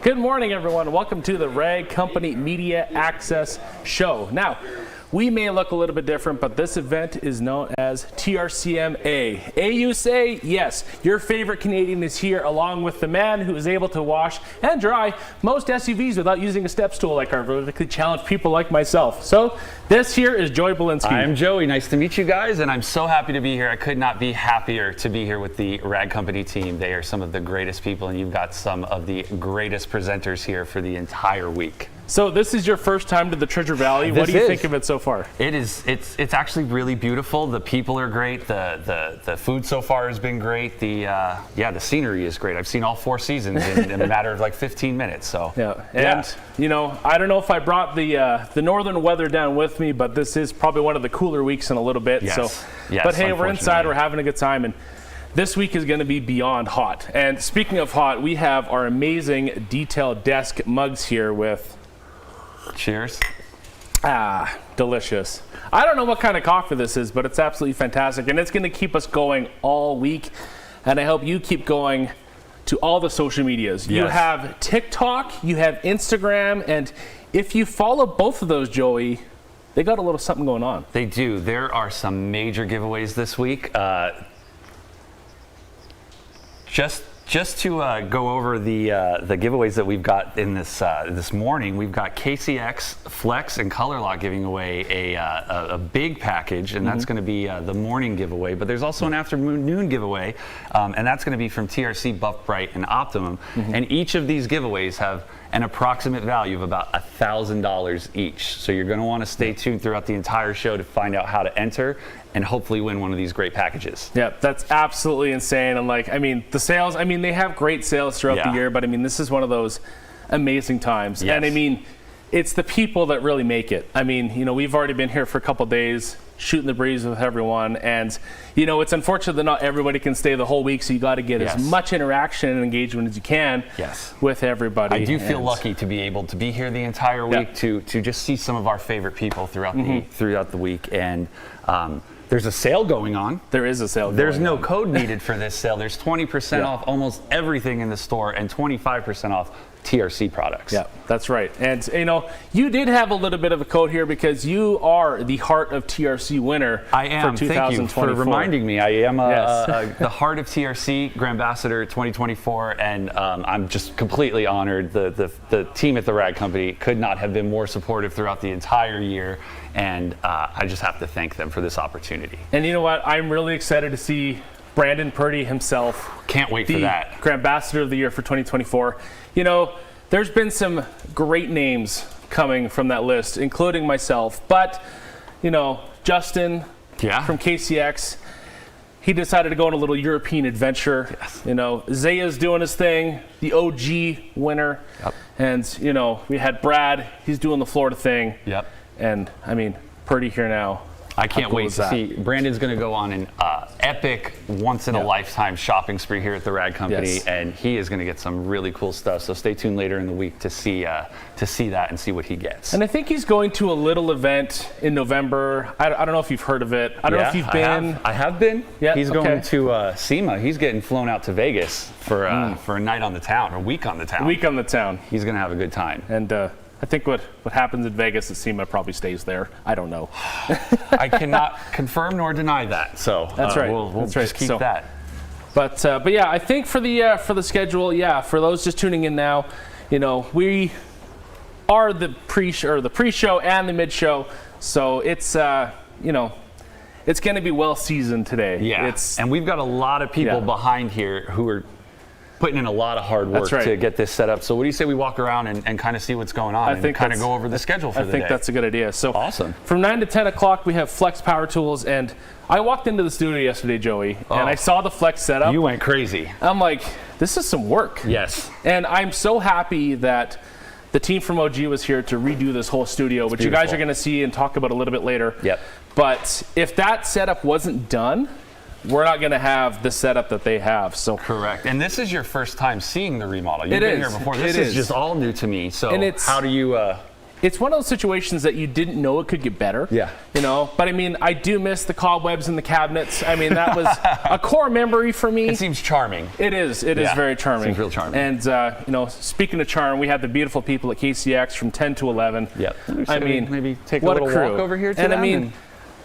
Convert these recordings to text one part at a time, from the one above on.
Good morning, everyone. Welcome to the Rag Company Media Access Show. Now, we may look a little bit different, but this event is known as TRCMA. You say? Yes. Your favorite Canadian is here, along with the man who is able to wash and dry most SUVs without using a step stool like our vertically challenged people like myself. So, this here is Joey Belinsky. I'm Joey. Nice to meet you guys, and I'm so happy to be here. I could not be happier to be here with the Rag Company team. They are some of the greatest people, and you've got some of the greatest presenters here for the entire week. So this is your first time to the Treasure Valley. What do you think of it so far? It's actually really beautiful. The people are great. The food so far has been great. The scenery is great. I've seen all 4 seasons in a matter of like 15 minutes. So you know, I don't know if I brought the northern weather down with me, but this is probably one of the cooler weeks in a little bit. Yes. But hey, we're inside. We're having a good time, and this week is going to be beyond hot. And speaking of hot, we have our amazing Detail Desk mugs here with. Cheers. Delicious. I don't know what kind of coffee this is, but it's absolutely fantastic, and it's going to keep us going all week, and I hope you keep going to all the social medias. Yes. You have TikTok, you have Instagram, and if you follow both of those, Joey, they got a little something going on. They do. There are some major giveaways this week. Just to go over the giveaways that we've got in this morning, we've got KCX, Flex, and ColourLock giving away a big package, and that's going to be the morning giveaway. But there's also an afternoon giveaway, and that's going to be from TRC, Buff, Brite, and Optimum. And each of these giveaways have an approximate value of about $1,000 each. So you're going to want to stay tuned throughout the entire show to find out how to enter and hopefully win one of these great packages. Yeah, that's absolutely insane. And the sales, they have great sales throughout the year, but this is one of those amazing times. Yes. And it's the people that really make it. We've already been here for a couple days shooting the breeze with everyone, and it's unfortunate that not everybody can stay the whole week, so you got to get as much interaction and engagement as you can with everybody. I do feel lucky to be able to be here the entire week to just see some of our favorite people throughout the week. And there's a sale going on. There is a sale going on. There's no code needed for this sale. There's 20% off almost everything in the store and 25% off TRC products. Yeah, that's right. And you did have a little bit of a code here because you are the Heart of TRC winner. I am. For 2024. Thank you for reminding me. I am the Heart of TRC Grand Ambassador 2024, and I'm just completely honored. The team at the Rag Company could not have been more supportive throughout the entire year, and I just have to thank them for this opportunity. And you know what? I'm really excited to see Brandon Purdy himself. Can't wait for that. Grand Ambassador of the Year for 2024. There's been some great names coming from that list, including myself. But, Justin from KCX, he decided to go on a little European adventure. Yes. Zaya's doing his thing, the OG winner. Yep. And, we had Brad, he's doing the Florida thing. Yep. And, Purdy here now. I can't wait to see. Brandon's going to go on an epic, once-in-a-lifetime shopping spree here at the Rag Company, and he is going to get some really cool stuff. So stay tuned later in the week to see that and see what he gets. And I think he's going to a little event in November. I don't know if you've heard of it. I don't know if you've been. I have been. Yeah, he's going to SEMA. He's getting flown out to Vegas for a night on the town, a week on the town. A week on the town. He's going to have a good time. And I think what happens in Vegas at SEMA probably stays there. I don't know. I cannot confirm nor deny that. So that's right. We'll just keep that. But yeah, I think for the schedule, for those just tuning in now, we are the pre-show and the mid-show, so it's it's going to be well seasoned today. Yeah, and we've got a lot of people behind here who are putting in a lot of hard work to get this set up. So what do you say we walk around and kind of see what's going on and kind of go over the schedule for the day? I think that's a good idea. So awesome. From 9 to 10 o'clock, we have Flex Power Tools, and I walked into the studio yesterday, Joey, and I saw the Flex setup. You went crazy. I'm like, this is some work. Yes. And I'm so happy that the team from OG was here to redo this whole studio, which you guys are going to see and talk about a little bit later. Yep. But if that setup wasn't done, we're not going to have the setup that they have. So correct. And this is your first time seeing the remodel. You've been here before. This is just all new to me. So how do you it's one of those situations that you didn't know it could get better. Yeah. You know, but I mean, I do miss the cobwebs in the cabinets. I mean, that was a core memory for me. It seems charming. It is. It is very charming. Seems real charming. And, you know, speaking of charm, we had the beautiful people at KCX from 10 to 11. Yep. I mean, maybe take a what little crew. walk over here to and them. I mean,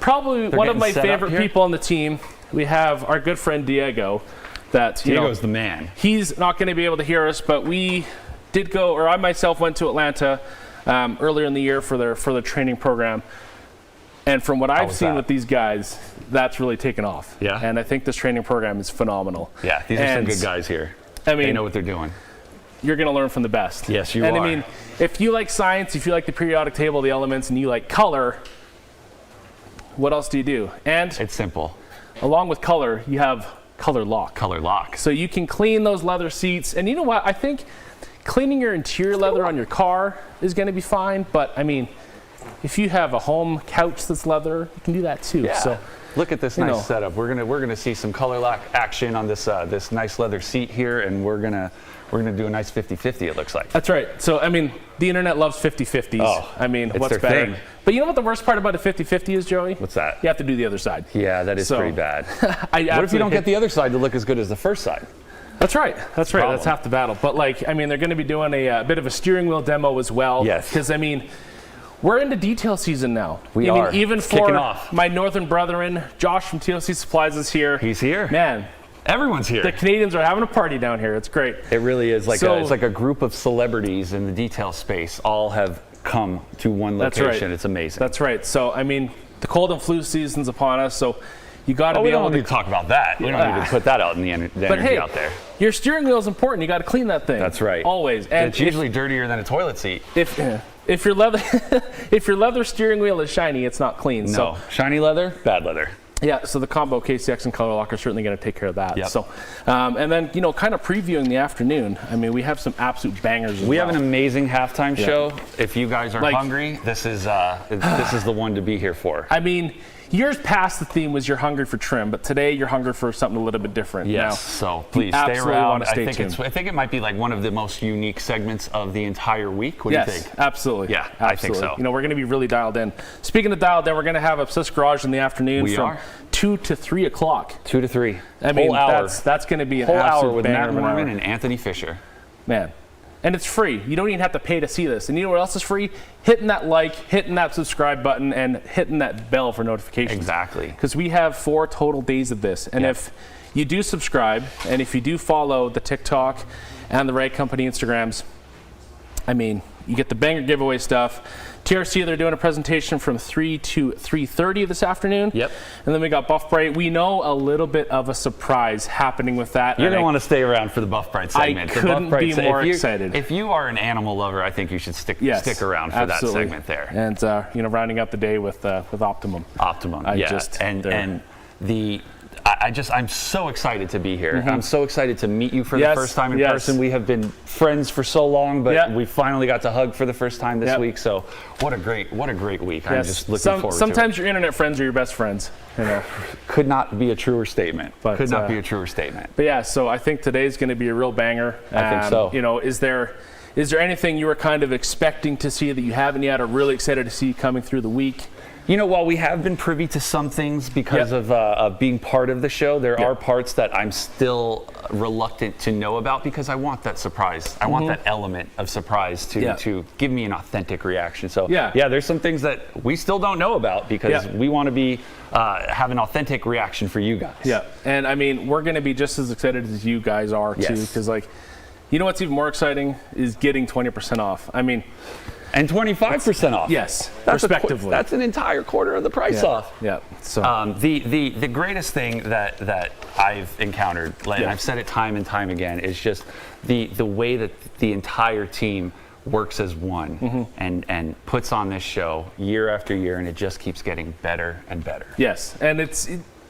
probably one of my getting set up favorite here. people on the team. We have our good friend Diego. That, you know, Diego's the man. he's not going to be able to hear us, but we did go, or I myself went to Atlanta earlier in the year for their training program. And from what I've seen with these guys, that's really taken off. Yeah. And I think this training program is phenomenal. Yeah, these are some good guys here. I mean, they know what they're doing. You're going to learn from the best. Yes, you and are. I mean, if you like science, if you like the periodic table, the elements, and you like color, what else do you do? And It's simple. along with color, you have ColourLock. ColourLock. So you can clean those leather seats. And you know what? I think cleaning your interior leather on your car is going to be fine. But I mean, if you have a home couch that's leather, you can do that too. Yeah. So look at this nice setup. We're gonna see some ColourLock action on this this nice leather seat here, and we're gonna do a nice 50-50. It looks like. that's right. So I mean, the internet loves 50-50s. Oh, I mean, it's what's their better? thing. But you know what the worst part about a 50-50 is, Joey? What's that? You have to do the other side. Yeah, that is So, pretty bad. I What if you don't get the other side to look as good as the first side? That's right. That's right. problem. That's half the battle. But like, I mean, they're going to be doing a bit of a steering wheel demo as well. Yes. Because I mean, we're into detail season now. We I mean, are. even It's kicking for off. my northern brethren, Josh from TLC Supplies is here. He's here. Man, Everyone's here. the Canadians are having a party down here. It's great. It really is like So- it's like a group of celebrities in the detail space all have come to one That's location. right. It's amazing. That's right. So I mean, the cold and flu season's upon us. So you got to Oh, be we don't able need to. to talk about that. We don't need to put that out in the But energy hey, out there. your steering wheel is important. You got to clean that thing. That's right. Always. And It's usually dirtier than a toilet seat. if your leather if your leather steering wheel is shiny, it's not clean. No, So shiny leather, bad leather. yeah, so the combo KCX and ColourLock are certainly going to take care of that. Yep. So, and then, you know, kind of previewing the afternoon, I mean, we have some absolute bangers as We well. have an amazing halftime show. If you guys are Like- hungry, this is the one to be here for. I mean, years past the theme was you're hungry for trim, but today you're hungry for something a little bit different. Yes, Now, so please stay absolutely around. wanna stay I tuned. think it might be like one of the most unique segments of the entire week. What do you Yes, think? absolutely. Yeah, I think absolutely. so. You know, we're going to be really dialed in. Speaking of dialed in, we're going to have Obsessed Garage in the afternoon We from are. 2 to 3 o'clock. 2 to 3. I mean, whole hour. that's going to be an Whole absolute hour with banger Matt of an hour. Mormon and Anthony Fisher. Man. And it's free. You don't even have to pay to see this. And you know what else is free? Hitting that like, hitting that subscribe button, and hitting that bell for notifications. Exactly. Because we have 4 total days of this. And Yep. if you do subscribe, and if you do follow the TikTok and the Rag Company Instagrams, I mean, you get the banger giveaway stuff. TRC, they're doing a presentation from 3 to 3:30 this afternoon. Yep. And then we got Buff Brite. We know a little bit of a surprise happening with that. You're and going to I- want to stay around for the Buff Brite segment. The Buff couldn't Brite be se- more if you- excited. If you are an animal lover, I think you should stick around for absolutely. that segment there. And you know, rounding out the day with Optimum. Optimum, I'm so excited to be here. I'm so excited to meet you for the Yes, first time in yes. person. We have been friends for so long, but Yeah. we finally got to hug for the first time this Yep. week. So what a great week. I'm Yes. just looking forward to it. Sometimes your internet friends are your best friends. You know. Could not be a truer statement. But, Could not be a truer statement. But yeah, so I think today's going to be a real banger. I think so. You know, is there anything you were kind of expecting to see that you haven't yet, or really excited to see coming through the week? You know, while we have been privy to some things because Yep. of being part of the show, there Yep. are parts that I'm still reluctant to know about because I want that surprise. I want that element of surprise Yeah. to give me an authentic reaction. So Yeah. there's some things that we still don't know about because Yeah. we want to have an authentic reaction for you guys. Yeah, and I mean, we're going to be just as excited as you guys are too, Yes. because like, you know what's even more exciting is getting 20% off. I mean, And 25% off. yes, That's respectively. that's an entire quarter of the price off. Yeah. So The greatest thing that I've encountered, and Yeah. I've said it time and time again, is just the way that the entire team works as one and puts on this show year after year, and it just keeps getting better and better. yes, and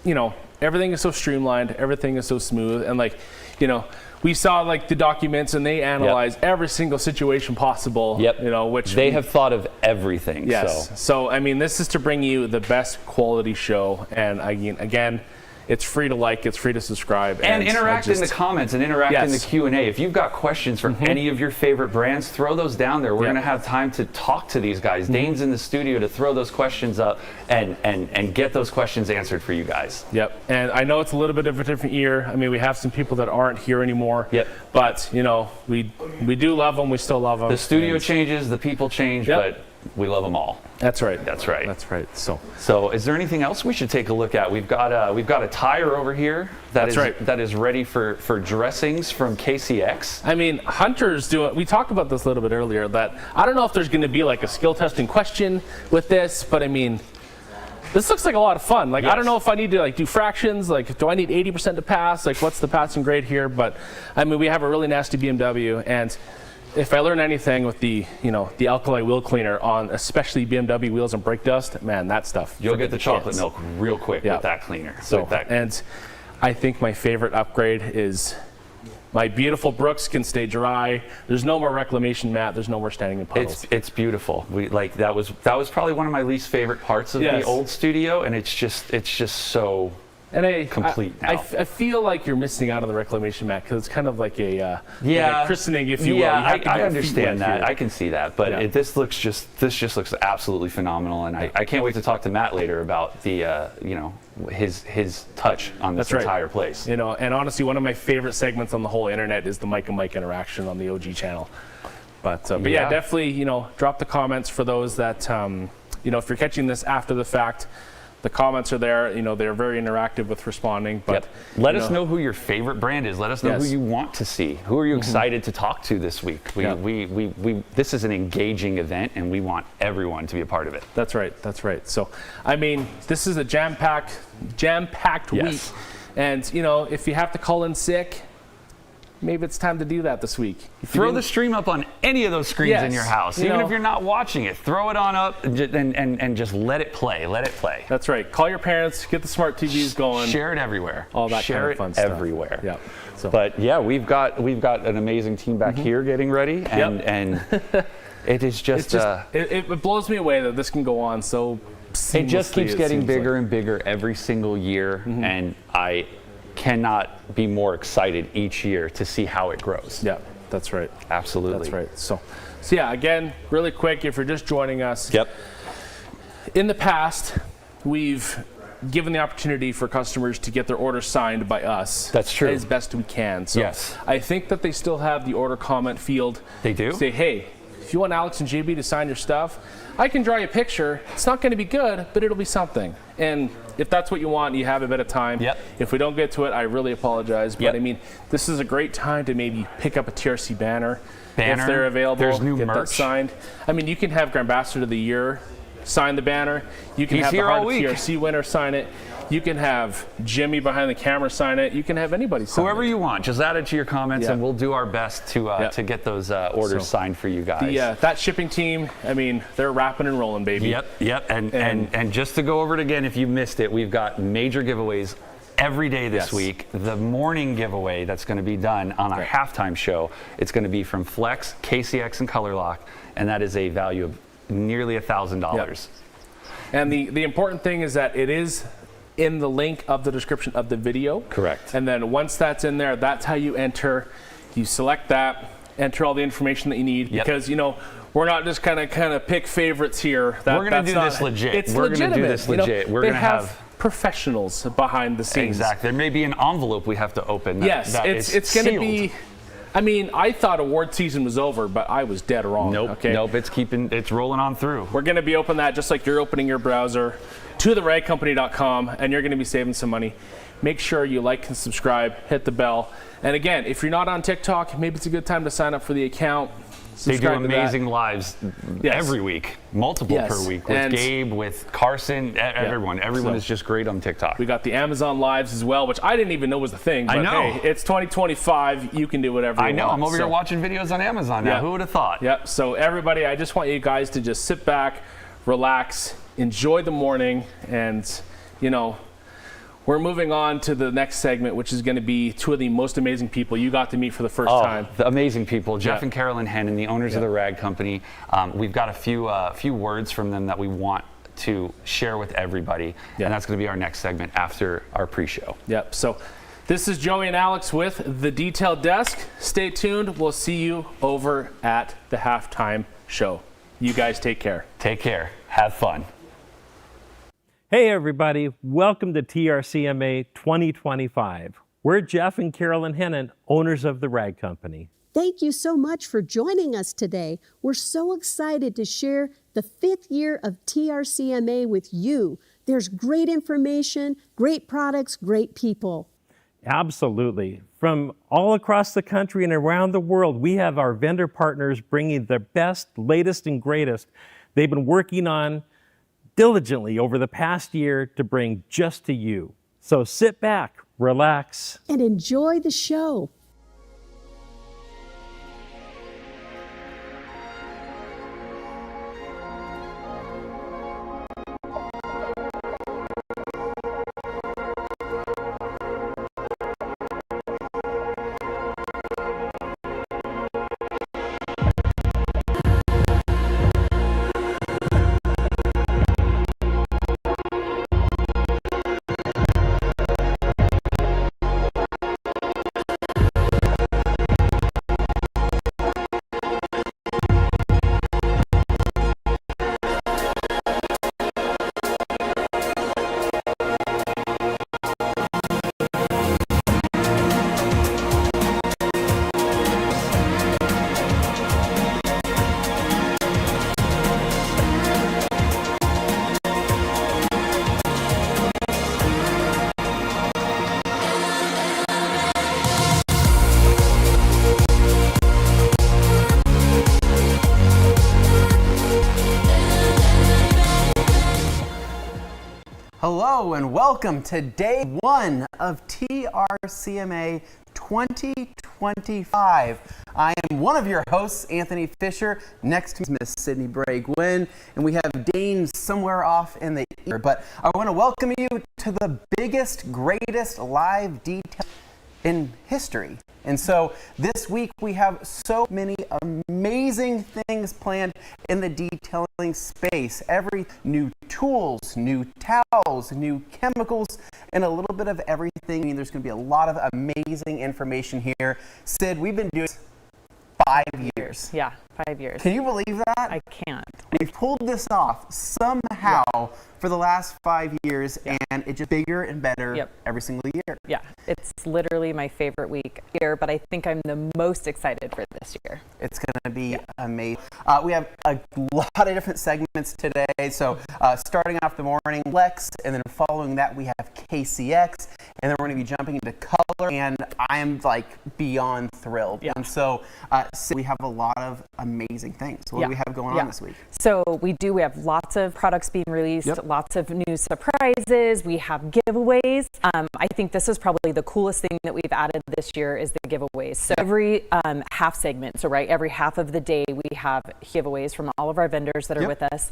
you know, everything is so streamlined, everything is so smooth, and like, you know, we saw like the documents and they analyze every single situation possible. Yep. You know, which They have thought of everything. Yes. So I mean, this is to bring you the best quality show, and again, It's free to like, it's free to subscribe. And interact in the comments and interact in the Q&A. If you've got questions for any of your favorite brands, throw those down there. We're going to have time to talk to these guys. Dane's in the studio to throw those questions up and get those questions answered for you guys. Yep. And I know it's a little bit of a different year. I mean, we have some people that aren't here anymore. Yep. But, you know, we do love them. We still love them. The studio changes, the people change, but we love them all. That's right. That's right. That's right. So is there anything else we should take a look at? We've got a tire over here that is ready for dressings from KCX. I mean, Hunter's doing. We talked about this a little bit earlier. That I don't know if there's going to be like a skill testing question with this, but I mean, this looks like a lot of fun. Like, I don't know if I need to like do fractions. Like, do I need 80% to pass? Like, what's the passing grade here? But I mean, we have a really nasty BMW, and if I learn anything with the alkali wheel cleaner on especially BMW wheels and brake dust, man, that stuff. You'll get the chocolate milk real quick with that cleaner. And I think my favorite upgrade is my beautiful Brooks can stay dry. There's no more reclamation mat. There's no more standing in puddles. It's beautiful. That was probably one of my least favorite parts of the old studio, and it's just so. And complete now. I feel like you're missing out on the reclamation mat because it's kind of like a christening, if you will. Yeah, I understand that. I can see that, but this just looks absolutely phenomenal, and I can't wait to talk to Matt later about the his touch on this entire place. You know, and honestly, one of my favorite segments on the whole internet is the Mike and Mike interaction on the OG channel. But yeah, definitely drop the comments for those that if you're catching this after the fact. The comments are there. They're very interactive with responding. But let us know who your favorite brand is. Let us know who you want to see. Who are you excited to talk to this week? This is an engaging event, and we want everyone to be a part of it. That's right. That's right. So, I mean, this is a jam-packed week. And if you have to call in sick, maybe it's time to do that this week. Throw the stream up on any of those screens in your house. Even if you're not watching it, throw it on up and just let it play. Let it play. That's right. Call your parents, get the smart TVs going. Share it everywhere. All that kind of fun stuff. Everywhere. Yeah. But yeah, we've got an amazing team back here getting ready, and it is just it blows me away that this can go on so seamlessly. It just keeps getting bigger and bigger every single year, and I cannot be more excited each year to see how it grows. Yeah, that's right. Absolutely. That's right. So yeah, again, really quick, if you're just joining us. Yep. In the past, we've given the opportunity for customers to get their orders signed by us. That's true. As best we can. So I think that they still have the order comment field. They do? Say, hey, if you want Alex and JB to sign your stuff, I can draw you a picture. It's not going to be good, but it'll be something. And if that's what you want, you have a bit of time. If we don't get to it, I really apologize. But I mean, this is a great time to maybe pick up a TRC banner if they're available. There's new get merch. That signed. I mean, you can have Grandmaster of the Year sign the banner. You can have the Heart of TRC winner sign it. You can have Jimmy behind the camera sign it. You can have anybody sign it. Whoever you want. Just add it to your comments, and we'll do our best to get those orders signed for you guys. That shipping team, I mean, they're rapping and rolling, baby. Yep. And just to go over it again, if you missed it, we've got major giveaways every day this week. The morning giveaway that's going to be done on our halftime show, it's going to be from Flex, KCX, and ColorLock, and that is a value of nearly $1,000. And the important thing is that it is in the link of the description of the video. Correct. And then once that's in there, that's how you enter. You select that, enter all the information that you need, because we're not just kind of pick favorites here. We're going to do this legit. It's We're going to do this legit. We're going to have professionals behind the scenes. Exactly. There may be an envelope we have to open. It's going to be. I mean, I thought award season was over, but I was dead wrong. Nope. It's rolling on through. We're going to be opening that just like you're opening your browser to theragcompany.com, and you're going to be saving some money. Make sure you like and subscribe, hit the bell. And again, if you're not on TikTok, maybe it's a good time to sign up for the account. They do amazing lives every week, multiple per week, with Gabe, with Carson, everyone. Everyone is just great on TikTok. We got the Amazon Lives as well, which I didn't even know was a thing. But I know. Hey, it's 2025. You can do whatever you want. I know. I'm over here watching videos on Amazon now. Who would have thought? Yep. So everybody, I just want you guys to just sit back, relax, enjoy the morning, and, we're moving on to the next segment, which is going to be two of the most amazing people you got to meet for the first time. The amazing people, Jeff and Carolyn Hennon, the owners of the Rag Company. We've got a few words from them that we want to share with everybody. Yeah. And that's going to be our next segment after our pre-show. Yep. So this is Joey and Alex with the Detail Desk. Stay tuned. We'll see you over at the halftime show. You guys take care. Take care. Have fun. Hey everybody, welcome to TRCMA 2025. We're Jeff and Carolyn Hennon, owners of the Rag Company. Thank you so much for joining us today. We're so excited to share the 5th year of TRCMA with you. There's great information, great products, great people. Absolutely. From all across the country and around the world, we have our vendor partners bringing the best, latest, and greatest they've been working on diligently over the past year to bring just to you. So sit back, relax, and enjoy the show. Hello and welcome to day 1 of TRCMA 2025. I am one of your hosts, Anthony Fisher. Next to me is Miss Sydney Bray-Gwynn, and we have Dane somewhere off in the ear. But I want to welcome you to the biggest, greatest live detail in history. And so this week we have so many amazing things planned in the detailing space. Every new tools, new towels, new chemicals, and a little bit of everything. I mean, there's going to be a lot of amazing information here. Sid, we've been doing this 5 years. Yeah, 5 years. Can you believe that? I can't. We've pulled this off somehow for the last 5 years, and it's just bigger and better every single year. Yeah, it's literally my favorite week here, but I think I'm the most excited for this year. It's going to be amazing. We have a lot of different segments today. So starting off the morning, Lex, and then following that we have KCX, and then we're going to be jumping into color, and I am like beyond thrilled. Yeah. And so we have a lot of amazing things. What do we have going on this week? So we have lots of products being released, lots of new surprises. We have giveaways. I think this is probably the coolest thing that we've added this year is the giveaways. So every half segment, every half of the day, we have giveaways from all of our vendors that are with us.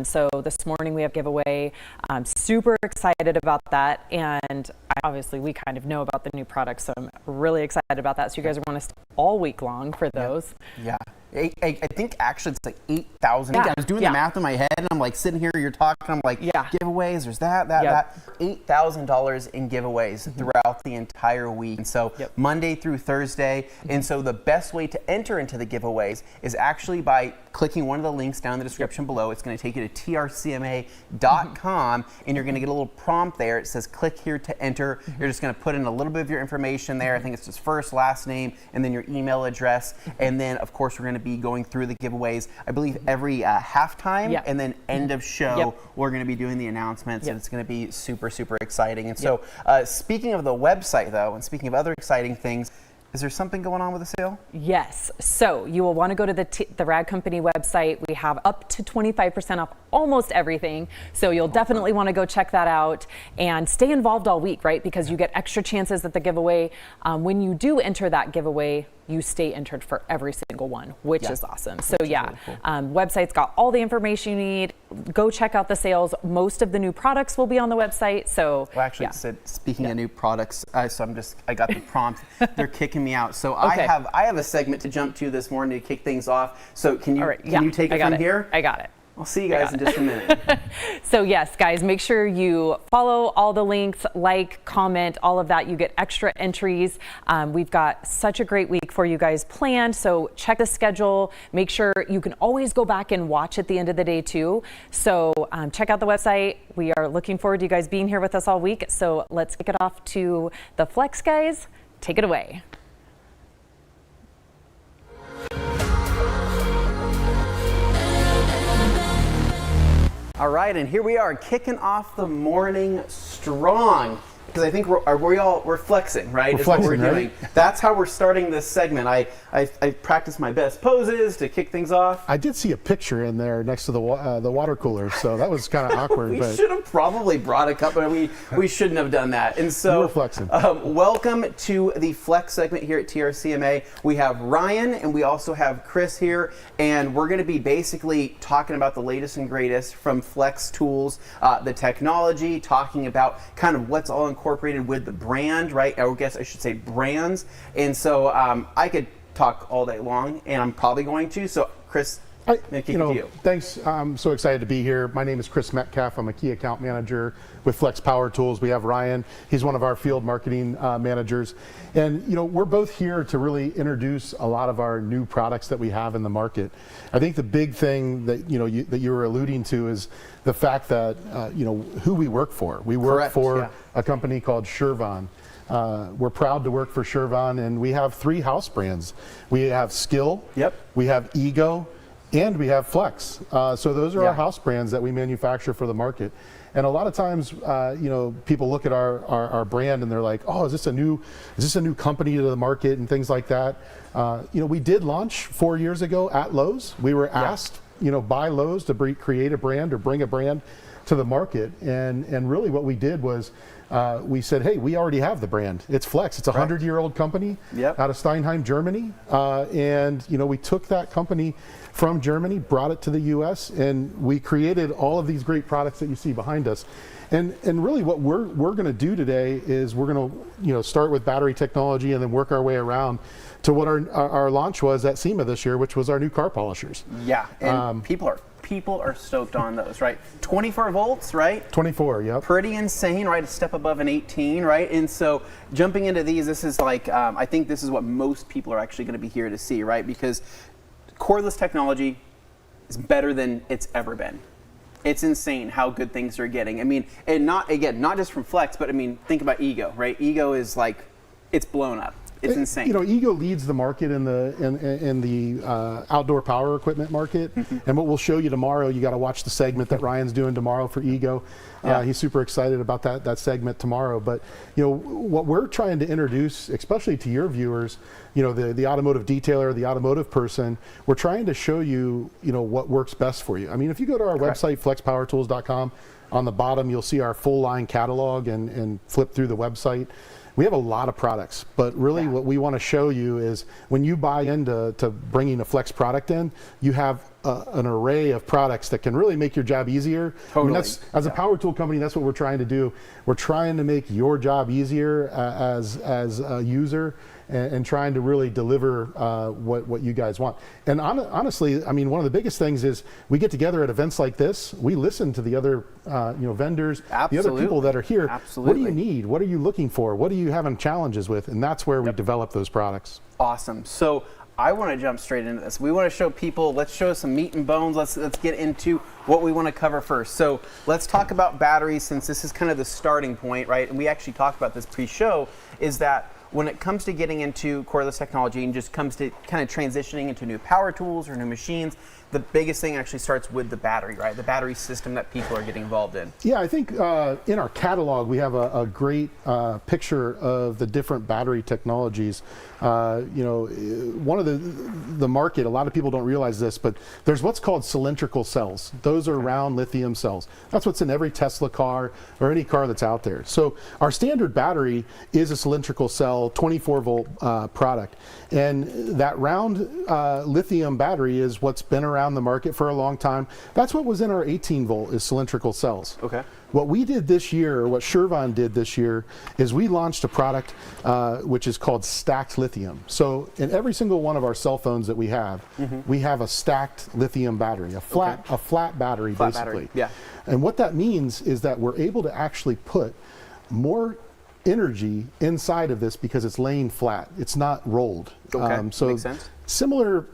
So this morning we have giveaway. I'm super excited about that. And obviously we kind of know about the new products, so I'm really excited about that. So you guys are going to stay all week long for those. Yeah. I think actually it's like 8,000. I was doing the math in my head, and I'm like sitting here, you're talking, I'm like, giveaways, there's that. $8,000 in giveaways throughout the entire week. And so Monday through Thursday. And so the best way to enter into the giveaways is actually by clicking one of the links down in the description below. It's going to take you to trcma.com, and you're going to get a little prompt there. It says click here to enter. You're just going to put in a little bit of your information there. I think it's just first, last name, and then your email address. And then, of course, we're going to be going through the giveaways, I believe, every halftime, and then end of show, we're going to be doing the announcements, and it's going to be super, super exciting. And so speaking of the website, though, and speaking of other exciting things, is there something going on with the sale? Yes. So you will want to go to the Rag Company website. We have up to 25% off almost everything. So you'll definitely want to go check that out and stay involved all week, right? Because you get extra chances at the giveaway. When you do enter that giveaway, you stay entered for every single one, which is awesome. So really cool. Website's got all the information you need. Go check out the sales. Most of the new products will be on the website. So actually, speaking of new products, so I got the prompt. They're kicking me out. So I have a segment to jump to this morning to kick things off. So can you take it from here? I got it. I'll see you guys in just a minute. So yes, guys, make sure you follow all the links, like, comment, all of that. You get extra entries. We've got such a great week for you guys planned. So check the schedule. Make sure you can always go back and watch at the end of the day too. So check out the website. We are looking forward to you guys being here with us all week. So let's kick it off to the Flex guys. Take it away. All right, and here we are kicking off the morning strong. Because I think we're flexing, right? We're is flexing, what we're right? doing. That's how we're starting this segment. I practiced my best poses to kick things off. I did see a picture in there next to the water cooler, so that was kind of awkward. We but should have probably brought a cup, but we shouldn't have done that. And so, we were flexing. Welcome to the Flex segment here at TRCMA. We have Ryan and we also have Chris here, and we're going to be basically talking about the latest and greatest from Flex tools, the technology, talking about kind of what's all incorporated with the brand, right? I guess I should say brands. And so I could talk all day long, and I'm probably going to. So, Chris, thanks. I'm so excited to be here. My name is Chris Metcalf. I'm a key account manager with Flex Power Tools. We have Ryan. He's one of our field marketing managers. And we're both here to really introduce a lot of our new products that we have in the market. I think the big thing that that you were alluding to is the fact that who we work for. We work for a company called Shervon. We're proud to work for Shervon, and we have 3 house brands. We have Skill, we have Ego, and we have Flex. So those are our house brands that we manufacture for the market. And a lot of times, people look at our brand and they're like, "Oh, is this a new company to the market?" and things like that. We did launch 4 years ago at Lowe's. We were asked, by Lowe's to create a brand or bring a brand to the market. And really, what we did was we said, "Hey, we already have the brand. It's Flex. It's a 100-year-old company out of Steinheim, Germany." And we took that company from Germany, brought it to the U.S., and we created all of these great products that you see behind us. And really, what we're going to do today is we're going to start with battery technology and then work our way around to what our launch was at SEMA this year, which was our new car polishers. Yeah, and people are stoked on those, right? 24 volts, right? 24, yep. Pretty insane, right? A step above an 18, right? And so jumping into these, this is like, I think this is what most people are actually going to be here to see, right? Because cordless technology is better than it's ever been. It's insane how good things are getting. I mean, and not just from Flex, but I mean, think about Ego, right? Ego is like, it's blown up. It's insane. Ego leads the market in the outdoor power equipment market. And what we'll show you tomorrow, you got to watch the segment that Ryan's doing tomorrow for Ego. He's super excited about that segment tomorrow. But what we're trying to introduce, especially to your viewers, the automotive detailer, the automotive person, we're trying to show you, what works best for you. I mean, if you go to our website, flexpowertools.com, on the bottom you'll see our full line catalog and flip through the website. We have a lot of products, but really what we want to show you is when you buy into bringing a Flex product in, you have an array of products that can really make your job easier. Totally. I mean, as a power tool company, that's what we're trying to do. We're trying to make your job easier as a user and trying to really deliver what you guys want. And honestly, I mean, one of the biggest things is we get together at events like this. We listen to the other vendors, the other people that are here. Absolutely. What do you need? What are you looking for? What are you having challenges with? And that's where we develop those products. Awesome. So I want to jump straight into this. We want to show people, let's show some meat and bones. Let's get into what we want to cover first. So let's talk about batteries, since this is kind of the starting point, right? And we actually talked about this pre-show, is that when it comes to getting into cordless technology and just comes to kind of transitioning into new power tools or new machines, the biggest thing actually starts with the battery, right? The battery system that people are getting involved in. Yeah, I think in our catalog we have a great picture of the different battery technologies. One of the market, a lot of people don't realize this, but there's what's called cylindrical cells. Those are round lithium cells. That's what's in every Tesla car or any car that's out there. So our standard battery is a cylindrical cell cell 24 volt product. And that round lithium battery is what's been around the market for a long time. That's what was in our 18 volt is cylindrical cells. Okay. What we did this year, or what Shervon did this year, is we launched a product which is called stacked lithium. So in every single one of our cell phones that we have a stacked lithium battery, a flat battery, Flat basically. battery, yeah. And what that means is that we're able to actually put more energy inside of this because it's laying flat. It's not rolled. Okay, So makes sense. similar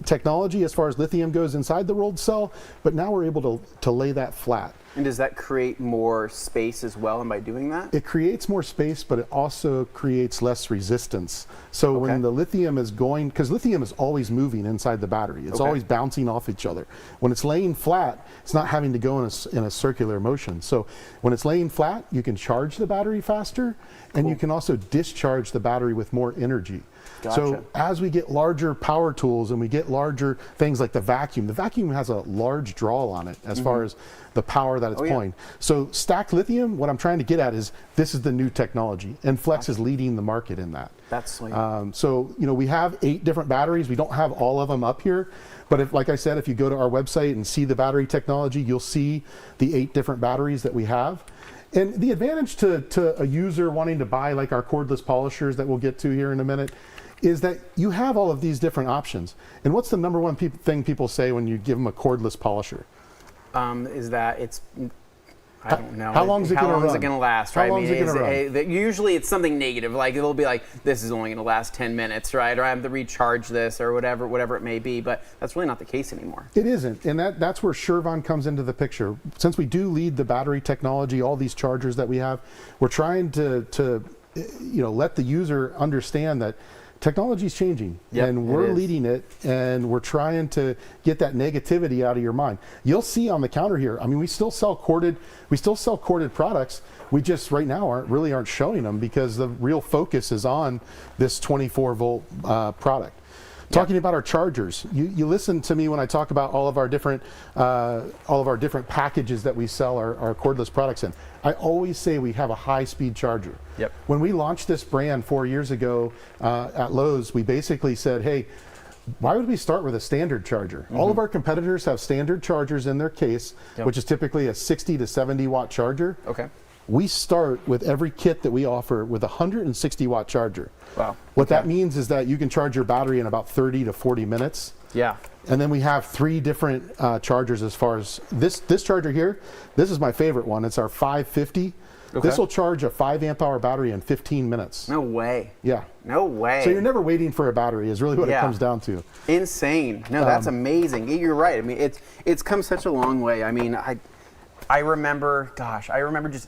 technology as far as lithium goes inside the rolled cell, but now we're able to lay that flat. And does that create more space as well? And by doing that, It creates more space, but it also creates less resistance. So Okay. when the lithium is going, because lithium is always moving inside the battery, it's Okay. always bouncing off each other. When it's laying flat, it's not having to go in a circular motion. So when it's laying flat, you can charge the battery faster, and you can also discharge the battery with more energy. Gotcha. So as we get larger power tools and we get larger things like the vacuum has a large draw on it as far as the power that it's Oh, yeah. pulling. So stacked lithium, what I'm trying to get at is this is the new technology, and Flex is leading the market in that. that's sweet. So we have 8 different batteries. We don't have all of them up here, but if, like I said, if you go to our website and see the battery technology, you'll see the 8 different batteries that we have. And the advantage to a user wanting to buy like our cordless polishers that we'll get to here in a minute is that you have all of these different options. And what's the number one thing people say when you give them a cordless polisher? Is that it's, I don't know. How long is it How gonna long is it run? going to last, How right? long is it gonna run? Usually it's something negative. Like it'll be like, this is only going to last 10 minutes, right? Or I have to recharge this or whatever it may be. But that's really not the case anymore. It isn't, and that's where Shervon comes into the picture. Since we do lead the battery technology, all these chargers that we have, we're trying to let the user understand that technology is changing, Yep, and it we're is. leading it, and we're trying to get that negativity out of your mind. You'll see on the counter here. I mean, we still sell corded products. We just right now aren't showing them because the real focus is on this 24 volt product. Talking about our chargers, you listen to me when I talk about all of our different packages that we sell our cordless products in. I always say we have a high-speed charger. Yep. When we launched this brand 4 years ago at Lowe's, we basically said, hey, why would we start with a standard charger? All of our competitors have standard chargers in their case, which is typically a 60 to 70 watt charger. Okay. We start with every kit that we offer with a 160 watt charger. Wow. What that means is that you can charge your battery in about 30 to 40 minutes. Yeah. And then we have 3 different chargers as far as this charger here. This is my favorite one. It's our 550. Okay. This will charge a 5 amp hour battery in 15 minutes. No way. Yeah. No way. So you're never waiting for a battery is really what it Yeah. comes down to. Insane. No, that's amazing. You're right. I mean, it's come such a long way. I mean, I remember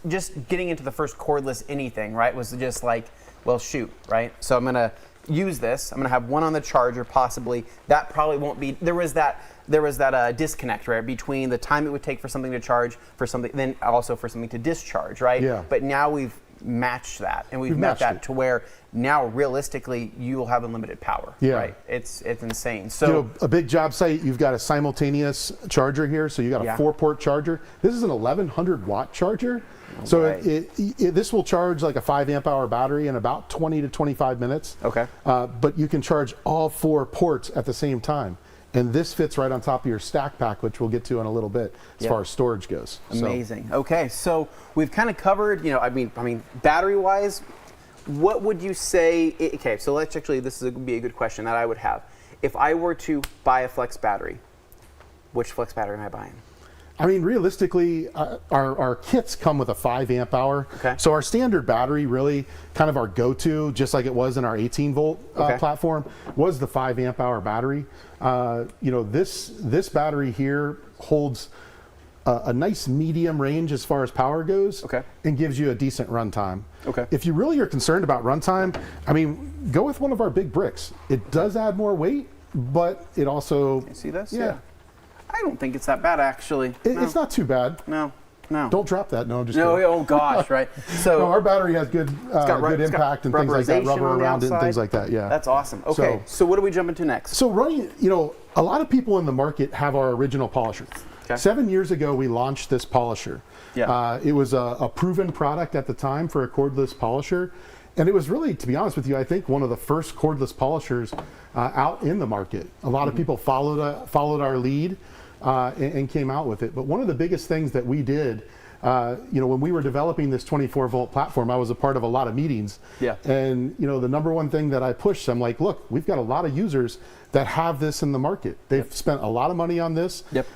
just getting into the first cordless anything, right? Was just like, well, shoot, right? So I'm gonna use this. I'm gonna have one on the charger, possibly. That probably won't be. There was that disconnect, right, between the time it would take for something to charge, for something, then also for something to discharge, right? Yeah. But now we've matched that, and we've met matched that it. to where now realistically you will have unlimited power. Yeah. Right. It's insane. So. You know, a big job site, you've got a simultaneous charger here, so you got a Yeah. 4-port charger. This is an 1100 watt charger. So Right. this will charge like a 5 amp hour battery in about 20 to 25 minutes. Okay. But you can charge all 4 ports at the same time. And this fits right on top of your stack pack, which we'll get to in a little bit as Yep. far as storage goes. So- Amazing. Okay, so we've kind of covered, I mean, battery-wise, what would you say? Okay, so this would be a good question that I would have. If I were to buy a Flex battery, which Flex battery am I buying? I mean, realistically, our kits come with a 5 amp hour. Okay. So our standard battery, really kind of our go-to, just like it was in our 18 volt Okay. platform, was the 5 amp hour battery. This battery here holds a nice medium range as far as power goes. Okay. And gives you a decent runtime. Okay. If you really are concerned about runtime, I mean, go with one of our big bricks. It does add more weight, but it also... You see this? Yeah. I don't think it's that bad, actually. No. It's not too bad. No. Don't drop that. No, I'm just No, kidding. oh gosh, right? So No, our battery has good it's got good it's got impact and things like that, rubberization rubber on the around it and outside. things like that. Yeah, That's awesome. Okay, so what do we jump into next? So running, a lot of people in the market have our original polisher. Okay. 7 years ago, we launched this polisher. Yeah. It was a proven product at the time for a cordless polisher, And it was really, to be honest with you, I think one of the first cordless polishers out in the market. A lot of people followed our lead and came out with it. But one of the biggest things that we did, when we were developing this 24-volt platform, I was a part of a lot of meetings. Yeah. And the number one thing that I pushed, I'm like, look, we've got a lot of users that have this in the market. They've spent a lot of money on this. Yep.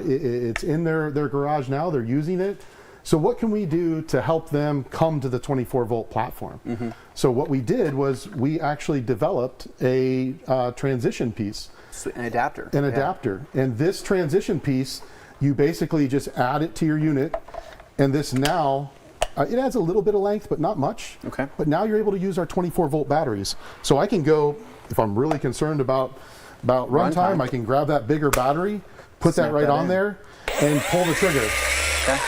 It's in their garage now. They're using it. So what can we do to help them come to the 24-volt platform? So what we did was we actually developed a transition piece. An adapter. An adapter. And this transition piece, you basically just add it to your unit, and this now, it adds a little bit of length, but not much. Okay. But now you're able to use our 24-volt batteries. So I can go, if I'm really concerned about runtime, I can grab that bigger battery, put that right on there, and pull the trigger. Okay.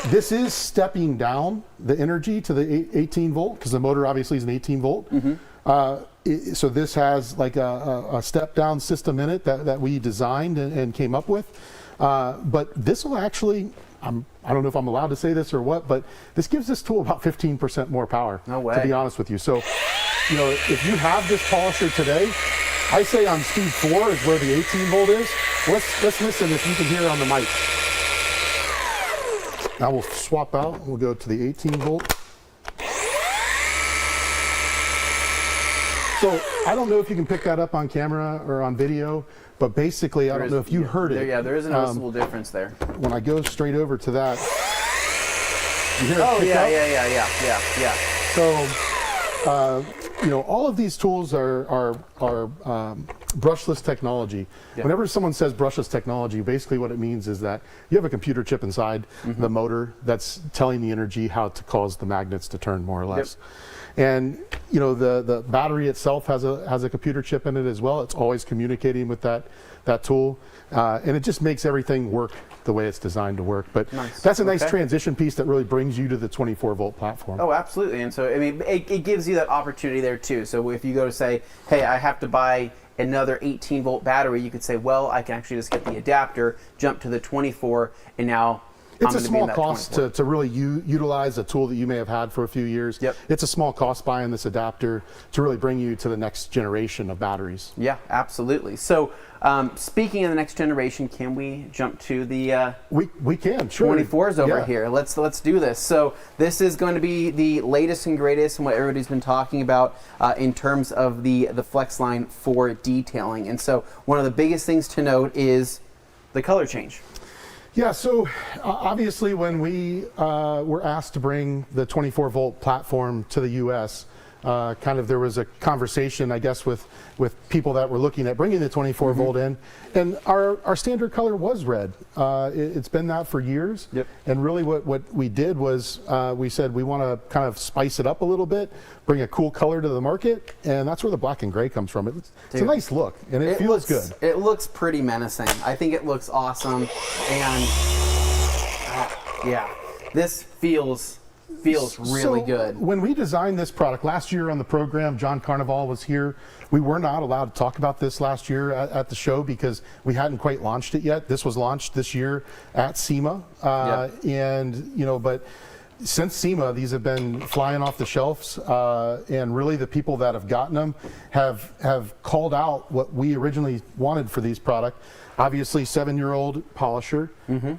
This is stepping down the energy to the 18 volt, because the motor obviously is an 18 volt. So this has like a step down system in it that we designed and came up with. But this will actually, I don't know if I'm allowed to say this or what, but this gives this tool about 15% more power. No way. To be honest with you. So, if you have this polisher today, I say on speed 4 is where the 18 volt is. Let's listen if you can hear it on the mic. Now we'll swap out. We'll go to the 18 volt. So I don't know if you can pick that up on camera or on video, but basically, I don't know if you heard it. Yeah, there is a noticeable difference there. When I go straight over to that, you hear it Oh, pick yeah. So, all of these tools are brushless technology. Yeah. Whenever someone says brushless technology, basically what it means is that you have a computer chip inside the motor that's telling the energy how to cause the magnets to turn, more or less. And the battery itself has a computer chip in it as well. It's always communicating with that tool, and it just makes everything work the way it's designed to work. But that's a nice transition piece that really brings you to the 24-volt platform. Oh, absolutely. And so, it gives you that opportunity there too. So if you go to say, hey, I have to buy another 18-volt battery, you could say, well, I can actually just get the adapter, jump to the 24, and now it's a small cost to really utilize a tool that you may have had for a few years. Yep. It's a small cost buying this adapter to really bring you to the next generation of batteries. Yeah, absolutely. So speaking of the next generation, can we jump to the we can, sure. 24s over here? Let's do this. So this is going to be the latest and greatest and what everybody's been talking about in terms of the Flex line for detailing. And so one of the biggest things to note is the color change. Yeah, so obviously when we were asked to bring the 24-volt platform to the U.S., there was a conversation, I guess, with people that were looking at bringing the 24-volt in, and our standard color was red. It's been that for years. Yep. And really what we did was we said we want to kind of spice it up a little bit, bring a cool color to the market, and that's where the black and gray comes from. It's a nice look, and it feels good. It looks pretty menacing. I think it looks awesome, and this feels really good. When we designed this product last year on the program, John Carnival was here. We were not allowed to talk about this last year at the show because we hadn't quite launched it yet. This was launched this year at SEMA, but since SEMA, these have been flying off the shelves, and really the people that have gotten them have called out what we originally wanted for these products. Obviously, 7-year-old polisher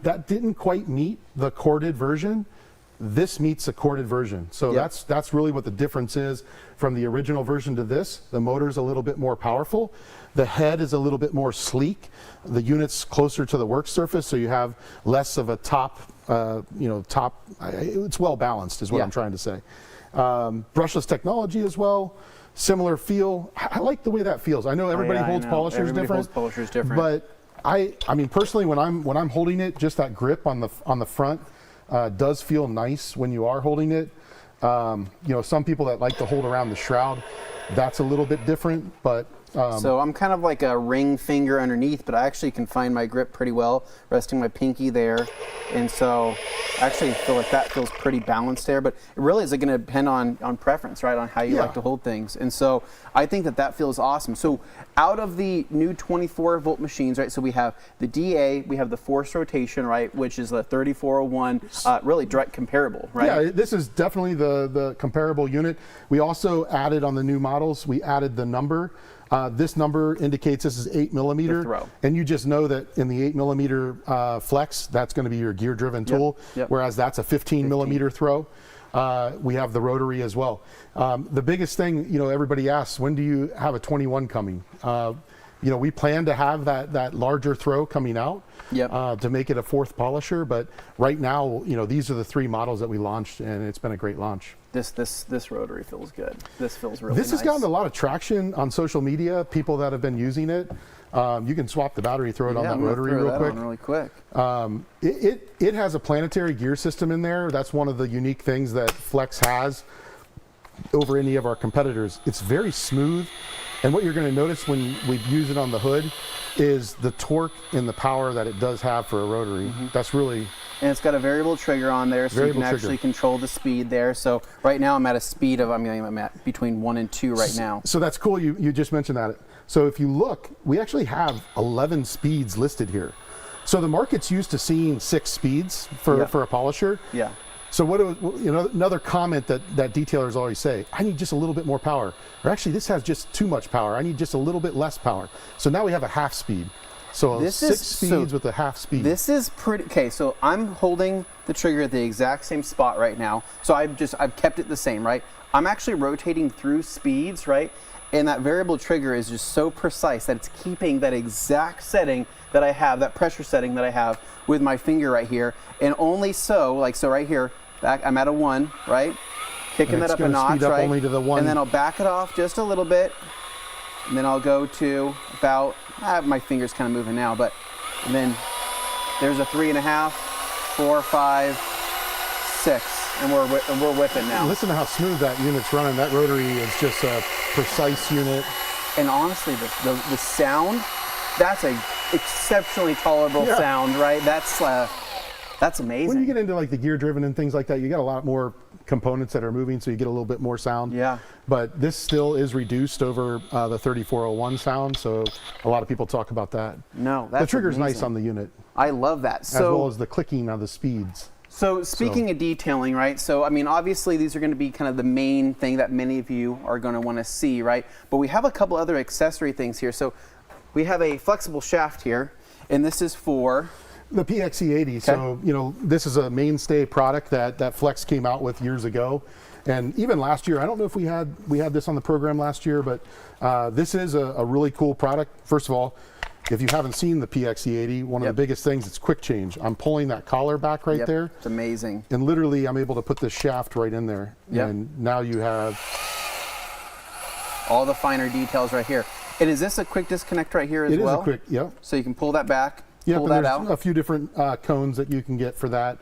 that didn't quite meet the corded version. This meets a corded version. So that's really what the difference is from the original version to this. The motor's a little bit more powerful. The head is a little bit more sleek. The unit's closer to the work surface, so you have less of a top, it's well balanced is what I'm trying to say. Brushless technology as well. Similar feel. I like the way that feels. I know everybody holds polishers different. But I mean personally, when I'm holding it, just that grip on the front does feel nice when you are holding it. Some people that like to hold around the shroud, that's a little bit different, but So I'm kind of like a ring finger underneath, but I actually can find my grip pretty well, resting my pinky there. And so I actually feel like that feels pretty balanced there, but it really is going to depend on preference, right? On how you like to hold things. And so I think that feels awesome. So out of the new 24 volt machines, right? So we have the DA, we have the forced rotation, right? Which is the 3401, really direct comparable, right? Yeah, this is definitely the comparable unit. We also added on the new models, we added the number. This number indicates this is 8 millimeter, throw. And you just know that in the 8 millimeter flex, that's going to be your gear-driven tool, whereas that's a 15 millimeter throw. We have the rotary as well. The biggest thing, everybody asks, when do you have a 21 coming? We plan to have that larger throw coming out to make it a fourth polisher, but right now, these are the 3 models that we launched, and it's been a great launch. This rotary feels good. This feels really nice. This has gotten a lot of traction on social media, people that have been using it. You can swap the battery, throw it on that rotary real quick. It has a planetary gear system in there. That's one of the unique things that Flex has over any of our competitors. It's very smooth. And what you're going to notice when we use it on the hood is the torque and the power that it does have for a rotary. That's really... And it's got a variable trigger on there, so you can actually control the speed there. So right now I'm at a speed of, I'm at between 1 and 2 right now. So that's cool, you just mentioned that. So if you look, we actually have 11 speeds listed here. So the market's used to seeing 6 speeds for a polisher. Yeah. So another comment that detailers always say, I need just a little bit more power. Or actually, this has just too much power. I need just a little bit less power. So now we have a half speed. So this 6 speeds with a half speed. This is pretty, okay, so I'm holding the trigger at the exact same spot right now. So I've kept it the same, right? I'm actually rotating through speeds, right? And that variable trigger is just so precise that it's keeping that exact setting that I have, that pressure setting that I have with my finger right here. And only so right here, I'm at a 1, right? Kicking that up a notch, right? Only to the 1. And then I'll back it off just a little bit. And then I'll go to about, my finger's kind of moving now, and then there's a 3.5, 4, 5, 6, and we're whipping now. Listen to how smooth that unit's running. That rotary is just a precise unit. And honestly, the sound, that's a exceptionally tolerable sound, right? That's amazing. When you get into like the gear driven and things like that, you got a lot more components that are moving, so you get a little bit more sound. Yeah. But this still is reduced over the 3401 sound, so a lot of people talk about that. No, that's the trigger's amazing. Nice on the unit. I love that. As well as the clicking of the speeds. So speaking of detailing, right? So obviously these are going to be kind of the main thing that many of you are going to want to see, right? But we have a couple other accessory things here. So we have a flexible shaft here, and this is for the PXE80. Okay. So this is a mainstay product that Flex came out with years ago, and even last year. I don't know if we had this on the program last year, but this is a really cool product. First of all, if you haven't seen the PXE80, one of the biggest things, it's quick change. I'm pulling that collar back right there. It's amazing. And literally, I'm able to put this shaft right in there. And now you have all the finer details right here. And is this a quick disconnect right here as well? It is a quick, So you can pull that back, pull that there's out. A few different cones that you can get for that.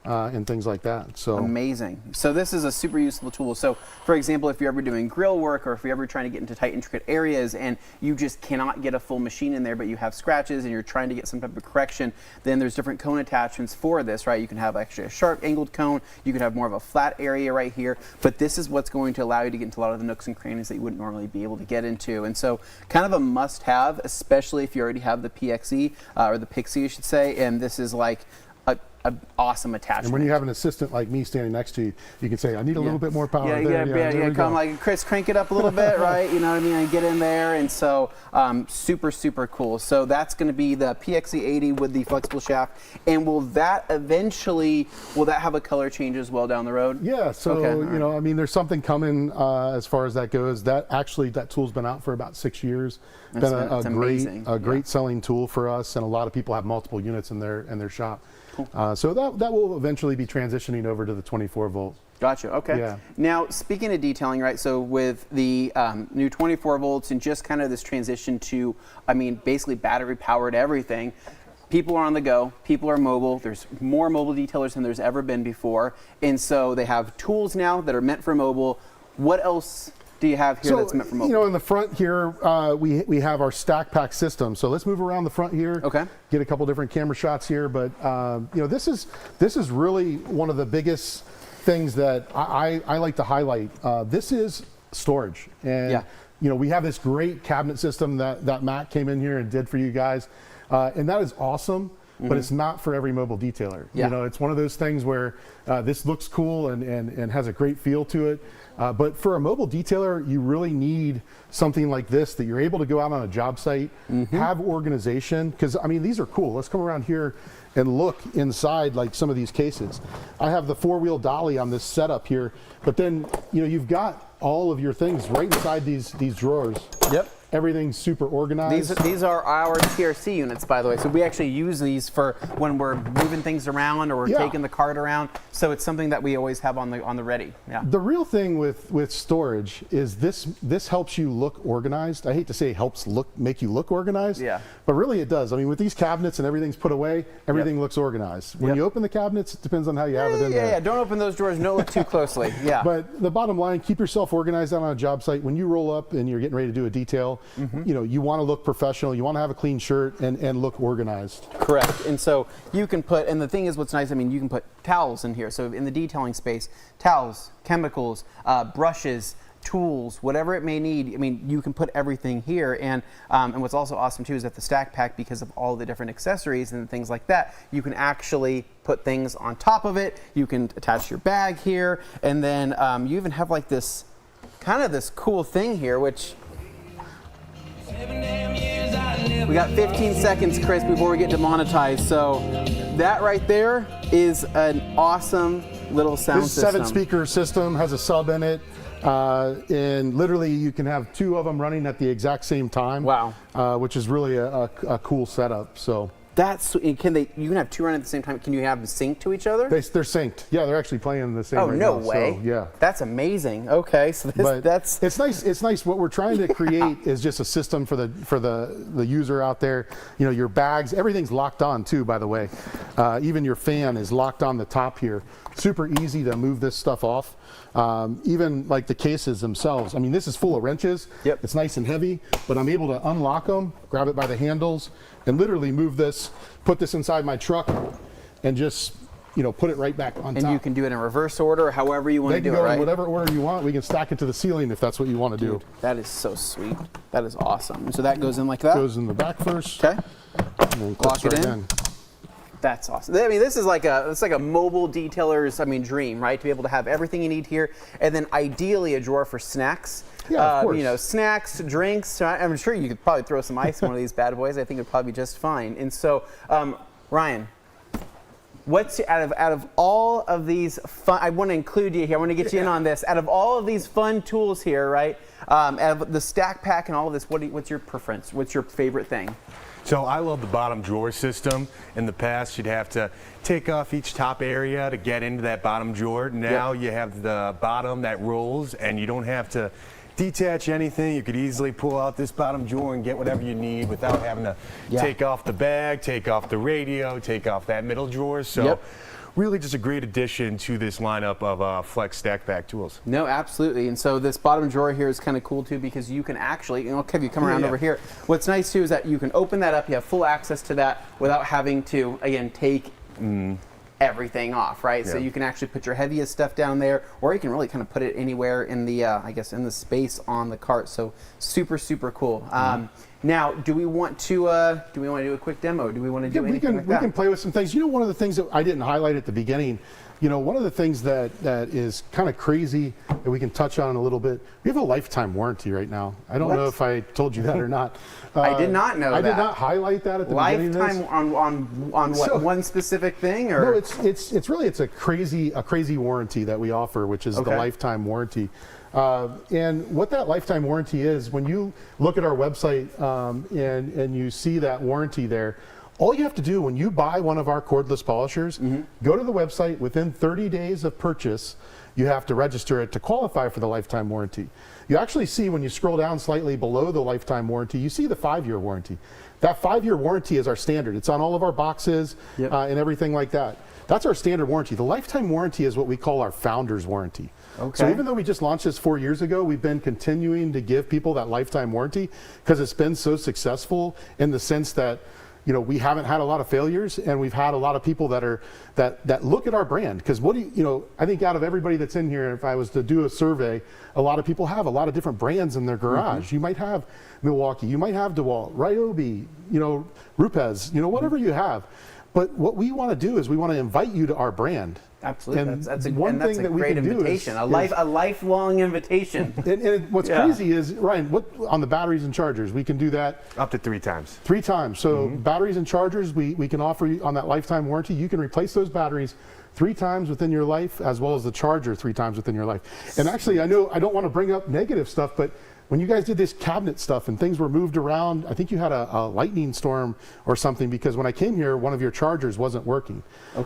And things like that. So amazing. So this is a super useful tool. So for example, if you're ever doing grill work, or if you're ever trying to get into tight, intricate areas and you just cannot get a full machine in there, but you have scratches and you're trying to get some type of correction, then there's different cone attachments for this, right? You can have actually a sharp angled cone, you could have more of a flat area right here, but this is what's going to allow you to get into a lot of the nooks and crannies that you wouldn't normally be able to get into. And so kind of a must have, especially if you already have the PXE, or the Pixie, you should say, and this is like an awesome attachment. And when you have an assistant like me standing next to you, you can say, I need a little bit more power there. Come like, Chris, crank it up a little bit, right? You know what I mean? And get in there. And so super, super cool. So that's going to be the PXE80 with the flexible shaft. And will that eventually, have a color change as well down the road? Yeah, so, I mean, there's something coming as far as that goes. That tool's been out for about 6 years. Been a great selling tool for us, and a lot of people have multiple units in their shop. Cool. So that will eventually be transitioning over to the 24 volt. Gotcha. Okay. Yeah. Now, speaking of detailing, right? So with the new 24 volts and just kind of this transition to, basically battery powered everything. People are on the go. People are mobile. There's more mobile detailers than there's ever been before, and so they have tools now that are meant for mobile. What else do you have here that's meant for mobile? You know, in the front here, we have our stack pack system. So let's move around the front here. Okay. Get a couple different camera shots here, but you know, this is really one of the biggest things that I like to highlight. This is storage, and you know, we have this great cabinet system that Matt came in here and did for you guys, and that is awesome. But it's not for every mobile detailer. You know, it's one of those things where this looks cool and has a great feel to it. But for a mobile detailer, you really need something like this that you're able to go out on a job site, have organization. Because, I mean, these are cool. Let's come around here and look inside like some of these cases. I have the 4-wheel dolly on this setup here, but then, you know, you've got all of your things right inside these drawers. Yep. Everything's super organized. These are our TRC units, by the way. So we actually use these for when we're moving things around or we're taking the cart around. So it's something that we always have on the ready. Yeah. The real thing with storage is this helps you look organized. I hate to say helps make you look organized. Yeah. But really it does. I mean, with these cabinets and everything's put away, everything looks organized. When you open the cabinets, it depends on how you have it in there. Yeah. Don't open those drawers. Don't look too closely. Yeah. But the bottom line, keep yourself organized out on a job site. When you roll up and you're getting ready to do a detail, you know, you want to look professional, you want to have a clean shirt and look organized. Correct. And so you can put, and the thing is what's nice, I mean, you can put towels in here. So in the detailing space, towels, chemicals, brushes, tools, whatever it may need. I mean, you can put everything here. And what's also awesome too is that the stack pack, because of all the different accessories and things like that, you can actually put things on top of it. You can attach your bag here. And then you even have like this, kind of this cool thing here, which we got 15 seconds, Chris, before we get demonetized. So that right there is an awesome little sound system. This 7-speaker system has a sub in it. And literally you can have 2 of them running at the exact same time. Wow. Which is really a cool setup. So that's, you can have 2 running at the same time. Can you have them sync to each other? They're synced. Yeah, they're actually playing the same. Oh, right no now, way. So, yeah. That's amazing. Okay, so that's it's nice. It's nice. What we're trying to create is just a system for the user out there. You know, your bags, everything's locked on too, by the way. Even your fan is locked on the top here. Super easy to move this stuff off. Even like the cases themselves. I mean, this is full of wrenches. Yep. It's nice and heavy, but I'm able to unlock them, grab it by the handles, and literally move this, put this inside my truck, and just, you know, put it right back on top. And you can do it in reverse order, however you want to do it, right? They can go in whatever order you want. We can stack it to the ceiling if that's what you want to do. That is so sweet. That is awesome. So that goes in like that? Goes in the back first. Okay. And then Lock it right in. That's awesome. I mean, this is like it's like a mobile detailer's, dream, right? To be able to have everything you need here, and then ideally a drawer for snacks. Yeah, of course. You know, snacks, drinks. I'm sure you could probably throw some ice in one of these bad boys. I think it'd probably be just fine. And so, Ryan, what's out of all of these fun? I want to include you here. I want to get you in on this. Out of all of these fun tools here, right? Out of the stack pack and all of this, what's your preference? What's your favorite thing? So I love the bottom drawer system. In the past, you'd have to take off each top area to get into that bottom drawer. Now you have the bottom that rolls, and you don't have to detach anything. You could easily pull out this bottom drawer and get whatever you need without having to take off the bag, take off the radio, take off that middle drawer. So really just a great addition to this lineup of Flex stack pack tools. No, absolutely. And so this bottom drawer here is kind of cool too, because you can actually, I'll have you come around over here. What's nice too is that you can open that up, you have full access to that without having to, again, take everything off, right? So you can actually put your heaviest stuff down there, or you can really kind of put it anywhere in the, I guess, in the space on the cart. So super, super cool. Now, do we want to do a quick demo? Do we want to do anything like that? We can play with some things. You know, one of the things that I didn't highlight at the beginning, you know, one of the things that is kind of crazy that we can touch on a little bit, we have a lifetime warranty right now. I don't know if I told you that or not. I did not know that. I did not highlight that at the beginning of this. Lifetime on what, so, one specific thing? Or? No, it's really a crazy warranty that we offer, which is the lifetime warranty. And what that lifetime warranty is, when you look at our website and you see that warranty there, all you have to do when you buy one of our cordless polishers, go to the website. Within 30 days of purchase, you have to register it to qualify for the lifetime warranty. You actually see, when you scroll down slightly below the lifetime warranty, you see the 5-year warranty. That 5-year warranty is our standard. It's on all of our boxes and everything like that. That's our standard warranty. The lifetime warranty is what we call our founder's warranty. So even though we just launched this 4 years ago, we've been continuing to give people that lifetime warranty because it's been so successful in the sense that, you know, we haven't had a lot of failures, and we've had a lot of people that look at our brand. Because I think out of everybody that's in here, if I was to do a survey, a lot of people have a lot of different brands in their garage. You might have Milwaukee, you might have DeWalt, Ryobi, Rupes, whatever you have. But what we want to do is we want to invite you to our brand. Absolutely, and that's a that great invitation, a lifelong invitation. And what's crazy is, Ryan, what on the batteries and chargers, we can do that up to 3 times. 3 times. So batteries and chargers, we can offer you on that lifetime warranty. You can replace those batteries 3 times within your life, as well as the charger 3 times within your life. And actually, I know I don't want to bring up negative stuff, but when you guys did this cabinet stuff and things were moved around, I think you had a lightning storm or something, because when I came here, one of your chargers wasn't working.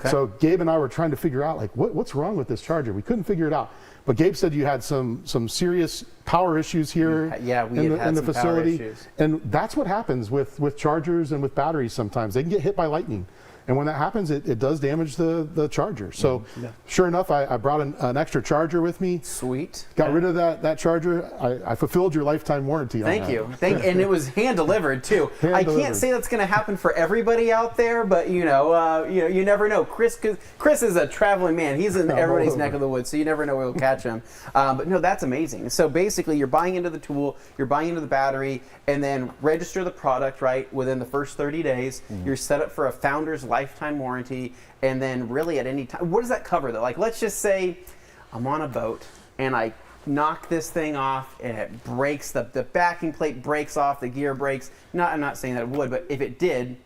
So Gabe and I were trying to figure out, like, what's wrong with this charger? We couldn't figure it out. But Gabe said you had some serious power issues here in the facility. And that's what happens with chargers and with batteries sometimes. They can get hit by lightning. And when that happens, it does damage the charger. So sure enough, I brought an extra charger with me. Sweet. Got rid of that charger. I fulfilled your lifetime warranty on that. Thank you. And it was hand delivered too. I can't say that's going to happen for everybody out there, but you never know. Chris is a traveling man. He's in everybody's neck of the woods, so you never know where he'll catch him. But no, that's amazing. So basically, you're buying into the tool, you're buying into the battery, and then register the product right within the first 30 days. You're set up for a founder's lifetime warranty, and then really at any time, what does that cover though? Like, let's just say I'm on a boat and I knock this thing off and it breaks, the backing plate breaks off, the gear breaks. I'm not saying that it would, but if it did.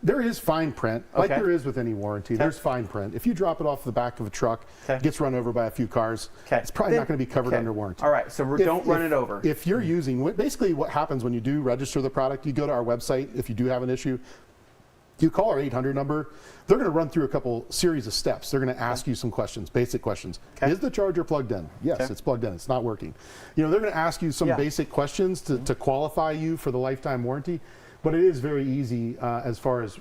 There is fine print, like there is with any warranty. There's fine print. If you drop it off the back of a truck, gets run over by a few cars, it's probably not going to be covered under warranty. All right, so don't run it over. If you're using, basically what happens when you do register the product, you go to our website. If you do have an issue, you call our 800 number. They're going to run through a couple series of steps. They're going to ask you some questions, basic questions. Is the charger plugged in? Yes, it's plugged in. It's not working. They're going to ask you some basic questions to qualify you for the lifetime warranty. But it is very easy as far as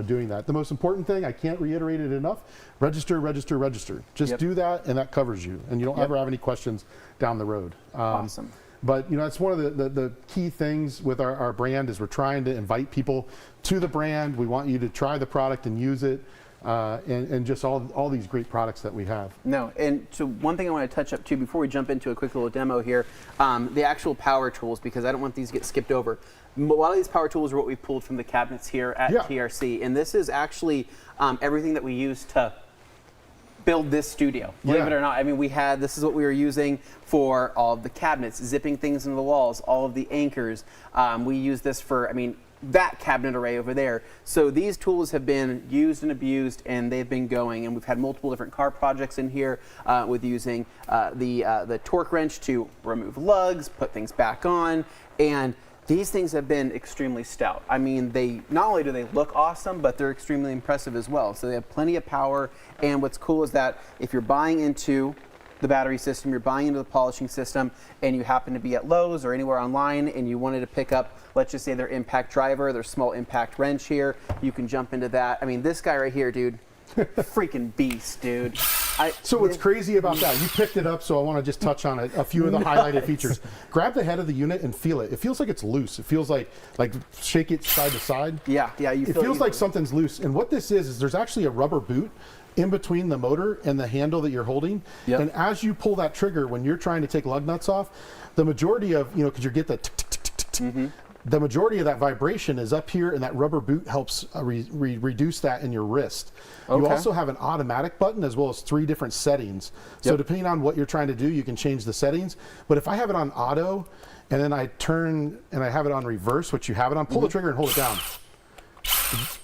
doing that. The most important thing, I can't reiterate it enough, register, register, register. Just do that, and that covers you. And you don't ever have any questions down the road. Awesome. But it's one of the key things with our brand is we're trying to invite people to the brand. We want you to try the product and use it, and just all these great products that we have. No, and so one thing I want to touch up too before we jump into a quick little demo here, the actual power tools, because I don't want these to get skipped over. A lot of these power tools are what we pulled from the cabinets here at TRC, and this is actually everything that we use to build this studio. Believe it or not, I mean, this is what we were using for all of the cabinets, zipping things into the walls, all of the anchors. We use this for, that cabinet array over there. So these tools have been used and abused, and they've been going. And we've had multiple different car projects in here with using the torque wrench to remove lugs, put things back on, and these things have been extremely stout. I mean, they not only do they look awesome, but they're extremely impressive as well. So they have plenty of power, and what's cool is that if you're buying into the battery system, you're buying into the polishing system, and you happen to be at Lowe's or anywhere online and you wanted to pick up, let's just say their impact driver, their small impact wrench here, you can jump into that. I mean, this guy right here, dude, freaking beast, dude. So what's crazy about that, you picked it up, so I want to just touch on a few of the highlighted features. Grab the head of the unit and feel it. It feels like it's loose. It feels like shake it side to side. Yeah. It feels like something's loose. And what this is there's actually a rubber boot in between the motor and the handle that you're holding. And as you pull that trigger, when you're trying to take lug nuts off, the majority of, because you get the tick, tick, tick, tick, tick, the majority of that vibration is up here, and that rubber boot helps reduce that in your wrist. You also have an automatic button as well as 3 different settings. So depending on what you're trying to do, you can change the settings. But if I have it on auto, and then I turn and I have it on reverse, which you have it on, pull the trigger and hold it down.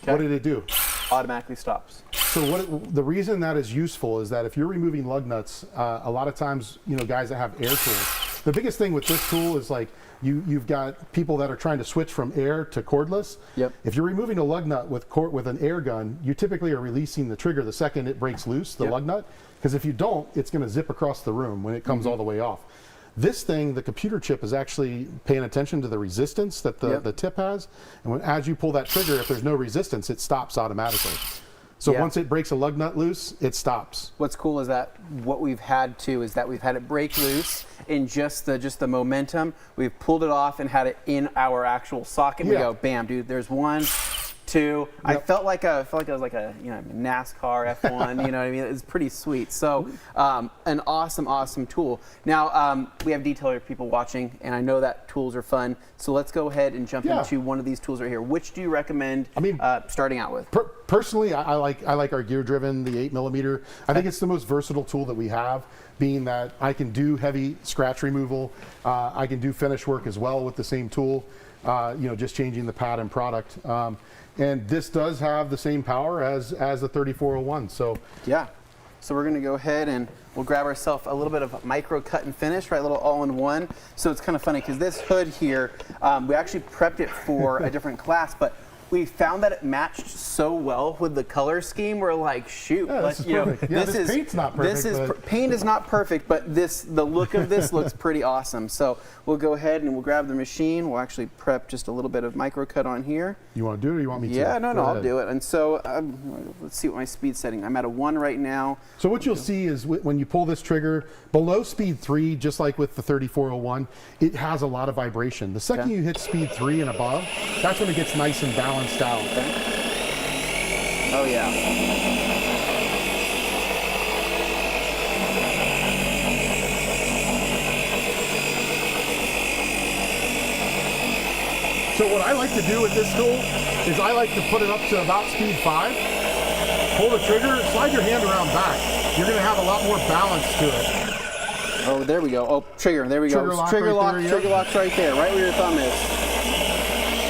What did it do? Automatically stops. So the reason that is useful is that if you're removing lug nuts, a lot of times, guys that have air tools, the biggest thing with this tool is you've got people that are trying to switch from air to cordless. If you're removing a lug nut with an air gun, you typically are releasing the trigger the second it breaks loose, the lug nut, because if you don't, it's going to zip across the room when it comes all the way off. This thing, the computer chip, is actually paying attention to the resistance that the tip has, and as you pull that trigger, if there's no resistance, it stops automatically. So Yeah. once it breaks a lug nut loose, it stops. What's cool is that what we've had too is that we've had it break loose in just the momentum. We've pulled it off and had it in our actual socket. We Yeah. go, bam, dude. There's 1, 2. I felt like I was like a NASCAR F1. You know what I mean? It's pretty sweet. So an awesome tool. Now we have detailer people watching, and I know that tools are fun. So let's go ahead and jump into one of these tools right here. Which do you recommend? Starting out with. Personally, I like our gear driven, the 8mm. I think it's the most versatile tool that we have, being that I can do heavy scratch removal. I can do finish work as well with the same tool. Just changing the pad and product. And this does have the same power as the 3401. So yeah. So we're going to go ahead and we'll grab ourselves a little bit of micro cut and finish, right? A little all-in-one. So it's kind of funny because this hood here, we actually prepped it for a different class, but we found that it matched so well with the color scheme. We're like, shoot, this is perfect. this paint's not perfect. Paint is not perfect, but the look of this looks pretty awesome. So we'll go ahead and we'll grab the machine. We'll actually prep just a little bit of micro cut on here. You want to do it or you want me to? Yeah, no, I'll do it. And so let's see what my speed setting. I'm at a 1 right now. So what you'll see is when you pull this trigger below speed 3, just like with the 3401, it has a lot of vibration. The second you hit speed 3 and above, that's when it gets nice and balanced out. Oh yeah. So what I like to do with this tool is I like to put it up to about speed 5, pull the trigger, slide your hand around back. You're going to have a lot more balance to it. Oh, there we go. Oh, trigger. There we go. Trigger lock right there, trigger lock's right there, right where your thumb is.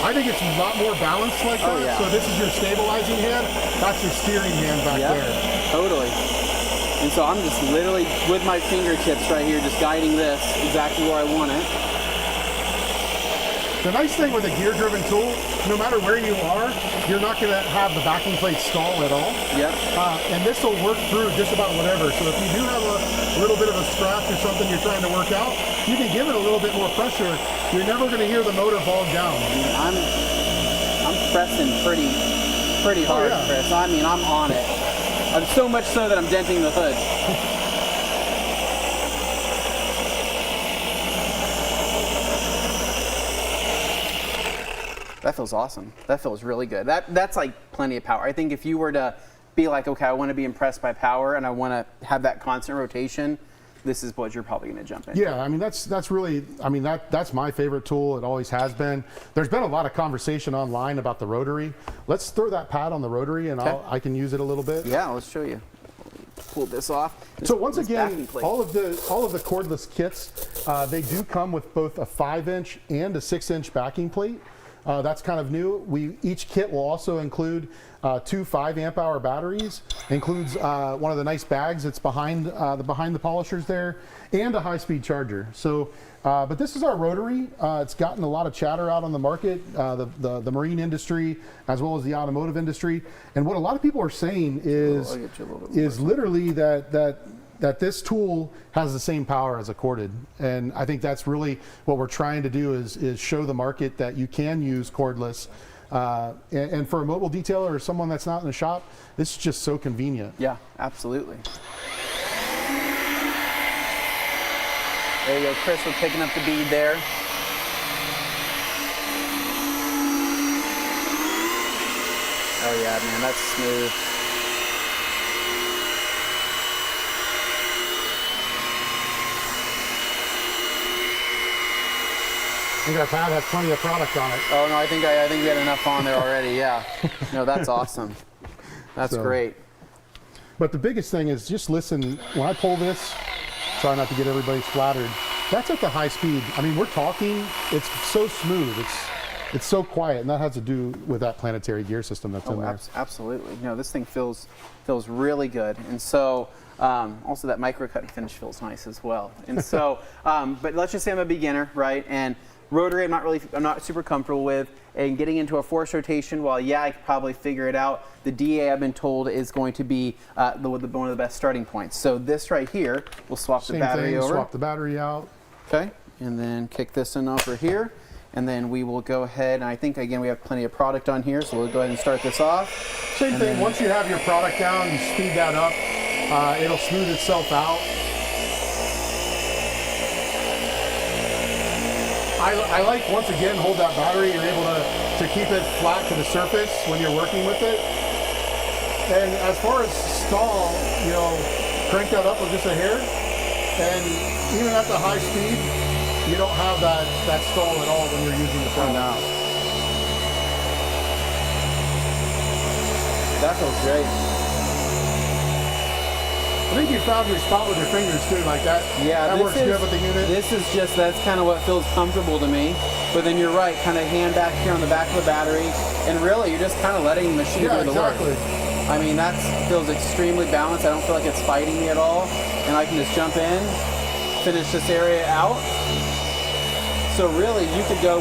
I think it's a lot more balanced like that. Oh, yeah. So this is your stabilizing hand. That's your steering hand back there. Totally. And so I'm just literally with my fingertips right here, just guiding this exactly where I want it. The nice thing with a gear-driven tool, no matter where you are, you're not going to have the backing plate stall at all. Yep. And this will work through just about whatever. So if you do have a little bit of a scratch or something you're trying to work out, you can give it a little bit more pressure. You're never going to hear the motor bog down. I'm pressing pretty hard, Chris. I mean, I'm on it. I'm so much so that I'm denting the hood. That feels awesome. That feels really good. That's like plenty of power. I think if you were to be like, okay, I want to be impressed by power and I want to have that constant rotation, this is what you're probably going to jump in. Yeah, I mean that's really, I mean that's my favorite tool. It always has been. There's been a lot of conversation online about the rotary. Let's throw that pad on the rotary and I can use it a little bit. Yeah, let's show you. Pull this off. So once again, all of the cordless kits, they do come with both a 5-inch and a 6-inch backing plate. That's kind of new. Each kit will also include 2 5-amp-hour batteries, includes one of the nice bags that's behind the polishers there, and a high-speed charger. So, but this is our rotary. It's gotten a lot of chatter out on the market, the marine industry as well as the automotive industry. And what a lot of people are saying is literally that this tool has the same power as a corded. And I think that's really what we're trying to do is show the market that you can use cordless. And for a mobile detailer or someone that's not in the shop, this is just so convenient. Yeah, absolutely. There you go, Chris, we're picking up the bead there. Oh yeah, man, that's smooth. I think our pad has plenty of product on it. Oh no, I think we had enough on there already. Yeah. No, that's awesome. That's great. But the biggest thing is just listen. When I pull this, try not to get everybody splattered. That's at the high speed. I mean, we're talking. It's so smooth. It's so quiet, and that has to do with that planetary gear system that's in there. Absolutely. No, this thing feels really good, and so. Also, that micro cut and finish feels nice as well. And so, but let's just say I'm a beginner, right? And rotary, I'm not super comfortable with. And getting into a force rotation, while I could probably figure it out, the DA I've been told is going to be one of the best starting points. So this right here, we'll swap the battery over. Swap the battery out. Okay, and then kick this in over here. And then we will go ahead, and I think, again, we have plenty of product on here, so we'll go ahead and start this off. Same thing, once you have your product down, you speed that up, it'll smooth itself out. I like, once again, hold that battery, you're able to keep it flat to the surface when you're working with it. And as far as stall, you know, crank that up with just a hair, and even at the high speed, you don't have that stall at all when you're using the front out. That feels great. I think you found your spot with your fingers too, like that. Yeah, that works good with the unit. This is just, that's kind of what feels comfortable to me. But then you're right, kind of hand back here on the back of the battery, and really you're just kind of letting the machine do the work. I mean, that feels extremely balanced. I don't feel like it's fighting me at all, and I can just jump in, finish this area out. So really, you could go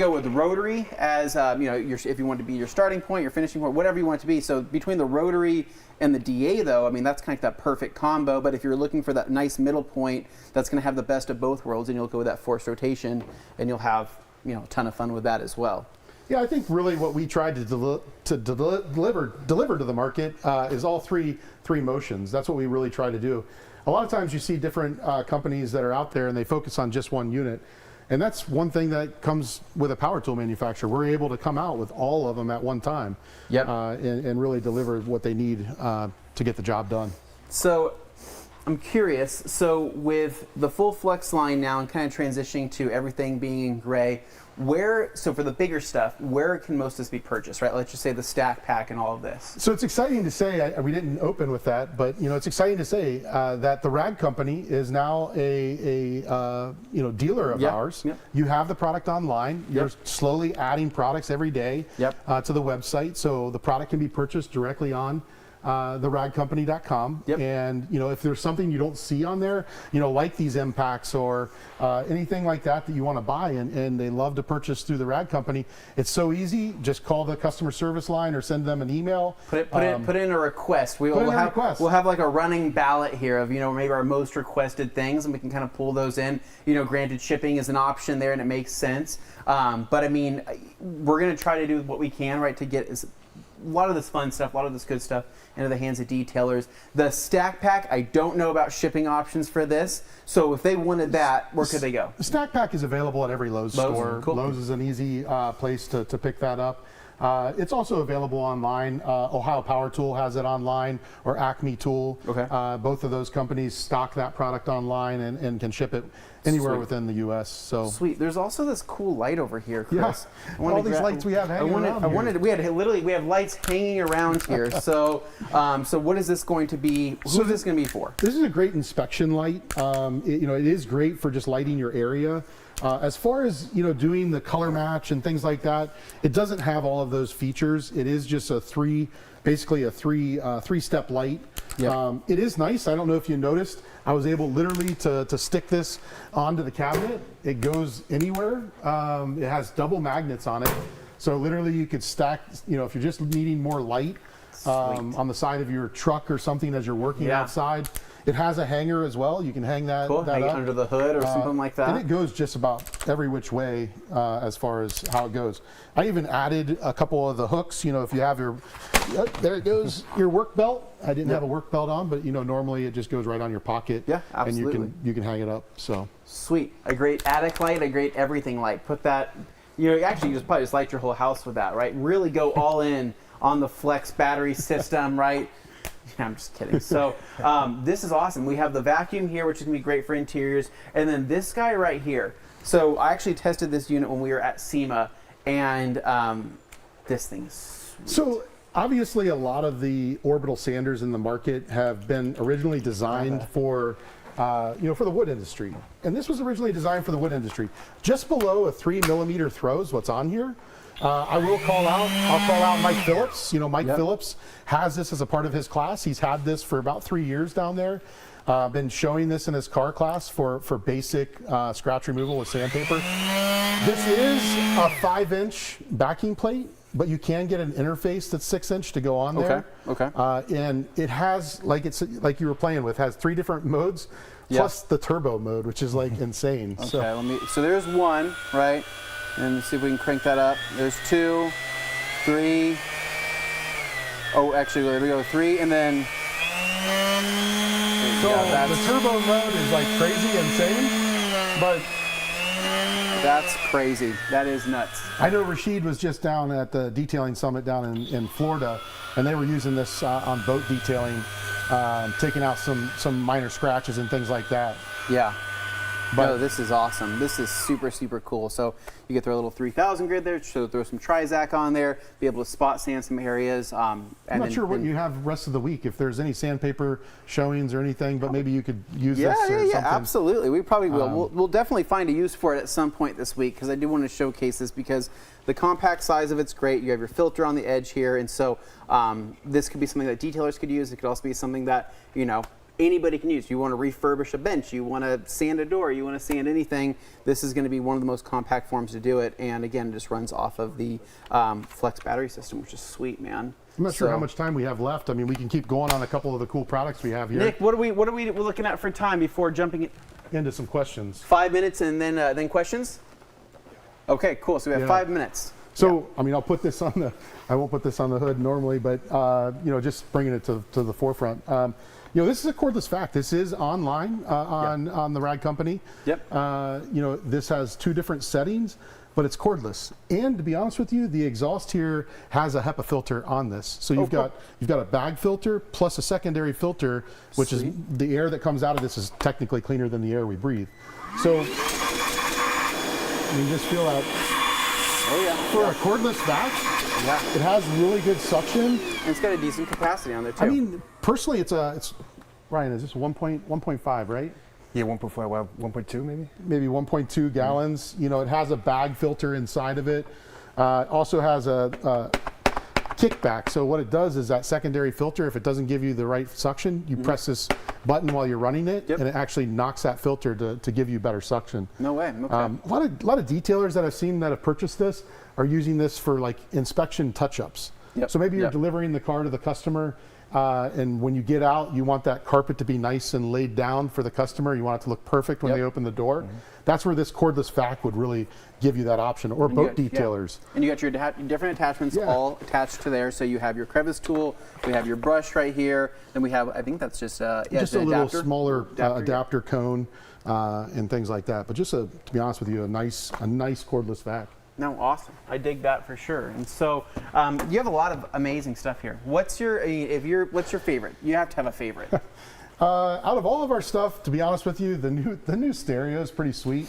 with rotary as you know, if you want to be your starting point, your finishing point, whatever you want it to be. So between the rotary and the DA, though, I mean, that's kind of that perfect combo. But if you're looking for that nice middle point, that's going to have the best of both worlds, and you'll go with that forced rotation, and you'll have, you know, a ton of fun with that as well. Yeah, I think really what we tried to deliver to the market is all three motions. That's what we really try to do. A lot of times you see different companies that are out there and they focus on just one unit. And that's one thing that comes with a power tool manufacturer. We're able to come out with all of them at one time. Yep. And really deliver what they need to get the job done. So I'm curious, so with the full Flex line now and kind of transitioning to everything being in gray, so for the bigger stuff, where can most of this be purchased, right? Let's just say the stack pack and all of this. So it's exciting to say, we didn't open with that, but you know, it's exciting to say that the Rag Company is now a you know, dealer of ours. Yep. You have the product online. You're slowly adding products every day to the website, so the product can be purchased directly on theragcompany.com. And you know, if there's something you don't see on there, you know, like these impacts or anything like that you want to buy, and they love to purchase through the Rag Company, it's so easy. Just call the customer service line or send them an email. Put in a request. We'll have like a running ballot here of, you know, maybe our most requested things, and we can kind of pull those in. You know, granted, shipping is an option there, and it makes sense. But I mean, we're going to try to do what we can, right, to get a lot of this fun stuff, a lot of this good stuff into the hands of detailers. The stack pack, I don't know about shipping options for this. So if they wanted that, where could they go? The stack pack is available at every Lowe's store. Cool. Lowe's is an easy place to pick that up. It's also available online. Ohio Power Tool has it online, or Acme Tool. Okay. Both of those companies stock that product online and can ship it anywhere within the U.S. So sweet. There's also this cool light over here, Chris. Yeah. All these lights we have hanging around. We have lights hanging around here. So so what is this going to be? Who is this going to be for? This is a great inspection light. You know, it is great for just lighting your area. As far as, you know, doing the color match and things like that, it doesn't have all of those features. It is just basically a three-step light. Yep. It is nice. I don't know if you noticed, I was able literally to stick this onto the cabinet. It goes anywhere. It has double magnets on it. So literally you could stack, you know, if you're just needing more light on the side of your truck or something as you're working outside. It has a hanger as well. You can hang that, hang it under the hood or something like that. And it goes just about every which way as far as how it goes. I even added a couple of the hooks. You know, if you have your, there it goes, your work belt. I didn't have a work belt on, but you know, normally it just goes right on your pocket. Yeah, absolutely. And you can hang it up. So sweet, a great attic light, a great everything light. Put that, you know, actually you probably just light your whole house with that, right? Really go all in on the Flex battery system, right? Yeah, I'm just kidding. So this is awesome. We have the vacuum here, which is going to be great for interiors. And then this guy right here. So I actually tested this unit when we were at SEMA, and this thing is sweet. So obviously a lot of the orbital sanders in the market have been originally designed for you know, for the wood industry. And this was originally designed for the wood industry. Just below a 3mm throw is what's on here. I'll call out Mike Phillips. You know, Mike Phillips has this as a part of his class. He's had this for about 3 years down there. Been showing this in his car class for basic scratch removal with sandpaper. This is a 5-inch backing plate, but you can get an interface that's 6-inch to go on there. Okay. And it has, like you were playing with, has 3 different modes. plus the turbo mode, which is like insane. Okay, so there's one, right? And let's see if we can crank that up. There's 2, 3. Oh, actually, there we go, 3, and then. So the turbo mode is like crazy insane, but that's crazy. That is nuts. I know Rashid was just down at the detailing summit down in Florida, and they were using this on boat detailing, taking out some minor scratches and things like that. Yeah. But no, this is awesome. This is super, super cool. So you could throw a little 3000 grid there, so throw some Trizac on there, be able to spot sand some areas. I'm not sure what you have rest of the week, if there's any sandpaper showings or anything, but maybe you could use this or something. Yeah, absolutely. We probably will. We'll definitely find a use for it at some point this week, because I do want to showcase this, because the compact size of it's great. You have your filter on the edge here, and so this could be something that detailers could use. It could also be something that, you know, anybody can use. You want to refurbish a bench, you want to sand a door, you want to sand anything, this is going to be one of the most compact forms to do it. And again, it just runs off of the Flex battery system, which is sweet, man. I'm not sure how much time we have left. I mean, we can keep going on a couple of the cool products we have here. Nick, what are we looking at for time before jumping into some questions? 5 minutes and then questions? Okay, cool. So we have 5 minutes. So, I mean, I won't put this on the hood normally, but you know, just bringing it to the forefront. You know, this is a cordless vac. This is online on the Rag Company. Yep. You know, this has 2 different settings, but it's cordless. And to be honest with you, the exhaust here has a HEPA filter on this. So you've got a bag filter plus a secondary filter, which is the air that comes out of this is technically cleaner than the air we breathe. So you just feel out. Oh yeah. For a cordless vac, it has really good suction. And it's got a decent capacity on there too. I mean, personally, it's Ryan, is this 1.5, right? Yeah, 1.5, 1.2 maybe? Maybe 1.2 gallons. You know, it has a bag filter inside of it. Also has a kickback. So what it does is that secondary filter, if it doesn't give you the right suction, you press this button while you're running it, and it actually knocks that filter to give you better suction. No way. Okay. A lot of detailers that I've seen that have purchased this are using this for like inspection touch-ups. So maybe you're delivering the car to the customer, and when you get out, you want that carpet to be nice and laid down for the customer. You want it to look perfect when they open the door. That's where this cordless vac would really give you that option, or boat detailers. And you got your different attachments all attached to there. So you have your crevice tool, we have your brush right here, then we have, I think that's just a little smaller adapter cone and things like that. But just to be honest with you, a nice cordless vac. No, awesome. I dig that for sure. And so you have a lot of amazing stuff here. What's your favorite? You have to have a favorite. Out of all of our stuff, to be honest with you, the new stereo is pretty sweet.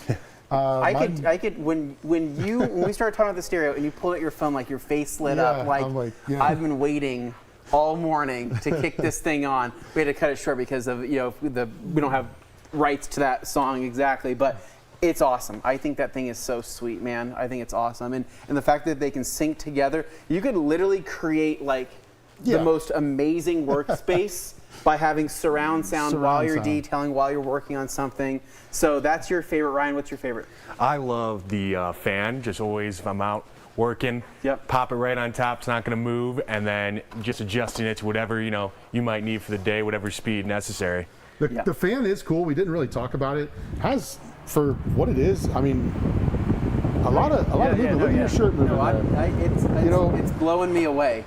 When we started talking about the stereo and you pulled out your phone, like your face lit up, I've been waiting all morning to kick this thing on. We had to cut it short because of we don't have rights to that song exactly, but it's awesome. I think that thing is so sweet, man. I think it's awesome, and the fact that they can sync together, you could literally create like the most amazing workspace by having surround sound while you're detailing, while you're working on something. So that's your favorite. Ryan, what's your favorite? I love the fan. Just always, if I'm out working, pop it right on top. It's not going to move, and then just adjusting it to whatever you might need for the day, whatever speed necessary. The fan is cool. We didn't really talk about it. Has, for what it is, I mean, a lot of movement. Look at your shirt moving. It's blowing me away.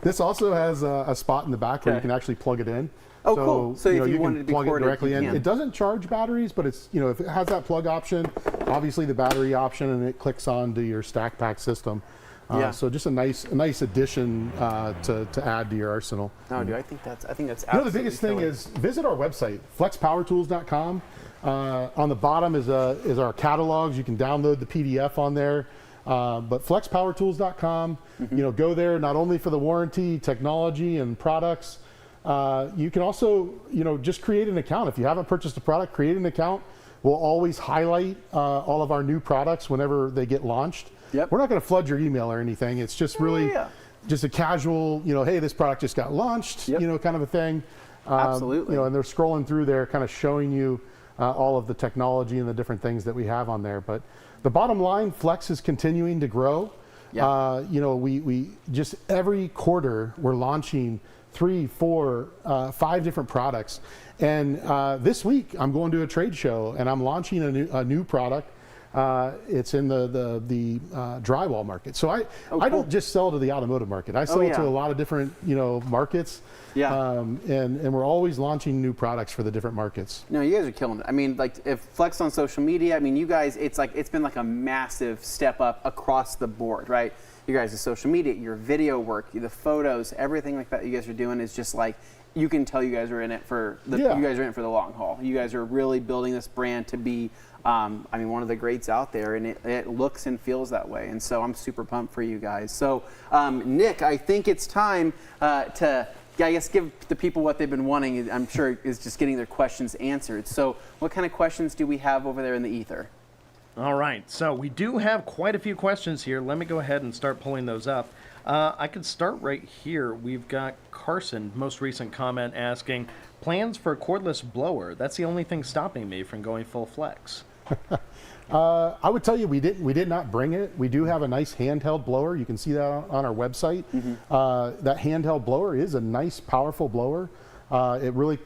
This also has a spot in the back where you can actually plug it in. Oh, cool. So if you wanted to be plug it directly in. can. It doesn't charge batteries, but it's, if it has that plug option, obviously the battery option, and it clicks onto your stack pack system. So just a nice addition to add to your arsenal. No, dude, I think that's absolutely the biggest thing is visit our website, flexpowertools.com. On the bottom is our catalogs. You can download the PDF on there. But flexpowertools.com, go there not only for the warranty, technology, and products. You can also, just create an account. If you haven't purchased a product, create an account. We'll always highlight all of our new products whenever they get launched. We're not going to flood your email or anything. It's just really just a casual, hey, this product just got launched, kind of a thing. Absolutely. And they're scrolling through there, kind of showing you all of the technology and the different things that we have on there. But the bottom line, Flex is continuing to grow. We just every quarter we're launching 3, 4, 5 different products. And this week I'm going to a trade show and I'm launching a new product. It's in the drywall market. So I don't just sell to the automotive market. I sell to a lot of different markets. Yeah. And we're always launching new products for the different markets. No, you guys are killing it. I mean, like if Flex on social media, I mean, you guys, it's been like a massive step up across the board, right? You guys' social media, your video work, the photos, everything like that you guys are doing is just like, you can tell you guys are in it for the long haul. You guys are really building this brand to be, I mean, one of the greats out there, and it looks and feels that way. And so I'm super pumped for you guys. So Nick, I think it's time to, I guess, give the people what they've been wanting. I'm sure is just getting their questions answered. So what kind of questions do we have over there in the ether? All right, so we do have quite a few questions here. Let me go ahead and start pulling those up. I can start right here. We've got Carson, most recent comment asking, plans for a cordless blower. That's the only thing stopping me from going full flex. I would tell you we did not bring it. We do have a nice handheld blower. You can see that on our website. That handheld blower is a nice, powerful blower. It really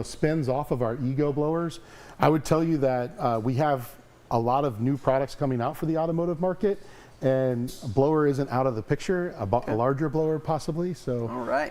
spins off of our Ego blowers. I would tell you that we have a lot of new products coming out for the automotive market, and a blower isn't out of the picture. A larger blower possibly. So, all right.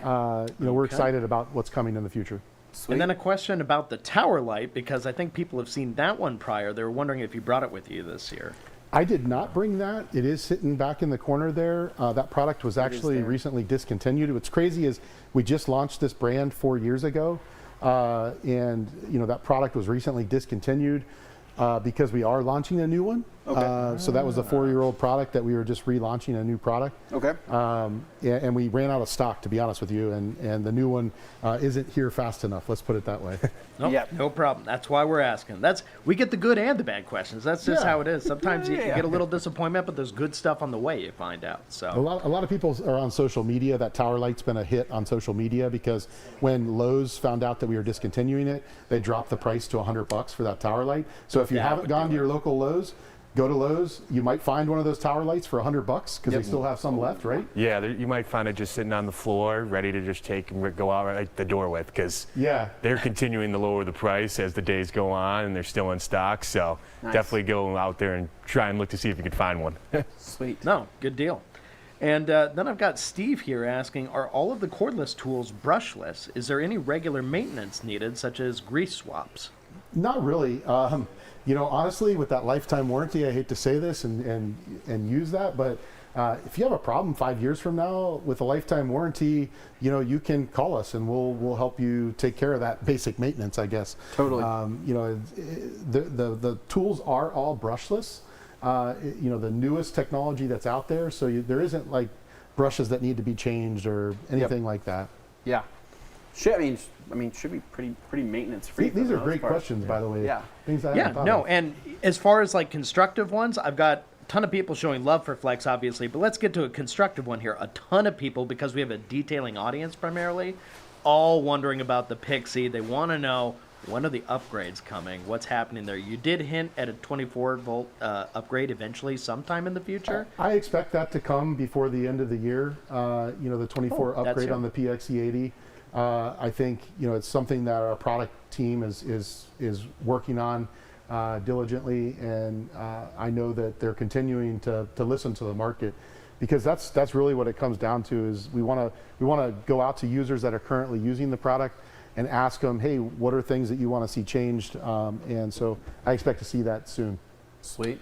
We're excited about what's coming in the future. Sweet. And then a question about the tower light, because I think people have seen that one prior. They were wondering if you brought it with you this year. I did not bring that. It is sitting back in the corner there. That product was actually recently discontinued. What's crazy is we just launched this brand 4 years ago, and that product was recently discontinued because we are launching a new one. Okay. So that was a 4-year-old product that we were just relaunching a new product. Okay. And we ran out of stock, to be honest with you, and the new one isn't here fast enough. Let's put it that way. Nope, no problem. That's why we're asking. We get the good and the bad questions. That's just how it is. Sometimes you get a little disappointment, but there's good stuff on the way, you find out. So a lot of people are on social media. That tower light's been a hit on social media because when Lowe's found out that we were discontinuing it, they dropped the price to $100 for that tower light. So if you haven't gone to your local Lowe's, go to Lowe's. You might find one of those tower lights for $100 because they still have some left, right? Yeah, you might find it just sitting on the floor, ready to just take and go out right the door with, because they're continuing to lower the price as the days go on, and they're still in stock. So definitely go out there and try and look to see if you can find one. Sweet. No, good deal. And then I've got Steve here asking, are all of the cordless tools brushless? Is there any regular maintenance needed, such as grease swaps? Not really. Honestly, with that lifetime warranty, I hate to say this and use that, but if you have a problem 5 years from now with a lifetime warranty, you can call us and we'll help you take care of that basic maintenance, I guess. Totally. The tools are all brushless. The newest technology that's out there, so there isn't like brushes that need to be changed or anything like that. Yeah. I mean, should be pretty maintenance free. These are great questions, by the way. Yeah. Things I haven't thought of. And as far as like constructive ones, I've got a ton of people showing love for Flex, obviously, but let's get to a constructive one here. A ton of people, because we have a detailing audience primarily, all wondering about the Pixie. They want to know, when are the upgrades coming? What's happening there? You did hint at a 24-volt upgrade eventually sometime in the future. I expect that to come before the end of the year. The 24 upgrade on the PXE80. I think it's something that our product team is working on diligently, and I know that they're continuing to listen to the market, because that's really what it comes down to. Is we want to go out to users that are currently using the product and ask them, hey, what are things that you want to see changed? And so I expect to see that soon. Sweet.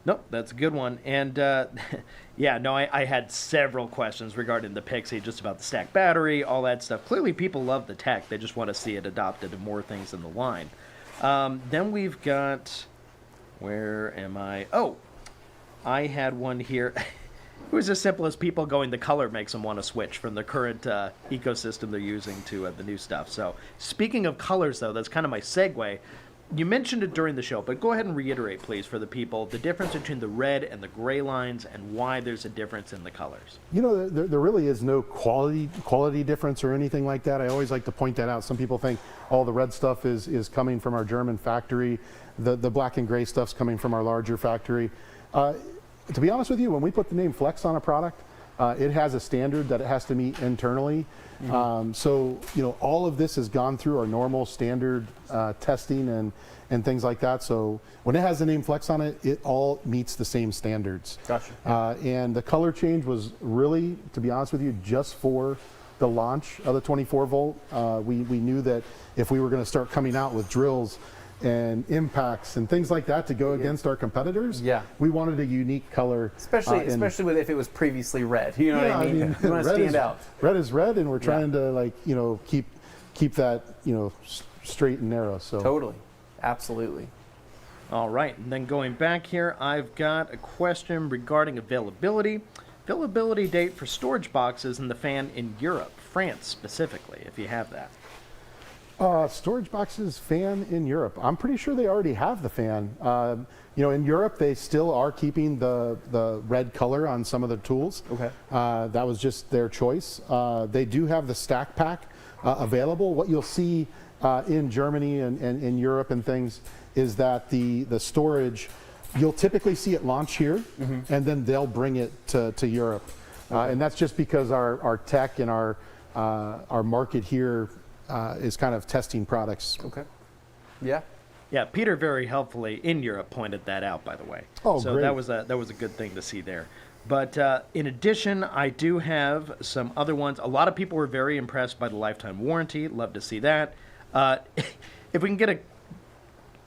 Nope, that's a good one. And I had several questions regarding the Pixie, just about the stack battery, all that stuff. Clearly people love the tech. They just want to see it adopted to more things in the line. Then we've got, where am I? Oh, I had one here. It was as simple as people going, the color makes them want to switch from the current ecosystem they're using to the new stuff. So speaking of colors, though, that's kind of my segue. You mentioned it during the show, but go ahead and reiterate, please, for the people, the difference between the red and the gray lines and why there's a difference in the colors. There really is no quality difference or anything like that. I always like to point that out. Some people think all the red stuff is coming from our German factory. The black and gray stuff's coming from our larger factory. To be honest with you, when we put the name Flex on a product, it has a standard that it has to meet internally. So, you know, all of this has gone through our normal standard testing and things like that. So when it has the name Flex on it, it all meets the same standards. Gotcha. And the color change was really, to be honest with you, just for the launch of the 24 volt. We knew that if we were going to start coming out with drills and impacts and things like that to go against our competitors, we wanted a unique color. Especially with if it was previously red. You know what I mean? You want to stand out. Red is red, and we're trying to, like, you know, keep that, you know, straight and narrow. So Totally. Absolutely. All right, and then going back here, I've got a question regarding availability. Availability date for storage boxes and the fan in Europe, France specifically, if you have that. Storage boxes, fan in Europe. I'm pretty sure they already have the fan. You know, in Europe, they still are keeping the red color on some of the tools. Okay. That was just their choice. They do have the stack pack available. What you'll see in Germany and in Europe and things is that the storage, you'll typically see it launch here, and then they'll bring it to Europe. And that's just because our tech and our market here is kind of testing products. Okay. Yeah. Yeah, Peter very helpfully in Europe pointed that out, by the way. Oh, so great. that was a good thing to see there. But in addition, I do have some other ones. A lot of people were very impressed by the lifetime warranty. Love to see that. If we can get a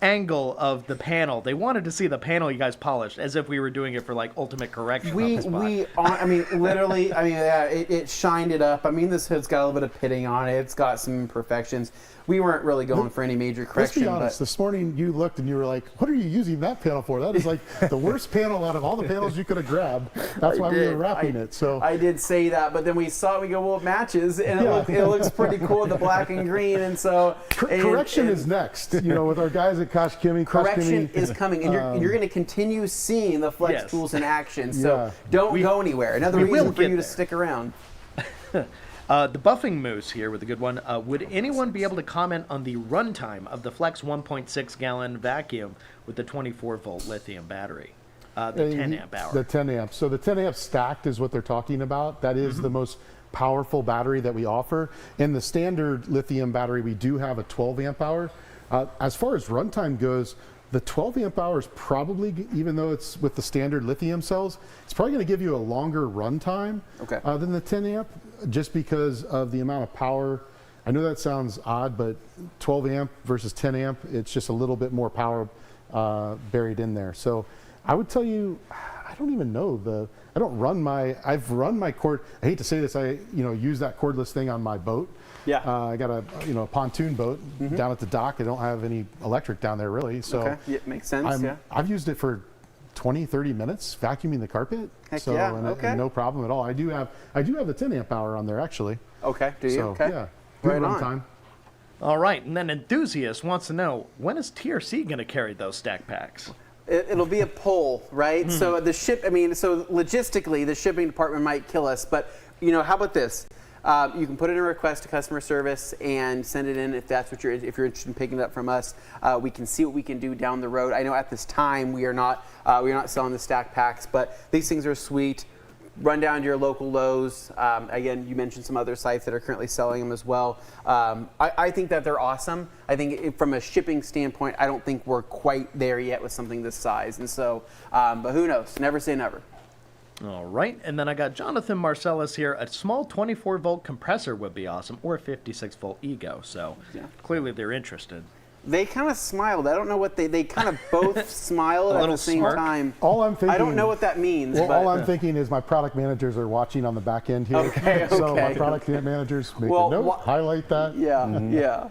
angle of the panel, they wanted to see the panel you guys polished, as if we were doing it for like ultimate correction. I mean, literally, I mean, yeah, it shined it up. I mean, this hood's got a little bit of pitting on it. It's got some imperfections. We weren't really going for any major correction. Let's be honest, this morning you looked and you were like, what are you using that panel for? That is like the worst panel out of all the panels you could have grabbed. That's why we were wrapping it. So I did say that, but then we saw it, we go, well, it matches, and it looks pretty cool, the black and green, and so... correction is next, you know, with our guys at Koch-Chemie. Correction is coming, and you're going to continue seeing the Flex tools in action, so don't go anywhere. Another reason for you to stick around. The buffing moose here with a good one. Would anyone be able to comment on the runtime of the Flex 1.6 gallon vacuum with the 24 volt lithium battery? The 10 amp hour. The 10 amp. So the 10 amp stacked is what they're talking about. That is the most powerful battery that we offer. In the standard lithium battery, we do have a 12 amp hour. As far as runtime goes, the 12 amp hour is probably, even though it's with the standard lithium cells, it's probably going to give you a longer runtime than the 10 amp, just because of the amount of power. I know that sounds odd, but 12 amp versus 10 amp, it's just a little bit more power buried in there. So I would tell you, I don't even know I've run my cord. I hate to say this, I use that cordless thing on my boat. Yeah. I got a pontoon boat down at the dock. I don't have any electric down there really. So yeah, makes sense. I've used it for 20, 30 minutes vacuuming the carpet. Heck so yeah. and no problem at all. I do have the 10 amp hour on there actually. Okay. Do you? So, okay. Yeah. Right run on. Time. All right, and then Enthusiast wants to know, when is TRC going to carry those stack packs? It'll be a poll, right? So so logistically, the shipping department might kill us, but how about this? You can put in a request to customer service and send it in if that's what if you're interested in picking it up from us. We can see what we can do down the road. I know at this time we are not selling the stack packs, but these things are sweet. Run down to your local Lowe's. Again, you mentioned some other sites that are currently selling them as well. I think that they're awesome. I think from a shipping standpoint, I don't think we're quite there yet with something this size. And so, but who knows? Never say never. All right, and then I got Jonathan Marcellus here. A small 24 volt compressor would be awesome, or a 56 volt ego. So clearly they're interested. They kind of smiled. I don't know what they kind of both smiled at the same time. All I'm thinking, I don't know what that means. Well, but all I'm thinking is my product managers are watching on the back end here. Okay. So my product managers make a note, highlight that. Yeah.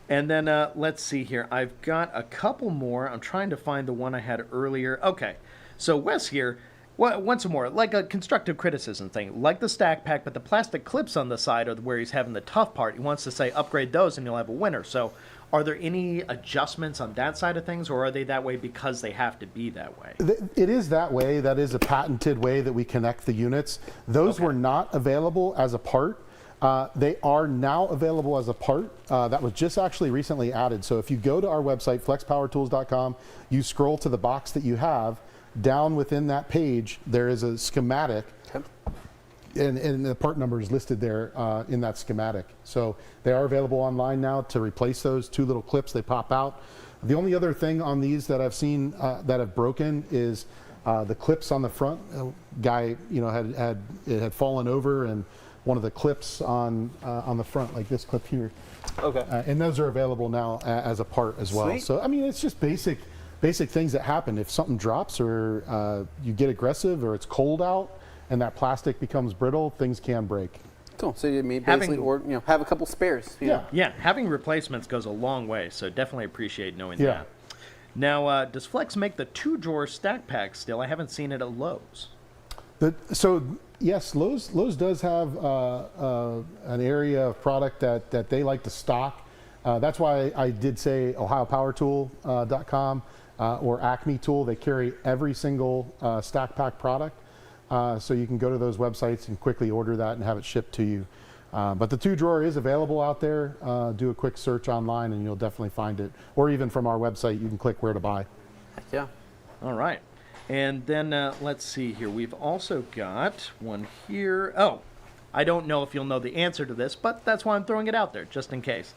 And then let's see here. I've got a couple more. I'm trying to find the one I had earlier. Okay. So Wes here, once more, like a constructive criticism thing, like the stack pack, but the plastic clips on the side are where he's having the tough part. He wants to say upgrade those and you'll have a winner. So are there any adjustments on that side of things, or are they that way because they have to be that way? It is that way. That is a patented way that we connect the units. Those were not available as a part. They are now available as a part. That was just actually recently added. So if you go to our website, flexpowertools.com, you scroll to the box that you have, down within that page, there is a schematic. And the part number is listed there in that schematic. So they are available online now to replace those 2 little clips. They pop out. The only other thing on these that I've seen that have broken is the clips on the front. Guy, it had fallen over, and one of the clips on the front, like this clip here. Okay. And those are available now as a part as well. Sweet. So I mean, it's just basic things that happen. If something drops, or you get aggressive, or it's cold out, and that plastic becomes brittle, things can break. Cool. So you mean basically, have a couple spares. Yeah, having replacements goes a long way, so definitely appreciate knowing Yeah. that. Now, does Flex make the 2-drawer stack pack still? I haven't seen it at Lowe's. So yes, Lowe's does have an area of product that they like to stock. That's why I did say OhioPowerTool.com or Acme Tool. They carry every single stack pack product. So you can go to those websites and quickly order that and have it shipped to you. But the 2-drawer is available out there. Do a quick search online and you'll definitely find it. Or even from our website, you can click where to buy. Yeah. All right. And then let's see here. We've also got one here. Oh, I don't know if you'll know the answer to this, but that's why I'm throwing it out there, just in case.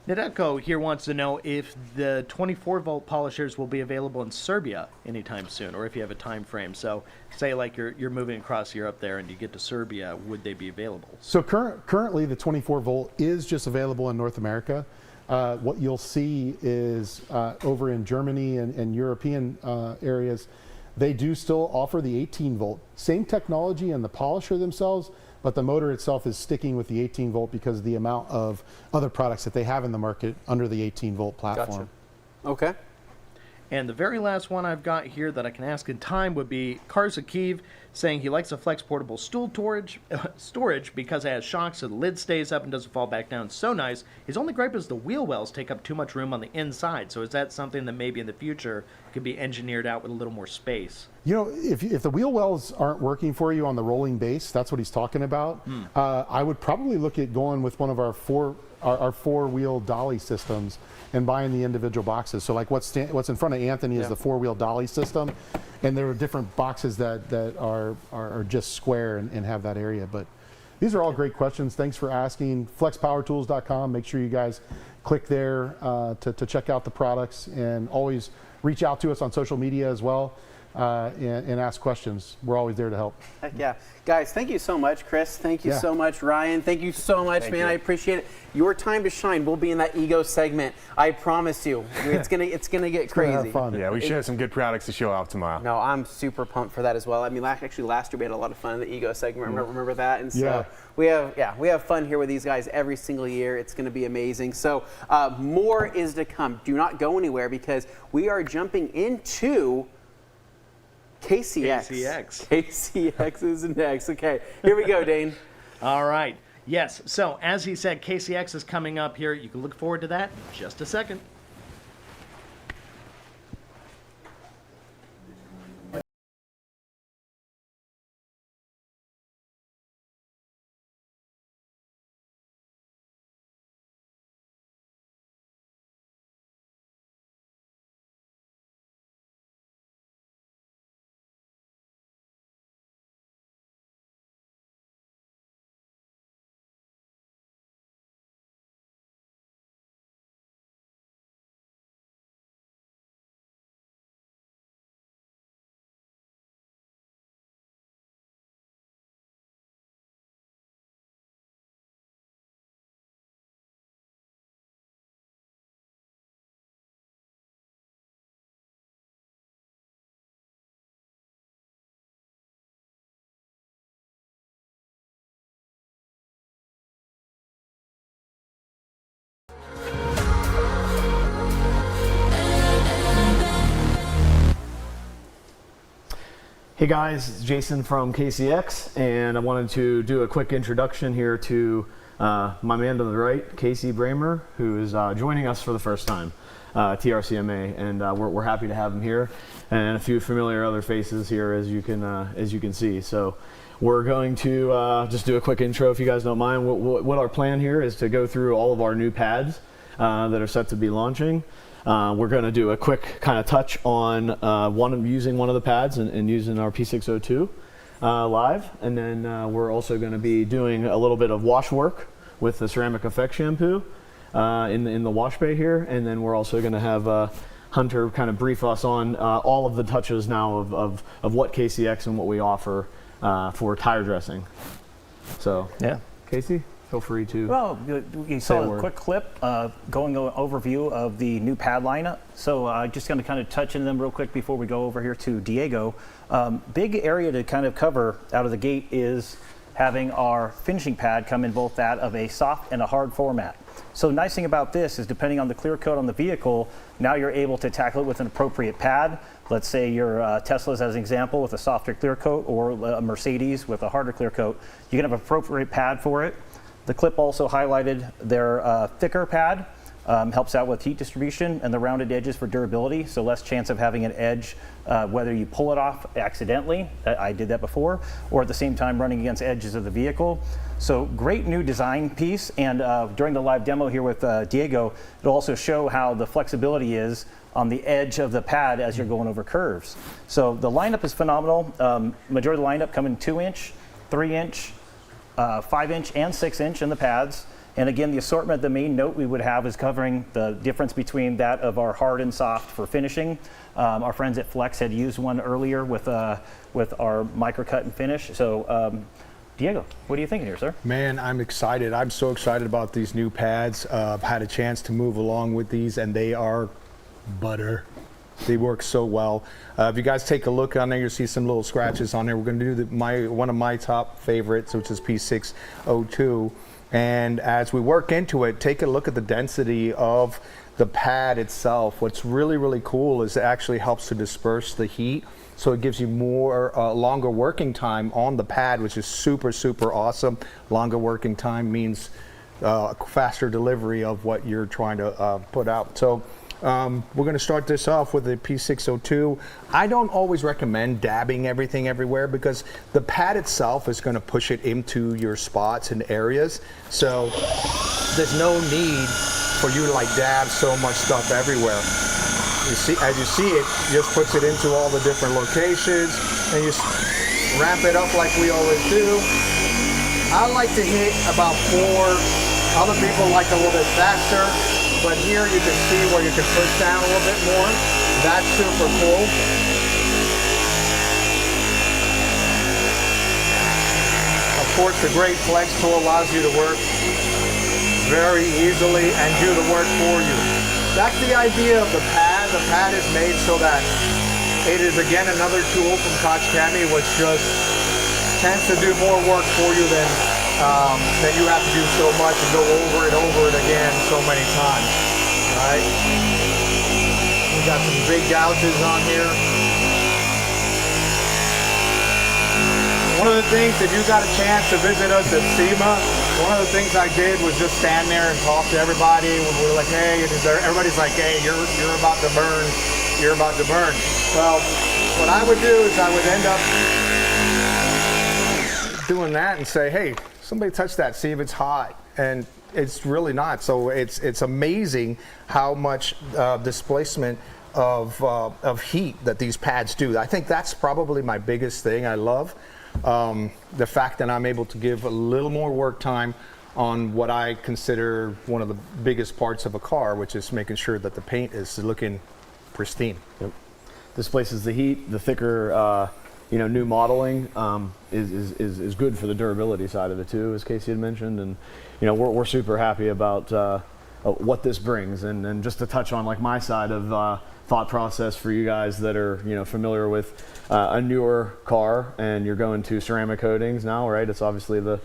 Nadeko here wants to know if the 24-volt polishers will be available in Serbia anytime soon, or if you have a time frame. So say like you're moving across Europe there and you get to Serbia, would they be available? So currently the 24-volt is just available in North America. What you'll see is over in Germany and European areas, they do still offer the 18-volt. Same technology and the polisher themselves, but the motor itself is sticking with the 18-volt because of the amount of other products that they have in the market under the 18-volt platform. Gotcha. Okay. And the very last one I've got here that I can ask in time would be Karzakiv saying he likes a Flex portable stool storage because it has shocks so the lid stays up and doesn't fall back down. So nice. His only gripe is the wheel wells take up too much room on the inside. So is that something that maybe in the future could be engineered out with a little more space? You know, if the wheel wells aren't working for you on the rolling base, that's what he's talking about. I would probably look at going with one of our four-wheel dolly systems and buying the individual boxes. So like what's in front of Anthony is the 4-wheel dolly system, and there are different boxes that are just square and have that area. But these are all great questions. Thanks for asking. FlexPowerTools.com. Make sure you guys click there to check out the products, and always reach out to us on social media as well. And ask questions. We're always there to help. Heck yeah. Guys, thank you so much. Chris, thank you so much. Ryan, thank you so much, man. I appreciate it. Your time to shine. We'll be in that ego segment. I promise you. It's gonna get crazy. Have fun. Yeah, we should have some good products to show off tomorrow. No, I'm super pumped for that as well. I mean, actually last year we had a lot of fun in the ego segment. Remember that? And so we have fun here with these guys every single year. It's going to be amazing. So more is to come. Do not go anywhere because we are jumping into KCX. KCX is next. Okay, here we go, Dane. All right. Yes. So as he said, KCX is coming up here. You can look forward to that in just a second. Hey guys, it's Jason from KCX, and I wanted to do a quick introduction here to my man to the right, Casey Bramer, who is joining us for the first time, TRCMA, and we're happy to have him here, and a few familiar other faces here as you can see. So we're going to just do a quick intro, if you guys don't mind. What our plan here is to go through all of our new pads that are set to be launching. We're going to do a quick kind of touch on using one of the pads and using our P602 live, and then we're also going to be doing a little bit of wash work with the Ceramic Effect shampoo in the wash bay here, and then we're also going to have Hunter kind of brief us on all of the touches now of what KCX and what we offer for tire dressing. So, yeah, Casey, feel free to. Well, you saw a quick clip going over overview of the new pad lineup. So just going to kind of touch on them real quick before we go over here to Diego. Big area to kind of cover out of the gate is having our finishing pad come in both that of a soft and a hard format. So nice thing about this is depending on the clear coat on the vehicle, now you're able to tackle it with an appropriate pad. Let's say your Tesla's as an example with a softer clear coat, or a Mercedes with a harder clear coat. You can have an appropriate pad for it. The clip also highlighted their thicker pad. Helps out with heat distribution and the rounded edges for durability, so less chance of having an edge whether you pull it off accidentally, I did that before, or at the same time running against edges of the vehicle. So great new design piece, and during the live demo here with Diego, it'll also show how the flexibility is on the edge of the pad as you're going over curves. So the lineup is phenomenal. Majority of the lineup come in 2-inch, 3-inch, 5-inch, and 6-inch in the pads. And again, the assortment, the main note we would have is covering the difference between that of our hard and soft for finishing. Our friends at Flex had used one earlier with our microcut and finish. So Diego, what are you thinking here, sir? Man, I'm excited. I'm so excited about these new pads. I've had a chance to move along with these, and they are butter. They work so well. If you guys take a look on there, you'll see some little scratches on there. We're going to do one of my top favorites, which is P602. And as we work into it, take a look at the density of the pad itself. What's really, really cool is it actually helps to disperse the heat. So it gives you more, longer working time on the pad, which is super, super awesome. Longer working time means faster delivery of what you're trying to put out. So we're going to start this off with the P602. I don't always recommend dabbing everything everywhere because the pad itself is going to push it into your spots and areas. So there's no need for you to like dab so much stuff everywhere. You see, as you see it, just puts it into all the different locations, and you ramp it up like we always do. I like to hit about 4. Other people like a little bit faster. But here you can see where you can push down a little bit more. That's super cool. Of course, the great Flex tool allows you to work very easily and do the work for you. That's the idea of the pad. The pad is made so that it is, again, another tool from Koch-Chemie, which just tends to do more work for you than you have to do so much and go over it again so many times. All right. We got some big gouges on here. One of the things, if you got a chance to visit us at SEMA, one of the things I did was just stand there and talk to everybody. We're like, hey, everybody's like, hey, you're about to burn. You're about to burn. Well, what I would do is I would end up doing that and say, hey, somebody touch that, see if it's hot, and it's really not. So it's amazing how much displacement of heat that these pads do. I think that's probably my biggest thing I love, the fact that I'm able to give a little more work time on what I consider one of the biggest parts of a car, which is making sure that the paint is looking pristine. Yep. Displaces the heat, the thicker new modeling is good for the durability side of it too, as Casey had mentioned, and we're super happy about what this brings. And just to touch on like my side of thought process for you guys that are familiar with a newer car and you're going to ceramic coatings now, right? It's obviously the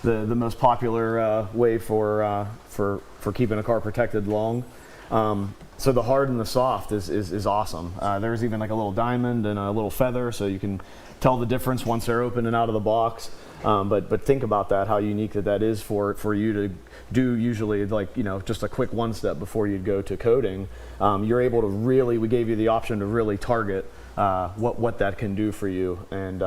most popular way for keeping a car protected long. So the hard and the soft is awesome. There's even like a little diamond and a little feather, so you can tell the difference once they're open and out of the box. But think about that, how unique that is for you to do usually like, just a quick one step before you'd go to coating. You're able to really, we gave you the option to really target what that can do for you. And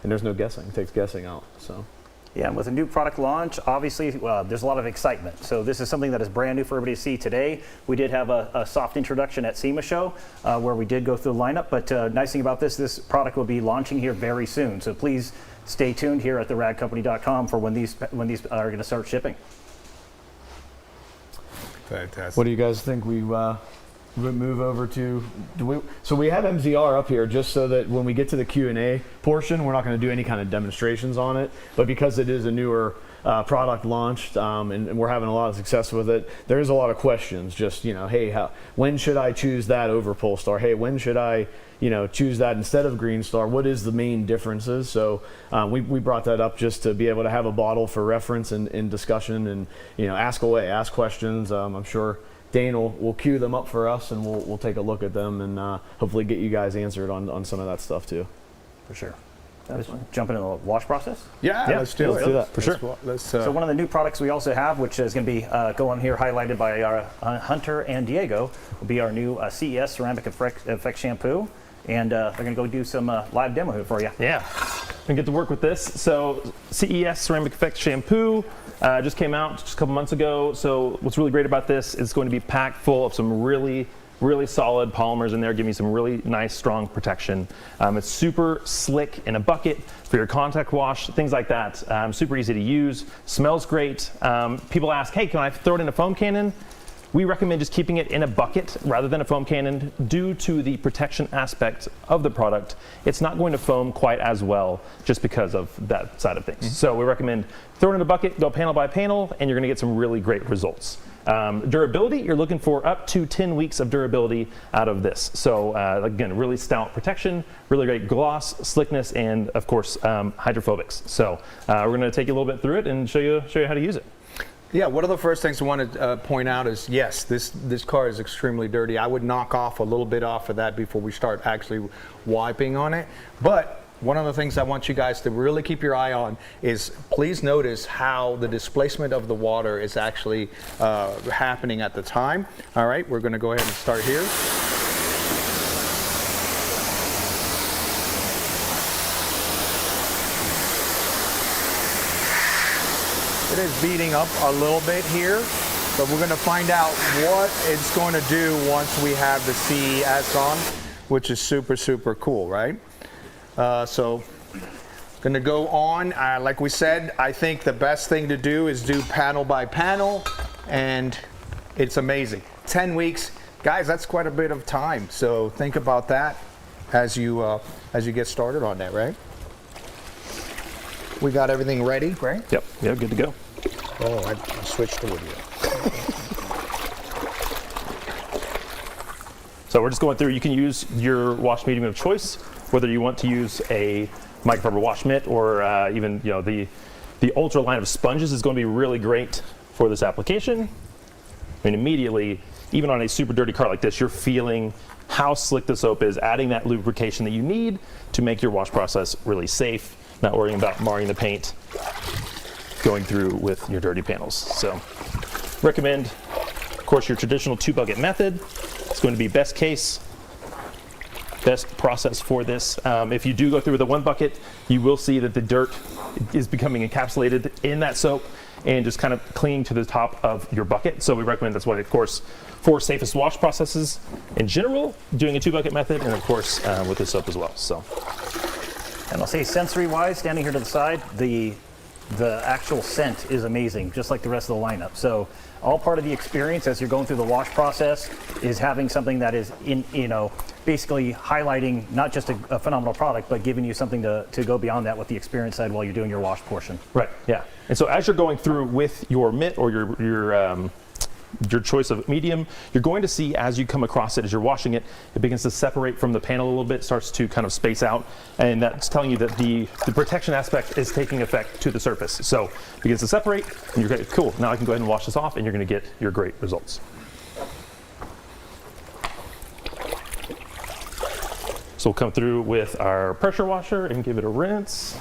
there's no guessing, it takes guessing out. So. Yeah, and with a new product launch, obviously there's a lot of excitement. So this is something that is brand new for everybody to see today. We did have a soft introduction at SEMA show where we did go through the lineup, but nice thing about this product will be launching here very soon. So please stay tuned here at theradcompany.com for when these are going to start shipping. Fantastic. What do you guys think we move over to? So we have MZR up here just so that when we get to the Q&A portion, we're not going to do any kind of demonstrations on it. But because it is a newer product launched and we're having a lot of success with it, there's a lot of questions. Just, hey, when should I choose that over Polestar? Hey, when should I choose that instead of Green Star? What is the main differences? So we brought that up just to be able to have a bottle for reference and discussion and ask away, ask questions. I'm sure Dane will queue them up for us and we'll take a look at them and hopefully get you guys answered on some of that stuff too. For sure. Let's jump into the wash process. Yeah, let's do that. For sure. So one of the new products we also have, which is going to be going here highlighted by our Hunter and Diego, will be our new CES Ceramic Effect Shampoo. And they're going to go do some live demo here for you. Yeah, and get to work with this. So CES Ceramic Effect Shampoo just came out just a couple months ago. So what's really great about this is it's going to be packed full of some really solid polymers in there, giving you some really nice, strong protection. It's super slick in a bucket for your contact wash, things like that. Super easy to use, smells great. People ask, hey, can I throw it in a foam cannon? We recommend just keeping it in a bucket rather than a foam cannon due to the protection aspect of the product. It's not going to foam quite as well just because of that side of things. So we recommend throw it in a bucket, go panel by panel, and you're going to get some really great results. Durability, you're looking for up to 10 weeks of durability out of this. So again, really stout protection, really great gloss, slickness, and of course hydrophobics. So we're going to take you a little bit through it and show you how to use it. Yeah, one of the first things I want to point out is, yes, this car is extremely dirty. I would knock off a little bit off of that before we start actually wiping on it. But one of the things I want you guys to really keep your eye on is please notice how the displacement of the water is actually happening at the time. All right, we're going to go ahead and start here. It is beating up a little bit here, but we're going to find out what it's going to do once we have the CES on, which is super, super cool, right? So going to go on. Like we said, I think the best thing to do is do panel by panel, and it's amazing. 10 weeks. Guys, that's quite a bit of time. So think about that as you get started on that, right? We got everything ready, right? Yep, yeah, good to go. Oh, I switched the video. So we're just going through, you can use your wash medium of choice, whether you want to use a microfiber wash mitt or even the Ultra line of sponges is going to be really great for this application. I mean, immediately, even on a super dirty car like this, you're feeling how slick the soap is, adding that lubrication that you need to make your wash process really safe, not worrying about marring the paint going through with your dirty panels. So recommend, of course, your traditional 2-bucket method. It's going to be best case, best process for this. If you do go through with a 1 bucket, you will see that the dirt is becoming encapsulated in that soap and just kind of clinging to the top of your bucket. So we recommend, that's why, of course, for safest wash processes in general, doing a 2-bucket method, and of course with this soap as well. So. And I'll say sensory-wise, standing here to the side, the actual scent is amazing, just like the rest of the lineup. So all part of the experience as you're going through the wash process is having something that is basically highlighting not just a phenomenal product, but giving you something to go beyond that with the experience side while you're doing your wash portion. Right, yeah. And so as you're going through with your mitt or your choice of medium, you're going to see as you come across it, as you're washing it, it begins to separate from the panel a little bit, starts to kind of space out, and that's telling you that the protection aspect is taking effect to the surface. So it begins to separate, and you're going, cool, now I can go ahead and wash this off, and you're going to get your great results. So we'll come through with our pressure washer and give it a rinse.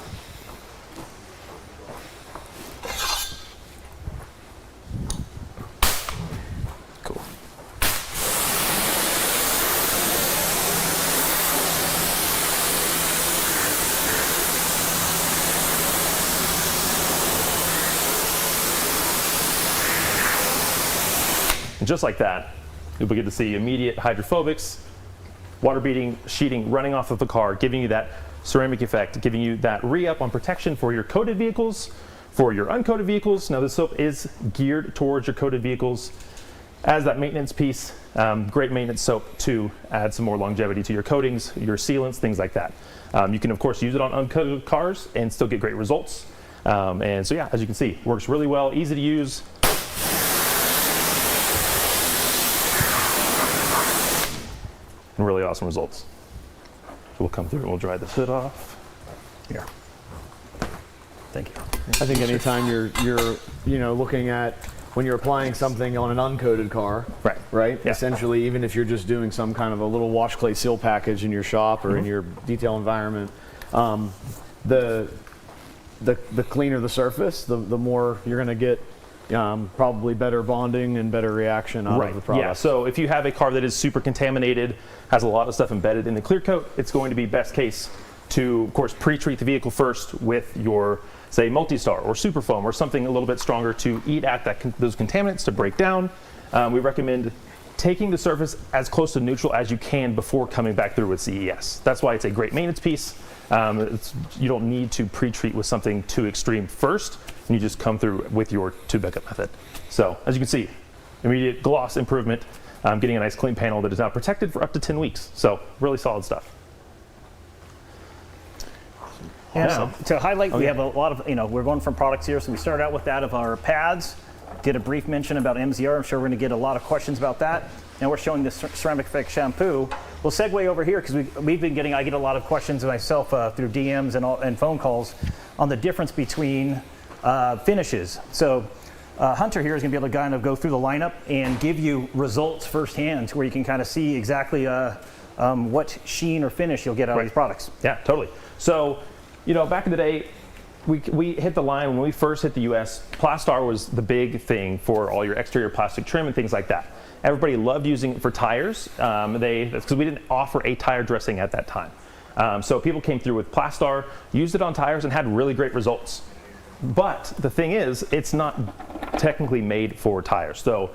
just like that, you'll begin to see immediate hydrophobics, water beading, sheeting running off of the car, giving you that ceramic effect, giving you that re-up on protection for your coated vehicles, for your uncoated vehicles. Now this soap is geared towards your coated vehicles as that maintenance piece. Great maintenance soap to add some more longevity to your coatings, your sealants, things like that. You can of course use it on uncoated cars and still get great results. And so yeah, as you can see, works really well, easy to use. And really awesome results. So we'll come through and we'll dry this hood off. Here. Thank you. I think anytime you're looking at when you're applying something on an uncoated car, right? Yeah. Essentially, even if you're just doing some kind of a little wash clay seal package in your shop or in your detail environment, the cleaner the surface, the more you're going to get probably better bonding and better reaction out of the product. Yeah, so if you have a car that is super contaminated, has a lot of stuff embedded in the clear coat, it's going to be best case to, of course, pre-treat the vehicle first with your, say, Multi-Star or Super Foam or something a little bit stronger to eat at those contaminants to break down. We recommend taking the surface as close to neutral as you can before coming back through with CES. That's why it's a great maintenance piece. You don't need to pre-treat with something too extreme first, and you just come through with your tube backup method. So as you can see, immediate gloss improvement, getting a nice clean panel that is now protected for up to 10 weeks. So really solid stuff. Yeah, to highlight, we have a lot of, we're going from products here. So we started out with that of our pads, did a brief mention about MZR. I'm sure we're going to get a lot of questions about that. Now we're showing this ceramic effect shampoo. We'll segue over here because we've been getting, I get a lot of questions myself through DMs and phone calls on the difference between finishes. So Hunter here is going to be able to kind of go through the lineup and give you results firsthand where you can kind of see exactly what sheen or finish you'll get out of these products. Yeah, totally. So, back in the day, we hit the line when we first hit the US. Plastar was the big thing for all your exterior plastic trim and things like that. Everybody loved using it for tires. That's because we didn't offer a tire dressing at that time. So people came through with Plastar, used it on tires, and had really great results. But the thing is, it's not technically made for tires. So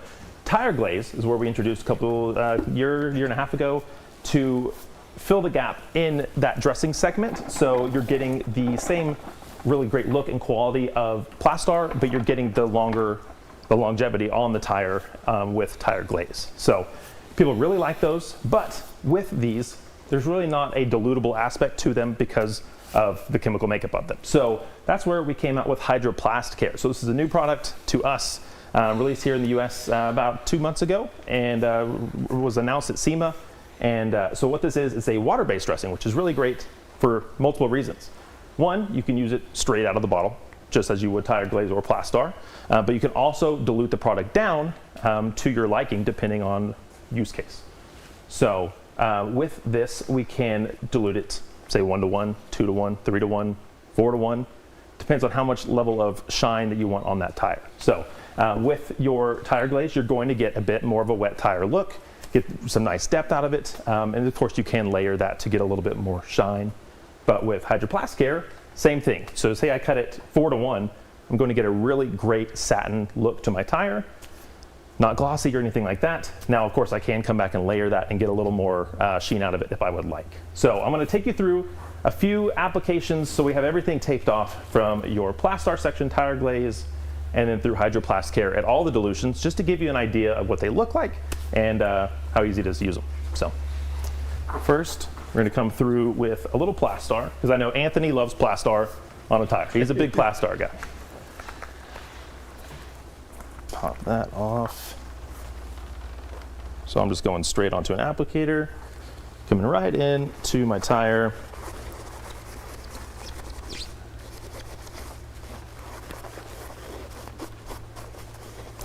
tire glaze is where we introduced a couple year and a half ago to fill the gap in that dressing segment. So you're getting the same really great look and quality of Plastar, but you're getting the longevity on the tire with tire glaze. So people really like those, but with these, there's really not a dilutable aspect to them because of the chemical makeup of them. So that's where we came out with Hydroplast Care. So this is a new product to us, released here in the US about 2 months ago, and was announced at SEMA. And so what this is, it's a water-based dressing, which is really great for multiple reasons. One, you can use it straight out of the bottle, just as you would tire glaze or Plastar, but you can also dilute the product down to your liking depending on use case. So with this, we can dilute it, say 1-to-1, 2-to-1, 3-to-1, 4-to-1, depends on how much level of shine that you want on that tire. So with your tire glaze, you're going to get a bit more of a wet tire look, get some nice depth out of it, and of course you can layer that to get a little bit more shine. But with Hydroplast Care, same thing. So say I cut it 4-to-1, I'm going to get a really great satin look to my tire, not glossy or anything like that. Now, of course, I can come back and layer that and get a little more sheen out of it if I would like. So I'm going to take you through a few applications. So we have everything taped off from your Plastar section tire glaze and then through Hydroplast Care at all the dilutions, just to give you an idea of what they look like and how easy it is to use them. So first, we're going to come through with a little Plastar, because I know Anthony loves Plastar on a tire. He's a big Plastar guy. Pop that off. So I'm just going straight onto an applicator, coming right in to my tire.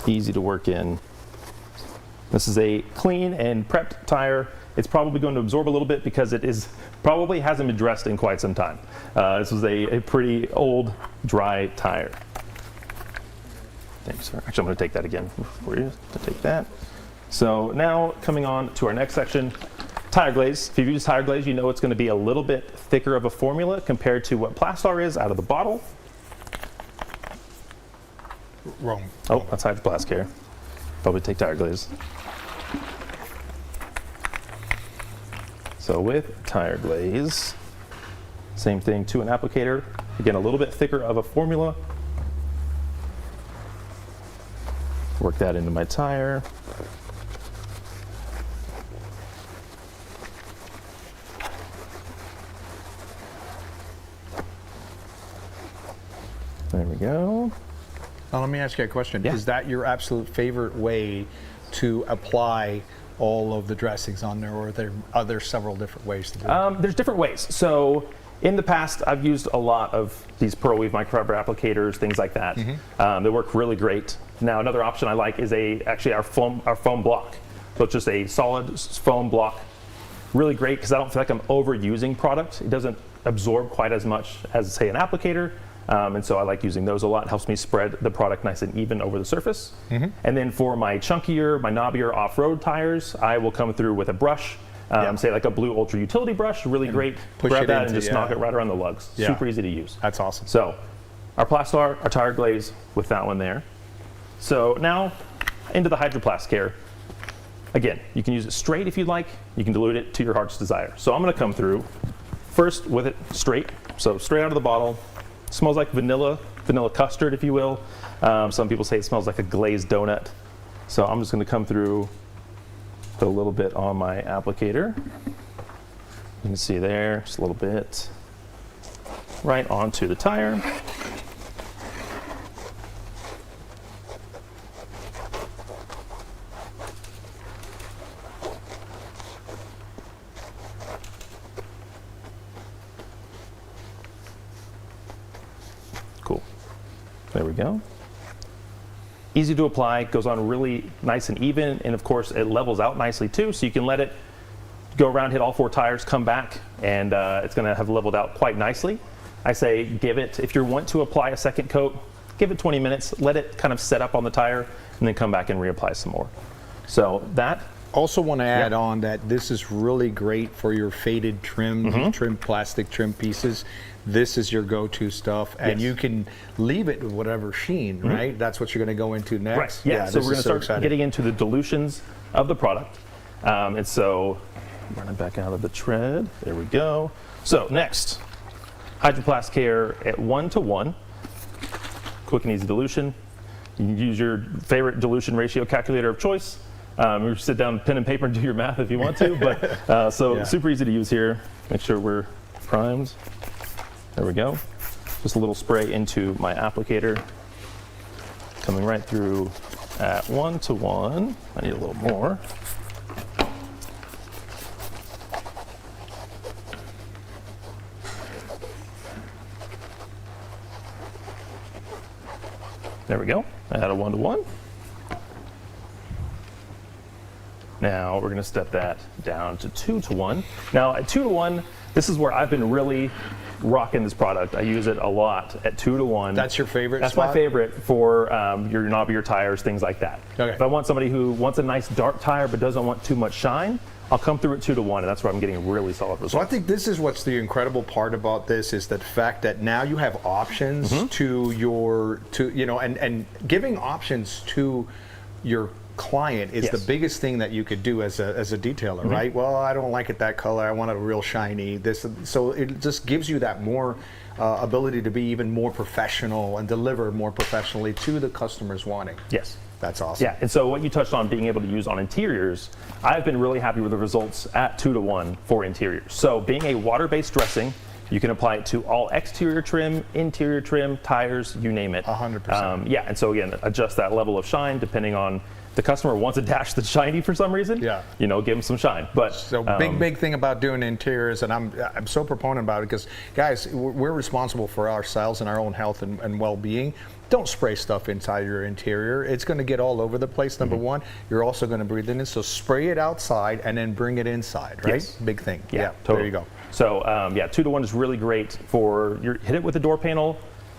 Easy to work in. This is a clean and prepped tire. It's probably going to absorb a little bit because it probably hasn't been dressed in quite some time. This was a pretty old, dry tire. Thanks, sir. Actually, I'm going to take that again for you to take that. So now coming on to our next section, tire glaze. If you've used tire glaze, you know it's going to be a little bit thicker of a formula compared to what Plastar is out of the bottle. Wrong. Oh, that's Hydroplast Care. Probably take tire glaze. So with tire glaze, same thing to an applicator. Again, a little bit thicker of a formula. Work that into my tire. There we go. Now, let me ask you a question. Yeah. Is that your absolute favorite way to apply all of the dressings on there, or are there several different ways to do it? There's different ways. So in the past, I've used a lot of these Pearl Weave microfiber applicators, things like that. They work really great. Now, another option I like is actually our foam block. So it's just a solid foam block. Really great because I don't feel like I'm overusing product. It doesn't absorb quite as much as, say, an applicator. And so I like using those a lot. It helps me spread the product nice and even over the surface. And then for my chunkier, my knobbier off-road tires, I will come through with a brush, say like a blue Ultra Utility brush, really great. Grab that and just knock it right around the lugs. Super easy to use. That's awesome. So our Plastar, our tire glaze with that one there. So now into the Hydroplast Care. Again, you can use it straight if you'd like. You can dilute it to your heart's desire. So I'm going to come through first with it straight. So straight out of the bottle. Smells like vanilla custard, if you will. Some people say it smells like a glazed donut. So I'm just going to come through, put a little bit on my applicator. You can see there, just a little bit. Right onto the tire. Cool. There we go. Easy to apply, goes on really nice and even, and of course it levels out nicely too, so you can let it go around, hit all 4 tires, come back, and it's going to have leveled out quite nicely. I say give it, if you want to apply a second coat, give it 20 minutes, let it kind of set up on the tire, and then come back and reapply some more. So that. Also want to add on that this is really great for your faded trim, plastic trim pieces. This is your go-to stuff, and you can leave it with whatever sheen, right? That's what you're going to go into next. Right. Yeah. So we're going to start getting into the dilutions of the product, and so running back out of the tread. There we go. So next, Hydroplast Care at 1:1, quick and easy dilution. You can use your favorite dilution ratio calculator of choice. You sit down, pen and paper, and do your math if you want to. But super easy to use here. Make sure we're primed. There we go. Just a little spray into my applicator. Coming right through at 1:1. I need a little more. There we go. I had a 1:1. Now we're going to step that down to 2:1. Now at 2:1, this is where I've been really rocking this product. I use it a lot at 2:1. That's your favorite That's spot? my favorite for your knobbier tires, things like that. Okay. If I want somebody who wants a nice dark tire but doesn't want too much shine, I'll come through at 2:1, and that's where I'm getting really solid results. So I think this is what's the incredible part about this is the fact that now you have options and giving options to your client is the biggest thing that you could do as a detailer, right? Well, I don't like it that color. I want it real shiny. So it just gives you that more ability to be even more professional and deliver more professionally to the customer's wanting. Yes. That's awesome. Yeah, and so what you touched on being able to use on interiors, I've been really happy with the results at 2:1 for interiors. So being a water-based dressing, you can apply it to all exterior trim, interior trim, tires, you name it. 100%. Yeah, and so again, adjust that level of shine depending on the customer wants a dash that's shiny for some reason. Yeah. You know, give them some shine. But so big thing about doing interiors, and I'm so proponent about it because guys, we're responsible for ourselves and our own health and well-being. Don't spray stuff inside your interior. It's going to get all over the place, number one. You're also going to breathe it in. So spray it outside and then bring it inside, right? Yes. Big thing. Yeah, totally. There you go. So yeah, 2:1 is really great for hit it with the door panel.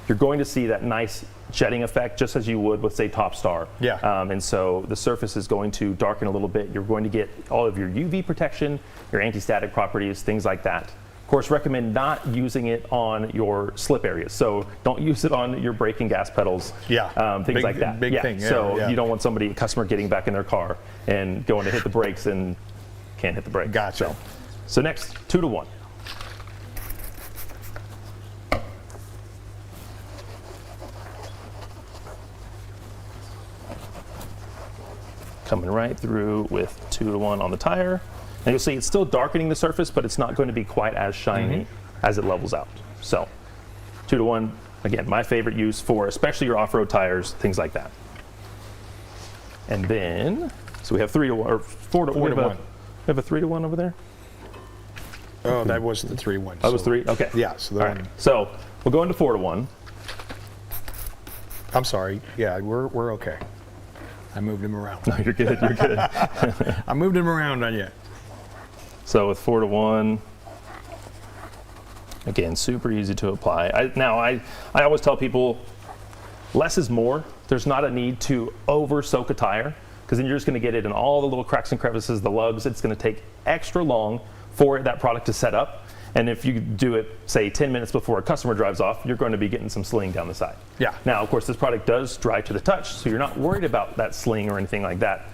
You're going to see that nice jetting effect just as you would with, say, Top Star. Yeah. And so the surface is going to darken a little bit. You're going to get all of your UV protection, your anti-static properties, things like that. Of course, recommend not using it on your slip areas. So don't use it on your brake and gas pedals. Yeah. Things like that. Big thing. Yeah, so yeah. you don't want a customer getting back in their car and going to hit the brakes and can't hit the brakes. Gotcha. So next, 2-to-1. Coming right through with 2-to-1 on the tire. And you'll see it's still darkening the surface, but it's not going to be quite as shiny as it levels out. So 2-to-1, again, my favorite use for especially your off-road tires, things like that. And then, so we have 3-to-1, or 4-to-1. We have a 3-to-1 over there? Oh, that was the 3-1. That was 3? Okay. Yeah. So, all right. So we'll go into 4-to-1. I'm sorry. Yeah, we're okay. I moved him around. No, you're good. You're good. I moved him around on you. So with 4-to-1, again, super easy to apply. I always tell people, less is more. There's not a need to over soak a tire, because then you're just going to get it in all the little cracks and crevices, the lugs. It's going to take extra long for that product to set up. And if you do it, say, 10 minutes before a customer drives off, you're going to be getting some sling down the side. Yeah. Now, of course, this product does dry to the touch, so you're not worried about that sling or anything like that.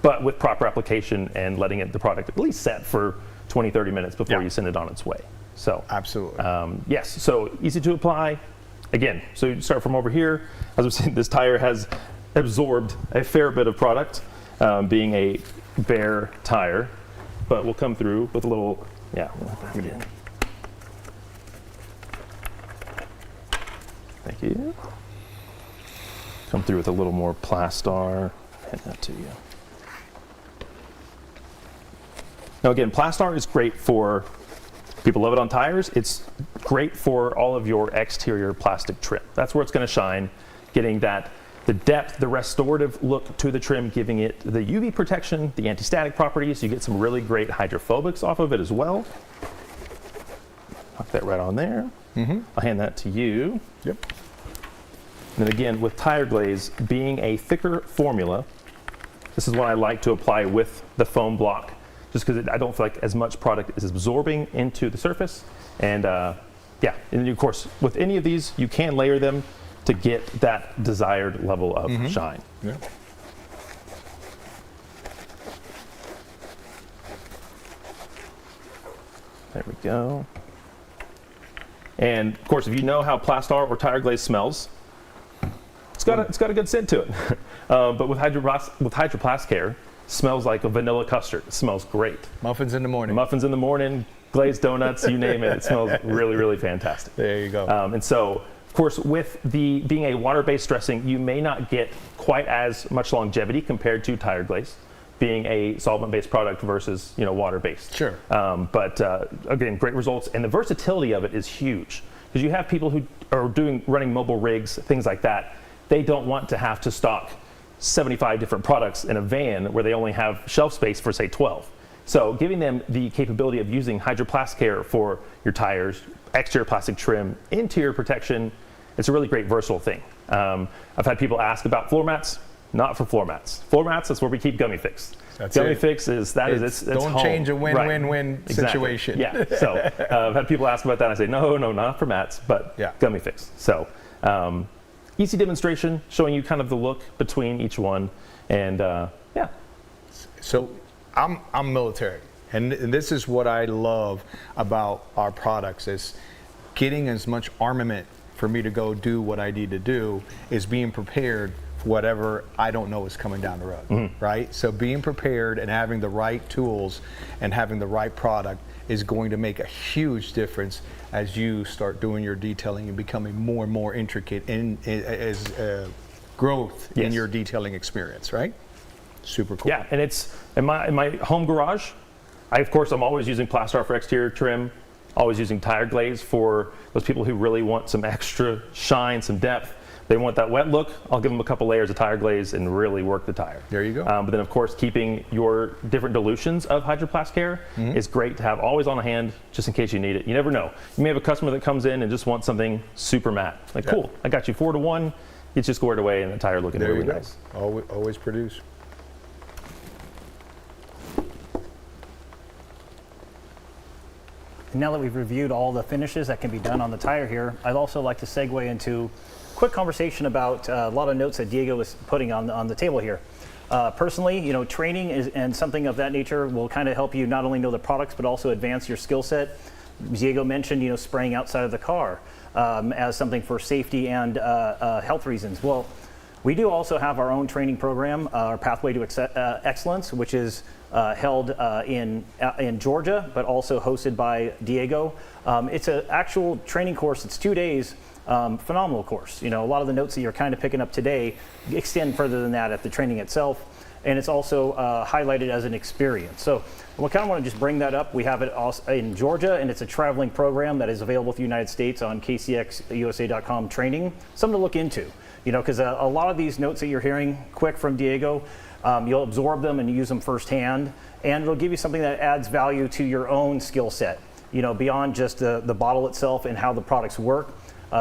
But with proper application and letting the product at least set for 20, 30 minutes before you send it on its way. So absolutely. Yes, so easy to apply. Again, so you start from over here. As we've seen, this tire has absorbed a fair bit of product, being a bare tire. But we'll come through with a little, we'll back it in. Thank you. Come through with a little more Plastar. Hand that to you. Now again, Plastar is great for, people love it on tires. It's great for all of your exterior plastic trim. That's where it's going to shine, getting the depth, the restorative look to the trim, giving it the UV protection, the anti-static properties. You get some really great hydrophobics off of it as well. Knock that right on there. I'll hand that to you. Yep. And then again, with tire glaze being a thicker formula, this is what I like to apply with the foam block, just because I don't feel like as much product is absorbing into the surface. And and of course, with any of these, you can layer them to get that desired level of shine. Yeah. There we go. And of course, if you know how Plastar or tire glaze smells, it's got a good scent to it. But with Hydroplast smells like a vanilla custard. It smells great. Muffins in the morning. Muffins in the morning, glazed donuts, you name it. It smells really, really fantastic. There you go. And so, of course, with being a water-based dressing, you may not get quite as much longevity compared to tire glaze, being a solvent-based product versus water-based. Sure. But again, great results, and the versatility of it is huge, because you have people who are running mobile rigs, things like that. They don't want to have to stock 75 different products in a van where they only have shelf space for, say, 12. So giving them the capability of using Hydroplast for your tires, exterior plastic trim, interior protection, it's a really great versatile thing. I've had people ask about floor mats. Not for floor mats. Floor mats, that's where we keep Gummy Fix. Gummy Fix is don't home. change a win-win-win situation. Exactly. Yeah. So I've had people ask about that. I say no, not for mats, but Gummy Fix. So easy demonstration, showing you kind of the look between each one, and So I'm military, and this is what I love about our products is getting as much armament for me to go do what I need to do, is being prepared for whatever I don't know is coming down the road, right? So being prepared and having the right tools and having the right product is going to make a huge difference as you start doing your detailing and becoming more and more intricate as growth in your detailing experience, right? Super cool. Yeah, and it's in my home garage. I'm always using Plastar for exterior trim, always using tire glaze for those people who really want some extra shine, some depth. They want that wet look, I'll give them a couple layers of tire glaze and really work the tire. There you go. But then, of course, keeping your different dilutions of Hydroplast is great to have always on hand, just in case you need it. You never know. You may have a customer that comes in and just wants something super matte. Like, cool, I got you 4-to-1. It's just squared away and the tire looking really nice. Always produce. Now that we've reviewed all the finishes that can be done on the tire here, I'd also like to segue into a quick conversation about a lot of notes that Diego was putting on the table here. Personally, you know, training and something of that nature will kind of help you not only know the products, but also advance your skill set. Diego mentioned, you know, spraying outside of the car as something for safety and health reasons. Well, we do also have our own training program, our Pathway to Excellence, which is held in Georgia, but also hosted by Diego. It's an actual training course. It's 2 days. Phenomenal course. You know, a lot of the notes that you're kind of picking up today extend further than that at the training itself, and it's also highlighted as an experience. So we kind of want to just bring that up. We have it also in Georgia, and it's a traveling program that is available to the United States on kcxusa.com training. Something to look into, you know, because a lot of these notes that you're hearing quick from Diego, you'll absorb them and use them firsthand, and it'll give you something that adds value to your own skill set, you know, beyond just the bottle itself and how the products work.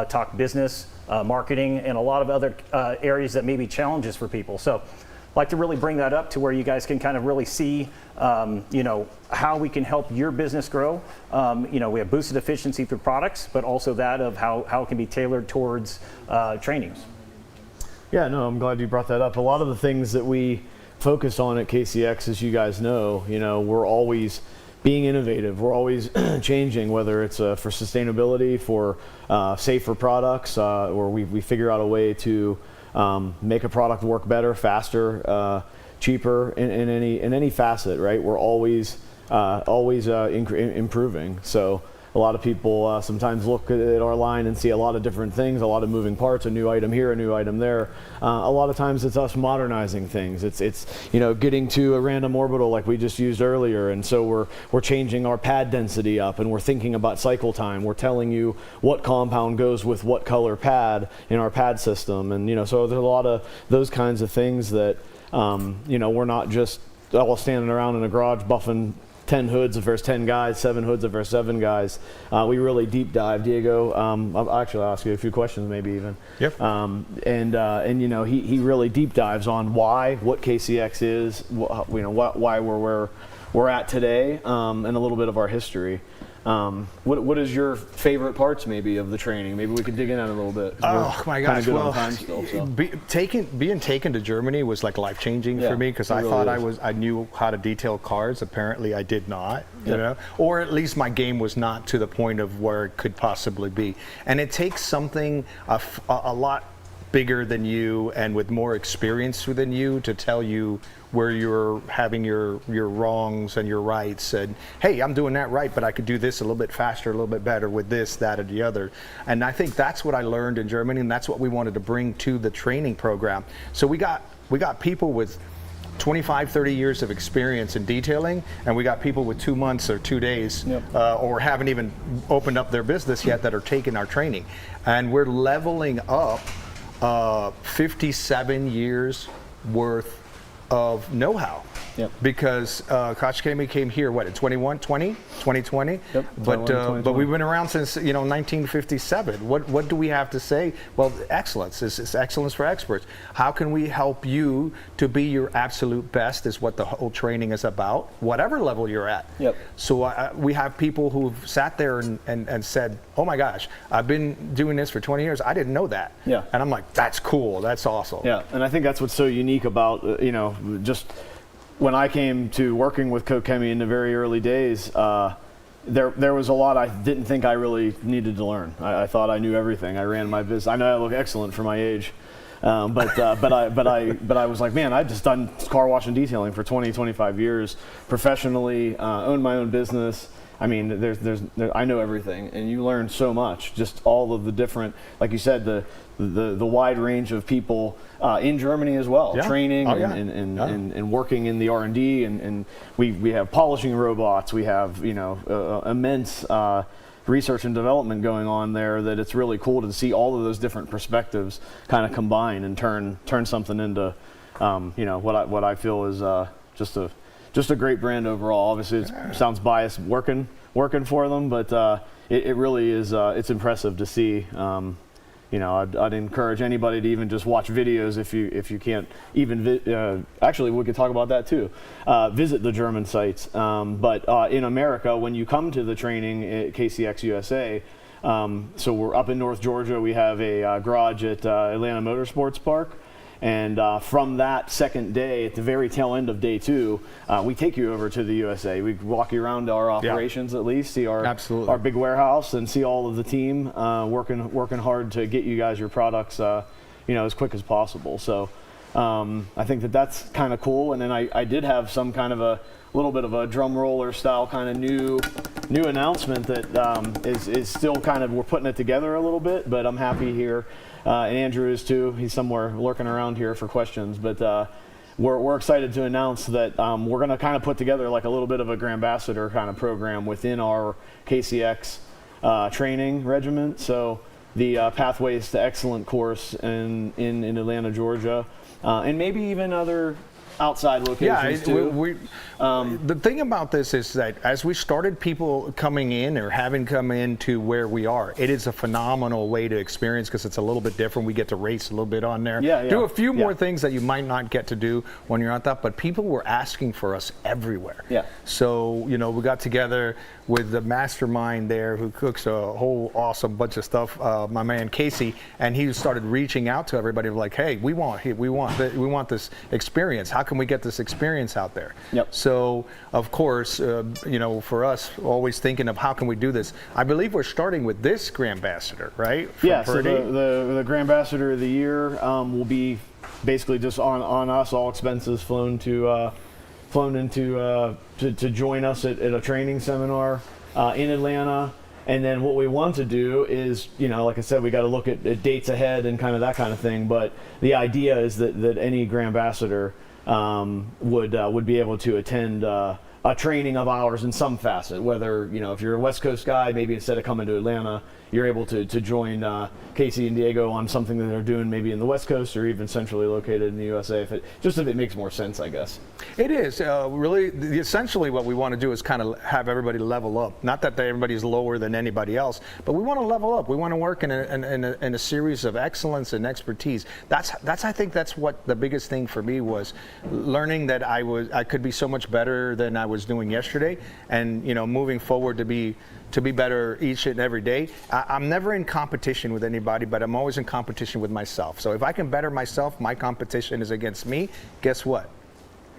Talk business, marketing, and a lot of other areas that may be challenges for people. So I'd like to really bring that up to where you guys can kind of really see, you know, how we can help your business grow. You know, we have boosted efficiency through products, but also that of how it can be tailored towards trainings. Yeah, no, I'm glad you brought that up. A lot of the things that we focus on at KCX, as you guys know, we're always being innovative. We're always changing, whether it's for sustainability, for safer products, or we figure out a way to make a product work better, faster, cheaper in any facet, right? We're always improving. So a lot of people sometimes look at our line and see a lot of different things, a lot of moving parts, a new item here, a new item there. A lot of times it's us modernizing things. It's getting to a random orbital like we just used earlier, and so we're changing our pad density up, and we're thinking about cycle time. We're telling you what compound goes with what color pad in our pad system, and so there's a lot of those kinds of things that we're not just all standing around in a garage buffing 10 hoods if there's 10 guys, 7 hoods if there's 7 guys. We really deep dive. Diego, I'll actually ask you a few questions maybe even. Yep. He really deep dives on what KCX is, why we're where we're at today, and a little bit of our history. What is your favorite parts maybe of the training? Maybe we could dig in on it a little bit. Oh my gosh! Well, being taken to Germany was like life changing for me, because I thought I knew how to detail cars. Apparently, I did not. Or at least my game was not to the point of where it could possibly be. And it takes something a lot bigger than you and with more experience than you to tell you where you're having your wrongs and your rights, and hey, I'm doing that right, but I could do this a little bit faster, a little bit better with this, that, or the other. And I think that's what I learned in Germany, and that's what we wanted to bring to the training program. So we got people with 25, 30 years of experience in detailing, and we got people with 2 months or 2 days, or haven't even opened up their business yet, that are taking our training. And we're leveling up 57 years worth of know-how. Because Koch-Chemie came here, in 2020? Yep. But we've been around since 1957. What do we have to say? Well, excellence is excellence for experts. How can we help you to be your absolute best? Is what the whole training is about, whatever level you're at. So we have people who've sat there and said, "Oh my gosh, I've been doing this for 20 years. I didn't know that." And I'm like, "That's cool. That's awesome." And I think that's what's so unique about just. When I came to working with Koch-Chemie in the very early days, there was a lot I didn't think I really needed to learn. I thought I knew everything. I ran my business. I know I look excellent for my age, but I was like, man, I've just done car wash and detailing for 20, 25 years professionally. Owned my own business. I mean, I know everything, and you learn so much. Just all of the different, like you said, the wide range of people in Germany as well, training and working in the R&D, and we have polishing robots. We have immense research and development going on there, that it's really cool to see all of those different perspectives kind of combine and turn something into what I feel is just a great brand overall. Obviously, it sounds biased working for them, but it really is. It's impressive to see I'd encourage anybody to even just watch videos if you can't even actually we could talk about that too. Visit the German sites, but in America, when you come to the training at KCX USA, so we're up in North Georgia. We have a garage at Atlanta Motorsports Park. And from that second day, at the very tail end of day 2, we take you over to the USA. We walk you around our operations at least, see our big warehouse, and see all of the team working hard to get you guys your products, as quick as possible. So I think that's kind of cool. And then I did have some kind of a little bit of a drum roller style kind of new announcement that is still kind of, we're putting it together a little bit, but I'm happy here. And Andrew is too. He's somewhere lurking around here for questions. But we're excited to announce that we're going to kind of put together like a little bit of a Grand Ambassador kind of program within our KCX training regiment. So the Pathways to Excellent course in Atlanta, Georgia, and maybe even other outside locations too. The thing about this is that as we started people coming in or having come into where we are, it is a phenomenal way to experience because it's a little bit different. We get to race a little bit on there. Do a few more things that you might not get to do when you're on that, but people were asking for us everywhere. So, we got together with the mastermind there who cooks a whole awesome bunch of stuff, my man Casey, and he started reaching out to everybody like, hey, we want this experience. How can we get this experience out there? So, of course, for us, always thinking of how can we do this. I believe we're starting with this Grand Ambassador, right? So the Grand Ambassador of the Year will be basically just on us, all expenses flown into to join us at a training seminar in Atlanta. And then what we want to do is, like I said, we got to look at dates ahead and kind of that kind of thing. But the idea is that any Grand Ambassador would be able to attend a training of ours in some facet, whether, if you're a West Coast guy, maybe instead of coming to Atlanta, you're able to join Casey and Diego on something that they're doing maybe in the West Coast or even centrally located in the USA, if it makes more sense, I guess. It is. Really, essentially what we want to do is kind of have everybody level up. Not that everybody's lower than anybody else, but we want to level up. We want to work in a series of excellence and expertise. I think that's what the biggest thing for me was, learning that I could be so much better than I was doing yesterday, and moving forward to be better each and every day. I'm never in competition with anybody, but I'm always in competition with myself. So if I can better myself, my competition is against me. Guess what?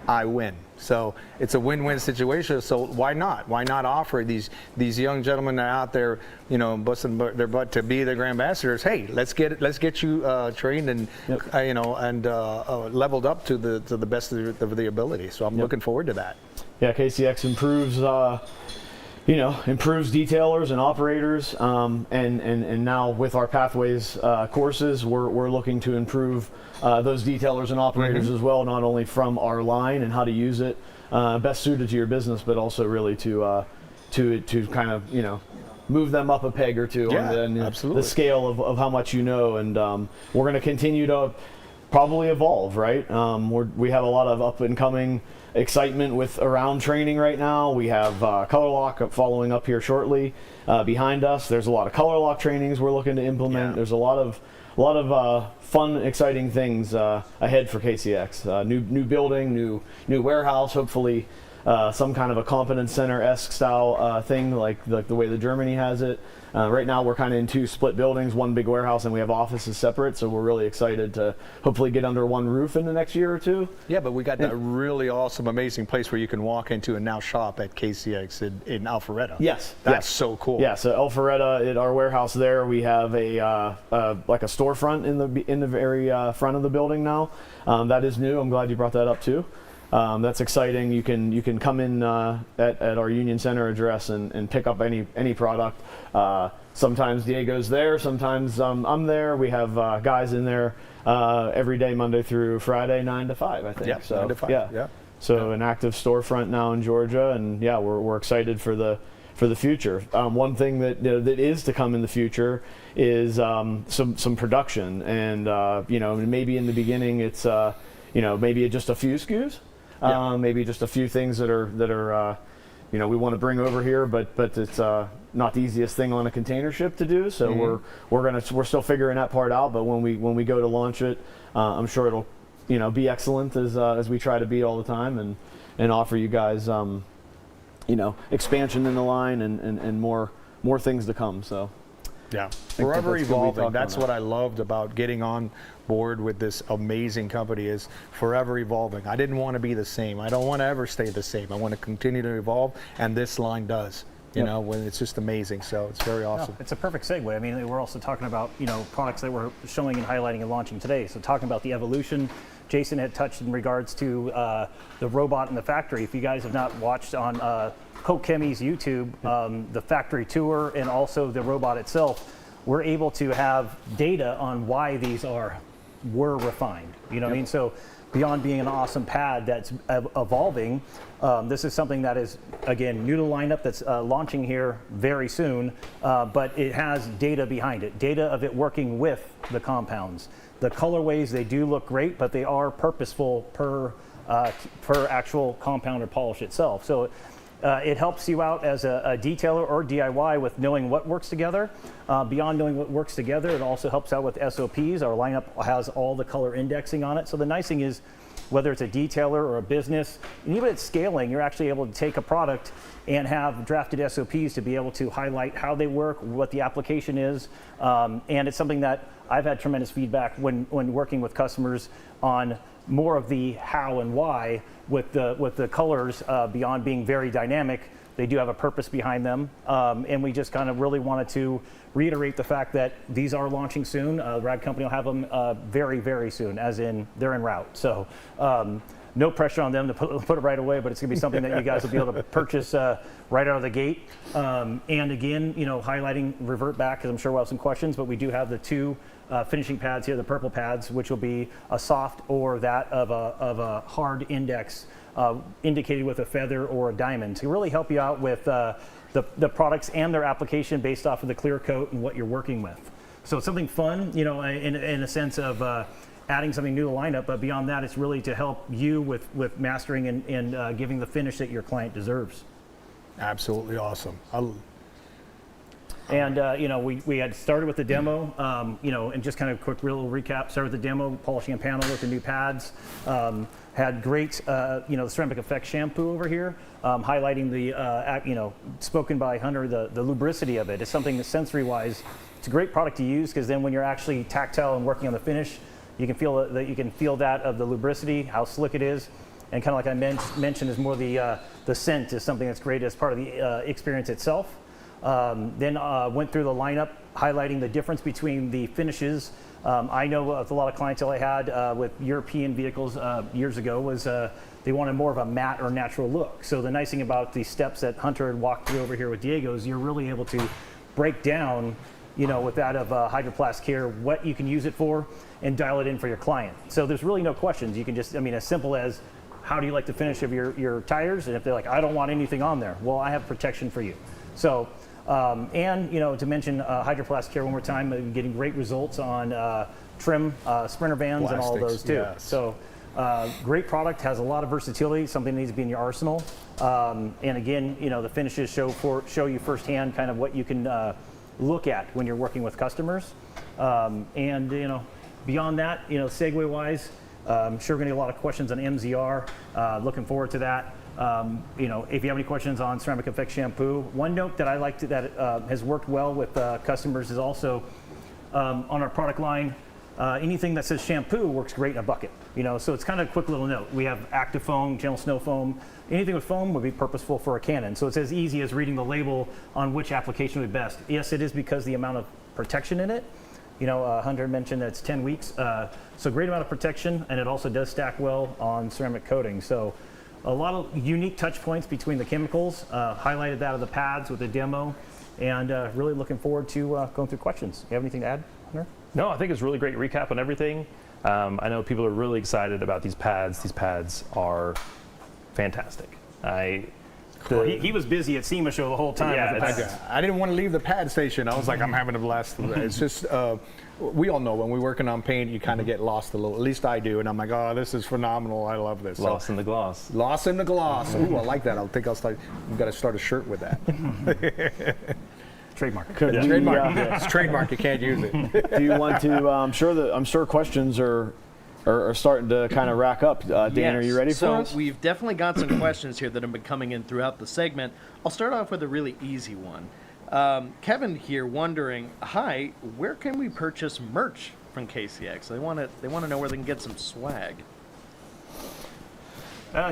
I win. So it's a win-win situation. So why not? Why not offer these young gentlemen that are out there, busting their butt to be the Grand Ambassadors? Hey, let's get you trained and leveled up to the best of the ability. So I'm looking forward to that. Yeah, KCX improves detailers and operators, and now with our Pathways courses, we're looking to improve those detailers and operators as well, not only from our line and how to use it best suited to your business, but also really to kind of move them up a peg or two on the scale of how much and we're going to continue to probably evolve, right? We have a lot of up and coming excitement with around training right now. We have ColorLock following up here shortly behind us. There's a lot of ColorLock trainings we're looking to implement. There's a lot of fun, exciting things ahead for KCX. New building, new warehouse. Hopefully, some kind of a competence center-esque style thing, like the way the Germany has it. Right now, we're kind of in two split buildings, one big warehouse, and we have offices separate. So we're really excited to hopefully get under one roof in the next year or two. Yeah, but we got that really awesome, amazing place where you can walk into and now shop at KCX in Alpharetta. Yes, that's so cool. Yeah, so Alpharetta, at our warehouse there, we have like a storefront in the very front of the building now. That is new. I'm glad you brought that up too. That's exciting. You can come in at our Union Center address and pick up any product. Sometimes Diego's there, sometimes I'm there. We have guys in there every day, Monday through Friday, 9 to 5, I think. Yeah, so 9 to 5. Yeah. So an active storefront now in Georgia, and we're excited for the future. One thing that is to come in the future is some production, and maybe in the beginning it's maybe just a few SKUs. Maybe just a few things that are we want to bring over here, but it's not the easiest thing on a container ship to do. So we're still figuring that part out. But when we go to launch it, I'm sure it'll be excellent as we try to be all the time and offer you guys expansion in the line and more things to come. So. Yeah, forever evolving. That's what I loved about getting on board with this amazing company, is forever evolving. I didn't want to be the same. I don't want to ever stay the same. I want to continue to evolve, and this line does. When it's just amazing. So it's very awesome. No, it's a perfect segue. I mean, we're also talking about products that we're showing and highlighting and launching today. So talking about the evolution, Jason had touched in regards to the robot in the factory. If you guys have not watched on Koch-Chemie's YouTube, the factory tour and also the robot itself, we're able to have data on why these were refined. You know what I mean? So beyond being an awesome pad that's evolving, this is something that is, again, new to lineup that's launching here very soon, but it has data behind it, data of it working with the compounds. The colorways, they do look great, but they are purposeful per actual compound or polish itself. So it helps you out as a detailer or DIY with knowing what works together. Beyond knowing what works together, it also helps out with SOPs. Our lineup has all the color indexing on it. So the nice thing is, whether it's a detailer or a business, and even at scaling, you're actually able to take a product and have drafted SOPs to be able to highlight how they work, what the application is. And it's something that I've had tremendous feedback when working with customers on more of the how and why with the colors. Beyond being very dynamic, they do have a purpose behind them, and we just kind of really wanted to reiterate the fact that these are launching soon. Rag Company will have them very, very soon, as in they're en route. So no pressure on them to put it right away, but it's going to be something that you guys will be able to purchase right out of the gate. And again, highlighting, revert back, because I'm sure we'll have some questions, but we do have the two finishing pads here, the purple pads, which will be a soft or that of a hard index, indicated with a feather or a diamond, to really help you out with the products and their application based off of the clear coat and what you're working with. So it's something fun, in a sense of adding something new to the lineup, but beyond that, it's really to help you with mastering and giving the finish that your client deserves. Absolutely awesome. And we had started with the demo, and just kind of a quick real recap. Started with the demo, polishing a panel with the new pads. Had great, the Ceramic Effect shampoo over here, highlighting the, spoken by Hunter, the lubricity of it. It's something that sensory-wise, it's a great product to use, because then when you're actually tactile and working on the finish, you can feel that of the lubricity, how slick it is, and kind of like I mentioned, is more the scent is something that's great as part of the experience itself. Then went through the lineup, highlighting the difference between the finishes. I know with a lot of clientele I had with European vehicles years ago was they wanted more of a matte or natural look. So the nice thing about the steps that Hunter had walked through over here with Diego is you're really able to break down, with that of Hydroplast Care, what you can use it for and dial it in for your client. So there's really no questions. You can just, as simple as, how do you like the finish of your tires? And if they're like, I don't want anything on there, well, I have protection for you. So, to mention Hydroplast Care one more time, getting great results on trim, Sprinter vans, Plastics, and all those too. yes. So great product, has a lot of versatility, something that needs to be in your arsenal. And again, the finishes show you firsthand kind of what you can look at when you're working with customers. Beyond that, segue wise, I'm sure we're going to get a lot of questions on MZR. Looking forward to that. If you have any questions on Ceramic Effect shampoo, one note that I like that has worked well with customers is also on our product line, anything that says shampoo works great in a bucket. So it's kind of a quick little note. We have active foam, gentle snow foam. Anything with foam would be purposeful for a Canon. So it's as easy as reading the label on which application would be best. Yes, it is because the amount of protection in it. Hunter mentioned that it's 10 weeks. So great amount of protection, and it also does stack well on ceramic coating. So a lot of unique touch points between the chemicals, highlighted that of the pads with the demo, and really looking forward to going through questions. You have anything to add, Hunter? No, I think it's a really great recap on everything. I know people are really excited about these pads. These pads are fantastic. He was busy at SEMA show the whole time. Yeah, I didn't want to leave the pad station. I was like, I'm having a blast. It's just, we all know when we're working on paint, you kind of get lost a little. At least I do. And I'm like, oh, this is phenomenal. I love this. Lost in the gloss. Lost in the gloss. Ooh, I like that. I've got to start a shirt with that. Trademark. Trademark. It's trademark. You can't use it. Do you want to? I'm sure questions are starting to kind of rack up. Dan, Yes. are you ready for us? So we've definitely got some questions here that have been coming in throughout the segment. I'll start off with a really easy one. Kevin here wondering, hi, where can we purchase merch from KCX? They want to know where they can get some swag.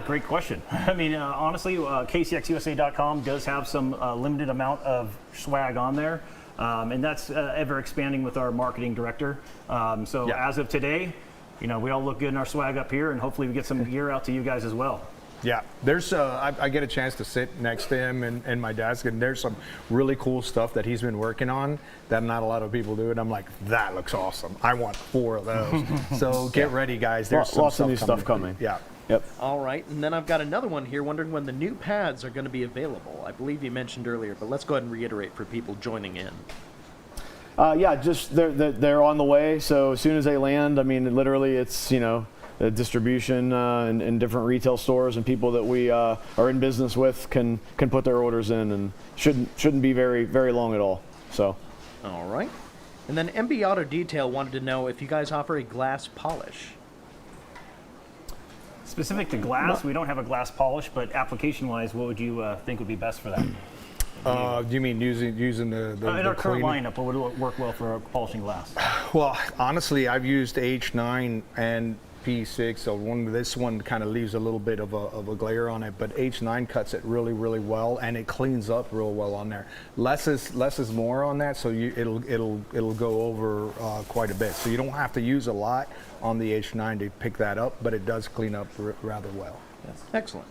Great question. I mean, honestly, KCXUSA.com does have some limited amount of swag on there, and that's ever expanding with our marketing director. As of today, we all look good in our swag up here, and hopefully we get some gear out to you guys as well. Yeah, there's I get a chance to sit next to him and my desk, and there's some really cool stuff that he's been working on that not a lot of people do, and I'm like, that looks awesome. I want 4 of those. So get ready, guys. There's some lots of new stuff coming. Yeah. Yep. All right, and then I've got another one here wondering when the new pads are going to be available. I believe you mentioned earlier, but let's go ahead and reiterate for people joining in. Just they're on the way. So as soon as they land, I mean, literally, it's distribution in different retail stores, and people that we are in business with can put their orders in, and shouldn't be very very long at all. So. All right, and then MB Auto Detail wanted to know if you guys offer a glass polish. Specific to glass, we don't have a glass polish, but application-wise, what would you think would be best for that? Do you mean using the in our current cleaning? lineup, what would work well for polishing glass? Well, honestly, I've used H9 and P6, so this one kind of leaves a little bit of a glare on it, but H9 cuts it really, really well, and it cleans up real well on there. Less is more on that, so it'll go over quite a bit. So you don't have to use a lot on the H9 to pick that up, but it does clean up rather well. Yes. Excellent.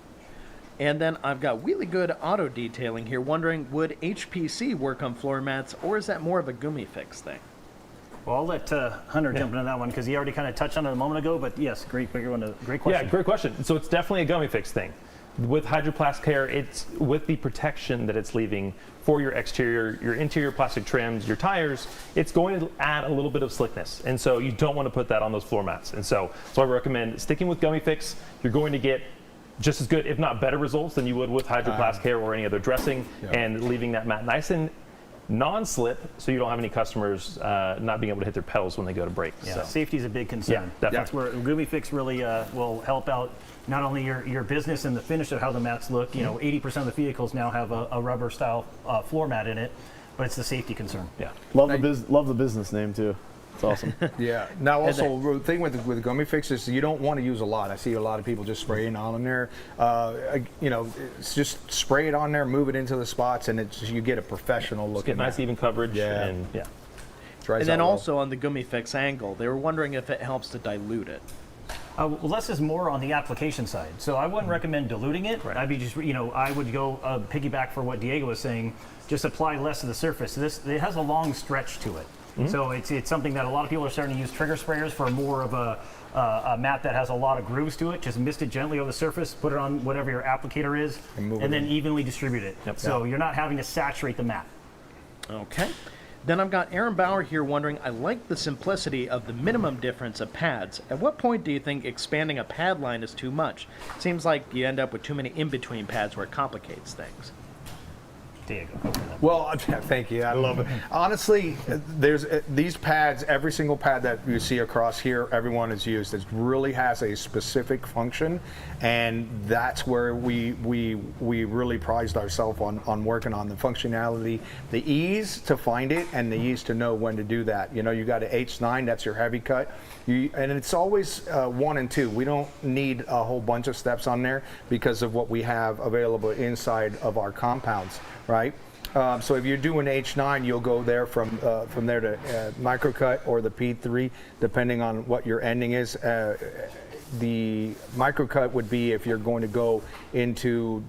And then I've got Really Good Auto Detailing here wondering, would HPC work on floor mats, or is that more of a gummy fix thing? Well, I'll let Hunter jump into that one because he already kind of touched on it a moment ago. But yes, great question. Yeah, great question. So it's definitely a gummy fix thing. With Hydroplast Care, it's with the protection that it's leaving for your exterior, your interior plastic trims, your tires, it's going to add a little bit of slickness. And so you don't want to put that on those floor mats. And so I recommend sticking with gummy fix. You're going to get just as good, if not better results than you would with Hydroplast Care or any other dressing, and leaving that mat nice and non-slip, so you don't have any customers not being able to hit their pedals when they go to brake. Yeah, so. safety is a big concern. Yeah, That's where Gummy Fix really will help out not only your business and the finish of how the mats look. 80% of the vehicles now have a rubber style floor mat in it, but it's the safety concern. Yeah, love the business name too. It's awesome. Yeah. Now, also, the thing with gummy fix is you don't want to use a lot. I see a lot of people just spraying on there. It's just spray it on there, move it into the spots, and you get a professional look. Get nice even coverage. Yeah. And then also on the gummy fix angle, they were wondering if it helps to dilute it. Well, less is more on the application side. So I wouldn't recommend diluting it. Right. I'd be just, I would go piggyback for what Diego was saying. Just apply less of the surface. It has a long stretch to it. So it's something that a lot of people are starting to use trigger sprayers for more of a mat that has a lot of grooves to it. Just mist it gently over the surface, put it on whatever your applicator is, and then evenly distribute it. Yep. So you're not having to saturate the mat. Okay. Then I've got Aaron Bauer here wondering, I like the simplicity of the minimum difference of pads. At what point do you think expanding a pad line is too much? Seems like you end up with too many in-between pads where it complicates things. Diego. Well, thank you. I love it. Honestly, there's these pads. Every single pad that you see across here, everyone is used. It really has a specific function, and that's where we really prized ourselves on working on the functionality, the ease to find it, and the ease to know when to do that. You got an H9, that's your heavy cut. And it's always 1 and 2. We don't need a whole bunch of steps on there because of what we have available inside of our compounds, right? So if you're doing H9, you'll go there from there to microcut or the P3, depending on what your ending is. The microcut would be if you're going to go into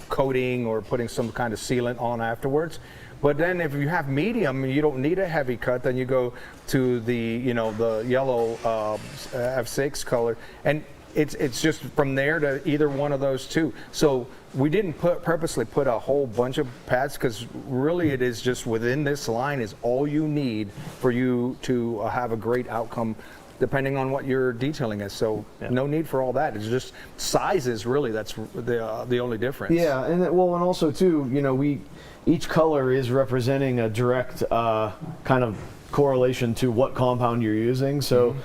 coating or putting some kind of sealant on afterwards. But then if you have medium, you don't need a heavy cut, then you go to the the yellow F6 color, and it's just from there to either one of those two. So we didn't purposely put a whole bunch of pads, because really it is just within this line is all you need for you to have a great outcome, depending on what your detailing is. So no need for all that. It's just sizes, really. That's the only difference. Yeah, and also too, each color is representing a direct kind of correlation to what compound you're using. So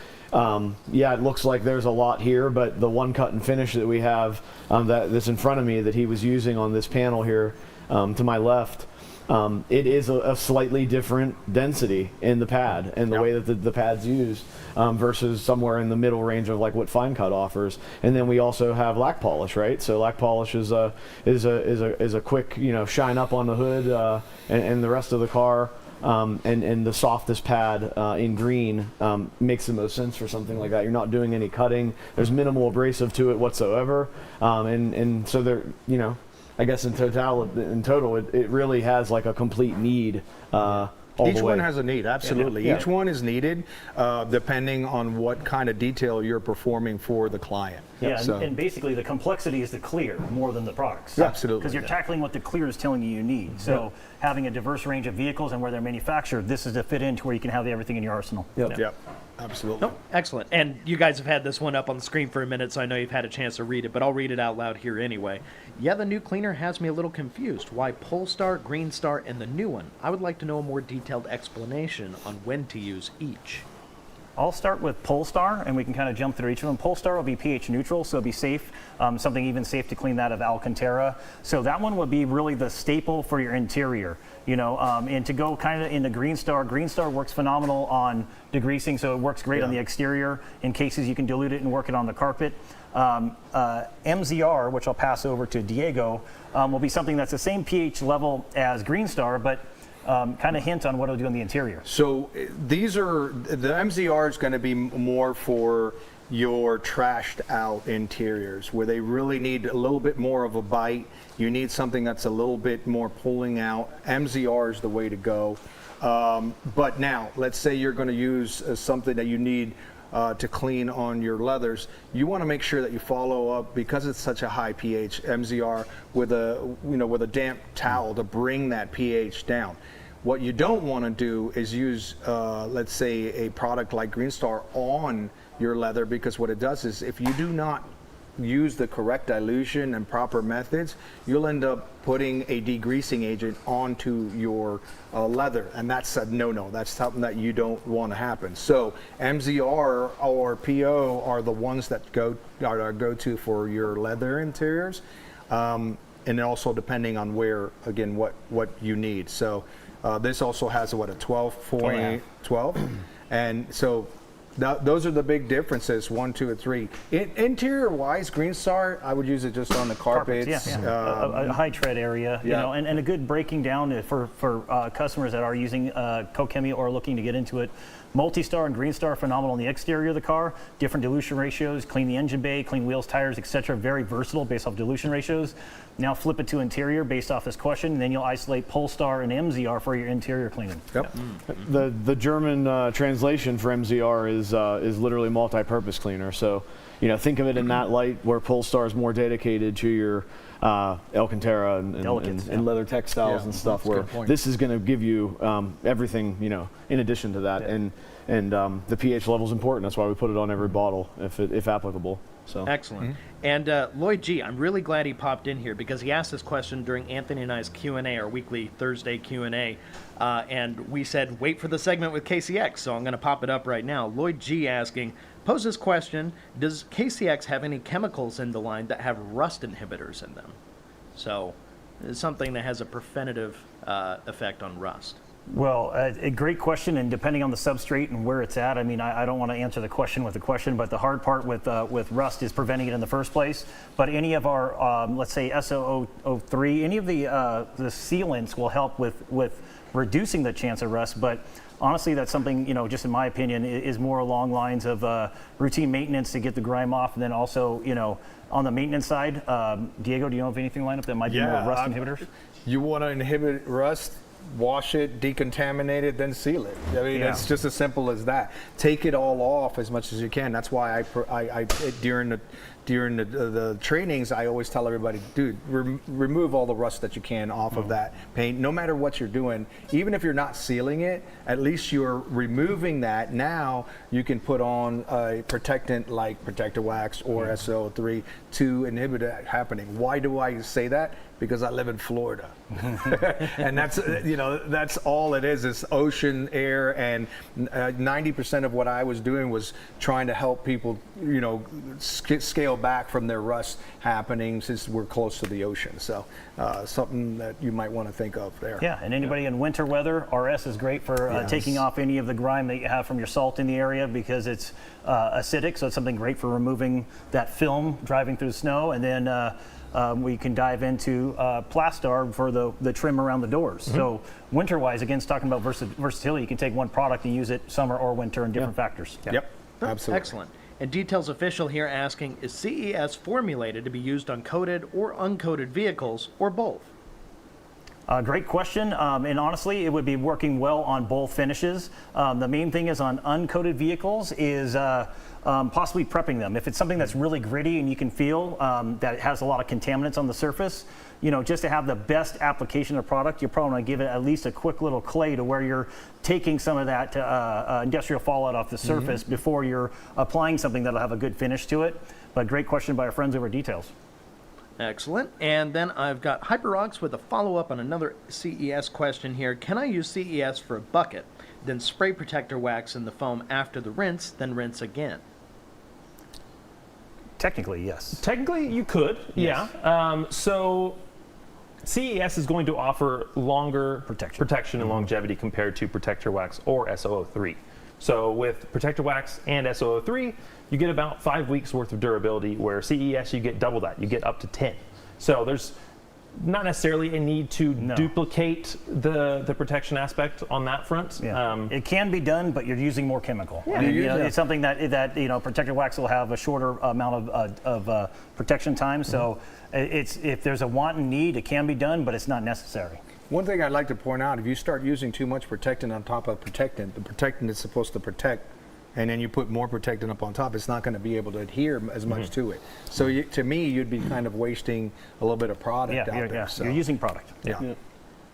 yeah, it looks like there's a lot here, but the one cut and finish that we have that's in front of me that he was using on this panel here to my left, it is a slightly different density in the pad and the way that the pad's used versus somewhere in the middle range of like what Fine Cut offers. And then we also have lac polish, right? So lac polish is a quick, you know, shine up on the hood and the rest of the car. And the softest pad in green makes the most sense for something like that. You're not doing any cutting. There's minimal abrasive to it whatsoever, and so there, you know, I guess in total, it really has like a complete need. Each one has a need, absolutely. Each one is needed depending on what kind of detail you're performing for the client. Yeah, and basically the complexity is the clear more than the products. Yeah, absolutely. Because you're tackling what the clear is telling you need. So having a diverse range of vehicles and where they're manufactured, this is to fit into where you can have everything in your arsenal. Yep. Absolutely. Nope. Excellent. And you guys have had this one up on the screen for a minute, so I know you've had a chance to read it, but I'll read it out loud here anyway. Yeah, the new cleaner has me a little confused. Why Polestar, Green Star, and the new one? I would like to know a more detailed explanation on when to use each. I'll start with Polestar, and we can kind of jump through each of them. Polestar will be pH neutral, so it'll be safe, something even safe to clean that of Alcantara. So that one would be really the staple for your interior, you know, and to go kind of into Green Star works phenomenal on degreasing, so it works great on the exterior. In cases you can dilute it and work it on the carpet. MZR, which I'll pass over to Diego, will be something that's the same pH level as Green Star, but kind of hint on what it'll do in the interior. So these are, the MZR is going to be more for your trashed out interiors where they really need a little bit more of a bite. You need something that's a little bit more pulling out. MZR is the way to go. But now, let's say you're going to use something that you need to clean on your leathers. You want to make sure that you follow up, because it's such a high pH, MZR with a damp towel to bring that pH down. What you don't want to do is use, let's say, a product like Green Star on your leather, because what it does is if you do not use the correct dilution and proper methods, you'll end up putting a degreasing agent onto your leather, and that's a no-no. That's something that you don't want to happen. So MZR or PO are the ones that are our go-to for your leather interiors, and also depending on where, again, what you need. So this also has a 12, and so those are the big differences, 1, 2, and 3. Interior-wise, Green Star, I would use it just on the carpets. A high tread area, you know, and a good breaking down for customers that are using Koch-Chemie or looking to get into it. Multi-Star and Green Star, phenomenal on the exterior of the car. Different dilution ratios, clean the engine bay, clean wheels, tires, etc. Very versatile based off dilution ratios. Now flip it to interior based off this question, and then you'll isolate Polestar and MZR for your interior cleaning. Yep. The German translation for MZR is literally multi-purpose cleaner. So, you know, think of it in that light, where Polestar is more dedicated to your Alcantara and leather textiles and stuff, where this is going to give you everything, you know, in addition to that. And the pH level is important. That's why we put it on every bottle if applicable. So excellent. And Lloyd G, I'm really glad he popped in here, because he asked this question during Anthony and I's Q&A, our weekly Thursday Q&A, and we said wait for the segment with KCX, so I'm going to pop it up right now. Lloyd G asking, pose this question: does KCX have any chemicals in the line that have rust inhibitors in them? So it's something that has a preventative effect on rust. Well, a great question, and depending on the substrate and where it's at, I mean, I don't want to answer the question with a question, but the hard part with rust is preventing it in the first place. But any of our, let's say SO03, any of the sealants will help with reducing the chance of rust. But honestly, that's something, you know, just in my opinion, is more along lines of routine maintenance to get the grime off, and then also, you know, on the maintenance side, Diego, do you know of anything lined up that might be more rust inhibitors? You want to inhibit rust? Wash it, decontaminate it, then seal it. I mean, it's just as simple as that. Take it all off as much as you can. That's why I during the trainings, I always tell everybody, dude, remove all the rust that you can off of that paint, no matter what you're doing. Even if you're not sealing it, at least you're removing that. Now you can put on a protectant like Protector Wax or SO3 to inhibit it happening. Why do I say that? Because I live in Florida. And that's, that's all it is ocean, air, and 90% of what I was doing was trying to help people, scale back from their rust happening since we're close to the ocean. So something that you might want to think of there. Yeah, and anybody in winter weather, RS is great for taking off any of the grime that you have from your salt in the area because it's acidic, so it's something great for removing that film driving through the snow. And then we can dive into Plastar for the trim around the doors. So winter-wise, again, it's talking about versatility. You can take one product and use it summer or winter in different factors. Yep, absolutely. Excellent. And Details Official here asking, is CES formulated to be used on coated or uncoated vehicles, or both? Great question, and honestly, it would be working well on both finishes. The main thing is on uncoated vehicles is possibly prepping them. If it's something that's really gritty and you can feel that it has a lot of contaminants on the surface, just to have the best application of the product, you're probably going to give it at least a quick little clay to where you're taking some of that industrial fallout off the surface before you're applying something that'll have a good finish to it. But great question by our friends over at Details. Excellent. And then I've got HyperRocks with a follow-up on another CES question here. Can I use CES for a bucket, then spray protector wax in the foam after the rinse, then rinse again? Technically, yes. Technically, you could, Yes. yeah. So CES is going to offer longer protection and longevity compared to Protector Wax or SO03. So with Protector Wax and SO03, you get about 5 weeks worth of durability, where CES you get double that. You get up to 10. So there's not necessarily a need to duplicate the protection aspect on that front. Yeah. It can be done, but you're using more chemical. I mean, it's something that Protector Wax will have a shorter amount of protection time. So if there's a want and need, it can be done, but it's not necessary. One thing I'd like to point out, if you start using too much protectant on top of protectant, the protectant is supposed to protect, and then you put more protectant up on top, it's not going to be able to adhere as much to it. So to me, you'd be kind of wasting a little bit of product out there. Yeah, So. you're using product. Yeah.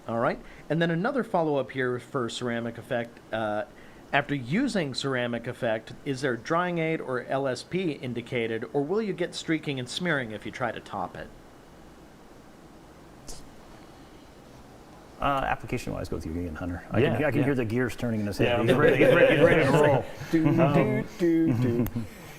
All right. And then another follow-up here for Ceramic Effect. After using Ceramic Effect, is there drying aid or LSP indicated, or will you get streaking and smearing if you try to top it? Application-wise, go with you again, Hunter. I can hear the gears turning in his head. Yeah, He's ready to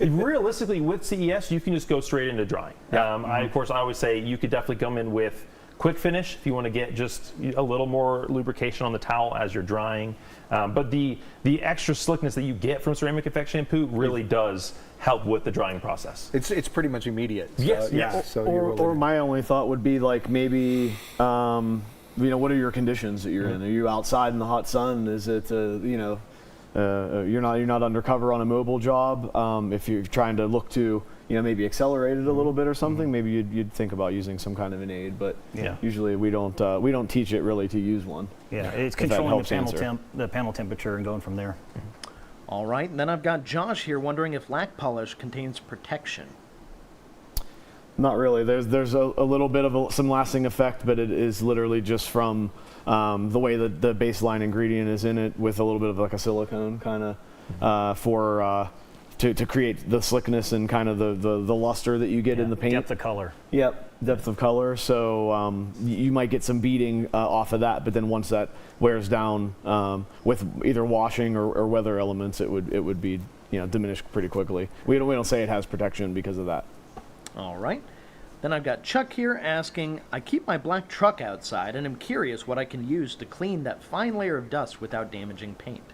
roll. Realistically, with CES, you can just go straight into drying. Of course, I always say you could definitely come in with quick finish if you want to get just a little more lubrication on the towel as you're drying. But the extra slickness that you get from Ceramic Effect shampoo really does help with the drying process. It's pretty much immediate. Yes. So or my only thought would be like maybe, what are your conditions that you're in? Are you outside in the hot sun? Is it, you're not undercover on a mobile job? If you're trying to look to, maybe accelerate it a little bit or something, maybe you'd think about using some kind of an aid. But usually we don't teach it really to use one. Yeah, it's controlling the panel temperature and going from there. All right. And then I've got Josh here wondering if lac polish contains protection. Not really. There's a little bit of some lasting effect, but it is literally just from the way that the baseline ingredient is in it, with a little bit of like a silicone kind of to create the slickness and kind of the luster that you get in the paint. Depth of color. Yep, depth of color. So you might get some beading off of that, but then once that wears down with either washing or weather elements, it would be diminished pretty quickly. We don't say it has protection because of that. All right. Then I've got Chuck here asking, I keep my black truck outside and I'm curious what I can use to clean that fine layer of dust without damaging paint.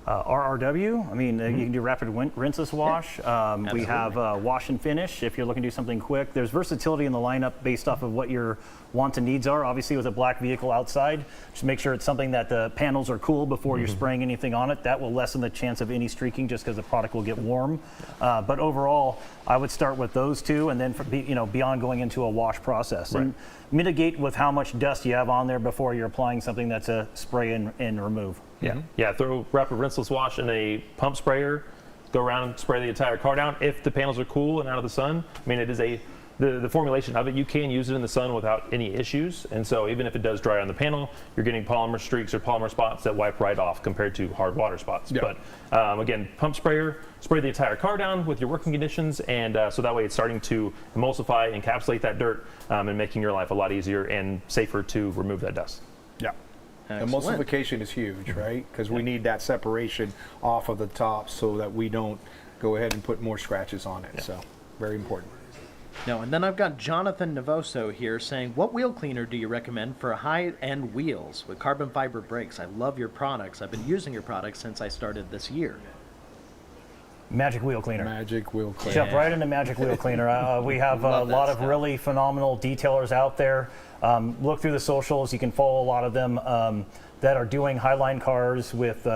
RRW, I mean, you can do rapid rinseless wash. We have wash and finish if you're looking to do something quick. There's versatility in the lineup based off of what your wants and needs are. Obviously, with a black vehicle outside, just make sure it's something that the panels are cool before you're spraying anything on it. That will lessen the chance of any streaking just because the product will get warm. But overall, I would start with those two, and then beyond going into a wash process. Right. And mitigate with how much dust you have on there before you're applying something that's a spray and remove. Yeah, throw rapid rinseless wash in a pump sprayer, go around and spray the entire car down. If the panels are cool and out of the sun, I mean, it is a the formulation of it, you can use it in the sun without any issues. And so even if it does dry on the panel, you're getting polymer streaks or polymer spots that wipe right off compared to hard water spots. Yeah. But again, pump sprayer, spray the entire car down with your working conditions, and so that way it's starting to emulsify, encapsulate that dirt, and making your life a lot easier and safer to remove that dust. Yeah. Excellent. Emulsification is huge, right? Because we need that separation off of the top so that we don't go ahead and put more scratches on it. So very important. No, and then I've got Jonathan Navoso here saying, what wheel cleaner do you recommend for high-end wheels with carbon fiber brakes? I love your products. I've been using your products since I started this year. Magic Wheel Cleaner. Magic Wheel Cleaner. Jump right into Magic Wheel Cleaner. We have a lot of really phenomenal detailers out there. Look through the socials. You can follow a lot of them that are doing highline cars with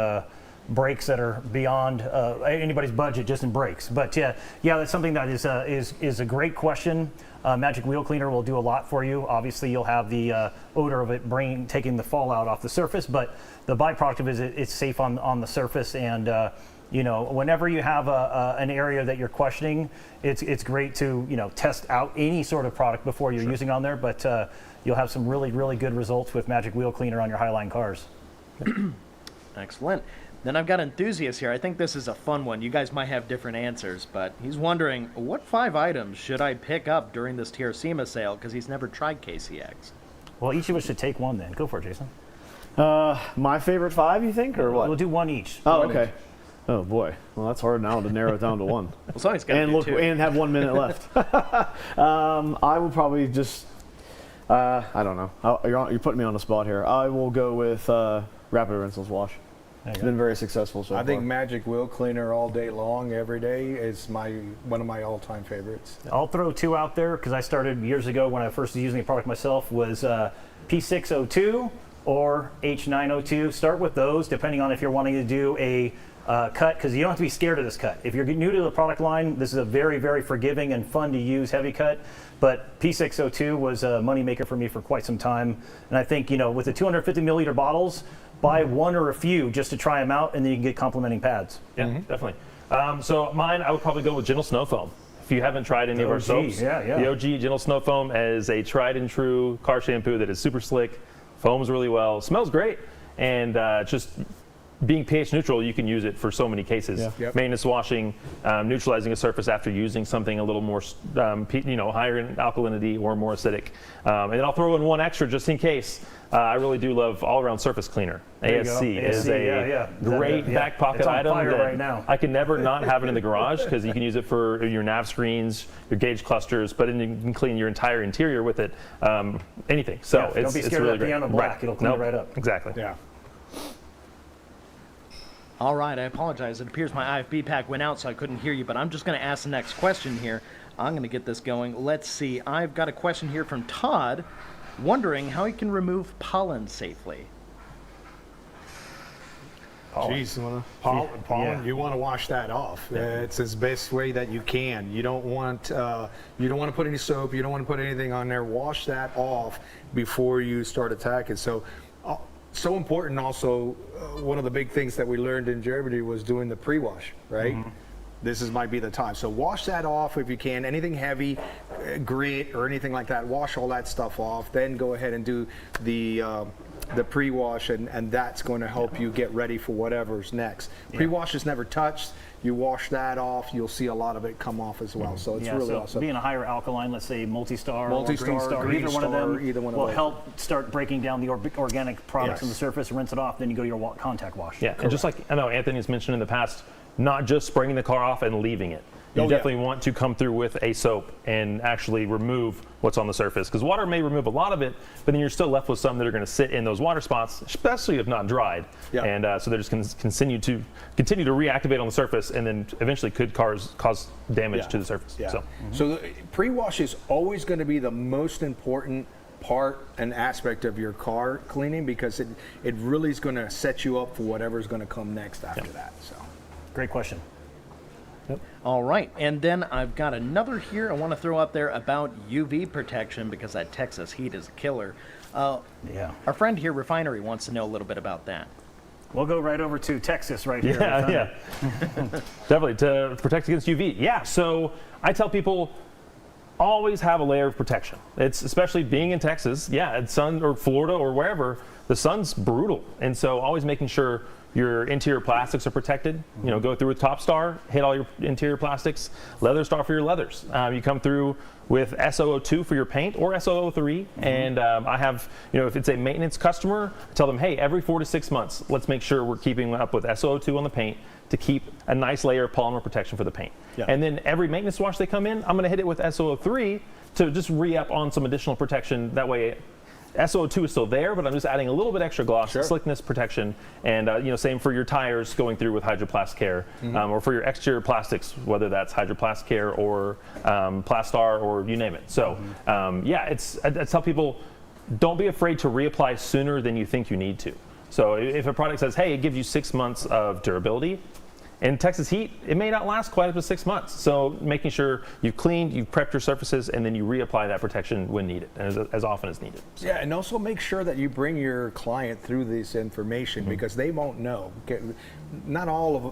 brakes that are beyond anybody's budget just in brakes. But yeah, that's something that is a great question. Magic Wheel Cleaner will do a lot for you. Obviously, you'll have the odor of it taking the fallout off the surface, but the byproduct of it is it's safe on the surface. And you know, whenever you have an area that you're questioning, it's great to test out any sort of product before you're using on there. But you'll have some really good results with Magic Wheel Cleaner on your highline cars. Excellent. Then I've got Enthusiast here. I think this is a fun one. You guys might have different answers, but he's wondering, what 5 items should I pick up during this TRCMA sale? Because he's never tried KCX. Well, each of us should take one then. Go for it, Jason. My favorite 5, you think, or what? We'll do one each. Oh, okay. Oh boy. Well, that's hard now to narrow it down to one. Well, somebody's got to do two. And have 1 minute left. I would probably just. I don't know. You're putting me on the spot here. I will go with Rapid Rinseless Wash. It's been very successful so far. I think Magic Wheel Cleaner all day long, every day, is one of my all-time favorites. I'll throw 2 out there because I started years ago when I first was using the product myself. Was P602 or H902. Start with those, depending on if you're wanting to do a cut, because you don't have to be scared of this cut. If you're new to the product line, this is a very forgiving and fun to use heavy cut. But P602 was a moneymaker for me for quite some time. And I think, with the 250 milliliter bottles, buy one or a few just to try them out, and then you can get complementing pads. Yeah, definitely. So mine, I would probably go with Gentle Snow Foam. If you haven't tried any of our soaps, the OG Gentle Snow Foam is a tried and true car shampoo that is super slick, foams really well, smells great, and just being pH neutral, you can use it for so many cases. Maintenance washing, neutralizing a surface after using something a little more, higher in alkalinity or more acidic. And then I'll throw in one extra just in case. I really do love all-around surface cleaner. ASC is a great back pocket item that right now. I can never not have it in the garage because you can use it for your nav screens, your gauge clusters, but then you can clean your entire interior with it, anything. So don't be scared of that piano black. It'll clean it right up. Exactly. Yeah. All right, I apologize. It appears my IFB pack went out, so I couldn't hear you, but I'm just going to ask the next question here. I'm going to get this going. Let's see. I've got a question here from Todd, wondering how he can remove pollen safely. Jeez, pollen. You want to wash that off. It's the best way that you can. You don't want to put any soap. You don't want to put anything on there. Wash that off before you start attacking. So important also, one of the big things that we learned in Germany was doing the pre-wash, right? This might be the time. So wash that off if you can. Anything heavy, grit or anything like that, wash all that stuff off. Then go ahead and do the pre-wash, and that's going to help you get ready for whatever's next. Pre-wash is never touched. You wash that off, you'll see a lot of it come off as well. So it's really awesome. Being a higher alkaline, let's say Multi-Star or Green Star, either one of them will help start breaking down the organic products on the surface, rinse it off, then you go to your contact wash. Yeah, and just like I know Anthony's mentioned in the past, not just spraying the car off and leaving it. You definitely want to come through with a soap and actually remove what's on the surface, because water may remove a lot of it, but then you're still left with some that are going to sit in those water spots, especially if not dried. And so they're just going to continue to reactivate on the surface, and then eventually could cause damage to the surface. So the pre-wash is always going to be the most important part and aspect of your car cleaning, because it really is going to set you up for whatever's going to come next after that. So great question. All right, and then I've got another here I want to throw up there about UV protection, because that Texas heat is a killer. Our friend here, Refinery, wants to know a little bit about that. We'll go right over to Texas right here. Definitely, to protect against UV. So I tell people, always have a layer of protection. It's especially being in Texas, it's sun, or Florida or wherever, the sun's brutal. And so always making sure your interior plastics are protected. You know, go through with Top Star, hit all your interior plastics, Leather Star for your leathers. You come through with SO02 for your paint or SO03. And I have, if it's a maintenance customer, I tell them, hey, every 4 to 6 months, let's make sure we're keeping up with SO02 on the paint to keep a nice layer of polymer protection for the paint. And then every maintenance wash they come in, I'm gonna hit it with SO03 to just re-up on some additional protection. That way, SO2 is still there, but I'm just adding a little bit extra gloss, slickness protection, and same for your tires going through with Hydroplast Care, or for your exterior plastics, whether that's Hydroplast Care or Plastar or you name it. So I tell people, don't be afraid to reapply sooner than you think you need to. So if a product says, hey, it gives you 6 months of durability, in Texas heat, it may not last quite up to 6 months. So making sure you've cleaned, you've prepped your surfaces, and then you reapply that protection when needed, as often as needed. So. Yeah, and also make sure that you bring your client through this information because they won't know. Not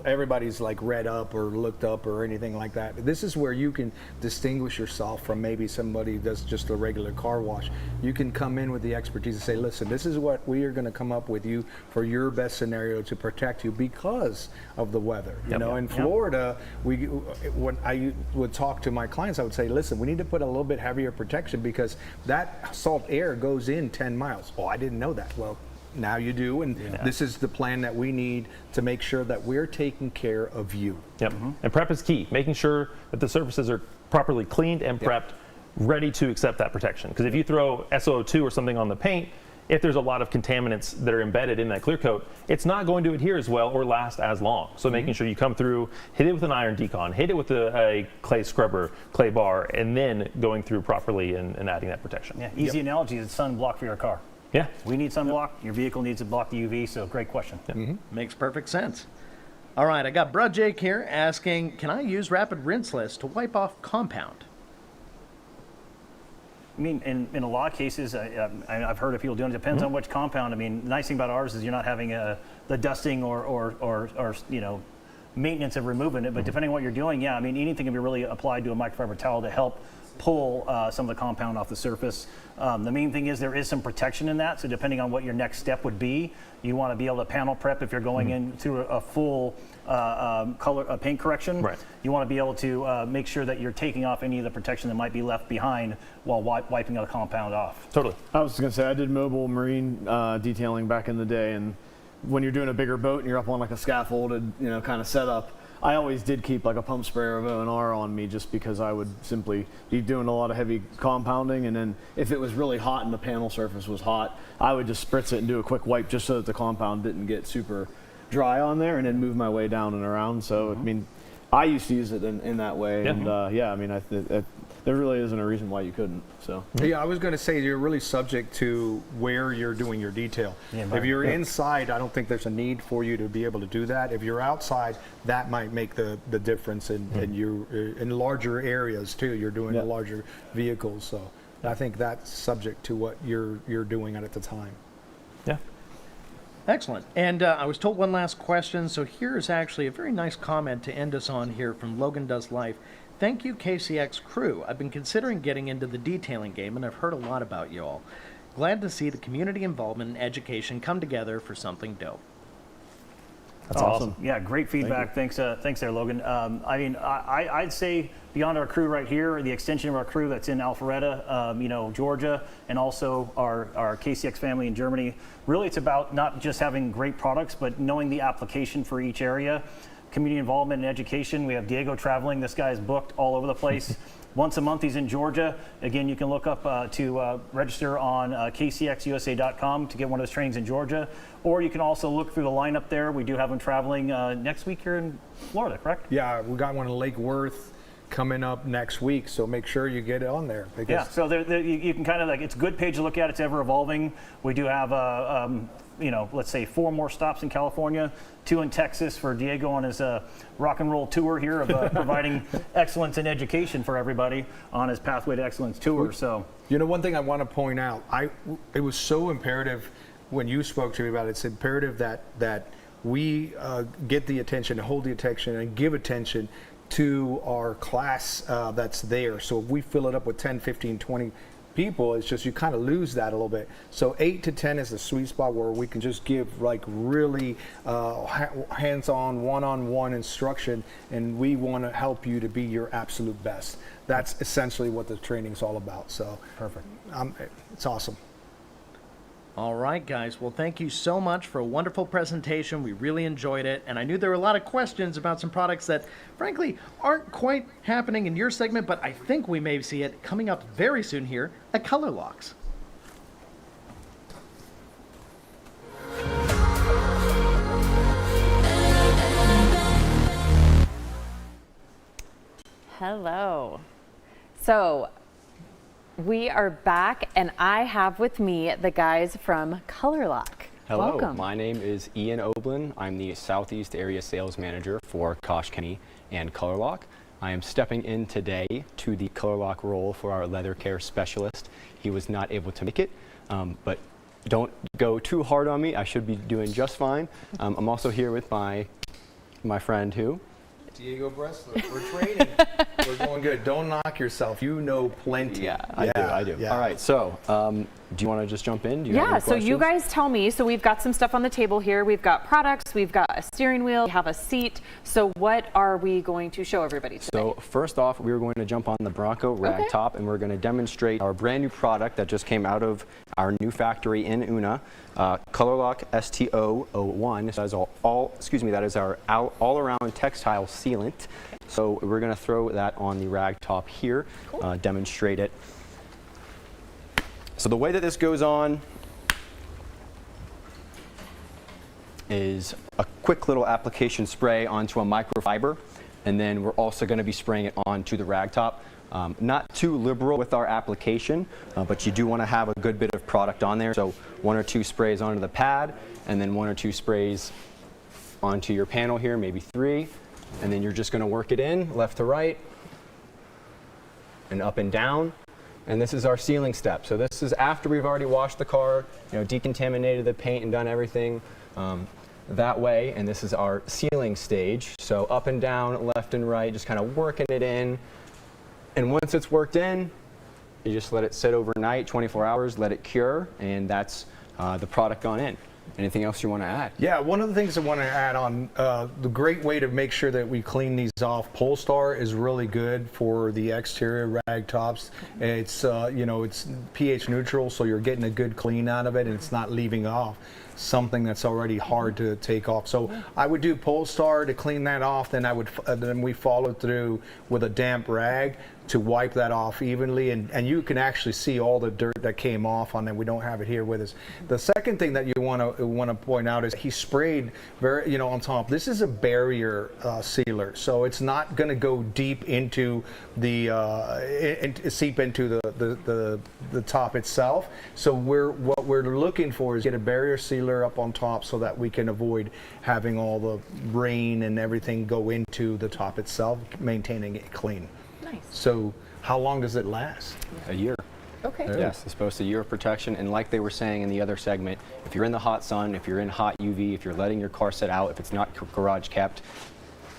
everybody's like read up or looked up or anything like that. This is where you can distinguish yourself from maybe somebody that's just a regular car wash. You can come in with the expertise and say, listen, this is what we are going to come up with you for your best scenario to protect you because of the weather. In Florida, when I would talk to my clients, I would say, listen, we need to put a little bit heavier protection because that salt air goes in 10 miles. Oh, I didn't know that. Well, now you do, and this is the plan that we need to make sure that we're taking care of you. And prep is key, making sure that the surfaces are properly cleaned and prepped, ready to accept that protection. Because if you throw SO2 or something on the paint, if there's a lot of contaminants that are embedded in that clear coat, it's not going to adhere as well or last as long. So making sure you come through, hit it with an iron decon, hit it with a clay scrubber, clay bar, and then going through properly and adding that protection. Yeah, easy analogy is sunblock for your car. Yeah. We need sunblock, your vehicle needs to block the UV, so great question. Makes perfect sense. All right, I got Brud Jake here asking, can I use rapid rinseless to wipe off compound? I mean, in a lot of cases, I've heard of people doing it. Depends on which compound. I mean, the nice thing about ours is you're not having the dusting or maintenance of removing it. But depending on what you're doing, I mean, anything can be really applied to a microfiber towel to help pull some of the compound off the surface. The main thing is there is some protection in that. So depending on what your next step would be, you want to be able to panel prep if you're going in through a full paint correction. You want to be able to make sure that you're taking off any of the protection that might be left behind while wiping the compound off. Totally. I was going to say, I did mobile marine detailing back in the day, and when you're doing a bigger boat and you're up on like a scaffolded, kind of setup, I always did keep like a pump sprayer of O&R on me just because I would simply be doing a lot of heavy compounding, and then if it was really hot and the panel surface was hot, I would just spritz it and do a quick wipe just so that the compound didn't get super dry on there, and then move my way down and around. So I mean, I used to use it in that way, and I mean, there really isn't a reason why you couldn't. So I was going to say you're really subject to where you're doing your detail. If you're inside, I don't think there's a need for you to be able to do that. If you're outside, that might make the difference in larger areas too. You're doing the larger vehicles, so I think that's subject to what you're doing at the time. Excellent. And I was told one last question, so here's actually a very nice comment to end us on here from Logan Does Life. Thank you, KCX crew. I've been considering getting into the detailing game, and I've heard a lot about you all. Glad to see the community involvement and education come together for something dope. That's awesome. Yeah, great feedback. Thanks there, Logan. I mean, I'd say beyond our crew right here, the extension of our crew that's in Alpharetta, Georgia, and also our KCX family in Germany, really it's about not just having great products, but knowing the application for each area. Community involvement and education. We have Diego traveling. This guy is booked all over the place. Once a month he's in Georgia. Again, you can look up to register on kcxusa.com to get one of those trainings in Georgia. Or you can also look through the lineup there. We do have him traveling next week here in Florida, correct? Yeah, we got one in Lake Worth coming up next week, so make sure you get it on there. Yeah, so you can kind of it's a good page to look at. It's ever evolving. We do have let's say 4 more stops in California, 2 in Texas for Diego on his rock and roll tour here of providing excellence in education for everybody on his Pathway to Excellence tour. So, one thing I want to point out, it was so imperative when you spoke to me about it. It's imperative that we get the attention, hold the attention, and give attention to our class that's there. So if we fill it up with 10, 15, 20 people, it's just you kind of lose that a little bit. So 8 to 10 is the sweet spot where we can just give like really hands-on, one-on-one instruction, and we want to help you to be your absolute best. That's essentially what the training's all about. So perfect. It's awesome. All right, guys. Well, thank you so much for a wonderful presentation. We really enjoyed it. And I knew there were a lot of questions about some products that, frankly, aren't quite happening in your segment, but I think we may see it coming up very soon here at ColorLocks. Hello. So we are back, and I have with me the guys from ColourLock. Hello, Welcome. My name is Ian Oblin. I'm the Southeast Area Sales Manager for Koch-Chemie and ColourLock. I am stepping in today to the ColourLock role for our leather care specialist. He was not able to make it, but don't go too hard on me. I should be doing just fine. I'm also here with my friend who? Diego Bressler. We're training. We're going good. Don't knock yourself. You know plenty. Yeah, I do. Yeah. All right, so do you want to just jump in? Do you have Yeah, any so you questions? guys tell me. So we've got some stuff on the table here. We've got products, we've got a steering wheel, we have a seat. So what are we going to show everybody today? So first off, we're going to jump on the Bronco rag top, and we're going to demonstrate our brand new product that just came out of our new factory in Una, ColorLock STO01. That is our all-around textile sealant. So we're going to throw that on the rag top here, demonstrate it. So the way that this goes on is a quick little application spray onto a microfiber, and then we're also going to be spraying it onto the rag top. Not too liberal with our application, but you do want to have a good bit of product on there. So 1 or 2 sprays onto the pad, and then 1 or 2 sprays onto your panel here, maybe 3. And then you're just going to work it in left to right and up and down. And this is our sealing step. So this is after we've already washed the car, decontaminated the paint and done everything that way. And this is our sealing stage. So up and down, left and right, just kind of working it in. And once it's worked in, you just let it sit overnight, 24 hours, let it cure, and that's the product gone in. Anything else you want to add? Yeah, one of the things I want to add on, the great way to make sure that we clean these off, Polestar is really good for the exterior rag tops. It's, it's pH neutral, so you're getting a good clean out of it, and it's not leaving off something that's already hard to take off. So I would do Polestar to clean that off, then then we follow through with a damp rag to wipe that off evenly, and you can actually see all the dirt that came off on it. We don't have it here with us. The second thing that you want to point out is he sprayed on top. This is a barrier sealer, so it's not going to go deep into seep into the top itself. So what we're looking for is get a barrier sealer up on top so that we can avoid having all the rain and everything go into the top itself, maintaining it clean. Nice. So how long does it last? A year. Okay. Yes, it's supposed to a year of protection. And like they were saying in the other segment, if you're in the hot sun, if you're in hot UV, if you're letting your car sit out, if it's not garage kept,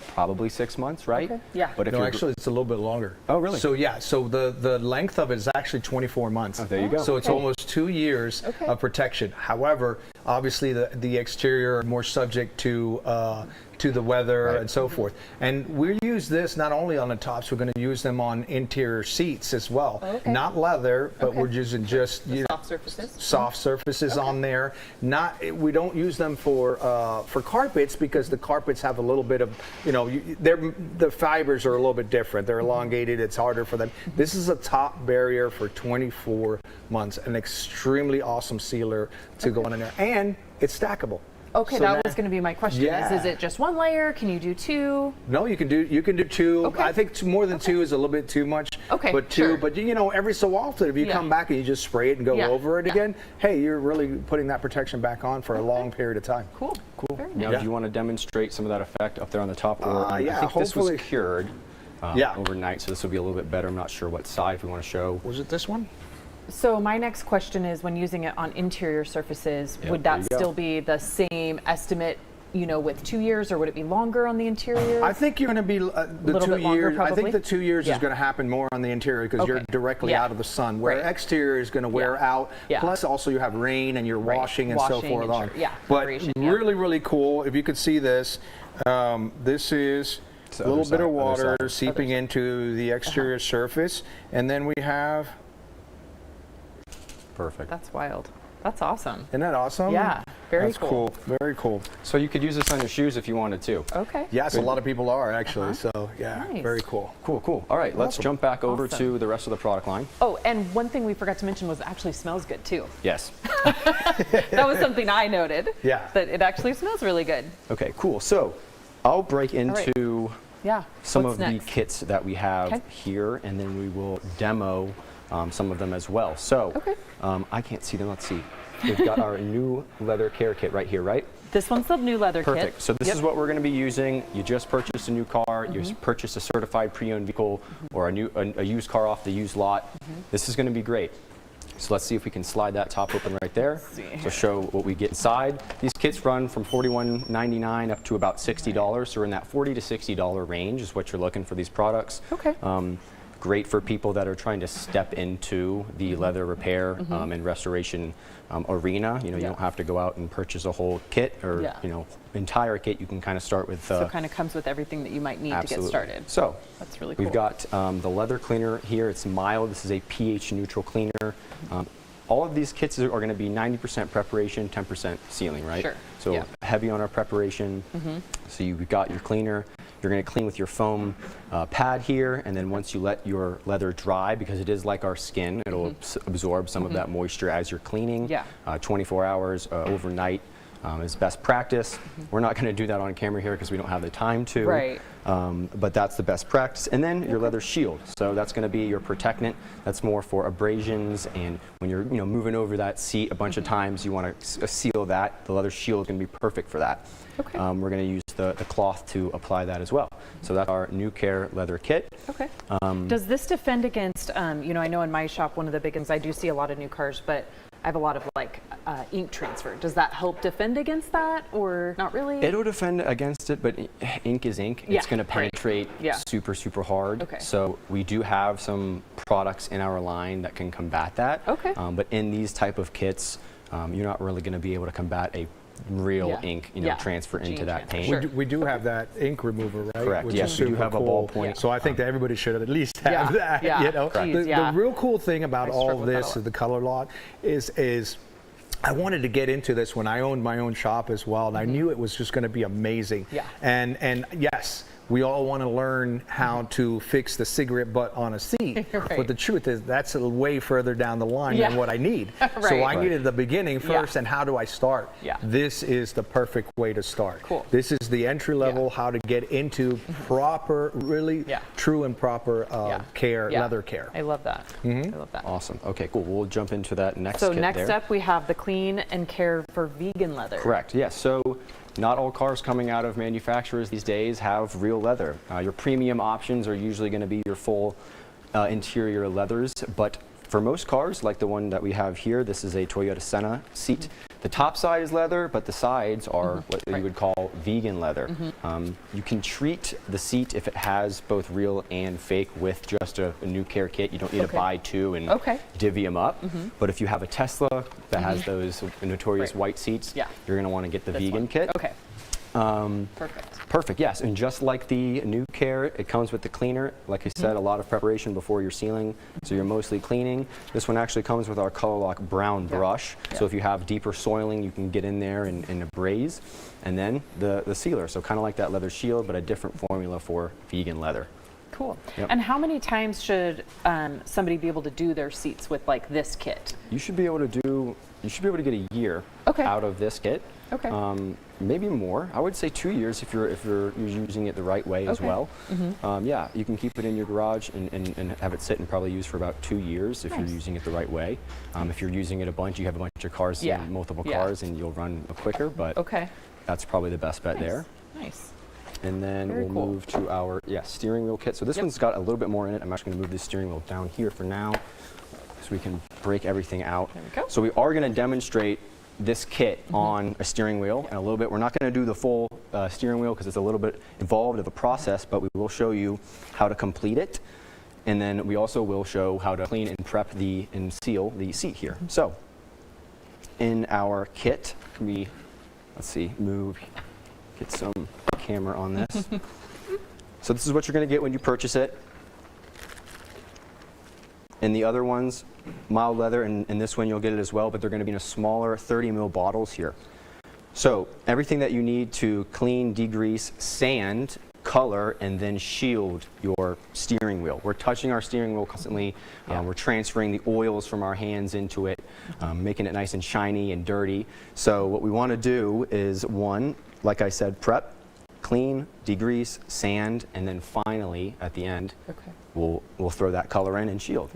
probably 6 months, right? Okay. Yeah. But if No, actually, it's a little bit longer. Oh, really? So yeah, so the length of it is actually 24 months. Oh, there you go. So it's almost 2 years of protection. However, obviously the exterior more subject to the weather and so forth. And we use this not only on the tops, we're going to use them on interior seats as well. Not leather, but we're using just soft surfaces. Soft surfaces on there. We don't use them for carpets because the carpets have a little bit of the fibers are a little bit different. They're elongated. It's harder for them. This is a top barrier for 24 months. An extremely awesome sealer to go on in there, and it's stackable. Okay, So that was going to be my question. Is it just 1 layer? Can you do 2? No, you can do 2. Okay. I think more than 2 is a little bit too much. Okay, but 2. sure. But every so often, if you come back and you just spray it and go over it again, hey, you're really putting that protection back on for a long period of time. Cool. Very Now, nice. do you want to demonstrate some of that effect up there on the top? Or I yeah, think this was hopefully. cured overnight, so this will be a little bit better. I'm not sure what side if we want to show. Was it this one? So my next question is, when using it on interior surfaces, would there that you go. still be the same estimate you know, with 2 years, or would it be longer on the interior? I think you're going to be the little 2 bit longer, years. I think probably? the 2 years Yeah. is going to happen more on the interior because you're directly Yeah. out of the sun. Where Right. exterior is going to wear out. Yeah. Plus, also you have rain and you're washing and so Washing forth and on. yeah, But preparation, yeah. really, really cool. If you could see this, this is a little bit of water seeping into the exterior surface, and then we have. Perfect. That's wild. That's awesome. Isn't that awesome? Yeah, very That's cool. Very cool. So you could use this on your shoes if you wanted to. Okay. Yes, a lot of people are actually. So yeah, Nice. very cool. Cool. All right, let's Awesome. jump back over Awesome. to the rest of the product line. Oh, and one thing we forgot to mention was it actually smells good too. Yes. That was something I noted. Yeah. That it actually smells really good. Okay, cool. So I'll break right. into Yeah. some What's of next? the kits that we have Okay. here, and then we will demo some of them as well. So I can't see them. Let's see. We've got our new leather care kit right here, right? This one's the new leather kit. Perfect. So this is what we're going to be using. You just purchased a new car. You Mm-hmm. purchased a certified pre-owned vehicle or a used car off the used lot. Mm-hmm. This is going to be great. So let's see if we can slide that top open right there. So show what we get inside. These kits run from $41.99 up to about $60. So we're in that $40 to $60 range is what you're looking for these products. Okay. Great for people that are trying to step into the leather repair and restoration arena. You know, you don't have to go out and purchase a whole kit or Yeah. you know, entire kit. You can kind of start with. So it kind of comes with everything that you might need Absolutely. to get started. So That's really cool. we've got the leather cleaner here. It's mild. This is a pH neutral cleaner. All of these kits are going to be 90% preparation, 10% sealing, right? Sure. So Yeah. heavy on our preparation. So you've got your cleaner. You're going to clean with your foam pad here, and then once you let your leather dry, because it is like our skin, it'll absorb some of that moisture as you're cleaning. Yeah. 24 hours overnight is best practice. We're not going to do that on camera here because we don't have the time to. Right. But that's the best practice. And then your leather shield. So that's going to be your protectant. That's more for abrasions, and when you're moving over that seat a bunch of times, you want to seal that. The leather shield is going to be perfect for that. Okay. We're going to use the cloth to apply that as well. So that's our New Care leather kit. Okay. Does this defend against, you know, I know in my shop, one of the big ones, I do see a lot of new cars, but I have a lot of like ink transfer. Does that help defend against that, or not really? It'll defend against it, but ink is ink. Yeah, It's going to right. penetrate Yeah. super, super hard. Okay. So we do have some products in our line that can combat that. Okay. But in these type of kits, you're not really going to be able to combat a real ink, transfer into that paint. Sure. We do have that ink remover, right? Correct. Which Yes, is we do super have a cool. ballpoint. So I think that everybody should at least have that. Yeah. You know, Jeez, the real cool thing about I all struggle of with that this, a lot. the ColourLock, is I wanted to get into this when I owned my own shop as well, and I knew it was just going to be amazing. Yeah. And yes, we all want to learn how to fix the cigarette butt on a seat. Right. But the truth is that's way further down the line Yeah. than what I need. So Right. I needed the beginning first, and how do I start? Yeah. This is the perfect way to start. Cool. This is the entry level, how to get into proper, really true and proper care, Yeah. leather care. I love that. I love that. Awesome. Okay, cool. We'll jump into that next So kit next there. up, we have the clean and care for vegan leather. Correct, yes. So not all cars coming out of manufacturers these days have real leather. Your premium options are usually going to be your full interior leathers, but for most cars, like the one that we have here, this is a Toyota Senna seat. The top side is leather, but the sides are what you would call vegan leather. You can treat the seat if it has both real and fake with just a new care kit. You don't need to buy two and divvy them up. But if you have a Tesla that has those notorious white seats, you're going to want to get the vegan kit. Okay. Perfect. Perfect, yes. And just like the new care, it comes with the cleaner. Like I said, a lot of preparation before you're sealing. So you're mostly cleaning. This one actually comes with our ColourLock brown brush. So if you have deeper soiling, you can get in there and abrase. And then the sealer. So kind of like that leather shield, but a different formula for vegan leather. Cool. Yep. And how many times should somebody be able to do their seats with like this kit? You should be able to get a year out of this kit. Okay. Maybe more. I would say 2 years if you're using it the right way as well. Yeah, you can keep it in your garage and have it sit and probably use for about 2 years if you're using it the right way. If you're using it a bunch, you have a bunch of cars, multiple cars, and you'll run quicker. But that's probably the best bet there. Nice. And then we'll move to our steering wheel kit. So this one's got a little bit more in it. I'm actually going to move this steering wheel down here for now, so we can break everything out. There we go. So we are going to demonstrate this kit on a steering wheel in a little bit. We're not going to do the full steering wheel because it's a little bit involved of a process, but we will show you how to complete it. And then we also will show how to clean and prep and seal the seat here. So in our kit, let's see, get some camera on this. So this is what you're going to get when you purchase it. And the other ones, mild leather, and this one you'll get it as well, but they're going to be in a smaller 30 ml bottles here. So everything that you need to clean, degrease, sand, color, and then shield your steering wheel. We're touching our steering wheel constantly. We're transferring the oils from our hands into it, making it nice and shiny and dirty. So what we want to do is, one, like I said, prep, clean, degrease, sand, and then finally at the end, we'll throw that color in and shield.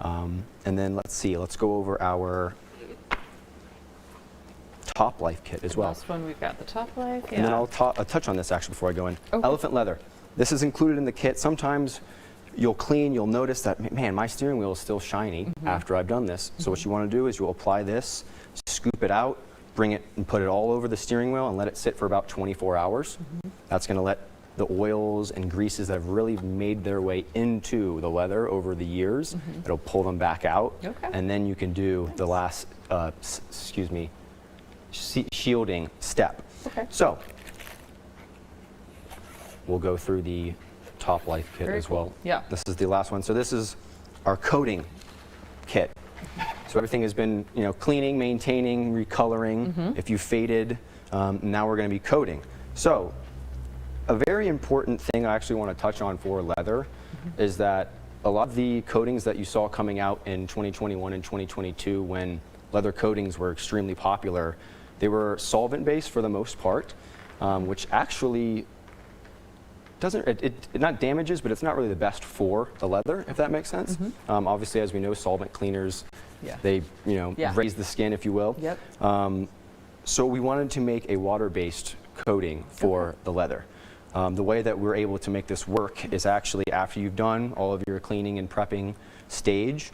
And then let's go over our top life kit as well. Last one, we've got the top life. And then I'll touch on this actually before I go in. Elephant leather. This is included in the kit. Sometimes you'll notice that, man, my steering wheel is still shiny after I've done this. So what you want to do is you'll apply this, scoop it out, bring it and put it all over the steering wheel and let it sit for about 24 hours. That's going to let the oils and greases that have really made their way into the leather over the years, it'll pull them back out. And then you can do the last, shielding step. So we'll go through the top life kit as well. This is the last one. So this is our coating kit. So everything has been, cleaning, maintaining, recoloring. If you faded, now we're going to be coating. So a very important thing I actually want to touch on for leather is that a lot of the coatings that you saw coming out in 2021 and 2022 when leather coatings were extremely popular, they were solvent-based for the most part, which actually it not damages, but it's not really the best for the leather, if that makes sense. Obviously, as we know, solvent cleaners, they raise the skin, if you will. So we wanted to make a water-based coating for the leather. The way that we're able to make this work is actually after you've done all of your cleaning and prepping stage,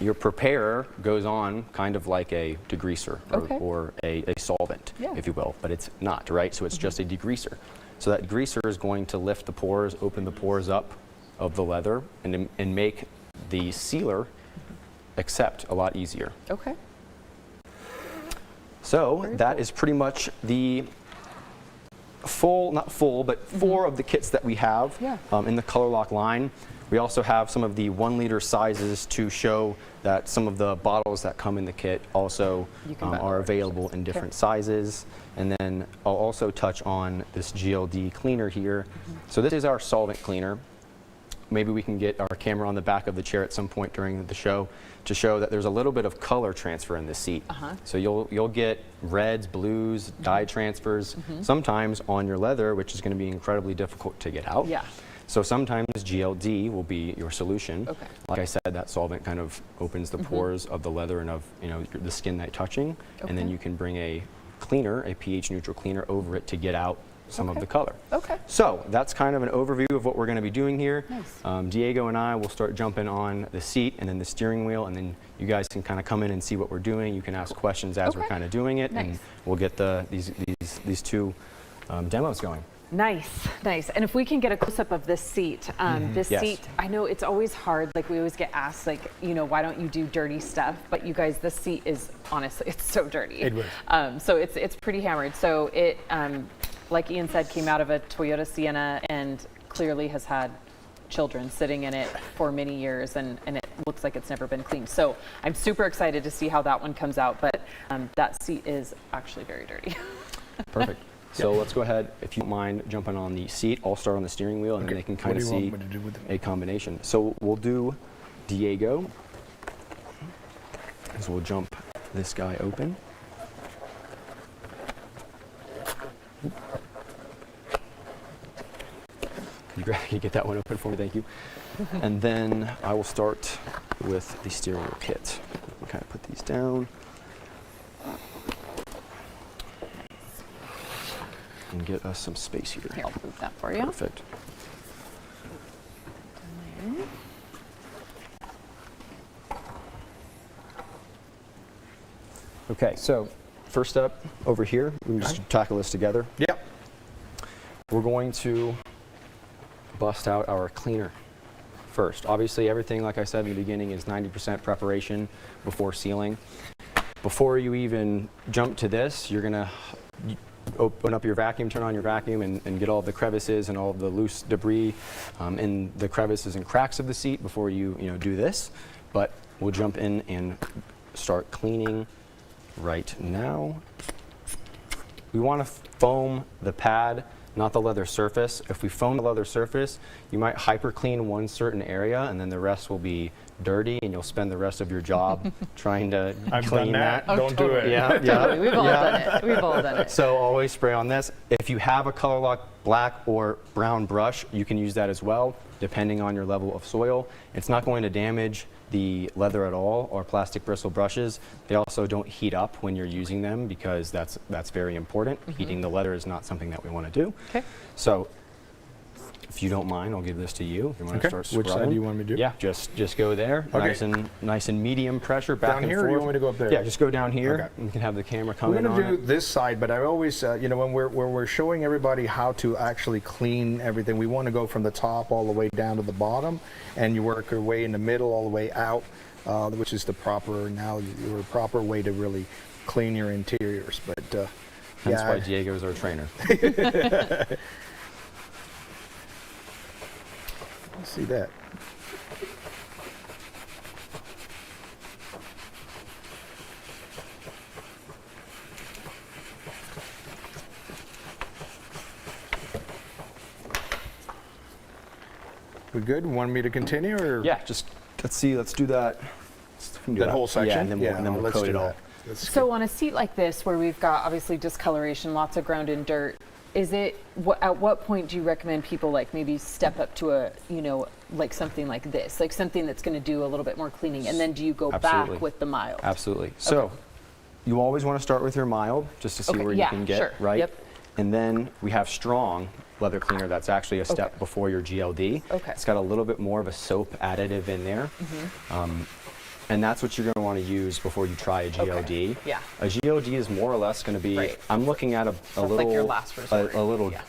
your preparer goes on kind of like a degreaser or a solvent, if you will, but it's not, right? So it's just a degreaser. So that degreaser is going to lift the pores, open the pores up of the leather, and make the sealer accept a lot easier. So that is pretty much the not full, but 4 of the kits that we have in the ColourLock line. We also have some of the 1 liter sizes to show that some of the bottles that come in the kit also are available in different sizes. And then I'll also touch on this GLD cleaner here. So this is our solvent cleaner. Maybe we can get our camera on the back of the chair at some point during the show to show that there's a little bit of color transfer in the seat. So you'll get reds, blues, dye transfers, sometimes on your leather, which is going to be incredibly difficult to get out. So sometimes GLD will be your solution. Like I said, that solvent kind of opens the pores of the leather and of the skin that you're touching, and then you can bring a cleaner, a pH neutral cleaner over it to get out some of the color. So that's kind of an overview of what we're going to be doing here. Diego and I will start jumping on the seat and then the steering wheel, and then you guys can kind of come in and see what we're doing. You can ask questions as we're kind of doing it, and we'll get these 2 demos going. Nice. And if we can get a close-up of this seat, seat, I know it's always hard, like we always get asked, like, why don't you do dirty stuff? But you guys, this seat is, honestly, it's so dirty. It was. So it's pretty hammered. So it, like Ian said, came out of a Toyota Sienna and clearly has had children sitting in it for many years, and it looks like it's never been cleaned. So I'm super excited to see how that one comes out, but that seat is actually very dirty. Perfect. So let's go ahead, if you don't mind jumping on the seat. I'll start on the steering wheel, and then they can kind of see a combination. So we'll do Diego, so we'll jump this guy open. Can you get that one open for me? Thank you. And then I will start with the steering wheel kit. We'll kind of put these down. And get us some space here. Here, I'll move that for you. Perfect. Okay, so first up over here, we just tackle this together. Yeah. We're going to bust out our cleaner first. Obviously, everything, like I said in the beginning, is 90% preparation before sealing. Before you even jump to this, you're gonna open up your vacuum, turn on your vacuum, and get all the crevices and all of the loose debris in the crevices and cracks of the seat before you do this. But we'll jump in and start cleaning right now. We want to foam the pad, not the leather surface. If we foam the leather surface, you might hyper clean one certain area and then the rest will be dirty and you'll spend the rest of your job trying to clean that. Oh, don't do it. Yeah, Totally. We've all done it. We've all done it. So always spray on this. If you have a ColourLock black or brown brush, you can use that as well, depending on your level of soil. It's not going to damage the leather at all, or plastic bristle brushes. They also don't heat up when you're using them because that's very important. Heating the leather is not something that we want to do. Okay. So if you don't mind, I'll give this to you. If you want to start scrubbing. Which side do you want me to do? Yeah, just go there. Okay. Nice and medium pressure back Down and here, forth. or you want me to go up there? Yeah, just go down here. Okay. You can have the camera come We're in going on to do it. this side, but I always, when we're showing everybody how to actually clean everything, we want to go from the top all the way down to the bottom, and you work your way in the middle all the way out, which is the proper way to really clean your interiors. But Hence why Diego's our trainer. See that. We good? Want me to continue, or Yeah, just let's do that. that whole section? Yeah, and then we'll let's coat do it all. that. Let's So on a seat like this, where we've got obviously discoloration, lots of ground and dirt, is it, at what point do you recommend people like maybe step up to a, like something like this, like something that's going to do a little bit more cleaning, and then do you go Absolutely. back with the mild? Absolutely. So you always want to start with your mild just to see where you can get, sure. right? Yep. And then we have strong leather cleaner that's actually a step before your GLD. Okay. It's got a little bit more of a soap additive in there. And that's what you're going to want to use before you try a GLD. Okay. Yeah. A GLD is more or less going to be, Right. I'm looking at a little, like your last resort. a little Yeah.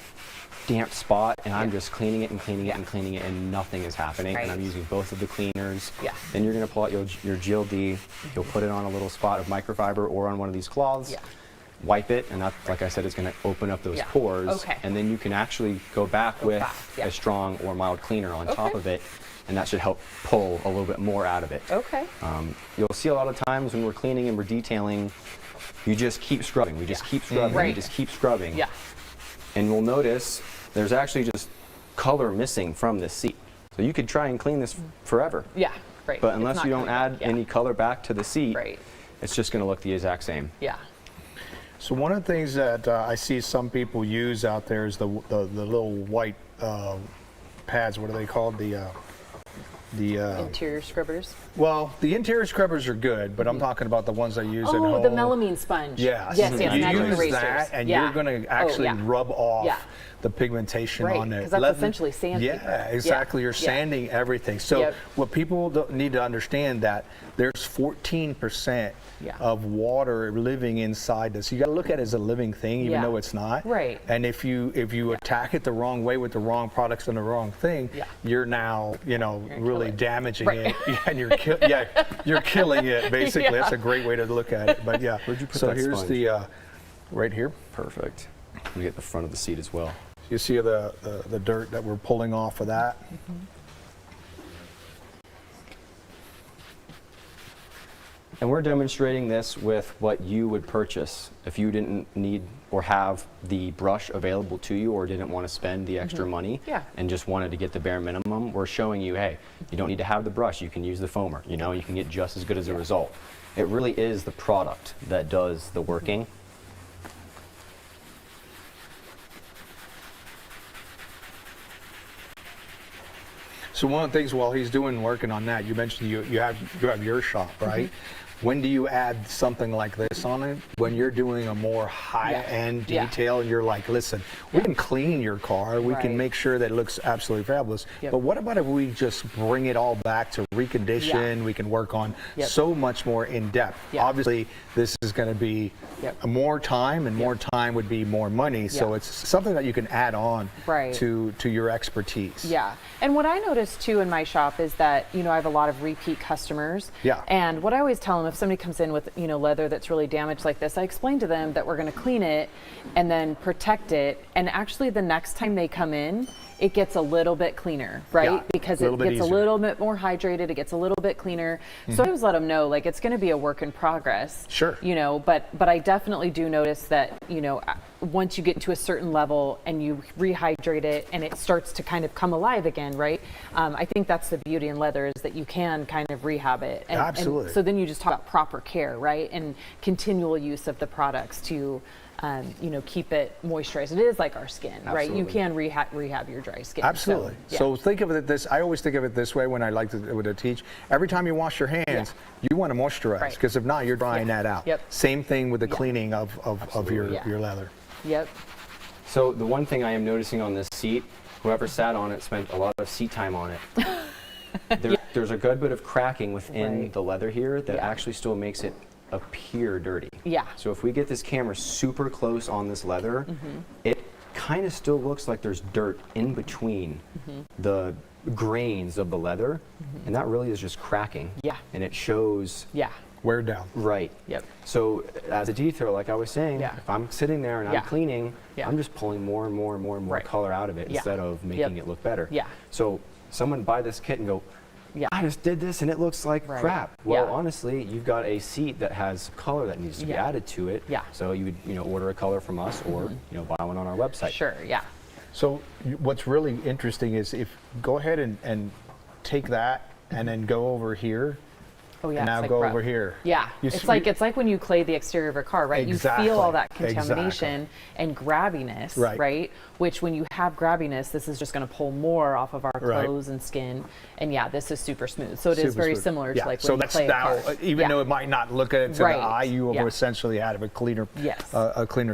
damp spot, and I'm just cleaning it and cleaning it and cleaning it, and nothing is happening. And I'm Right. using both of the cleaners. Yeah. Then you're going to pull out your GLD. You'll put it on a little spot of microfiber or on one of these cloths. Yeah. Wipe it, and that, like I said, is going to open up those Yeah. pores. Okay. And then you can actually go back with back, yeah. a strong or mild cleaner on top Okay. of it, and that should help pull a little bit more out of it. Okay. You'll see a lot of times when we're cleaning and we're detailing, you just keep scrubbing. We just keep scrubbing. We Right. just keep scrubbing. Yeah. And we'll notice there's actually just color missing from this seat. So you could try and clean this forever. Yeah. Right. But It's unless not you don't coming add back. Yeah. any color back to the seat, Right. it's just going to look the exact same. Yeah. So one of the things that I see some people use out there is the little white pads. What are they called? The Interior scrubbers. well, the interior scrubbers are good, but I'm talking about the ones I use at home. Oh, the melamine sponge. Yes. Yes, You magic use erasers. that, and Yeah. you're going to actually yeah. rub off Yeah. the pigmentation Right, on it. 'cause that's essentially sandpaper. Yeah, exactly. Yeah. You're Yeah. sanding everything. So Yep. what people need to understand that there's 14% Yeah. of water living inside this. You got to look at it as a living thing, even Yeah. though it's not. Right. And if you attack it the wrong way with the wrong products and the wrong thing, Yeah. you're now really damaging Right. it. Yeah, and you're you're killing it basically. Yeah. That's a great way to look at it. But yeah, Where'd you put so that here's sponge? the right here. Perfect. We get the front of the seat as well. You see the dirt that we're pulling off of that. And we're demonstrating this with what you would purchase if you didn't need or have the brush available to you or didn't want to spend the extra money Yeah. and just wanted to get the bare minimum. We're showing you, hey, you don't need to have the brush. You can use the foamer. You can get just as good as a result. It really is the product that does the working. So one of the things while he's working on that, you mentioned you have your shop, right? when do you add something like this on it? When you're doing a more high-end Yeah. detail, and you're like, listen, we can clean your car, we can make sure that it looks absolutely fabulous, but what about if we just bring it all back to recondition? We can work on so much more in depth. Obviously, this is going to be more time, and more time would be more money, so it's something that you can add on to your expertise. Yeah, and what I noticed too in my shop is that, you know, I have a lot of repeat customers. Yeah. And what I always tell them, if somebody comes in with, you know, leather that's really damaged like this, I explain to them that we're going to clean it and then protect it. And actually the next time they come in, it gets a little bit cleaner, right? Yeah, because it gets a little bit more hydrated, it gets a little bit cleaner. So I always let them know, like, it's going to be a work in progress. Sure. You know, but I definitely do notice that, you know, once you get to a certain level and you rehydrate it and it starts to kind of come alive again, right? I think that's the beauty in leather, is that you can kind of rehab it. And, Absolutely. And so then you just talk about proper care, right? And continual use of the products to, you know, keep it moisturized. It is like our skin, right? You can rehab your dry skin. Absolutely. So think of it this. I always think of it this way when I like to teach. Every time you wash your hands, you want to moisturize, because if not, you're drying that out. Same thing with the cleaning of your leather. Yep. So the one thing I am noticing on this seat, whoever sat on it spent a lot of seat time on it. There's a good bit of cracking within the leather here that actually still makes it appear dirty. Yeah. So if we get this camera super close on this leather, it kind of still looks like there's dirt in between the grains of the leather, and that really is just cracking. Yeah. And it shows wear down. Right. Yep. So as a detailer, like I was saying, if I'm sitting there and I'm cleaning, I'm just pulling more and more and more and more color out of it instead of making it look better. Yeah. So someone buy this kit and go, I just did this and it looks like crap. Well, honestly, you've got a seat that has color that needs to be added to it. Yeah. So you would, you know, order a color from us, or you know, buy one on our website. Sure. Yeah. So what's really interesting is if go ahead and take that and then go over here. Oh yeah. And now like go over here. Yeah. It's like when you clay the exterior of a car, right? Exactly. You feel all that contamination and grabbiness, right? Which when you have grabbiness, this is just going to pull more off of our clothes and skin. And yeah, this is super smooth. So it is very similar to like when you clay a car. Even though it might not look at it to the eye, you will essentially have a cleaner,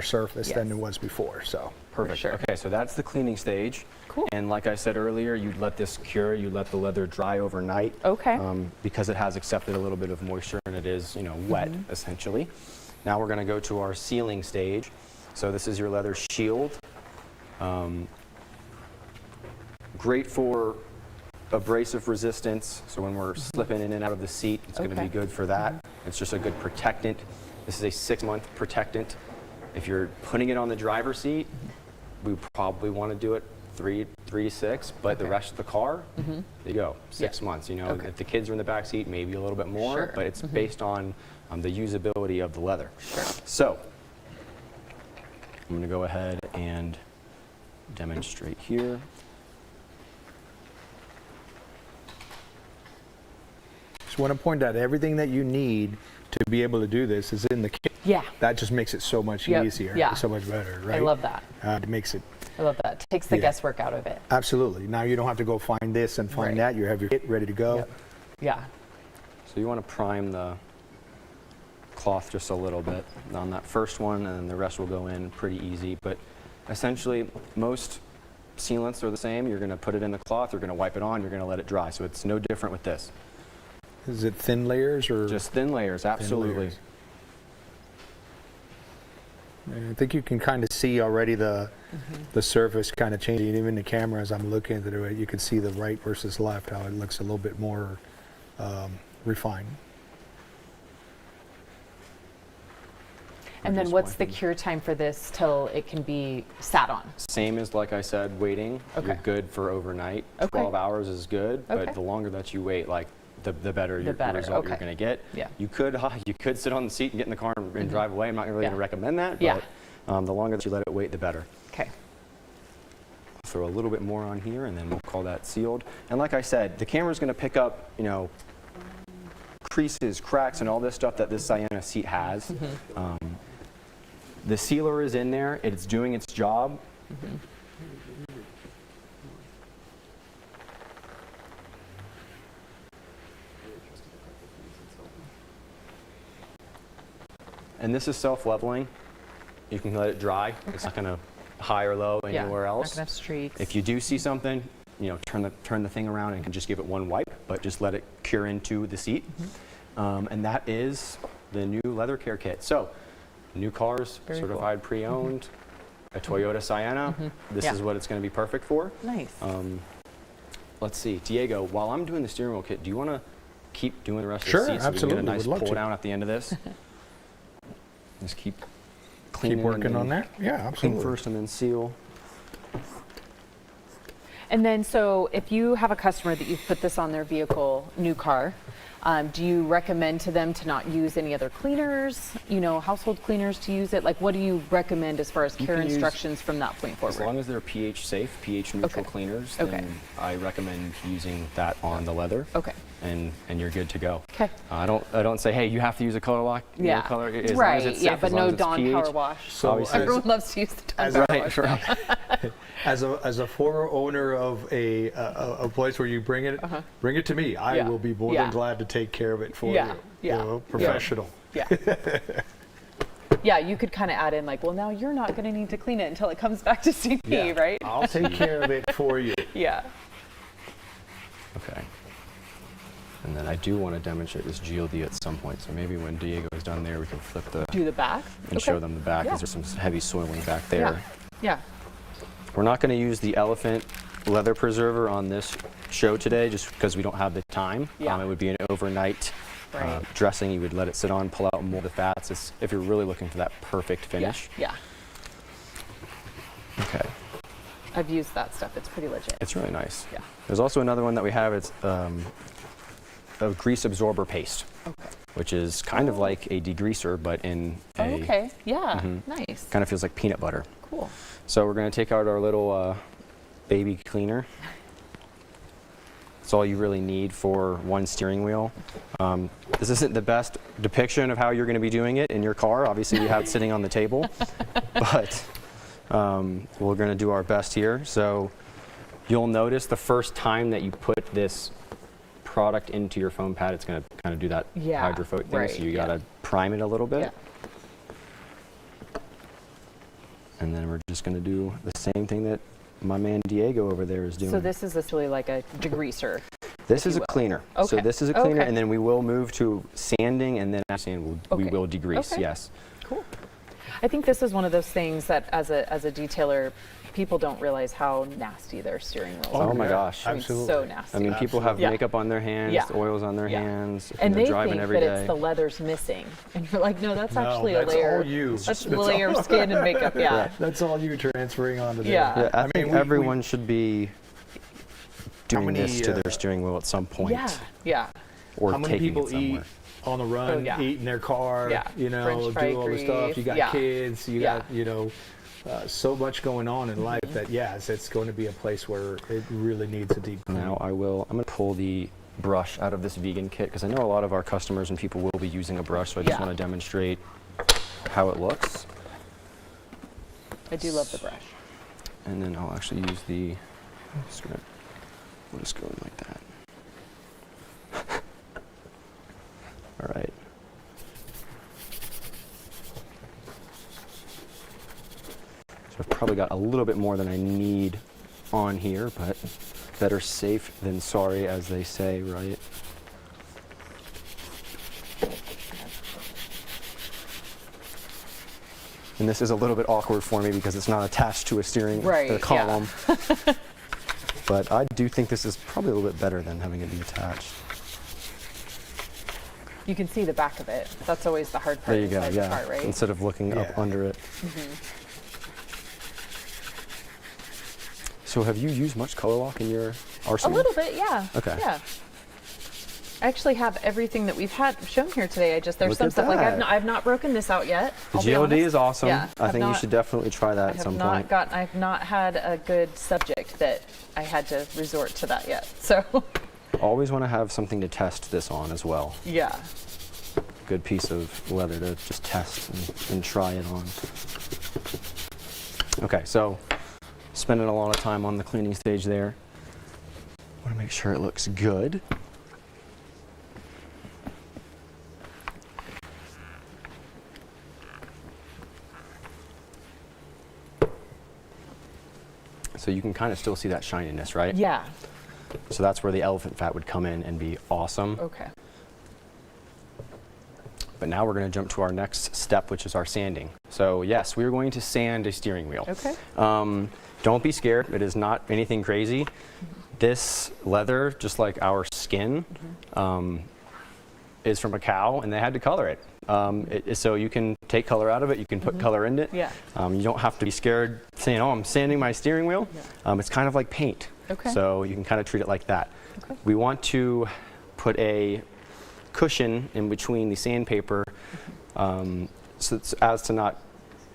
surface than it was before. So perfect. Sure. Okay, so that's the cleaning stage. Cool. And like I said earlier, you'd let this cure, you let the leather dry overnight. Okay. Because it has accepted a little bit of moisture and it is, you know, wet essentially. Now we're going to go to our sealing stage. So this is your leather shield. Great for abrasive resistance. So when we're slipping in and out of the seat, it's going to be good for that. It's just a good protectant. This is a 6-month protectant. If you're putting it on the driver's seat, we probably want to do it 3 to 6, but the rest of the car, there you go, 6 months. You know, if the kids are in the back seat, maybe a little bit more, but it's based on the usability of the leather. So I'm going to go ahead and demonstrate here. Just want to point out everything that you need to be able to do this is in the kit. Yeah. That just makes it so much easier. Yeah. So much better, right? I love that. It makes it. I love that. Takes the guesswork out of it. Absolutely. Now you don't have to go find this and find that. You have your kit ready to go. Yeah. So you want to prime the cloth just a little bit on that first one, and then the rest will go in pretty easy. But essentially, most sealants are the same. You're going to put it in the cloth, you're going to wipe it on, you're going to let it dry. So it's no different with this. Is it thin layers or? Just thin layers, absolutely. I think you can kind of see already the surface kind of changing. Even the camera, as I'm looking at it, you can see the right versus left, how it looks a little bit more refined. And then what's the cure time for this till it can be sat on? Same as, like I said, waiting. You're good for overnight. 12 hours is good, but the longer that you wait, like the better result you're going to get. Yeah. You could sit on the seat and get in the car and drive away. I'm not really going to recommend that, but the longer that you let it wait, the better. Okay. Throw a little bit more on here, and then we'll call that sealed. And like I said, the camera's going to pick up, you know, creases, cracks, and all this stuff that this Sienna seat has. The sealer is in there. It's doing its job. And this is self-leveling. You can let it dry. It's not going to high or low anywhere else. Not gonna have streaks. If you do see something, turn the thing around and just give it one wipe, but just let it cure into the seat. And that is the new leather care kit. So, new cars, certified pre-owned, a Toyota Sienna. This is what it's going to be perfect for. Nice. Let's see, Diego, while I'm doing the steering wheel kit, do you want to keep doing the rest Sure, of the seats absolutely. so we can get a Would nice love pull to. down at the end of this? Just keep cleaning. Keep working and on that. Yeah, clean absolutely. first and then seal. And then, so if you have a customer that you've put this on their vehicle, new car, do you recommend to them to not use any other cleaners, household cleaners to use it? Like, what do you recommend as far as care can use- instructions from that point forward? As long as they're pH safe, pH neutral cleaners, then I recommend using that on the leather. Okay. And you're good to go. Okay. I don't say, hey, you have to use a ColourLock. Yeah. Color, as long Right. as it's Yeah, safe, but as long no as it's Dawn pH. power wash. So Obviously. Everyone loves to use the Dawn power wash. Right. As a former owner of a place where you bring it to me. I will be more than glad to take care of it for you. Professional. Yeah. Yeah, you could kind of add in like, well, now you're not going to need to clean it until it comes back to see me, right? I'll take care of it for you. Yeah. Okay. And then I do want to demonstrate this GLD at some point. So maybe when Diego is done there, we can flip Do the back and show them the back because there's some heavy soiling back there. Yeah. We're not going to use the elephant leather preserver on this show today just because we don't have the time. It would be an overnight dressing. You would let it sit on, pull out more of the fats if you're really looking for that perfect finish. Yeah. Okay. I've used that stuff. It's pretty legit. It's really nice. Yeah. There's also another one that we have. It's a grease absorber paste, which is kind of like a degreaser, but in a... Nice. Kind of feels like peanut butter. Cool. So we're going to take out our little baby cleaner. That's all you really need for one steering wheel. This isn't the best depiction of how you're going to be doing it in your car. Obviously, we have it sitting on the table, but we're going to do our best here. So you'll notice the first time that you put this product into your foam pad, it's going to kind of do that hydrophobic thing. So you got to prime it a little bit. And then we're just going to do the same thing that my man Diego over there is doing. So this is really like a degreaser. This is a cleaner. So this is a cleaner, and then we will move to sanding, and then after sand, we will degrease. Yes. Cool. I think this is one of those things that, as a detailer, people don't realize how nasty their steering wheels are. Oh my gosh. I mean, so nasty. I mean, people have makeup on their hands, oils on their hands, and they're they driving think every that day. it's the leather's missing, and you're like, no, that's actually that's a layer. all you. That's a layer of skin and makeup. Yeah. That's all you transferring onto there. Yeah. I think everyone should be doing this to their steering wheel at some point. Yeah. Or how many taking people it somewhere. eat on the run, eat in their car, French fry do all the stuff. You got grease. kids, you got, so much going on in life that, it's going to be a place where it really needs a deep clean. Now I'm going to pull the brush out of this vegan kit because I know a lot of our customers and people will be using a brush, so I just want to demonstrate how it looks. I do love the brush. And then I'll actually use the, we'll just go in like that. All right. So I've probably got a little bit more than I need on here, but better safe than sorry, as they say, right? And this is a little bit awkward for me because it's not attached to a steering column. But I do think this is probably a little bit better than having it be attached. You can see the back of it. That's always the hard part. There you go, inside the car, right? Instead of looking up under it. So have you used much ColourLock in your arsenal? A little bit, yeah. Okay. Yeah. I actually have everything that we've had shown here today. There's some stuff like I've not broken this out yet. The GLD is awesome. Yeah, I think you should definitely try that at some point. I've not had a good subject that I had to resort to that yet. So always want to have something to test this on as well. Yeah. Good piece of leather to just test and try it on. Okay, so spending a lot of time on the cleaning stage there. Want to make sure it looks good. So you can kind of still see that shininess, right? Yeah. So that's where the elephant fat would come in and be awesome. Okay. But now we're going to jump to our next step, which is our sanding. So yes, we're going to sand a steering wheel. Okay. Don't be scared. It is not anything crazy. This leather, just like our skin, is from a cow, and they had to color it. So you can take color out of it. You can put color in it. Yeah. You don't have to be scared saying, "Oh, I'm sanding my steering wheel." Yeah. It's kind of like paint. Okay. So you can kind of treat it like that. Okay. We want to put a cushion in between the sandpaper so as to not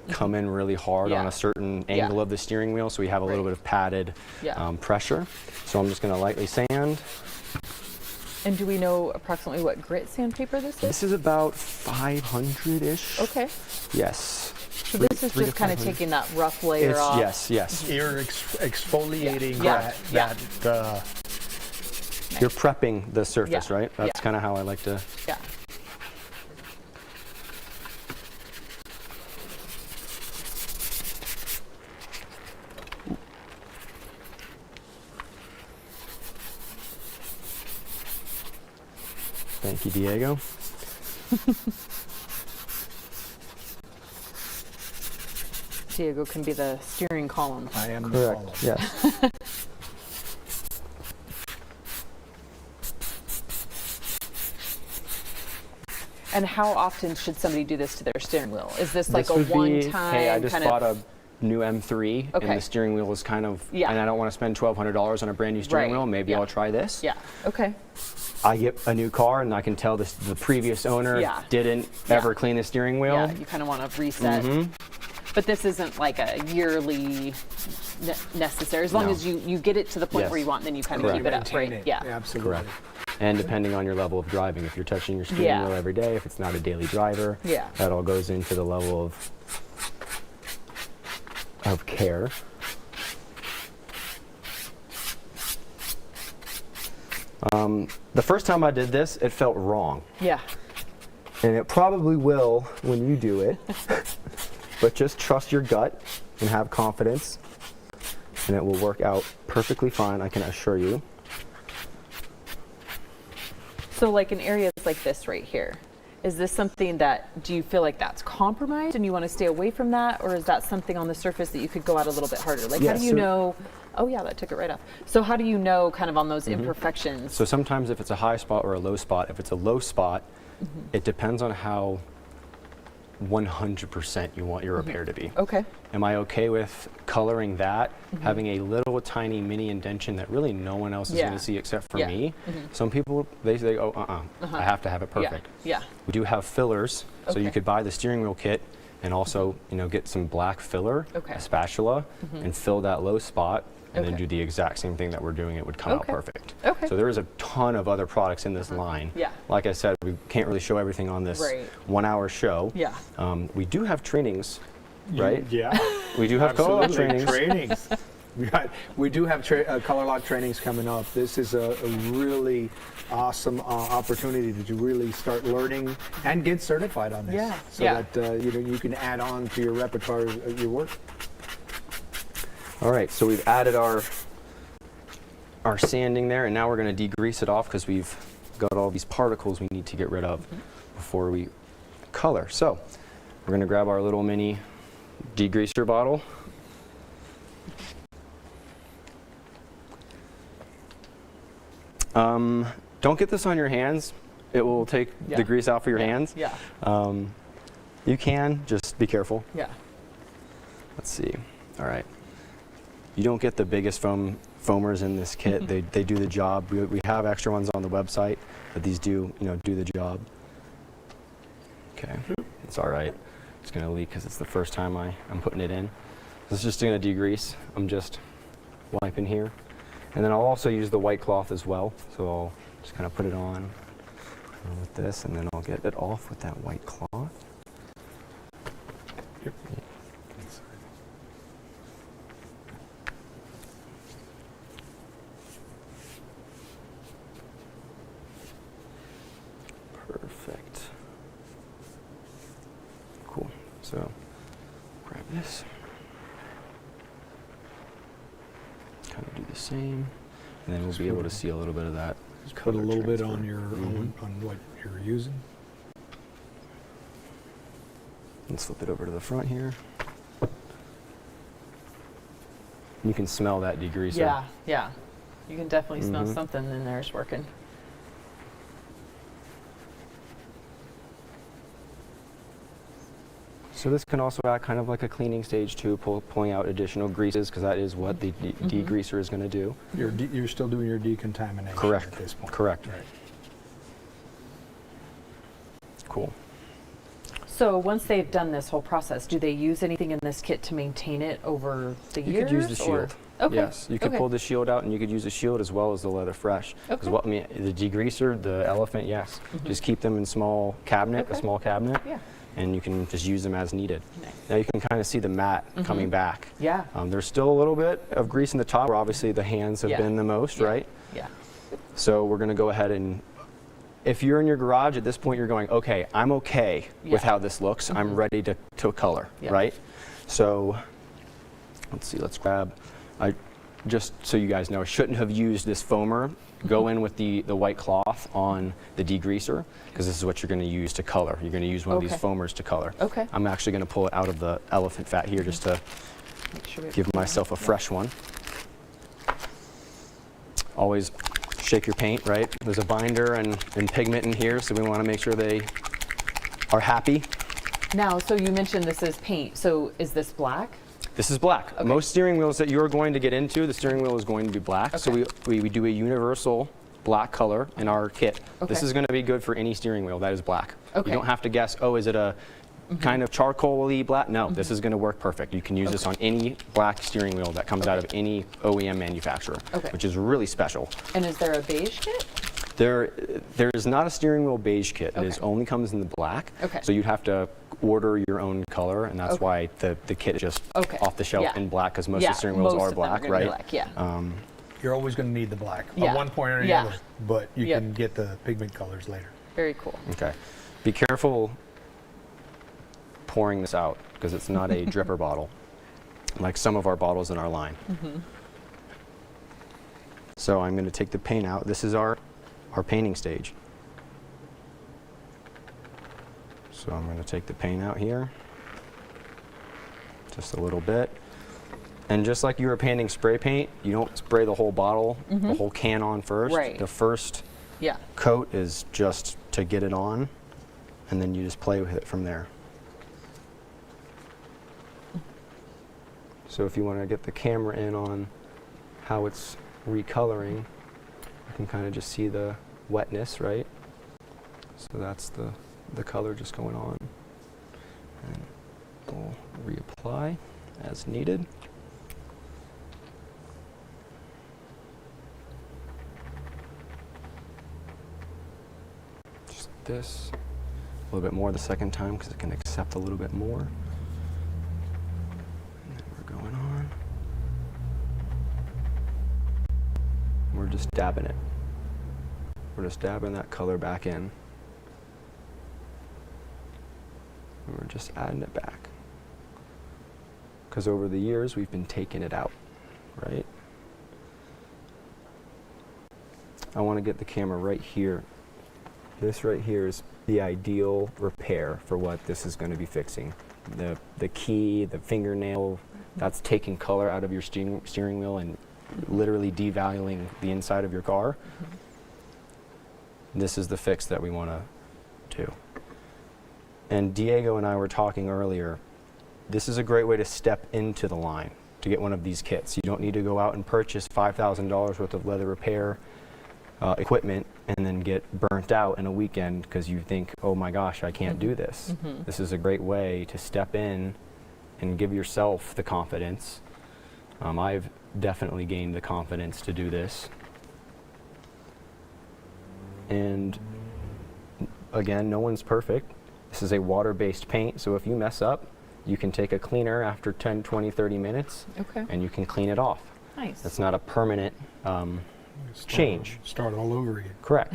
come in really hard on a certain angle of the steering wheel, so we have a little bit of padded pressure. So I'm just going to lightly sand. And do we know approximately what grit sandpaper this is? This is about 500-ish. Okay. Yes. So this is just kind of taking that rough layer off. Yes, yes. You're exfoliating that You're prepping the surface, right? That's kind of how I like to. Yeah. Thank you, Diego. Diego can be the steering column. I am correct. Yes. And how often should somebody do this to their steering wheel? Is this like This a would be, one-time hey, I just kind bought of? a new M3, Okay. and the steering wheel is kind of, Yeah. and I don't want to spend $1,200 on a brand new steering Right. wheel. Maybe Yeah. I'll try this. Yeah. Okay. I get a new car, and I can tell the previous owner didn't ever clean the steering wheel. Yeah. You kind of want to reset. But this isn't like a yearly necessary. As long as you get it to the point where you want, then you kind of keep it up, right? Yeah. Absolutely. Correct. And depending on your level of driving, if you're touching your steering wheel every day, if it's not a daily driver, that all goes into the level of care. The first time I did this, it felt wrong. Yeah. And it probably will when you do it. But just trust your gut and have confidence, and it will work out perfectly fine, I can assure you. So like in areas like this right here, is this something that, do you feel like that's compromised and you want to stay away from that? Or is that something on the surface that you could go out a little bit harder? Like how do you know, oh yeah, that took it right off. So how do you know kind of on those imperfections? So sometimes if it's a high spot or a low spot, if it's a low spot, it depends on how 100% you want your repair to be. Okay. Am I okay with coloring that, having a little tiny mini indentation that really no one else is going to see except for me? Some people, they say, oh, I have to have it perfect. Yeah. We do have fillers, so you could buy the steering wheel kit and also, get some black filler, a spatula, and fill that low spot, and then do the exact same thing that we're doing. It would come out perfect. Okay. So there is a ton of other products in this line. Yeah. Like I said, we can't really show everything on this 1-hour show. Yeah. We do have trainings, right? Yeah. We do have ColourLock trainings. We do have ColourLock trainings coming up. This is a really awesome opportunity to really start learning and get certified on this. Yeah. So that you can add on to your repertoire of your work. All right, so we've added our sanding there, and now we're going to degrease it off because we've got all these particles we need to get rid of before we color. So we're going to grab our little mini degreaser bottle. Don't get this on your hands. It will take the grease off of your hands. Yeah. You can, just be careful. Yeah. Let's see. All right. You don't get the biggest foamers in this kit. They do the job. We have extra ones on the website, but these do the job. Okay, it's all right. It's gonna leak because it's the first time I'm putting it in. This is just gonna degrease. I'm just wiping here. And then I'll also use the white cloth as well. So I'll just kind of put it on with this, and then I'll get it off with that white cloth. Yep. Perfect. Cool. So grab this. the same, and then we'll be able to see a little bit of that. Just put a little bit on your Mhm. on what you're using. Let's flip it over to the front here. You can smell that degreaser. Yeah, yeah. You can definitely smell Mhm. something in there's working. So this can also act kind of like a cleaning stage too, pulling out additional greases, because that is what the degreaser is going to do. You're still doing your decontamination Correct. at this point. Correct. Right. Cool. So once they've done this whole process, do they use anything in this kit to maintain it over the You years? could use the or- shield. Okay. Yes, you could okay. pull the shield out, and you could use the shield as well as the leather fresh. 'Cause Okay. what I mean, the degreaser, the elephant, yes. Just keep them in small cabinet, a Okay. small cabinet, Yeah. and you can just use them as needed. Nice. Now you can kind of see the mat coming back. Yeah. There's still a little bit of grease in the top, where obviously the hands have Yeah. been the most, Yeah. right? Yeah. So we're going to go ahead and, if you're in your garage at this point, you're going, okay, I'm okay with Yeah. how this looks. I'm ready to color, Yeah. right? So let's see, let's grab, just so you guys know, I shouldn't have used this foamer. Go in with the white cloth on the degreaser, because this is what you're going to use to color. You're going to use one of these Okay. foamers to color. Okay. I'm actually going to pull it out of the elephant fat here just to Make sure we give myself a fresh one. Always shake your paint, right? There's a binder and pigment in here, so we want to make sure they are happy. Now, so you mentioned this is paint. So is this black? This is black. Okay. Most steering wheels that you're going to get into, the steering wheel is going to be black. So Okay. we do a universal black color in our kit. This Okay. is going to be good for any steering wheel that is black. Okay. You don't have to guess, oh, is it a kind of charcoal-y black? No, this is going to work perfect. You can use this on any black steering wheel that comes out of any OEM manufacturer, Okay. which is really special. And is there a beige kit? There is not a steering wheel beige kit. It is Okay. only comes in the black. Okay. So you'd have to order your own color, and that's Okay. why the kit is just Okay. off the shelf Yeah. in black, because most Yeah, of the steering wheels most are of them are black, gonna be right? black, yeah. You're always going to need the black Yeah. at one point or Yeah. another, but you Yep. can get the pigment colors later. Very cool. Okay. Be careful pouring this out, because it's not a dripper bottle, like some of our bottles in our line. So I'm going to take the paint out. This is our painting stage. So I'm going to take the paint out here, just a little bit. And just like you were painting spray paint, you don't spray the whole bottle, the whole can on first. Right. The first Yeah. coat is just to get it on, and then you just play with it from there. So if you want to get the camera in on how it's recoloring, you can kind of just see the wetness, right? So that's the color just going on. And we'll reapply as needed. Just this, a little bit more the second time because it can accept a little bit more. And then we're going on. We're just dabbing it. We're just dabbing that color back in. And we're just adding it back. Because over the years, we've been taking it out, right? I want to get the camera right here. This right here is the ideal repair for what this is going to be fixing. The key, the fingernail, that's taking color out of your steering wheel and literally devaluing the inside of your car. This is the fix that we want to do. And Diego and I were talking earlier, this is a great way to step into the line to get one of these kits. You don't need to go out and purchase $5,000 worth of leather repair equipment and then get burnt out in a weekend because you think, oh my gosh, I can't do this. This is a great way to step in and give yourself the confidence. I've definitely gained the confidence to do this. And again, no one's perfect. This is a water-based paint, so if you mess up, you can take a cleaner after 10, 20, 30 minutes, and you can clean it off. Nice. It's not a permanent change. Start all over again. Correct.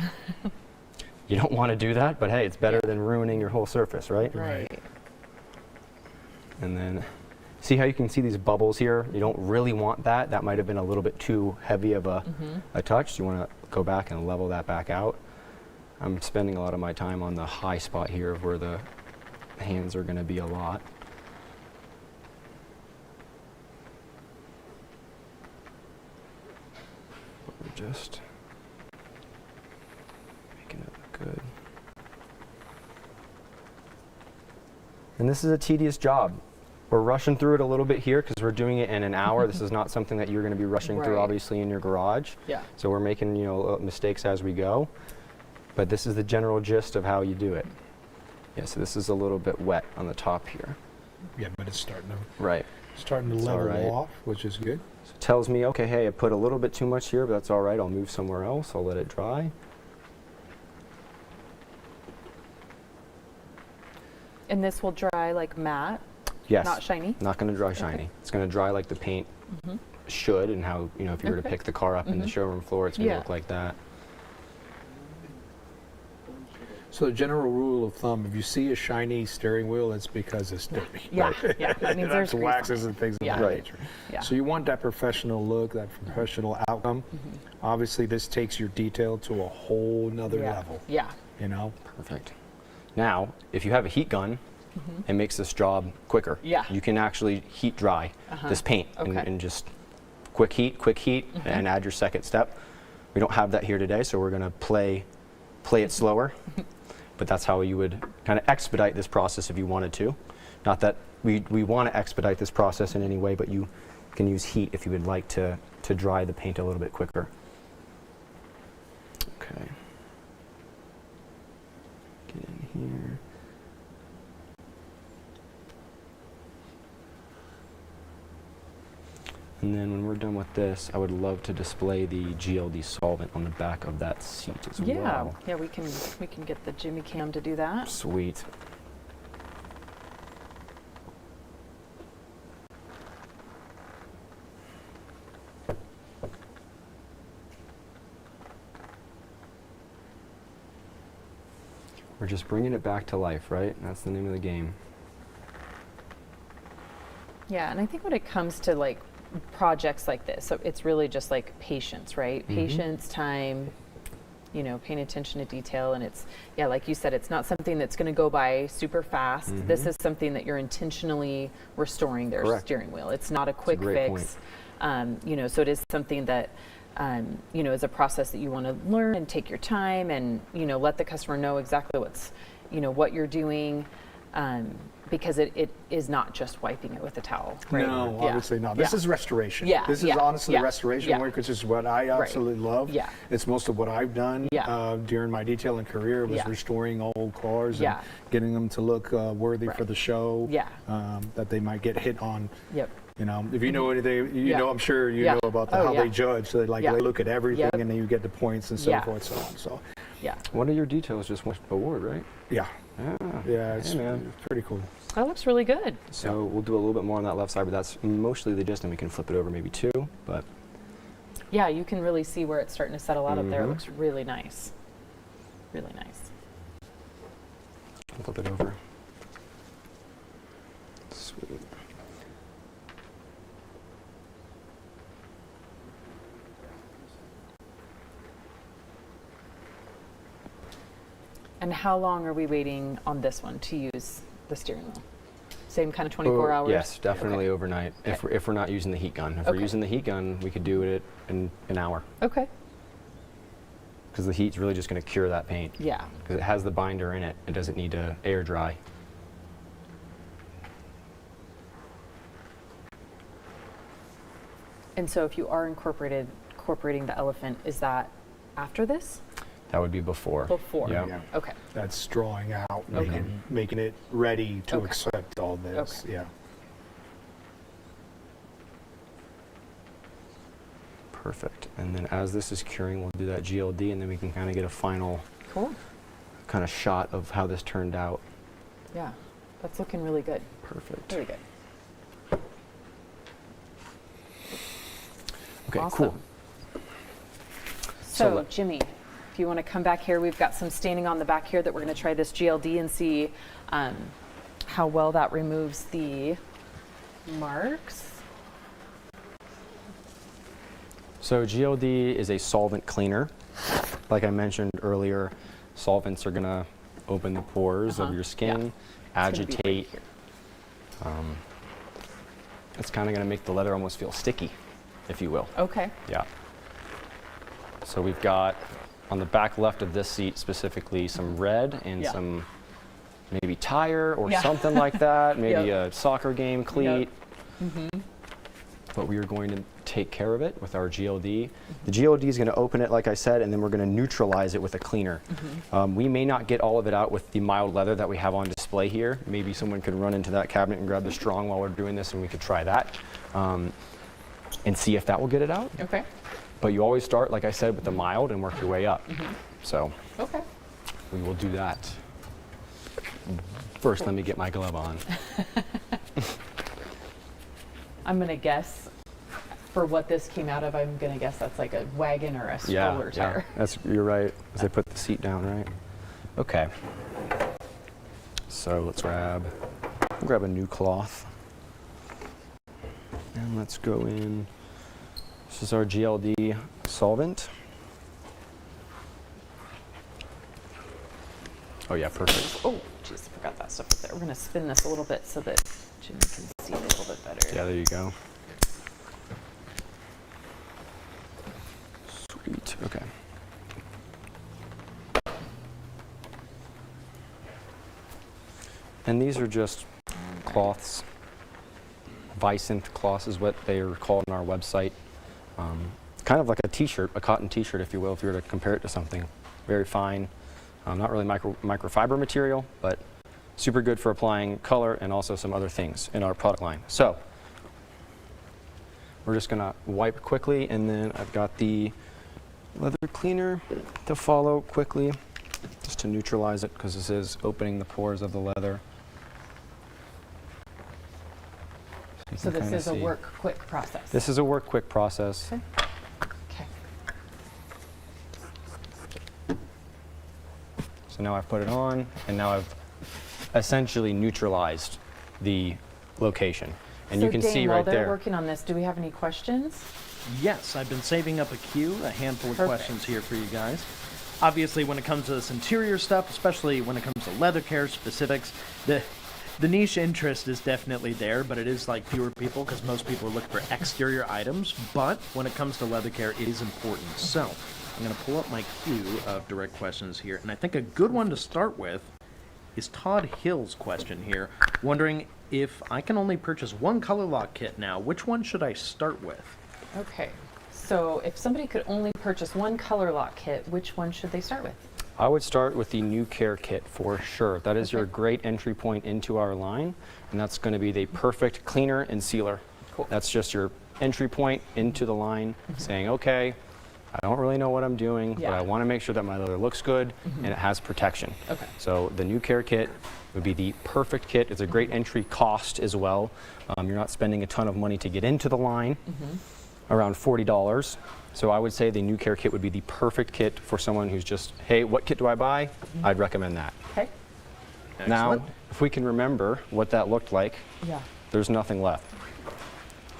You don't want to do that, but hey, it's better than ruining your whole surface, right? Right. And then See how you can see these bubbles here? You don't really want that. That might have been a little bit too heavy of a touch. You want to go back and level that back out. I'm spending a lot of my time on the high spot here where the hands are going to be a lot. But we're just making it look good. And this is a tedious job. We're rushing through it a little bit here because we're doing it in an hour. This is not something that you're going to be rushing through, obviously, in your garage. Yeah. So we're making, you know, mistakes as we go. But this is the general gist of how you do it. Yeah, so this is a little bit wet on the top here. Yeah, but it's starting to It's all level right. off, which is good. So it tells me, okay, hey, I put a little bit too much here, but that's all right. I'll move somewhere else. I'll let it dry. And this will dry like matte? Yes. Not shiny? Not going to dry shiny. It's going to dry like the paint should, and how, you know, if you were to pick the car up in the showroom floor, it's going to look like that. So the general rule of thumb, if you see a shiny steering wheel, it's because it's dirty. Yeah, yeah. That means there's grease waxes on it. and things of Yeah. that Right. nature. Yeah. So you want that professional look, that professional outcome. Obviously, this takes your detail to a whole nother level. Yeah. You know? Perfect. Now, if you have a heat gun, it makes this job quicker. Yeah. You can actually heat dry this paint and just quick heat, and add your second step. We don't have that here today, so we're going to play it slower. But that's how you would kind of expedite this process if you wanted to. Not that we want to expedite this process in any way, but you can use heat if you would like to dry the paint a little bit quicker. Okay. Get in here. And then when we're done with this, I would love to display the GLD solvent on the back of that seat as well. Yeah, we can get the Jimmy Cam to do that. Sweet. We're just bringing it back to life, right? That's the name of the game. Yeah, and I think when it comes to like projects like this, so it's really just like patience, right? Patience, time, you know, paying attention to detail. And it's, yeah, like you said, it's not something that's going to go by super fast. This is something that you're intentionally restoring their steering wheel. It's not a quick fix. You know, so it is something that, you know, is a process that you want to learn and take your time and, you know, let the customer know exactly what's, you know, what you're doing. Because it is not just wiping it with a towel. Right? No, obviously not. This is restoration. Yeah. This is honestly restoration work, which is what I absolutely love. Yeah. It's most of what I've done during my detailing career was restoring old cars and getting them to look worthy for the show. Yeah. That they might get hit on. Yep. You know, if you know anything, you know, I'm sure you know about how they judge. So they they look at everything and then you get the points and so forth, so on. So. Yeah. One of your details just won an award, right? Yeah. Yeah, it's pretty cool. That looks really good. So we'll do a little bit more on that left side, but that's mostly the gist, and we can flip it over maybe two. But yeah, you can really see where it's starting to settle out up there. It looks really nice. Really nice. Flip it over. Sweet. And how long are we waiting on this one to use the steering wheel? Same kind of 24 hours? Yes, definitely overnight. If we're not using the heat gun. If we're using the heat gun, we could do it in an hour. Okay. Because the heat's really just going to cure that paint. Yeah. Because it has the binder in it. It doesn't need to air dry. And so if you are incorporating the elephant, is that after this? That would be before. Before. Yeah. Okay. That's drawing out, making it ready to accept all this. Yeah. Perfect. And then as this is curing, we'll do that GLD, and then we can kind of get a final kind of shot of how this turned out. Yeah, that's looking really good. Perfect. Really good. Okay, Awesome. cool. So Jimmy, if you want to come back here, we've got some staining on the back here that we're going to try this GLD and see how well that removes the marks? So GLD is a solvent cleaner. Like I mentioned earlier, solvents are going to open the pores of your skin, agitate. It's kind of going to make the leather almost feel sticky, if you will. Okay. Yeah. So we've got on the back left of this seat specifically some red and some maybe tire or something like that, maybe a soccer game cleat. But we are going to take care of it with our GLD. The GLD is going to open it, like I said, and then we're going to neutralize it with a cleaner. We may not get all of it out with the mild leather that we have on display here. Maybe someone could run into that cabinet and grab the strong while we're doing this, and we could try that and see if that will get it out. Okay. But you always start, like I said, with the mild and work your way up. So okay. We will do that. First, let me get my glove on. I'm going to guess, for what this came out of, I'm going to guess that's like a wagon or a stroller tire. You're right, as I put the seat down, right? Okay. So let's grab a new cloth. And let's go in. This is our GLD solvent. Oh yeah, perfect. Oh, jeez, I forgot that stuff up there. We're going to spin this a little bit so that Jimmy can see it a little bit better. Yeah, there you go. Sweet, okay. And these are just cloths. Vicynth cloths is what they are called on our website. Kind of like a t-shirt, a cotton t-shirt, if you will, if you were to compare it to something. Very fine, not really microfiber material, but super good for applying color and also some other things in our product line. So we're just gonna wipe quickly, and then I've got the leather cleaner to follow quickly, just to neutralize it, because this is opening the pores of the leather. So this is a work quick process. This is a work quick process. Okay. Okay. So now I've put it on, and now I've essentially neutralized the location. And so you can Dane, see while right they're there. working on this, do we have any questions? Yes, I've been saving up a queue, a handful of Perfect. questions here for you guys. Obviously, when it comes to this interior stuff, especially when it comes to leather care specifics, the niche interest is definitely there, but it is like fewer people because most people are looking for exterior items. But when it comes to leather care, it is important. So I'm going to pull up my queue of direct questions here, and I think a good one to start with is Todd Hill's question here, wondering if I can only purchase one ColourLock kit now, which one should I start with? Okay. So if somebody could only purchase one ColourLock kit, which one should they start with? I would start with the New Care Kit for sure. That is your great entry point into our line, and that's going to be the perfect cleaner and sealer. Cool. That's just your entry point into the line, saying, okay, I don't really know what I'm doing, but I want to make sure that my leather looks good and it has protection. Okay. So the New Care Kit would be the perfect kit. It's a great entry cost as well. You're not spending a ton of money to get into the line, around $40. So I would say the New Care Kit would be the perfect kit for someone who's just, hey, what kit do I buy? I'd recommend that. Okay. Now, if we can remember what that looked like, there's nothing left.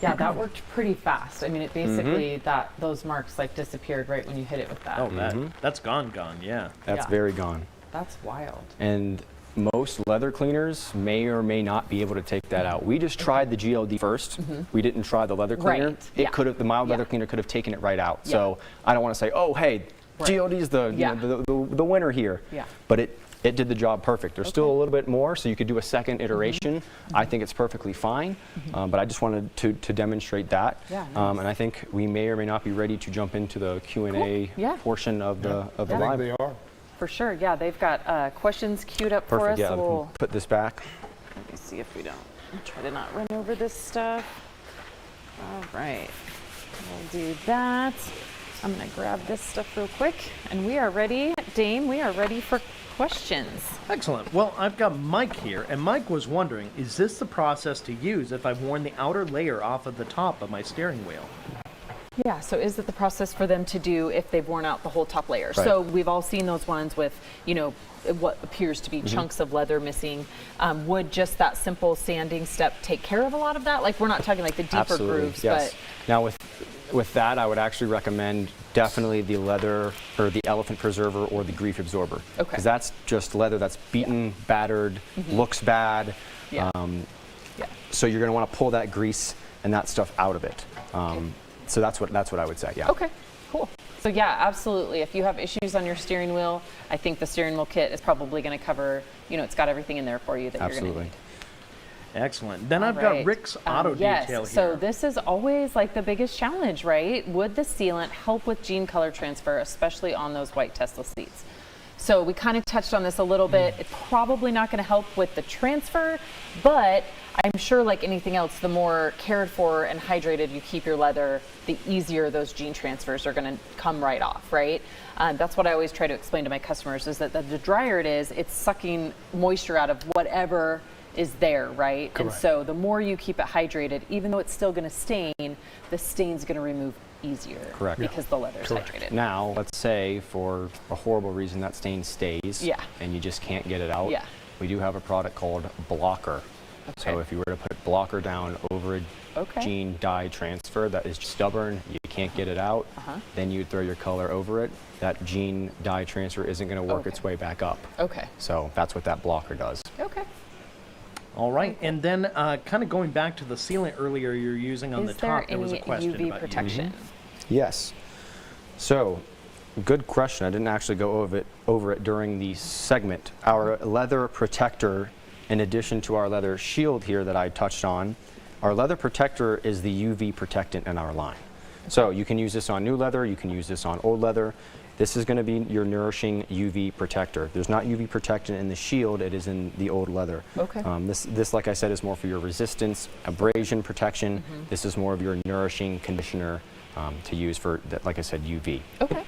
Yeah, that worked pretty fast. I mean, it basically, those marks like disappeared right when you hit it with that. Oh, that's gone, yeah. That's very gone. That's wild. And most leather cleaners may or may not be able to take that out. We just tried the GLD first. We didn't try the leather cleaner. Right. It could have, the mild leather cleaner could have taken it right out. So I don't want to say, oh, hey, GLD is the, you know, the winner here. Yeah. But it did the job perfect. There's still a little bit more, so you could do a second iteration. I think it's perfectly fine, but I just wanted to demonstrate that. Yeah, And I think we may or may not be ready to jump into the Q&A portion of the live. I think they are. For sure, yeah. They've got questions queued up for us. Perfect, yeah, So we'll, put this back. let me see if we don't. I'll try to not run over this stuff. All right. We'll do that. I'm going to grab this stuff real quick. And we are ready. Dane, we are ready for questions. Excellent. Well, I've got Mike here, and Mike was wondering, is this the process to use if I've worn the outer layer off of the top of my steering wheel? Yeah, so is it the process for them to do if they've worn out the whole top layer? Right. So we've all seen those ones with, you know, what appears to be Mm-hmm. chunks of leather missing. Would just that simple sanding step take care of a lot of that? Like, we're not talking like the deeper Absolutely, grooves, yes. but Now with that, I would actually recommend definitely the leather or the elephant preserver or the grief absorber. Okay. Because that's just leather that's beaten, battered, looks bad. Yeah. Yeah. So you're going to want to pull that grease and that stuff out of it. So that's what I would say. Yeah. Okay, cool. So yeah, absolutely. If you have issues on your steering wheel, I think the steering wheel kit is probably going to cover, you know, it's got everything in there for you that you're going to Absolutely. need. Excellent. Then I've Right. got Rick's auto yes. detail here. So this is always like the biggest challenge, right? Would the sealant help with jean color transfer, especially on those white Tesla seats? So we kind of touched on this a little bit. It's probably not going to help with the transfer, but I'm sure like anything else, the more cared for and hydrated you keep your leather, the easier those jean transfers are going to come right off, right? That's what I always try to explain to my customers is that the drier it is, it's sucking moisture out of whatever is there, right? And so the more you keep it hydrated, even though it's still going to stain, the stain's going to remove easier. Correct. Because the leather's hydrated. Now, let's say for a horrible reason that stain stays. Yeah. And you just can't get it out. Yeah. We do have a product called Blocker. Okay. So if you were to put Blocker down over a jean dye transfer that is stubborn, you can't get it out, then you'd throw your color over it. That jean dye transfer isn't going to work its way back up. Okay. So that's what that Blocker does. Okay. All right, and then kind of going back to the sealant earlier you're using on the top, there was a question UV about protection? Yes. So, good question. I didn't actually go over it during the segment. Our leather protector, in addition to our leather shield here that I touched on, our leather protector is the UV protectant in our line. So you can use this on new leather, you can use this on old leather. This is going to be your nourishing UV protector. There's not UV protectant in the shield, it is in the old leather. Okay. This, like I said, is more for your resistance, abrasion protection. This is more of your nourishing conditioner to use for, like I said, UV. Okay.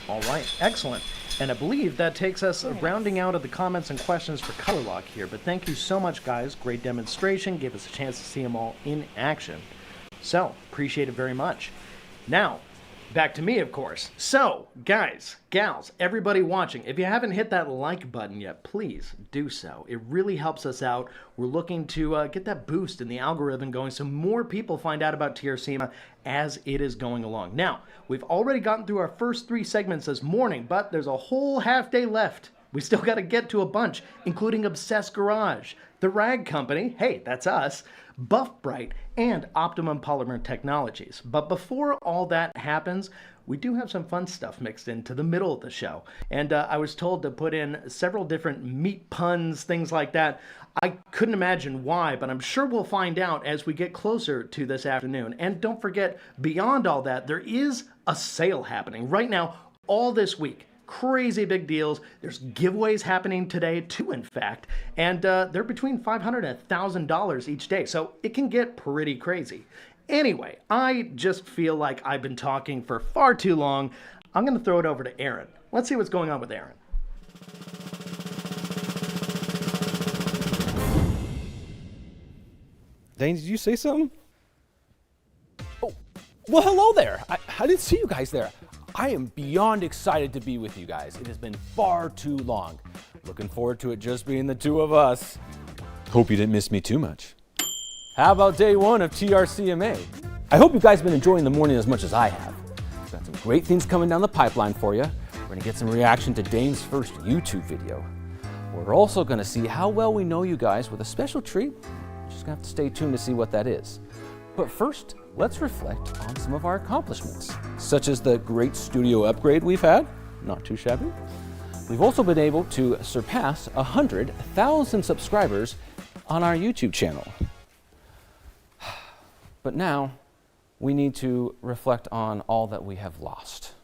All right, excellent. And I believe that takes us rounding out of the comments and questions for ColourLock here. But thank you so much, guys. Great demonstration. Gave us a chance to see them all in action. So, appreciate it very much. Now, back to me, of course. So, guys, gals, everybody watching, if you haven't hit that like button yet, please do so. It really helps us out. We're looking to get that boost in the algorithm going so more people find out about TRCMA as it is going along. Now, we've already gotten through our first 3 segments this morning, but there's a whole half day left. We still got to get to a bunch, including Obsessed Garage, The Rag Company, hey, that's us, Buff Brite, and Optimum Polymer Technologies. But before all that happens, we do have some fun stuff mixed into the middle of the show. And I was told to put in several different meat puns, things like that. I couldn't imagine why, but I'm sure we'll find out as we get closer to this afternoon. And don't forget, beyond all that, there is a sale happening right now, all this week. Crazy big deals. There's giveaways happening today too, in fact, and they're between $500 and $1,000 each day, so it can get pretty crazy. Anyway, I just feel like I've been talking for far too long. I'm going to throw it over to Aaron. Let's see what's going on with Aaron. Dane, did you say something? Oh, well, hello there. I didn't see you guys there. I am beyond excited to be with you guys. It has been far too long. Looking forward to it just being the two of us. Hope you didn't miss me too much. How about day 1 of TRCMA? I hope you guys have been enjoying the morning as much as I have. We've got some great things coming down the pipeline for you. We're gonna get some reaction to Dane's first YouTube video. We're also gonna see how well we know you guys with a special treat. You're just gonna have to stay tuned to see what that is. But first, let's reflect on some of our accomplishments, such as the great studio upgrade we've had, not too shabby. We've also been able to surpass 100,000 subscribers on our YouTube channel. But now, we need to reflect on all that we have lost.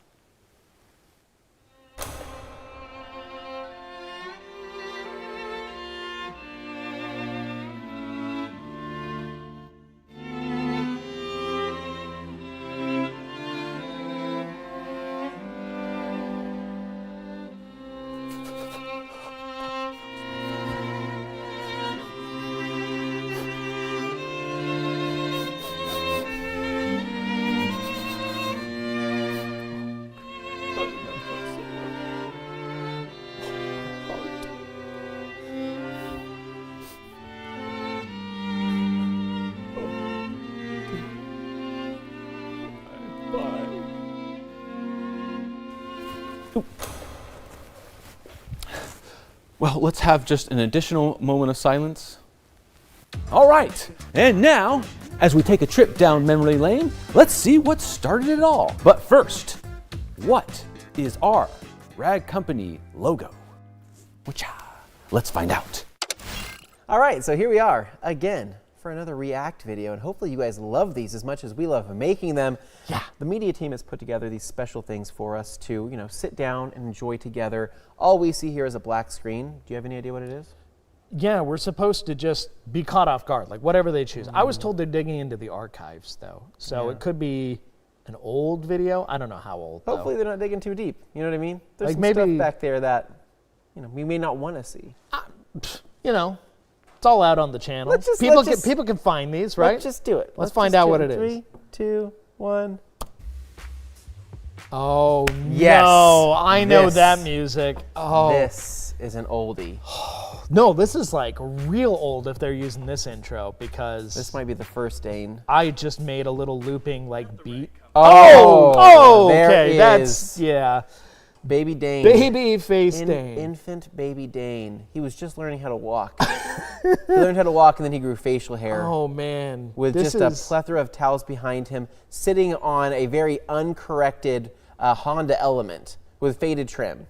Well, let's have just an additional moment of silence. All right, and now, as we take a trip down memory lane, let's see what started it all. But first, what is our Rag Company logo? Let's find out. All right, so here we are again for another React video, and hopefully you guys love these as much as we love making them. Yeah. The media team has put together these special things for us to, sit down and enjoy together. All we see here is a black screen. Do you have any idea what it is? Yeah, we're supposed to just be caught off guard, like whatever they choose. I was told they're digging into the archives, though. So it could be an old video. I don't know how old, Hopefully they're not digging too deep. You know what I mean? There's Like some maybe- stuff back there that, we may not want to see. It's all out on the channel. People can find these, right? Let's just do it. Let's find out what it is. 3, 2, 1. Oh, Yes. no. I know This. that music. Oh. This is an oldie. No, this is like real old if they're using this intro because This might be the first Dane. I just made a little looping like beat. Oh, there okay. is. That's Baby Dane. Baby face Dane. Infant baby Dane. He was just learning how to walk. He learned how to walk and then he grew facial hair. Oh man. With just a plethora of towels behind him, sitting on a very uncorrected Honda Element with faded trim.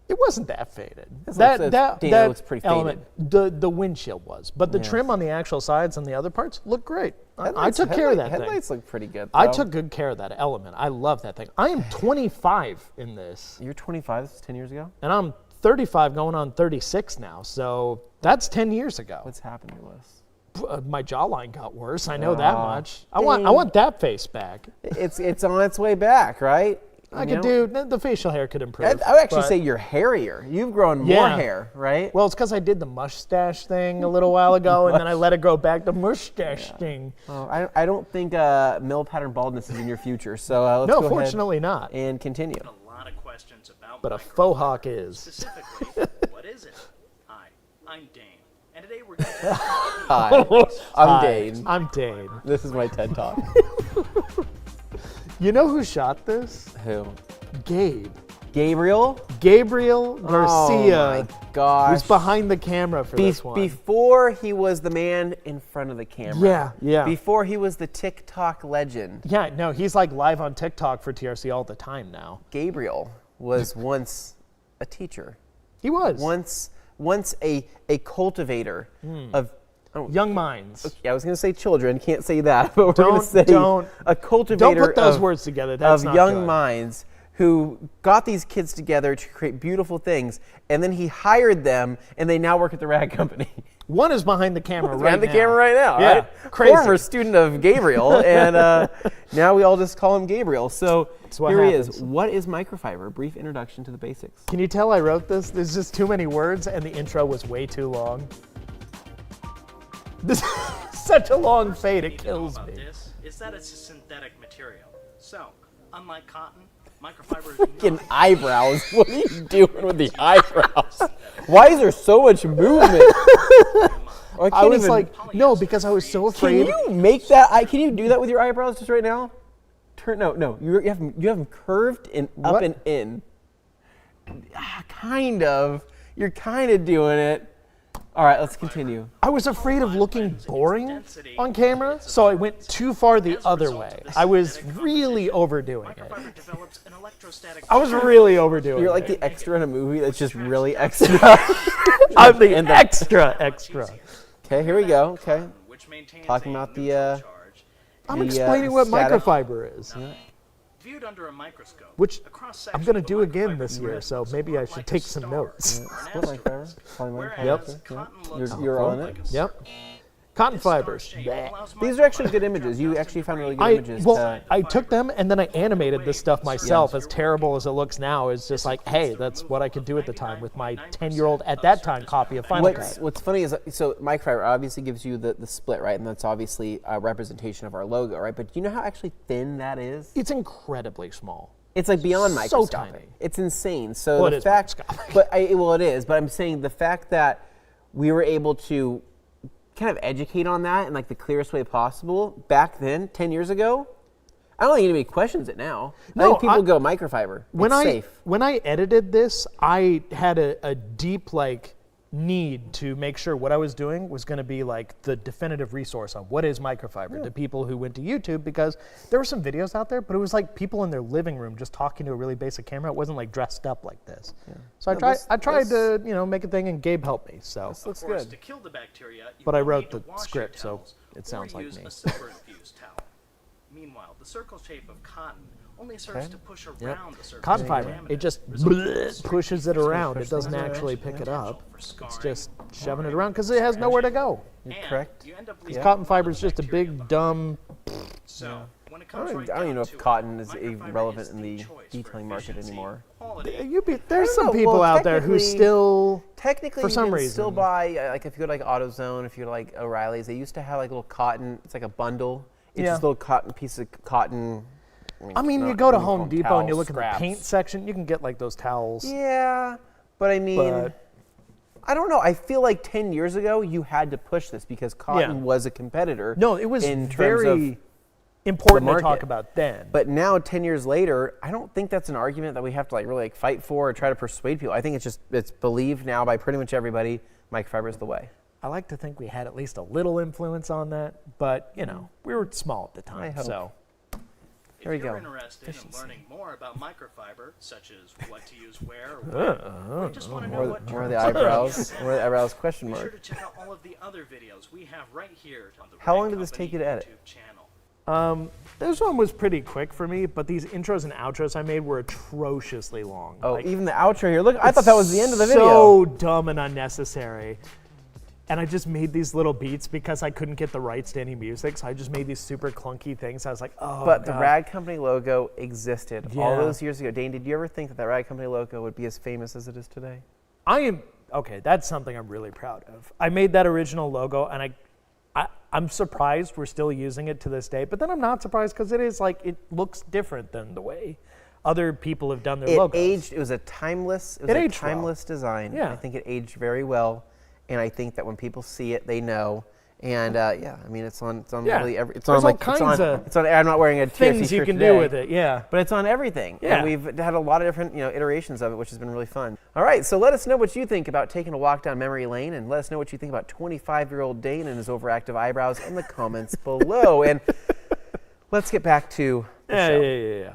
It wasn't that faded. That looks pretty element, the windshield was, but the trim on the actual sides and the other parts looked great. I took care of that thing. Headlights look pretty good, though. I took good care of that Element. I love that thing. I am 25 in this. You're 25, this is 10 years ago? And I'm 35 going on 36 now, so that's 10 years ago. What's happened to us? My jawline got worse, I know that much. I want that face back. It's on its way back, right? I could do, the facial hair could improve. I would actually say you're hairier. You've grown more hair, right? Well, it's because I did the mustache thing a little while ago, and then I let it grow back to mustache thing. Well, I don't think male pattern baldness is in your future, so let's go ahead fortunately not. And continue. A lot of questions about but a faux hawk is. Specifically, what is it? Hi, I'm Dane, and today we're going to Hi, I'm Dane. I'm Dane. This is my TED Talk. You know who shot this? Who? Gabe. Gabriel Garcia. Oh my gosh. Who's behind the camera for this one. Before he was the man in front of the camera. Yeah. Before he was the TikTok legend. Yeah, no, he's like live on TikTok for TRC all the time now. Gabriel was once a teacher. He was. Once a cultivator of young minds. Okay, I was going to say children. Can't say that. But we're going to say a cultivator. Don't put those words together. That's not young good. minds who got these kids together to create beautiful things, and then he hired them, and they now work at the Rag Company. One is behind the camera right now. Behind the camera right now, yeah, right? crazy. Former student of Gabriel, and now we all just call him Gabriel. So here he is. What is microfiber? A brief introduction to the basics. Can you tell I wrote this? There's just too many words, and the intro was way too long. This is such a long fade, it kills me. This is that it's a synthetic material. So, unlike cotton, microfiber is Freaking eyebrows. What are you doing with the eyebrows? Why is there so much movement? I was like, no, because I was so afraid. Can you make that? Can you do that with your eyebrows just right now? No. You have them curved and up and in. Kind of. You're kind of doing it. All right, let's continue. I was afraid of looking boring on camera, so I went too far the other way. I was really overdoing it. I was really overdoing it. You're like the extra in a movie that's just really extra. I'm the extra. Okay, here we go. Okay. Talking about the I'm explaining what static. microfiber is. Yeah. viewed under a microscope. Which I'm going to do again this year, so maybe I should take some notes. Yep. You're on it. Yep. Cotton fibers. These are actually good images. You actually found really good images. Well, I took them and then I animated this stuff myself. As terrible as it looks now, it's just like, hey, that's what I could do at the time with my 10-year-old, at that time, copy of Final Cut. What's funny is, so microfiber obviously gives you the split, right? And that's obviously a representation of our logo, right? But do you know how actually thin that is? It's incredibly small. It's like beyond microscopic. So tiny. It's insane. So well, the it is fact, microscopic. Well, it is. But I'm saying the fact that we were able to kind of educate on that in like the clearest way possible back then, 10 years ago. I don't think anybody questions it now. No, I think people go microfiber. When It's safe. when I edited this, I had a deep need to make sure what I was doing was going to be like the definitive resource on what is microfiber to people who went to YouTube, because there were some videos out there, but it was like people in their living room just talking to a really basic camera. It wasn't like dressed up like this. So I tried to make a thing, and Gabe helped me. So this looks Of course, good. to kill the bacteria, you But I will wrote need to the wash script, your so towels it sounds or like use me. a silver-infused towel. Meanwhile, the circle shape of cotton only serves to push around the surface. Cotton of fiber, contaminant, it just resulting pushes it around. It doesn't actually pick it up. It's just shoving it around because it has nowhere to go. You're correct. You end up Because cotton fiber is just a big, dumb. So, when it I comes don't even know if cotton is relevant in the detailing market anymore. There's some people out there who still, technically, for some you can reason, still buy, like if you go to AutoZone, if you go to like O'Reilly's, they used to have like little cotton. It's like a bundle. It's just a little cotton piece of cotton. I mean, you go to Home Depot and you look at the paint section, you can get like those towels. Yeah, but I mean, I don't know. I feel like 10 years ago, you had to push this because cotton was a competitor. No, it was in terms very of important the to talk market. about then. But now, 10 years later, I don't think that's an argument that we have to really fight for or try to persuade people. I think it's believed now by pretty much everybody, microfiber is the way. I like to think we had at least a little influence on that, but we were small at the time. I hope. So If There we you're go. interested in learning more about microfiber, such as what to use where, or just want to know what More of the eyebrows. More of the eyebrows question be mark. sure to check out all of the other videos we have right here on the How Red long did this Company take you to edit? YouTube channel. this one was pretty quick for me, but these intros and outros I made were atrociously long. Oh, even the outro here. Look, I thought that was the end of the video. So dumb and unnecessary. And I just made these little beats because I couldn't get the rights to any music, so I just made these super clunky things. I was like, oh, But the God. Rag Company logo existed all Yeah. those years ago. Dane, did you ever think that Rag Company logo would be as famous as it is today? Okay, that's something I'm really proud of. I made that original logo, and I'm surprised we're still using it to this day, but then I'm not surprised because it looks different than the way other people have done their logos. It was a timeless design. Yeah. I think it aged very well, and I think that when people see it, they know. And I mean, it's on really every. It's There's on all kinds of It's on. I'm not wearing a TRC things you shirt can today, do with it, yeah. But it's on everything. Yeah. And we've had a lot of different iterations of it, which has been really fun. All right, so let us know what you think about taking a walk down memory lane, and let us know what you think about 25-year-old Dane and his overactive eyebrows in the comments below. And let's get back to the show. Yeah.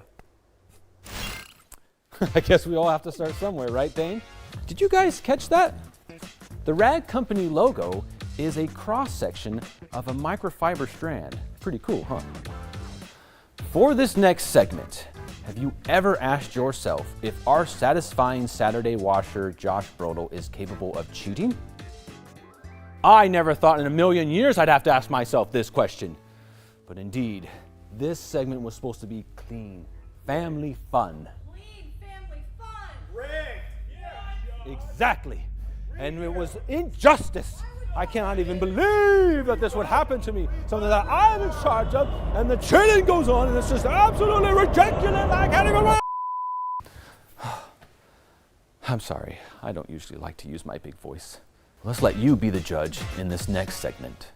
I guess we all have to start somewhere, right, Dane? Did you guys catch that? The Rag Company logo is a cross-section of a microfiber strand. Pretty cool, huh? For this next segment, have you ever asked yourself if our satisfying Saturday washer, Josh Brodel, is capable of cheating? I never thought in a million years I'd have to ask myself this question. But indeed, this segment was supposed to be clean, family fun. Exactly. And it was injustice. I cannot even believe that this would happen to me. Something that I'm in charge of, and the cheating goes on, and it's just absolutely ridiculous. I can't even wait. I'm sorry. I don't usually like to use my big voice. Let's let you be the judge in this next segment.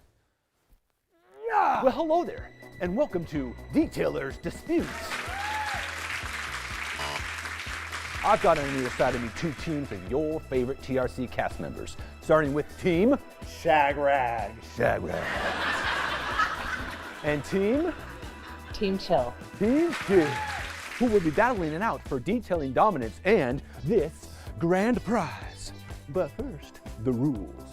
Yeah. Well, hello there, and welcome to Detailer's Disputes. I've got on either side of me two teams of your favorite TRC cast members, starting with Team Shagrag. And Team Chill. Team Chill, who will be battling it out for detailing dominance and this grand prize. But first, the rules.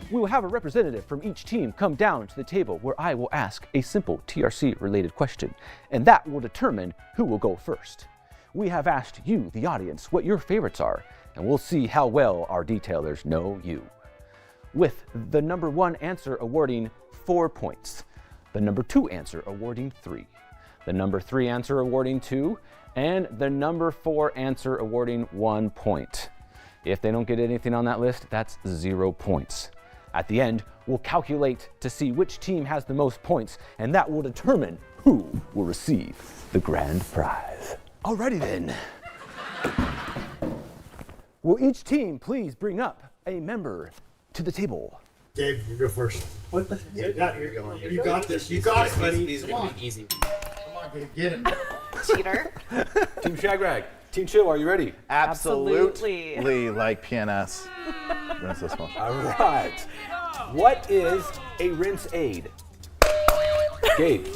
We will have a representative from each team come down to the table where I will ask a simple TRC related question, and that will determine who will go first. We have asked you, the audience, what your favorites are, and we'll see how well our detailers know you. With the number 1 answer awarding 4 points, the number 2 answer awarding 3, the number 3 answer awarding 2, and the number 4 answer awarding 1 point. If they don't get anything on that list, that's 0 points. At the end, we'll calculate to see which team has the most points, and that will determine who will receive the grand prize. Alrighty then. Will each team please bring up a member to the table? Gabe, you go first. What the? You got this. You got it, buddy. These are gonna be easy. Come Okay, get him. Cheater. Team Shagrag, Team Chill, are you ready? Absolutely. Like PNS. Rinse this one. All right. What is a rinse aid? Gabe.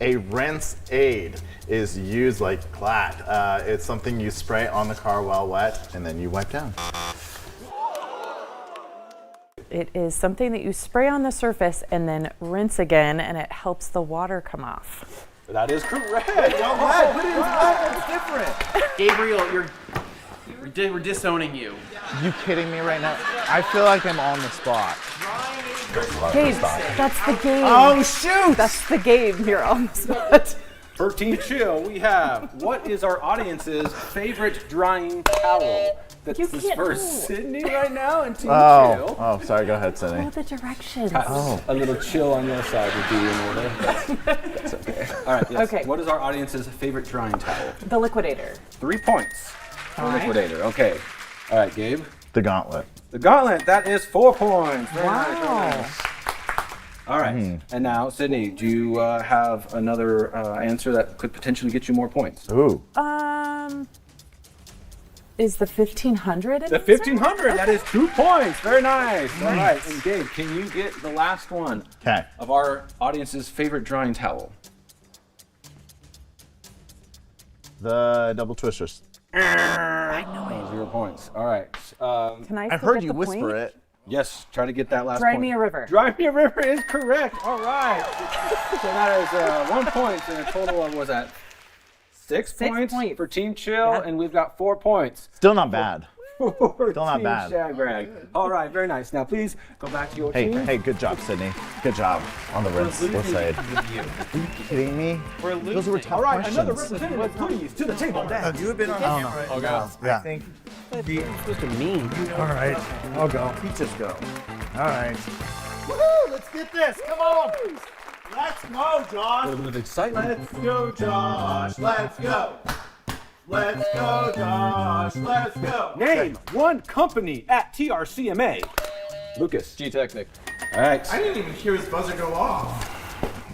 A rinse aid is used like Glad. It's something you spray on the car while wet, and then you wipe down. It is something that you spray on the surface and then rinse again, and it helps the water come off. That is correct. It's different. Gabriel, we're disowning you. You kidding me right now? I feel like I'm on the spot. Gabe, that's the game. Oh, shoot! That's the game. You're on the spot. For Team Chill, we have what is our audience's favorite drying towel? This is for Sydney right now and Team Chill. Oh, sorry. Go ahead, Sydney. All the directions. A little chill on your side would be in order. That's okay. All right. Yes. Okay. What is our audience's favorite drying towel? The liquidator. 3 points. All right. Liquidator. Okay. All right, Gabe. The gauntlet. The gauntlet. That is 4 points. Very Wow. nice, very nice. All right. And now, Sydney, do you have another answer that could potentially get you more points? Ooh. Is the 1500? The 1500. That is 2 points. Very nice. All right. And Gabe, can you get the last one of our audience's favorite drying towel? The double twisters. I know it. 0 points. All right. Can I I heard you whisper it. Yes, try to get that last Dry point. me a river. Dry me a river is correct. All right. So that is 1 point and a total of, what was that? 6 points for Team Chill, and we've got 4 points. Still not bad. For Still not Team bad. Shagrag. All right, very nice. Now please go back to your team. Hey, good job, Sydney. Good job on the rinse. We'll say it. Are you kidding me? Those were tough All right, questions. another representative, please, to the table. You have been on camera. Oh, God. Yeah. I think you're supposed to mean. All right. I'll go. Peaches go. All right. Woohoo! Let's get this. Come on. Let's go, Josh. A little bit of excitement. Let's go, Josh. Let's go. Let's go, Josh. Let's go. Name one company at TRCMA. Lucas. G-Technic. All right. I didn't even hear his buzzer go off.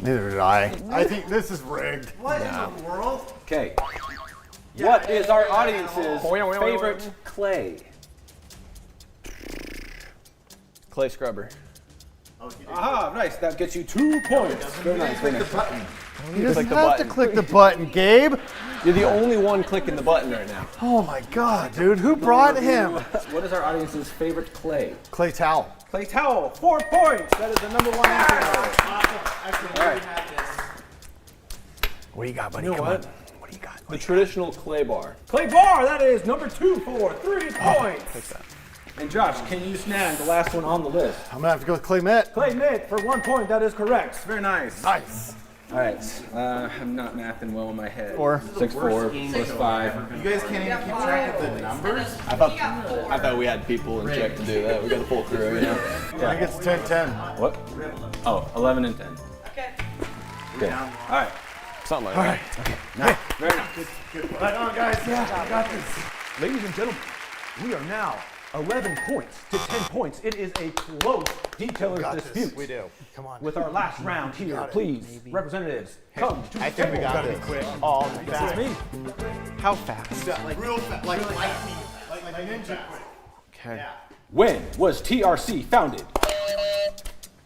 Neither did I. I think this is rigged. What in the world? Okay. What is our audience's favorite clay? Clay scrubber. Aha, nice. That gets you 2 points. Very nice. Very nice. You just have to click the button, Gabe. You're the only one clicking the button right now. Oh my God, dude. Who brought him? What is our audience's favorite clay? Clay towel. Clay towel. 4 points. That is the number 1 answer. Excellent. All right. What do you got, buddy? You know Come what? on. What do you got? The traditional clay bar. Clay bar. That is number 2 for 3 points. And Josh, can you snag the last one on the list? I'm gonna have to go with Clay Mitt. Clay Mitt for 1 point. That is correct. Very nice. Nice. All right. I'm not mathing well in my head. 4. 6, 4, plus 5. You guys can't even keep track of the numbers? I thought we had people in check to do that. We got the full crew, you know? I think it's 10-10. What? Oh, 11 and 10. Okay. All right. Something like that. Okay. Nice. Very nice. Right on, guys. Yeah, I got this. Ladies and gentlemen, we are now 11 points to 10 points. It is a close detailer's dispute. We do. Come on. With our last round here, please, representatives, come to I the think we table. got this. quick. All This is me. How fast? Like real fast. Like lightning. Like ninja quick. Okay. When was TRC founded?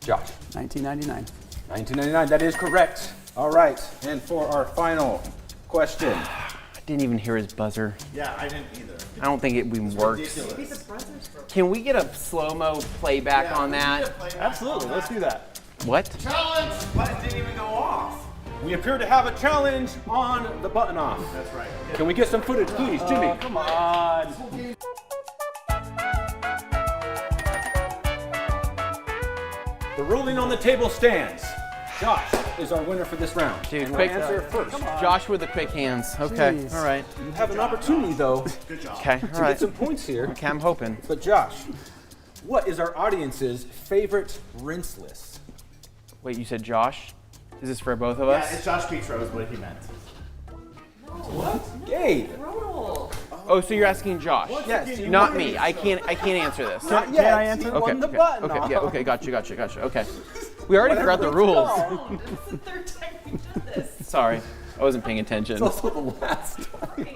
Josh. 1999. 1999. That is correct. All right. And for our final question. I didn't even hear his buzzer. Yeah, I didn't either. I don't think it even works. Can we get a slow-mo playback on that? Absolutely. Let's do that. What? Challenge! Button didn't even go off. We appear to have a challenge on the button off. That's right. Can we get some footage, please, Jimmy? Come on. The ruling on the table stands. Josh is our winner for this round. Dude, and quick. we'll answer first. Josh with the quick hands. Okay. Jeez. All right. You have an opportunity, though, Good job. Okay. to All right. get some points here. Okay, I'm hoping. But Josh, what is our audience's favorite rinse list? Wait, you said Josh? Is this for both of Yeah, us? it's Josh Petro is what he meant. Gabe. Oh, so you're asking Josh? Yes. Not me. I can't answer this. Not yet. I answer? Okay. On the Okay. button Okay. off. Yeah. Okay. Gotcha. Okay. We already forgot the rules. This is the third time we did this. Sorry. I wasn't paying attention. It's also the last time.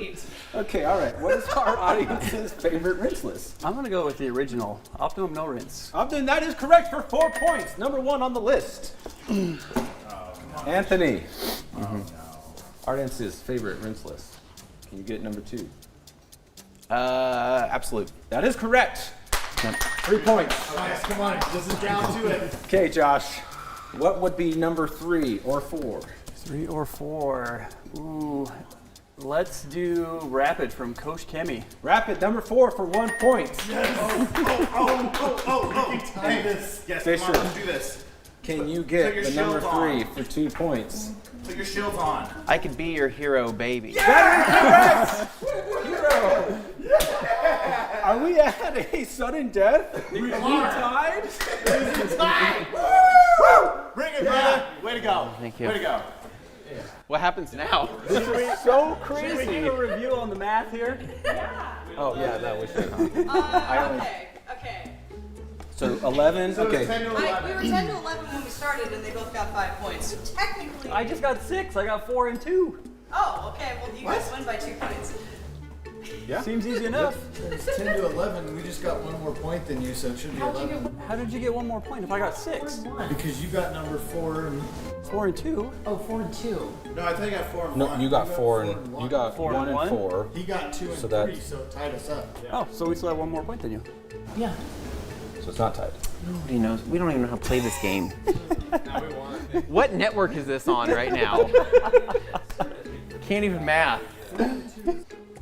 Okay, all right. What is our audience's favorite rinse list? I'm gonna go with the original Optimum no rinse. Optimum, that is correct for 4 points. Number 1 on the list. Anthony. Audience's favorite rinse list. Can you get number 2? Absolute. That is correct. 3 points. Guys, come on, this is down to it. Okay, Josh. What would be number 3 or 4? 3 or 4. Ooh, let's do Rapid from Koch-Chemie. Rapid, number 4 for 1 point. Yes. Oh, you can tie this. Yes, Fisher, come on, let's do this. Can you Put get your the number shields 3 on. for 2 points? Put your shields on. I could be your hero, baby. That is correct! Hero! Are we at a sudden death? We are. tied? Tied! Bring it, brother. Way to go. Thank you. Way to go. What happens now? This is so crazy. Should we do a review on the math here? Oh, yeah, that was it, huh? Okay. So 11, So okay. it's 10 to 11. We were 10 to 11 when we started, and they both got 5 points. So technically, I just got 6. I got 4 and 2. Oh, okay. Well, you guys win by 2 points. Yeah. Seems easy enough. It's 10 to 11. We just got 1 more point than you, so it should be 11. How did you get 1 more point if I got 6? Because you got number 4 and 4 and 2. Oh, 4 and 2. No, I think I got 4 and 1. No, you got 4 and you got 4 1 and 4. He got 2 and So 3, that- so it tied us up. Oh, so we still have 1 more point than you. Yeah. So it's not tied. Nobody knows. We don't even know how to play this game. What network is this on right now? Can't even math.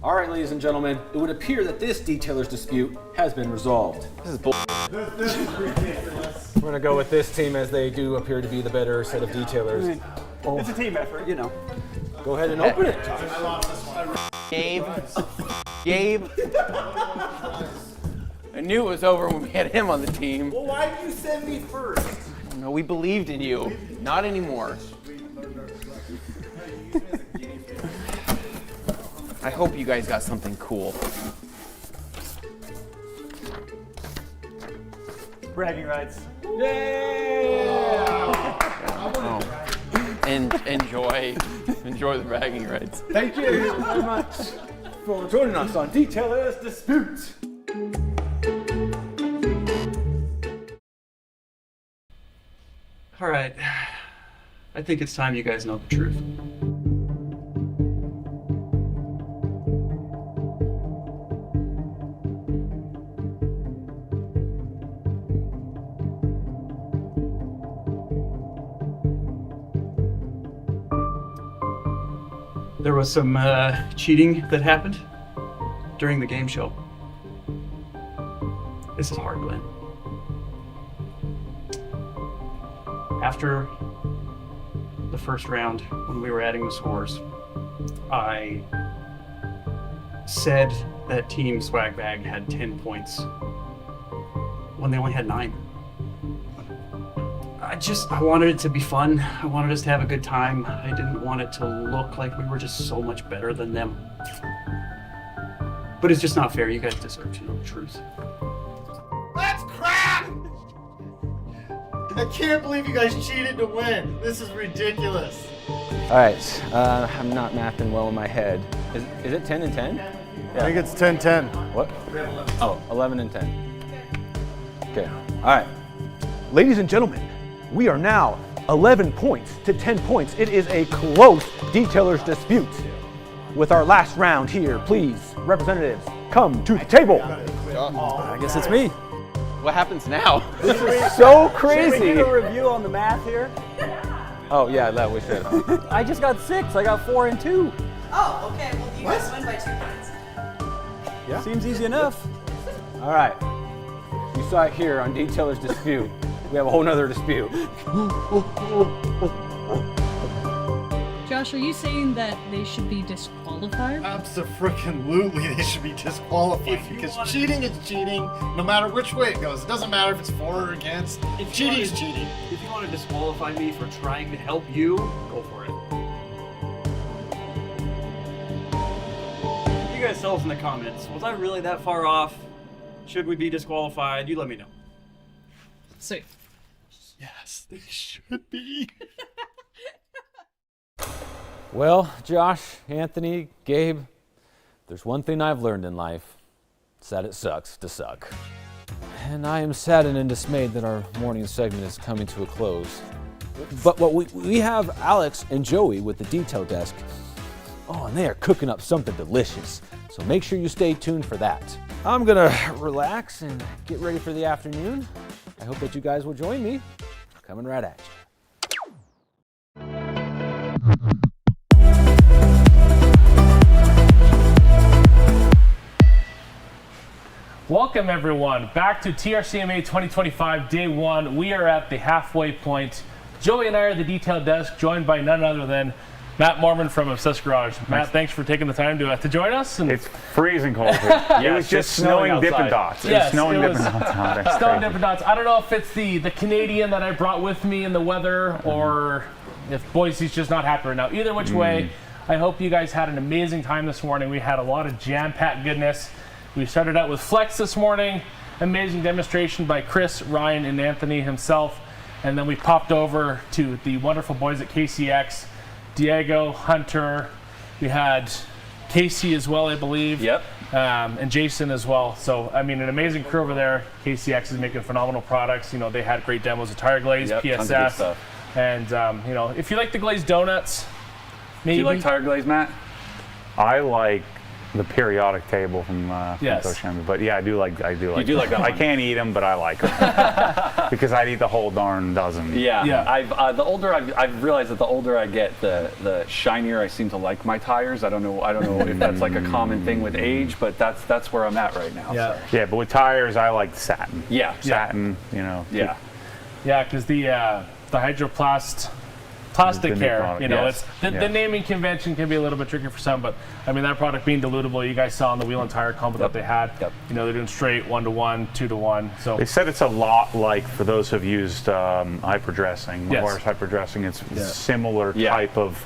All right, ladies and gentlemen, it would appear that this detailer's dispute has been resolved. This is bull. This is ridiculous. We're gonna go with this team as they do appear to be the better set of detailers. It's a team effort, you know. Go ahead and open it. I lost this one. Gabe. Gabe. I knew it was over when we had him on the team. Well, why did you send me first? No, we believed in you. Not anymore. I hope you guys got something cool. Bragging rights. And enjoy the bragging rights. Thank you very much for joining us on Detailer's Dispute. All right. I think it's time you guys know the truth. There was some cheating that happened during the game show. This is hard, Glenn. After the first round, when we were adding the scores, I said that Team Swagbag had 10 points when they only had 9. I wanted it to be fun. I wanted us to have a good time. I didn't want it to look like we were just so much better than them. But it's just not fair. You guys deserve to know the truth. That's crap! I can't believe you guys cheated to win. This is ridiculous. All right, I'm not mathing well in my head. Is it 10 and 10? Yeah. I think it's 10-10. What? Oh, 11 and 10. Okay, all right. Ladies and gentlemen, we are now 11 points to 10 points. It is a close detailer's dispute. With our last round here, please, representatives, come to the table. I guess it's me. What happens now? This is so crazy. Should we do a review on the math here? Oh yeah, that we should. I just got 6. I got 4 and 2. Oh, okay. Well, you guys win by 2 points. Yeah. Seems easy enough. All right. You saw it here on Detailer's Dispute. We have a whole nother dispute. Josh, are you saying that they should be disqualified? Absolutely, they should be disqualified because cheating is cheating, no matter which way it goes. It doesn't matter if it's for or against. Cheating is cheating. If you want to disqualify me for trying to help you, go for it. You guys tell us in the comments. Was I really that far off? Should we be disqualified? You let me know. Sweet. Yes, they should be. Well, Josh, Anthony, Gabe, there's one thing I've learned in life. It's that it sucks to suck. And I am saddened and dismayed that our morning segment is coming to a close. But we have Alex and Joey with the detail desk. Oh, and they are cooking up something delicious. So make sure you stay tuned for that. I'm gonna relax and get ready for the afternoon. I hope that you guys will join me. Coming right at you. Welcome everyone back to TRCMA 2025 Day 1. We are at the halfway point. Joey and I are at the detail desk, joined by none other than Matt Mormon from Obsessed Garage. Matt, thanks for taking the time to join us. And it's freezing cold here. It was just snowing Dippin' Dots. Yes, snowing Dippin' Dots. Snowing Dippin' Dots. I don't know if it's the Canadian that I brought with me in the weather, or if Boise's just not happy right now. Either which way, I hope you guys had an amazing time this morning. We had a lot of jam-packed goodness. We started out with Flex this morning. Amazing demonstration by Chris, Ryan, and Anthony himself. And then we popped over to the wonderful boys at KCX. Diego, Hunter, we had Casey as well, I believe. Yep. And Jason as well. So, I mean, an amazing crew over there. KCX is making phenomenal products. You know, they had great demos of tire glaze, tons of good PSS. stuff. And, you know, if you like the glazed donuts, maybe. Do you like tire glaze, Matt? I like the periodic table from Koch-Chemie, but yeah, I do like. You do like that I one. can't eat them, but I like them because I'd eat the whole darn dozen. Yeah. I've realized that the older I get, the shinier I seem to like my tires. I don't know if that's like a common thing with age, but that's where I'm at right now. Yeah. So. Yeah, but with tires, I like satin. Yeah. Satin. You know. Yeah. Yeah, because the hydroplast plastic hair, product, you know, yes. it's the naming convention can be a little bit tricky for some, but I mean that product being dilutable, you guys saw on the wheel and tire combo that they had. You know, they're doing straight 1-to-1, 2-to-1. So They said it's a lot like, for those who've used hyperdressing, Yes. Mars hyperdressing, it's similar type of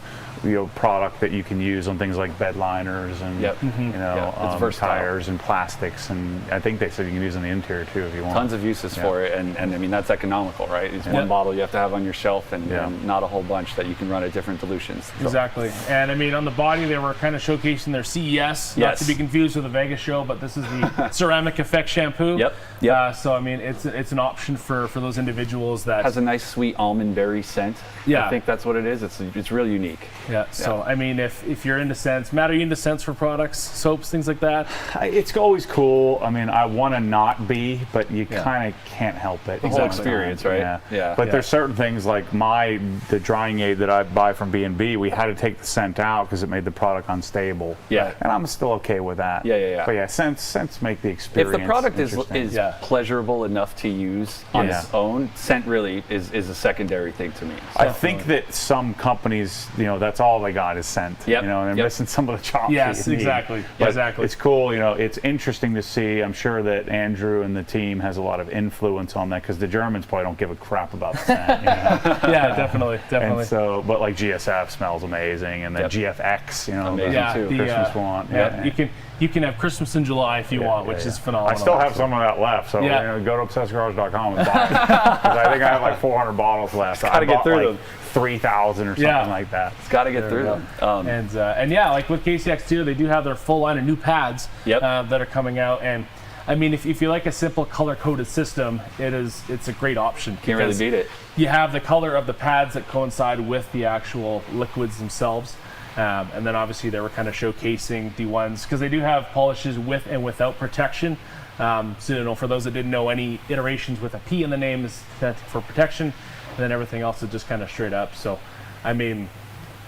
product that you can use on things like bed liners and it's tires and plastics, and I think they said you can use it in the interior too if you want. Tons of uses for it, and I mean that's economical, right? It's one bottle you have to have on your shelf, and not a whole bunch that you can run at different dilutions. So. Exactly, and I mean on the body they were kind of showcasing their CES, not to be confused with the Vegas show, but this is the Ceramic Effect shampoo. So I mean it's an option for those individuals that has a nice sweet almond berry scent. I think that's what it is. It's really unique. So I mean if you're into scents, Matt, are you into scents for products, soaps, things like that? It's always cool. I mean, I want to not be, but you kind of can't help it. The whole experience, right? But there's certain things like the drying aid that I buy from B&B, we had to take the scent out because it made the product unstable. And I'm still okay with that. But yeah, scents make the experience. If the product is pleasurable enough to use on its own, scent really is a secondary thing to me. I think that some companies, that's all they got is scent. And they're missing some of the chops. Yes, exactly. Exactly. It's cool. It's interesting to see. I'm sure that Andrew and the team has a lot of influence on that because the Germans probably don't give a crap about the scent. Yeah, definitely. And so, but like GSF smells amazing, and then GFX, amazing too. Christmas one. You can have Christmas in July if you want, which is phenomenal. I still have some of that left, so go to obsessedgarage.com and buy it. 'Cause I think I have like 400 bottles left. Gotta get through them. 3,000 or something like that. It's got to get through them. And like with KCX too, they do have their full line of new pads that are coming out. And I mean, if you like a simple color-coded system, it's a great option. Can't really beat it. You have the color of the pads that coincide with the actual liquids themselves. And then obviously they were kind of showcasing the ones, because they do have polishes with and without protection. So for those that didn't know, any iterations with a P in the name is for protection, and then everything else is just kind of straight up. So, I mean,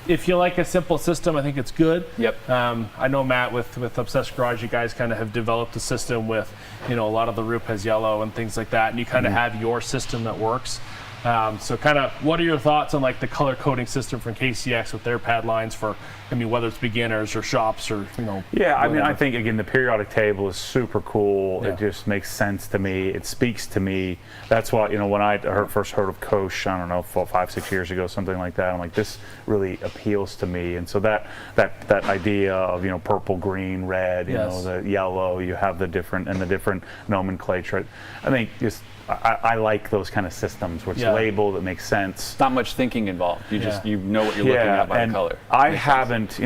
if you like a simple system, I think it's good. I know, Matt, with Obsessed Garage, you guys kind of have developed a system with, a lot of the Rup has yellow and things like that, and you kind of have your system that works. So kind of, what are your thoughts on like the color coding system from KCX with their pad lines for, whether it's beginners or shops or, Yeah, I mean, I think, again, the periodic table is super cool. It just makes sense to me. It speaks to me. That's why, when I first heard of Koch, I don't know, 5-6 years ago, something like that, I'm like, this really appeals to me. And so that idea of, purple, green, red, the yellow, you have the different nomenclature. I think just I like those kind of systems where it's labeled, it makes sense. Not much thinking involved. You just you know what you're looking at by the color. I haven't,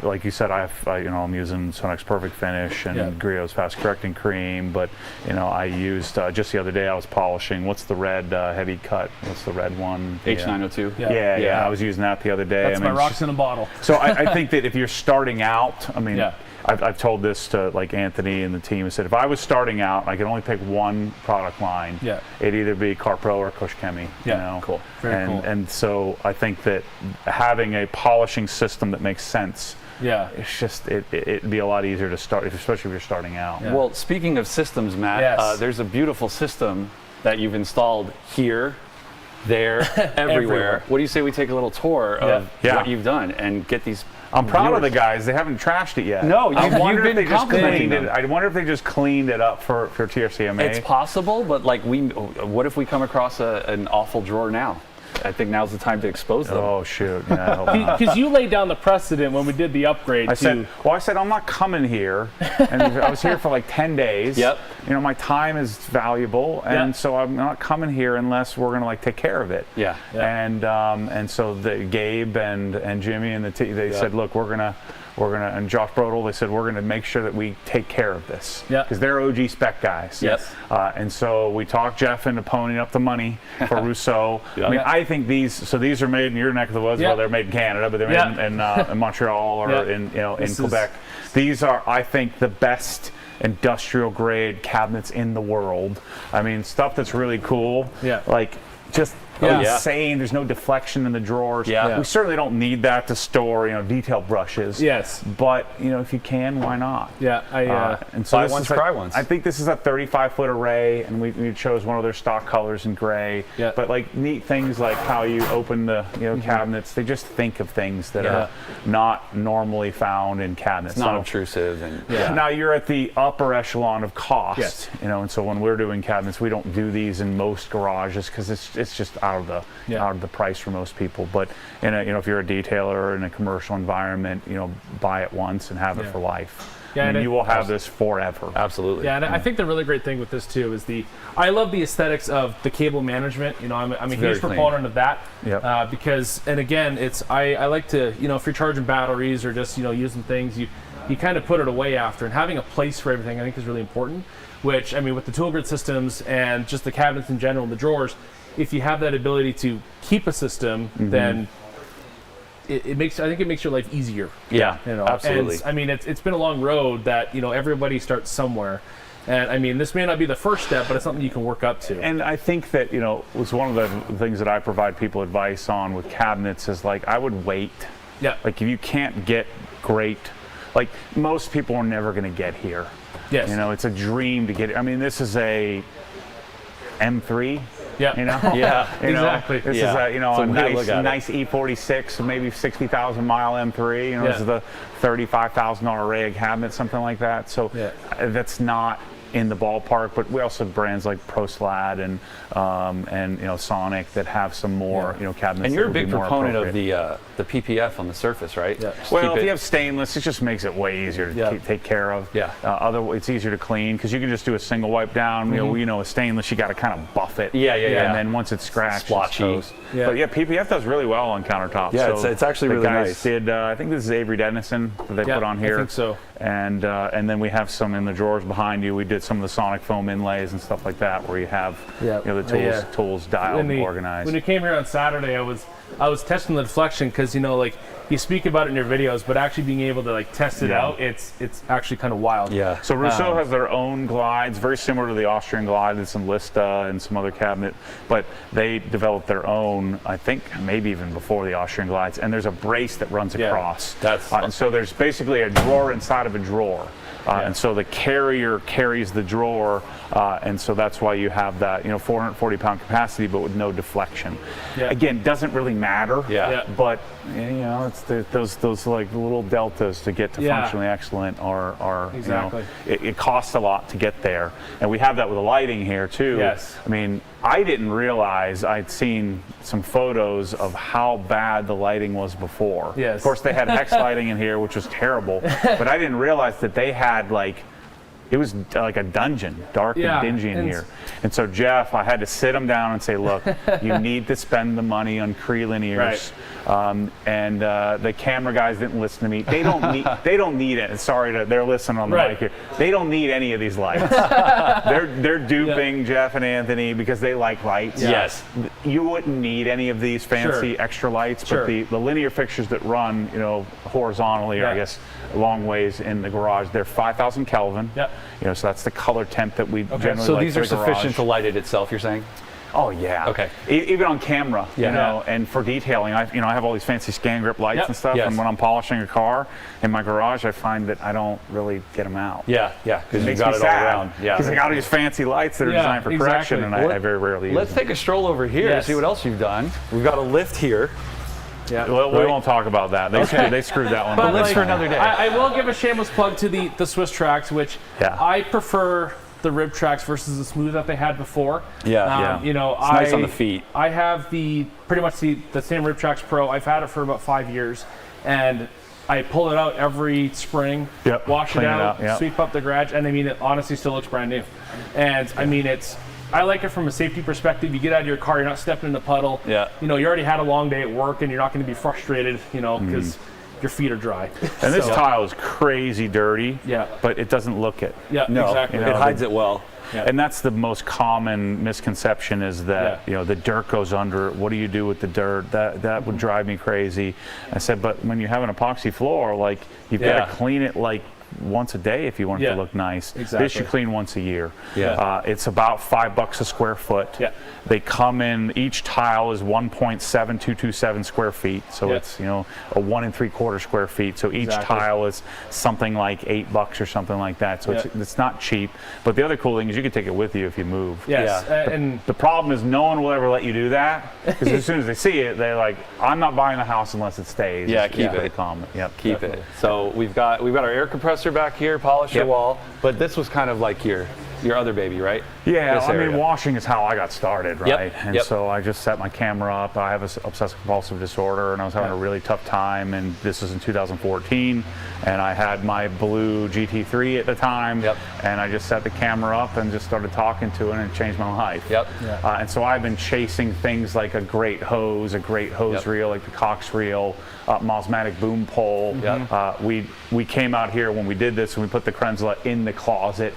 like you said, I'm using Sonex Perfect Finish and Griot's Fast Correcting Cream, but I used just the other day I was polishing. What's the red heavy cut? What's the red one? H902. Yeah. I was using that the other day. That's my rocks in a bottle. So I think that if you're starting out, I've told this to like Anthony and the team. I said if I was starting out, I could only pick one product line. It'd either be CarPro or Koch-Chemie. Cool. Very cool. And so I think that having a polishing system that makes sense. It's just it'd be a lot easier to start, especially if you're starting out. Well, speaking of systems, Matt, there's a beautiful system that you've installed here, there, everywhere. What do you say we take a little tour of what you've done and get these? I'm proud of the guys. They haven't trashed it yet. No, I wonder you've if they been just cleaned them. it. I wonder if they just cleaned it up for TRCMA. It's possible, but like what if we come across an awful drawer now? I think now's the time to expose them. Oh shoot! Yeah, because you laid down the precedent when we did the upgrade. I said I'm not coming here, and I was here for like 10 days. My time is valuable, and so I'm not coming here unless we're gonna like take care of it. And so Gabe and Jimmy and the team, they said, look, we're gonna and Josh Brodel, they said we're gonna make sure that we take care of this because they're OG spec guys. And so we talked Jeff into ponying up the money for Rousseau. I mean, I think these are made in your neck of the woods. Well, they're made in Canada, but they're made in Montreal or in Quebec. These are, I think, the best industrial grade cabinets in the world. I mean, stuff that's really cool. Like just insane. There's no deflection in the drawers. We certainly don't need that to store, detailed brushes. But if you can, why not? And so buy once, cry once. I think this is a 35-foot array, and we chose one of their stock colors in gray. But like neat things like how you open the cabinets. They just think of things that are not normally found in cabinets. It's not obtrusive. And now you're at the upper echelon of cost. And so when we're doing cabinets, we don't do these in most garages because it's just out of the price for most people. But if you're a detailer or in a commercial environment, buy it once and have it for life. And you will have this forever. Absolutely. And I think the really great thing with this too is I love the aesthetics of the cable management. I'm a huge proponent of that because, and again, I like to, if you're charging batteries or just using things, you kind of put it away after, and having a place for everything I think is really important. Which with the tool grid systems and just the cabinets in general and the drawers, if you have that ability to keep a system, then I think it makes your life easier. Absolutely. And it's been a long road that everybody starts somewhere, and this may not be the first step, but it's something you can work up to. And I think that was one of the things that I provide people advice on with cabinets is like I would wait. Like if you can't get great, like most people are never going to get here. It's a dream to get. This is a M3. Exactly. This is a nice E46, maybe 60,000 mile M3. This is the $35,000 rig cabinet, something like that. So that's not in the ballpark, but we also have brands like ProSlad and Sonic that have some more cabinets. And you're a big proponent of the PPF on the surface, right? Well, if you have stainless, it just makes it way easier to take care of. It's easier to clean because you can just do a single wipe down. A stainless, you got to kind of buff it. And then once it's scratched, it's toast. But PPF does really well on countertops. So it's actually really nice. Did I think this is Avery Dennison that they put on here? I think so. And then we have some in the drawers behind you. We did some of the Sonic foam inlays and stuff like that, where you have the tools dialed and organized. When you came here on Saturday, I was testing the deflection because you speak about it in your videos, but actually being able to test it out, it's actually kind of wild. So Rousseau has their own glides, very similar to the Austrian glide. It's some Lista and some other cabinet, but they developed their own. I think maybe even before the Austrian glides. And there's a brace that runs across. And so there's basically a drawer inside of a drawer. And so the carrier carries the drawer, and so that's why you have that 440-pound capacity, but with no deflection. Again, doesn't really matter. But it's those like little deltas to get to functionally excellent are it costs a lot to get there, and we have that with the lighting here too. I didn't realize I'd seen some photos of how bad the lighting was before. Of course, they had hex lighting in here, which was terrible, but I didn't realize that they had like it was like a dungeon, dark and dingy in here. And so Jeff, I had to sit him down and say, look, you need to spend the money on Cree linears. And the camera guys didn't listen to me. They don't need it. Sorry, they're listening on the mic here. They don't need any of these lights. they're duping Jeff and Anthony because they like lights. Yes. You wouldn't need any of these fancy extra lights, but the linear fixtures that run, you know, horizontally, or I guess long ways in the garage, they're 5,000 Kelvin. You know, so that's the color temp that we generally So like these for are the garage. sufficient to light it itself, you're saying? Oh yeah. Okay. Even on camera, you know, and for detailing, I have all these fancy scan grip lights and stuff. And when I'm polishing a car in my garage, I find that I don't really get them out. Because you got it all around. Because I got all these fancy lights that are designed for correction, and I very rarely use them. Let's take a stroll over here and see what else you've done. We've got a lift here. Well, we won't talk about that. They screwed that one up. But let's for another day. I will give a shameless plug to the Swiss tracks, which I prefer the rib tracks versus the smooth that they had before. You know, it's nice on the feet. I have pretty much the same Rib Tracks Pro. I've had it for about 5 years, and I pull it out every spring, wash it out, sweep up the garage, and I mean, it honestly still looks brand new. And I mean, I like it from a safety perspective. You get out of your car, you're not stepping in the puddle. You know, you already had a long day at work, and you're not going to be frustrated, you know, because your feet are dry. And this tile is crazy dirty, but it doesn't look it. Exactly. You know, it hides it well. And that's the most common misconception is that, you know, the dirt goes under it. What do you do with the dirt? That would drive me crazy. I said, but when you have an epoxy floor, like, you've got to clean it like once a day if you want it to look nice. This you clean once a year. It's about $5 a square foot. They come in, each tile is 1.7227 square feet. So it's, you know, a 1 3/4 square feet. So each tile is something like $8 or something like that. So it's not cheap. But the other cool thing is you can take it with you if you move. And the problem is no one will ever let you do that, because as soon as they see it, they're like, I'm not buying the house unless it stays. Keep it. Common. Keep it. So we've got our air compressor back here, polisher wall, but this was kind of like your other baby, right? I mean, washing is how I got started, right? And so I just set my camera up. I have an obsessive compulsive disorder, and I was having a really tough time, and this was in 2014, and I had my blue GT3 at the time, and I just set the camera up and just started talking to it, and it changed my life. And so I've been chasing things like a great hose reel, like the Cox reel, Mosmatic boom pole. We came out here when we did this, and we put the Krenzla in the closet,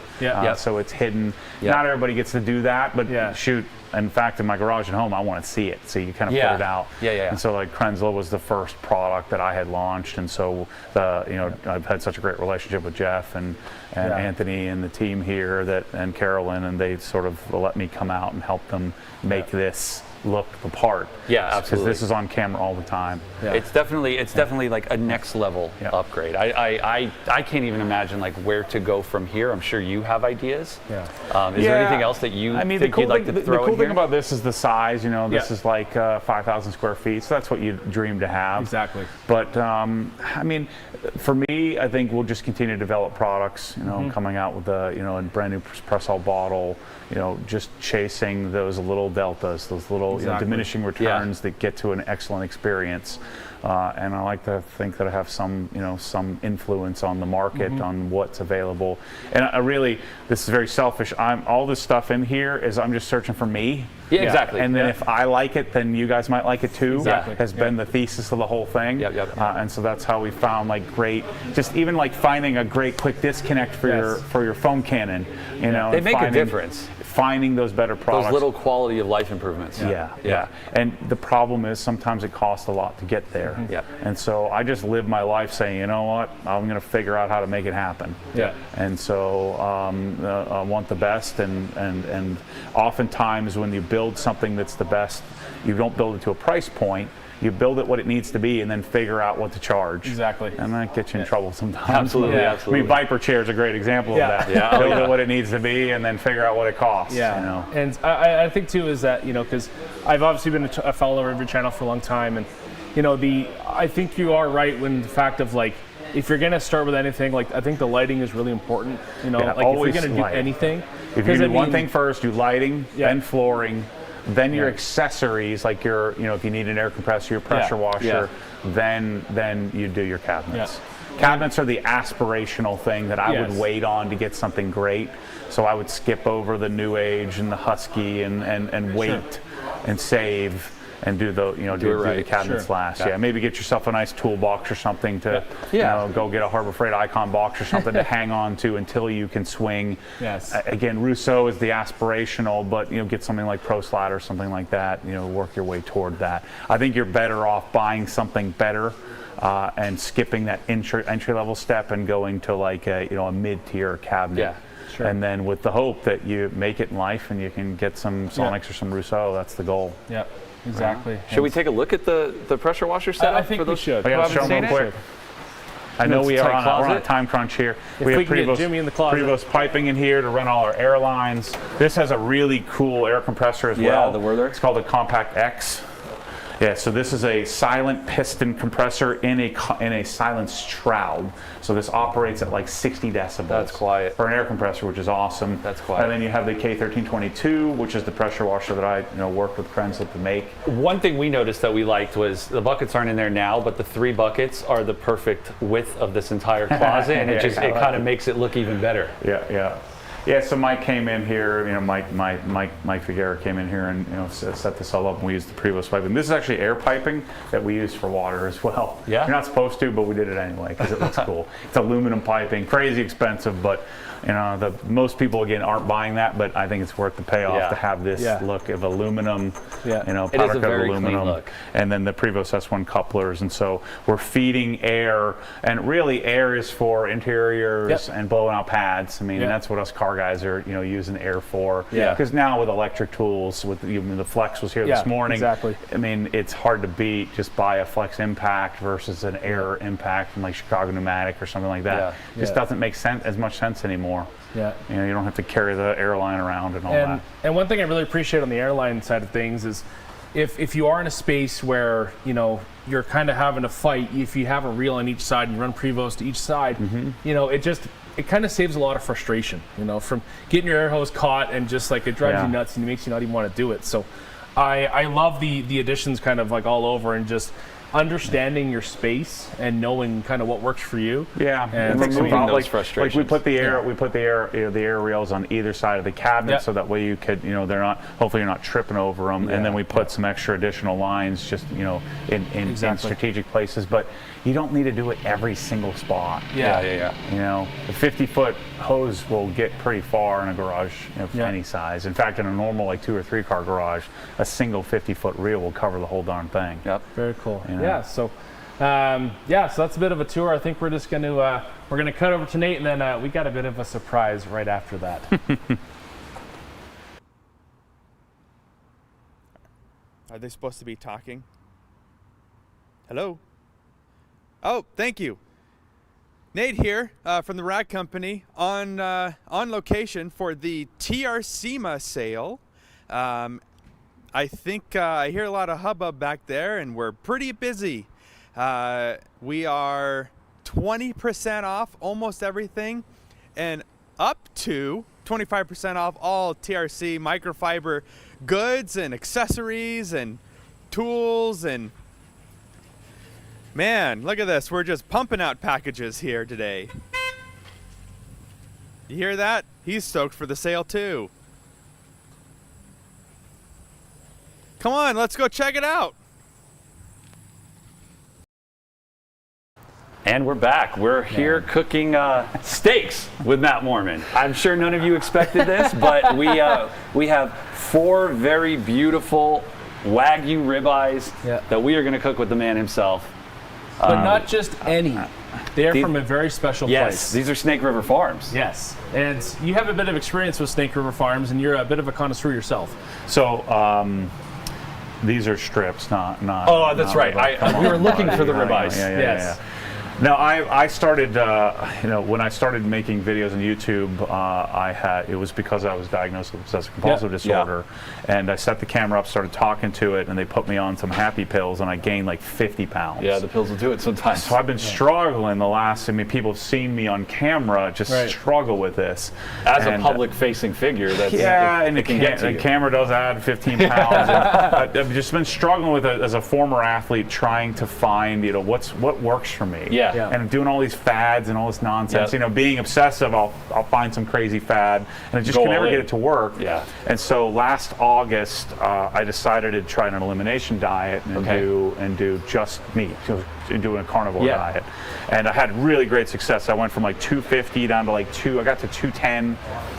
so it's hidden. Not everybody gets to do that, but shoot, in fact, in my garage at home, I want to see it, so you kind of put it out. And so, like, Krenzla was the first product that I had launched, and so you know, I've had such a great relationship with Jeff and Anthony and the team here and Carolyn, and they sort of let me come out and help them make this look the part. Absolutely. Because this is on camera all the time. It's definitely like a next level upgrade. I can't even imagine like where to go from here. I'm sure you have ideas. Is there anything else that you think you'd like to throw in here? The cool thing about this is the size. You know, this is like 5,000 square feet, so that's what you dream to have. Exactly. But I mean, for me, I think we'll just continue to develop products. You know, coming out with a a brand new press-all bottle. You know, just chasing those little deltas, those little diminishing returns that get to an excellent experience. And I like to think that I have some influence on the market, on what's available. And I really, this is very selfish. All this stuff in here is I'm just searching for me. Exactly. And then if I like it, then you guys might like it too. Has been the thesis of the whole thing. And so that's how we found like great, just even like finding a great quick disconnect for your foam cannon. You know, they make a difference. Finding those better products. Those little quality of life improvements. And the problem is sometimes it costs a lot to get there. And so I just live my life saying, you know what, I'm going to figure out how to make it happen. And so I want the best, and oftentimes when you build something that's the best, you don't build it to a price point. You build it what it needs to be, and then figure out what to charge. Exactly. And that gets you in trouble sometimes. Absolutely. I mean, Viper Chair is a great example of that. Build it what it needs to be, and then figure out what it costs. You know? And I think too is that, you know, because I've obviously been a follower of your channel for a long time, and you know, I think you are right when the fact of like, if you're gonna start with anything, like I think the lighting is really important. You know, like if you're gonna do anything, if you do one thing first, do lighting, then flooring. Then your accessories, like if you need an air compressor, your pressure washer, then you do your cabinets. Cabinets are the aspirational thing that I would wait on to get something great. So I would skip over the new age and the husky and wait and save and do the do the cabinets last. Yeah, maybe get yourself a nice toolbox or something to go get a Harbor Freight Icon box or something to hang on to until you can swing. Yes. Again, Rousseau is the aspirational, but get something like Pro Slide or something like that. Work your way toward that. I think you're better off buying something better and skipping that entry level step and going to like a mid-tier cabinet. Yeah. Sure. And then with the hope that you make it in life and you can get some Sonics or some Rousseau. That's the goal. Yep. Exactly. Should we take a look at the pressure washer setup? I think we should. I gotta show them real quick. I know we're on a time crunch here. We have Prevost, Jimmy in the closet. Prevost piping in here to run all our air lines. This has a really cool air compressor as well. Yeah, the Werther. It's called a Compact X. Yeah, so this is a silent piston compressor in a silent shroud. So this operates at like 60 decibels. That's quiet. For an air compressor, which is awesome. That's quiet. And then you have the K1322, which is the pressure washer that I worked with Krenslip to make. One thing we noticed that we liked was the buckets aren't in there now, but the 3 buckets are the perfect width of this entire closet, and it kind of makes it look even better. Yeah, so Mike came in here, Mike Figueroa came in here and set this all up, and we used the Prevost piping. This is actually air piping that we use for water as well. Yeah. You're not supposed to, but we did it anyway because it looks cool. It's aluminum piping, crazy expensive, but most people again aren't buying that, but I think it's worth the payoff to have this look of aluminum, powder coat aluminum, look. And then the Prevost S1 couplers, and so we're feeding air, and really air is for interiors and blowing out pads. I mean, that's what us car guys are using air for. Yeah. Because now with electric tools, with the Flex was here this morning. Exactly. I mean, it's hard to beat just buy a Flex Impact versus an air impact from like Chicago Pneumatic or something like that. It just doesn't make as much sense anymore. Yeah. You don't have to carry the airline around and all that. And one thing I really appreciate on the airline side of things is if you are in a space where you're kind of having a fight, if you have a reel on each side and you run Prevost to each side, it kind of saves a lot of frustration, from getting your air hose caught and just like it drives you nuts and it makes you not even want to do it. So I love the additions kind of like all over, and just understanding your space and knowing kind of what works for you. Yeah, and removing those frustrations. Like we put the air rails on either side of the cabinet, so that way you could, they're not. Hopefully, you're not tripping over them. And then we put some extra additional lines, just in strategic places. But you don't need to do it every single spot. Yeah. The 50-foot hose will get pretty far in a garage of any size. In fact, in a normal like 2 or 3 car garage, a single 50-foot reel will cover the whole darn thing. Yep. Very cool. Yeah. So, so that's a bit of a tour. I think we're just going to we're going to cut over to Nate, and then we got a bit of a surprise right after that. Are they supposed to be talking? Hello? Oh, thank you. Nate here from the Rack Company on location for the TRCMA sale. I think I hear a lot of hubbub back there, and we're pretty busy. We are 20% off almost everything, and up to 25% off all TRC microfiber goods and accessories and tools. And man, look at this. We're just pumping out packages here today. You hear that? He's stoked for the sale too. Come on, let's go check it out. And we're back. We're here cooking steaks with Matt Moorman. I'm sure none of you expected this, but we have 4 very beautiful Wagyu ribeyes that we are going to cook with the man himself. But not just any. They're from a very special place. Yes, these are Snake River Farms. Yes, and you have a bit of experience with Snake River Farms, and you're a bit of a connoisseur yourself. So these are strips, not. Oh, that's right. We were looking for the ribeyes. Yeah. No, I started, when I started making videos on YouTube, it was because I was diagnosed with obsessive compulsive disorder, and I set the camera up, started talking to it, and they put me on some happy pills, and I gained like 50 pounds. Yeah, the pills will do it sometimes. So I've been struggling people have seen me on camera just struggle with this. As a public-facing figure, that's and the camera does add 15 pounds. I've just been struggling with it as a former athlete, trying to find, what works for me. Yeah. and doing all these fads and all this nonsense. You know, being obsessive, I'll find some crazy fad, and I just can never get it to work. And so last August, I decided to try an elimination diet and do just meat, doing a carnivore diet, and I had really great success. I went from like 250 down to like I got to 210,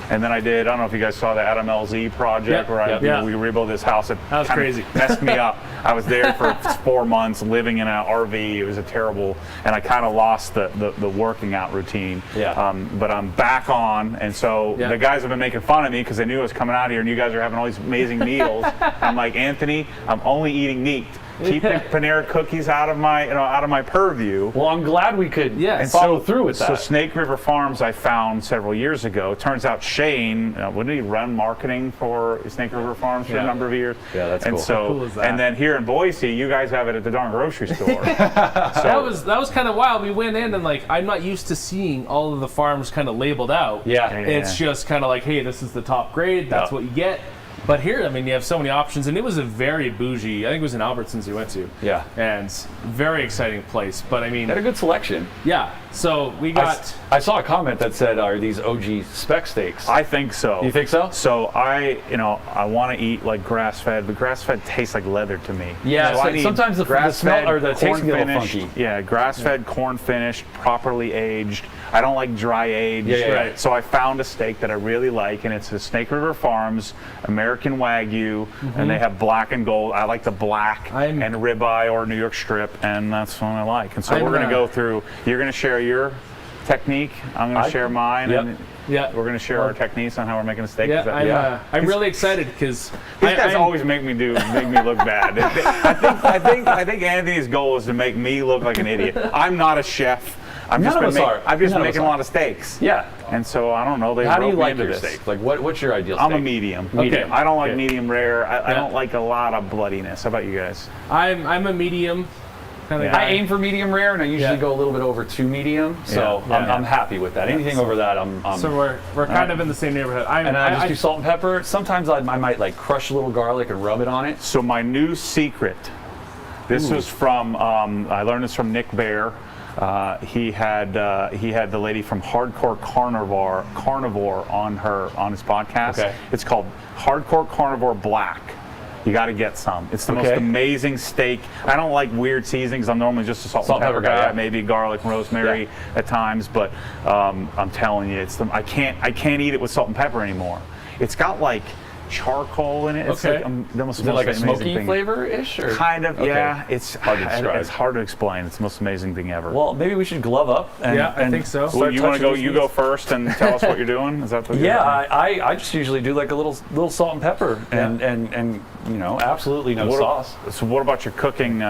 and then I don't know if you guys saw the Adam LZ project where we rebuilt this house. It that was crazy. Messed me up. I was there for 4 months living in an RV. It was a terrible, and I kind of lost the working out routine. But I'm back on, and so the guys have been making fun of me because they knew I was coming out here, and you guys are having all these amazing meals. I'm like, Anthony, I'm only eating meat. Keep the Panera cookies out of my purview. Well, I'm glad we could follow through with that. So Snake River Farms I found several years ago. It turns out Shane, wouldn't he run marketing for Snake River Farms for a number of years? Yeah, that's and cool. So, How cool is that? And then here in Boise, you guys have it at the darn grocery store. That was kind of wild. We went in and like I'm not used to seeing all of the farms kind of labeled out. It's just kind of like, hey, this is the top grade. That's what you get. But here, I mean, you have so many options, and it was a very bougie. I think it was in Albertsons you went to. And very exciting place. But I mean, had a good selection. Yeah. So we got. I saw a comment that said, "Are these OG spec steaks?" I think so. You think so? So I want to eat like grass-fed, but grass-fed tastes like leather to me. Yeah. So I need sometimes the smell or the taste can be a little finished, funky. Yeah, grass-fed, corn finished, properly aged. I don't like dry aged. So I found a steak that I really like, and it's a Snake River Farms American Wagyu, and they have black and gold. I like the black and ribeye or New York strip, and that's what I like. And so we're going to go through. You're going to share your technique. I'm going to share mine. And we're going to share our techniques on how we're making a steak. I'm really excited because these guys always make me look bad. I think Anthony's goal is to make me look like an idiot. I'm not a chef. I've just been making a lot of steaks. And so I don't know. How do you like your steak? Like what's your ideal steak? I'm a medium. Okay. I don't like medium rare. I don't like a lot of bloodiness. How about you guys? I'm a medium. I aim for medium rare, and I usually go a little bit over to medium. So I'm happy with that. Anything over that, I'm. So we're kind of in the same neighborhood. I just do salt and pepper. Sometimes I might like crush a little garlic and rub it on it. So my new secret. This was from. I learned this from Nick Bear. He had the lady from Hardcore Carnivore on his podcast. It's called Hardcore Carnivore Black. You got to get some. It's the most amazing steak. I don't like weird seasonings. I'm normally just a salt and pepper guy. Maybe garlic and rosemary at times, but I'm telling you, I can't eat it with salt and pepper anymore. It's got like charcoal in it. It's like the most Is it like a amazing smoky thing. flavor-ish? Or? Kind of, yeah. It's hard to describe. It's hard to explain. It's the most amazing thing ever. Well, maybe we should glove up. I think so. Well, you want to go? You go first and tell us what you're doing. Is that what you're doing? I just usually do like a little salt and pepper and absolutely no sauce. So what about your cooking?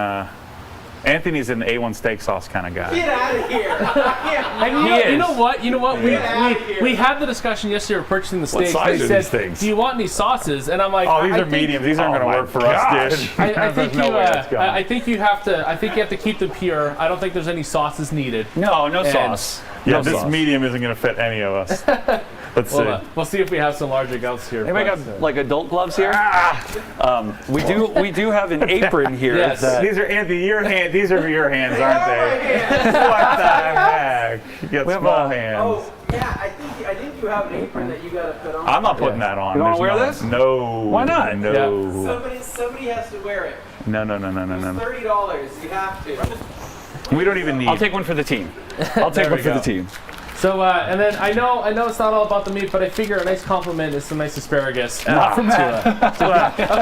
Anthony's an A1 steak sauce kind of guy. Get out of here! And you know what? We had the discussion yesterday. We're purchasing the steaks. What size they are said, these things? "Do you want any sauces?" And I'm like, "Oh, these are mediums. These aren't going to work for us, dude." I think you have to keep them pure. I don't think there's any sauces needed. No sauce. Yeah, this medium isn't going to fit any of us. Let's see. We'll see if we have some larger gloves here. Anybody got like adult gloves here? We do have an apron here. Yes. These are Anthony. These are your hands, aren't they? What the heck? You got small hands. Oh, yeah. I think you have an apron that you got to put on. I'm not putting that on. You want to wear this? No. Why not? No. Somebody has to wear it. No. It's $30. You have to. We don't even need. I'll take one for the team. I'll take one for the team. So and then I know it's not all about the meat, but I figure a nice compliment is some nice asparagus. Not from Matt.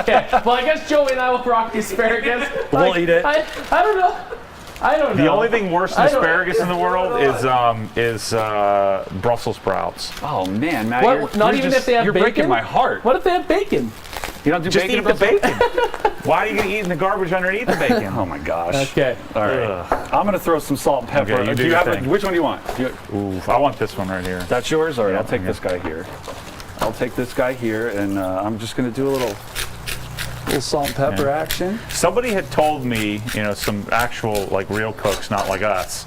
Okay. Well, I guess Joey and I will rock the asparagus. We'll eat it. I don't know. The only thing worse than asparagus in the world is Brussels sprouts. Oh man, Matt, if they have you're bacon? breaking my heart. What if they have bacon? You don't do Just bacon? eat the bacon. Why are you going to eat in the garbage underneath the bacon? Oh my gosh. Okay. All right. I'm going to throw some salt and pepper. Okay, you do your thing. Which one do you want? I want this one right here. That's yours? All right, I'll take this guy here. I'll take this guy here, and I'm just going to do a little salt and pepper action. Somebody had told me, some actual like real cooks, not like us.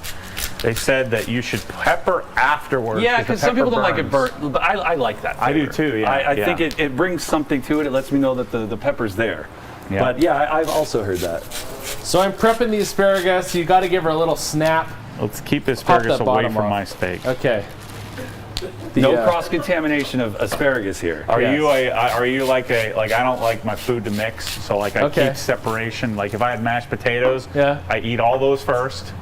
They said that you should pepper afterwards. Yeah, because some people don't like it burnt, but I like that flavor. I do too, yeah. I think it brings something to it. It lets me know that the pepper's there. Yeah. But yeah, I've also heard that. So I'm prepping the asparagus. You got to give her a little snap. Let's keep asparagus that away bottom from off. my steak. Okay. No cross-contamination of asparagus here. Are you like I don't like my food to mix, so like I keep separation. Like if I had mashed potatoes, I eat all those first,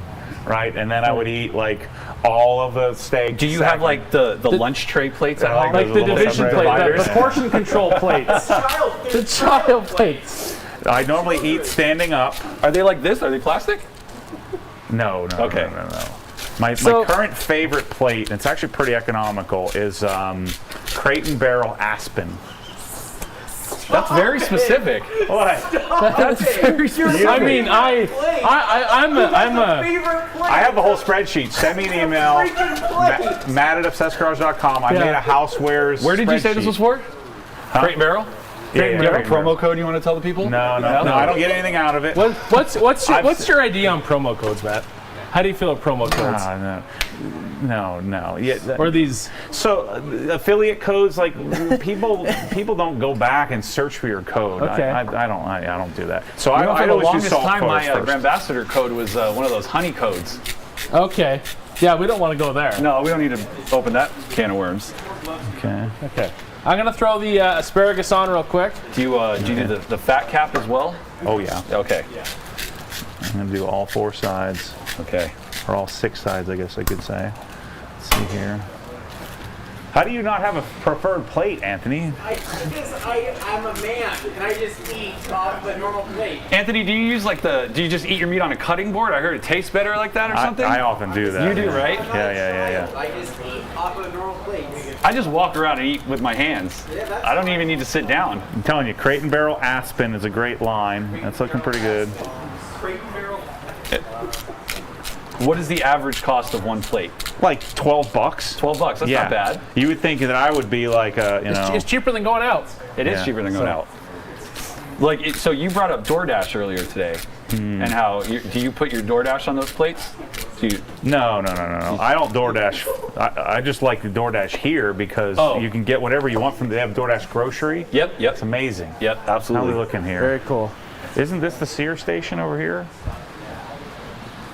right? And then I would eat like all of the steak. Do you have like the lunch tray plates at home? Like the division plate, the portion control plates. The child plates. I normally eat standing up. Are they like this? Are they plastic? No. Okay. No. My current favorite plate, and it's actually pretty economical, is Crate and Barrel Aspen. That's very specific. What? That's very specific. I mean, I'm a. I have the whole spreadsheet. Send me an email. Matt@obsessedgarage.com. I made a housewares. Where did you say this was for? Crate and Barrel? Yeah, Do you have a promo code you want to tell the people? No, I don't get anything out of it. What's your idea on promo codes, Matt? How do you feel about promo codes? No. Yeah, or these. So affiliate codes, like people don't go back and search for your code. Okay. I don't do that. So for I the always do longest salt time, my first. ambassador code was one of those honey codes. Okay. Yeah, we don't want to go there. No, we don't need to open that can of worms. Okay. I'm gonna throw the asparagus on real quick. Do you do the fat cap as well? Oh yeah. Okay. I'm gonna do all 4 sides. Okay. Or all 6 sides, I guess I could say. Let's see here. How do you not have a preferred plate, Anthony? Because I'm a man and I just eat off the normal plate. Anthony, do you just eat your meat on a cutting board? I heard it tastes better like that or something? I often do that. You do, right? Yeah. I just eat off of normal plates. I just walk around and eat with my hands. I don't even need to sit down. I'm telling you, Crate and Barrel Aspen is a great line. That's looking pretty good. Crate and Barrel. What is the average cost of one plate? Like $12. $12. That's not bad. You would think that I would be like It's cheaper than going out. It is cheaper than going out. Like so, you brought up DoorDash earlier today, and how do you put your DoorDash on those plates? No. I don't DoorDash. I just like the DoorDash here because you can get whatever you want from. They have DoorDash grocery. Yep. It's amazing. Yep, absolutely. How are we looking here? Very cool. Isn't this the sear station over here?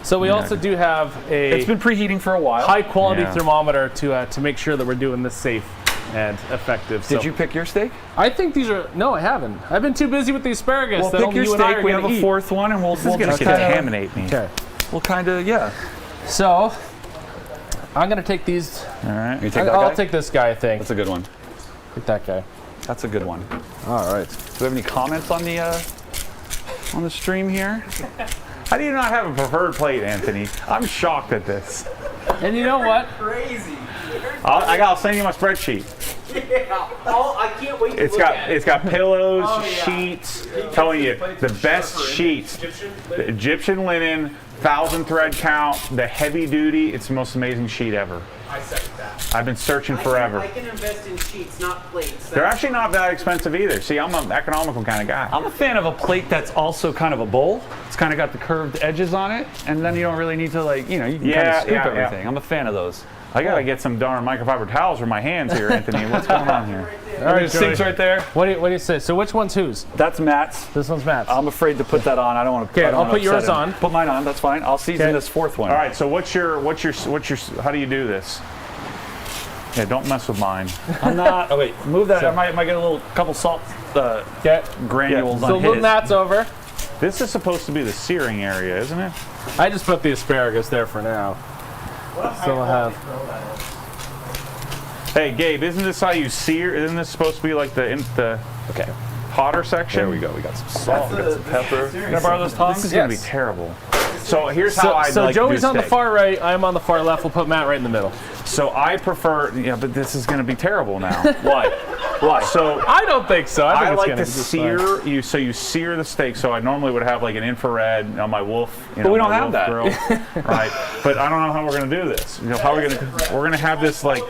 So we also do have It's been preheating for a while. high quality thermometer to make sure that we're doing this safe and effective. Did you pick your steak? I think these are. No, I haven't. I've been too busy with the asparagus. Well, that pick only your you and I steak. are We have gonna a eat. 4th one, and we'll This is going to contaminate me. Okay. We'll kind of So I'm gonna take these. All right. You take that I'll guy? take this guy. I think. That's a good one. Take that guy. That's a good one. All right. Do we have any comments on the stream here? How do you not have a preferred plate, Anthony? I'm shocked at this. And you know what? Crazy. I'll send you my spreadsheet. Yeah. I can't wait to It's look at it. it's got pillows, Oh, yeah. sheets. Telling you the best sheets. The Egyptian linen, 1,000 thread count, the heavy duty. It's the most amazing sheet ever. I second that. I've been searching forever. I can invest in sheets, not plates. They're actually not that expensive either. See, I'm an economical kind of guy. I'm a fan of a plate that's also kind of a bowl. It's kind of got the curved edges on it, and then you don't really need to you can kind of scoop everything. I'm a fan of those. I gotta get some darn microfiber towels for my hands here, Anthony. What's going on here? All right, There's sinks right there. What do you say? So which one's whose? That's Matt's. This one's Matt's. I'm afraid to put that on. I don't want to. Okay, I'll put yours on. Put mine on. That's fine. I'll season this 4th one. All right. So what's your? How do you do this? Yeah, don't mess with mine. I'm not. Oh wait, move that. I might get a couple salt granules on So his. move Matt's over. This is supposed to be the searing area, isn't it? I just put the asparagus there for now. So we'll have. Hey, Gabe, isn't this how you sear? Isn't this supposed to be like the hotter section? There we go. We got some salt. We got some pepper. Can I borrow those tongs? This is gonna be terrible. So here's how I So like to Joey's do on the steak. far right. I'm on the far left. We'll put Matt right in the middle. So I prefer. Yeah, but this is gonna be terrible now. Why? Why? So I don't think so. I think it's like gonna to be just sear fine. you. So you sear the steak. So I normally would have like an infrared on my Wolf. But we don't my have Wolf that. grill, right? But I don't know how we're gonna do this. How we're gonna have this like.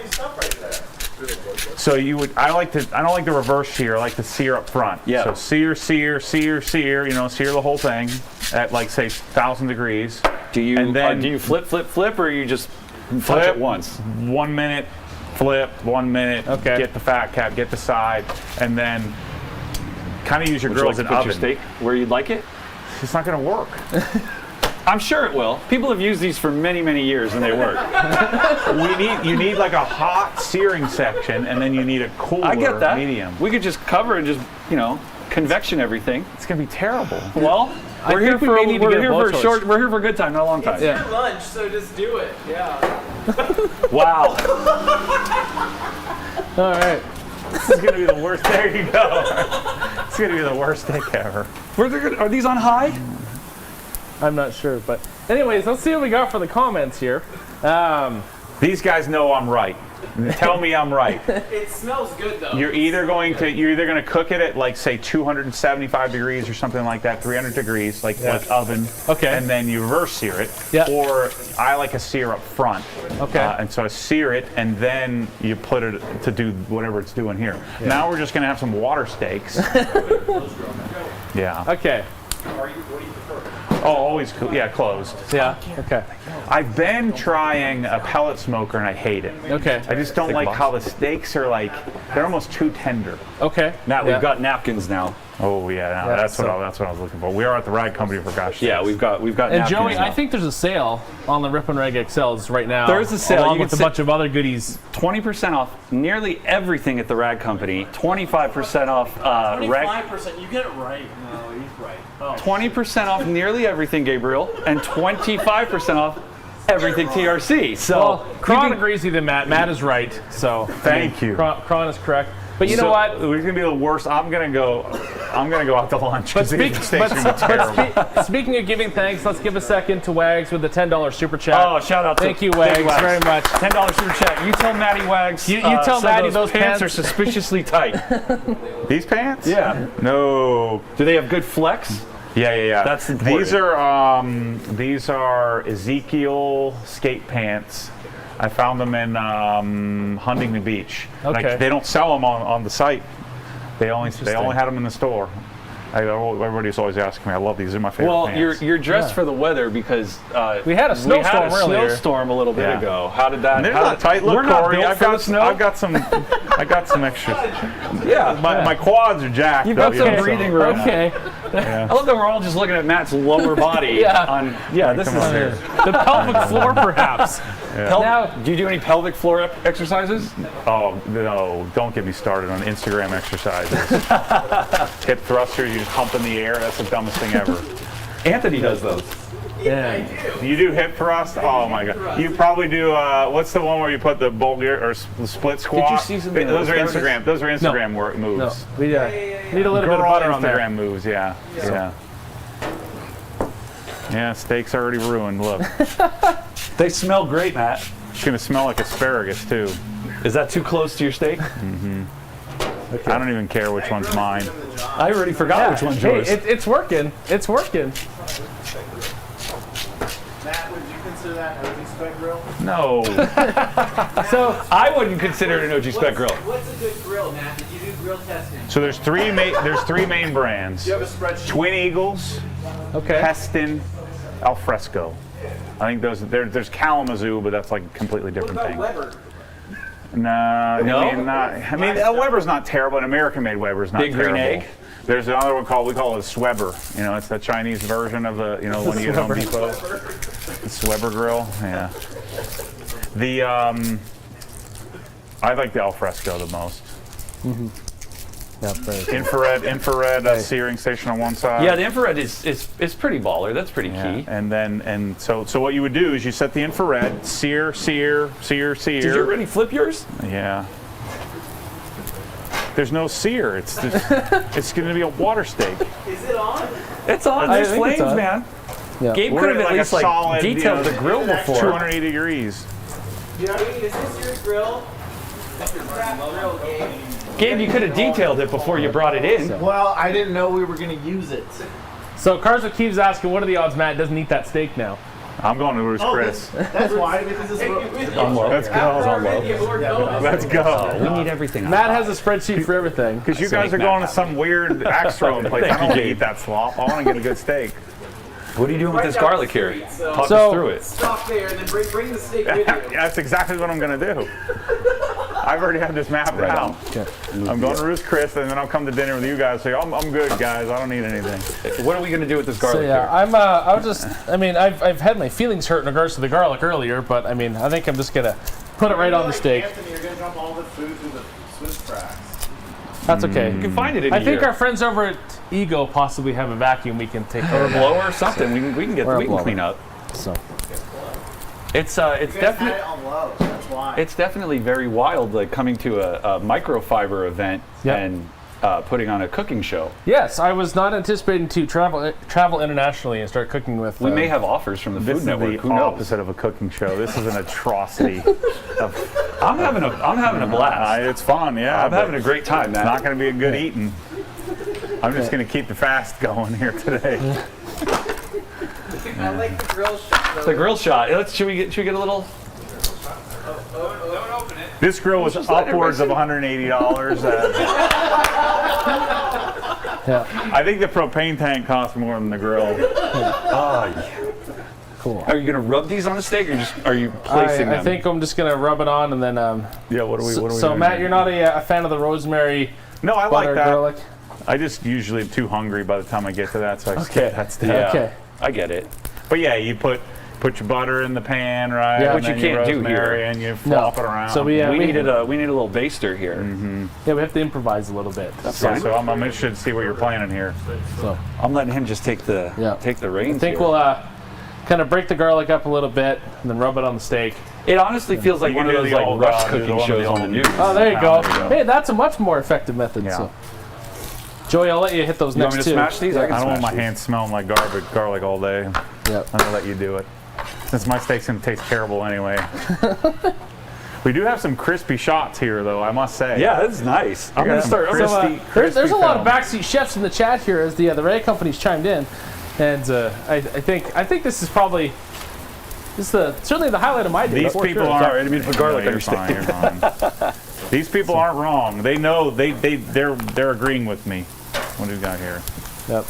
So I don't like the reverse sear. I like to sear up front. Yeah. So sear. Sear the whole thing at like say 1,000 degrees. Do you And then do you flip, or you just touch flip it once? 1 minute, flip 1 minute. Okay. Get the fat cap, get the side, and then kind of use your Would you grill like as to an put oven. your steak where you'd like it? It's not going to work. I'm sure it will. People have used these for many, many years and they work. You need like a hot searing section, and then you need a cooler I get that. medium. We could just cover and just, convection everything. It's gonna be terrible. Well, we're here for a good time, not a long time. It's your lunch, so just do it. Yeah. Wow. All right. This is gonna be the worst. There you go. It's gonna be the worst steak ever. Are these on high? I'm not sure, but anyways, let's see what we got for the comments here. These guys know I'm right. Tell me I'm right. It smells good though. You're either going to cook it at like say 275 degrees or something like that, 300 degrees, like oven. Okay. And then you reverse sear it. Yeah. Or I like a sear up front. Okay. And so I sear it, and then you put it to do whatever it's doing here. Yeah. Now we're just gonna have some water steaks. Yeah. Okay. Oh, always, closed. Yeah. Okay. I've been trying a pellet smoker and I hate it. Okay. I just don't like how the steaks are they're almost too tender. Okay. Matt, we've got napkins now. Oh yeah, that's what I was looking for. We are at the rag company for gosh. Yeah, we've got And napkins Joey, now. I think there's a sale on the Rip and Rag XLs right now. There's a sale. Along with a bunch of other goodies. 20% off nearly everything at the rag company. 25% off rag. 25%. You get it right. No, he's right. Oh. 20% off nearly everything, Gabriel, and 25% off everything TRC. So Kron agrees with you, Matt. Matt is right. So Thank you. Kron is correct. But you know what? We're gonna be the worst. I'm gonna go out to lunch. But, But speaking of giving thanks, let's give a second to Wags with the $10 super chat. Oh, shout out to Thank you, Wags, very much. $10 super chat. You tell Maddie Wags. You tell Maddie those pants are suspiciously tight. These pants? Yeah. No. Do they have good flex? Yeah. That's important. These are Ezekiel skate pants. I found them in Huntington Beach. Okay. They don't sell them on the site. They only had them in the store. Everybody's always asking me. I love these. They're my favorite pants. Well, you're dressed for the weather because we had a snowstorm earlier. Snowstorm a little bit ago. How did that? They're not tight. Look, we're not Corey. built for the snow. I've got some extras. Yeah. My quads are jacked. You've got some breathing room. Okay. I love that we're all just looking at Matt's lower body. This is the pelvic floor, perhaps. Yeah. Do you do any pelvic floor exercises? Oh no! Don't get me started on Instagram exercises. Hip thrusters, you just hump in the air. That's the dumbest thing ever. Anthony does those. Yeah. You do hip thrust? Oh my god! You probably do. What's the one where you put the Bulgar or split squat? Did you see Those are Instagram. Those are Instagram moves. No, we need a little bit of butter on there. Instagram moves. Yeah. Yeah. Yeah. Steak's already ruined. Look. They smell great, Matt. It's gonna smell like asparagus too. Is that too close to your steak? Mm-hmm. Okay. I don't even care which one's mine. I already forgot which one's yours. It's working. It's working. Matt, would you consider that an OG spec grill? No. So I wouldn't consider it an OG spec grill. What's a good grill, Matt? Did you do grill testing? So there's three main brands. Do you have a spreadsheet? Twin Eagles, Peston, Alfresco. I think there's Kalamazoo, but that's like a completely different thing. Weber? No? I mean, Weber's not terrible. An American-made Weber's not terrible. Big green egg. There's another one we call it a Sweber. You know, it's the Chinese version of the, when you get Home Depot. The Sweber grill, yeah. I like the Alfresco the most. Mm-hmm. Infrared searing station on one side. Yeah, the infrared is pretty baller. That's pretty key. And so what you would do is you set the infrared, sear. Did you already flip yours? Yeah. There's no sear. It's just, it's going to be a water steak. Is it on? It's on. There's flames, man. Yeah. Gabe could have at least solid, detailed the grill before. 280 degrees. Is this your grill? That's your grill, Gabe. Gabe, you could have detailed it before you brought it in. Well, I didn't know we were going to use it. So Carson keeps asking, what are the odds Matt doesn't eat that steak now? I'm going to lose Chris. That's why, because it's On low. Let's go. Let's go. We need everything. Matt has a spreadsheet for everything. Because you guys are going to some weird axe throwing place. I don't want to eat that slop. I want to get a good steak. What are you doing with this garlic here? Talk us through it. Stop there and then bring the steak with you. That's exactly what I'm going to do. I've already had this mapped out. I'm going to Ruth's Chris, and then I'll come to dinner with you guys. Say, I'm good, guys. I don't need anything. What are we going to do with this garlic? So yeah, I've had my feelings hurt in regards to the garlic earlier, but I mean, I think I'm just gonna put it right on the steak. Anthony, you're gonna dump all the food through the Swiss cracks. That's okay. You can find it in I here. think our friends over at Ego possibly have a vacuum we can take or a blower or something. We can clean up. So it's definitely on low, so that's why. It's definitely very wild, like coming to a microfiber event and putting on a cooking show. yes, I was not anticipating to travel internationally and start cooking with. We may have offers from the This Food is Network. the Who knows? opposite of a cooking show. This is an atrocity. I'm having a blast. It's fun, yeah. I'm having a great time, man. It's not going to be a good eating. I'm just going to keep the fast going here today. I like the grill shot. The grill shot. Should we get a little? Don't open it. This grill was upwards of $180. I think the propane tank costs more than the grill. Oh, yeah. Cool. Are you gonna rub these on the steak, or are you placing them? I think I'm just gonna rub it on and then. Yeah. What are we? So doing Matt, here? you're not a fan of the rosemary. No, I butter, like that. garlic? I just usually am too hungry by the time I get to that, so I skip Okay. that step. Yeah, Okay. I get it. But yeah, you put your butter in the pan, right? Yeah. and Which you then can't do rosemary, here. and you flop it around. So we needed a little baster here. Yeah, we have to improvise a little bit. Yeah, so I'm interested to see what you're planning here. So I'm letting him just take the reins. I think here. we'll kind of break the garlic up a little bit and then rub it on the steak. It honestly feels like You one can of do those the like old, rush do cooking the shows on the old- news. Oh, there you go. There you go. Hey, that's a much more effective method. Yeah. So. Joey, I'll let you hit those You want next me to two. smash these? I I can don't want smash my these. hands smelling like garlic all day. Yep. I'm gonna let you do it. Since my steak's gonna taste terrible anyway. We do have some crispy shots here, though, I must say. Yeah, that's nice. I'm gonna start. There's a lot of backseat chefs in the chat here as the Ray company's chimed in, and I think this is probably certainly the highlight of my day. These for people sure. aren't. Sorry, I didn't mean to put garlic on You're your steak. fine, you're fine. These people aren't wrong. They know. They're agreeing with me. What do we got here? Yep.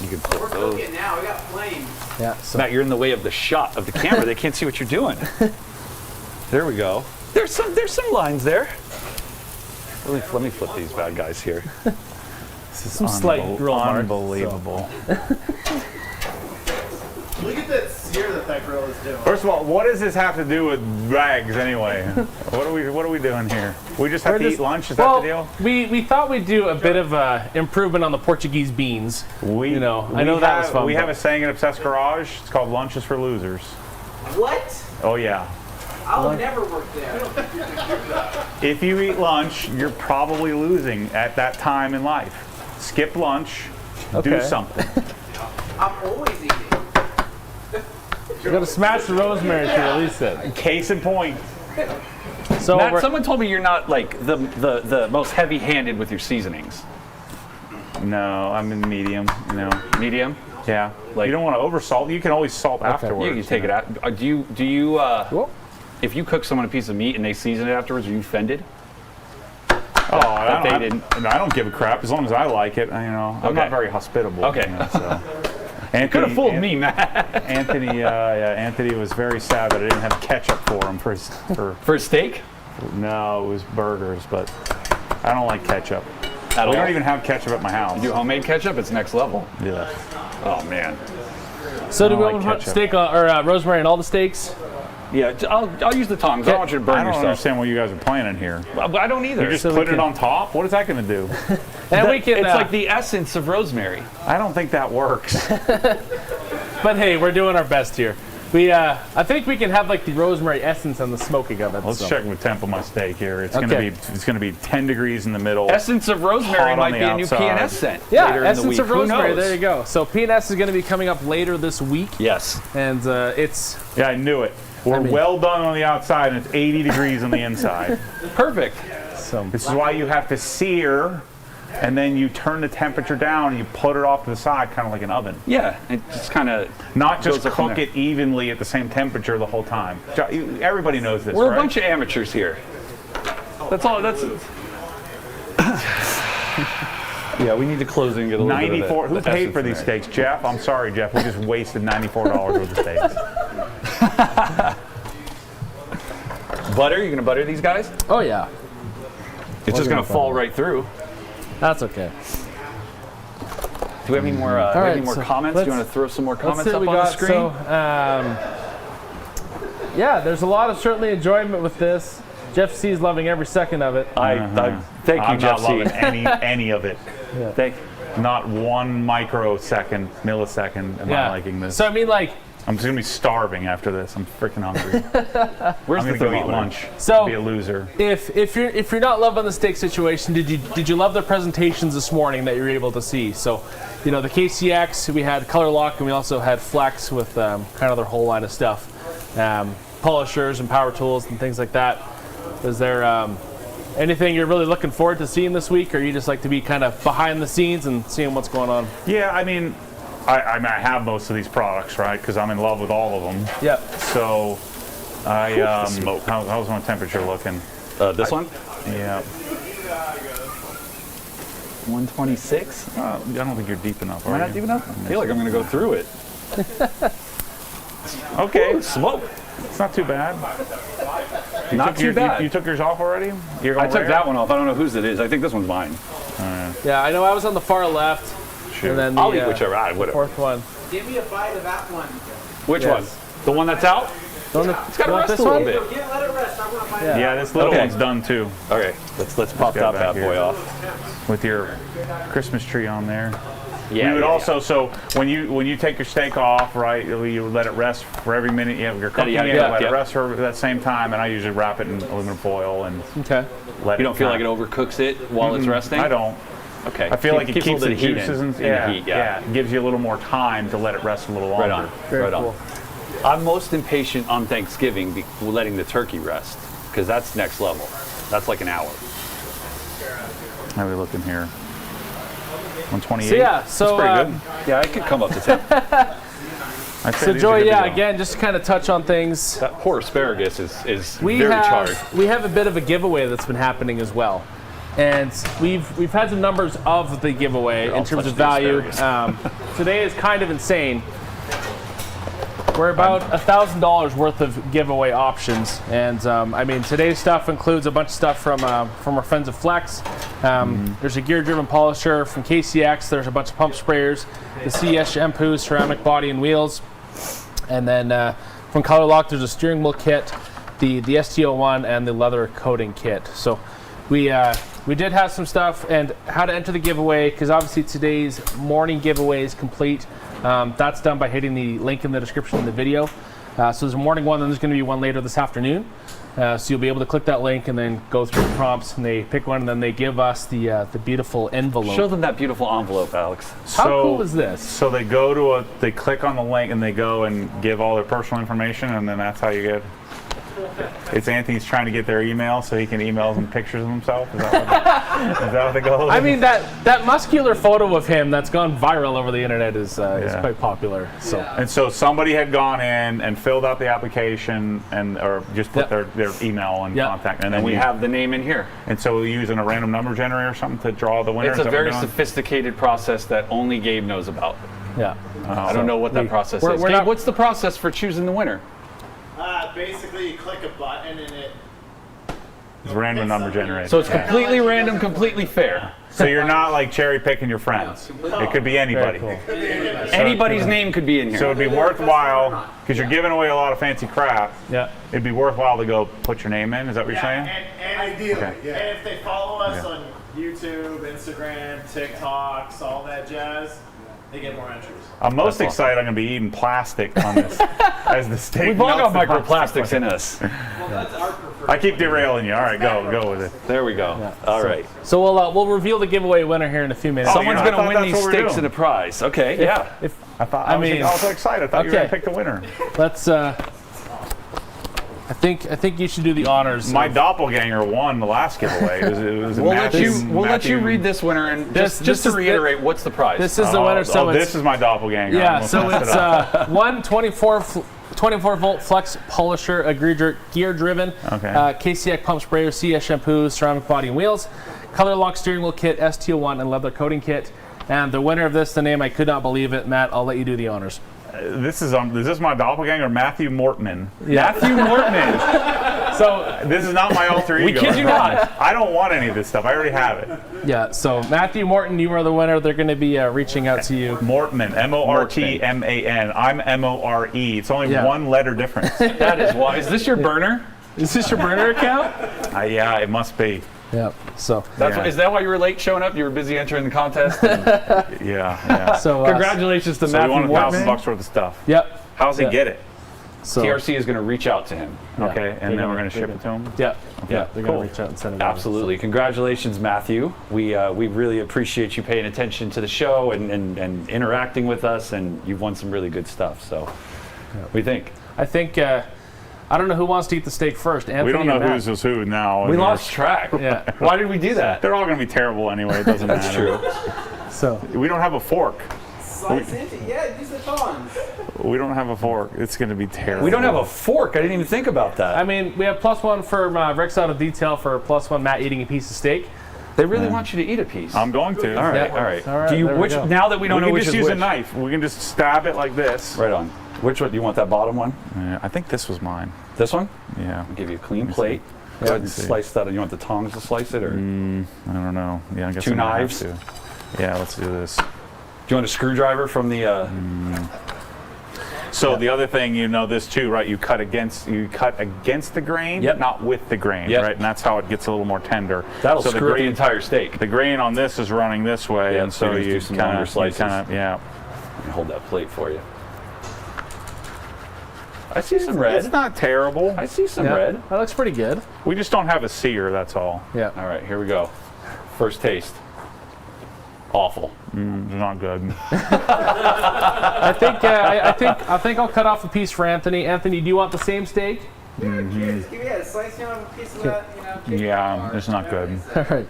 You can put We're those. cooking now. We got flames. Yeah. So. Matt, you're in the way of the shot of the camera. They can't see what you're doing. There we go. There's some lines there. Let me flip these bad guys here. This is Some slight grill marks, unbelievable. Look at that sear that grill is doing. First of all, what does this have to do with rags anyway? What are we doing here? We just have to eat lunch. Is that the deal? We thought we'd do a bit of improvement on the Portuguese beans. I know that was fun. We have a saying in Obsessed Garage. It's called "Lunch is for losers." What? Oh yeah. I'll never work there. If you eat lunch, you're probably losing at that time in life. Skip lunch. Do Okay. something. I'm always eating. You gotta smash the rosemary to release it. Case in point. So Matt, someone told me you're not like the most heavy-handed with your seasonings. No, I'm in medium. You know. Medium. Yeah. Like you don't want to oversalt. You can always salt afterwards. You can take it out. Do you if you cook someone a piece of meat and they season it afterwards, are you offended? Oh, I don't give a crap as long as I like it. I'm not very hospitable. Okay. So. Anthony could have fooled me, Matt. Anthony was very sad that I didn't have ketchup for him for a steak. No, it was burgers, but I don't like ketchup. At We all? don't even have ketchup at my house. You do homemade ketchup? It's next level. Yeah. Oh man. So do we like want to put ketchup. steak or rosemary in all the steaks? Yeah, I'll use the tongs. I don't want you to burn I don't yourself. understand what you guys are planning here. I don't either. You just So we put it can- on top? What is that going to do? And we can. It's like the essence of rosemary. I don't think that works. But hey, we're doing our best here. I think we can have like the rosemary essence on the smoking of it. Let's so. check the temp of my steak here. It's Okay. going to be 10 degrees in the middle. Essence of rosemary hot on might the be a new outside. PNS scent. Yeah, later in the essence week. of Who rosemary. knows? There you go. So PNS is going to be coming up later this week. Yes. And it's Yeah, I knew it. We're well done on the outside, and it's 80 degrees on the inside. Perfect. So this is why you have to sear, and then you turn the temperature down, and you put it off to the side, kind of like an oven. Yeah, it just kind of Not just goes up from cook there. it evenly at the same temperature the whole time. Everybody knows this, We're right? a bunch of amateurs here. That's all. That's. Yeah, we need to close and get a little 94. bit of Who paid for these steaks? Jeff? I'm sorry, Jeff. We just wasted $94 worth of steaks. Butter? You gonna butter these guys? Oh yeah. It's just gonna fall right through. That's okay. Do we have any more, comments? Do you want to throw some more comments up on the screen? So, yeah, there's a lot of certainly enjoyment with this. Jeff C is loving every second of it. Thank you, Jeff C. I'm not loving any of it. Yeah. Not 1 millisecond am I liking this. So I mean, like, I'm just gonna be starving after this. I'm freaking hungry. Where's I'm gonna go eat lunch. So be a loser. If you're not loving the steak situation, did you love the presentations this morning that you were able to see? So, you know, the KCX, we had ColourLock, and we also had Flex with kind of their whole line of stuff, polishers and power tools and things like that. Was there anything you're really looking forward to seeing this week, or you just like to be kind of behind the scenes and seeing what's going on? Yeah, I mean, I have most of these products, right? Because I'm in love with all of them. Yeah. So, smoke. How's my temperature looking? This one? Yeah. 126? I don't think you're deep enough. Am I not deep enough? I feel like I'm gonna go through it. Okay. Ooh, smoke. It's not too bad. Not too bad. You took yours off already? I took that one off. I don't know whose it is. I think this one's mine. Yeah, I know I was on the far left. Sure. And then I'll eat whichever. Whatever. Fourth one. Give me a bite of that one. Which one? The one that's out? It's got to rest a little bit. Let it rest. I want to bite Yeah, this little one's done too. Okay, let's pop that bad boy off. With your Christmas tree on there. Yeah. You would also, so when you take your steak off, right, you let it rest for every minute you're cooking it, let it rest for that same time, and I usually wrap it in aluminum foil and let You don't feel like it overcooks it while it's resting? I don't. Okay. I feel like it keeps the heat juices in and the heat, it gives you a little more time to let it rest a little longer. Right on. Right on. I'm most impatient on Thanksgiving letting the turkey rest, because that's next level. That's like an hour. How are we looking here? 128. So yeah, That's pretty good. Yeah, I could come up to 10. So Joey, again, just to kind of touch on things. That poor asparagus is very charred. We have a bit of a giveaway that's been happening as well. And we've had some numbers of the giveaway in terms of value. Today is kind of insane. We're about $1,000 worth of giveaway options, and I mean today's stuff includes a bunch of stuff from our friends at Flex. There's a gear-driven polisher from KCX. There's a bunch of pump sprayers, the CES shampoos, ceramic body and wheels, and then from ColorLock there's a steering wheel kit, the ST01, and the leather coating kit. So we did have some stuff, and how to enter the giveaway, because obviously today's morning giveaway is complete. That's done by hitting the link in the description of the video. So there's a morning one, then there's going to be one later this afternoon. So you'll be able to click that link and then go through the prompts, and they pick one, and then they give us the beautiful envelope. Show them that beautiful envelope, Alex. How cool is this? So they go to they click on the link and they go and give all their personal information, and then that's how you get. It's Anthony's trying to get their email so he can email them pictures of himself. Is that what the goal is? I mean, that muscular photo of him that's gone viral over the internet is quite popular. So and so somebody had gone in and filled out the application or just put their email and contact, and then we have the name in here. And so we're using a random number generator or something to draw the winner. It's a very sophisticated process that only Gabe knows about. Yeah. I don't know what that process is. Gabe, what's the process for choosing the winner? Basically, you click a button and it's random number generator. So it's completely random, completely fair. So you're not like cherry picking your friends. It could be anybody. Cool. Anybody's name could be in here. So it'd be worthwhile, because you're giving away a lot of fancy crap. Yeah. It'd be worthwhile to go put your name in. Is that what you're saying? And ideally, and if they follow us on YouTube, Instagram, TikToks, all that jazz, they get more entries. I'm most excited I'm going to be eating plastic on this as the steak. We've all got microplastics in us. I keep derailing you. All right, go with it. There we go. Yeah. All right. So we'll reveal the giveaway winner here in a few minutes. Someone's going to win these steaks and a prize. Okay. I was so excited. I thought you were going to pick the winner. Let's. I think you should do the honors. My doppelganger won the last giveaway. We'll let you read this winner, and just to reiterate, what's the prize? This is the winner. So this is my doppelganger. Yeah. So it's one 24-volt flex polisher, gear-driven, KCX pump sprayer, CS shampoo, ceramic body and wheels, ColorLock steering wheel kit, ST01, and leather coating kit. And the winner of this, the name I could not believe it, Matt. I'll let you do the honors. Is this my doppelganger, Matthew Mortman? Yeah. Matthew Mortman. So this is not my alter ego. We kid you not. I don't want any of this stuff. I already have it. yeah, so Matthew Morton, you are the winner. They're going to be reaching out to you. Mortman, M-O-R-T-M-A-N. I'm M-O-R-E. It's only one letter difference. That is why. Is this your burner? Is this your burner account? Yeah, it must be. Yeah. So is that why you were late showing up? You were busy entering the contest. Yeah. So congratulations to Matthew Mortman. Mortman. $1,000 worth of stuff. Yep. How's he get it? So TRC is going to reach out to him. Okay, and then we're going to ship it to him. Yeah. Okay. Yeah. They're going to reach out and send it. Absolutely. Congratulations, Matthew. We really appreciate you paying attention to the show and interacting with us, and you've won some really good stuff. So, what do you think? I think. I don't know who wants to eat the steak first. Anthony We don't know or Matt? who's who now. We lost track. Yeah. Why did we do that? They're all going to be terrible anyway. It doesn't matter. That's true. So we don't have a fork. Slice into use the tongs. We don't have a fork. It's going to be terrible. We don't have a fork. I didn't even think about that. I mean, we have +1 for Rick's out of detail for +1 Matt eating a piece of steak. They really want you to eat a piece. I'm going to. All right. Yeah. All right. All right, Do you there we which go. now that we don't know can which just is use which? a knife. We can just stab it like this. Right on. Which one? Do you want that bottom one? I think this was mine. This one? Yeah. I'll give you a clean plate. Go ahead and slice that. You want the tongs to slice it, or I don't know. Yeah, I guess two I'm gonna have knives? to. Yeah, let's do this. Do you want a screwdriver from the? So the other thing, you know this too, right? You cut against the grain, not with the grain, right? And that's how it gets a little more tender. That'll so screw up the entire steak. The grain on this is running this way, and so you're gonna you do some kinda, longer slices. Let me hold that plate for you. I see some red. It's not terrible. I see some red. That looks pretty good. We just don't have a sear, that's all. Yeah. All right, here we go. First taste. Awful. Not good. I think I'll cut off a piece for Anthony. Anthony, do you want the same steak? Slice down a piece of that. Yeah, it's not good. All right.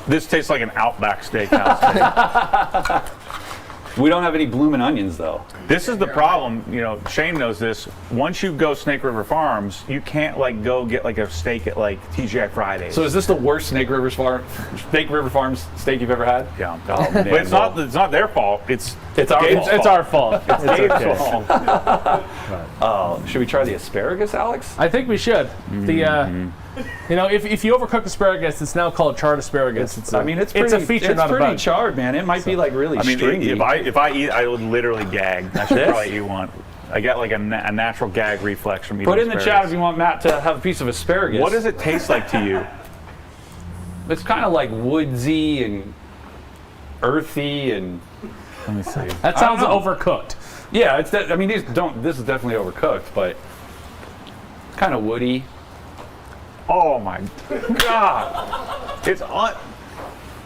This tastes like an Outback Steakhouse steak. We don't have any bloomin' onions though. This is the problem, you know, Shane knows this. Once you go Snake River Farms, you can't like go get like a steak at like TGI Fridays. So is this the worst Snake River Farms steak you've ever had? Yeah. Oh, man, but it's not their fault. It's our fault. It's our fault. It's Dave's fault. Oh, should we try the asparagus, Alex? I think we should. You know, if you overcook asparagus, it's now called charred asparagus. It's a feature, not a bug. It's pretty charred, man. It might be like really stringy. If I eat, I would literally gag. I should probably eat one. I get like a natural gag reflex from eating Put in the asparagus. chat if you want Matt to have a piece of asparagus. What does it taste like to you? It's kind of like woodsy and earthy and. Let me see. That sounds overcooked. Yeah, it's. I mean, this is definitely overcooked, but kind of woody. Oh my God!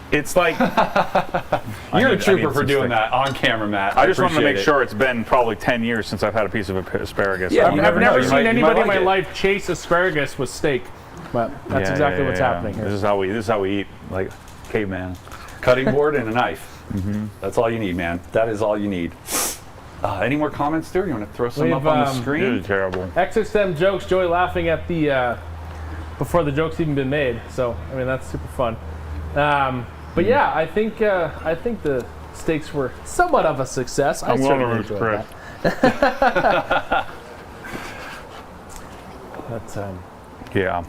It's like you're a trooper for doing that on camera, Matt. I just wanted to make appreciate it. sure. It's been probably 10 years since I've had a piece of asparagus. Yeah, I've never seen anybody in my like it. life chase asparagus with steak, but that's exactly what's happening here. This is how we eat, like caveman. Cutting board and a knife. That's all you need, man. That is all you need. Any more comments, Stuart? You want to throw some up on the screen? This is terrible. XXM jokes. Joey laughing at the before the joke's even been made. So I mean that's super fun. But yeah, I think the steaks were somewhat of a success. I certainly enjoyed that. But, yeah,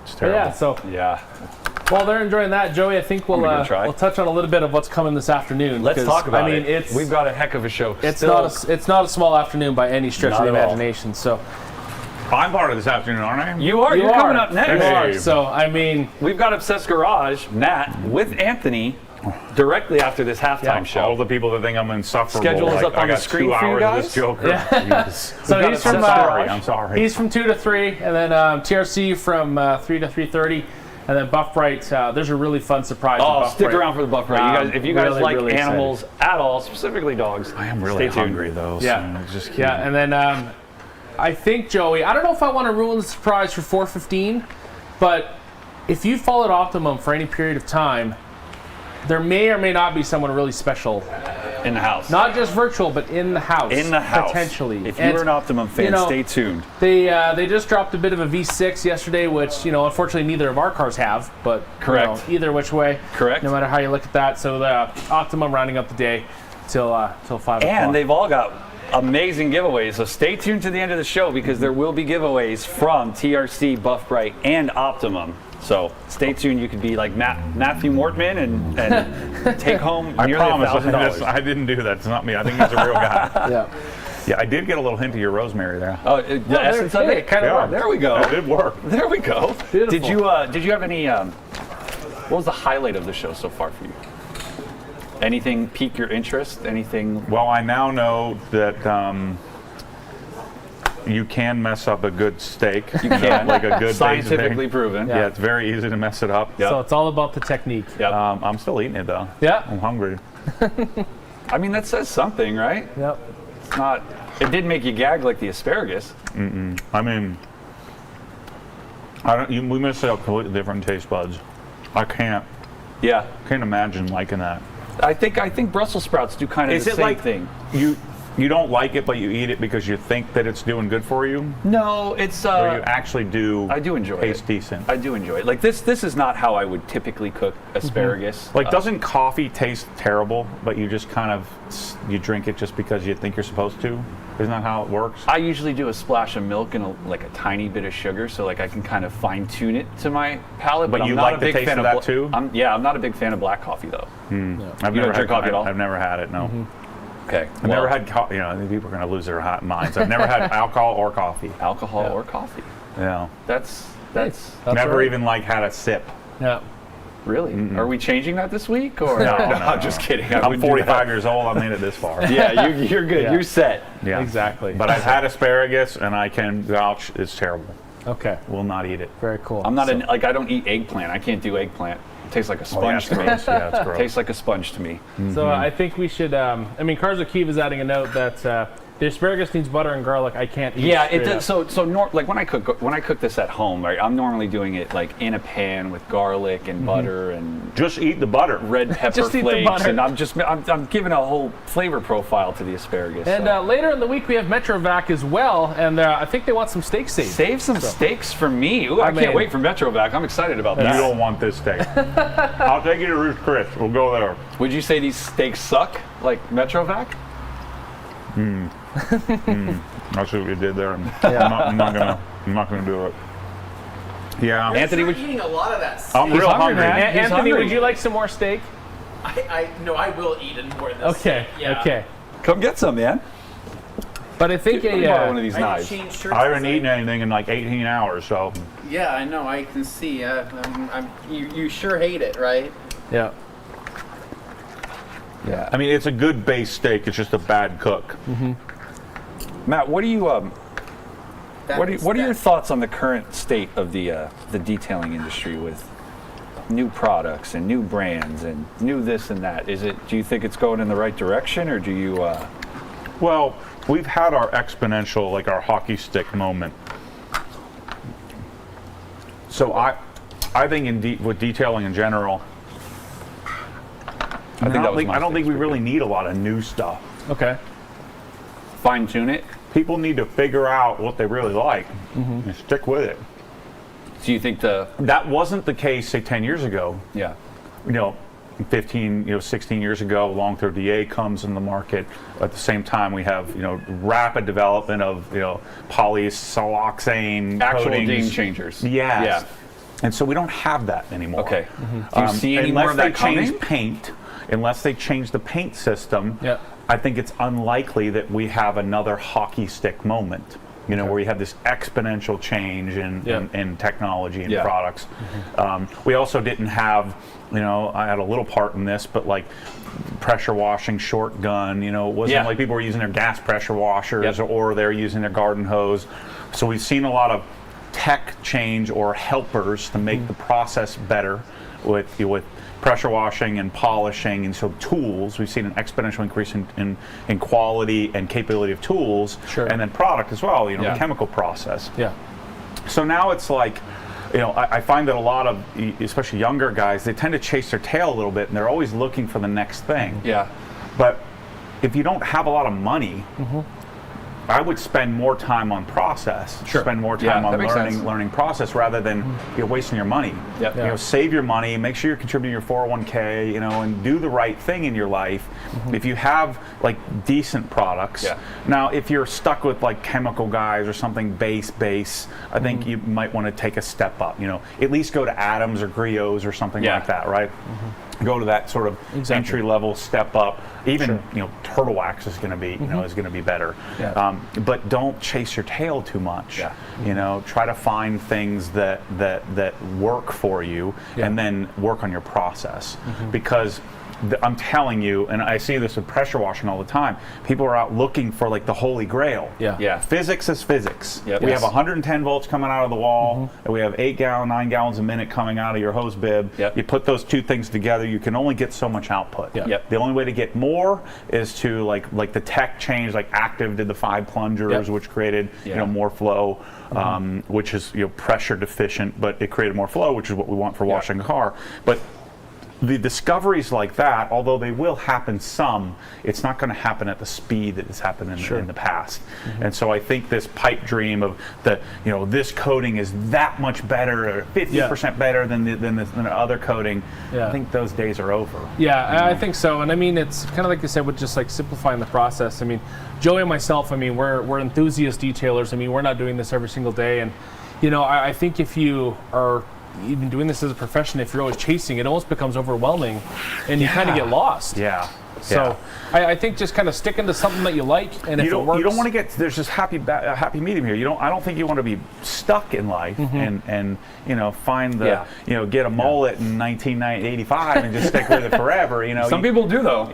it's but terrible. yeah, so yeah. While they're enjoying that, Joey, I think we'll touch on a little bit of what's coming this afternoon. Let's talk about it. it. We've got a heck of a show. It's not a small afternoon by any stretch of the imagination. So I'm part of this afternoon, aren't I? You are. You're coming up next. You are. So I mean, we've got Obsessed Garage, Matt, with Anthony, directly after this halftime show. All the people that think I'm insufferable. Schedule is like, up on I the got screen 2 for you hours guys. of this Joker. Yeah. So he's from. I'm sorry. He's from 2 to 3, and then TRC from 3 to 3:30. And then Buff Brite, there's a really fun surprise. Oh, stick around for the Buff Brite. You guys, if you guys really, like really animals at all, specifically dogs, I am really hungry though. Yeah, so just yeah. And then I think Joey, I don't know if I want to ruin the surprise for 4:15, but if you followed Optimum for any period of time, there may or may not be someone really special in the house. Not just virtual, but in the house. In the house, potentially. If you're an Optimum fan, stay tuned. They just dropped a bit of a V6 yesterday, which unfortunately neither of our cars have. But correct. Either which way, correct. No matter how you look at that, so the Optimum rounding up the day till 5 o'clock. And they've all got amazing giveaways. So stay tuned to the end of the show because there will be giveaways from TRC, Buff Brite, and Optimum. So stay tuned. You could be like Matthew Mortman and take home nearly $1,000. I didn't do that. It's not me. I think he's a real guy. Yeah. Yeah, I did get a little hint of your rosemary there. Oh, the essence of it kind of worked. There we go. It did work. There we go. Beautiful. Did you have any? What was the highlight of the show so far for you? Anything pique your interest? Anything? Well, I now know that you can mess up a good steak. You can, like a good scientifically proven. Yeah, it's very easy to mess it up. So it's all about the technique. Yep. I'm still eating it though. Yeah. I'm hungry. I mean, that says something, right? Yep. It's not. It didn't make you gag like the asparagus. Mm-mm. I mean, we must have completely different taste buds. I can't imagine liking that. I think Brussels sprouts do kind of the same thing. You don't like it, but you eat it because you think that it's doing good for you? No, it's. Or you actually do. I do enjoy taste it. decent. I do enjoy it. Like this is not how I would typically cook asparagus. Like, doesn't coffee taste terrible, but you just kind of you drink it just because you think you're supposed to? Isn't that how it works? I usually do a splash of milk and a tiny bit of sugar, so like I can kind of fine tune it to my palate. But I'm you not like a the big taste fan of that too? I'm not a big fan of black coffee though. No. You don't drink coffee at all? I've never had it. No. Okay. I've never had coffee. You know, people are going to lose their hot minds. I've never had alcohol or coffee. Alcohol or coffee. Yeah. That's never right. even like had a sip. Yeah. Really? Are we changing that this week? Or No, I'm just kidding. I'm 45 years old. I've made it this far. Yeah, you're good. Yeah. You're set. Yeah. Exactly. But I've had asparagus, and I can vouch it's terrible. Okay. Will not eat it. Very cool. I'm not I don't eat eggplant. I can't do eggplant. It tastes like a sponge to me. Yeah, it's gross. Tastes like a sponge to me. So I think we should. Cars O'Keefe is adding a note that the asparagus needs butter and garlic. I can't eat. Yeah, it does. So like when I cook this at home, right, I'm normally doing it like in a pan with garlic and butter and just eat the butter, red pepper Just eat the flakes, butter. and I'm giving a whole flavor profile to the asparagus. And so. later in the week we have Metrovac as well, and I think they want some steak saved. Save some steaks for me. Ooh, I can't wait for Metrovac. I'm excited about that. You don't want this steak. I'll take you to Ruth's Chris. We'll go there. Would you say these steaks suck like Metrovac? I see what you did there. I'm not gonna do it. Yeah. Anthony, You're eating a lot of that steak. I'm real hungry. Anthony, would you like some more steak? I will eat more of this. Okay. steak, yeah. Okay. Come get some, man. But I think borrow one of these I knives. changed shirts I haven't this eaten anything in like 18 hours, so. Yeah, I know. I can see. You sure hate it, right? Yeah. Yeah. I mean, it's a good base steak. It's just a bad cook. Matt, what do you what are your thoughts on the current state of the detailing industry with new products and new brands and new this and that? Do you think it's going in the right direction, or do you? Well, we've had our exponential, like our hockey stick moment. So I think with detailing in general, I don't think we really need a lot of new stuff. Okay. Fine tune it. People need to figure out what they really like and stick with it. Do you think that wasn't the case, say 10 years ago? Yeah. 16 years ago, long-throw DA comes in the market. At the same time, we have rapid development of polysiloxane actual coatings. game changers? Yes. Yeah. And so we don't have that anymore. Okay. Do you see any more of that coming? Unless they change the paint system, I think it's unlikely that we have another hockey stick moment. Where you have this exponential change in technology and products. We also didn't have, I had a little part in this, but like pressure washing short gun, it wasn't like people were using their gas pressure washers or they're using their garden hose. So we've seen a lot of tech change or helpers to make the process better with pressure washing and polishing, and so tools. We've seen an exponential increase in quality and capability of tools, and then product as well. The chemical process. Yeah. So now it's like, I find that a lot of, especially younger guys, they tend to chase their tail a little bit, and they're always looking for the next thing. Yeah. But if you don't have a lot of money, I would spend more time on process, spend more time on learning process rather than wasting your money. Yep. You know, save your money, make sure you're contributing your 401k, you know, and do the right thing in your life. If you have like decent products. Now, if you're stuck with like chemical guys or something base, I think you might want to take a step up. You know, at least go to Adams or Griots or something like that, right? Go to that sort of entry level step up. Even you know, Turtle Wax is going to be is going to be better. But don't chase your tail too much. You know, try to find things that work for you, and then work on your process because. I'm telling you, and I see this with pressure washing all the time, people are out looking for like the holy grail. Physics is physics. We have 110 volts coming out of the wall, and we have 9 gallons a minute coming out of your hose bib. You put those two things together, you can only get so much output. The only way to get more is to like the tech change, like Active did the 5 plungers, which created you know, more flow, which is, you know, pressure deficient, but it created more flow, which is what we want for washing a car. But the discoveries like that, although they will happen some, it's not going to happen at the speed that has happened in the past. And so I think this pipe dream of the, you know, this coating is that much better, or 50% better than the other coating, I think those days are over. I think so. And I mean, it's kind of like you said, with just like simplifying the process. I mean, Joey and myself, I mean, we're enthusiast detailers. I mean, we're not doing this every single day. And, you know, I think if you are even doing this as a profession, if you're always chasing, it almost becomes overwhelming and you kind of get lost. So I think just kind of sticking to something that you like, and if it works, you don't want to get, there's this happy medium here. I don't think you want to be stuck in life and you know, find the you know, get a mullet in 1985 and just stick with it forever. You know, some people do though.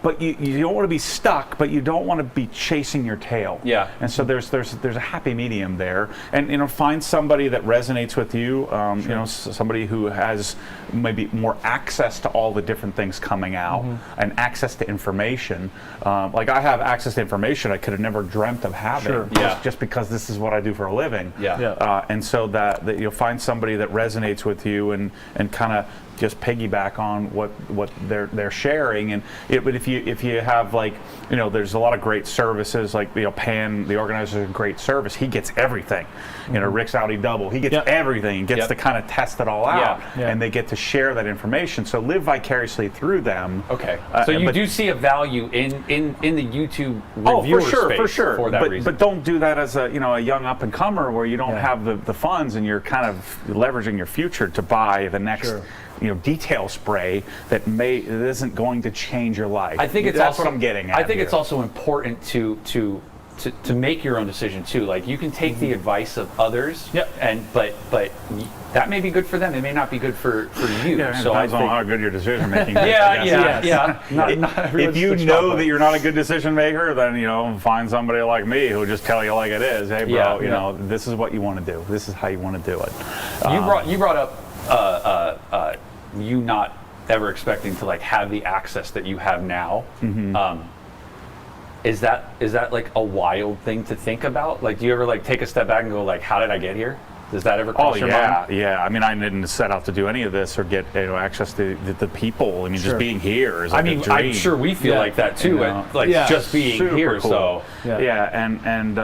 But you don't want to be stuck, but you don't want to be chasing your tail. And so there's a happy medium there, and you know, find somebody that resonates with you. You know, somebody who has maybe more access to all the different things coming out and access to information. Like I have access to information I could have never dreamt of having just because this is what I do for a living. And so that you'll find somebody that resonates with you and kind of just piggyback on what they're sharing. And but if you have, like, you know, there's a lot of great services, like, you know, Pan, the organizer, is a great service. He gets everything. You know, Rick's Audi Double, he gets everything. He gets to kind of test it all out, and they get to share that information. So live vicariously through them. So you do see a value in the YouTube reviewer space for sure. For that reason. But don't do that as a young up and comer where you don't have the funds and you're kind of leveraging your future to buy the next detail spray that isn't going to change your life. I think that's what I'm getting at. I think it's also important to make your own decision too. Like, you can take the advice of others, but that may be good for them. It may not be good for you. So depends on how good your decision making is. If you know that you're not a good decision maker, then find somebody like me who'll just tell you like it is. Hey, bro, you know, this is what you want to do. This is how you want to do it. You brought up you not ever expecting to like have the access that you have now. Is that like a wild thing to think about? Like, do you ever like take a step back and go like, how did I get here? Does that ever cross your mind? Yeah. I mean, I didn't set out to do any of this or get access to the people. I mean, just being here is like a dream. I'm sure we feel like that too. Just being super here. Cool. So and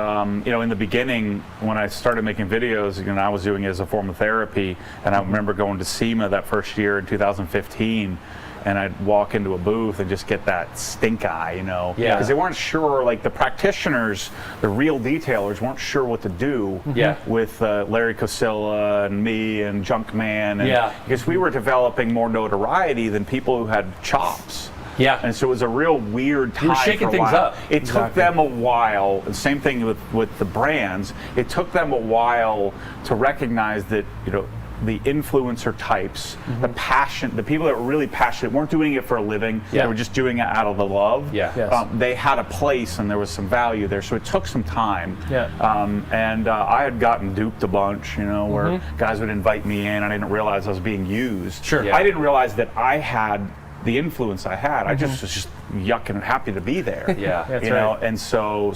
in the beginning when I started making videos, I was doing it as a form of therapy, and I remember going to SEMA that first year in 2015. And I'd walk into a booth and just get that stink eye, because they weren't sure, like the practitioners, the real detailers weren't sure what to do with Larry Cosilla and me and Junkman, because we were developing more notoriety than people who had chops. And so it was a real weird time. You were shaking things up. It took them a while, the same thing with the brands, it took them a while to recognize that, the influencer types, the people that were really passionate, weren't doing it for a living, they were just doing it out of the love. They had a place and there was some value there, so it took some time. And I had gotten duped a bunch, where guys would invite me in and I didn't realize I was being used. I didn't realize that I had the influence I had. I just was yucking and happy to be there. Yeah, you know, and so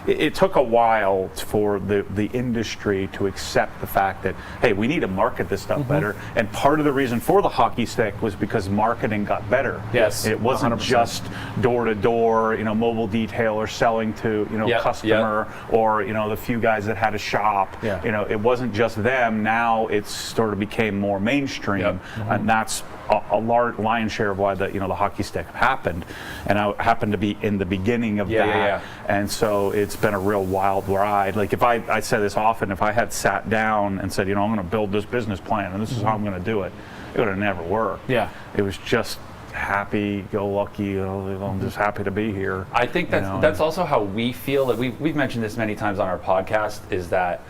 it took a while for the industry to accept the fact that, hey, we need to market this stuff better. And part of the reason for the hockey stick was because marketing got better. Yes, it wasn't 100%. just door to door, you know, mobile detailer selling to, you know, customer or, you know, the few guys that had a shop. You know, it wasn't just them. Now it's sort of became more mainstream, and that's a large lion's share of why the, you know, the hockey stick happened. And I happened to be in the beginning of that. And so it's been a real wild ride. Like if I say this often, if I had sat down and said, you know, I'm going to build this business plan and this is how I'm going to do it, it would have never worked. It was just happy-go-lucky, you know, I'm just happy to be here. I think that's also how we feel. That we've mentioned this many times on our podcast, is that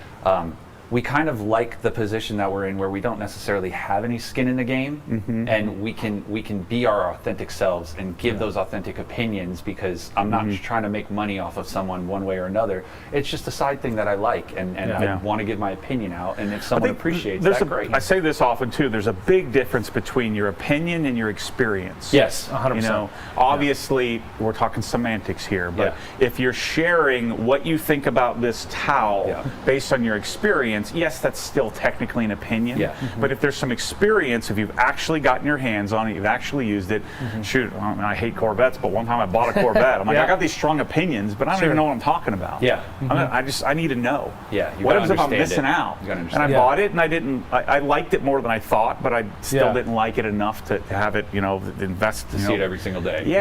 we kind of like the position that we're in, where we don't necessarily have any skin in the game, and we can be our authentic selves and give those authentic opinions, because I'm not just trying to make money off of someone one way or another. It's just a side thing that I like, and I want to give my opinion out, and if someone appreciates that, great. I say this often too, there's a big difference between your opinion and your experience. Yes, 100%. You know, obviously we're talking semantics here, but if you're sharing what you think about this towel based on your experience, yes, that's still technically an opinion. But if there's some experience, if you've actually gotten your hands on it, you've actually used it. Shoot, I hate Corvettes, but one time I bought a Corvette. I'm like, I got these strong opinions, but I don't even know what I'm talking about. I need to know. What if I'm missing out? And I bought it, and I liked it more than I thought, but I still didn't like it enough to have it, you know, invest. To see it every single day.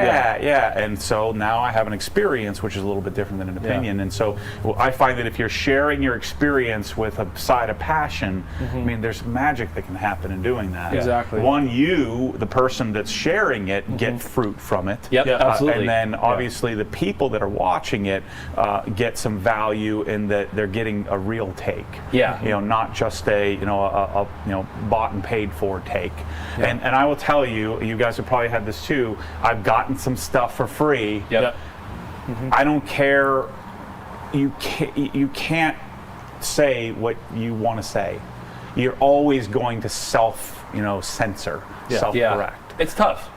And so now I have an experience, which is a little bit different than an opinion. And so I find that if you're sharing your experience with a side of passion, I mean, there's magic that can happen in doing that. Exactly. One, you, the person that's sharing it, get fruit from it. Absolutely. And then obviously the people that are watching it get some value in that they're getting a real take. You know, not just a bought and paid for take. And I will tell you, you guys have probably had this too. I've gotten some stuff for free. I don't care. You can't say what you want to say. You're always going to self-censor, self-correct. It's tough.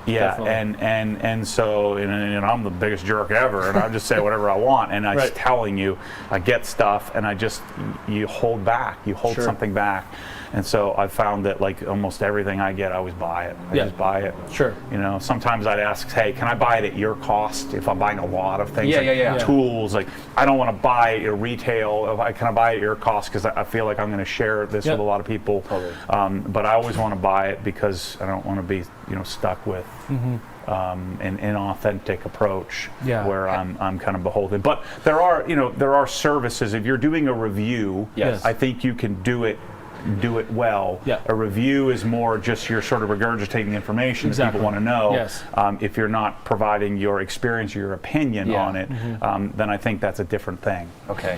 And so and I'm the biggest jerk ever, and I just say whatever I want, and I'm just telling you, I get stuff, and you hold back, you hold something back. And so I found that like almost everything I get, I always buy it. I just buy it. You know, sometimes I'd ask, hey, can I buy it at your cost if I'm buying a lot of things? Tools, like I don't want to buy it at retail. Can I buy it at your cost? Because I feel like I'm going to share this with a lot of people. But I always want to buy it because I don't want to be, you know, stuck with an inauthentic approach where I'm kind of beholden. But there are services. If you're doing a review, I think you can do it well. A review is more just you're sort of regurgitating the information that people want to know. If you're not providing your experience or your opinion on it, then I think that's a different thing.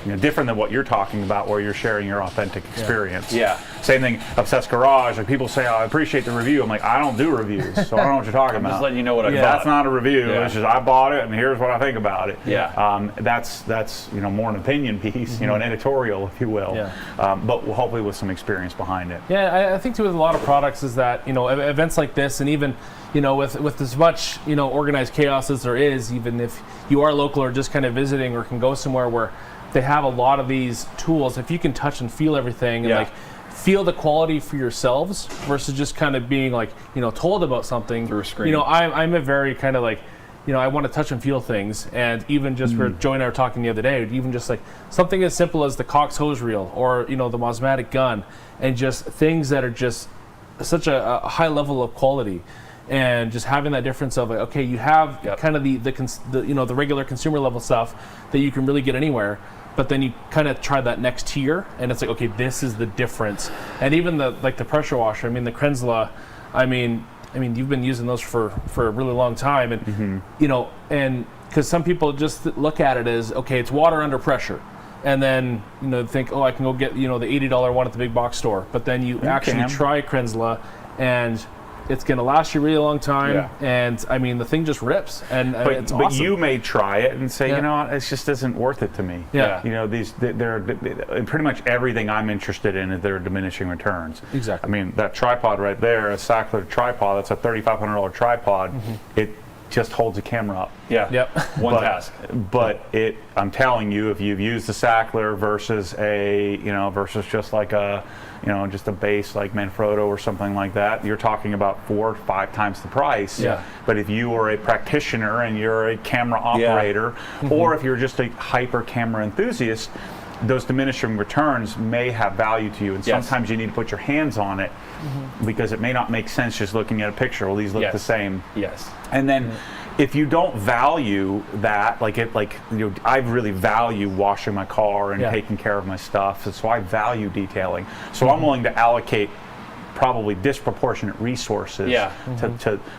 You know, different than what you're talking about, where you're sharing your authentic experience. Same thing, Obsessed Garage. Like people say, oh, I appreciate the review. I'm like, I don't do reviews, so I don't know what you're talking about. I'm just letting you know what I bought. That's not a review. It's just I bought it, and here's what I think about it. That's you know, more an opinion piece, you know, an editorial, if you will. But hopefully with some experience behind it. I think too with a lot of products is that, you know, events like this, and even, you know, with as much, you know, organized chaos as there is, even if you are local or just kind of visiting or can go somewhere where they have a lot of these tools, if you can touch and feel everything and like feel the quality for yourselves versus just kind of being like, you know, told about something through a screen. You know, I'm a very kind of like, you know, I want to touch and feel things, and even just for Joey and I were talking the other day, even just like something as simple as the Cox hose reel or, you know, the Mosmatic gun, and just things that are just such a high level of quality, and just having that difference of like, okay, you have kind of the you know, the regular consumer level stuff that you can really get anywhere, but then you kind of try that next tier, and it's like, okay, this is the difference. And even the pressure washer, I mean, the Krenzla, I mean, you've been using those for a really long time, and you know, and because some people just look at it as, okay, it's water under pressure, and then, you know, think, oh, I can go get, you know, the $80 one at the big box store, but then you actually try Krenzla, and it's going to last you a really long time, and I mean, the thing just rips, and it's awesome. But you may try it and say, you know what, it just isn't worth it to me. You know, they're pretty much everything I'm interested in is their diminishing returns. Exactly. I mean, that tripod right there, a Sackler tripod, that's a $3,500 tripod. just holds a camera up. Yeah. Yep. One task. But I'm telling you, if you've used the Sackler versus versus just like a, just a base like Manfrotto or something like that, you're talking about 4 or 5 times the price. Yeah. But if you are a practitioner and you're a camera operator, or if you're just a hyper camera enthusiast, those diminishing returns may have value to you, and sometimes you need to put your hands on it because it may not make sense just looking at a picture. Well, these look the same. Yes. And then if you don't value that, I really value washing my car and taking care of my stuff, and so I value detailing. So I'm willing to allocate probably disproportionate resources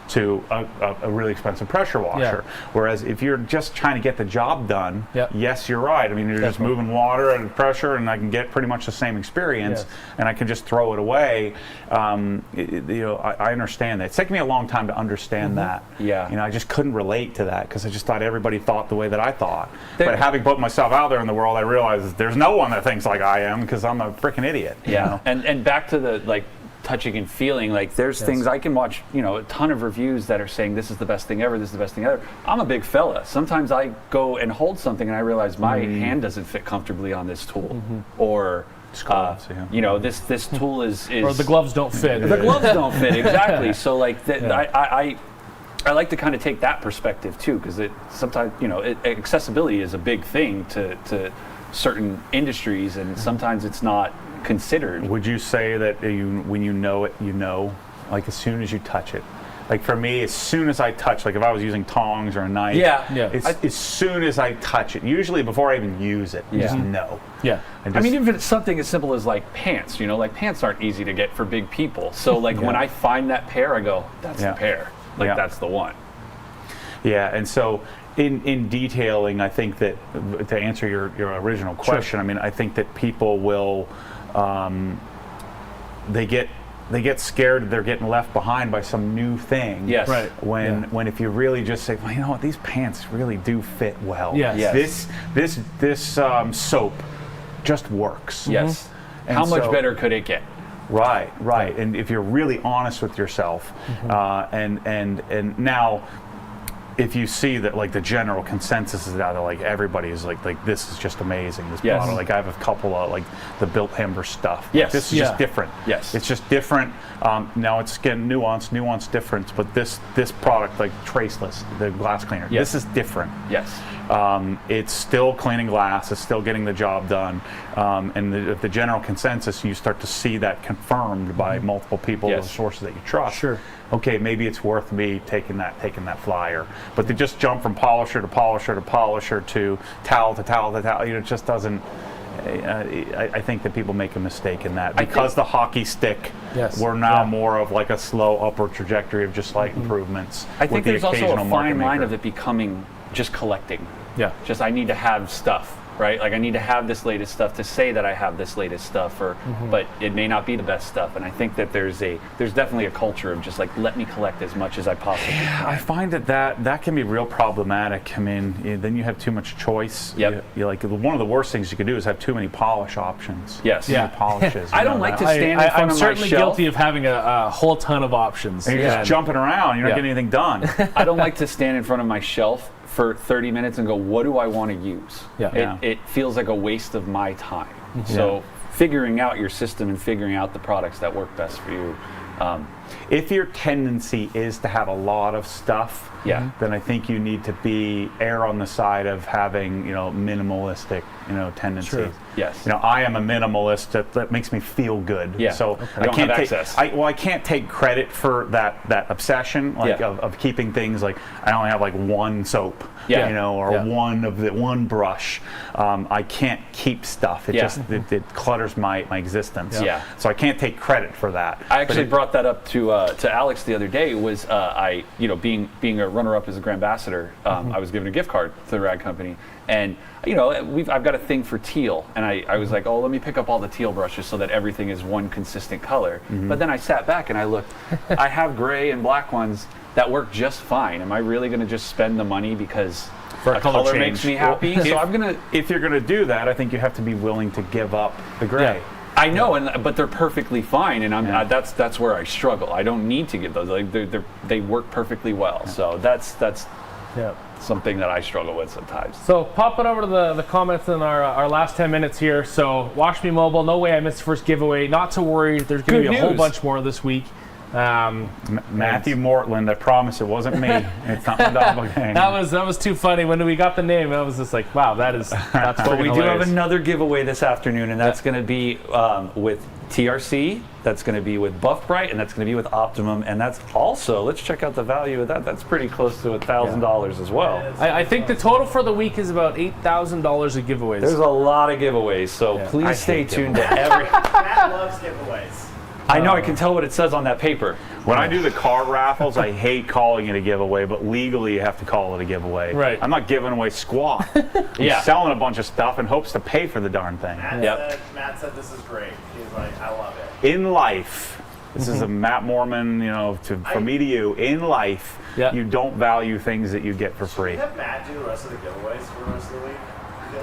to a really expensive pressure washer. Whereas if you're just trying to get the job done, yes, you're right. I mean, you're just moving water and pressure, and I can get pretty much the same experience, and I can just throw it away. I understand that. It's taken me a long time to understand that. Yeah. I just couldn't relate to that because I just thought everybody thought the way that I thought. But having put myself out there in the world, I realized there's no one that thinks like I am because I'm a freaking idiot. Yeah. And back to the touching and feeling, there's things I can watch, a ton of reviews that are saying this is the best thing ever, this is the best thing ever. I'm a big fella. Sometimes I go and hold something and I realize my hand doesn't fit comfortably on this tool, or this tool is or the gloves don't fit. The gloves don't fit, exactly. So I like to kind of take that perspective too, because it sometimes accessibility is a big thing to certain industries, and sometimes it's not considered. Would you say that when you know it, like as soon as you touch it? Like for me, as soon as I touch, like if I was using tongs or a knife, as soon as I touch it, usually before I even use it, just know. Yeah. I mean, even if it's something as simple as pants, pants aren't easy to get for big people. So when I find that pair, I go, that's the pair. That's the one. Yeah, and so in detailing, I think that to answer your original question, I mean, I think that people will they get scared they're getting left behind by some new thing. Yes. Right. When if you really just say, well, you know what, these pants really do fit well. Yes. This soap just works. Yes. And how much better could it get? Right. And if you're really honest with yourself, and now, if you see that the general consensus is out there, everybody is like this is just amazing, this bottle. I have a couple of the Built Hamber stuff. Yes. This is just different. Yes. It's just different. Now it's getting nuance difference, but this product, Traceless, the glass cleaner, this is different. Yes. It's still cleaning glass, it's still getting the job done, and the general consensus, you start to see that confirmed by multiple people, the sources that you trust. Sure. Okay, maybe it's worth me taking that flyer. But to just jump from polisher to polisher to polisher to towel to towel to towel, it just doesn't. I think that people make a mistake in that because the hockey stick. We're now more of a slow upward trajectory of just slight improvements. I think there's also a fine line of it becoming just collecting. Yeah. Just I need to have stuff, right? I need to have this latest stuff to say that I have this latest stuff, but it may not be the best stuff. And I think that there's definitely a culture of just let me collect as much as I possibly can. I find that can be real problematic. I mean, then you have too much choice. Yep. One of the worst things you could do is have too many polish options. Yes. Too many polishes. I don't like to stand in front of my I'm certainly shelf. guilty of having a whole ton of options. And you're just jumping around. You're not getting anything done. I don't like to stand in front of my shelf for 30 minutes and go, what do I want to use? It feels like a waste of my time. So figuring out your system and figuring out the products that work best for you. If your tendency is to have a lot of stuff, then I think you need to err on the side of having minimalistic tendencies. Sure. Yes. I am a minimalist that makes me feel good. Yeah. So I can't take access. I can't take credit for that obsession of keeping things I only have one soap. One brush. I can't keep stuff. It clutters my existence. Yeah. So I can't take credit for that. I actually brought that up to Alex the other day. Was being a runner-up as a Grand Ambassador, I was given a gift card to the Rag Company, and I've got a thing for teal, and I was like, oh, let me pick up all the teal brushes so that everything is one consistent color. But then I sat back and I looked. I have gray and black ones that work just fine. Am I really going to just spend the money because a color makes me happy? So if you're going to do that, I think you have to be willing to give up the gray. I know, but they're perfectly fine, and that's where I struggle. I don't need to give those. Like they work perfectly well. So that's something that I struggle with sometimes. So popping over to the comments in our last 10 minutes here. So Watch Me Mobile, no way I missed the first giveaway. Not to worry, there's going to be a whole bunch more this week. Matthew Mortland, I promise it wasn't me. It's not my doppelganger. that was too funny. When we got the name, I was just like, wow, that's But we do hilarious. have another giveaway this afternoon, and that's going to be with TRC, that's going to be with Brite, and that's going to be with Optimum, and that's also, let's check out the value of that. That's pretty close to $1,000 as well. I think the total for the week is about $8,000 of giveaways. There's a lot of giveaways, so please stay tuned to every. Matt loves giveaways. I know, I can tell what it says on that paper. When I do the car raffles, I hate calling it a giveaway, but legally you have to call it a giveaway. Right. I'm not giving away squat. I'm selling a bunch of stuff in hopes to pay for the darn thing. Matt said this is great. He's like, I love it. In life, this is a Matt Mormon, from me to you, in life, you don't value things that you get for free. Have Matt do the rest of the giveaways for the rest of the week?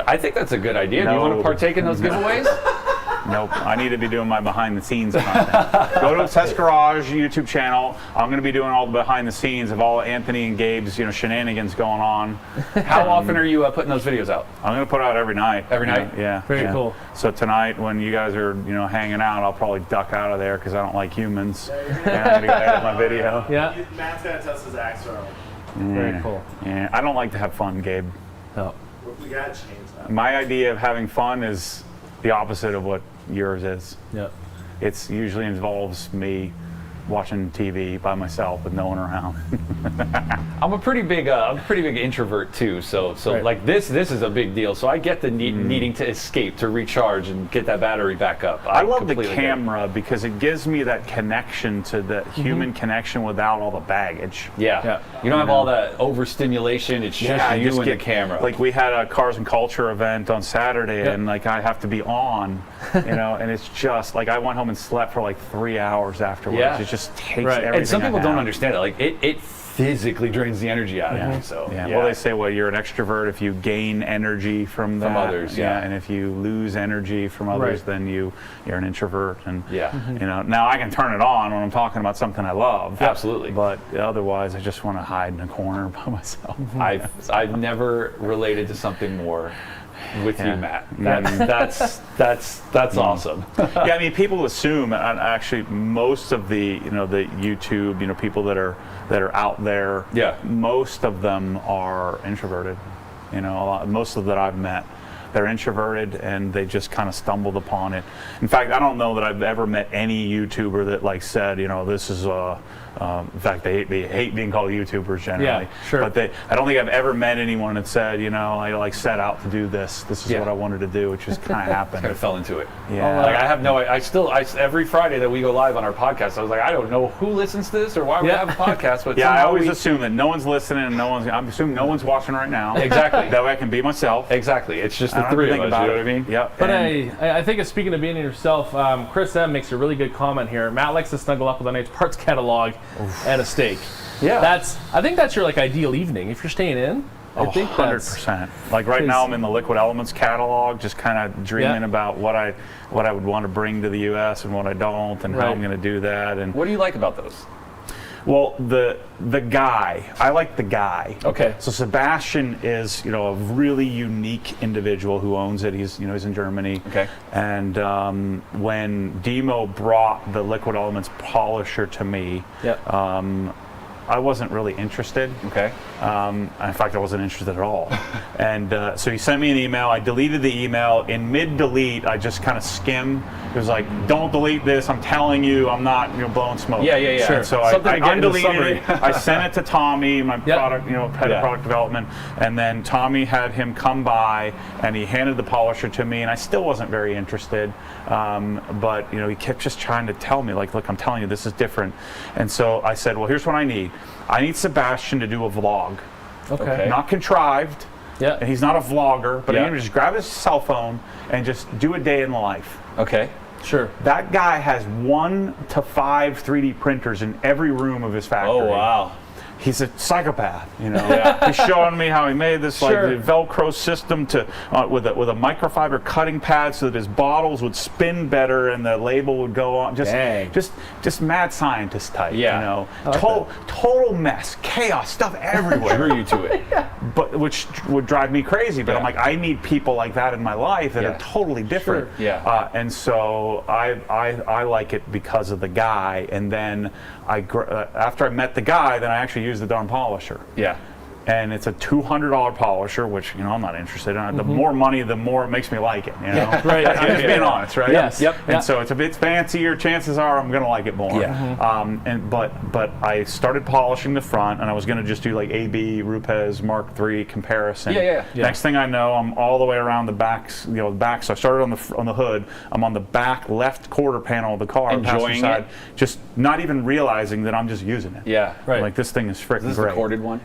I think that's a good idea. Do you want to partake in those giveaways? Nope. I need to be doing my behind the scenes content. Go to Test Garage YouTube channel. I'm going to be doing all the behind the scenes of all Anthony and Gabe's shenanigans going on. How often are you putting those videos out? I'm going to put out every night. Every night? Yeah. Very cool. So tonight, when you guys are hanging out, I'll probably duck out of there because I don't like humans. And I'm going to go edit my video. Yeah. Matt's gonna test his axe throw. Very cool. Yeah. I don't like to have fun, Gabe. No. We gotta change that. My idea of having fun is the opposite of what yours is. Yeah. It usually involves me watching TV by myself with no one around. I'm a pretty big introvert too. So Right. like this is a big deal. So I get the needing to escape, to recharge and get that battery back up. I love the completely camera because it gives me that connection to the human connection without all the baggage. Yeah. You don't have all that overstimulation. It's just you and the camera. Like we had a Cars and Culture event on Saturday, and like I have to be on, and it's just like I went home and slept for like 3 hours afterwards. Yeah. It just takes everything. And some people I don't have. understand it. Like it physically drains the energy out of you. So Well, they say, you're an extrovert if you gain energy from others. and if you lose energy from others, then you're an introvert. And now I can turn it on when I'm talking about something I love. Absolutely. But otherwise, I just want to hide in a corner by myself. I've never related to something more with you, Matt. That's awesome. Yeah, I mean, people assume, and actually, most of the the YouTube people that are out there, most of them are introverted. Most of that I've met, they're introverted and they just kind of stumbled upon it. In fact, I don't know that I've ever met any YouTuber that said, this is in fact, they hate being called YouTubers generally. Yeah, sure. But I don't think I've ever met anyone that said, I set out to do this. This is what I wanted to do, which just kind of happened. Kind of fell into it. Yeah. Like I have no. Every Friday that we go live on our podcast, I was like, I don't know who listens to this or why we have a podcast. But I always assume that no one's listening and I'm assuming no one's watching right now. Exactly. That way I can be myself. Exactly. It's just the I don't three of think us. about You know it. what I mean? Yep. But I think speaking of being yourself, Chris M makes a really good comment here. Matt likes to snuggle up with a nice parts catalog and a steak. Yeah. I think that's your ideal evening if you're staying in. I think 100%. Like right now, I'm in the Liquid Elements catalog, just kind of dreaming about what I would want to bring to the U.S. and what I don't, and how I'm going to do that. And what do you like about those? Well, the guy. I like the guy. Okay. So Sebastian is a really unique individual who owns it. He's he's in Germany. Okay. And when Demo brought the Liquid Elements polisher to me, I wasn't really interested. Okay. In fact, I wasn't interested at all. And so he sent me an email. I deleted the email. In mid-delete, I just kind of skimmed. It was like, don't delete this. I'm telling you, I'm not blowing smoke. Yeah. Sure. And so I undeleted it. I sent it to Tommy, my product, head of product development. And then Tommy had him come by, and he handed the polisher to me, and I still wasn't very interested. But he kept just trying to tell me, look, I'm telling you, this is different. And so I said, well, here's what I need. I need Sebastian to do a vlog. Okay. Not contrived. Yeah. And he's not a vlogger, but I need him to just grab his cell phone and just do a day in the life. Okay. Sure. That guy has 1 to 5 3D printers in every room of his factory. Oh, wow. he's a psychopath, you know. He's showing me how he made this like the Velcro system to with a microfiber cutting pad so that his bottles would spin better and the label would go on. Just mad scientist type, you know. Total mess, chaos, stuff everywhere. Drew you to it. But which would drive me crazy. But I'm like, I need people like that in my life that are totally different. And so I like it because of the guy. And then after I met the guy, then I actually used the darn polisher. And it's a $200 polisher, which, you know, I'm not interested in. The more money, the more it makes me like it, you know? I'm just being honest, right? And so it's a bit fancier, chances are I'm going to like it more. But I started polishing the front, and I was going to just do like AB, Rupes, Mark III comparison. Next thing I know, I'm all the way around the backs, you know, the back. So I started on the hood. I'm on the back left quarter panel of the car, enjoying it, just not even realizing that I'm just using it. Like, this thing is freaking great. Is this the corded one?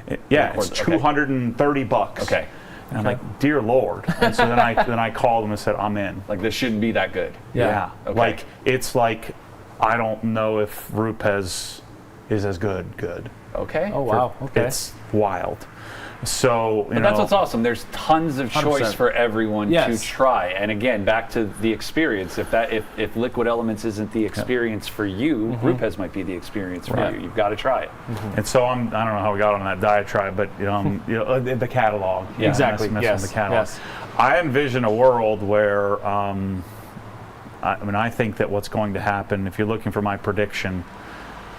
It's $230. Okay. And I'm like, dear Lord. And so then I called him and said, I'm in. Like, this shouldn't be that good. Like, it's like, I don't know if Rupes is as good. Okay. Oh, wow. Okay. It's wild. So, but that's what's awesome. There's tons of choice for everyone to try. And again, back to the experience. If Liquid Elements isn't the experience for you, Rupes might be the experience for you. You've got to try it. And so I don't know how we got on that diatribe, but you know, the catalog. Exactly. The catalog. I envision a world where I think that what's going to happen, if you're looking for my prediction,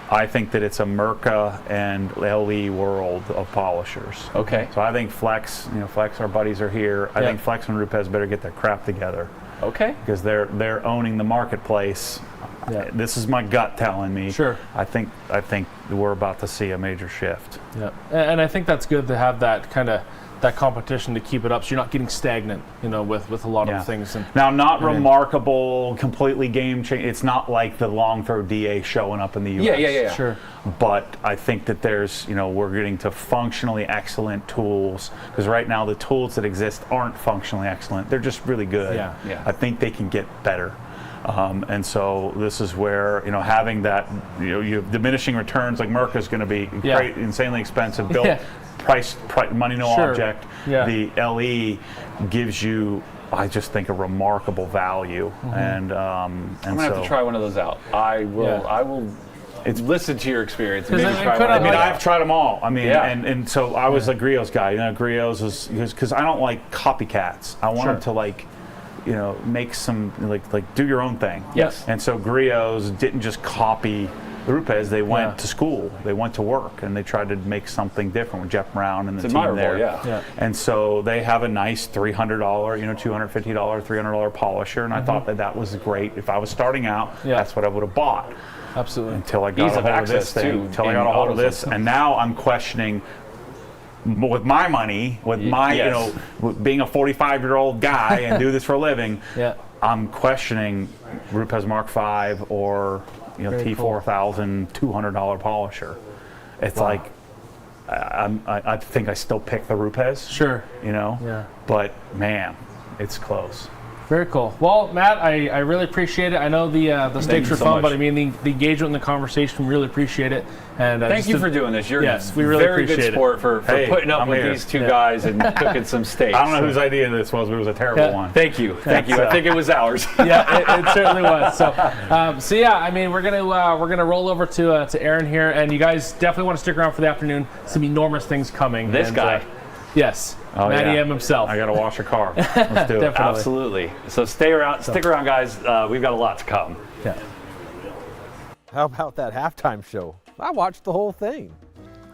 I think that it's a Mirka and LE world of polishers. Okay. So I think Flex, Flex, our buddies are here. I think Flex and Rupes better get their crap together. Okay. Because they're owning the marketplace. This is my gut telling me. I think we're about to see a major shift. And I think that's good to have that kind of competition to keep it up, so you're not getting stagnant, you know, with a lot of things. And now, not remarkable, completely game changing. It's not like the long throw DA showing up in the US. Sure. But I think that there's, we're getting to functionally excellent tools, because right now the tools that exist aren't functionally excellent. They're just really good. I think they can get better. And so this is where, having that, you have diminishing returns, like Mirka is going to be great, insanely expensive, built. Price, money, no object. The LE gives you, I just think, a remarkable value. And I'm gonna have to try one of those out. I will. Listen to your experience. I've tried them all. And so I was a Griot's guy. Griot's is because I don't like copycats. I want them to make some like do your own thing. And so Griot's didn't just copy Rupes, they went to school, they went to work, and they tried to make something different with Jeff Brown and the team there. And so they have a nice $300, $250, $300 polisher, and I thought that was great. If I was starting out, that's what I would have bought. Absolutely. Until I got a hold of this thing. Until I got a hold of this, and now I'm questioning. With my money, with my, being a 45-year-old guy and do this for a living, I'm questioning Rupes Mark V or T4000 $200 polisher. It's like I think I still pick the Rupes. But man, it's close. Very cool. Well, Matt, I really appreciate it. I know the stakes were fun, but I mean the engagement and the conversation, we really appreciate it. And thank you for doing this. You're we really very appreciate good sport for putting up with here. These two guys and cooking some steaks. I don't know whose idea this was, but it was a terrible one. Thank you. I think it was ours. It certainly was. So I mean, we're gonna roll over to Aaron here, and you guys definitely want to stick around for the afternoon. Some enormous things coming. This guy. Matty M himself. I got to wash a car. Let's do it. Absolutely. So stick around, guys. We've got a lot to come. How about that halftime show? I watched the whole thing.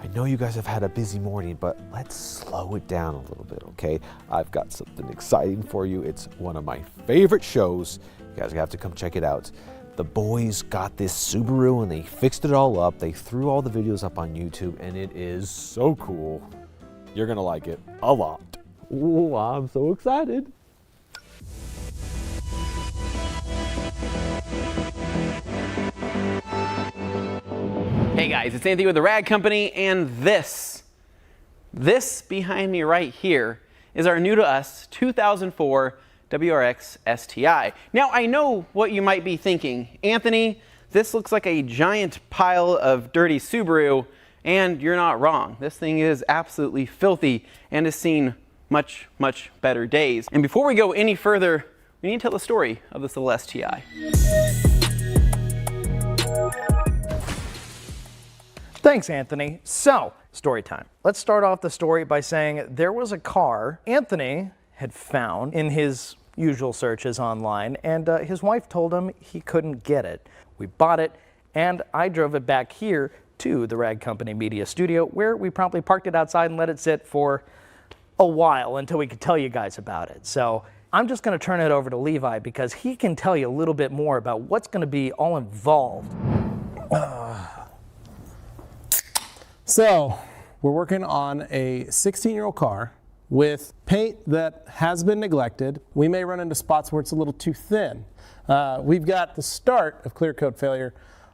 I know you guys have had a busy morning, but let's slow it down a little bit, okay? I've got something exciting for you. It's one of my favorite shows. You guys have to come check it out. The boys got this Subaru and they fixed it all up. They threw all the videos up on YouTube, and it is so cool. You're gonna like it a lot. Ooh, I'm so excited. Hey guys, it's Anthony with the Rag Company, and this behind me right here is our new to us 2004 WRX STI. Now I know what you might be thinking. Anthony, this looks like a giant pile of dirty Subaru, And you're not wrong. This thing is absolutely filthy and has seen much, much better days. And before we go any further, we need to tell the story of this little STI. Thanks, Anthony. So, story time. Let's start off the story by saying there was a car Anthony had found in his usual searches online, and his wife told him he couldn't get it. We bought it, and I drove it back here to the Rag Company Media Studio, where we promptly parked it outside and let it sit for a while until we could tell you guys about it. So I'm just going to turn it over to Levi because he can tell you a little bit more about what's going to be all involved. So we're working on a 16-year-old car with paint that has been neglected. We may run into spots where it's a little too thin. We've got the start of clear coat failure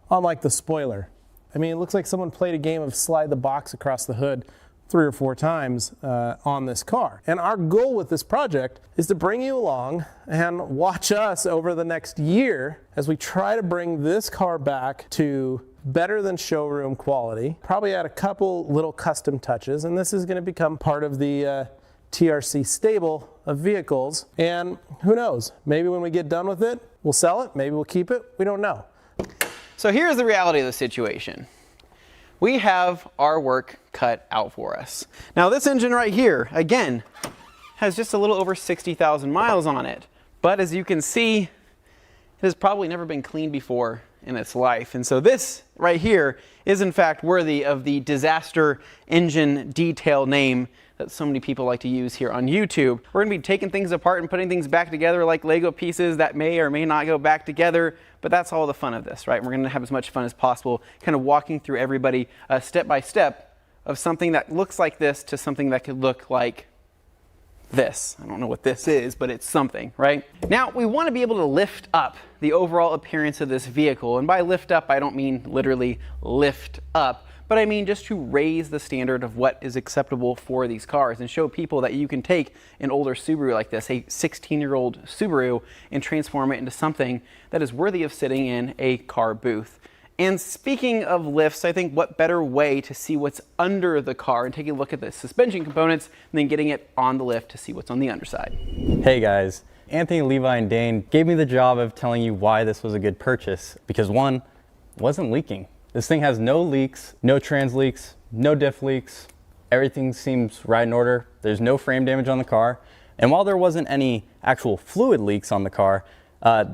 on like the spoiler. I mean, it looks like someone played a game of slide the box across the hood 3 or 4 times on this car. And our goal with this project is to bring you along and watch us over the next year as we try to bring this car back to better than showroom quality, probably add a couple little custom touches, and this is going to become part of the TRC stable of vehicles. And who knows, maybe when we get done with it, we'll sell it, maybe we'll keep it, we don't know. So here's the reality of the situation. We have our work cut out for us. Now this engine right here, again, has just a little over 60,000 miles on it. But as you can see, it has probably never been cleaned before in its life. And so this right here is in fact worthy of the disaster engine detail name that so many people like to use here on YouTube. We're gonna be taking things apart and putting things back together like Lego pieces that may or may not go back together, but that's all the fun of this, right? We're gonna have as much fun as possible, kind of walking through everybody step by step of something that looks like this to something that could look like this. I don't know what this is, but it's something, right? Now, we want to be able to lift up the overall appearance of this vehicle. And by lift up, I don't mean literally lift up, but I mean just to raise the standard of what is acceptable for these cars and show people that you can take an older Subaru like this, a 16-year-old Subaru, and transform it into something that is worthy of sitting in a car booth. And speaking of lifts, I think what better way to see what's under the car and taking a look at the suspension components than getting it on the lift to see what's on the underside. Hey guys, Anthony, Levi, and Dane gave me the job of telling you why this was a good purchase because one, it wasn't leaking. This thing has no leaks, no trans leaks, no diff leaks. Everything seems right in order. There's no frame damage on the car. And while there wasn't any actual fluid leaks on the car,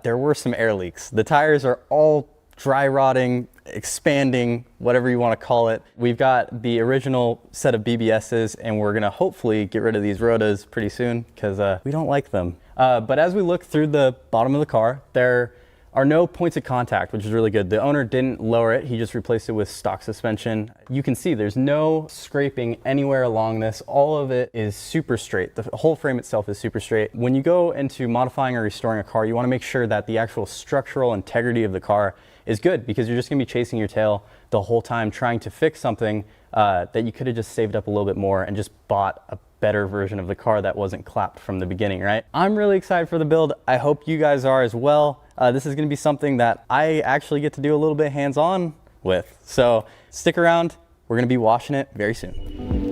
there were some air leaks. The tires are all dry rotting, expanding, whatever you want to call it. We've got the original set of BBSs and we're gonna hopefully get rid of these rotas pretty soon because we don't like them. But as we look through the bottom of the car, there are no points of contact, which is really good. The owner didn't lower it, he just replaced it with stock suspension. You can see there's no scraping anywhere along this. All of it is super straight. The whole frame itself is super straight. When you go into modifying or restoring a car, you wanna make sure that the actual structural integrity of the car is good because you're just gonna be chasing your tail the whole time trying to fix something that you could have just saved up a little bit more and just bought a better version of the car that wasn't clapped from the beginning, right? I'm really excited for the build. I hope you guys are as well. This is gonna be something that I actually get to do a little bit hands-on with. So stick around, we're gonna be washing it very soon.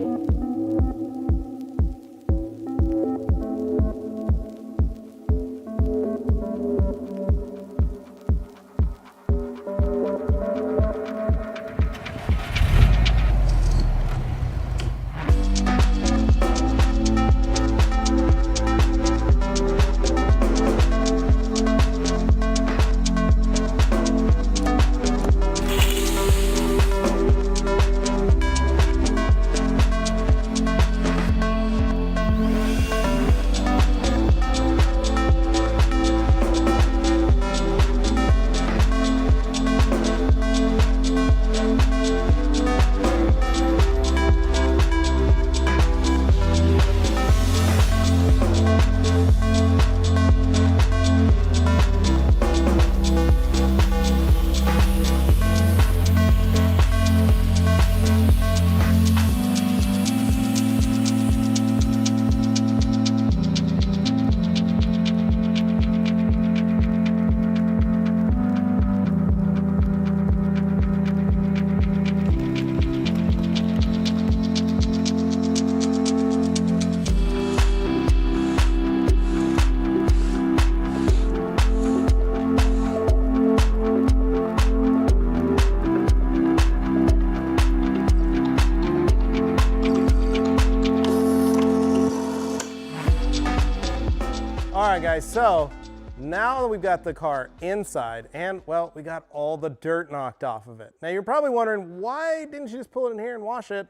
guys, so now that we've got the car inside and, well, we got all the dirt knocked off of it. Now you're probably wondering, why didn't you just pull it in here and wash it?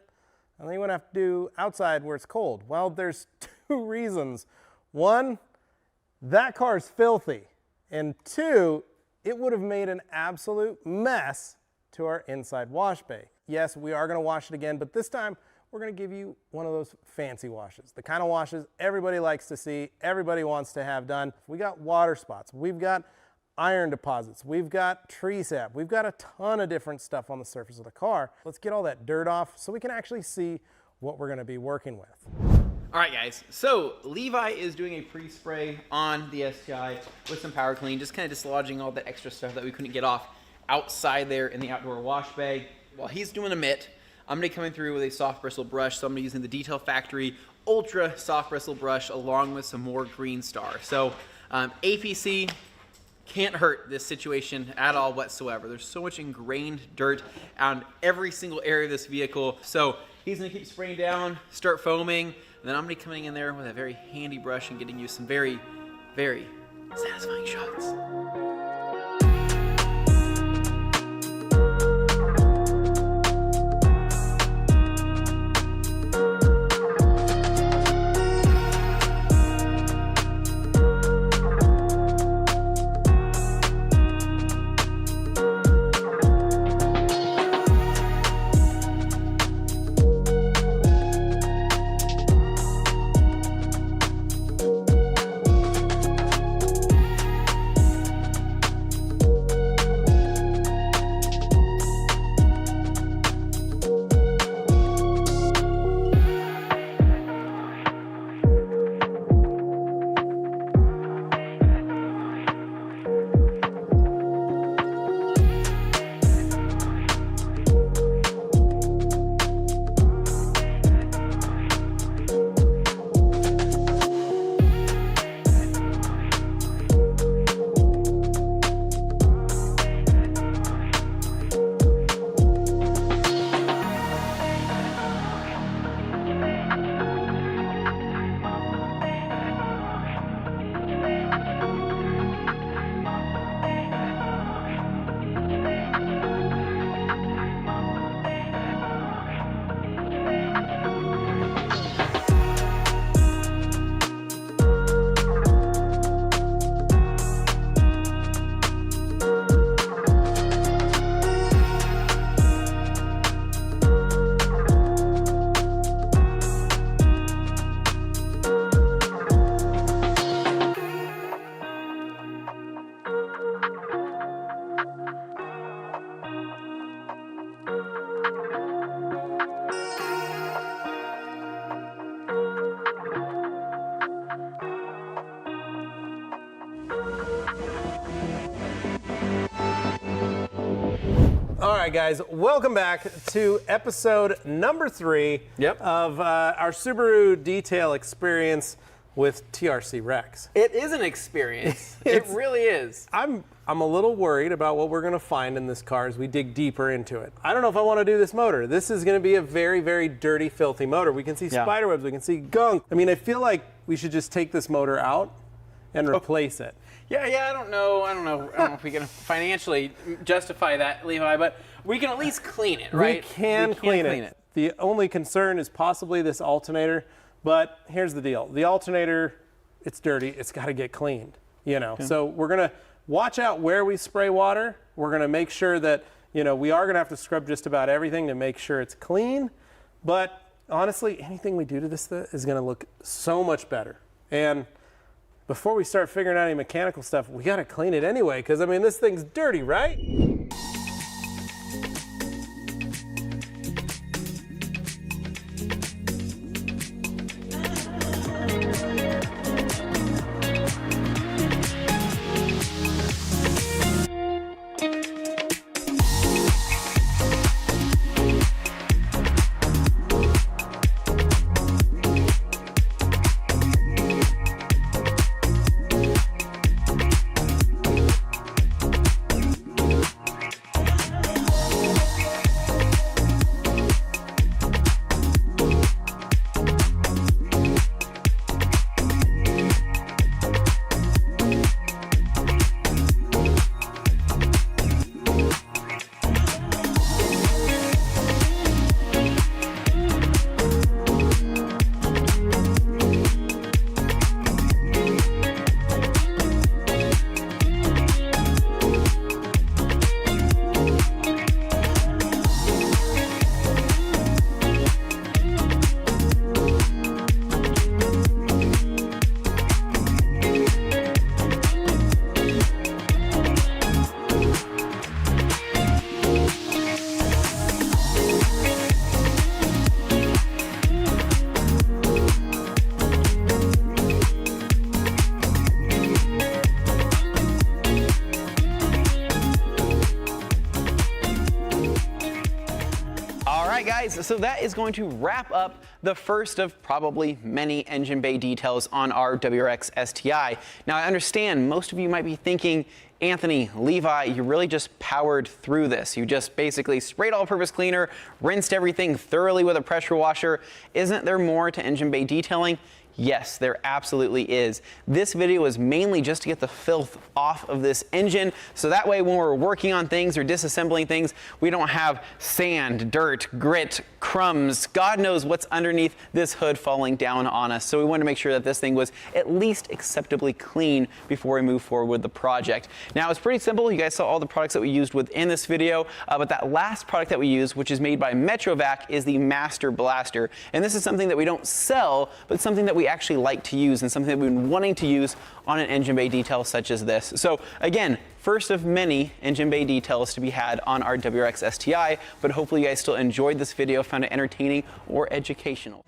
And then you wouldn't have to do outside where it's cold. Well, there's two reasons. One, that car is filthy. And two, it would have made an absolute mess to our inside wash bay. Yes, we are gonna wash it again, but this time we're gonna give you one of those fancy washes. The kind of washes everybody likes to see, everybody wants to have done. We got water spots, we've got iron deposits, we've got tree sap, we've got a ton of different stuff on the surface of the car. Let's get all that dirt off so we can actually see what we're gonna be working with. All right, guys, so Levi is doing a pre-spray on the STI with some power clean, just kind of dislodging all the extra stuff that we couldn't get off outside there in the outdoor wash bay. While he's doing a mitt, I'm gonna be coming through with a soft bristle brush, so I'm gonna be using the Detail Factory Ultra Soft Bristle Brush along with some more Green Star. So APC can't hurt this situation at all whatsoever. There's so much ingrained dirt on every single area of this vehicle. So he's gonna keep spraying down, start foaming, and then I'm gonna be coming in there with a very handy brush and getting you some very, very satisfying shots. All right, guys, welcome back to episode number 3 of our Subaru detail experience with TRC Rex. It is an experience. It really is. I'm a little worried about what we're going to find in this car as we dig deeper into it. I don't know if I want to do this motor. This is going to be a very, very dirty, filthy motor. We can see spider webs. We can see gunk. I mean, I feel like we should just take this motor out and replace it. Yeah, I don't know if we can financially justify that, Levi, but we can at least clean it, right? We can clean it. The only concern is possibly this alternator, but here's the deal. The alternator, it's dirty. It's got to get cleaned, you know. Okay. So we're going to watch out where we spray water. We're going to make sure that, you know, we are going to have to scrub just about everything to make sure it's clean. But honestly, anything we do to this is going to look so much better. And before we start figuring out any mechanical stuff, we got to clean it anyway, because, I mean, this thing's dirty, right? guys, so that is going to wrap up the first of probably many engine bay details on our WRX STI. Now I understand most of you might be thinking, Anthony, Levi, you really just powered through this. You just basically sprayed all-purpose cleaner, rinsed everything thoroughly with a pressure washer. Isn't there more to engine bay detailing? Yes, there absolutely is. This video is mainly just to get the filth off of this engine, so that way when we're working on things or disassembling things, we don't have sand, dirt, grit, crumbs, God knows what's underneath this hood falling down on us. So we wanted to make sure that this thing was at least acceptably clean before we move forward with the project. Now it's pretty simple. You guys saw all the products that we used within this video, but that last product that we used, which is made by Metrovac, is the Master Blaster. And this is something that we don't sell, but something that we actually like to use and something that we've been wanting to use on an engine bay detail such as this. So again, first of many engine bay details to be had on our WRX STI, but hopefully you guys still enjoyed this video, found it entertaining or educational.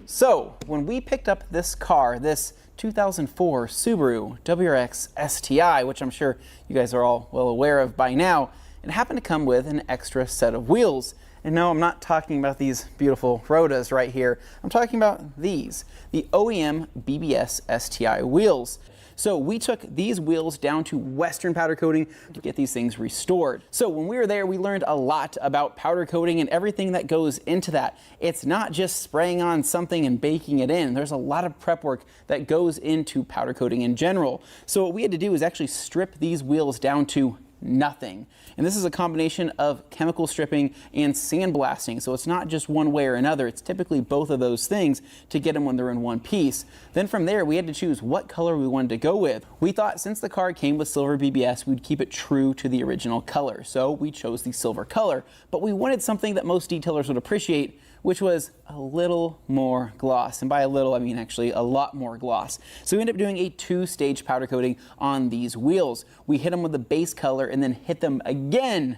So when we picked up this car, this 2004 Subaru WRX STI, which I'm sure you guys are all well aware of by now, it happened to come with an extra set of wheels. And no, I'm not talking about these beautiful Rotas right here. I'm talking about these, the OEM BBS STI wheels. So we took these wheels down to Western Powder Coating to get these things restored. So when we were there, we learned a lot about powder coating and everything that goes into that. It's not just spraying on something and baking it in. There's a lot of prep work that goes into powder coating in general. So what we had to do is actually strip these wheels down to nothing. And this is a combination of chemical stripping and sandblasting. So it's not just one way or another. It's typically both of those things to get them when they're in one piece. Then from there, we had to choose what color we wanted to go with. We thought since the car came with silver BBS, we'd keep it true to the original color. So we chose the silver color, but we wanted something that most detailers would appreciate, which was a little more gloss. And by a little, I mean actually a lot more gloss. So we ended up doing a 2-stage powder coating on these wheels. We hit them with the base color and then hit them again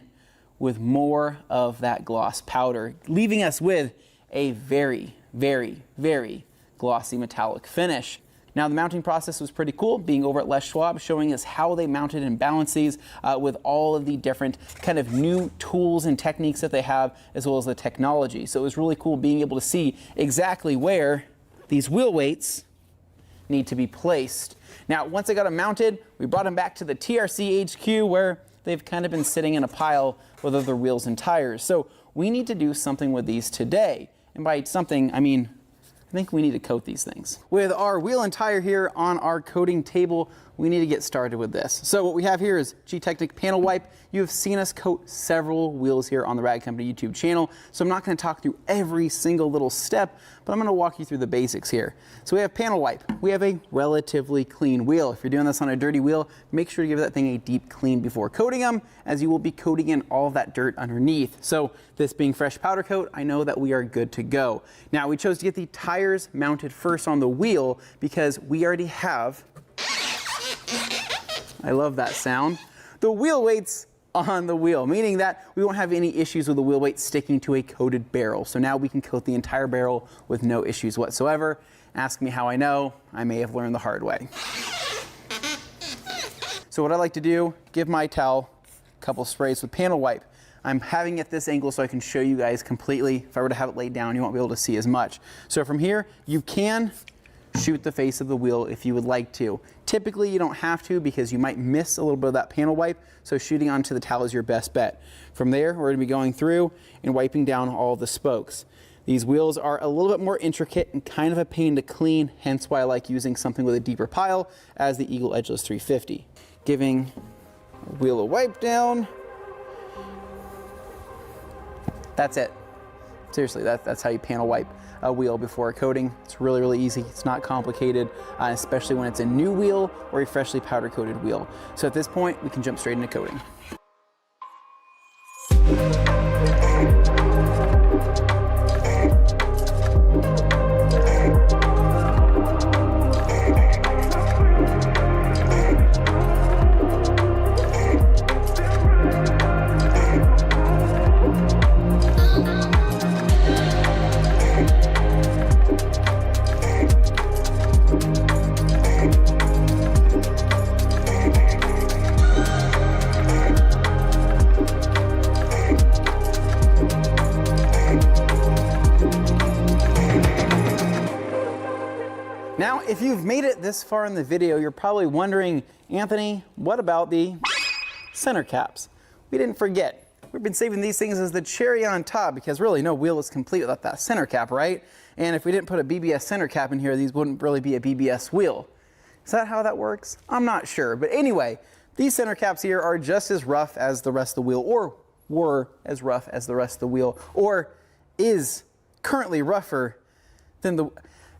with more of that gloss powder, leaving us with a very, very, very glossy metallic finish. Now the mounting process was pretty cool, being over at Les Schwab, showing us how they mounted and balanced these with all of the different kind of new tools and techniques that they have, as well as the technology. So it was really cool being able to see exactly where these wheel weights need to be placed. Now once I got them mounted, we brought them back to the TRC HQ where they've kind of been sitting in a pile with other wheels and tires. So we need to do something with these today. And by something, I mean, I think we need to coat these things. With our wheel and tire here on our coating table, we need to get started with this. So what we have here is G-Technic panel wipe. You have seen us coat several wheels here on the Rag Company YouTube channel, so I'm not going to talk through every single little step, but I'm going to walk you through the basics here. So we have panel wipe. We have a relatively clean wheel. If you're doing this on a dirty wheel, make sure to give that thing a deep clean before coating them, as you will be coating in all of that dirt underneath. So this being fresh powder coat, I know that we are good to go. Now we chose to get the tires mounted first on the wheel because we already have, I love that sound, the wheel weights on the wheel, meaning that we won't have any issues with the wheel weight sticking to a coated barrel. So now we can coat the entire barrel with no issues whatsoever. Ask me how I know. I may have learned the hard way. So what I like to do, give my towel a couple sprays with panel wipe. I'm having it at this angle so I can show you guys completely. If I were to have it laid down, you won't be able to see as much. So from here, you can shoot the face of the wheel if you would like to. Typically you don't have to because you might miss a little bit of that panel wipe, so shooting onto the towel is your best bet. From there, we're going to be going through and wiping down all the spokes. These wheels are a little bit more intricate and kind of a pain to clean, hence why I like using something with a deeper pile as the Eagle Edgeless 350. Giving a wheel a wipe down. That's it. Seriously, that's how you panel wipe a wheel before coating. It's really, really easy. It's not complicated, especially when it's a new wheel or a freshly powder coated wheel. So at this point, we can jump straight into coating. you've made it this far in the video, you're probably wondering, Anthony, what about the center caps? We didn't forget. We've been saving these things as the cherry on top because really no wheel is complete without that center cap, right? And if we didn't put a BBS center cap in here, these wouldn't really be a BBS wheel. Is that how that works? I'm not sure. But anyway, these center caps here are just as rough as the rest of the wheel, or were as rough as the rest of the wheel, or is currently rougher than the...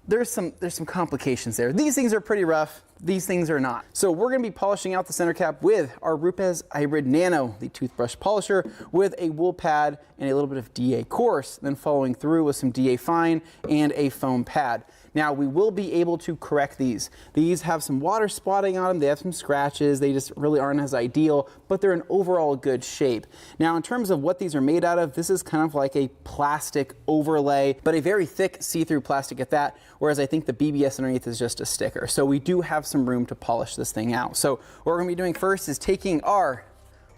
There's some complications there. These things are pretty rough. These things are not. So we're going to be polishing out the center cap with our Rupes Hybrid Nano, the toothbrush polisher, with a wool pad and a little bit of DA coarse, then following through with some DA fine and a foam pad. Now we will be able to correct these. These have some water spotting on them, they have some scratches, they just really aren't as ideal, but they're in overall good shape. Now in terms of what these are made out of, this is kind of like a plastic overlay, but a very thick see-through plastic at that, whereas I think the BBS underneath is just a sticker. So we do have some room to polish this thing out. So what we're gonna be doing first is taking our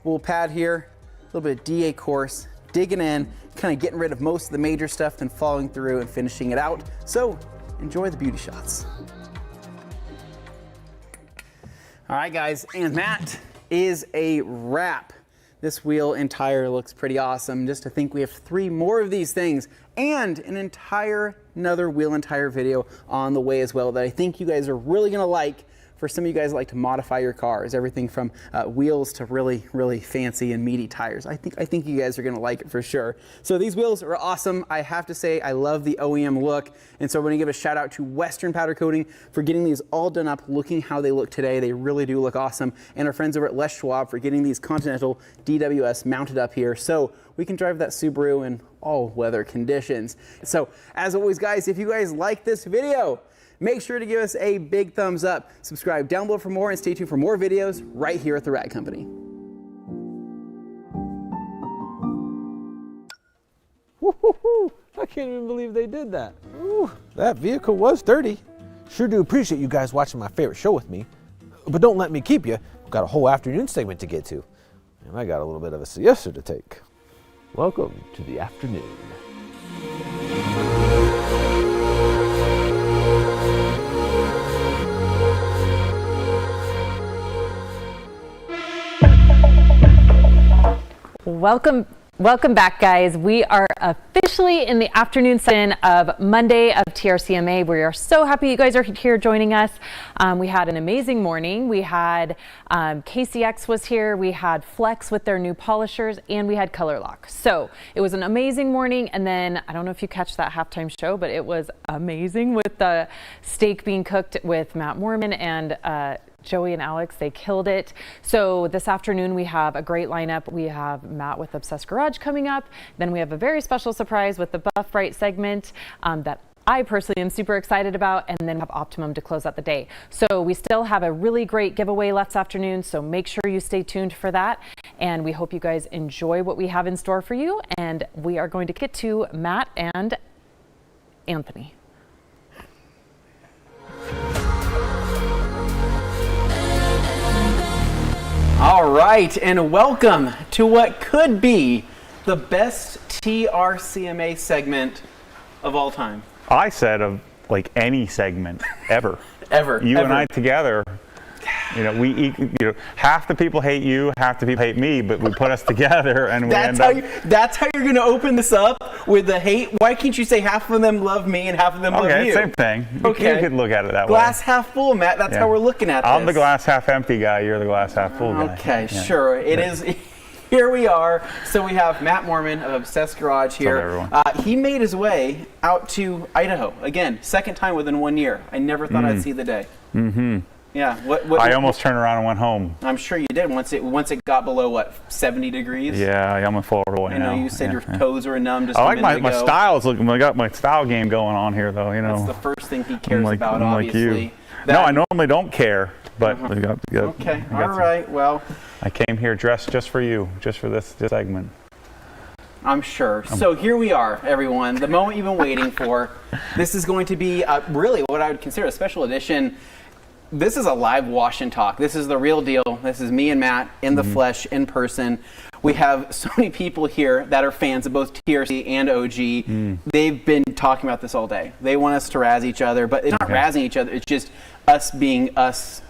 wool pad here, a little bit of DA coarse, digging in, kind of getting rid of most of the major stuff, then following through and finishing it out. So enjoy the beauty shots. All right, guys, and that is a wrap. This wheel and tire looks pretty awesome. Just to think we have 3 more of these things and an another wheel and tire video on the way as well that I think you guys are really gonna like. For some of you guys that like to modify your cars, everything from wheels to really, really fancy and meaty tires. I think you guys are gonna like it for sure. So these wheels are awesome. I have to say, I love the OEM look. And so I'm gonna give a shout out to Western Powder Coating for getting these all done up, looking how they look today. They really do look awesome. And our friends over at Les Schwab for getting these Continental DWS mounted up here so we can drive that Subaru in all weather conditions. So as always, guys, if you guys like this video, make sure to give us a big thumbs up. Subscribe down below for more and stay tuned for more videos right here at the Rag Company. Woo-hoo-hoo. I can't even believe they did that. Ooh, that vehicle was dirty. Sure do appreciate you guys watching my favorite show with me. But don't let me keep you. I've got a whole afternoon segment to get to. And I got a little bit of a siesta to take. Welcome to the afternoon. Welcome back, guys. We are officially in the afternoon session of Monday of TRCMA. We are so happy you guys are here joining us. We had an amazing morning. We had KCX was here. We had Flex with their new polishers, and we had ColourLock. So it was an amazing morning. And then I don't know if you catch that halftime show, but it was amazing with the steak being cooked with Matt Moorman and Joey and Alex. They killed it. So this afternoon we have a great lineup. We have Matt with Obsessed Garage coming up. Then we have a very special surprise with the Buff Brite segment that I personally am super excited about, and then we have Optimum to close out the day. So we still have a really great giveaway left this afternoon, so make sure you stay tuned for that. And we hope you guys enjoy what we have in store for you. And we are going to get to Matt and Anthony. All right, and welcome to what could be the best TRCMA segment of all time. I said of like any segment ever. Ever. You and I together. You know, half the people hate you, half the people hate me, but we put us together and we end up. That's how you're going to open this up with the hate. Why can't you say half of them love me and half of them love you? Okay, same thing. Okay. You could look at it that Glass half full, Matt. That's how we're looking at this. I'm the glass half empty guy. You're the glass half full guy. Okay, sure. It is. Here we are. So we have Matt Moorman of Obsessed Garage here. What's up, he made his way out to Idaho. Again, second time within 1 year. I never thought I'd see the day. Mm-hmm. Yeah. I almost turned around and went home. I'm sure you did once it got below what, 70 degrees. Yeah, I'm a Florida boy now. I know you said your toes were numb. Just I like my styles. Look, I got my style game going on here, though. You know, that's the first thing he cares about, obviously. Like you. No, I normally don't care, but okay. All right. Well, I came here dressed just for you, just for this segment. I'm sure. So here we are, everyone. The moment you've been waiting for. This is going to be really what I would consider a special edition. this is a live wash and talk. This is the real deal. This is me and Matt in the flesh, in person. We have so many people here that are fans of both TRC and OG. They've been talking about this all day. They want us to razz each other, but it's not razzing each other. It's just us being us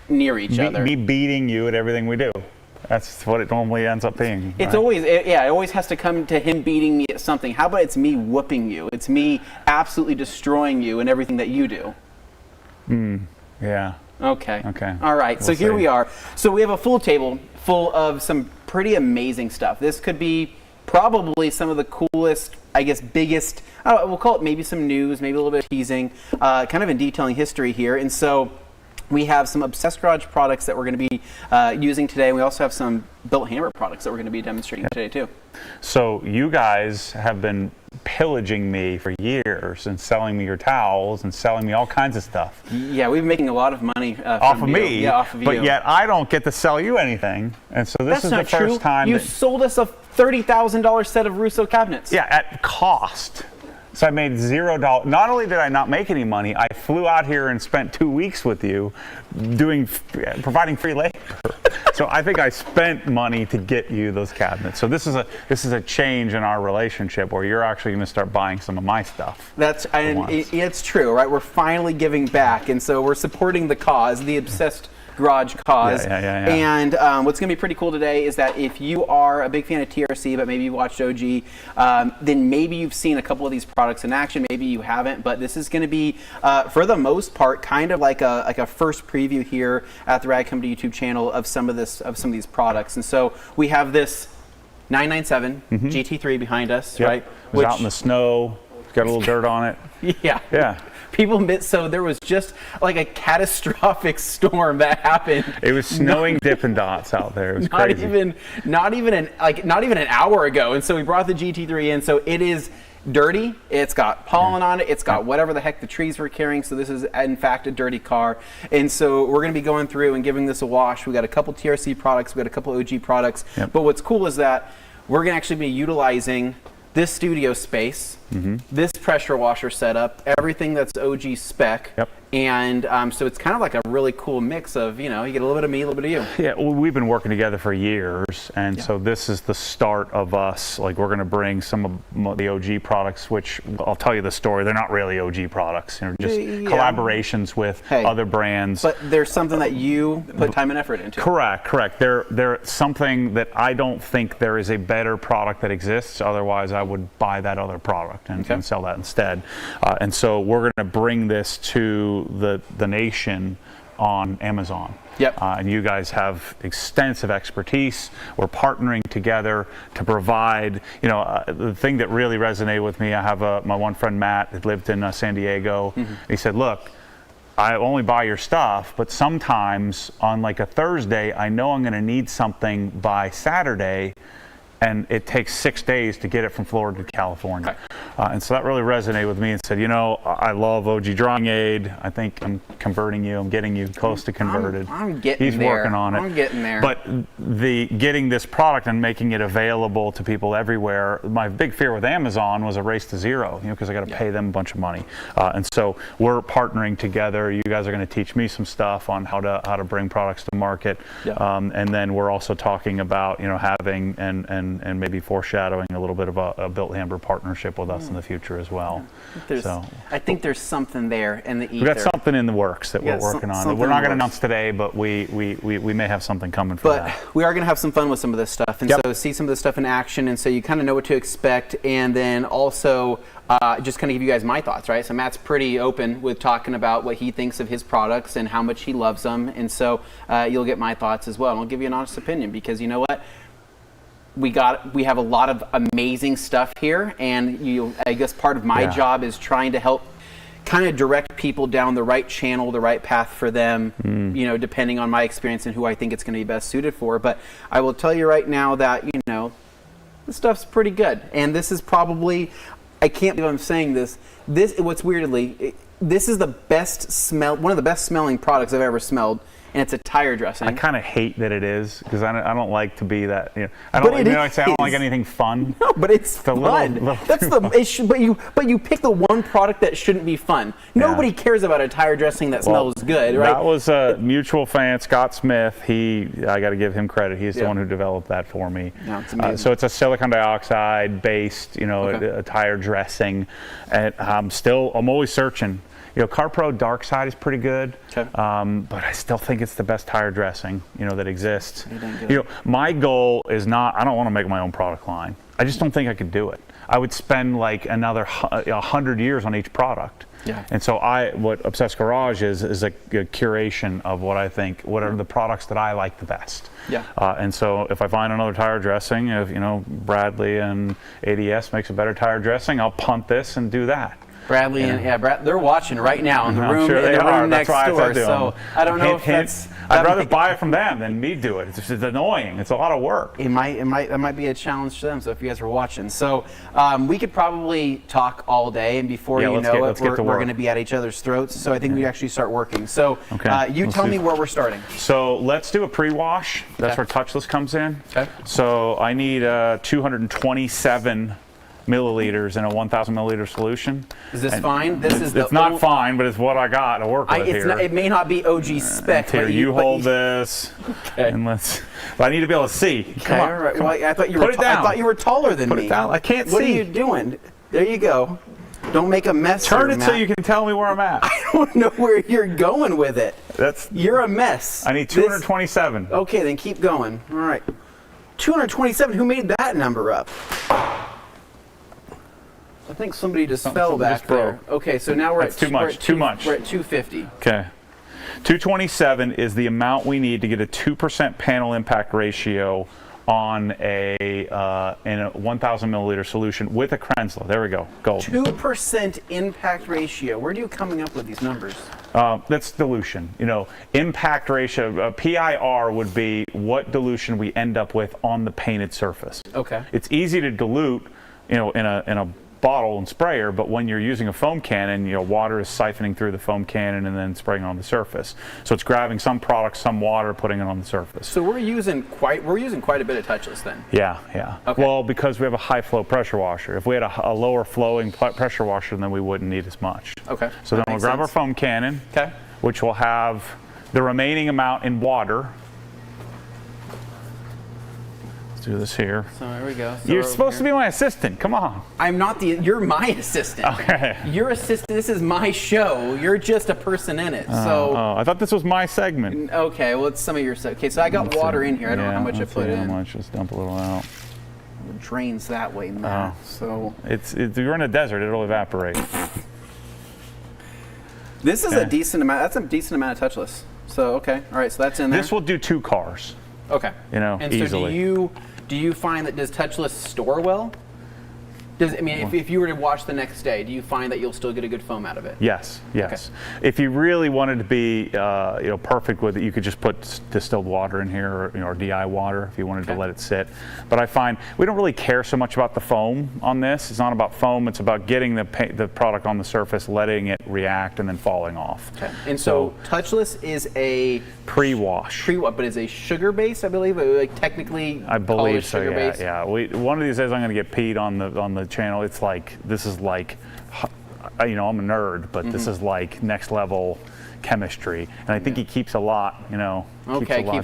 near each other. Me beating you at everything we do. That's what it normally ends up being. It's always, it always has to come to him beating me at something. How about it's me whooping you? It's me absolutely destroying you and everything that you do. Yeah. Okay. Okay. All right. We'll So here see. we are. So we have a full table full of some pretty amazing stuff. This could be probably some of the coolest, I guess, biggest, we'll call it maybe some news, maybe a little bit of teasing, kind of in detailing history here. And so we have some Obsessed Garage products that we're going to be using today. We also have some Built Hammer products that we're going to be demonstrating today too. So you guys have been pillaging me for years and selling me your towels and selling me all kinds of stuff. Yeah, we've been making a lot of money off of me. Yeah, off of you. But yet I don't get to sell you anything. And so this is the first time you that sold us a $30,000 set of Russo cabinets. Yeah, at cost. So I made $0. Not only did I not make any money, I flew out here and spent 2 weeks with you providing free labor. So I think I spent money to get you those cabinets. So this is a change in our relationship where you're actually going to start buying some of my stuff. It's true, right? We're finally giving back, and so we're supporting the cause, the Obsessed Garage cause. Yeah. And what's going to be pretty cool today is that if you are a big fan of TRC, but maybe you watched OG, then maybe you've seen a couple of these products in action. Maybe you haven't, but this is going to be, for the most part, kind of like a first preview here at the Rad Company YouTube channel of some of these products. And so we have this 997 GT3 behind us, right? It was out in the snow. It's got a little dirt on it. Yeah. People admit, so there was just like a catastrophic storm that happened. It was snowing Dippin' Dots out there. It was crazy. Not even an hour ago. And so we brought the GT3 in. So it is dirty. It's got pollen on it. It's got whatever the heck the trees were carrying. So this is in fact a dirty car. And so we're going to be going through and giving this a wash. We got a couple TRC products. We got a couple OG products. But what's cool is that we're going to actually be utilizing this studio space, this pressure washer setup, everything that's OG spec, and so it's kind of like a really cool mix of, you get a little bit of me, a little bit of you. Yeah, well, we've been working together for years, and so this is the start of us. Like, we're going to bring some of the OG products, which I'll tell you the story. They're not really OG products. Just collaborations with other brands. But there's something that you put time and effort into. Correct. They're something that I don't think there is a better product that exists. Otherwise, I would buy that other product and sell that instead. And so we're going to bring this to the nation on Amazon. And you guys have extensive expertise. We're partnering together to provide, the thing that really resonated with me. I have my one friend Matt that lived in San Diego. He said, look, I only buy your stuff, but sometimes on like a Thursday, I know I'm going to need something by Saturday, and it takes 6 days to get it from Florida to California. And so that really resonated with me and said, I love OG Drying Aid. I think I'm converting you. I'm getting you close to converted. I'm getting He's there. working on it. I'm getting there. But getting this product and making it available to people everywhere, my big fear with Amazon was a race to zero, because I got to pay them a bunch of money. And so we're partnering together. You guys are going to teach me some stuff on how to bring products to market. And then we're also talking about, having and maybe foreshadowing a little bit of a Built Hammer partnership with us in the future as well. I think there's something there in the ether. We've got something in the works that we're working on. We're not going to announce today, but we may have something coming for that. But we are going to have some fun with some of this stuff, and so see some of this stuff in action, and so you kind of know what to expect, and then also just kind of give you guys my thoughts, right? So Matt's pretty open with talking about what he thinks of his products and how much he loves them, and so you'll get my thoughts as well, and I'll give you an honest opinion, because you know what? We have a lot of amazing stuff here, and I guess part of my job is trying to help kind of direct people down the right channel, the right path for them, depending on my experience and who I think it's going to be best suited for. But I will tell you right now that, this stuff's pretty good. And this is probably, I can't believe I'm saying this, what's weirdly, this is the best smell, one of the best smelling products I've ever smelled, and it's a tire dressing. I kind of hate that it is because I don't like to be that. I don't. I say I don't like anything fun. No, but it's fun. That's but you pick the one product that shouldn't be fun. Nobody cares about a tire dressing that smells good, right? That was a mutual fan, Scott Smith. I got to give him credit. He's the one who developed that for me. Yeah, it's amazing. So it's a silicon dioxide based, a tire dressing, and I'm always searching. CarPro Dark Side is pretty good, but I still think it's the best tire dressing, that exists. My goal is not, I don't want to make my own product line. I just don't think I could do it. I would spend like another 100 years on each product. Yeah. And so what Obsessed Garage is a curation of what I think, what are the products that I like the best. Yeah. And so if I find another tire dressing, if Bradley and ADS makes a better tire dressing, I'll punt this and do that. Bradley and they're watching right now in the room, sure in the room next door. So I don't know if that's. I'd rather buy it from them than me do it. It's just annoying. It's a lot of work. That might be a challenge to them. So if you guys are watching, so we could probably talk all day, and before you know it, we're going to be at each other's throats. So I think we actually start working. So you tell me where we're starting. So let's do a pre-wash. That's where touchless comes in. Okay. So I need 227 milliliters in a 1,000 milliliter solution. Is this fine? It's not fine, but it's what I got to work with here. It may not be OG spec. Here, you hold this, and but I need to be able to see. Come on. All right. Come on. I thought you Put it down. I thought you were taller than me. Put it down. I can't see. What are you doing? There you go. Don't make a mess. Turn here, it so you can tell me where I'm at. I don't know where you're going with it. You're a mess. I need 227. Okay, then keep going. All right. 227. Who made that number up? I think somebody just fell back there. Okay, so now we're at too much. Too much. We're at 250. Okay. 227 is the amount we need to get a 2% panel impact ratio on in a 1,000 milliliter solution with a Krenslow. There we go. Gold. 2% impact ratio. Where are you coming up with these numbers? That's dilution. Impact ratio. PIR would be what dilution we end up with on the painted surface. Okay. It's easy to dilute, in a bottle and sprayer, but when you're using a foam cannon, water is siphoning through the foam cannon and then spraying on the surface. So it's grabbing some product, some water, putting it on the surface. So we're using quite a bit of touchless then. Yeah. Okay. Well, because we have a high flow pressure washer. If we had a lower flowing pressure washer, then we wouldn't need as much. Okay. So then we'll grab our foam cannon, which will have the remaining amount in water. Do this here. So here we go. So you're supposed to be my assistant. Come on. I'm not you're my assistant. Okay. You're assistant. This is my show. You're just a person in it. I thought this was my segment. Okay, well it's some of your stuff. Okay, so I got water in here. I don't know how much I put in. How much? Just dump a little out. It drains that way, man. So you're in a desert. It'll evaporate. This is a decent amount. That's a decent amount of touchless. So all right. So that's in there. This will do 2 cars. Okay. And easily. So do you find that does touchless store well? If you were to wash the next day, do you find that you'll still get a good foam out of it? Yes. Okay. If you really wanted to be perfect with it, you could just put distilled water in here or DI water if you wanted to let it sit. But I find we don't really care so much about the foam on this. It's not about foam. It's about getting the product on the surface, letting it react, and then falling off. Okay. And so touchless is a pre-wash. But is a sugar-based, I believe. Like technically, I believe so. Sugar-based? Yeah. One of these days, I'm going to get peed on the channel. It's like this is like, I'm a nerd, but this is like next level chemistry, and I think he keeps a lot. Keeps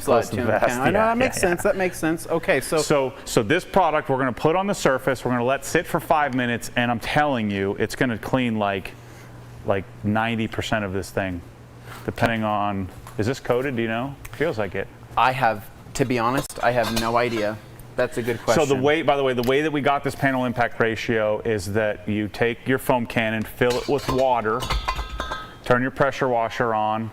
a lot to the I know that makes sense. That makes sense. Okay, so this product we're going to put on the surface. We're going to let sit for 5 minutes, and I'm telling you, it's going to clean like 90% of this thing, depending on. Is this coated? Do you know? Feels like it. To be honest, I have no idea. That's a good question. So by the way, the way that we got this panel impact ratio is that you take your foam cannon, fill it with water, turn your pressure washer on,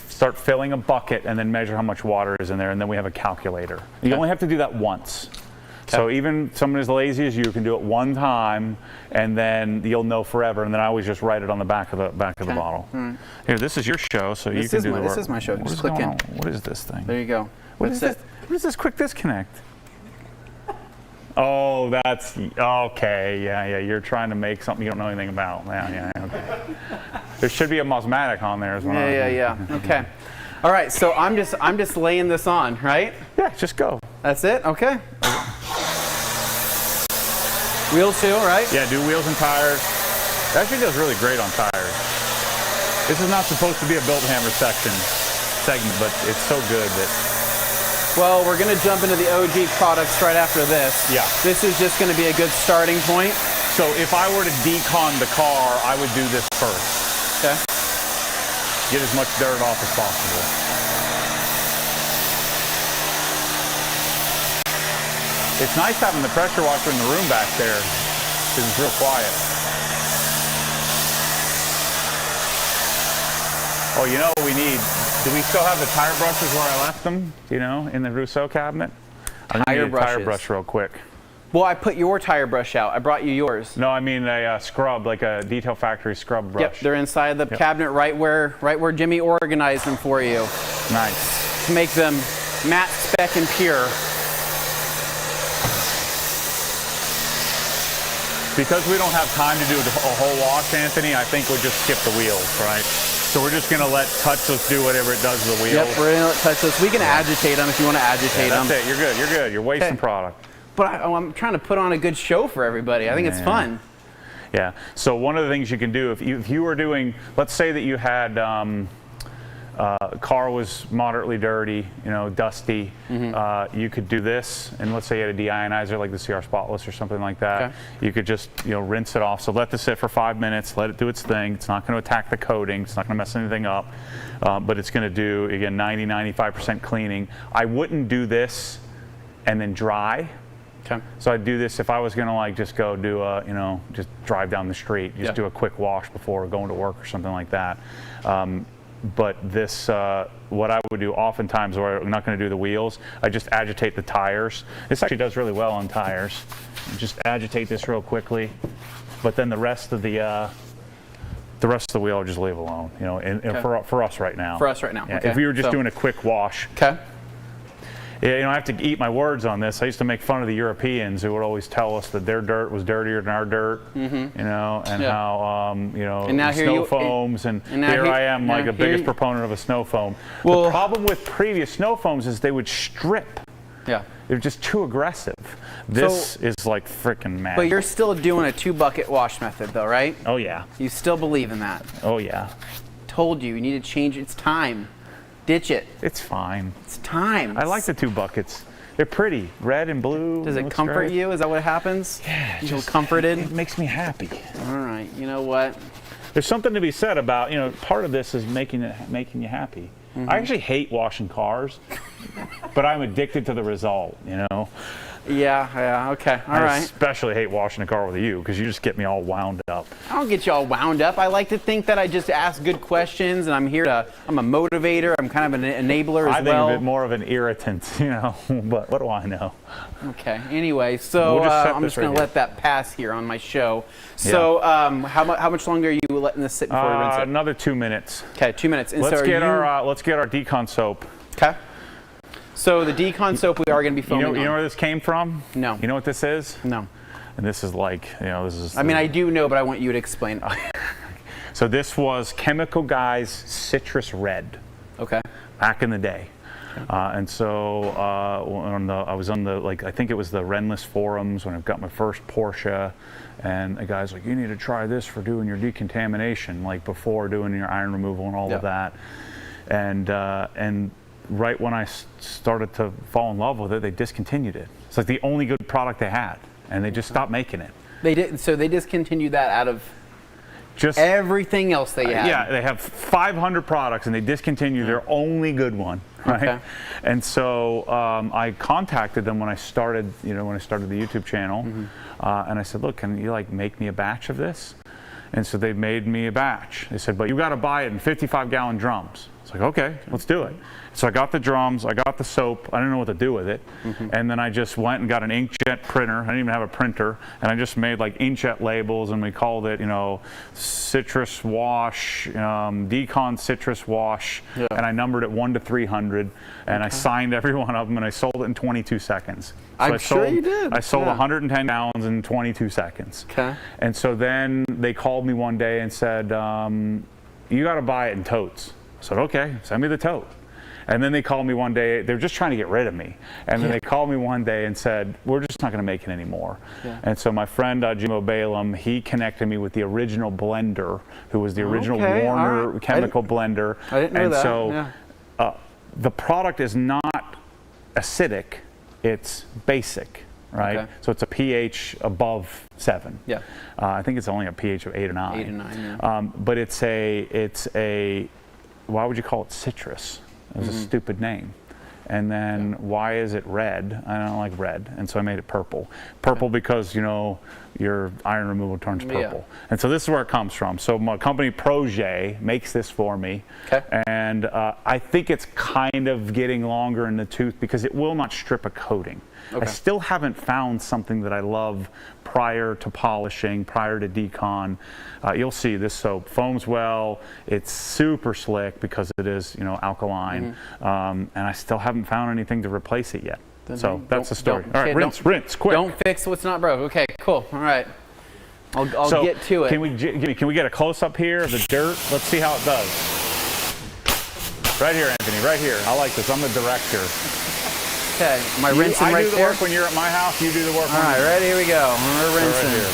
start filling a bucket, and then measure how much water is in there, and then we have a calculator. You only have to do that once. So even someone as lazy as you can do it one time, and then you'll know forever. And then I always just write it on the back of the bottle. Here, this is your show, so you can do the work. This is my show. Just click in. What is this thing? There you go. What is this quick disconnect? Oh, that's okay. Yeah. You're trying to make something you don't know anything about. Yeah. Okay. There should be a Mosmatic on there as well. Yeah. Okay. All right. So I'm just laying this on, right? Yeah. Just go. That's it. Okay. Wheels too, right? Yeah. Do wheels and tires. It actually does really great on tires. This is not supposed to be a built hammer segment, but it's so good that. Well, we're going to jump into the OG products right after this. Yeah. This is just going to be a good starting point. So if I were to decon the car, I would do this first. Okay. Get as much dirt off as possible. It's nice having the pressure washer in the room back there because it's real quiet. Oh, you know what we need? Do we still have the tire brushes where I left them, in the Rousseau cabinet? I need a tire brush real quick. Well, I put your tire brush out. I brought you yours. No, I mean a scrub, like a Detail Factory scrub brush. Yep, they're inside the cabinet right where Jimmy organized them for you. Nice. To make them matte, spec, and pure. Because we don't have time to do a whole wash, Anthony, I think we'll just skip the wheels, right? So we're just going to let Touchless do whatever it does to the wheels. Yep, we're going to let Touchless. We can agitate them if you want to agitate them. That's it. You're good. You're wasting product. But I'm trying to put on a good show for everybody. I think it's fun. Yeah. So one of the things you can do, if you were doing, let's say that you had, car was moderately dirty, dusty, you could do this, and let's say you had a deionizer like the CR Spotless or something like that. Okay. You could just rinse it off. So let this sit for 5 minutes, let it do its thing. It's not going to attack the coating, it's not going to mess anything up, but it's going to do, again, 90-95% cleaning. I wouldn't do this and then dry. Okay. So I'd do this if I was going to just go do a, just drive down the street, just do a quick wash before going to work or something like that. But this, what I would do oftentimes, where I'm not going to do the wheels, I just agitate the tires. This actually does really well on tires. Just agitate this real quickly, but then the rest of the wheel I'll just leave alone. For us right now. For us right now. Yeah, Okay. if we were just doing a quick wash. Okay. Yeah, I have to eat my words on this. I used to make fun of the Europeans who would always tell us that their dirt was dirtier than our dirt, and how, And now snow foams, and here I am, like the biggest proponent of a snow foam. Well, the problem with previous snow foams is they would strip. Yeah. They're just too aggressive. This is like freaking mad. But you're still doing a 2-bucket wash method, though, right? Oh, yeah. You still believe in that? Oh, yeah. Told you need to change. It's time. Ditch it. It's fine. It's time. I like the 2 buckets. They're pretty, red and blue. Does it comfort you? Is that what happens? Yeah. You feel comforted? It makes me happy. All right. You know what? There's something to be said about, part of this is making you happy. I actually hate washing cars, but I'm addicted to the result, Yeah, okay, all right. I especially hate washing a car with you because you just get me all wound up. I don't get you all wound up. I like to think that I just ask good questions, and I'm a motivator. I'm kind of an enabler as well. I think of it more of an irritant, but what do I know? Okay, anyway, so I'm just going to let that pass here on my show. So how much longer are you letting this sit before we rinse it? Another 2 minutes. Okay, 2 minutes. And let's get our decon soap. Okay. So the decon soap we are going to be filming You know where this came from? No. You know what this is? No. And this is like, this is... I mean, I do know, but I want you to explain. So this was Chemical Guy's Citrus Red. Okay. Back in the day. And so I was on I think it was the Renless forums when I got my first Porsche, and the guy's like, you need to try this for doing your decontamination, like before doing your iron removal and all of that. And right when I started to fall in love with it, they discontinued it. It's like the only good product they had, and they just stopped making it. They did. So they discontinued that out of just everything else they had. Yeah, they have 500 products, and they discontinued their only good one, right? Okay. And so I contacted them when I started, the YouTube channel, and I said, look, can you make me a batch of this? And so they made me a batch. They said, but you got to buy it in 55-gallon drums. was like, okay, let's do it. So I got the drums, I got the soap, I didn't know what to do with it. And then I just went and got an inkjet printer. I didn't even have a printer. And I just made like inkjet labels, and we called it, you know, citrus wash, decon citrus wash. And I numbered it 1 to 300. And I signed every one of them, and I sold it in 22 seconds. So I'm sure you did. I sold 110 gallons in 22 seconds. Okay. And so then they called me one day and said, you got to buy it in totes. I said, okay, send me the tote. And then they called me one day, they're just trying to get rid of me. And then they called me one day and said, we're just not going to make it anymore. And so my friend Jimbo Balaam, he connected me with the original blender, who was the original Warner chemical blender. I didn't know and that. So the product is not acidic, it's basic. Right, Okay. so it's a pH above 7. Yeah. I think it's only a pH of 8 or 9. 8 or 9. Yeah. But it's a. Why would you call it citrus? It was a stupid name. And then why is it red? I don't like red, and so I made it purple. Purple because, you know, your iron removal turns purple. And so this is where it comes from. So my company Projet makes this for me. And I think it's kind of getting longer in the tooth because it will not strip a coating. I still haven't found something that I love prior to polishing, prior to decon. You'll see this soap foams well. It's super slick because it is, you know, alkaline. And I still haven't found anything to replace it yet. So that's the story. All right, rinse, quick. Don't fix what's not broke. Okay, cool. All right. I'll get to it. Can we get a close up here of the dirt? Let's see how it does. Right here, Anthony, right here. I like this. I'm the director. Okay, am I rinsing right there? I do the work when you're at my house, you do the work. All right, ready? Here we go. We're rinsing. Right here.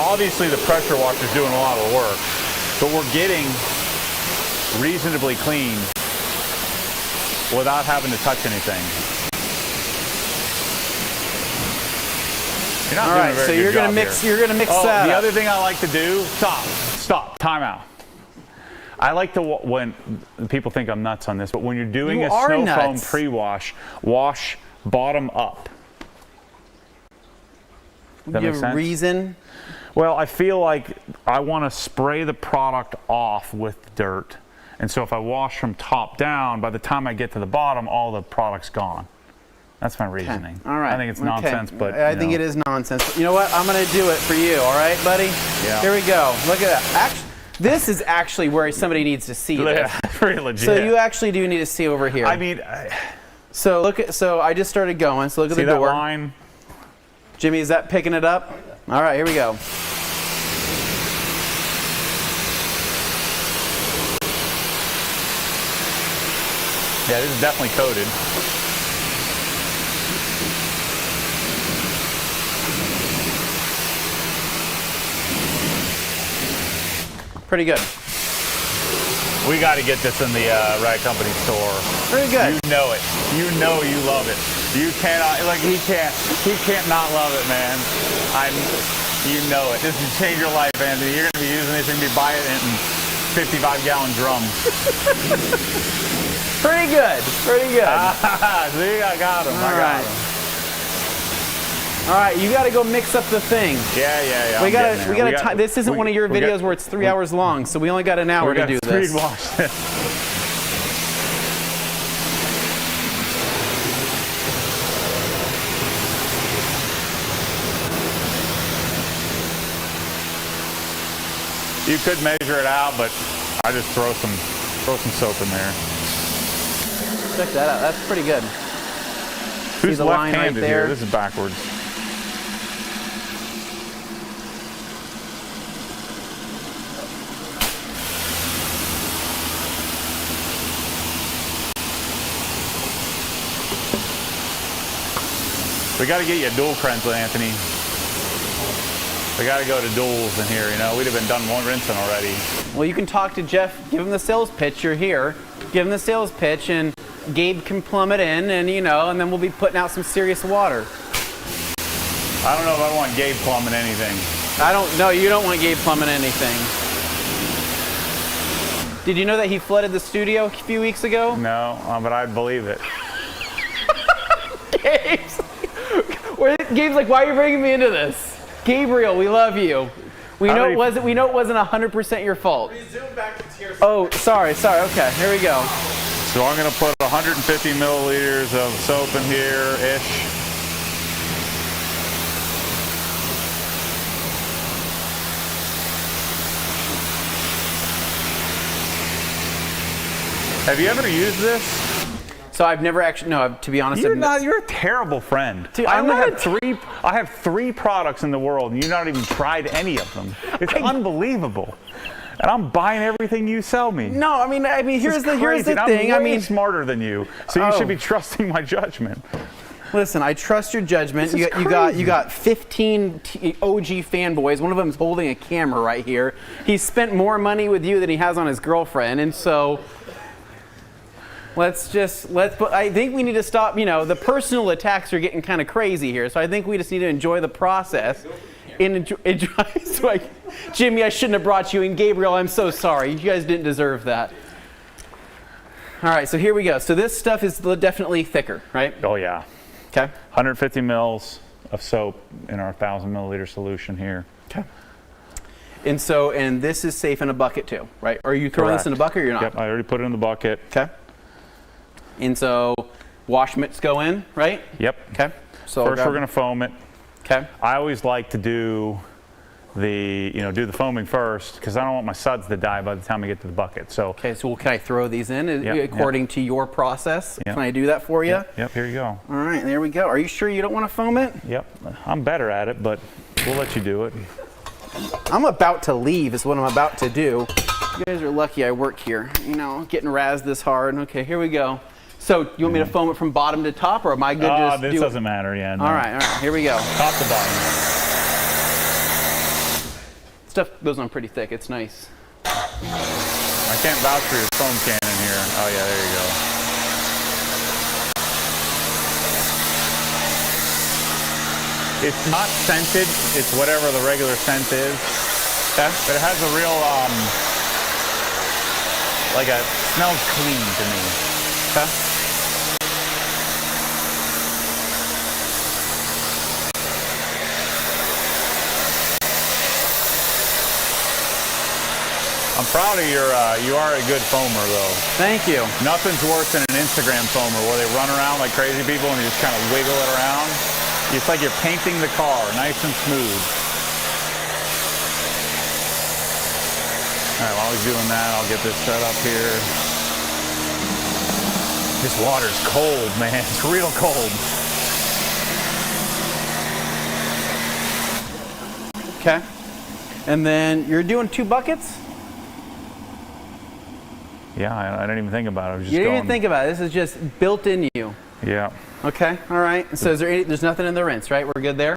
Obviously, the pressure washer is doing a lot of the work, but we're getting reasonably clean without having to touch anything. You're not All doing right, a very so good you're gonna job mix. here. You're gonna mix Oh, that. the up. other thing I like to do. Stop. Time out. I like to, when people think I'm nuts on this, but when you're doing a snow foam pre-wash, wash bottom up. Does that You make have sense? a reason? Well, I feel like I want to spray the product off with dirt. And so if I wash from top down, by the time I get to the bottom, all the product's gone. That's my reasoning. All right. I think it's nonsense, but I think it is nonsense. But you know what? I'm going to do it for you. All right, buddy? Yeah. Here we go. Look at that. Actually, this is actually where somebody needs to see this. Pretty legit. So you actually do need to see over here. I mean, so look at. So I just started going. So look at see the door. that line? Jimmy, is that picking it up? All right, here we go. Yeah, this is definitely coated. Pretty good. We got to get this in the Rag Company store. Pretty good. You know it. You know you love it. You cannot, like, he can't not love it, man. You know it. This will change your life, Anthony. You're going to be using this. You're going to be buying it in 55-gallon drums. Pretty good. Pretty good. See, I got him. I got him. All right, you got to go mix up the thing. Yeah. We got to. This isn't one of your videos where it's 3 hours long, so we only got an hour to do this. Wash this. You could measure it out, but I just throw some soap in there. Check that out. That's pretty good. Who's the line right left-handed there? here? This is backwards. We got to get you a dual cleanser, Anthony. We got to go to duals in here, you know. We'd have been done one rinsing already. Well, you can talk to Jeff. Give him the sales pitch. You're here. Give him the sales pitch, and Gabe can plumb it in, and you know, and then we'll be putting out some serious water. I don't know if I want Gabe plumbing anything. You don't want Gabe plumbing anything. Did you know that he flooded the studio a few weeks ago? No, but I'd believe it. Gabe's like, why are you bringing me into this? Gabriel, we love you. We know it wasn't 100% your fault. Resume back to TRCMA. Oh, sorry. Okay, here we go. So I'm going to put 150 milliliters of soap in here-ish. Have you ever used this? So I've never actually, no, to be honest. You're a terrible friend. Dude, I have three products in the world, and you've not even tried any of them. It's unbelievable. And I'm buying everything you sell me. No, I mean, here's the thing. I'm way smarter than you, so you should be trusting my judgment. Listen, I trust your judgment. You got 15 OG fanboys. One of them is holding a camera right here. He's spent more money with you than he has on his girlfriend, and so. But I think we need to stop, the personal attacks are getting kind of crazy here. So I think we just need to enjoy the process. Jimmy, I shouldn't have brought you in. Gabriel, I'm so sorry. You guys didn't deserve that. All right, so here we go. So this stuff is definitely thicker, right? Oh, yeah. Okay. 150 mils of soap in our 1,000 milliliter solution here. Okay. And this is safe in a bucket too, right? Are you throwing this in a bucket or you're not? Yep, I already put it in the bucket. Okay. And so wash mitts go in, right? Yep. Okay. So first we're going to foam it. Okay. I always like to do the foaming first because I don't want my suds to die by the time I get to the bucket. So okay, so can I throw these in according to your process? Yep. Can I do that for you? Yep, here you go. All right, there we go. Are you sure you don't want to foam it? Yep, I'm better at it, but we'll let you do it. I'm about to leave is what I'm about to do. You guys are lucky I work here, getting razzed this hard. Okay, here we go. So you want me to foam it from bottom to top, or am I good to just this doesn't matter, yeah. No. All right, here we go. Top to bottom. Stuff goes on pretty thick, it's nice. I can't vouch for your foam cannon here. Oh yeah, there you go. It's not scented, it's whatever the regular scent is. Okay. But it has a real, it smells clean to me. Okay. I'm proud of you are a good foamer though. Thank you. Nothing's worse than an Instagram foamer where they run around like crazy people and you just kind of wiggle it around. It's like you're painting the car nice and smooth. All right, while he's doing that, I'll get this set up here. This water's cold, man. It's real cold. Okay. And then you're doing 2 buckets? Yeah, I didn't even think about it. I was just You didn't even think about it. This is just built in you. Yeah. Okay, all right. So there's nothing in the rinse, right? We're good there?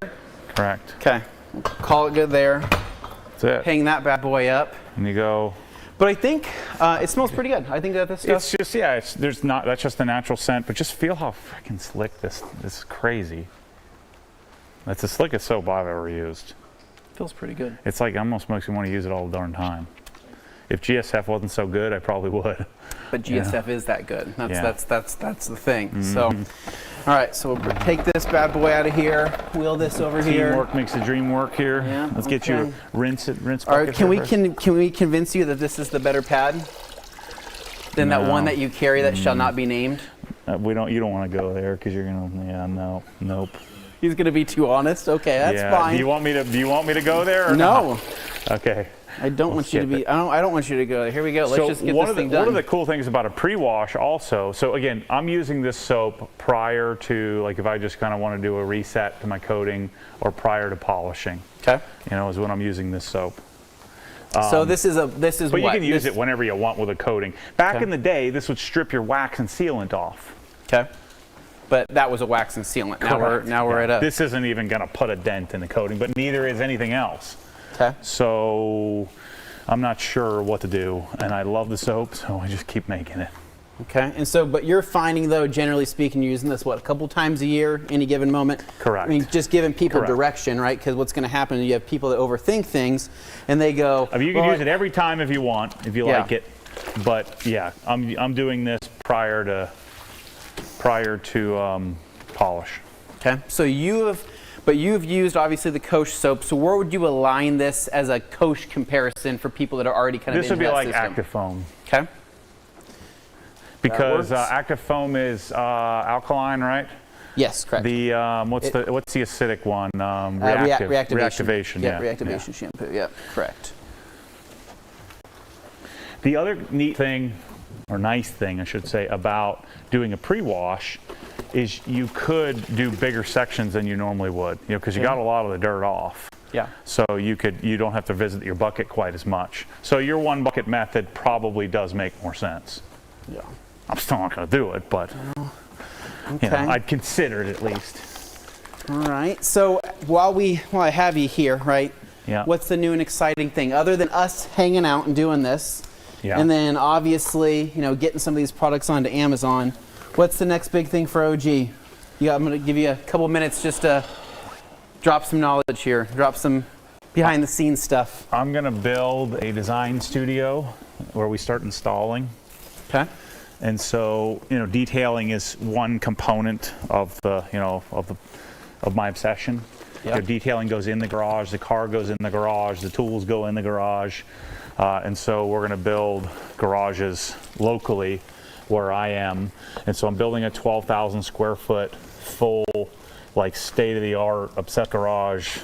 Correct. Okay. Call it good there. That's it. Hang that bad boy up. And you go. But I think it smells pretty good. I think that this stuff. It's just, that's just the natural scent, but just feel how freaking slick this is crazy. That's the slickest soap I've ever used. Feels pretty good. It's like almost makes me want to use it all the darn time. If GSF wasn't so good, I probably would. But GSF is that good. That's the thing. Mm-hmm. So, all right. So we'll take this bad boy out of here. Wheel this over here. Teamwork makes the dream work here. Yeah. Let's get you a rinse bucket. All right. Can we convince you that this is the better pad than that one that you carry that shall not be named? You don't want to go there because you're gonna. Nope. He's gonna be too honest. Okay, that's fine. Do you want me to go there? Or no. Not? Okay. I don't want you to be. I don't want you to go there. Here we go. Let's just get this thing done. One of the cool things about a pre-wash also. So again, I'm using this soap prior to, like, if I just kind of want to do a reset to my coating or prior to polishing. Okay. Is when I'm using this soap. So this is But what? you can use it whenever you want with a coating. Back in the day, this would strip your wax and sealant off. Okay. But that was a wax and sealant. Now we're at a. This isn't even going to put a dent in the coating, but neither is anything else. Okay. So I'm not sure what to do, and I love the soap, so I just keep making it. Okay. And so, but you're finding, though, generally speaking, you're using this a couple times a year, any given moment? Correct. I mean, just giving people direction, right? Because what's going to happen is you have people that overthink things, and they go. I mean, you can use it every time if you want, if you like it. But yeah, I'm doing this prior to polish. Okay. So you have. but you've used obviously the Koch soap. So where would you align this as a Koch comparison for people that are already kind of This into would be that like system? Active Foam. Okay. Because Active Foam is alkaline, right? Yes, correct. The what's the acidic one? Reactivation. Yeah, reactivation shampoo. Yeah, correct. The other neat thing, or nice thing, I should say, about doing a pre-wash is you could do bigger sections than you normally would, you know, because you got a lot of the dirt off. Yeah. So you don't have to visit your bucket quite as much. So your one bucket method probably does make more sense. Yeah. I'm still not going to do it, but Okay. you know, I'd consider it at least. All right. So while I have you here, right? Yeah. What's the new and exciting thing other than us hanging out and doing this? Yeah. And then obviously, you know, getting some of these products onto Amazon. What's the next big thing for OG? I'm going to give you a couple minutes just to drop some knowledge here, drop some behind the scenes stuff. I'm going to build a design studio where we start installing. Okay. And so, you know, detailing is one component of the, you know, of my obsession. Yeah. You know, detailing goes in the garage, the car goes in the garage, the tools go in the garage. And so we're going to build garages locally where I am. And so I'm building a 12,000 square foot full, like state-of-the-art obsessed garage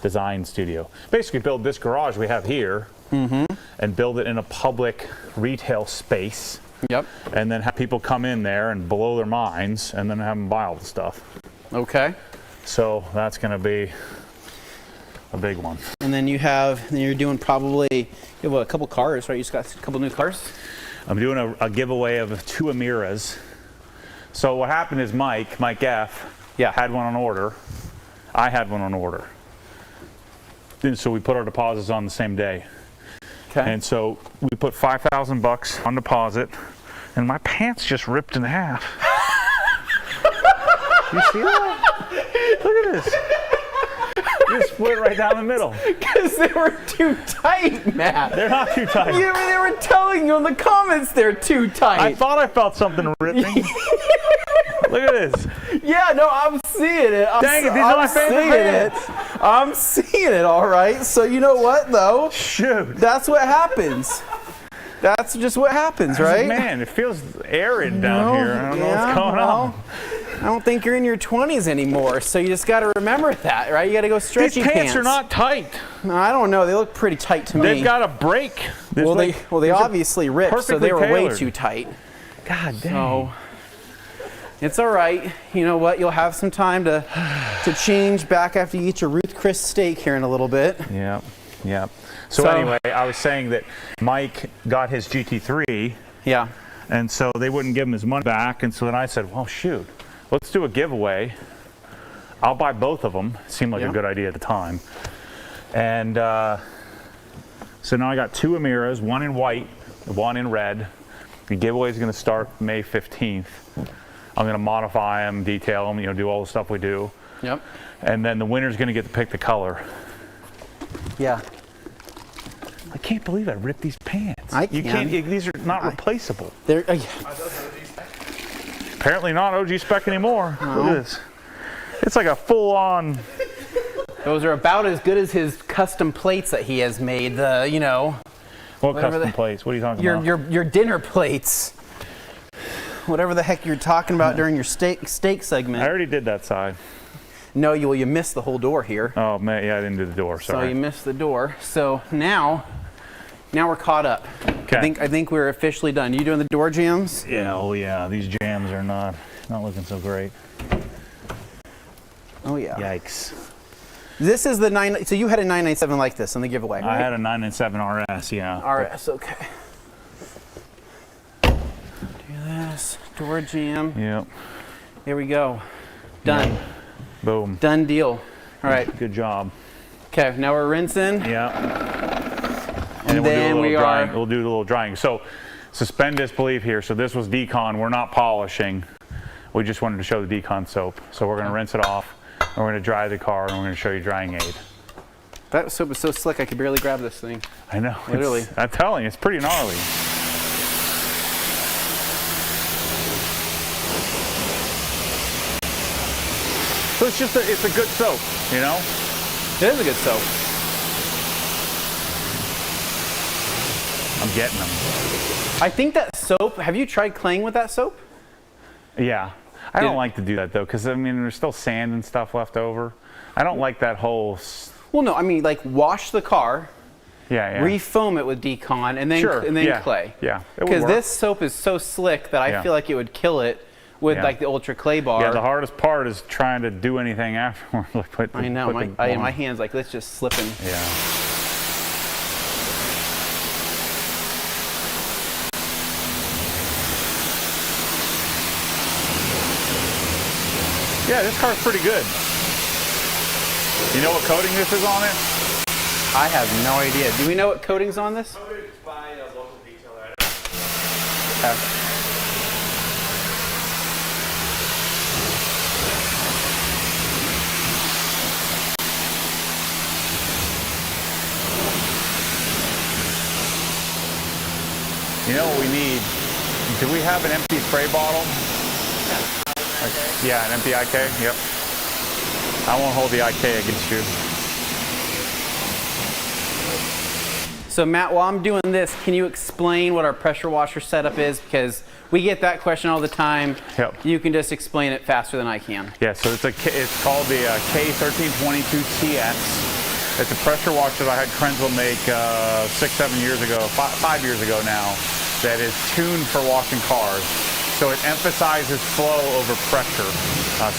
design studio. Basically build this garage we have here and build it in a public retail space. Yep. And then have people come in there and blow their minds and then have them buy all the stuff. Okay. So that's going to be a big one. And then you're doing probably, you have a couple cars, right? You just got a couple new cars? I'm doing a giveaway of 2 Amiras. So what happened is Mike F. had one on order. I had one on order. And so we put our deposits on the same day. Okay. And so we put $5,000 on deposit, and my pants just ripped in half. You see that? Look at this. Just split right down the middle. Because they were too tight, Matt. They're not too tight. They were telling you in the comments they're too tight. I thought I felt something ripping. Look at this. Yeah, no, I'm seeing it. Dang it, these are my favorite pants. I'm seeing it, all right. So you know what, though? Shoot. That's what happens. That's just what happens, right? Man, it feels arid down here. I don't know what's going on. I don't think you're in your 20s anymore, so you just got to remember that, right? You got to go stretchy These pants are not tight. No, I don't know. They look pretty tight to me. They've got a break. Well, they obviously ripped, so they were way too tight. God dang. So it's all right. You know what? You'll have some time to change back after you eat your Ruth Chris steak here in a little bit. Yeah, yeah. So anyway, I was saying that Mike got his GT3. Yeah. And so they wouldn't give him his money back, and so then I said, well, shoot, let's do a giveaway. I'll buy both of them. It seemed like a good idea at the time. And so now I got 2 Amiras, one in white, one in red. The giveaway is going to start May 15th. I'm going to modify them, detail them, you know, do all the stuff we do. Yep. And then the winner's going to get to pick the color. Yeah. I can't believe I ripped these pants. You can't. These are not replaceable. They're apparently not OG spec anymore. No. Look at this. It's like a full-on. Those are about as good as his custom plates that he has made. You know. What custom plates? What are you talking about? Your dinner plates. Whatever the heck you're talking about during your steak segment. I already did that side. No, you missed the whole door here. Oh man, yeah, I didn't do the door. Sorry. So you missed the door. So now we're caught up. Okay. I think we're officially done. You doing the door jams? Yeah. Oh yeah. These jams are not looking so great. Oh yeah. Yikes. This is the 9. So you had a 997 like this on the giveaway, right? I had a 997 RS. Yeah. RS. Okay. Do this door jam. Yep. Here we go. Done. Yeah. Boom. Done deal. All right. Good job. Okay. Now we're rinsing. Yeah. And then we'll do a little drying. So suspend disbelief here. So this was decon. We're not polishing. We just wanted to show the decon soap. So we're going to rinse it off. And we're going to dry the car, and we're going to show you drying aid. That soap is so slick, I could barely grab this thing. I know. Literally. I'm telling you, it's pretty gnarly. So it's just it's a good soap, you know? It is a good soap. I'm getting them. I think that soap, have you tried claying with that soap? Yeah. I don't like to do that though, because I mean, there's still sand and stuff left over. I don't like that whole. Well, no, I mean, like wash the car, re-foam it with decon, and then clay. Yeah. Because this soap is so slick that I feel like it would kill it with like the ultra clay bar. Yeah, the hardest part is trying to do anything afterward. Like I know, my hand's like, it's just slipping. Yeah. Yeah, this car's pretty good. You know what coating this is on it? I have no idea. Do we know what coating's on this? Coated by a local detailer. You know what we need? Do we have an empty spray bottle? Yeah, an empty IK, yep. I won't hold the IK against you. So Matt, while I'm doing this, can you explain what our pressure washer setup is? Because we get that question all the time. Yep. You can just explain it faster than I can. Yeah, so it's called the K1322TX. It's a pressure washer that I had Krenzel make 6-7 years ago, 5 years ago now, that is tuned for washing cars. So it emphasizes flow over pressure.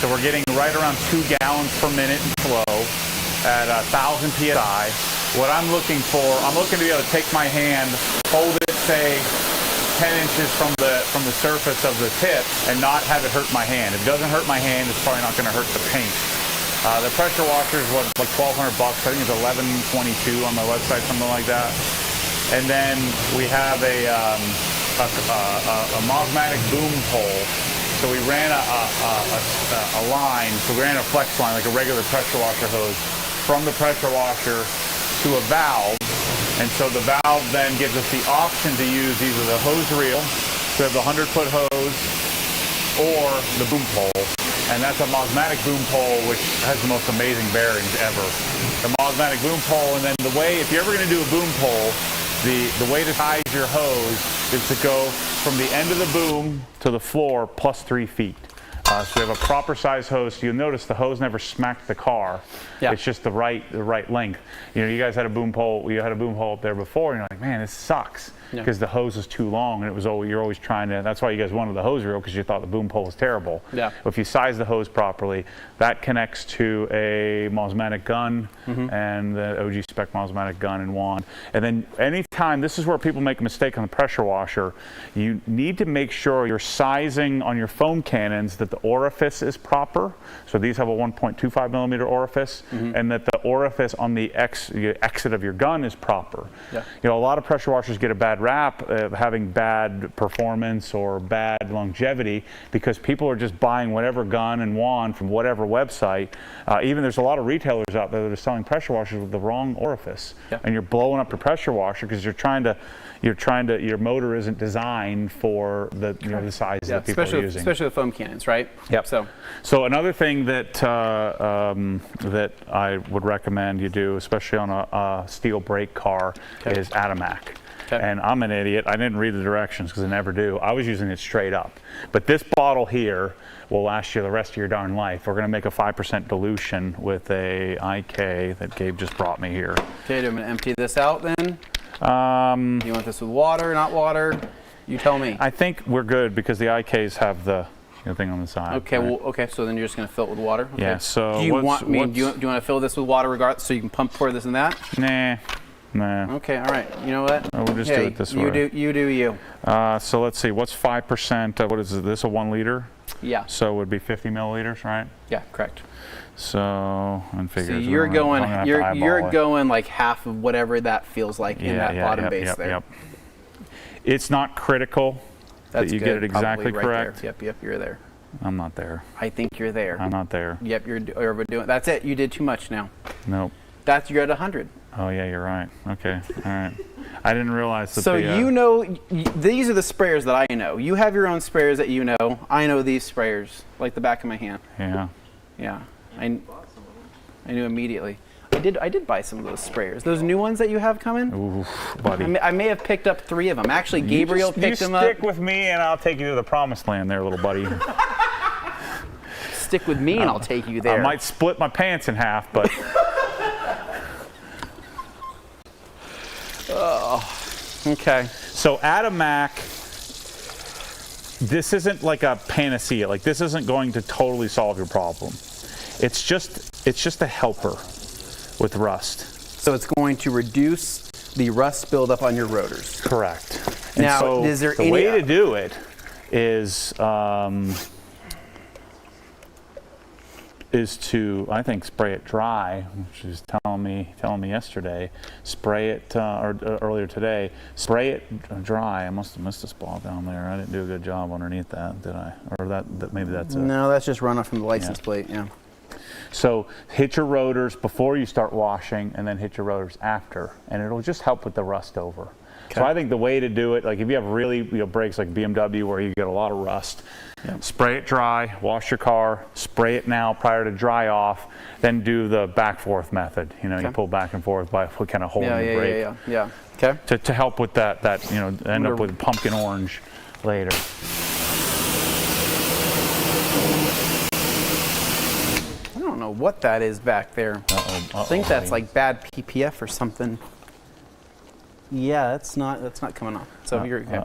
So we're getting right around 2 gallons per minute in flow at 1,000 PSI. What I'm looking for, I'm looking to be able to take my hand, hold it, say, 10 inches from the surface of the tip and not have it hurt my hand. If it doesn't hurt my hand, it's probably not going to hurt the paint. The pressure washer is like $1,200. I think it's $11.22 on my website, something like that. And then we have a Mosmatic boom pole. So we ran a line, so we ran a flex line, like a regular pressure washer hose, from the pressure washer to a valve. And so the valve then gives us the option to use either the hose reel, so we have the 100-foot hose, or the boom pole. And that's a Mosmatic boom pole, which has the most amazing bearings ever. The Mosmatic boom pole, and then the way, if you're ever going to do a boom pole, the way to size your hose is to go from the end of the boom to the floor plus 3 feet. So we have a proper size hose. You'll notice the hose never smacked the car. Yeah. It's just the right length. You know, you guys had a boom pole. You had a boom hole up there before, and you're like, man, this sucks because the hose is too long, and you're always trying to. That's why you guys wanted the hose reel, because you thought the boom pole was terrible. Yeah. But if you size the hose properly, that connects to a Mosmatic gun and the OG spec Mosmatic gun and wand. And then anytime, this is where people make a mistake on the pressure washer. You need to make sure you're sizing on your foam cannons that the orifice is proper. So these have a 1.25 millimeter orifice, and that the orifice on the exit of your gun is proper. Yeah. You know, a lot of pressure washers get a bad rap of having bad performance or bad longevity because people are just buying whatever gun and wand from whatever website. Even there's a lot of retailers out there that are selling pressure washers with the wrong orifice, and you're blowing up your pressure washer because your motor isn't designed for the the size that people are using. Especially the foam cannons, right? Yep. So another thing that that I would recommend you do, especially on a steel brake car, is Atomac. And I'm an idiot. I didn't read the directions because I never do. I was using it straight up. But this bottle here will last you the rest of your darn life. We're going to make a 5% dilution with a IK that Gabe just brought me here. Okay, I'm going to empty this out then. You want this with water, not water? You tell me. I think we're good because the IKs have the thing on the side. Okay, right? So then you're just going to fill it with water? Okay. Yeah, so do you want to fill this with water regardless so you can pump for this and that? Nah. Okay, all right. You know what? We'll just do it this way. You do you. So let's see. What's 5%? What is this? A 1 liter? Yeah. So it would be 50 milliliters, right? Yeah, correct. So on figures. So you're going like half of whatever that feels like in that bottom base there. Yep. It's not critical that you get it exactly correct. There. Yep, you're there. I'm not there. I think you're there. I'm not there. Yep, you're overdoing. That's it. You did too much now. Nope. You're at 100. Oh yeah, you're right. Okay, all right. I didn't realize that. So you know, these are the sprayers that I know. You have your own sprayers that you know. I know these sprayers like the back of my hand. Yeah. Yeah. I knew immediately. I did buy some of those sprayers. Those new ones that you have coming? Ooh, buddy. I may have picked up 3 of them. Actually, Gabriel picked them up. You stick with me and I'll take you to the promised land there, little buddy. Stick with me and I'll take you there. I might split my pants in half, but... Oh, okay. So Atomac, this isn't like a panacea. Like, this isn't going to totally solve your problem. It's just a helper with rust. So it's going to reduce the rust buildup on your rotors. Correct. Now, so is there the any way to do it is to, I think, spray it dry, which is telling me yesterday. Spray it or earlier today. Spray it dry. I must have missed a spot down there. I didn't do a good job underneath that, did I? Or that maybe that's a, no, that's just runoff from the license plate. Yeah. So hit your rotors before you start washing, and then hit your rotors after, and it'll just help with the rust over. Okay. So I think the way to do it, like if you have really brakes like BMW where you get a lot of rust, spray it dry, wash your car, spray it now prior to dry off, then do the back forth method. You know, you pull back and forth by kind of holding the brake. Yeah. Okay. To help with that end up with pumpkin orange later. I don't know what that is back there. I think that's like bad PPF or something. Yeah, that's not coming off. So you're okay.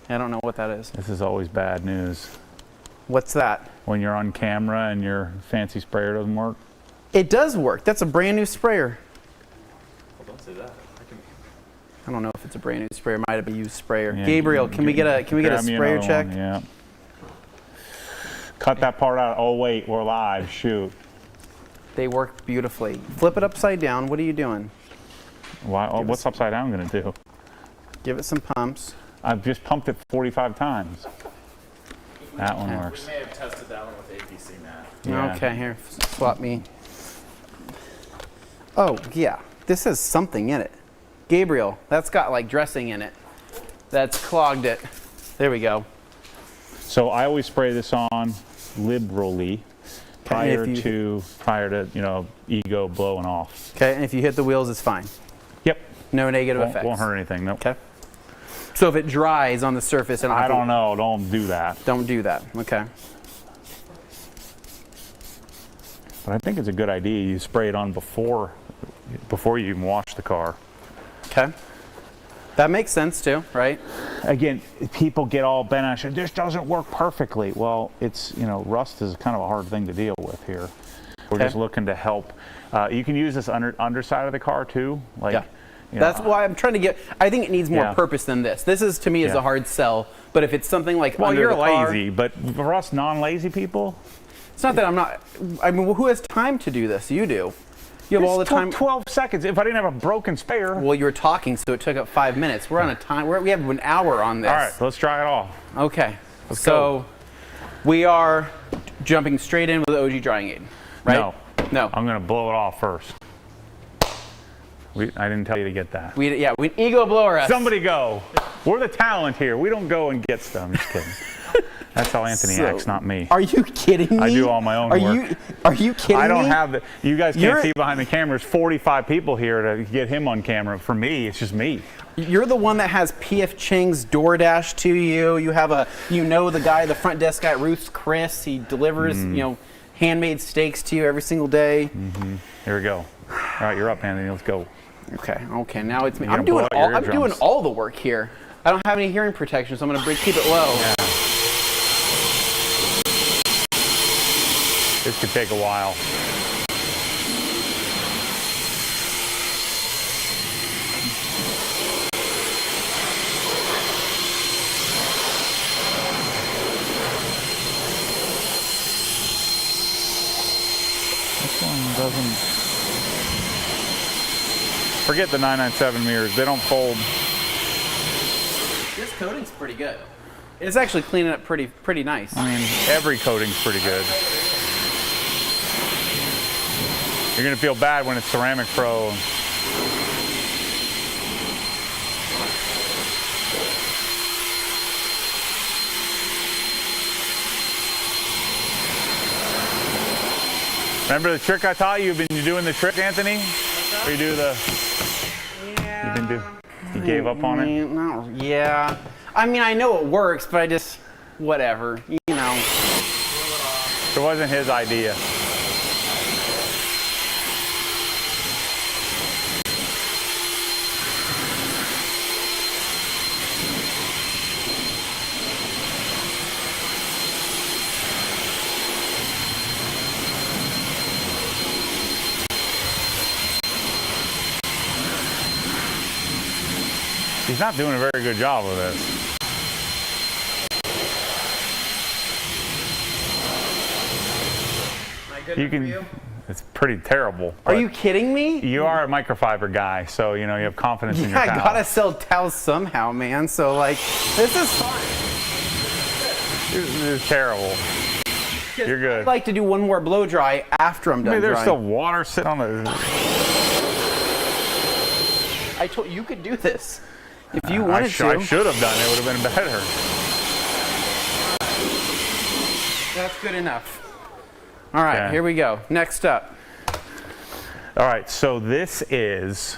I don't know what that is. This is always bad news. What's that? When you're on camera and your fancy sprayer doesn't work. It does work. That's a brand new sprayer. Well, don't say that. I don't know if it's a brand new sprayer. It might have been a used sprayer. Yeah, Gabriel, can we get a sprayer check? Yeah. Cut that part out. Oh wait, we're live. Shoot. They work beautifully. Flip it upside down. What are you doing? Why? What's upside down going to do? Give it some pumps. I've just pumped it 45 times. That one works. We may have tested that one with APC, Matt. Yeah. Okay, here, swap me. Oh, yeah. This has something in it. Gabriel, that's got like dressing in it. That's clogged it. There we go. So I always spray this on liberally prior to ego blowing off. Okay, and if you hit the wheels, it's fine. Yep. No negative effects. Won't hurt anything. Nope. Okay. So if it dries on the surface, and I don't know. Don't do that. Don't do that. Okay. But I think it's a good idea. You spray it on before you even wash the car. Okay. That makes sense too, right? Again, people get all bent on, this doesn't work perfectly. Well, it's, rust is kind of a hard thing to deal with here. We're just looking to help. You can use this underside of the car too. That's why I'm trying to get, I think it needs more purpose than this. This is, to me, is a hard sell. But if it's something like under you're the car, lazy, but for us non-lazy people. It's not that I'm not, I mean, who has time to do this? You do. You have all the time. 12 seconds. If I didn't have a broken spare. Well, you were talking, so it took up 5 minutes. We're on a time. We have an hour on this. All right, let's try it off. Okay. Let's go. We are jumping straight in with the OG drying aid, right? No. I'm going to blow it off first. I didn't tell you to get that. We ego blower us. Somebody go. We're the talent here. We don't go and get stuff. I'm just kidding. That's how Anthony acts, not me. Are you kidding me? I do all my own work. Are you kidding me? I don't have the. You guys can't see behind the camera. There's 45 people here to get him on camera. For me, it's just me. You're the one that has P.F. Chang's DoorDash to you. You have the guy, the front desk guy, Ruth's Chris. He delivers, handmade steaks to you every single day. Here we go. All right, you're up, Anthony. Let's go. Okay. Now it's me. I'm doing all the work here. I don't have any hearing protection, so I'm going to keep it low. Yeah. This could take a while. This one doesn't. Forget the 997 mirrors. They don't fold. This coating's pretty good. It's actually cleaning up pretty nice. I mean, every coating's pretty good. You're gonna feel bad when it's Ceramic Pro. Remember the trick I taught you? You've been doing the trick, Anthony? Or you do the... Yeah. You've been you gave up on it? No, yeah. I mean, I know it works, but I just, whatever, you know. It wasn't his idea. He's not doing a very good job of this. You can. It's pretty terrible. Are you kidding me? You are a microfiber guy, so you know you have confidence in your Yeah, towel. I gotta sell towels somehow, man. So like, this is fine. This is terrible. You're good. I'd like to do one more blow dry after I'm done. I mean, there's drying. still water sitting on the. I told you could do this if you wanted to. I should have done it. It would have been better. That's good enough. All right, Okay. here we go. Next up. All right, so this is.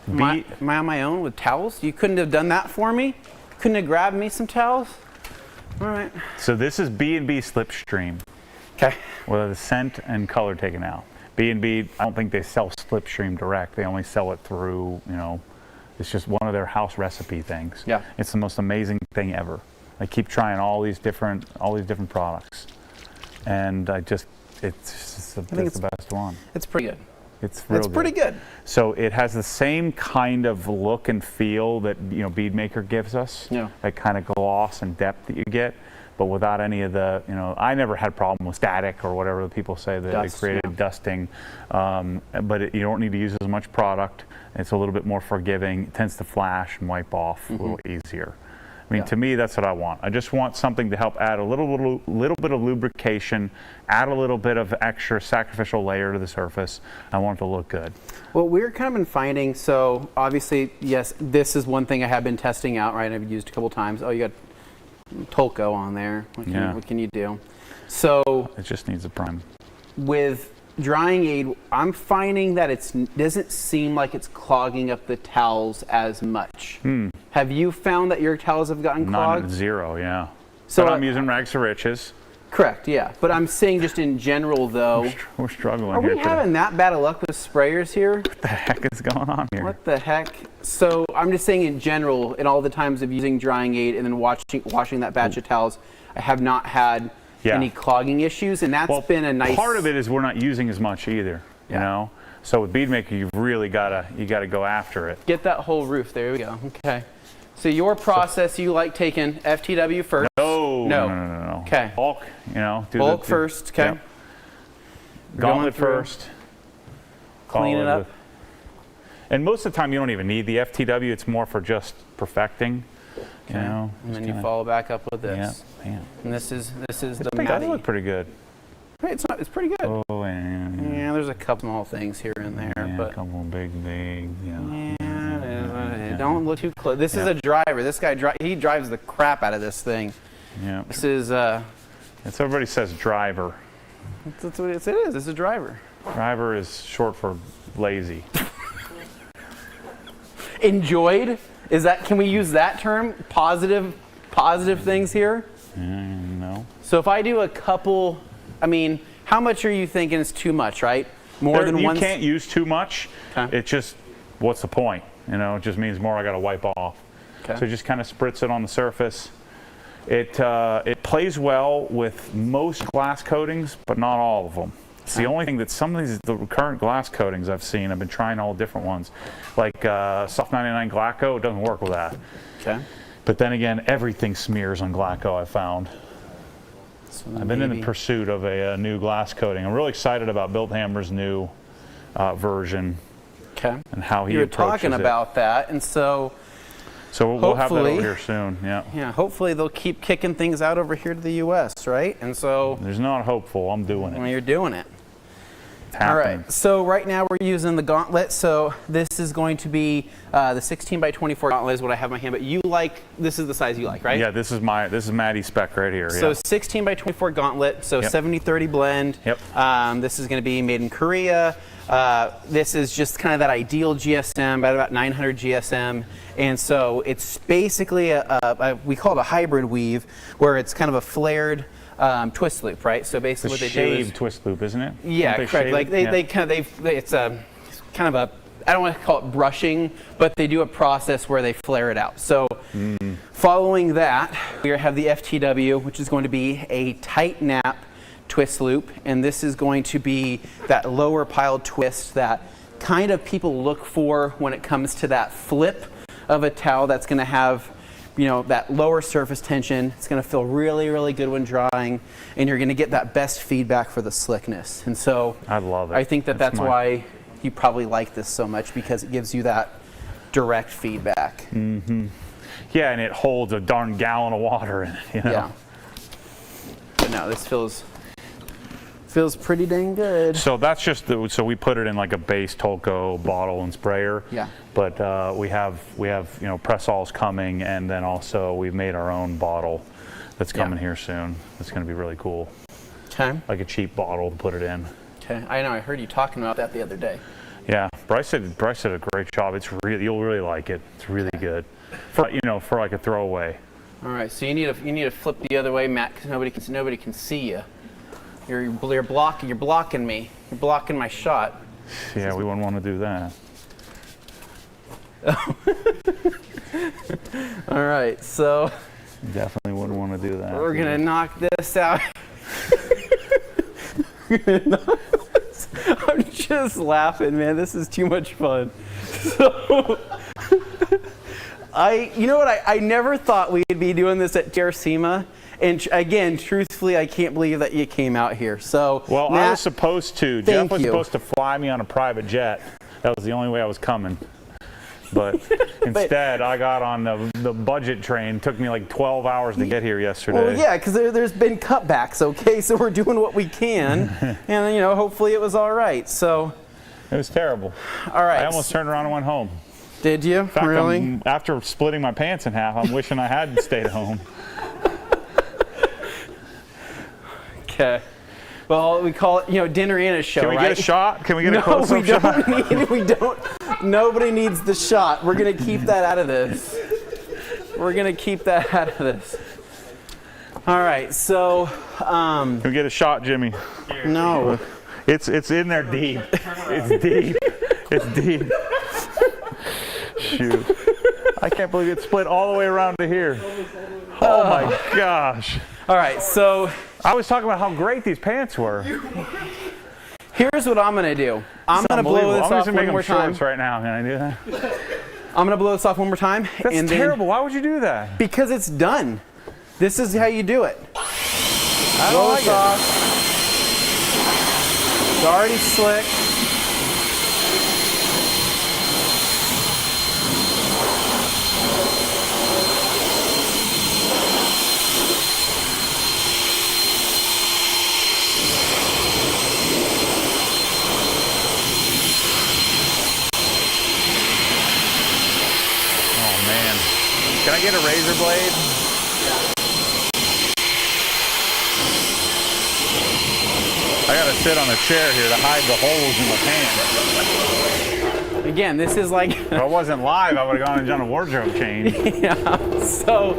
Am I on my own with towels? You couldn't have done that for me? Couldn't have grabbed me some towels? All right. So this is B&B Slipstream. Okay. With the scent and color taken out. B&B, I don't think they sell Slipstream direct. They only sell it through, you know, it's just one of their house recipe things. Yeah. It's the most amazing thing ever. I keep trying all these different products, and it's the best one. It's pretty good. It's real good. Pretty good. So it has the same kind of look and feel that Bead Maker gives us. Yeah. That kind of gloss and depth that you get, but without any of the I never had a problem with static or whatever the people say that Dust, it created dusting. But you don't need to use as much product. It's a little bit more forgiving. It tends to flash and wipe off a little easier. I mean, to me, that's what I want. I just want something to help add a little bit of lubrication, add a little bit of extra sacrificial layer to the surface. I want it to look good. Well, we're kind of been finding, so obviously, yes, this is one thing I have been testing out, right? I've used a couple times. Oh, you got Tolko on there. What can you do? So it just needs a prime. With drying aid, I'm finding that it doesn't seem like it's clogging up the towels as much. Have you found that your towels have gotten clogged? Not zero, yeah. So but I'm using Rags to Riches. Correct, yeah. But I'm saying just in general, though. We're struggling Are here we having that bad of luck with sprayers here? What the heck is going on here? What the heck? So I'm just saying in general, in all the times of using drying aid and then washing that batch of towels, I have not had any clogging issues, and that's been a nice. Part of it is we're not using as much either. You know. So with Bead Maker, you've really gotta go after it. Get that whole roof. There we go. Okay. So your process, you like taking FTW first? No. Okay. Bulk, Bulk first. Okay. Yep. Gauntlet first. Clean it up. And most of the time, you don't even need the FTW. It's more for just perfecting. Okay. And then you follow back up with this. Yeah. And this is the It does matty. look pretty good. It's pretty good. Oh, and Yeah, there's a couple small things here and there, but a couple big. don't look too close. This is a driver. This guy he drives the crap out of this thing. Yeah. This is everybody says driver. That's what it is. It's a driver. Driver is short for lazy. Enjoyed? Is that? Can we use that term? Positive things here. No. So if I do a couple, I mean, how much are you thinking is too much? Right? More than one. You can't use too much. It's just, what's the point? It just means more I got to wipe off. Okay. So just kind of spritz it on the surface. It plays well with most glass coatings, but not all of them. It's the only thing that some of the current glass coatings I've seen, I've been trying all different ones. Like Soft 99 Glaco, it doesn't work with that. Okay. But then again, everything smears on Glaco, I found. So I've been in the pursuit of a new glass coating. I'm really excited about Built Hammer's new version. Okay. And how he You were approaches talking about that, and so we'll have that over here soon. Yeah. Yeah. Hopefully they'll keep kicking things out over here to the U.S. Right? And so there's not hopeful. I'm doing it. Well, you're doing it. All right, so right now we're using the gauntlet. So this is going to be the 16 by 24 gauntlet is what I have in my hand, but you like, this is the size you like, right? Yeah, this is Maddie's spec right here. So yeah. 16 by 24 gauntlet, so Yep. 70-30 blend. Yep. This is gonna be made in Korea. This is just kind of that ideal GSM, about 900 GSM. And so it's basically we call it a hybrid weave, where it's kind of a flared twist loop, right? So basically what they do is shaved twist loop, isn't it? yeah, Don't correct. shave Like it? it's a kind of a, I don't want to call it brushing, but they do a process where they flare it out. So following that, we have the FTW, which is going to be a tight nap twist loop, and this is going to be that lower pile twist that kind of people look for when it comes to that flip of a towel that's going to have, you know, that lower surface tension. It's going to feel really, really good when drying, and you're going to get that best feedback for the slickness. And so I love it. I think that's why you probably like this so much, because it gives you that direct feedback. Mm-hmm. Yeah, and it holds a darn gallon of water in it, you know? Yeah. But no, this feels pretty dang good. So that's just so we put it in like a base Tolco bottle and sprayer. Yeah. But we have you know, press-alls coming, and then also we've made our own bottle that's coming here soon. It's going to be really cool. Okay. Like a cheap bottle to put it in. Okay. I know. I heard you talking about that the other day. Yeah. Bryce did a great job. It's really, you'll really like it. It's really good. For, you know, for like a throwaway. All right. So you need to flip the other way, Matt, because nobody can see you. You're blocking me. You're blocking my shot. Yeah, we wouldn't want to do that. All right, so definitely wouldn't want to do that. We're gonna knock this out. I'm just laughing, man. This is too much fun. So, you know what? I never thought we'd be doing this at TRCMA. And again, truthfully, I can't believe that you came out here. So, well, Matt, I was supposed to. Jeff was supposed to fly me on a private jet. That was the only way I was coming. But instead, I got on the budget train. It took me like 12 hours to get here yesterday. Well, yeah, because there's been cutbacks, okay? So we're doing what we can. And, you know, hopefully it was all right. So it was terrible. All right. I almost turned around and went home. Did you? In fact, really? After splitting my pants in half, I'm wishing I hadn't stayed at home. Okay. Well, we call it, you know, dinner and a show, Can we right? get a shot? Can we get a close-up shot? We don't. Nobody needs the shot. We're going to keep that out of this. We're going to keep that out of this. All right, so. Can we get a shot, Jimmy? No. It's in there deep. It's deep. It's deep. Shoot. I can't believe it split all the way around to here. Oh my gosh. All right, so. I was talking about how great these pants were. Here's what I'm going to do. I'm going to blow this off one more time. Right now. Can I do that? I'm going to blow this off one more time. That's terrible. Why would you do that? Because it's done. This is how you do it. I don't blow like this it. off. It's already slick. Can I get a razor blade? I gotta sit on a chair here to hide the holes in the pants. Again, this is like. If I wasn't live, I would have gone and done a wardrobe change. Yeah, so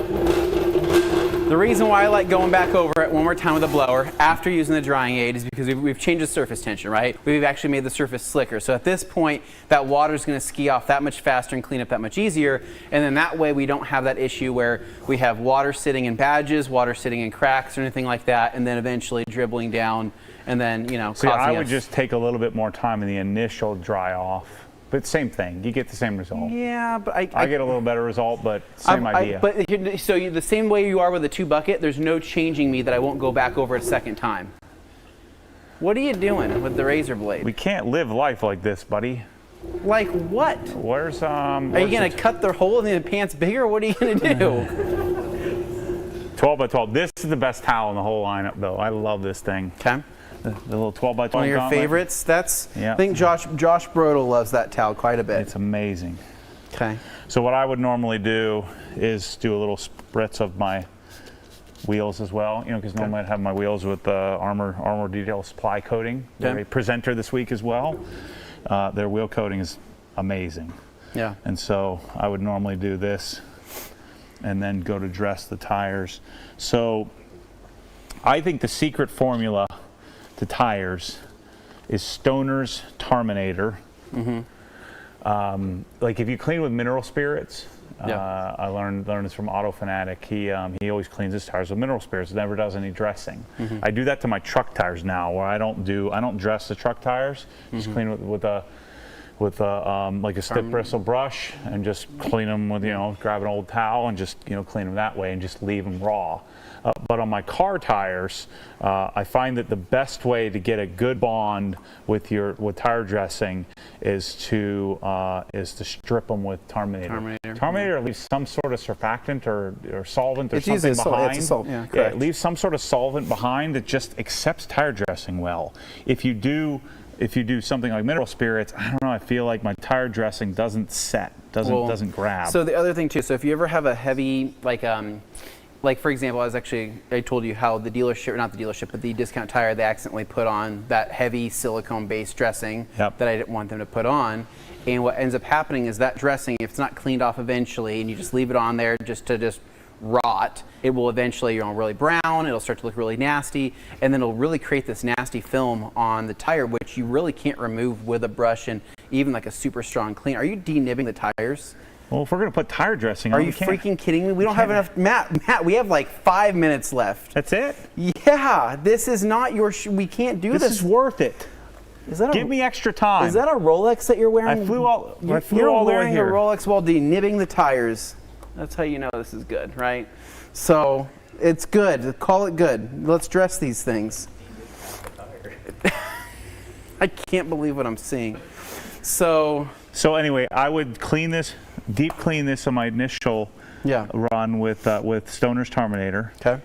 the reason why I like going back over it one more time with a blower after using the drying aid is because we've changed the surface tension, right? We've actually made the surface slicker. So at this point, that water is going to ski off that much faster and clean up that much easier. And then that way we don't have that issue where we have water sitting in badges, water sitting in cracks or anything like that, and then eventually dribbling down and then, you know, See, I would just take a little bit more time in the initial dry off. But same thing, you get the same result. Yeah, but I get a little better result, but same idea. The same way you are with a 2-bucket, there's no changing me that I won't go back over it a second time. What are you doing with the razor blade? We can't live life like this, buddy. Like what? Where's Are you gonna cut the hole in the pants bigger? What are you gonna do? 12 by 12. This is the best towel in the whole lineup, though. I love this thing. Okay. The little 12 by 12 One of your gauntlet. favorites. That's. Yeah. I think Josh Brodel loves that towel quite a bit. It's amazing. Okay. So what I would normally do is do a little spritz of my wheels as well, because normally I'd have my wheels with Armor Detail Supply coating. They're a presenter this week as well. Their wheel coating is amazing. Yeah. And so I would normally do this and then go to dress the tires. So I think the secret formula to tires is Stoner's Terminator. Like if you clean with mineral spirits, I learned this from Auto Fanatic. He always cleans his tires with mineral spirits. Never does any dressing. I do that to my truck tires now, where I don't dress the truck tires. Just clean with a like a stiff bristle brush and just clean them with grab an old towel and just clean them that way and just leave them raw. But on my car tires, I find that the best way to get a good bond with tire dressing is to strip them with Terminator. Terminator leaves some sort of surfactant or solvent or something behind. It leaves some sort of solvent behind that just accepts tire dressing well. If you do something like mineral spirits, I don't know, I feel like my tire dressing doesn't doesn't grab. So the other thing too, so if you ever have a heavy, like for example, I told you how the dealership, not the dealership, but the Discount Tire, they accidentally put on that heavy silicone-based dressing that I didn't want them to put on. And what ends up happening is that dressing, if it's not cleaned off eventually, and you just leave it on there to rot, it will eventually really brown, it'll start to look really nasty, and then it'll really create this nasty film on the tire, which you really can't remove with a brush and even like a super strong clean. Are you denibbing the tires? Well, if we're going to put tire dressing on, are you freaking kidding me? We don't have enough. Matt, we have like 5 minutes left. That's it? Yeah, this is not your. We can't do this. This is worth it. Give me extra time. Is that a Rolex that you're wearing? I flew all the way here. You're wearing a Rolex while denibbing the tires. That's how you know this is good, right? So it's good. Call it good. Let's dress these things. I can't believe what I'm seeing. So anyway, I would deep clean this on my initial run with Stoner's Terminator. Okay.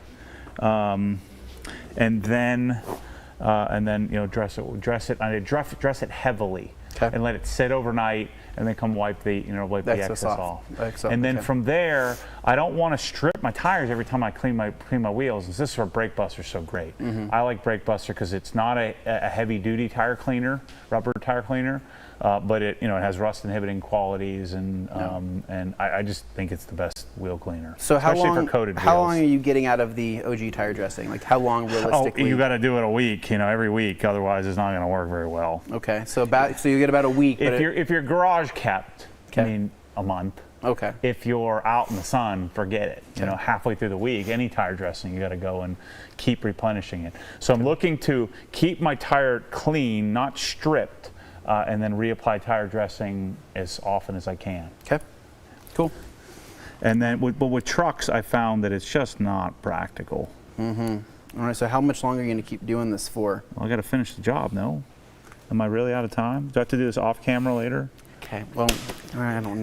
And then dress it. I dress it heavily and let it sit overnight, and then come wipe the excess off. And then from there, I don't want to strip my tires every time I clean my wheels. This is where Brake Buster's so great. I like Brake Buster because it's not a heavy duty tire cleaner, rubber tire cleaner. But it has rust inhibiting qualities, and I just think it's the best wheel cleaner. So especially for coated wheels. How long are you getting out of the OG tire dressing? Like how long realistically? Oh, you got to do it a week, every week. Otherwise, it's not going to work very well. Okay, so you get about a week. If you're garage kept, a month. Okay. If you're out in the sun, forget it. Halfway through the week, any tire dressing, you got to go and keep replenishing it. So I'm looking to keep my tire clean, not stripped. And then reapply tire dressing as often as I can. Okay, cool. And then, but with trucks, I found that it's just not practical. All right, so how much longer are you going to keep doing this for? Well, I got to finish the job, no? Am I really out of time? Do I have to do this off camera later? Okay, well, I don't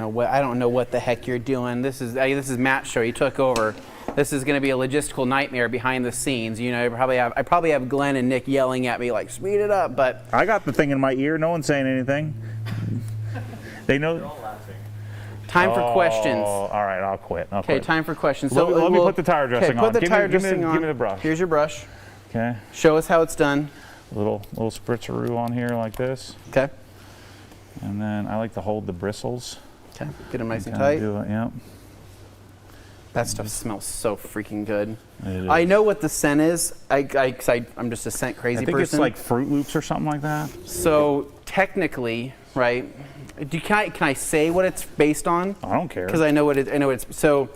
know what the heck you're doing. This is Matt's show. He took over. This is going to be a logistical nightmare behind the scenes. I probably have Glenn and Nick yelling at me like, speed it up, but I got the thing in my ear. No one's saying anything. They know. They're all laughing. Time for questions. All right, I'll quit. Okay, time for questions. So let me put the tire dressing on. Put the tire dressing on. Give me the brush. Here's your brush. Okay. Show us how it's done. Little spritzeroo on here like this. Okay. And then I like to hold the bristles. Okay. Get them nice and tight. Yep. That stuff smells so freaking good. It is. I know what the scent is. I'm just a scent crazy person. I think it's like Fruit Loops or something like that. So technically, right? Can I say what it's based on? I don't care. Because I know what it's. So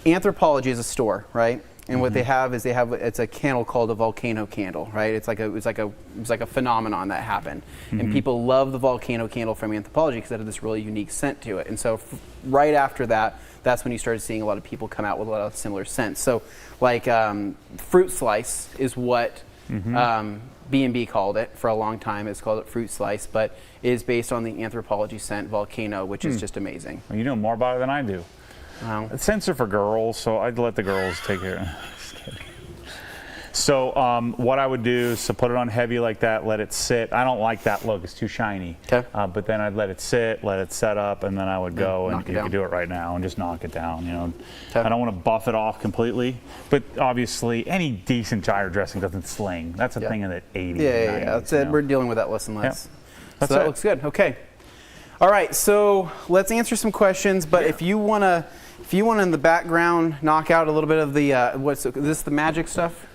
Anthropologie is a store, right? And what they have is it's a candle called a volcano candle, right? It's like a phenomenon that happened, and people love the volcano candle from Anthropologie because it had this really unique scent to it. And so right after that, that's when you started seeing a lot of people come out with a lot of similar scents. So like Fruit Slice is what B&B called it for a long time. It's called it Fruit Slice, but it is based on the Anthropologie scent Volcano, which is just amazing. Well, you know more about it than I do. Wow. Scents are for girls, so I'd let the girls take care. Just kidding. So what I would do is to put it on heavy like that, let it sit. I don't like that look; it's too shiny. Okay. But then I'd let it sit, let it set up, and then I would go and you could do it right now and just knock it down. You know, I don't want to buff it off completely, but obviously any decent gyro dressing doesn't sling. That's a thing in the 80s. Yeah. That's it. We're dealing with that less and less. That's so that it. looks good. Okay. All right. So let's answer some questions. But if you wanna in the background knock out a little bit of the is this the magic stuff?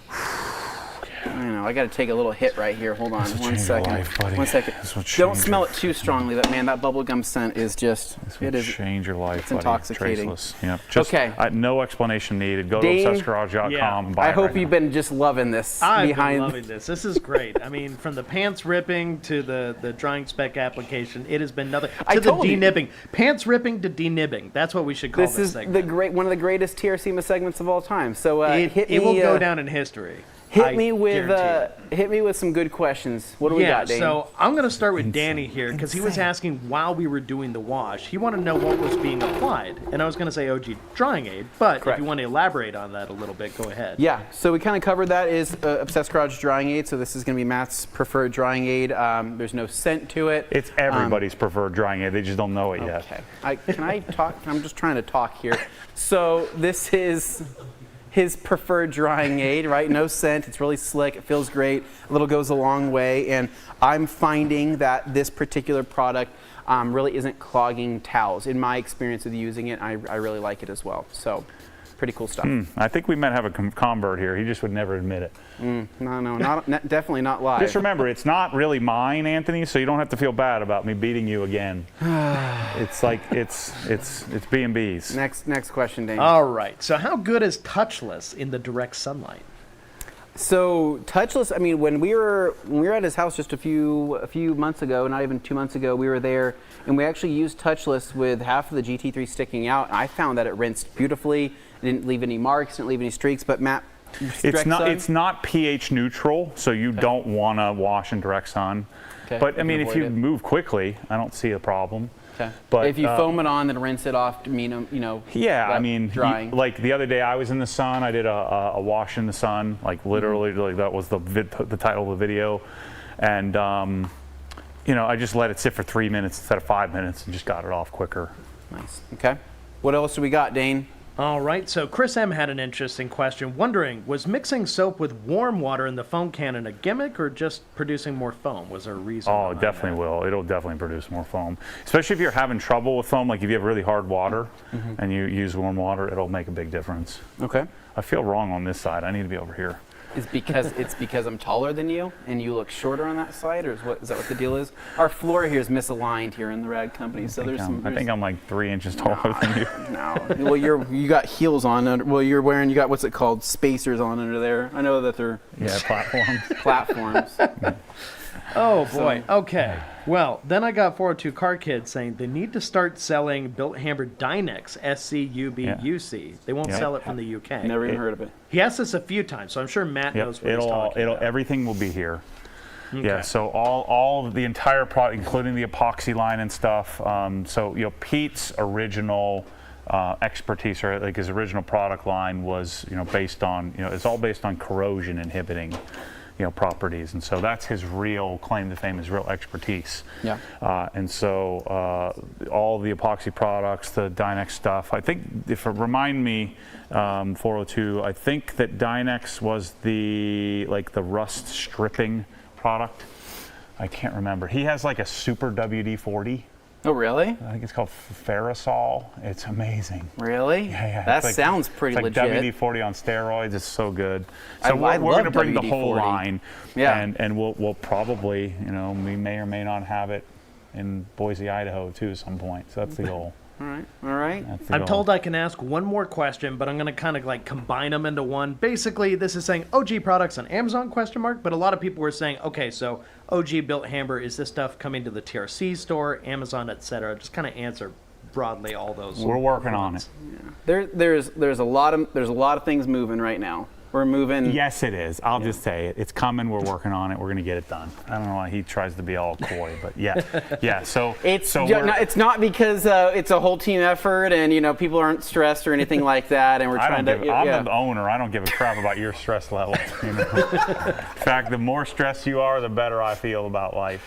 I know. I got to take a little hit right here. Hold on. One second. One second. Don't smell it too strongly. But man, that bubblegum scent is just. It is. Change your life. It's intoxicating. Yeah. Just, okay. No explanation needed. Go Dane, to obsessedgarage.com and buy I it hope right you've now. been just loving this. I've been loving this. This is great. I mean, from the pants ripping to the drying spec application, it has been nothing. To the denibbing. Pants ripping to denibbing. That's what we should call this segment. This is one of the greatest TRCMA segments of all time. So it will go down in history. Hit me with some good questions. What do we got, Dane? So I'm going to start with Danny here because he was asking while we were doing the wash. He wanted to know what was being applied, and I was going to say OG drying aid. But if you want to elaborate on that a little bit, go ahead. Yeah. So we kind of covered that is Obsessed Garage drying aid. So this is going to be Matt's preferred drying aid. There's no scent to it. It's everybody's preferred drying aid. They just don't know it yet. Okay. Can I talk? I'm just trying to talk here. So this is his preferred drying aid, right? No scent. It's really slick. It feels great. A little goes a long way. And I'm finding that this particular product really isn't clogging towels. In my experience with using it, I really like it as well. So pretty cool stuff. I think we might have a convert here. He just would never admit it. No, definitely not live. Just remember, it's not really mine, Anthony, so you don't have to feel bad about me beating you again. It's like, it's B&B's. Next question, Dane. All right. So how good is touchless in the direct sunlight? So touchless, I mean, when we were at his house just a few months ago, not even 2 months ago, we were there, and we actually used touchless with half of the GT3 sticking out. I found that it rinsed beautifully. It didn't leave any marks, didn't leave any streaks. But Matt, it's not pH neutral, so you don't want to wash in direct sun. Okay. But I mean, if you move quickly, I don't see a problem. Okay. But if you foam it on, then rinse it off. Yeah, I mean, drying. like the other day, I was in the sun. I did a wash in the sun, like literally, like that was the title of the video, and I just let it sit for 3 minutes instead of 5 minutes, and just got it off quicker. Nice. Okay. What else do we got, Dane? All right, so Chris M. had an interesting question, wondering, was mixing soap with warm water in the foam cannon a gimmick or just producing more foam? Was there a reason? Oh, it definitely will. It'll definitely produce more foam. Especially if you're having trouble with foam, like if you have really hard water and you use warm water, it'll make a big difference. Okay. I feel wrong on this side. I need to be over here. It's because I'm taller than you and you look shorter on that side, or is that what the deal is? Our floor here is misaligned here in the Rad Company, so I think I'm like 3 inches taller than you. No. Well, you got heels on. Well, you got what's it called? Spacers on under there. I know that they're platforms. Platforms. Oh boy. Okay. Well, then I got 402 Car Kid saying they need to start selling Built Hammer Dynex SCUBUC. They won't sell it from the UK. Never even heard of it. He asked us a few times, so I'm sure Matt knows what he's talking about. Everything will be here. Okay. Yeah, so all of the entire product, including the epoxy line and stuff. So Pete's original expertise, or like his original product line, was based on it's all based on corrosion inhibiting properties, and so that's his real claim to fame, his real expertise. Yeah. And so all the epoxy products, the Dynex stuff. I think, if it remind me, 402. I think that Dynex was the rust stripping product. I can't remember. He has like a super WD-40. Oh, really? I think it's called Ferrosol. It's amazing. Really? Yeah. That sounds pretty legit. Like WD-40 on steroids. It's so good. So I we're going to love bring the WD-40. whole line. Yeah. And we'll probably, we may or may not have it in Boise, Idaho too at some point. So that's the goal. All right. I'm told I can ask one more question, but I'm going to kind of like combine them into one. Basically, this is saying OG products on Amazon ? But a lot of people were saying, okay, so OG Built Hammer, is this stuff coming to the TRC store, Amazon, etc.? Just kind of answer broadly all those. We're working on it. Yeah. There's a lot of things moving right now. We're moving. Yes, it is. I'll just say it. It's coming. We're working on it. We're going to get it done. I don't know why he tries to be all coy, but yeah. So it's not because it's a whole team effort and people aren't stressed or anything like that, and we're trying to. I'm the owner. I don't give a crap about your stress level. In fact, the more stressed you are, the better I feel about life.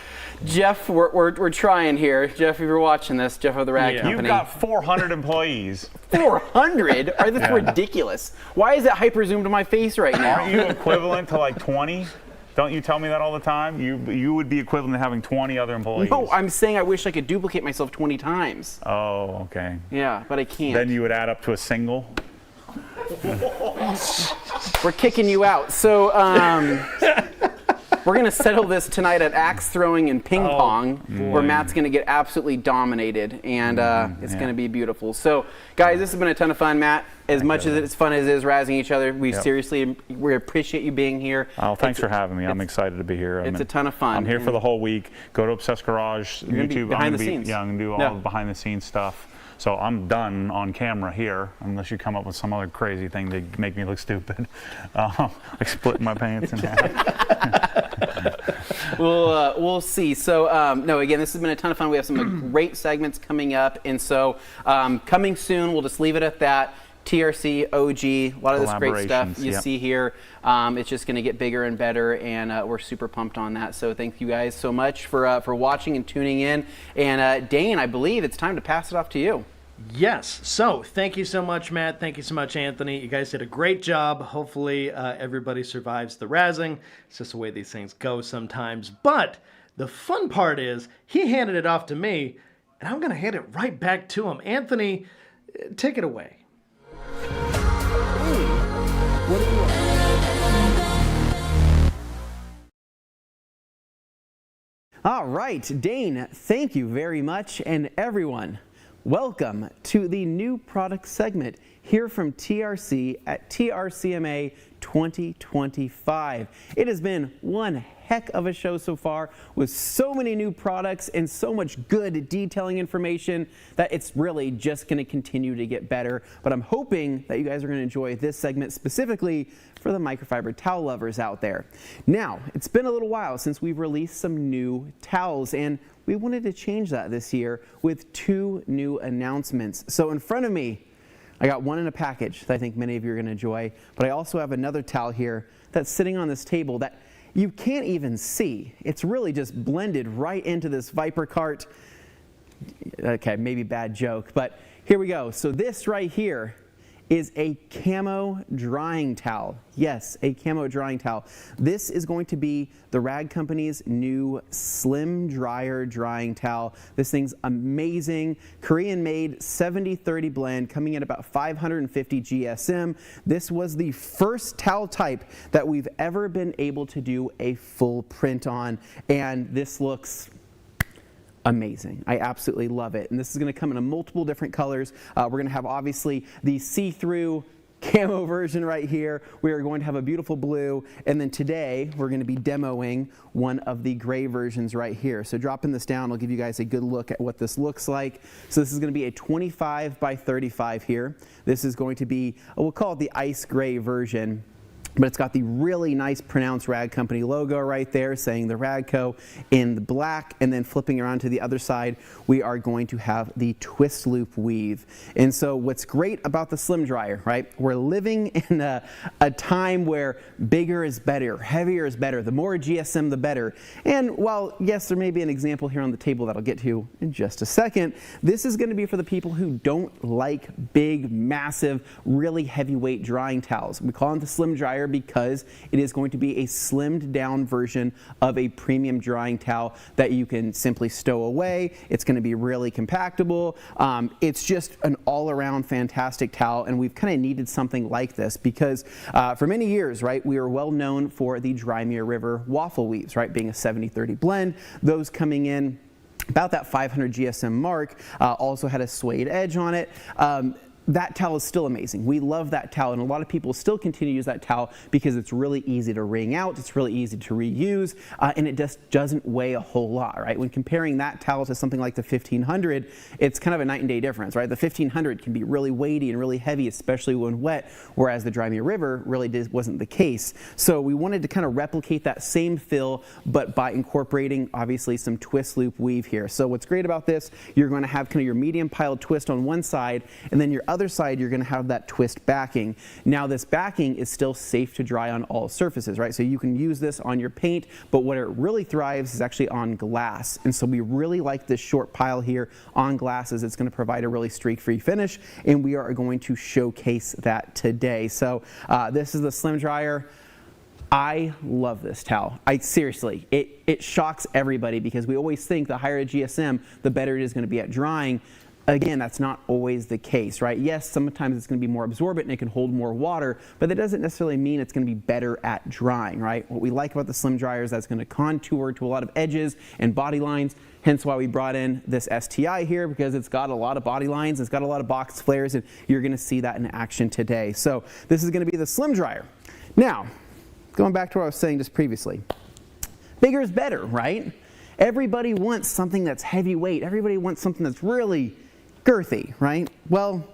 Jeff, we're trying here. Jeff, if you're watching this, Jeff of the Rag Company. You've got 400 employees. 400? That's ridiculous. Why is it hyper zoomed to my face right now? Aren't you equivalent to like 20? Don't you tell me that all the time? You would be equivalent to having 20 other employees. No, I'm saying I wish I could duplicate myself 20 times. Oh, okay. Yeah, but I can't. Then you would add up to a single. We're kicking you out. So we're going to settle this tonight at axe throwing and ping pong, where Matt's going to get absolutely dominated, and it's going to be beautiful. So, guys, this has been a ton of fun, Matt. As much as it's fun as it is razzing each other, we appreciate you being here. Oh, thanks for having me. I'm excited to be here. It's a ton of fun. I'm here for the whole week. Go to Obsessed Garage, YouTube. Behind the scenes. Yeah, I'm going to do all the behind the scenes stuff. So I'm done on camera here, unless you come up with some other crazy thing to make me look stupid, like splitting my pants in half. We'll see. So no, again, this has been a ton of fun. We have some great segments coming up, and so coming soon. We'll just leave it at that. TRC, OG, a lot of this great stuff you see here. It's just going to get bigger and better, and we're super pumped on that. So thank you guys so much for watching and tuning in. And Dane, I believe it's time to pass it off to you. Yes. So thank you so much, Matt. Thank you so much, Anthony. You guys did a great job. Hopefully everybody survives the razzing. It's just the way these things go sometimes. But the fun part is he handed it off to me, and I'm going to hand it right back to him. Anthony, take it away. All right, Dane, thank you very much. And everyone, welcome to the new product segment here from TRC at TRCMA 2025. It has been one heck of a show so far, with so many new products and so much good detailing information that it's really just going to continue to get better. But I'm hoping that you guys are going to enjoy this segment specifically for the microfiber towel lovers out there. Now, it's been a little while since we've released some new towels, and we wanted to change that this year with 2 new announcements. So in front of me, I got one in a package that I think many of you are going to enjoy, but I also have another towel here that's sitting on this table that you can't even see. It's really just blended right into this Viper cart. Okay, maybe bad joke, but here we go. So this right here is a camo drying towel. Yes, a camo drying towel. This is going to be the Rag Company's new Slim Dryer drying towel. This thing's amazing. Korean made 70-30 blend, coming in about 550 GSM. This was the first towel type that we've ever been able to do a full print on, and this looks amazing. I absolutely love it. And this is going to come in multiple different colors. We're going to have obviously the see-through camo version right here. We are going to have a beautiful blue, and then today we're going to be demoing one of the gray versions right here. So dropping this down, I'll give you guys a good look at what this looks like. So this is going to be a 25 by 35 here. This is going to be, we'll call it the ice gray version. But it's got the really nice pronounced Rag Company logo right there saying the Ragco in the black, and then flipping around to the other side, we are going to have the twist loop weave. And so what's great about the Slim Dryer, right? We're living in a time where bigger is better, heavier is better, the more GSM the better. And while yes, there may be an example here on the table that I'll get to in just a second, this is going to be for the people who don't like big, massive, really heavyweight drying towels. We call them the Slim Dryer because it is going to be a slimmed down version of a premium drying towel that you can simply stow away. It's going to be really compactable. It's just an all-around fantastic towel, and we've kind of needed something like this because for many years, right, we are well known for the Drymere River waffle weaves, right, being a 70-30 blend. Those coming in about that 500 GSM mark, also had a suede edge on it. that towel is still amazing. We love that towel, and a lot of people still continue to use that towel because it's really easy to wring out, it's really easy to reuse, and it just doesn't weigh a whole lot, right? When comparing that towel to something like the 1500, it's kind of a night and day difference, right? The 1500 can be really weighty and really heavy, especially when wet, whereas the Dry Me River really wasn't the case. So we wanted to kind of replicate that same fill, but by incorporating obviously some twist loop weave here. So what's great about this, you're going to have kind of your medium piled twist on one side, and then your other side you're going to have that twist backing. Now this backing is still safe to dry on all surfaces, right? So you can use this on your paint, but what it really thrives is actually on glass. And so we really like this short pile here on glass, as it's going to provide a really streak-free finish, and we are going to showcase that today. So this is the Slim Dryer. I love this towel. Seriously, it shocks everybody because we always think the higher a GSM, the better it is going to be at drying. Again, that's not always the case, right? Yes, sometimes it's going to be more absorbent and it can hold more water, but that doesn't necessarily mean it's going to be better at drying, right? What we like about the Slim Dryer is that it's going to contour to a lot of edges and body lines, hence why we brought in this STI here, because it's got a lot of body lines, it's got a lot of box flares, and you're going to see that in action today. So this is going to be the Slim Dryer. Now, going back to what I was saying just previously, bigger is better, right? Everybody wants something that's heavyweight. Everybody wants something that's really girthy, right? Well,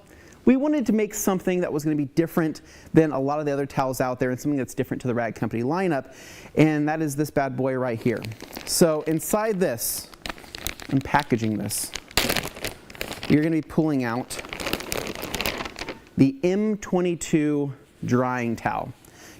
we wanted to make something that was going to be different than a lot of the other towels out there, and something that's different to the Rag Company lineup, and that is this bad boy right here. So inside this, I'm packaging this, you're going to be pulling out the M22 drying towel,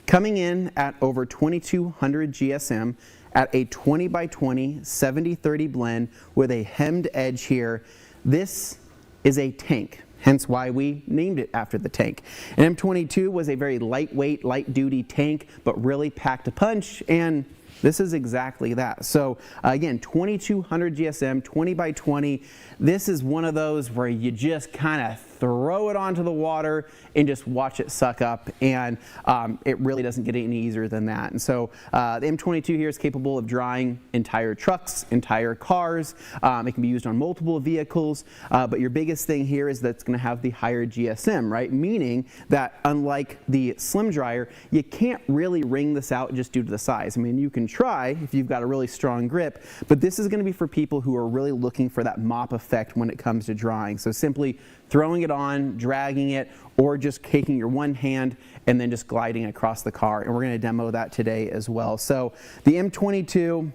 coming in at over 2200 GSM at a 20 by 20 70-30 blend with a hemmed edge here. This is a tank, hence why we named it after the tank. An M22 was a very lightweight, light-duty tank, but really packed a punch, and this is exactly that. So again, 2200 GSM, 20 by 20. This is one of those where you just kind of throw it onto the water and just watch it suck up, and it really doesn't get any easier than that. And so the M22 here is capable of drying entire trucks, entire cars. It can be used on multiple vehicles, but your biggest thing here is that it's going to have the higher GSM, right? Meaning that unlike the Slim Dryer, you can't really wring this out just due to the size. I mean, you can try if you've got a really strong grip, but this is going to be for people who are really looking for that mop effect when it comes to drying. So simply throwing it on, dragging it, or just taking your one hand and then just gliding across the car. And we're going to demo that today as well. So the M22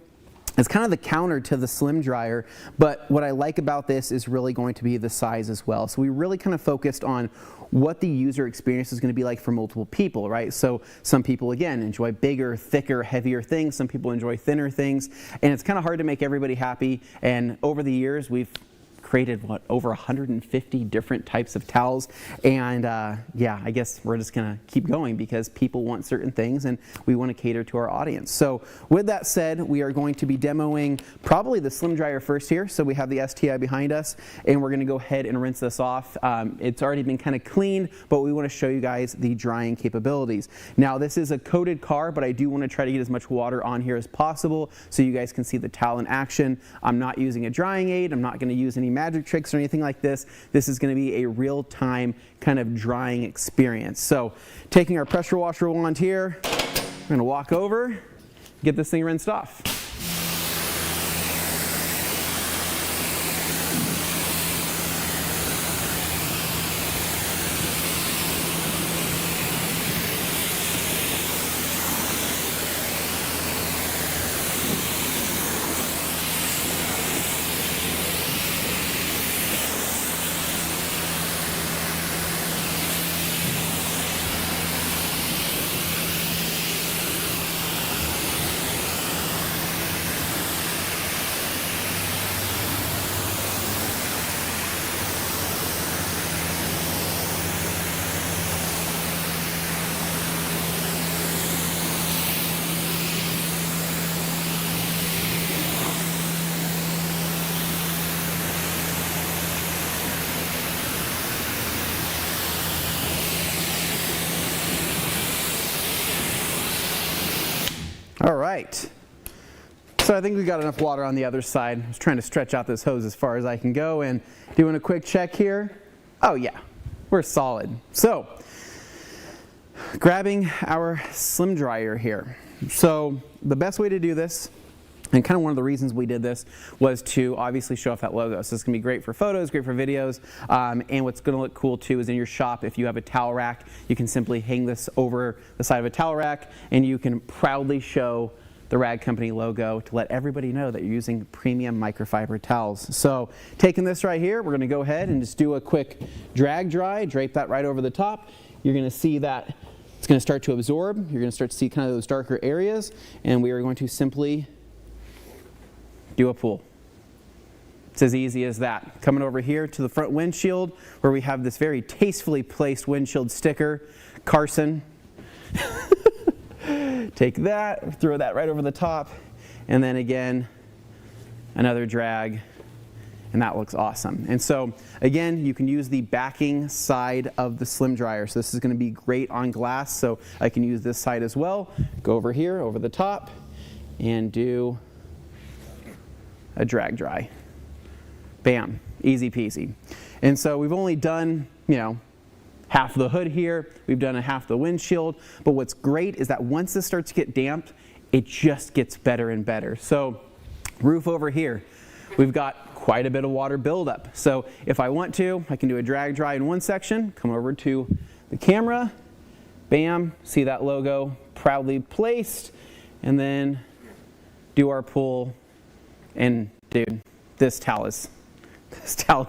is kind of the counter to the Slim Dryer, but what I like about this is really going to be the size as well. So we really kind of focused on what the user experience is going to be like for multiple people, right? So some people, again, enjoy bigger, thicker, heavier things. Some people enjoy thinner things, and it's kind of hard to make everybody happy. And over the years, we've created over 150 different types of towels, and yeah, I guess we're just gonna keep going because people want certain things and we want to cater to our audience. So with that said, we are going to be demoing probably the Slim Dryer first here. So we have the STI behind us, and we're gonna go ahead and rinse this off. It's already been kind of cleaned, but we want to show you guys the drying capabilities. Now this is a coated car, but I do want to try to get as much water on here as possible so you guys can see the towel in action. I'm not using a drying aid. I'm not going to use any magic tricks or anything like this. This is going to be a real-time kind of drying experience. So taking our pressure washer wand here, we're going to walk over, get this thing rinsed off. All right, so I think we got enough water on the other side. I was trying to stretch out this hose as far as I can go, and doing a quick check here. Oh yeah, we're solid. So, grabbing our slim dryer here. So the best way to do this, and kind of one of the reasons we did this, was to obviously show off that logo. So it's going to be great for photos, great for videos, and what's going to look cool too is in your shop, if you have a towel rack, you can simply hang this over the side of a towel rack and you can proudly show the Rag Company logo to let everybody know that you're using premium microfiber towels. So taking this right here, we're going to go ahead and just do a quick drag dry, drape that right over the top. You're going to see that it's going to start to absorb. You're going to start to see kind of those darker areas, and we are going to simply do a pull. It's as easy as that. Coming over here to the front windshield where we have this very tastefully placed windshield sticker, Carson. Take that, throw that right over the top, and then again, another drag, and that looks awesome. And so again, you can use the backing side of the slim dryer. So this is going to be great on glass, so I can use this side as well. Go over here, over the top, and do a drag dry. Bam, easy peasy. And so we've only done, half the hood here, we've done a half the windshield, but what's great is that once this starts to get damp, it just gets better and better. So roof over here, we've got quite a bit of water buildup. So if I want to, I can do a drag dry in one section, come over to the camera, bam, see that logo proudly placed, and then do our pull, and dude, this towel is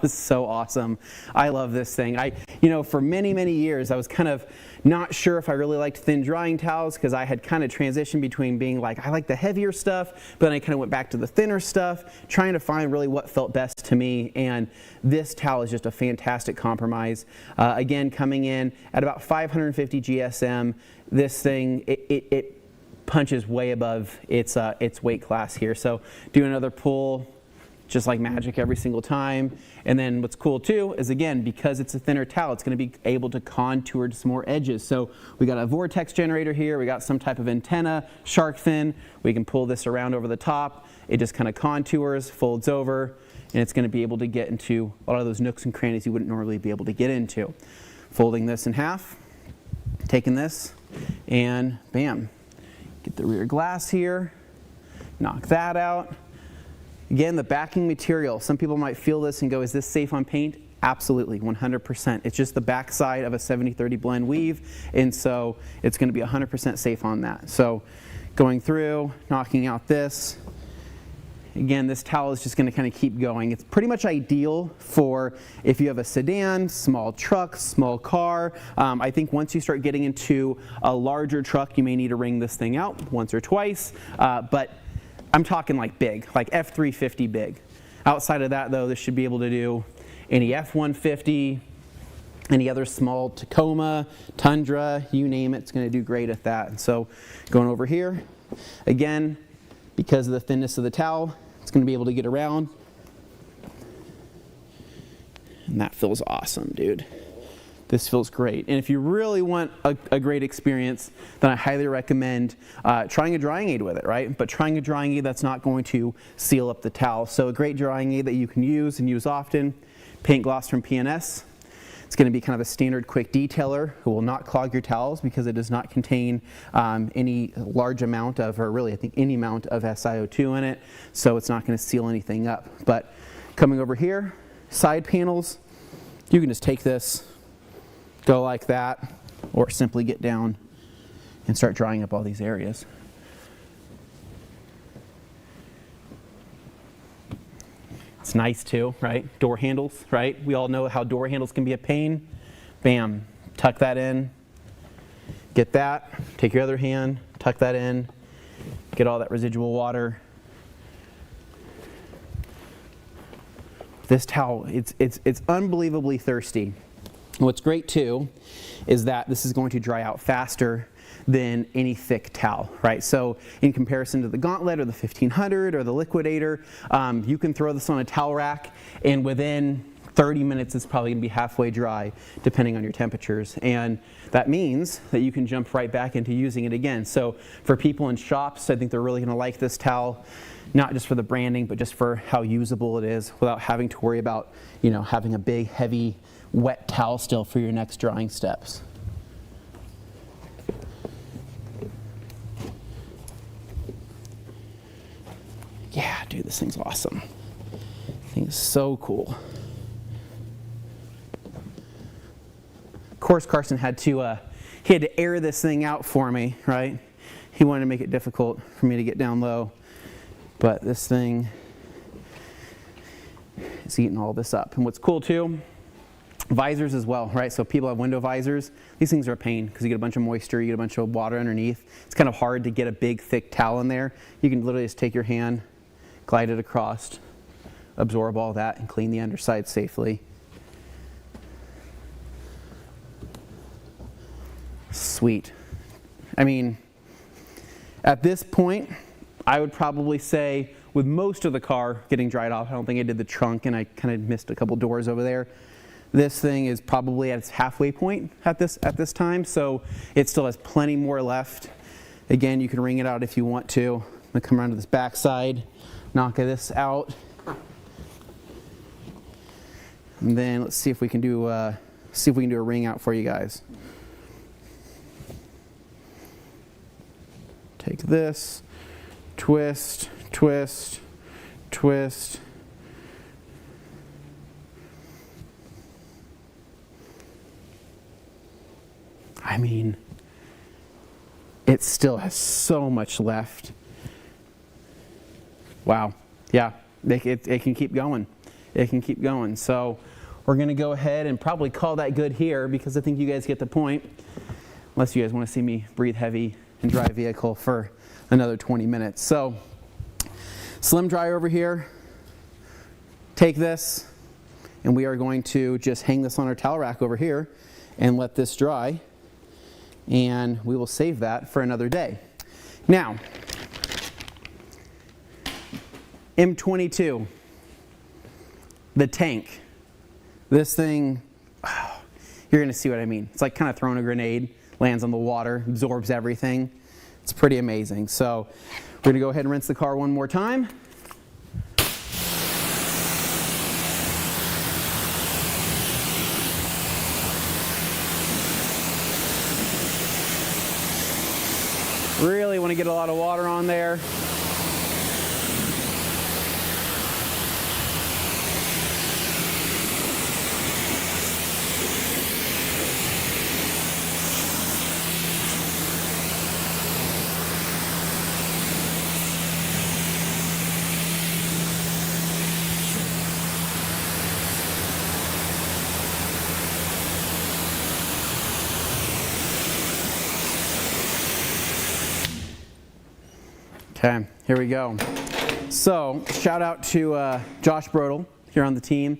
so awesome. I love this thing. For many, many years, I was kind of not sure if I really liked thin drying towels because I had kind of transitioned between being like, I like the heavier stuff, but then I kind of went back to the thinner stuff, trying to find really what felt best to me. And this towel is just a fantastic compromise. Again, coming in at about 550 GSM, this thing, it punches way above its weight class here. So do another pull, just like magic every single time. And then what's cool too is, again, because it's a thinner towel, it's going to be able to contour some more edges. So we got a vortex generator here, we got some type of antenna, shark fin. We can pull this around over the top. It just kind of contours, folds over, and it's going to be able to get into a lot of those nooks and crannies you wouldn't normally be able to get into. Folding this in half, taking this, and bam. Get the rear glass here, knock that out. Again, the backing material. Some people might feel this and go, is this safe on paint? Absolutely, 100%. It's just the back side of a 70-30 blend weave, and so it's going to be 100% safe on that. So going through, knocking out this. Again, this towel is just going to kind of keep going. It's pretty much ideal for if you have a sedan, small truck, small car. I think once you start getting into a larger truck, you may need to wring this thing out once or twice, but I'm talking like big, like F350 big. Outside of that though, this should be able to do any F150, any other small Tacoma, Tundra, you name it, it's going to do great at that. And so going over here, again, because of the thinness of the towel, it's going to be able to get around. And that feels awesome, dude. This feels great. And if you really want a great experience, then I highly recommend trying a drying aid with it, right? But trying a drying aid that's not going to seal up the towel. So a great drying aid that you can use and use often, paint gloss from PNS. It's going to be kind of a standard quick detailer who will not clog your towels because it does not contain any large amount of, or really I think any amount of SiO2 in it. So it's not going to seal anything up. But coming over here, side panels, you can just take this, go like that, or simply get down and start drying up all these areas. It's nice too, right? Door handles, right? We all know how door handles can be a pain. Bam, tuck that in, get that, take your other hand, tuck that in, get all that residual water. This towel, it's unbelievably thirsty. What's great too is that this is going to dry out faster than any thick towel, right? So in comparison to the Gauntlet or the 1500 or the Liquidator, you can throw this on a towel rack and within 30 minutes it's probably gonna be halfway dry depending on your temperatures. And that means that you can jump right back into using it again. So for people in shops, I think they're really gonna like this towel, not just for the branding, but just for how usable it is without having to worry about, having a big, heavy wet towel still for your next drying steps. Yeah, dude, this thing's awesome. This thing is so cool. Of course, Carson had to air this thing out for me, right? He wanted to make it difficult for me to get down low, but this thing is eating all this up. And what's cool too, visors as well, right? So people have window visors. These things are a pain because you get a bunch of moisture, you get a bunch of water underneath. It's kind of hard to get a big, thick towel in there. You can literally just take your hand, glide it across, absorb all that, and clean the underside safely. Sweet. I mean, at this point, I would probably say with most of the car getting dried off, I don't think I did the trunk and I kind of missed a couple doors over there. This thing is probably at its halfway point at this time, so it still has plenty more left. Again, you can wring it out if you want to. I'm gonna come around to this back side, knock this out. And then let's see if we can do a ring out for you guys. Take this, twist, twist, twist. I mean, it still has so much left. Wow. Yeah, it can keep going. It can keep going. So we're going to go ahead and probably call that good here because I think you guys get the point. Unless you guys want to see me breathe heavy and dry vehicle for another 20 minutes. So slim dry over here. Take this and we are going to just hang this on our towel rack over here and let this dry. And we will save that for another day. Now, M22, the tank. This thing, you're gonna see what I mean. It's like kind of throwing a grenade, lands on the water, absorbs everything. It's pretty amazing. So we're gonna go ahead and rinse the car one more time. Really want to get a lot of water on there. Okay, here we go. So, shout out to Josh Brodel here on the team.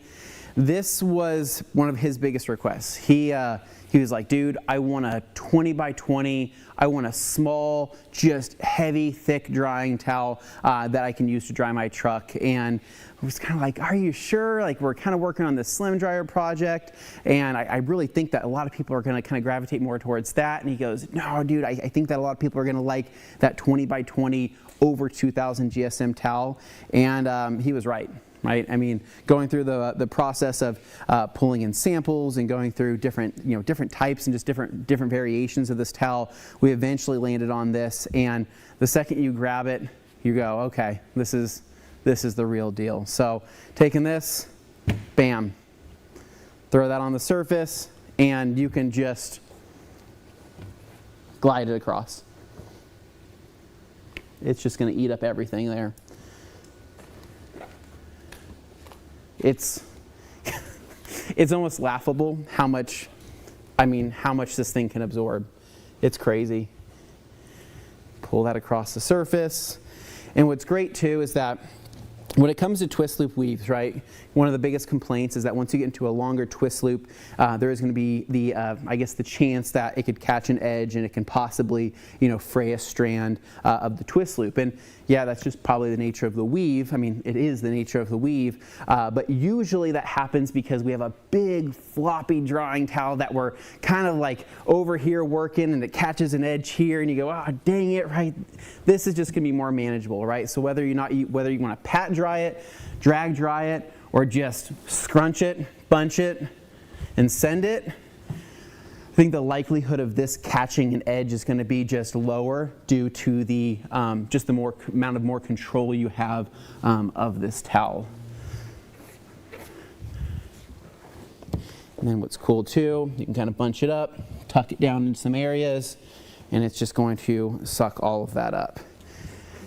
This was one of his biggest requests. He was like, dude, I want a 20 by 20. I want a small, just heavy, thick drying towel that I can use to dry my truck. And I was kind of like, are you sure? Like, we're kind of working on this slim dryer project. And I really think that a lot of people are going to kind of gravitate more towards that. And he goes, no, dude, I think that a lot of people are going to like that 20 by 20 over 2000 GSM towel. And he was right. Right? I mean, going through the process of pulling in samples and going through different types and just different variations of this towel, we eventually landed on this. And the second you grab it, you go, okay, this is the real deal. So taking this, bam, throw that on the surface, and you can just glide it across. It's just going to eat up everything there. It's almost laughable how much this thing can absorb. It's crazy. Pull that across the surface. And what's great too is that when it comes to twist loop weaves, right, one of the biggest complaints is that once you get into a longer twist loop, there is going to be the chance that it could catch an edge and it can possibly, fray a strand of the twist loop. And yeah, that's just probably the nature of the weave. I mean, it is the nature of the weave, but usually that happens because we have a big floppy drying towel that we're kind of like over here working and it catches an edge here and you go, oh, dang it, right? This is just going to be more manageable, right? So whether you want to pat dry it, drag dry it, or just scrunch it, bunch it, and send it, I think the likelihood of this catching an edge is going to be just lower due to the just the amount of more control you have of this towel. And then what's cool too, you can kind of bunch it up, tuck it down in some areas, and it's just going to suck all of that up.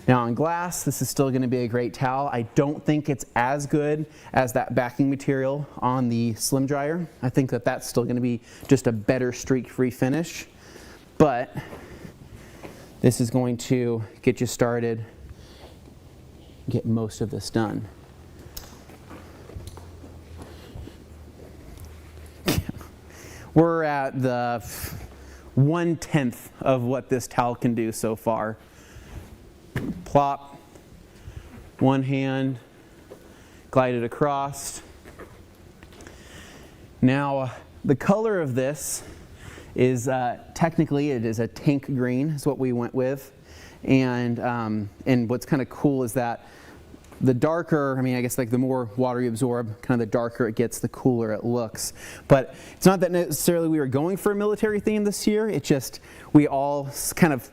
Now on glass, this is still going to be a great towel. I don't think it's as good as that backing material on the Slim Dryer. I think that that's still going to be just a better streak-free finish, but this is going to get you started, get most of this done. We're at the 1/10 of what this towel can do so far. Plop, one hand, glide it across. Now, the color of this is technically it is a tank green, is what we went with, and what's kind of cool is that the darker, I mean, I guess like the more water you absorb, kind of the darker it gets, the cooler it looks. But it's not that necessarily we were going for a military theme this year. It just, we all kind of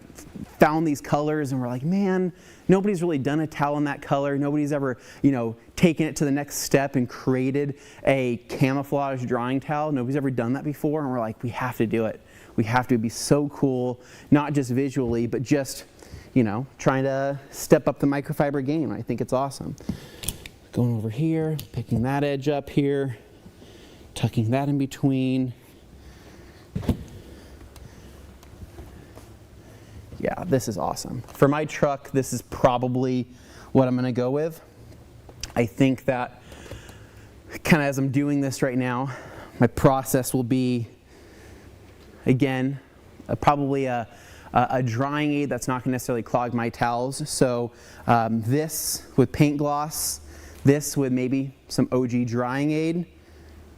found these colors and we're like, man, nobody's really done a towel in that color. Nobody's ever, you know, taken it to the next step and created a camouflage drying towel. Nobody's ever done that before. And we're like, we have to do it. We have to be so cool, not just visually, but just, you know, trying to step up the microfiber game. I think it's awesome. Going over here, picking that edge up here, tucking that in between. Yeah, this is awesome. For my truck, this is probably what I'm going to go with. I think that kind of as I'm doing this right now, my process will be, again, probably a drying aid that's not going to necessarily clog my towels. So this with paint gloss, this with maybe some OG drying aid,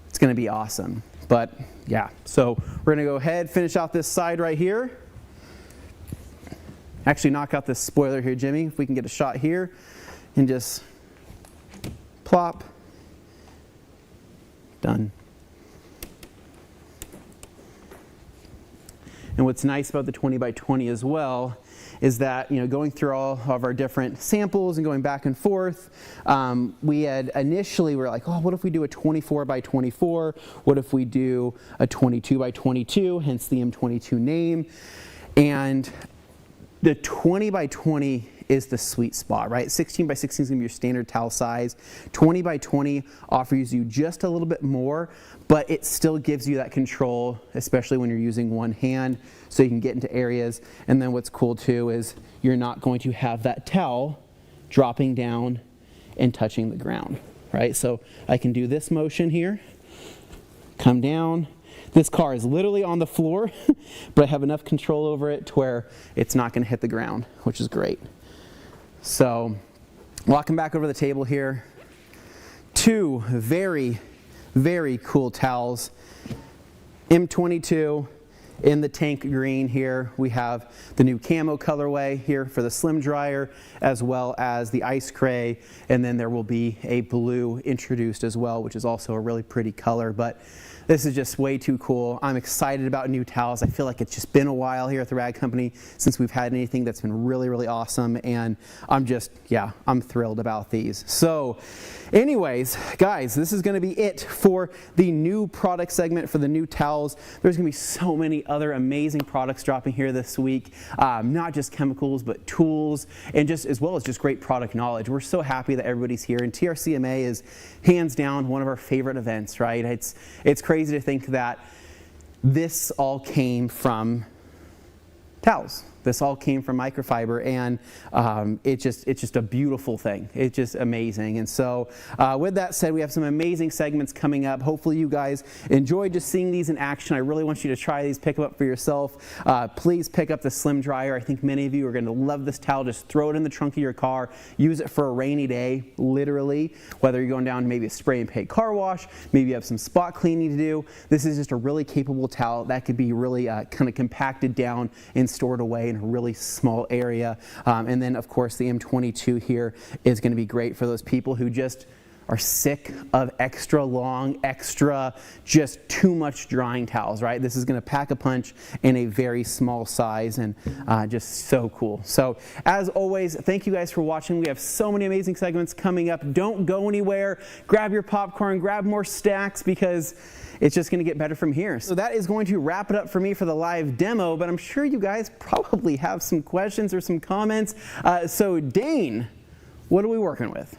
it's going to be awesome. But yeah, so we're going to go ahead, finish out this side right here. Actually knock out this spoiler here, Jimmy, if we can get a shot here, and just plop, done. And what's nice about the 20x20 as well is that, you know, going through all of our different samples and going back and forth, we had initially, we were like, oh, what if we do a 24x24? What if we do a 22x22, hence the M22 name? And the 20x20 is the sweet spot, right? 16x16 is going to be your standard towel size. 20x20 offers you just a little bit more, but it still gives you that control, especially when you're using one hand, so you can get into areas. And then what's cool too is you're not going to have that towel dropping down and touching the ground, right? So I can do this motion here, come down. This car is literally on the floor, but I have enough control over it to where it's not going to hit the ground, which is great. So, walking back over the table here, two very, very cool towels. M22 in the tank green here. We have the new camo colorway here for the Slim Dryer, as well as the Ice Cray, and then there will be a blue introduced as well, which is also a really pretty color. But this is just way too cool. I'm excited about new towels. I feel like it's just been a while here at the Rag Company since we've had anything that's been really, really awesome. And I'm just, yeah, I'm thrilled about these. So anyways, guys, this is gonna be it for the new product segment for the new towels. There's gonna be so many other amazing products dropping here this week. Not just chemicals, but tools, and just as well as just great product knowledge. We're so happy that everybody's here, and TRCMA is hands down one of our favorite events, right? It's crazy to think that this all came from towels. This all came from microfiber, and it's just a beautiful thing. It's just amazing. And so with that said, we have some amazing segments coming up. Hopefully you guys enjoyed just seeing these in action. I really want you to try these, pick them up for yourself. Please pick up the Slim Dryer. I think many of you are going to love this towel. Just throw it in the trunk of your car. Use it for a rainy day, literally, whether you're going down to maybe a spray and paint car wash, maybe you have some spot cleaning to do. This is just a really capable towel that could be really kind of compacted down and stored away in a really small area. And then of course the M22 here is going to be great for those people who just are sick of extra long, extra, just too much drying towels, right? This is going to pack a punch in a very small size, and just so cool. So as always, thank you guys for watching. We have so many amazing segments coming up. Don't go anywhere. Grab your popcorn, grab more stacks, because it's just going to get better from here. So that is going to wrap it up for me for the live demo, but I'm sure you guys probably have some questions or some comments. So Dane, what are we working with?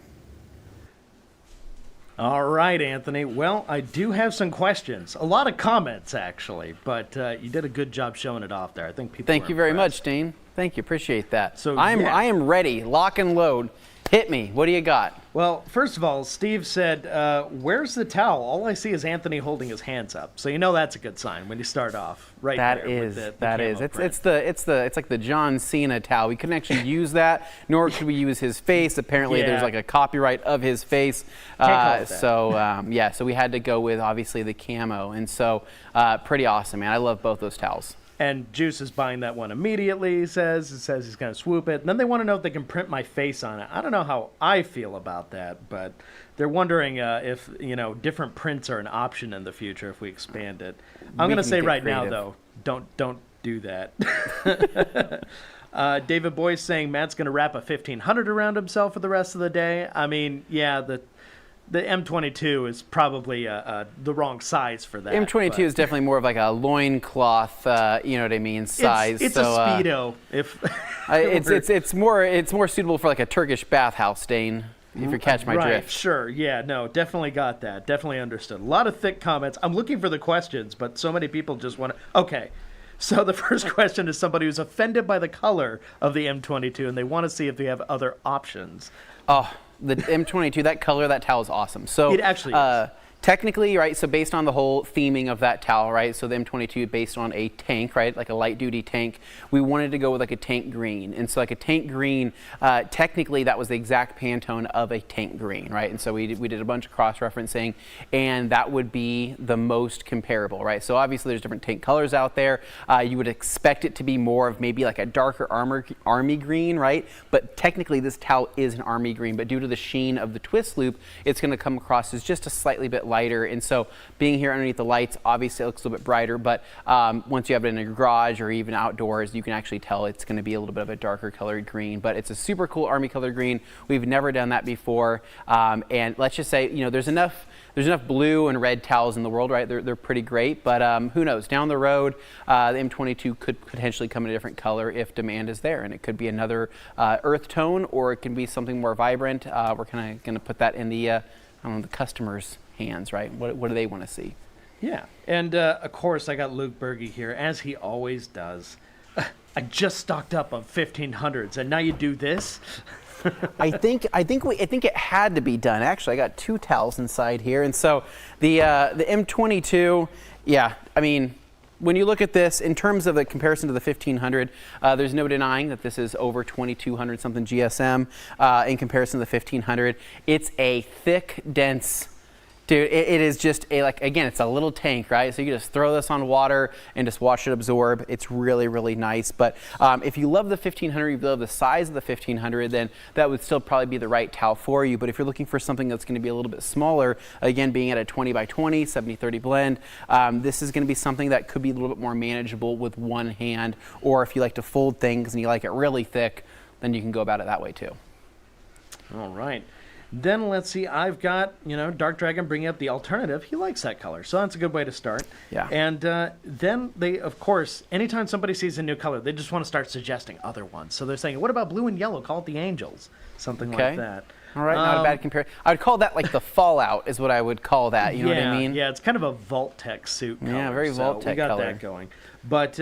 All right, Anthony. Well, I do have some questions. A lot of comments, actually, but you did a good job showing it off there. I think people Thank you very much, Dane. Thank you. Appreciate that. So I yeah. am ready. Lock and load. Hit me. What do you got? Well, first of all, Steve said, where's the towel? All I see is Anthony holding his hands up. So you know that's a good sign when you start off right That there. is, with the that camo is. print. It's like the John Cena towel. We couldn't actually use that, nor could we use his face. Apparently, Yeah. there's like a copyright of his face. Can't call it that. So yeah, so we had to go with obviously the camo, and so pretty awesome, man. I love both those towels. And Juice is buying that one immediately, he says. It says he's going to swoop it. And then they want to know if they can print my face on it. I don't know how I feel about that, but they're wondering if, different prints are an option in the future if we expand it. I'm going to say right now, though, don't do that. David Boyce saying Matt's going to wrap a 1500 around himself for the rest of the day. I mean, yeah, the M22 is probably the wrong size for that. M22 is definitely more of like a loincloth, you know what I mean, size. It's so, a Speedo. It's more suitable for like a Turkish bathhouse, Dane, if you catch my right, drift. Sure, yeah, no, definitely got that. Definitely understood. A lot of thick comments. I'm looking for the questions, but so many people just want to... Okay, so the first question is somebody who's offended by the color of the M22, and they want to see if they have other options. Oh, the M22, that color, that towel is awesome. So It actually is. Technically, right, so based on the whole theming of that towel, right, so the M22 based on a tank, right, like a light-duty tank, we wanted to go with like a tank green. And so like a tank green, technically that was the exact Pantone of a tank green, right? And so we did a bunch of cross-referencing, and that would be the most comparable, right? So obviously there's different tank colors out there. You would expect it to be more of maybe like a darker army green, right? But technically this towel is an army green, but due to the sheen of the twist loop, it's going to come across as just a slightly bit lighter. And so being here underneath the lights, obviously it looks a little bit brighter, but once you have it in your garage or even outdoors, you can actually tell it's going to be a little bit of a darker colored green. But it's a super cool army color green. We've never done that before. And let's just say, there's enough blue and red towels in the world, right? They're pretty great, but who knows? Down the road, the M22 could potentially come in a different color if demand is there, and it could be another earth tone, or it can be something more vibrant. We're kind of going to put that in the customer's hands, right? What do they want to see? Yeah, and of course I got Luke Berge here, as he always does. I just stocked up on 1500s, and now you do this? I think it had to be done. Actually, I got two towels inside here, and so the M22, yeah, I mean, when you look at this in terms of the comparison to the 1500, there's no denying that this is over 2200 something GSM in comparison to the 1500. It's a thick, dense. Dude, it is just again, it's a little tank, right? So you can just throw this on water and just watch it absorb. It's really, really nice. But if you love the 1500, you love the size of the 1500, then that would still probably be the right towel for you. But if you're looking for something that's going to be a little bit smaller, again, being at a 20 by 20, 70-30 blend, this is going to be something that could be a little bit more manageable with one hand. Or if you like to fold things and you like it really thick, then you can go about it that way too. All right. Then let's see, I've got, Dark Dragon bringing up the alternative. He likes that color, so that's a good way to start. Yeah. And then they, of course, anytime somebody sees a new color, they just want to start suggesting other ones. So they're saying, what about blue and yellow? Call it the Angels. Something like that. All right, not a bad comparison. I would call that like the Fallout is what I would call that. You know what I mean? Yeah, it's kind of a Vault-Tech suit color. Yeah, very Vault-Tech color. We got color. that going. But,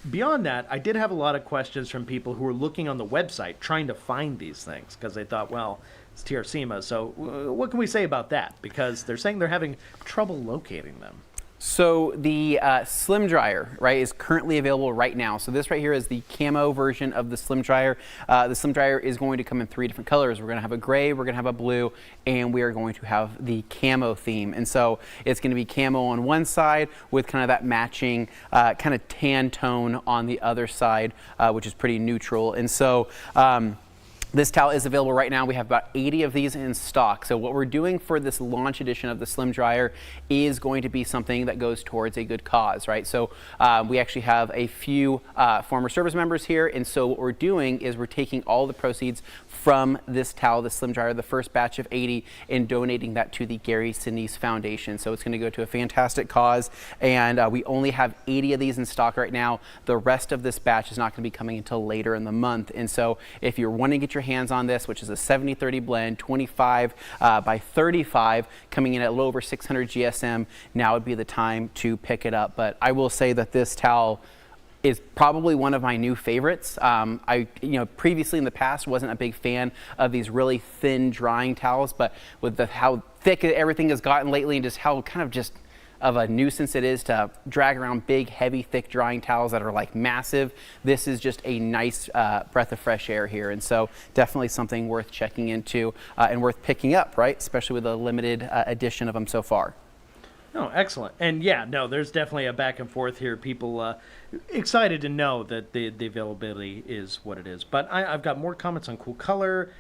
beyond that, I did have a lot of questions from people who were looking on the website trying to find these things because they thought, well, it's TRCMA, so what can we say about that? Because they're saying they're having trouble locating them. So the Slim Dryer, right, is currently available right now. So this right here is the camo version of the Slim Dryer. The Slim Dryer is going to come in 3 different colors. We're going to have a gray, we're going to have a blue, and we are going to have the camo theme. And so it's going to be camo on one side with kind of that matching kind of tan tone on the other side, which is pretty neutral. And so This towel is available right now. We have about 80 of these in stock. So what we're doing for this launch edition of the Slim Dryer is going to be something that goes towards a good cause, right? So we actually have a few former service members here, and so what we're doing is we're taking all the proceeds from this towel, the Slim Dryer, the first batch of 80, and donating that to the Gary Sinise Foundation. So it's going to go to a fantastic cause, and we only have 80 of these in stock right now. The rest of this batch is not going to be coming until later in the month, and so if you're wanting to get your hands on this, which is a 70-30 blend, 25 by 35, coming in at a little over 600 GSM, now would be the time to pick it up. But I will say that this towel is probably one of my new favorites. Previously in the past wasn't a big fan of these really thin drying towels, but with how thick everything has gotten lately and just how kind of just of a nuisance it is to drag around big, heavy, thick drying towels that are like massive, this is just a nice breath of fresh air here. And so definitely something worth checking into and worth picking up, right? Especially with a limited edition of them so far. Oh, excellent. And yeah, no, there's definitely a back and forth here. People excited to know that the availability is what it is. But I've got more comments on cool color.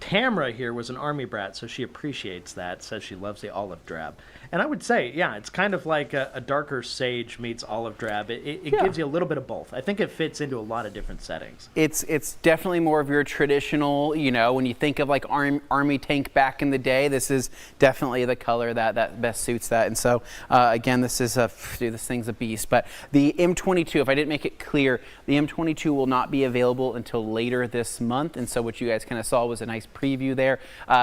Tamra here was an Army brat, so she appreciates that, says she loves the olive drab. And I would say, yeah, it's kind of like a darker sage meets olive drab. It gives you a little bit of both. I think it fits into a lot of different settings. It's definitely more of your traditional, when you think of like Army tank back in the day, this is definitely the color that best suits that. And so, again, this thing's a beast. But the M22, if I didn't make it clear, the M22 will not be available until later this month. And so what you guys kind of saw was a nice preview there.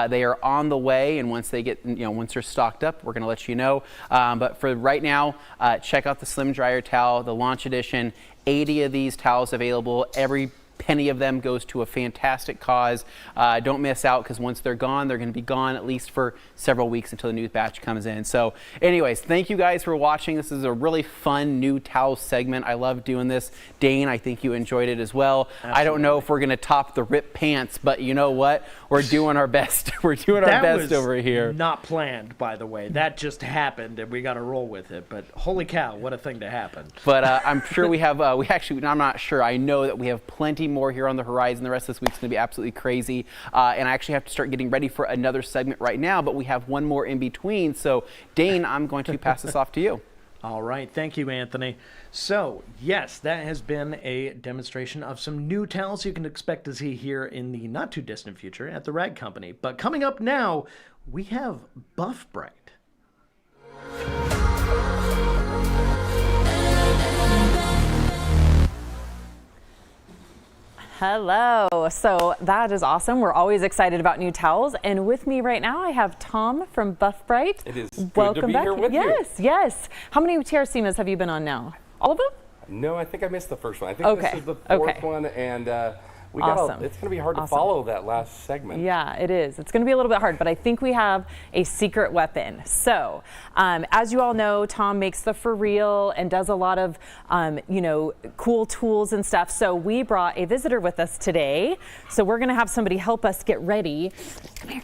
They are on the way, and once they get, once they're stocked up, we're going to let you know. But for right now, check out the Slim Dryer towel, the launch edition. 80 of these towels available. Every penny of them goes to a fantastic cause. Don't miss out, because once they're gone, they're going to be gone at least for several weeks until the new batch comes in. So anyways, thank you guys for watching. This is a really fun new towel segment. I love doing this. Dane, I think you enjoyed it as well. Absolutely. I don't know if we're going to top the rip pants, but you know what? We're doing our best. We're doing our best over here. Not planned, by the way. That just happened, and we got to roll with it. But holy cow, what a thing to happen. But I'm sure we have, I'm not sure. I know that we have plenty more here on the horizon. The rest of this week's going to be absolutely crazy. And I actually have to start getting ready for another segment right now, but we have one more in between. So Dane, I'm going to pass this off to you. All right. Thank you, Anthony. So, yes, that has been a demonstration of some new towels you can expect to see here in the not too distant future at the Rag Company. But coming up now, we have Buff Brite. Hello. So that is awesome. We're always excited about new towels. And with me right now, I have Tom from Buff Brite. It is Welcome good to be back. here with you. Yes. How many TRCMAs have you been on now? All of them? No, I think I missed the first one. I think this is the fourth one, and we awesome. it's going to be hard to follow that last segment. Yeah, it is. It's going to be a little bit hard, but I think we have a secret weapon. So, as you all know, Tom makes the for real and does a lot of, cool tools and stuff. So we brought a visitor with us today. So we're going to have somebody help us get ready. Come here.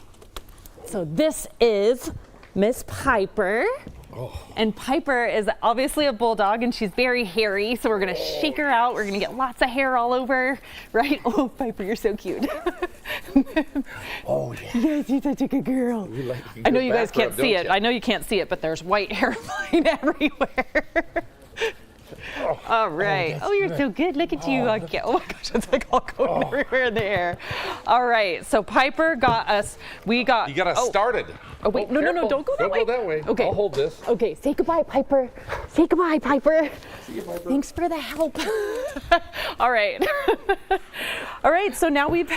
So this is Miss Piper. Oh. And Piper is obviously a bulldog, and she's very hairy, so we're going to shake her out. We're going to get lots of hair all over, right? Oh, Piper, you're so cute. Oh, yeah. Yes, you're such a good girl. I know you guys can't see it. I know you can't see it, but there's white hair flying everywhere. All right. Oh, you're so good. Look at you. Oh my gosh, it's like all going everywhere in the air. All right. So Piper got us. You got us started. Oh wait, no, don't go that way. Don't go that way. Okay. I'll hold this. Okay. Say goodbye, Piper. Say goodbye, Piper. See you, Piper. Thanks for the help. All right. All right. So now we've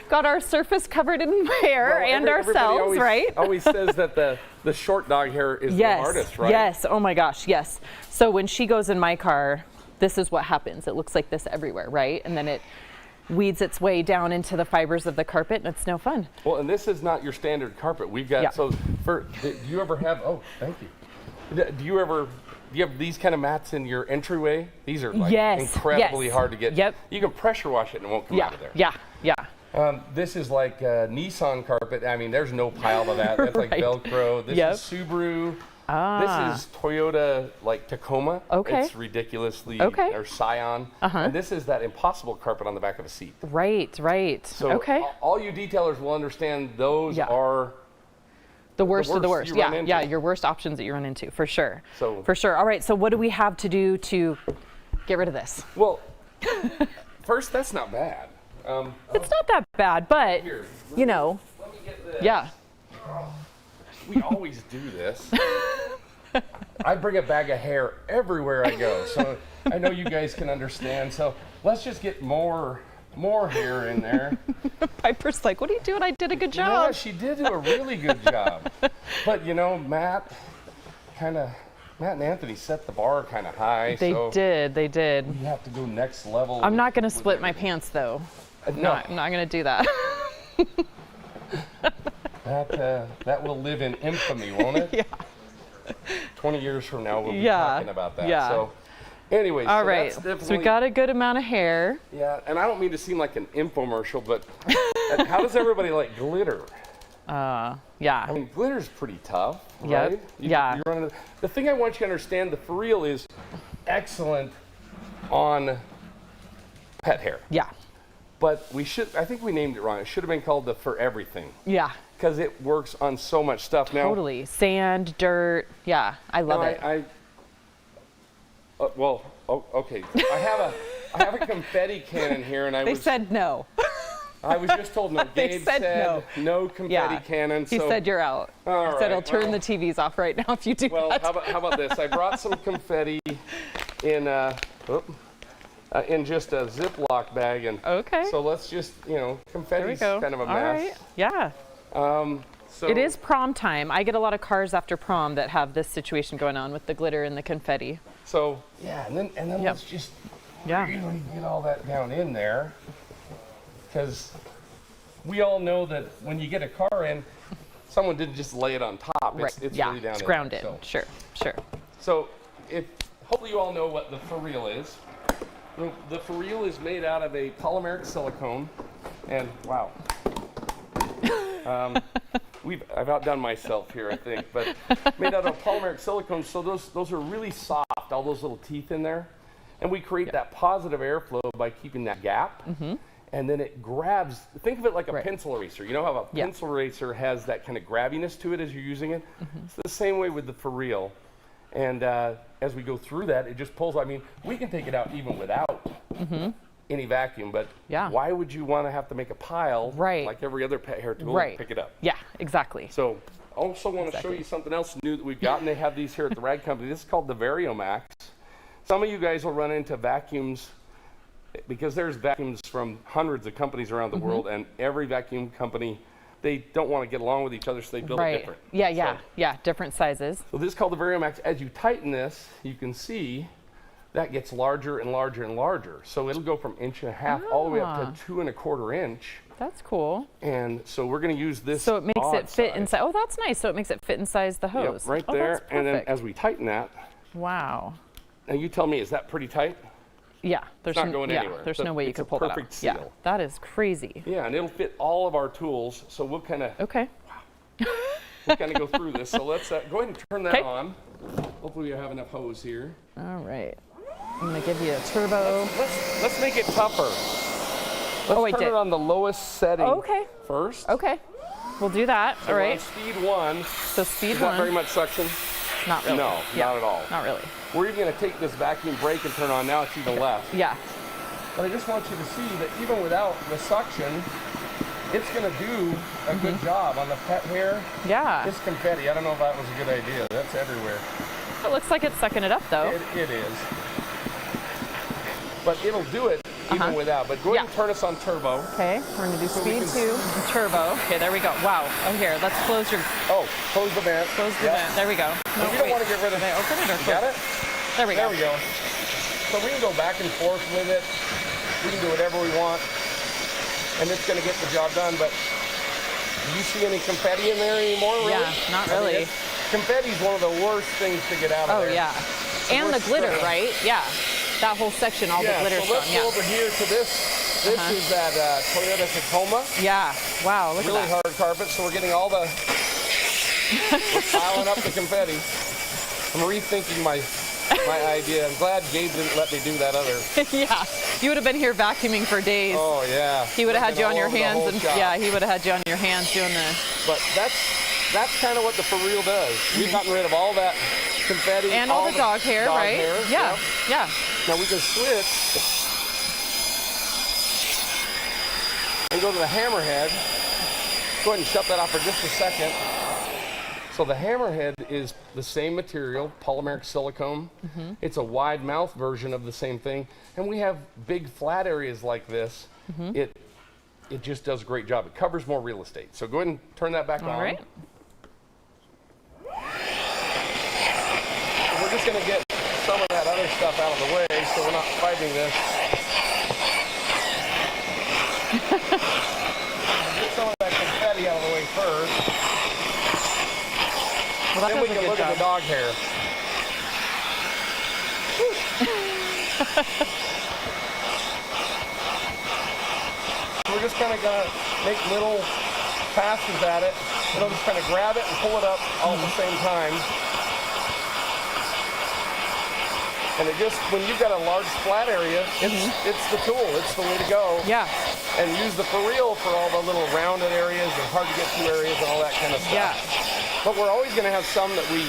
got our surface covered in hair and ourselves, right? Always says that the short dog hair is the hardest, right? Yes. Oh my gosh. Yes. So when she goes in my car, this is what happens. It looks like this everywhere, right? And then it weeds its way down into the fibers of the carpet, and it's no fun. Well, and this is not your standard carpet. We've got, do you ever have, thank you. Do you have these kind of mats in your entryway? These are like incredibly hard to get. Yep. You can pressure wash it and it won't come out of there. Yeah. This is like Nissan carpet. I mean, there's no pile of that. That's like Velcro. This is Subaru This is Toyota like Tacoma. Okay. It's ridiculously, Okay. or Scion. And this is that impossible carpet on the back of a seat. Right, right. So okay. all you detailers will understand those are the worst of the worst. you run Yeah, into. yeah, your worst options that you run into, for sure. So- for sure. All right, so what do we have to do to get rid of this? Well, first, that's not bad. It's not that bad, but, Here, you know, let me get this. yeah. We always do this. I bring a bag of hair everywhere I go, so I know you guys can understand. So let's just get more hair in there. Piper's like, what are you doing? I did a good job. You know what? She did do a really good job. But you know, Matt and Anthony set the bar kind of high. They did. We have to go next level. I'm not going to split my pants, though. No. I'm not going to do that. That will live in infamy, won't it? Yeah. 20 years from now, we'll be talking about that. Yeah. So, anyways, All so right. that's So we definitely- got a good amount of hair. Yeah, and I don't mean to seem like an infomercial, but how does everybody like glitter? Yeah. I mean, glitter's pretty tough, Yep. right? Yeah. You run into, the thing I want you to understand, the For Real is excellent on pet hair. Yeah. But I think we named it wrong. It should have been called the For Everything. Yeah. Because it works on so much stuff. Now, Totally. Sand, dirt. Yeah, I love it. Okay. I have a confetti cannon here, and They said no. I was just told no. They Gabe said no. confetti cannon. He so, said you're out. All He said I'll right, turn well. the TVs off right now if you do Well, that. how about this? I brought some confetti in just a Ziploc bag, and okay. So let's just, confetti's There we go. kind of a All mess. right. Yeah. So It is prom time. I get a lot of cars after prom that have this situation going on with the glitter and the confetti. So yeah, and then Yep. let's just Yeah. really get all that down in there, because we all know that when you get a car in, someone didn't just lay it on top. Right. It's yeah. really down It's in grounded. there. Sure. Sure. So hopefully you all know what the For Real is. The For Real is made out of a polymeric silicone, and wow. I've outdone myself here, I think, but made out of polymeric silicone, so those are really soft, all those little teeth in there. And we create that positive airflow by keeping that gap. And then it grabs, think of it like a pencil eraser. You know how a pencil eraser has that kind of grabbiness to it as you're using it? It's the same way with the For Real. And as we go through that, it just pulls. I mean, we can take it out even without any vacuum, but why would you want to have to make a pile like every other pet hair tool to pick it up? Yeah, exactly. So I also want to show you something else new that we've got, and they have these here at the Rag Company. This is called the VarioMax. Some of you guys will run into vacuums, because there's vacuums from hundreds of companies around the world, and every vacuum company, they don't want to get along with each other, so they build it different. Yeah, different sizes. So this is called the VarioMax. As you tighten this, you can see that gets larger and larger and larger. So it'll go from 1.5 inches all the way up to 2.25 inches. That's cool. And so we're going to use this. So it makes it fit size. inside. Oh, that's nice. So it makes it fit inside the hose. Yep, right Oh, there. that's And then perfect. as we tighten that. Wow. Now you tell me, is that pretty tight? Yeah, there's not going anywhere. There's So no way you it's could a pull that out. perfect Yeah, seal. that is crazy. Yeah, and it'll fit all of our tools. So we'll kind of we'll kind of go through this. So let's go ahead and turn that on. Hopefully we have enough hose here. All right. I'm gonna give you a turbo. Let's make it tougher. Let's turn it on the lowest setting first. Okay. We'll do that. So all we're right. on speed 1. So speed Is 1. that very much suction? Not really. No, not at all. Not really. We're even going to take this vacuum brake and turn on. Now it's even less. Yeah. But I just want you to see that even without the suction, it's going to do a good job on the pet hair. Yeah. It's confetti. I don't know if that was a good idea. That's everywhere. It looks like it's sucking it up though. It is. But it'll do it even without. But go ahead and turn us on turbo. Okay, we're gonna do So we speed can 2 and turbo. Okay, there we go. Wow. Oh, here, let's close your. Close the vent. Close the vent. There we go. No, we don't want to get rid of it. Open it or You got it? There we go. There we go. So we can go back and forth with it. We can do whatever we want. And it's going to get the job done. But do you see any confetti in there anymore, really? Yeah, not really. Confetti is one of the worst things to get out of there. Oh yeah. So And we're the glitter, gonna- right? Yeah. That whole section, all the glitter's so let's from. go Yeah. over here to this. This is that Toyota Tacoma. Yeah. Wow. Look really at that. hard carpet. So we're getting all the. We're piling up the confetti. I'm rethinking my idea. I'm glad Gabe didn't let me do that other. Yeah, you would have been here vacuuming for days. Oh yeah. He would have had you on your hands, and shop. yeah, he would have had you on your hands doing this. But that's kind of what the For Real does. We've gotten rid of all that confetti and all the dog hair, right? Hair. Yeah, yep. yeah. Now we can switch and go to the hammerhead. Go ahead and shut that off for just a second. So the hammerhead is the same material, polymeric silicone. It's a wide mouth version of the same thing. And we have big flat areas like this. It just does a great job. It covers more real estate. So go ahead and turn that back on. All right. We're just going to get some of that other stuff out of the way so we're not fighting this. Get some of that confetti out of the way first. Well, then we can look at the dog hair. We're just kind of going to make little passes at it. And I'll just kind of grab it and pull it up all at the same time. And it just, when you've got a large flat area, it's the tool. It's the way to go. Yeah. And use the For Real for all the little rounded areas and hard to get to areas and all that kind of stuff. Yeah. But we're always going to have some that we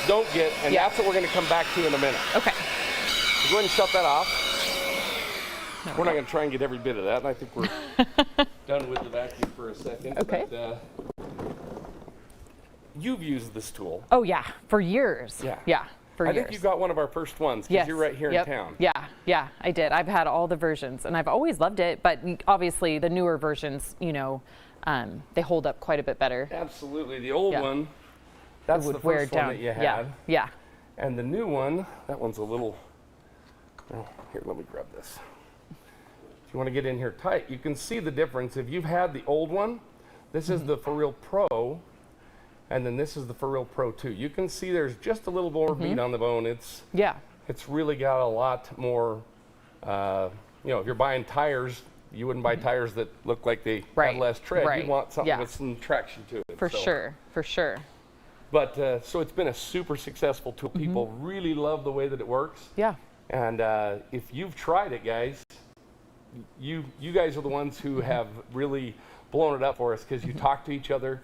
don't get, and that's what we're going to come back to in a minute. Okay. So go ahead and shut that off. We're not going to try and get every bit of that, and I think we're done with the vacuum for a second. Okay. But, you've used this tool. Oh yeah, for years. Yeah. For I years. think you got one of our first ones because you're right here in town. Yeah, I did. I've had all the versions, and I've always loved it. But obviously, the newer versions, you know, they hold up quite a bit better. Absolutely. The old one, that's the first one that you had. Yeah. And the new one, that one's a little, oh, here, let me grab this. If you want to get in here tight, you can see the difference. If you've had the old one, this is the For Real Pro, and then this is the For Real Pro 2. You can see there's just a little more meat on the bone. It's really got a lot more, you know, if you're buying tires, you wouldn't buy tires that look like they have less tread. You want something with some traction to it. For sure. But so it's been a super successful tool. People really love the way that it works. Yeah. And if you've tried it, guys, you guys are the ones who have really blown it up for us because you talk to each other,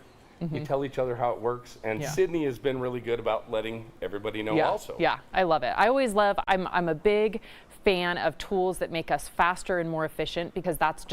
you tell each other how it works, and Sydney has been really good about letting everybody know also. Yeah, I love it. I always love, I'm a big fan of tools that make us faster and more efficient because that's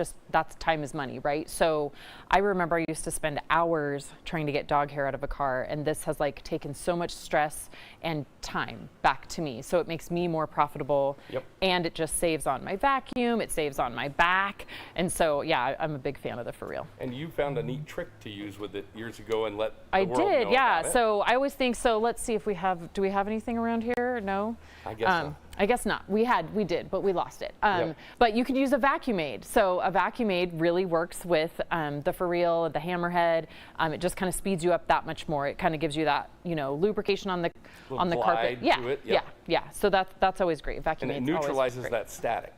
time is money, right? So I remember I used to spend hours trying to get dog hair out of a car, and this has like taken so much stress and time back to me. So it makes me more profitable, and it just saves on my vacuum, it saves on my back, and so yeah, I'm a big fan of the For Real. And you found a neat trick to use with it years ago and let the I world did, know yeah. about it. So I always think, so let's see if we have, do we have anything around here? No? I guess not. I guess not. We did, but we lost it. But you could use a vacuum aid. So a vacuum aid really works with the For Real, the hammerhead. It just kind of speeds you up that much more. It kind of gives you that, you know, lubrication on the carpet. Yeah. So that's always great. Vacuum and it aid's always neutralizes great. that static.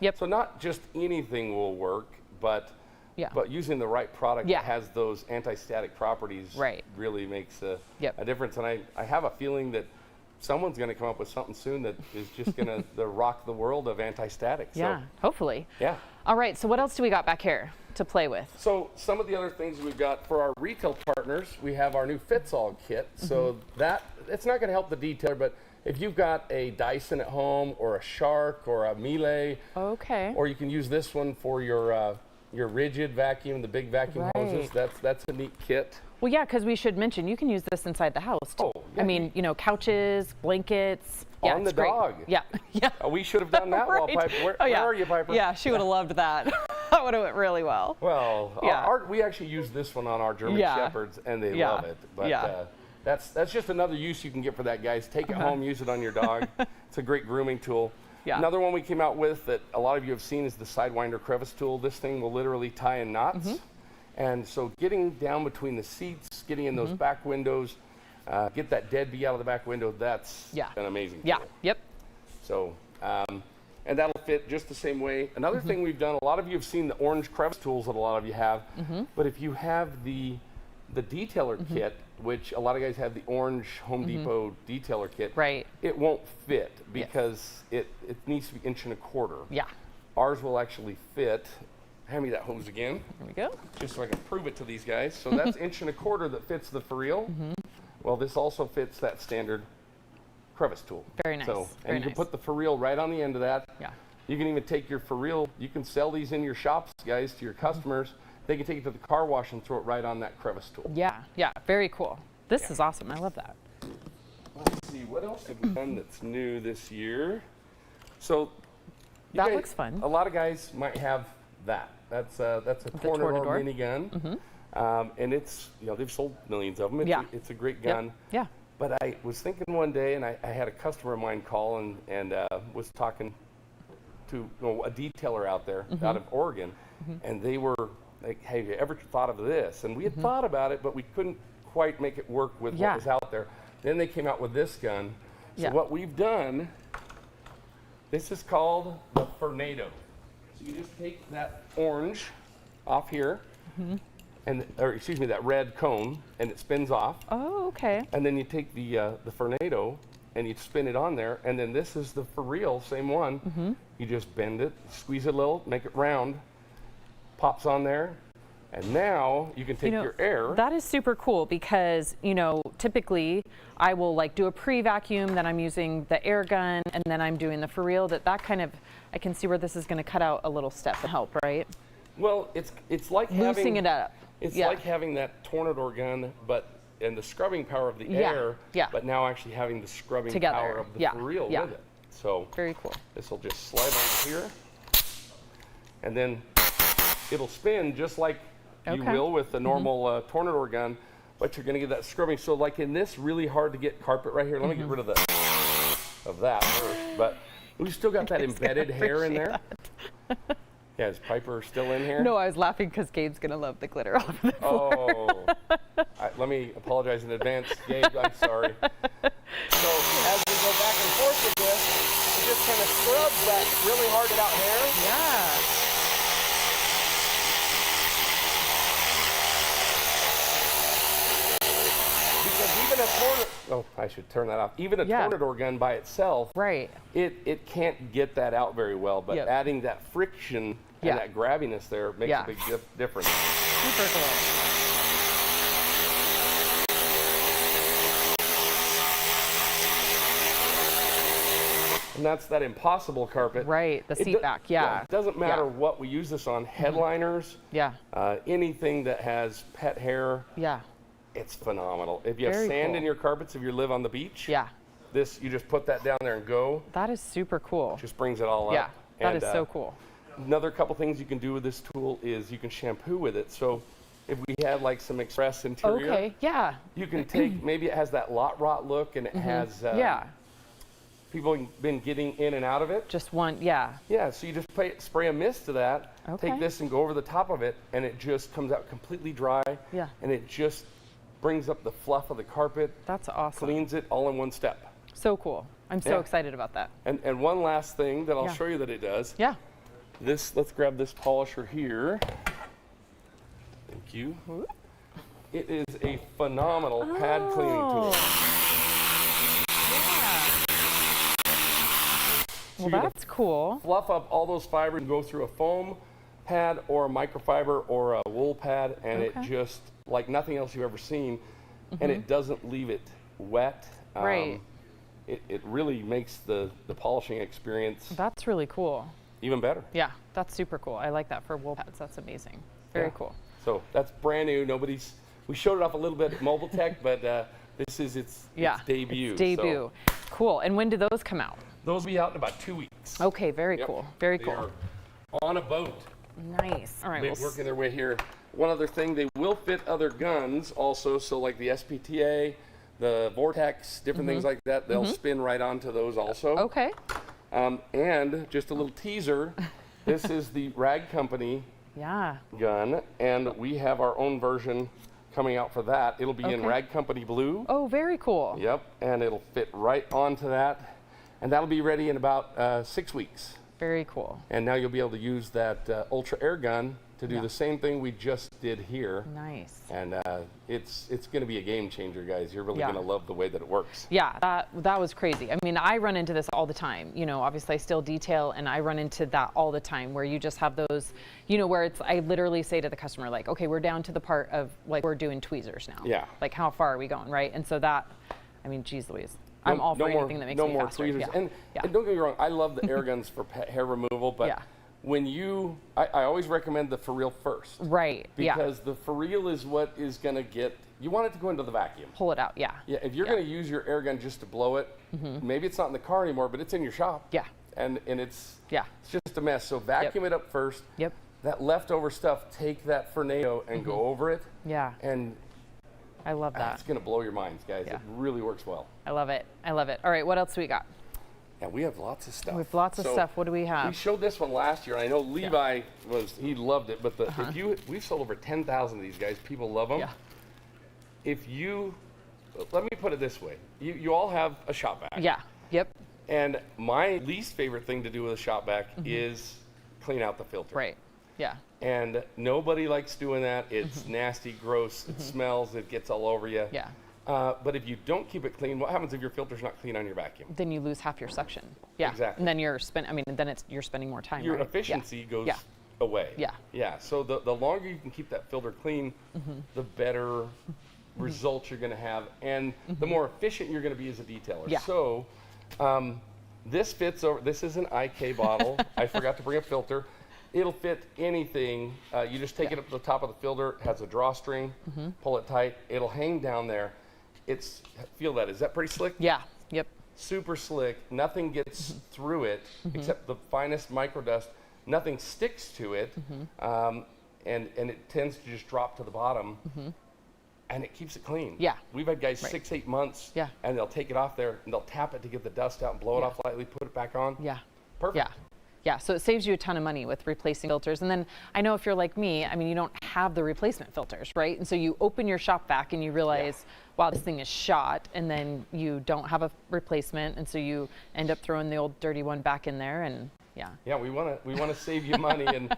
Yep. So not just anything will work, but using the right product that has those anti-static properties really makes a difference. And I have a feeling that someone's going to come up with something soon that is just going to rock the world of anti-static. Yeah, hopefully. Yeah. All right, so what else do we got back here to play with? So some of the other things we've got for our retail partners, we have our new Fits-All kit. So that, it's not going to help the detailer, but if you've got a Dyson at home or a Shark or a Miele, or you can use this one for your rigid vacuum, the big vacuum hoses, that's a neat kit. Well, yeah, because we should mention you can use this inside the house too. I mean, you know, couches, blankets. Yeah, on the it's great. dog. Yeah. We should have done that while Piper. Where are you, Piper? Yeah, she would have loved that. That would have went really well. Well, we actually use this one on our German Shepherds, and they love it. But that's just another use you can get for that, guys. Take it home, use it on your dog. It's a great grooming tool. Another one we came out with that a lot of you have seen is the Sidewinder crevice tool. This thing will literally tie in knots. And so getting down between the seats, getting in those back windows, get that dead bee out of the back window, that's an amazing tool. Yep. So, and that'll fit just the same way. Another thing we've done, a lot of you have seen the orange crevice tools that a lot of you have, but if you have the the detailer kit, which a lot of guys have the orange Home Depot detailer kit, it won't fit because it needs to be 1.25 inches. Yeah. Ours will actually fit. Hand me that hose again. There we go. Just so I can prove it to these guys. So that's 1.25 inches that fits the for real. Well, this also fits that standard crevice tool. Very nice. So, and Very you can nice. put the for real right on the end of that. Yeah. You can even take your for real, you can sell these in your shops, guys, to your customers. They can take it to the car wash and throw it right on that crevice tool. Yeah, yeah, very cool. This is awesome. I love that. Let's see, what else have we done that's new this year? So That guys, looks fun. A lot of guys might have that. That's a Tornado minigun, and it's they've sold millions of them. It's a great gun. Yeah. But I was thinking one day, and I had a customer of mine call and was talking to a detailer out there out of Oregon, and they were like, "Hey, have you ever thought of this?" And we had thought about it, but we couldn't quite make it work with what was out there. Then they came out with this gun. So what we've done, this is called the Tornado. So you just take that orange off here, or excuse me, that red cone, and it spins off. Oh, okay. And then you take the Tornado and you spin it on there, and then this is the for real, same one. You just bend it, squeeze it a little, make it round, pops on there, and now you can take your air. That is super cool because, typically I will like do a pre-vacuum, then I'm using the air gun, and then I'm doing the for real. That kind of, I can see where this is going to cut out a little step and help, right? Well, it's like loosing it up. It's like having that Tornador gun, and the scrubbing power of the air, but now actually having the scrubbing power of the for real with it. So very cool. This will just slide on here, and then it'll spin just like you will with the normal Tornador gun, but you're going to get that scrubbing. So like in this really hard to get carpet right here, let me get rid of that first, but we've still got that embedded hair in there. Yeah, is Piper still in here? No, I was laughing because Gabe's going to love the glitter off of the floor. Let me apologize in advance, Gabe. I'm sorry. So as we go back and forth with this, it just kind of scrubs that really hard it out hair. Yeah. Because even a Tornador, I should turn that off. Even a Tornador gun by itself, it can't get that out very well. But adding that friction and that grabbiness there makes a big difference. Super cool. And that's that impossible carpet. Right, the seat back, It doesn't matter what we use this on, headliners, anything that has pet hair, it's phenomenal. If you have sand in your carpets, if you live on the beach, this, you just put that down there and go. That is super cool. Just brings it all up. Yeah, that is so cool. Another couple things you can do with this tool is you can shampoo with it. So if we had like some express interior, you can take, maybe it has that lot rot look and it has, people have been getting in and out of it. Just one, Yeah, so you just spray a mist to that, take this and go over the top of it, and it just comes out completely dry. Yeah. And it just brings up the fluff of the carpet. That's awesome. Cleans it all in one step. So cool. I'm so excited about that. And one last thing that I'll show you that it does. Yeah. Let's grab this polisher here. Thank you. It is a phenomenal pad cleaning tool. Well, that's cool. Fluff up all those fibers and go through a foam pad or a microfiber or a wool pad, and it just, like nothing else you've ever seen, and it doesn't leave it wet. It really makes the polishing experience That's really cool. even better. Yeah, that's super cool. I like that for wool pads. That's amazing. Very cool. So that's brand new. We showed it off a little bit at Mobile Tech, but this is its debut. It's debut. So Cool. And when do those come out? those will be out in about 2 weeks. Okay, very cool. Very They cool. are on a boat. Nice. All right. They're working their way here. One other thing, they will fit other guns also. So like the SPTA, the Vortex, different things like that, they'll spin right onto those also. Okay. And just a little teaser, this is the Rag Company gun, and we have our own version coming out for that. It'll be in Rag Company Blue. Oh, very cool. Yep, and it'll fit right onto that. And that'll be ready in about 6 weeks. Very cool. And now you'll be able to use that Ultra Air Gun to do the same thing we just did here. Nice. And it's going to be a game changer, guys. You're really going to love the way that it works. Yeah, that was crazy. I mean, I run into this all the time. You know, obviously I still detail, and I run into that all the time where you just have those, you know, where it's, I literally say to the customer, like, okay, we're down to the part of, like, we're doing tweezers now. Yeah. Like, how far are we going, right? And so that, I mean, geez Louise. I'm all for anything that makes me faster. Tweezers. And don't get me wrong, I love the air guns for hair removal, but when I always recommend the for real first. Right. Because the for real is what is going to get, you want it to go into the vacuum. Pull it out, Yeah, if you're going to use your air gun just to blow it, maybe it's not in the car anymore, but it's in your shop. Yeah. And it's just a mess. So vacuum it up first. Yep. That leftover stuff, take that Ferneo and go over it. Yeah. And I love that. It's going to blow your minds, guys. It really works well. I love it. I love it. All right, what else do we got? Yeah, we have lots of stuff. We have lots of stuff. What do we have? We showed this one last year. I know Levi he loved it, but we've sold over 10,000 of these, guys. People love them. Yeah. Let me put it this way. You all have a shop vac. Yeah. Yep. And my least favorite thing to do with a shop vac is clean out the filter. Right. Yeah. And nobody likes doing that. It's nasty, gross. It smells. It gets all over you. Yeah. But if you don't keep it clean, what happens if your filter's not clean on your vacuum? Then you lose half your suction. Yeah. Exactly. And then you're you're spending more time. Your right? efficiency goes away. Yeah. Yeah. So the longer you can keep that filter clean, the better results you're going to have, and the more efficient you're going to be as a detailer. Yeah. So this fits over. This is an IK bottle. I forgot to bring a filter. It'll fit anything. You just take it up to the top of the filter. It has a drawstring. Pull it tight. It'll hang down there. Feel that. Is that pretty slick? Yeah. Yep. Super slick. Nothing gets through it except the finest microdust. Nothing sticks to it, and it tends to just drop to the bottom. And it keeps it clean. Yeah. We've had guys 6-8 months, and they'll take it off there and they'll tap it to get the dust out and blow it off lightly, put it back on. Yeah. Perfect. Yeah. Yeah, so it saves you a ton of money with replacing filters. And then I know if you're like me, I mean, you don't have the replacement filters, right? And so you open your shop vac and you realize, wow, this thing is shot, and then you don't have a replacement, and so you end up throwing the old dirty one back in there, and yeah. Yeah, we want to save you money, and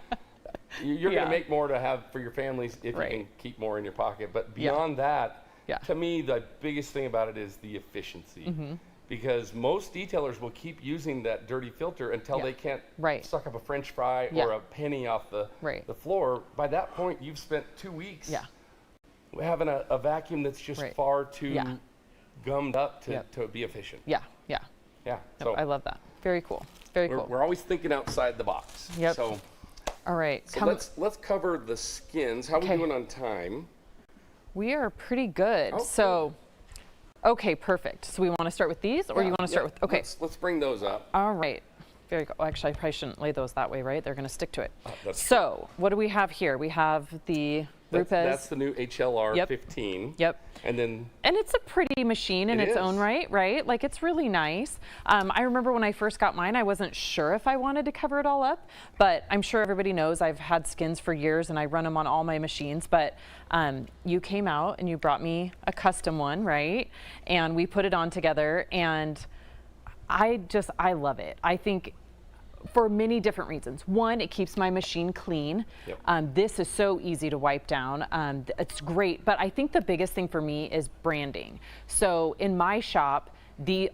you're going to make more to have for your families if you can keep more in your pocket. But beyond that, to me, the biggest thing about it is the efficiency. Because most detailers will keep using that dirty filter until they can't suck up a French fry or a penny off the floor. By that point, you've spent 2 weeks having a vacuum that's just far too gummed up to be efficient. Yeah. So I love that. Very cool. Very cool. We're always thinking outside the box. Yep. So, all right. So let's cover the skins. How are we doing on time? We are pretty good. So. Okay, perfect. So we want to start with these, or you want to start with? Okay. Let's bring those up. All right. Very good. Well, actually, I probably shouldn't lay those that way, right? They're going to stick to it. So what do we have here? We have the Rupes. That's the new HLR 15. Yep. And it's a pretty machine in its own right, right? Like, it's really nice. I remember when I first got mine, I wasn't sure if I wanted to cover it all up, but I'm sure everybody knows I've had skins for years and I run them on all my machines. But you came out and you brought me a custom one, right? And we put it on together, and I love it. I think for many different reasons. One, it keeps my machine clean. Yep. This is so easy to wipe down. It's great, but I think the biggest thing for me is branding. So in my shop,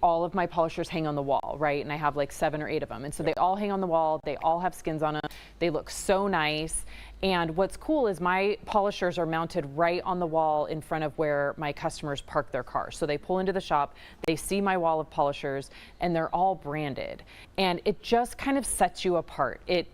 all of my polishers hang on the wall, right? And I have like 7 or 8 of them. And so they all hang on the wall. They all have skins on them. They look so nice. And what's cool is my polishers are mounted right on the wall in front of where my customers park their cars. So they pull into the shop, they see my wall of polishers, and they're all branded. And it just kind of sets you apart. It,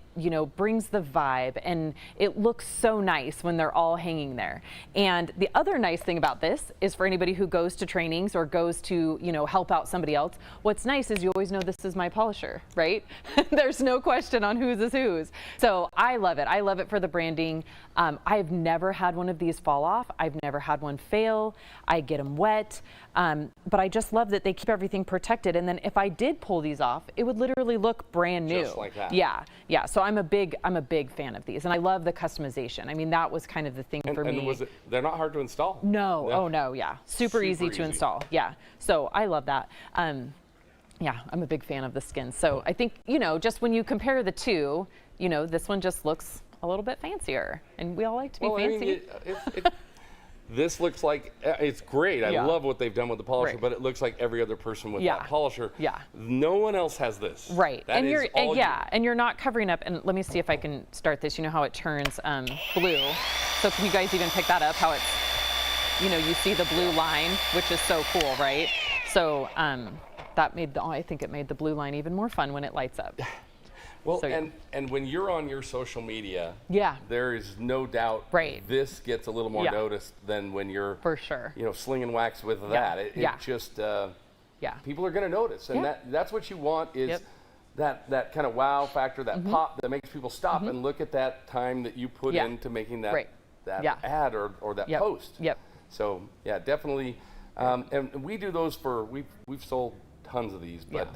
brings the vibe, and it looks so nice when they're all hanging there. And the other nice thing about this is for anybody who goes to trainings or goes to, help out somebody else, what's nice is you always know this is my polisher, right? There's no question on whose is whose. So I love it. I love it for the branding. I've never had one of these fall off. I've never had one fail. I get them wet. But I just love that they keep everything protected. And then if I did pull these off, it would literally look brand new. Just like that. Yeah. So I'm a big fan of these, and I love the customization. I mean, that was kind of the thing for me. And they're not hard to install? No. Oh no. Yeah. Super easy to install. Yeah. So I love that. Yeah, I'm a big fan of the skin. So I think, you know, just when you compare the two, you know, this one just looks a little bit fancier, and we all like to be fancy. This looks like, it's great. I love what they've done with the polisher, Right. but it looks like every other person with Yeah. that polisher. Yeah. No one else has this. Right, That and is you're all and you're not covering up. And let me see if I can start this. You know how it turns blue. So can you guys even pick that up? How it's, you know, you see the blue line, which is so cool, right? So that made I think it made the blue line even more fun when it lights up. Well, So, and when you're on your social media, Yeah. there is no doubt this gets a little more Yeah. noticed than when you're, for sure, you know, slinging wax with Yeah. that. It Yeah. just, yeah, people are going to notice, and Yeah. that's what you want is Yep. that kind of wow factor, that Mhm. pop that makes people stop Mhm. and look at that time that you put Yeah. into making that Right. that Yeah. ad or that Yep. post. Yep. So yeah, definitely, and we do those for we've sold tons of these, but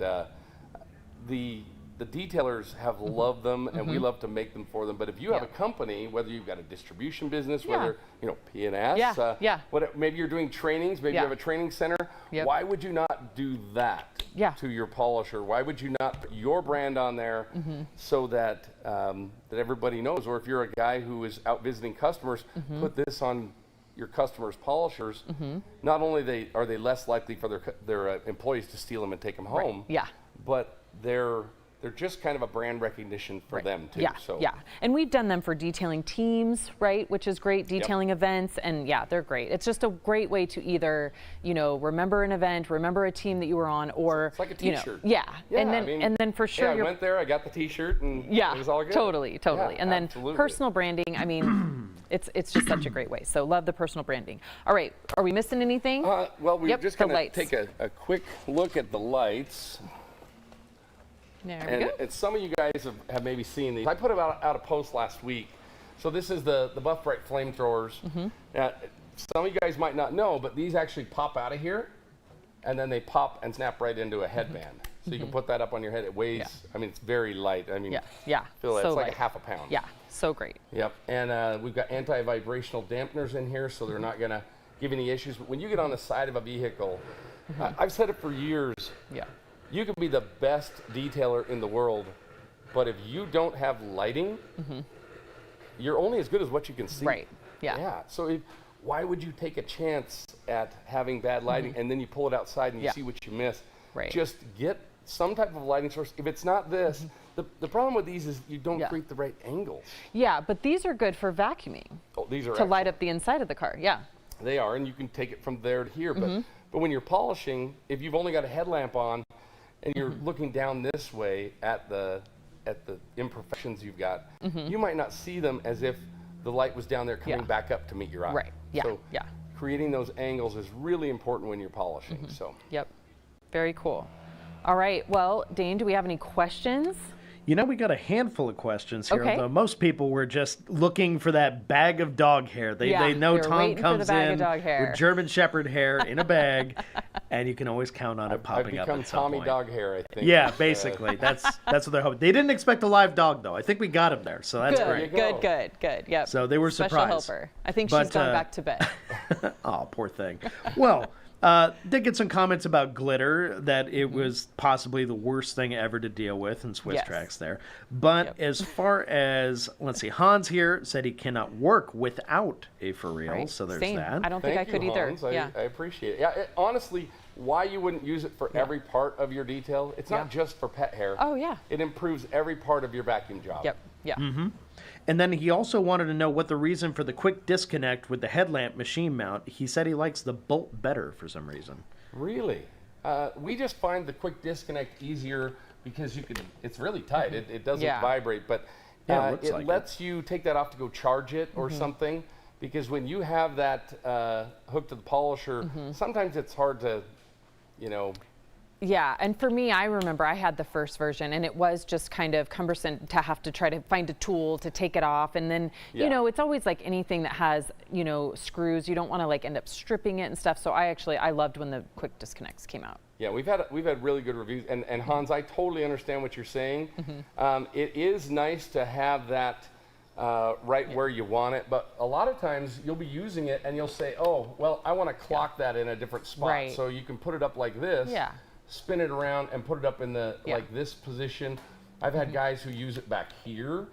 the detailers have loved them, and we love to make them for them. But if you have a company, whether you've got a distribution business, Yeah. whether you know P&S, maybe you're doing trainings, maybe you have a training center. Yep. Why would you not do that to your polisher? Why would you not put your brand on there so that that everybody knows? Or if you're a guy who is out visiting customers, put this on your customers' polishers. Not only are they less likely for their employees to steal them and take them home, but they're just kind of a brand recognition for them too. Yeah, So yeah. And we've done them for detailing teams, right? Which is great, detailing events, and yeah, they're great. It's just a great way to either, you know, remember an event, remember a team that you were on, or it's like a you know, T-shirt. yeah. And I then mean, and then for sure I you're went there, I got the T-shirt, and yeah, it was all good. totally. Yeah, And then absolutely. personal branding, I mean, it's just such a great way. So love the personal branding. All right, are we missing anything? Well, we're just the going to lights. take a quick look at the lights. There we And go. some of you guys have maybe seen these. I put out a post last week. So this is the Buff Brite flamethrowers. Some of you guys might not know, but these actually pop out of here, and then they pop and snap right into a headband. So you can put that up on your head. It weighs, I mean, it's very light. I mean, feel it. so It's like light. a half a pound. Yeah, so great. Yep, and we've got anti-vibrational dampeners in here, so they're not going to give any issues. But when you get on the side of a vehicle, I've said it for years. Yeah. You can be the best detailer in the world, but if you don't have lighting, you're only as good as what you can see. Right. Yeah. Yeah. So why would you take a chance at having bad lighting and then you pull it outside and you see what you miss? Right. Just get some type of lighting source. If it's not this, the problem with these is you don't create the right angles. Yeah, but these are good for vacuuming. Oh, these are to light up the inside of the car. Yeah. They are, and you can take it from there to here. But when you're polishing, if you've only got a headlamp on and you're looking down this way at the imperfections you've got, you might not see them as if the light was down there coming back up to meet your eye. Right. Yeah. So yeah. creating those angles is really important when you're polishing. So. Yep. Very cool. All right. Well, Dane, do we have any questions? You know, we got a handful of questions here, Okay. although most people were just looking for that bag of dog hair. They know they were Tom waiting for the comes bag of in dog hair. with German Shepherd hair in a bag, and you can always count on it I've popping up become at some Tommy point. Dog Hair, I think. Yeah, basically. That's what they're hoping. They didn't expect a live dog, though. I think we got him there, so that's good, great. Good. Yep. So they were Special surprised. helper. I think But, she's gone back to bed. Oh, poor thing. Well, did get some comments about glitter, that it was possibly the worst thing ever to deal with in Swiss Yes. Tracks there. But as far as, let's see, Hans here said he cannot work without a for real, Right. so there's Same. that. I don't think I could either. Hans. Yeah. I appreciate it. Yeah, honestly, why you wouldn't use it for every part of your detail? It's not just for pet hair. Oh, yeah. It improves every part of your vacuum job. Yep. Yeah. Mm-hmm. And then he also wanted to know what the reason for the quick disconnect with the headlamp machine mount. He said he likes the bolt better for some reason. Really? We just find the quick disconnect easier because it's really tight. It doesn't vibrate, but Yeah, it looks it like lets you take that off to go charge it or something, because when you have that hooked to the polisher, sometimes it's hard to, Yeah, and for me, I remember I had the first version, and it was just kind of cumbersome to have to try to find a tool to take it off. And then, it's always like anything that has, screws. You don't want to like end up stripping it and stuff. So I loved when the quick disconnects came out. Yeah, we've had really good reviews. And Hans, I totally understand what you're saying. It is nice to have that right where you want it, but a lot of times you'll be using it and you'll say, oh, well, I want to clock that in a different spot. Right. So you can put it up like this. Yeah. spin it around and put it up in the like this position. I've had guys who use it back here,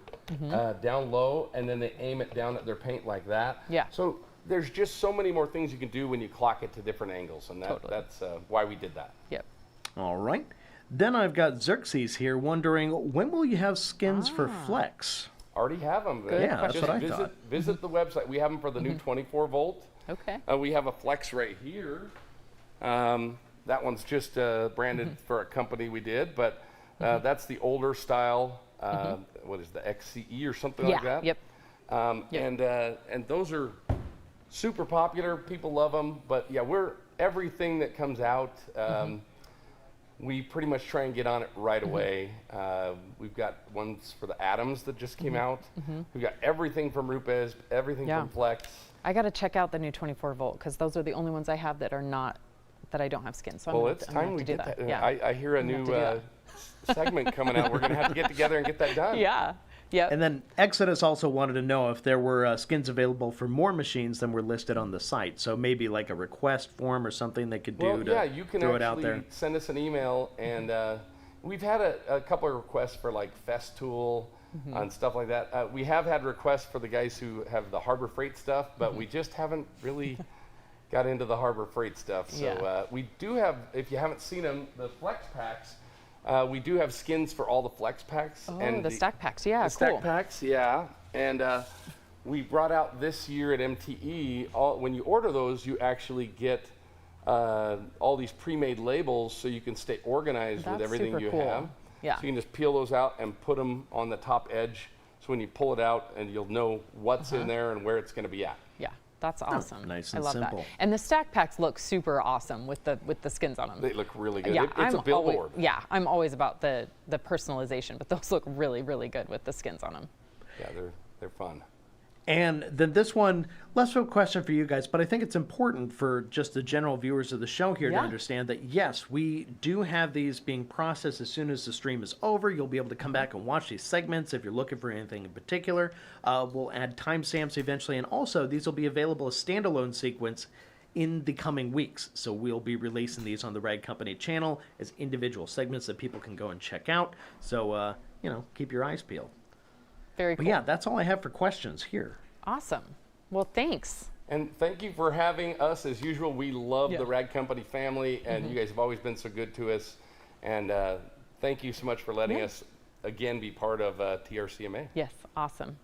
down low, and then they aim it down at their paint like that. Yeah. So there's just so many more things you can do when you clock it to different angles, and that's why we did that. Yep. All right. Then I've got Xerxes here wondering, when will you have skins for Flex? Already have them. Yeah, that's what I thought. Visit the website. We have them for the new 24 volt. Okay. We have a Flex right here. That one's just branded for a company we did, but that's the older style. What is the XCE or something like that? Yep. And those are super popular. People love them. But yeah, everything that comes out, we pretty much try and get on it right away. We've got ones for the Atoms that just came out. We've got everything from Rupes, everything from Flex. I got to check out the new 24 volt because those are the only ones I have that are not, that I don't have skin. So Well, I'm it's gonna time we do get that. Yeah. I hear a new segment coming out. We're going to have to get together and get that done. Yeah. Yeah. And then Exodus also wanted to know if there were skins available for more machines than were listed on the site. So maybe like a request form or something they could do to you can throw it out there. actually send us an email, and we've had a couple of requests for like Festool and stuff like that. We have had requests for the guys who have the Harbor Freight stuff, but we just haven't really got into the Harbor Freight stuff. So we do have, if you haven't seen them, the Flex Packs. We do have skins for all the Flex Packs. Oh, and the stack packs. Yeah, the stack packs, yeah. And we brought out this year at MTE, when you order those, you actually get all these pre-made labels so you can stay organized with everything super you cool. have. Yeah. So you can just peel those out and put them on the top edge. So when you pull it out, and you'll know what's in there and where it's going to be at. Yeah, that's awesome. Nice I and love simple. that. And the stack packs look super awesome with the skins on them. They look really good. Yeah, It's a billboard. I'm always about the personalization, but those look really, really good with the skins on them. Yeah, they're fun. And then this one, less of a question for you guys, but I think it's important for just the general viewers of the show here to understand that, yes, we do have these being processed as soon as the stream is over. You'll be able to come back and watch these segments if you're looking for anything in particular. We'll add timestamps eventually, and also these will be available as standalone sequence in the coming weeks. So we'll be releasing these on the Rag Company channel as individual segments that people can go and check out. So, keep your eyes peeled. Very cool. But yeah, that's all I have for questions here. Awesome. Well, thanks. And thank you for having us. As usual, we love the Rag Company family, and you guys have always been so good to us. And thank you so much for letting us, again, be part of TRCMA. Yes, awesome.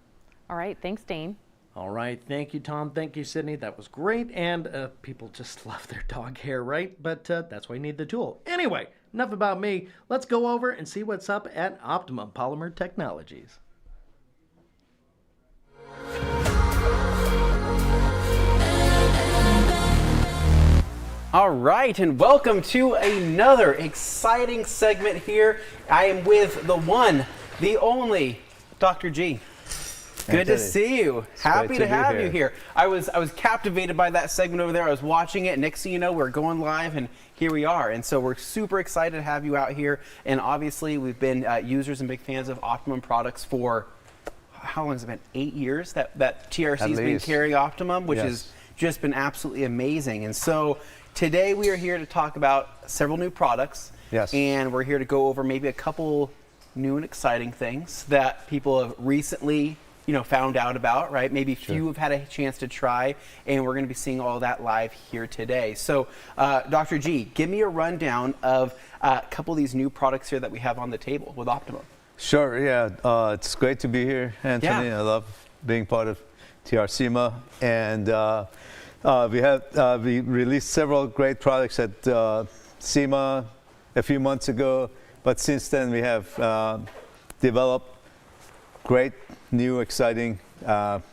All right, thanks, Dane. All right, thank you, Tom. Thank you, Sydney. That was great. And people just love their dog hair, right? But that's why you need the tool. Anyway, enough about me. Let's go over and see what's up at Optimum Polymer Technologies. All right, and welcome to another exciting segment here. I am with the one, the only, Dr. G. Good to see you. Happy to have you here. I was captivated by that segment over there. I was watching it. Next thing you know, we're going live, and here we are. And so we're super excited to have you out here. And obviously, we've been users and big fans of Optimum products for, how long has it been? 8 years that TRC's been carrying Optimum, which has just been absolutely amazing. And so today we are here to talk about several new products. Yes. And we're here to go over maybe a couple new and exciting things that people have recently found out about, right? Maybe few have had a chance to try, and we're going to be seeing all that live here today. So, Dr. G, give me a rundown of a couple of these new products here that we have on the table with Optimum. Sure, yeah. It's great to be here, Anthony. I love being part of TRCMA. And we released several great products at SEMA a few months ago, but since then we have developed great new exciting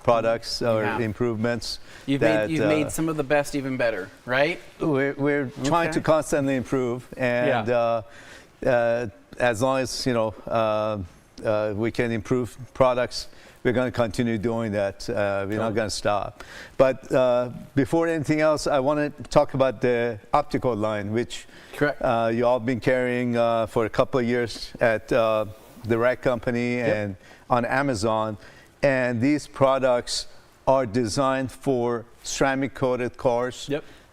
products or improvements. You've made some of the best even better, right? We're trying to constantly improve, and as long as we can improve products, we're going to continue doing that. We're not going to stop. But before anything else, I want to talk about the optical line, which you all been carrying for a couple of years at the Rag Company and on Amazon. And these products are designed for ceramic coated cars.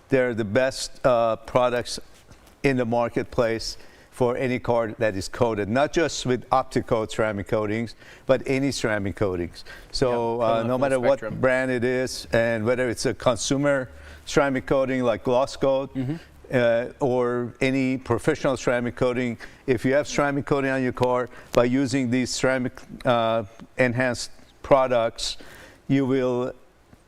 They're the best products in the marketplace for any car that is coated, not just with OptiCoat ceramic coatings, but any ceramic coatings. So no matter what brand it is, and whether it's a consumer ceramic coating like gloss coat, or any professional ceramic coating, if you have ceramic coating on your car, by using these ceramic enhanced products, you will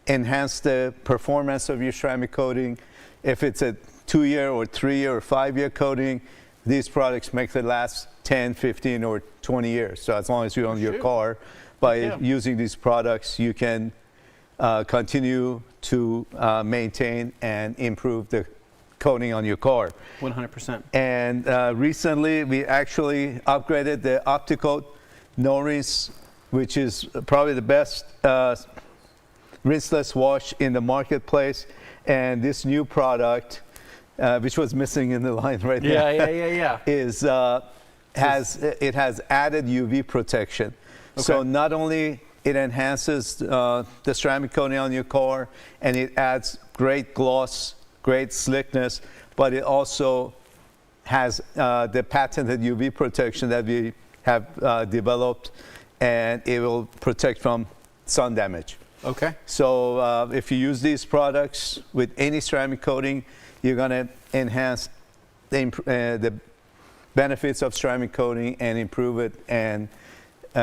enhance the performance of your ceramic coating. If it's a 2-year or 3-year or 5-year coating, these products make it last 10, 15, or 20 years. So as long as you own your car, by using these products, you can continue to maintain and improve the coating on your car. 100%. And recently, we actually upgraded the OptiCoat No Rinse, which is probably the best rinseless wash in the marketplace. And this new product, which was missing in the line right now, is it has added UV protection. So not only it enhances the ceramic coating on your car, and it adds great gloss, great slickness, but it also has the patented UV protection that we have developed, and it will protect from sun damage. Okay. So if you use these products with any ceramic coating, you're going to enhance the benefits of ceramic coating and improve it and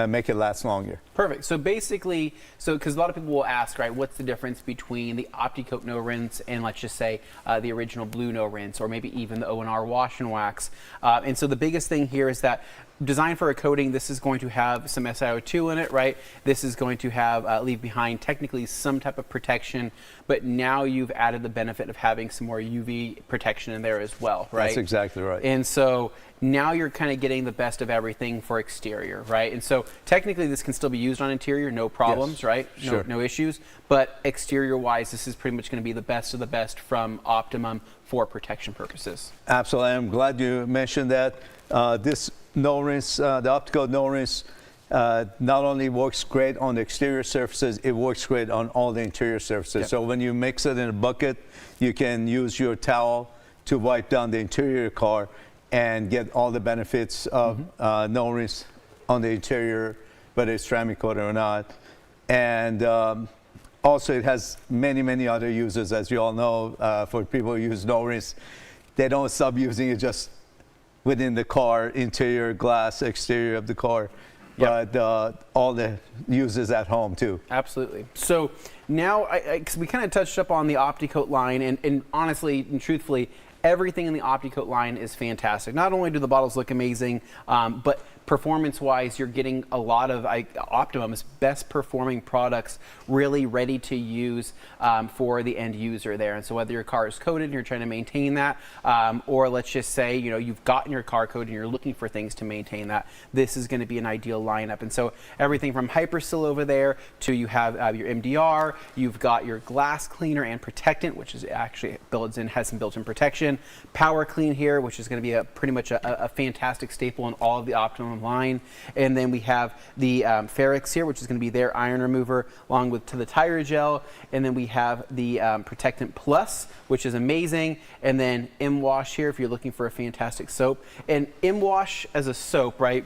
make it last longer. Perfect. So basically, because a lot of people will ask, right, what's the difference between the OptiCoat No Rinse and, let's just say, the original Blue No Rinse, or maybe even the O&R Wash and Wax? And so the biggest thing here is that designed for a coating, this is going to have some SiO2 in it, right? This is going to have leave behind technically some type of protection, but now you've added the benefit of having some more UV protection in there as well, right? That's exactly right. And so now you're kind of getting the best of everything for exterior, right? And so technically this can still be used on interior, no problems, right? No issues. But exterior-wise, this is pretty much going to be the best of the best from Optimum for protection purposes. Absolutely. I'm glad you mentioned that. This No Rinse, the OptiCoat No Rinse, not only works great on the exterior surfaces, it works great on all the interior surfaces. So when you mix it in a bucket, you can use your towel to wipe down the interior of your car and get all the benefits of No Rinse on the interior, whether it's ceramic coated or not. And also it has many, many other uses, as you all know, for people who use No Rinse. They don't stop using it just within the car, interior, glass, exterior of the car, but all the uses at home too. Absolutely. So now, cause we kind of touched up on the OptiCoat line, and honestly and truthfully, everything in the OptiCoat line is fantastic. Not only do the bottles look amazing, but performance-wise, you're getting a lot of Optimum's best performing products really ready to use for the end user there. And so whether your car is coated and you're trying to maintain that, or let's just say, you know, you've gotten your car coated and you're looking for things to maintain that, this is going to be an ideal lineup. And so everything from Hypersil over there to you have your MDR, you've got your glass cleaner and protectant, which is actually has some built-in protection. Power Clean here, which is going to be pretty much a fantastic staple in all of the Optimum line. And then we have the Ferrix here, which is going to be their iron remover, along with the tire gel. And then we have the Protectant Plus, which is amazing. And then M-Wash here, if you're looking for a fantastic soap. And M-Wash as a soap, right,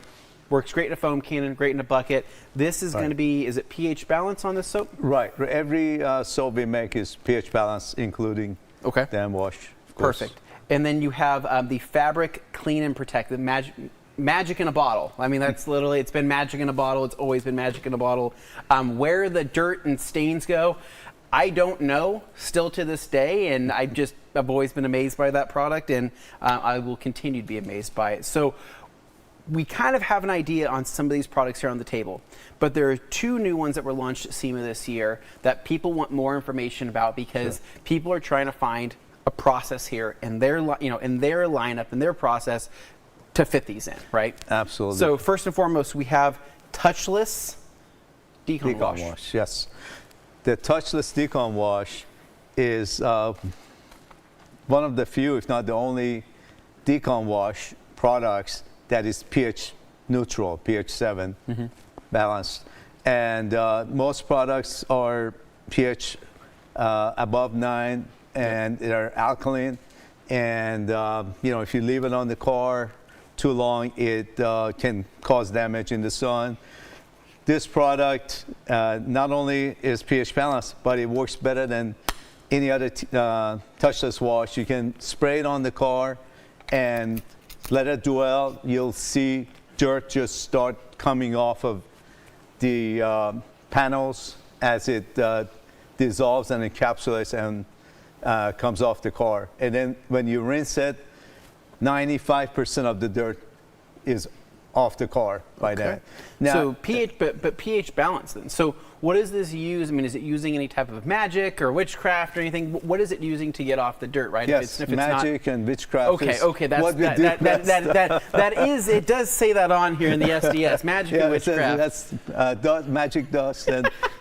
works great in a foam cannon, great in a bucket. This is going to be, is it pH balance on this soap? Right. Every soap we make is pH balance, including the M-Wash. Perfect. And then you have the Fabric Clean and Protect, the magic in a bottle. I mean, that's literally, it's been magic in a bottle. It's always been magic in a bottle. Where the dirt and stains go, I don't know still to this day. And I've always been amazed by that product, and I will continue to be amazed by it. So we kind of have an idea on some of these products here on the table, but there are 2 new ones that were launched at SEMA this year that people want more information about, because people are trying to find a process here in their, in their lineup, in their process, to fit these in, right? Absolutely. So first and foremost, we have touchless decon wash. Yes. The touchless decon wash is one of the few, if not the only, decon wash products that is pH neutral, pH 7 balanced. And most products are pH above 9, and they're alkaline. And if you leave it on the car too long, it can cause damage in the sun. This product not only is pH balanced, but it works better than any other touchless wash. You can spray it on the car and let it dwell. You'll see dirt just start coming off of the panels as it dissolves and encapsulates and comes off the car. And then when you rinse it, 95% of the dirt is off the car by that. Now, so pH, but pH balance then. So what does this use? I mean, is it using any type of magic or witchcraft or anything? What is it using to get off the dirt, right? Yes, if it's magic and witchcraft. Okay, is okay, what we do best. that is. It does say that on here in the SDS, magic and witchcraft. That's magic dust,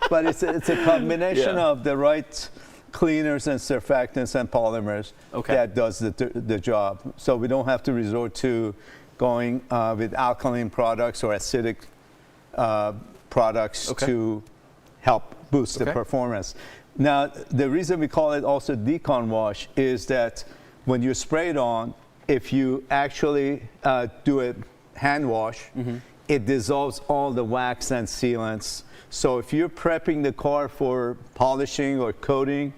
but it's a combination of the right cleaners and surfactants and polymers that does the job. So we don't have to resort to going with alkaline products or acidic products to help boost the performance. Now, the reason we call it also decon wash is that when you spray it on, if you actually do a hand wash, it dissolves all the wax and sealants. So if you're prepping the car for polishing or coating,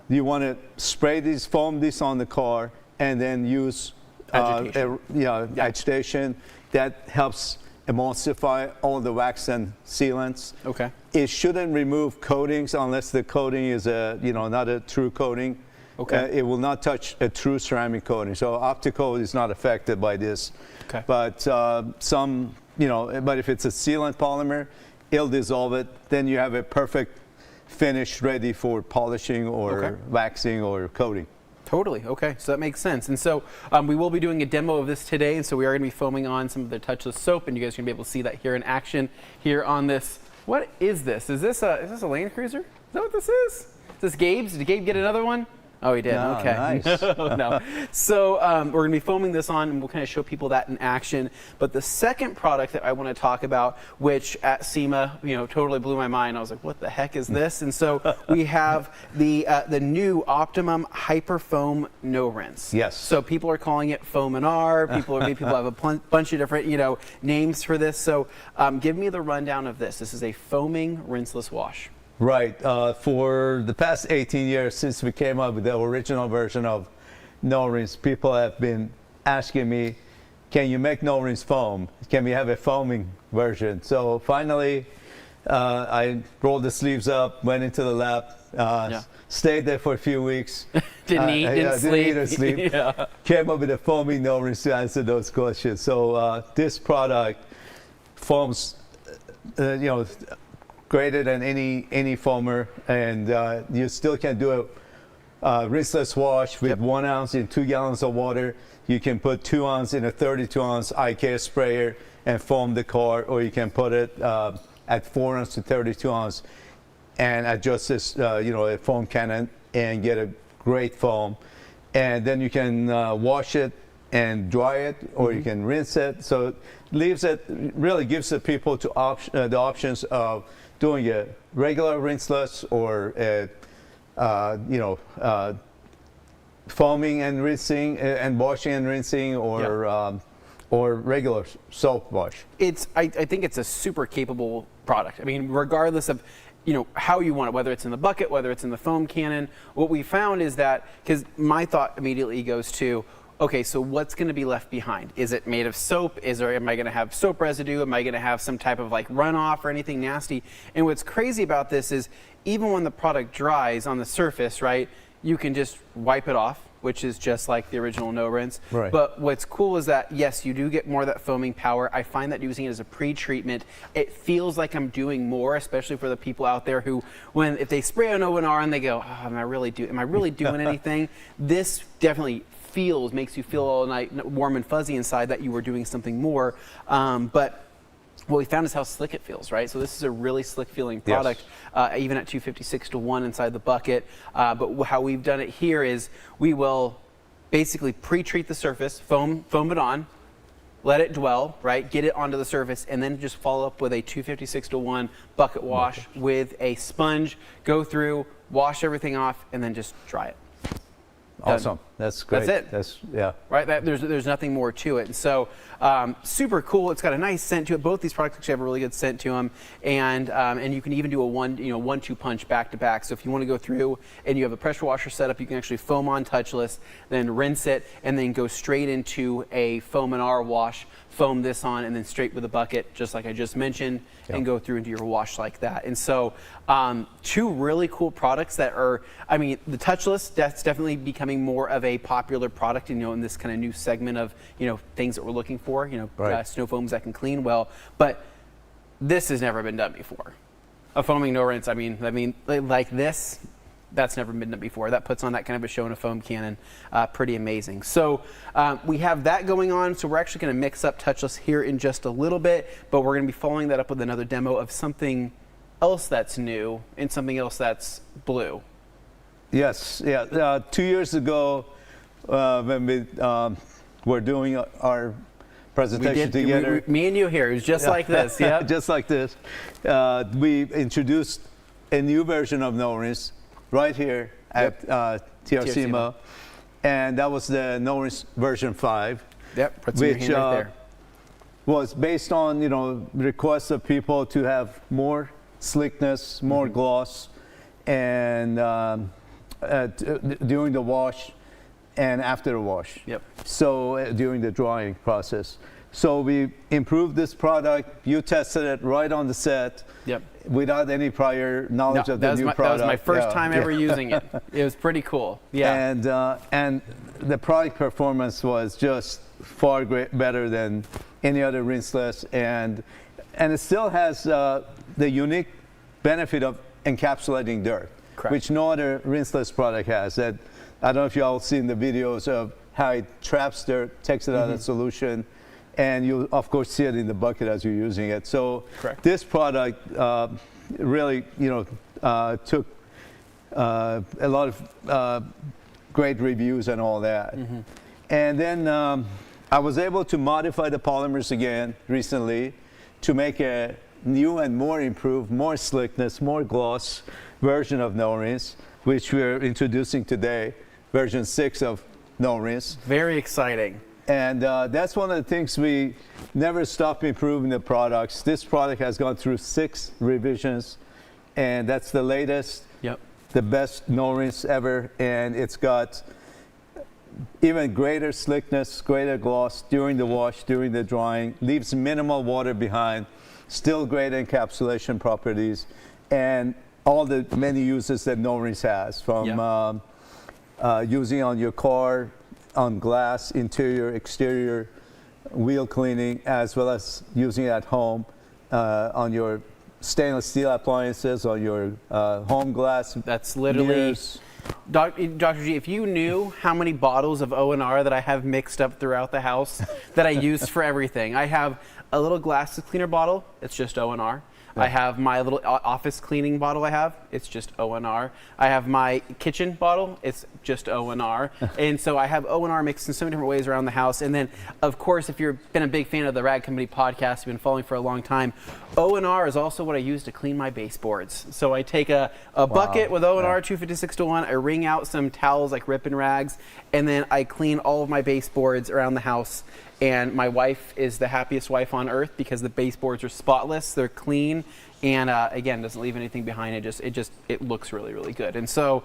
you want to spray this, foam this on the car, and then use agitation. That helps emulsify all the wax and sealants. Okay. It shouldn't remove coatings unless the coating is not a true coating. Okay. It will not touch a true ceramic coating. So optical is not affected by this. Okay. But but if it's a sealant polymer, it'll dissolve it. Then you have a perfect finish ready for polishing or waxing or coating. Totally. Okay. So that makes sense. And so we will be doing a demo of this today. And so we are going to be foaming on some of the touchless soap, and you guys are going to be able to see that here in action here on this. What is this? Is this a Land Cruiser? Is that what this is? Is this Gabe's? Did Gabe get another one? Oh, he did. No, okay. Nice. No. So we're going to be foaming this on, and we'll kind of show people that in action. But the second product that I want to talk about, which at SEMA, totally blew my mind. I was like, what the heck is this? And so we have the new Optimum Hyper Foam No Rinse. Yes. So people are calling it Foam and R. People have a bunch of different names for this. So give me the rundown of this. This is a foaming rinseless wash. Right. For the past 18 years since we came up with the original version of No Rinse, people have been asking me, can you make No Rinse foam? Can we have a foaming version? So finally, I rolled the sleeves up, went into the lab, stayed there for a few weeks. Didn't eat or sleep. Came up with a foaming No Rinse to answer those questions. So this product foams, greater than any foamer, and you still can do a rinseless wash with 1 ounce in 2 gallons of water. You can put 2 ounce in a 32 ounce IK sprayer and foam the car, or you can put it at 4 ounce to 32 ounce and adjust this, a foam cannon and get a great foam. And then you can wash it and dry it, or you can rinse it. So it really gives the people the options of doing a regular rinseless or foaming and rinsing and washing and rinsing, or regular soap wash. I think it's a super capable product. I mean, regardless of how you want it, whether it's in the bucket, whether it's in the foam cannon, what we found is that, because my thought immediately goes to, okay, so what's going to be left behind? Is it made of soap? Am I going to have soap residue? Am I going to have some type of runoff or anything nasty? And what's crazy about this is, even when the product dries on the surface, right, you can just wipe it off, which is just like the original No Rinse. Right. But what's cool is that, yes, you do get more of that foaming power. I find that using it as a pre-treatment, it feels like I'm doing more, especially for the people out there who, if they spray an O&R and they go, oh, am I really doing anything? This definitely makes you feel all night warm and fuzzy inside that you were doing something more. But what we found is how slick it feels, right? So this is a really slick feeling product, even at 256 to 1 inside the bucket. But how we've done it here is we will basically pre-treat the surface, foam it on, let it dwell, right? Get it onto the surface, and then just follow up with a 256 to 1 bucket wash with a sponge, go through, wash everything off, and then just dry it. Awesome. Done. That's great. That's it. Yeah. Right. There's nothing more to it. And so super cool. It's got a nice scent to it. Both these products actually have a really good scent to them, and you can even do a 1-2 punch back to back. So if you want to go through and you have a pressure washer set up, you can actually foam on touchless, then rinse it, and then go straight into a foam and R wash. Foam this on and then straight with a bucket, just like I just mentioned, and go through into your wash like that. And so 2 really cool products that are, I mean, the touchless, that's definitely becoming more of a popular product, in this kind of new segment of, things that we're looking for, snow foams that can clean well. But this has never been done before. A foaming no rinse, I mean, like this, that's never been done before. That puts on that kind of a show in a foam cannon. Pretty amazing. So we have that going on. So we're actually going to mix up touchless here in just a little bit, but we're going to be following that up with another demo of something else that's new and something else that's blue. Yes. Yeah. 2 years ago, when we were doing our presentation together, me and you here. It was just like this. Yeah. Just like this. We introduced a new version of no rinse right here at TRCMA, and that was the no rinse version 5. Yep, put some which right there. Was based on requests of people to have more slickness, more gloss, and during the wash and after the wash. Yep. So during the drying process. So we improved this product. You tested it right on the set. Yep. Without any prior knowledge of the new product. That was my first time ever using it. It was pretty cool. Yeah. And the product performance was just far better than any other rinseless, and it still has the unique benefit of encapsulating dirt, which no other rinseless product has. That I don't know if you all seen the videos of how it traps dirt, takes it out of the solution. And you, of course, see it in the bucket as you're using it. So this product really, took a lot of great reviews and all that. And then I was able to modify the polymers again recently to make a new and more improved, more slickness, more gloss version of no rinse, which we're introducing today, version 6 of no rinse. Very exciting. And that's one of the things we never stop improving the products. This product has gone through 6 revisions, and that's the latest, the best no rinse ever. And it's got even greater slickness, greater gloss during the wash, during the drying, leaves minimal water behind, still great encapsulation properties, and all the many uses that no rinse has, from using on your car, on glass, interior, exterior, wheel cleaning, as well as using it at home on your stainless steel appliances, on your home glass. That's literally, Dr. G, if you knew how many bottles of O&R that I have mixed up throughout the house that I use for everything. I have a little glass cleaner bottle, it's just O&R. I have my little office cleaning bottle it's just O&R. I have my kitchen bottle, it's just O&R. And so I have O&R mixed in so many different ways around the house. And then, of course, if you've been a big fan of the Rag Company podcast, you've been following for a long time, O&R is also what I use to clean my baseboards. So I take a bucket with O&R 256-1, I wring out some towels like Rip-N Rags, and then I clean all of my baseboards around the house. And my wife is the happiest wife on earth because the baseboards are spotless, they're clean, and again, doesn't leave anything behind. It looks really, really good. And so,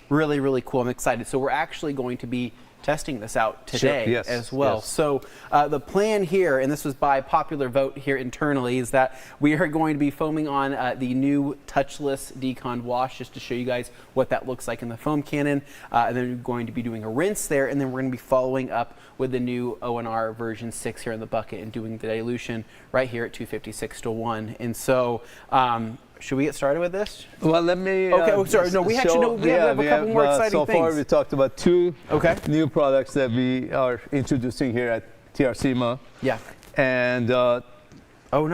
really, really cool. I'm excited. So we're actually going to be testing this out today as well. Yes. So the plan here, and this was by popular vote here internally, is that we are going to be foaming on the new touchless decon wash, just to show you guys what that looks like in the foam cannon. And then we're going to be doing a rinse there, and then we're going to be following up with the new O&R version 6 here in the bucket and doing the dilution right here at 256-1. And so should we get started with this? Well, let me. Okay. Sorry. No, we have a couple more exciting things. So far, we talked about 2 new products that we are introducing here at TRCMA. Yeah. And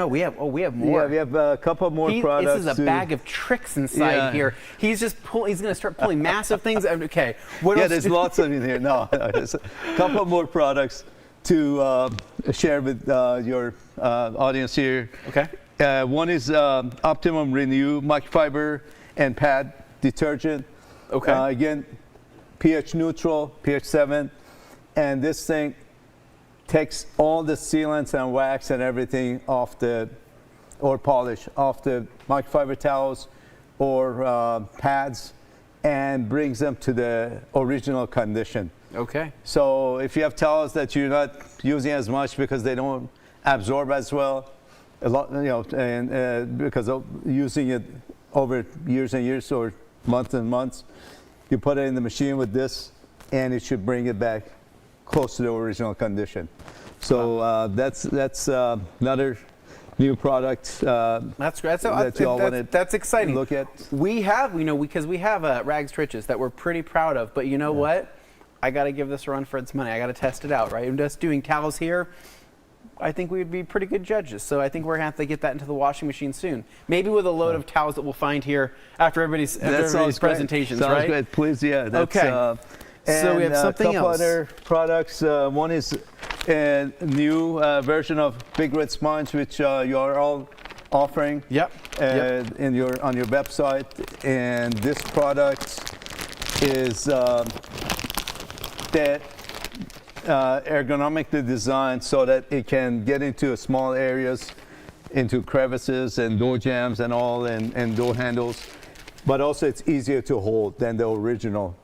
we have more. Yeah, we have a couple more products. This is a bag of tricks inside here. He's just he's going to start pulling massive things. Okay. What else? There's lots of in here. No, there's a couple more products to share with your audience here. Okay. One is Optimum Renew microfiber and pad detergent. Okay. Again, pH neutral, pH 7, and this thing takes all the sealants and wax and everything off or polish off the microfiber towels or pads and brings them to the original condition. Okay. So if you have towels that you're not using as much because they don't absorb as well, a lot, and because of using it over years and years or months and months, you put it in the machine with this, and it should bring it back close to the original condition. So that's another new product. That's great. That's exciting. Look at. We have, because we have Rags Riches that we're pretty proud of. But you know what? I got to give this a run for its money. I got to test it out, right? I'm just doing towels here. I think we would be pretty good judges. So I think we're going to have to get that into the washing machine soon. Maybe with a load of towels that we'll find here after everybody's presentations, Sounds right? great. Please, yeah. That's, okay. So we have something a couple else. other products. One is a new version of Big Red Sponge, which you are all offering. Yep. On your website. And this product is ergonomically designed so that it can get into small areas, into crevices and door jambs and all, and door handles. But also it's easier to hold than the original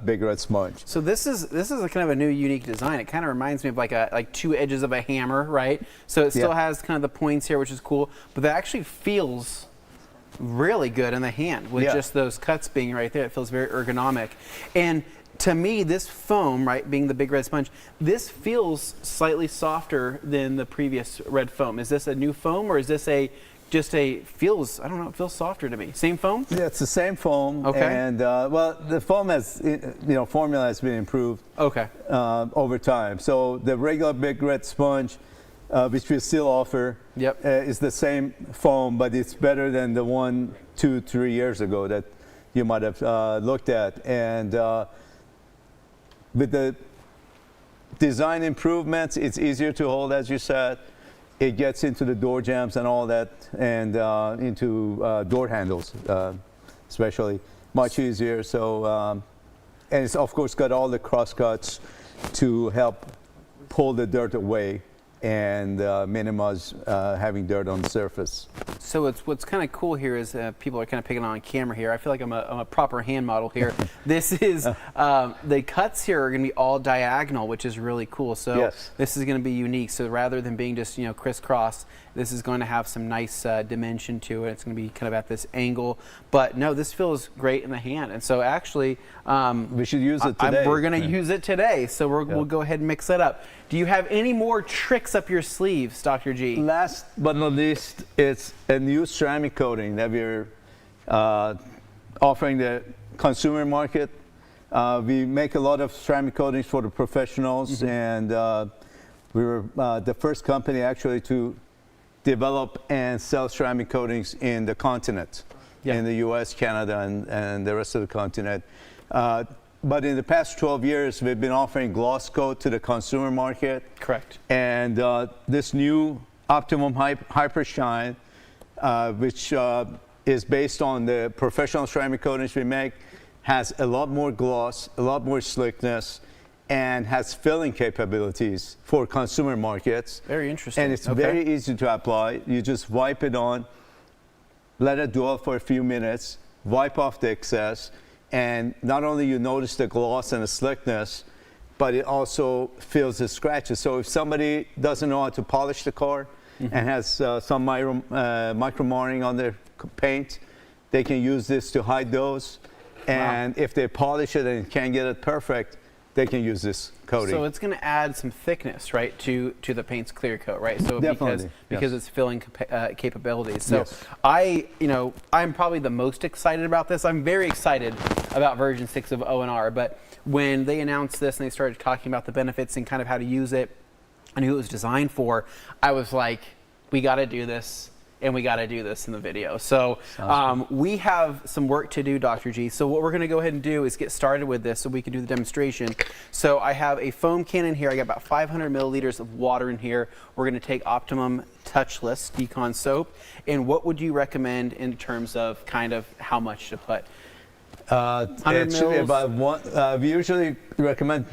Big Red Sponge. So this is a kind of a new, unique design. It kind of reminds me of like two edges of a hammer, right? So it still has kind of the points here, which is cool, but that actually feels really good in the hand with just those cuts being right there. It feels very ergonomic. And to me, this foam, right, being the Big Red Sponge, this feels slightly softer than the previous red foam. Is this a new foam, or is this feels, I don't know, it feels softer to me. Same foam? Yeah, it's the same foam. Okay. And, well, the foam has, formula has been improved over time. So the regular Big Red Sponge, which we still offer, is the same foam, but it's better than the one 2-3 years ago that you might have looked at. And with the design improvements, it's easier to hold, as you said. It gets into the door jambs and all that, and into door handles, especially much easier. So, and it's of course got all the cross cuts to help pull the dirt away and minimize having dirt on the surface. So what's kind of cool here is people are kind of picking on camera here. I feel like I'm a proper hand model here. This is the cuts here are going to be all diagonal, which is really cool. So this is going to be unique. So rather than being just crisscross, this is going to have some nice dimension to it. It's going to be kind of at this angle. But no, this feels great in the hand. And so actually, we should use it today. We're going to use it today. So we'll go ahead and mix it up. Do you have any more tricks up your sleeves, Dr. G? Last but not least, it's a new ceramic coating that we're offering the consumer market. We make a lot of ceramic coatings for the professionals, and we were the first company actually to develop and sell ceramic coatings in the continent, in the US, Canada, and the rest of the continent. But in the past 12 years, we've been offering gloss coat to the consumer market. Correct. And this new Optimum Hyper Shine, which is based on the professional ceramic coatings we make, has a lot more gloss, a lot more slickness, and has filling capabilities for consumer markets. Very interesting. And it's very easy to apply. You just wipe it on, let it dwell for a few minutes, wipe off the excess, and not only you notice the gloss and the slickness, but it also fills the scratches. So if somebody doesn't know how to polish the car and has some micro marring on their paint, they can use this to hide those. And if they polish it and can't get it perfect, they can use this coating. So it's going to add some thickness, right, to the paint's clear coat, right? So Definitely, because it's filling capabilities. So I'm probably the most excited about this. I'm very excited about version 6 of O&R, but when they announced this and they started talking about the benefits and kind of how to use it and who it was designed for, I was like, we got to do this. And we got to do this in the video. So we have some work to do, Dr. G. So what we're going to go ahead and do is get started with this so we can do the demonstration. So I have a foam can in here. I got about 500 milliliters of water in here. We're going to take Optimum Touchless Decon soap. And what would you recommend in terms of kind of how much to put? It should be about one. We usually recommend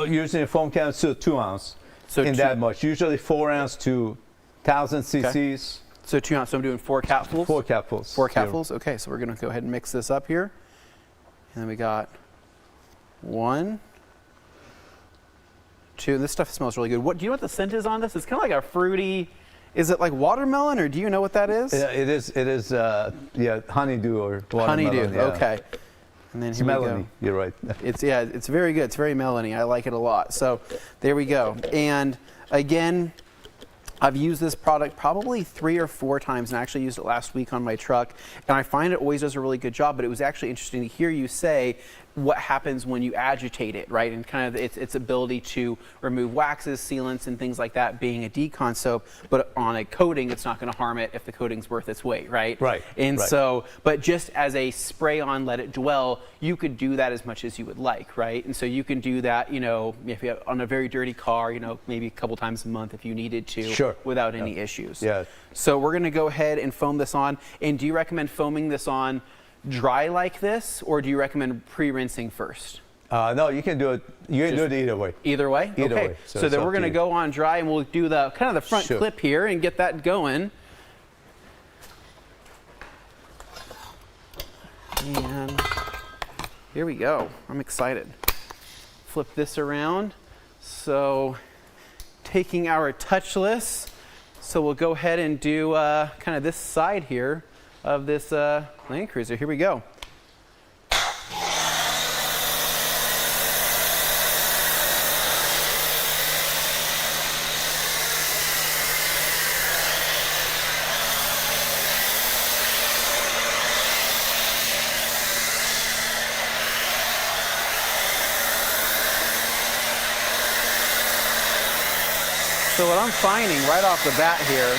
using a foam can to 2 ounce. So in that much. Usually 4 ounce to 1,000 cc's. Okay. So 2 ounce. So I'm doing 4 capfuls. 4 capfuls. 4 capfuls. Okay. So we're gonna go ahead and mix this up here, and then we got 1, 2. This stuff smells really good. What do you know what the scent is on this? It's kind of like a fruity. Is it like watermelon, or do you know what that is? Yeah, it is. It is. Yeah, honeydew or watermelon. Honeydew. Yeah. Okay. And then It's here we melony. go. You're right. It's very good. It's very melony. I like it a lot. So there we go. And again, I've used this product probably 3 or 4 times, and I actually used it last week on my truck. And I find it always does a really good job, but it was actually interesting to hear you say what happens when you agitate it, right? And kind of its ability to remove waxes, sealants, and things like that, being a decon soap, but on a coating, it's not gonna harm it if the coating's worth its weight, right? Right. And right. so, but just as a spray on, let it dwell, you could do that as much as you would like, right? And so you can do that, you know, if you have on a very dirty car, you know, maybe a couple times a month if you needed to, Sure. without any issues. Yeah. So we're gonna go ahead and foam this on. And do you recommend foaming this on dry like this, or do you recommend pre-rinsing first? No, you can do it. You can do it either way. Either way? Either okay. way. So then we're going to go on dry, and we'll do the kind of the front Sure. clip here and get that going. And here we go. I'm excited. Flip this around. So taking our touchless, so we'll go ahead and do kind of this side here of this Land Cruiser. Here we go. So what I'm finding right off the bat here,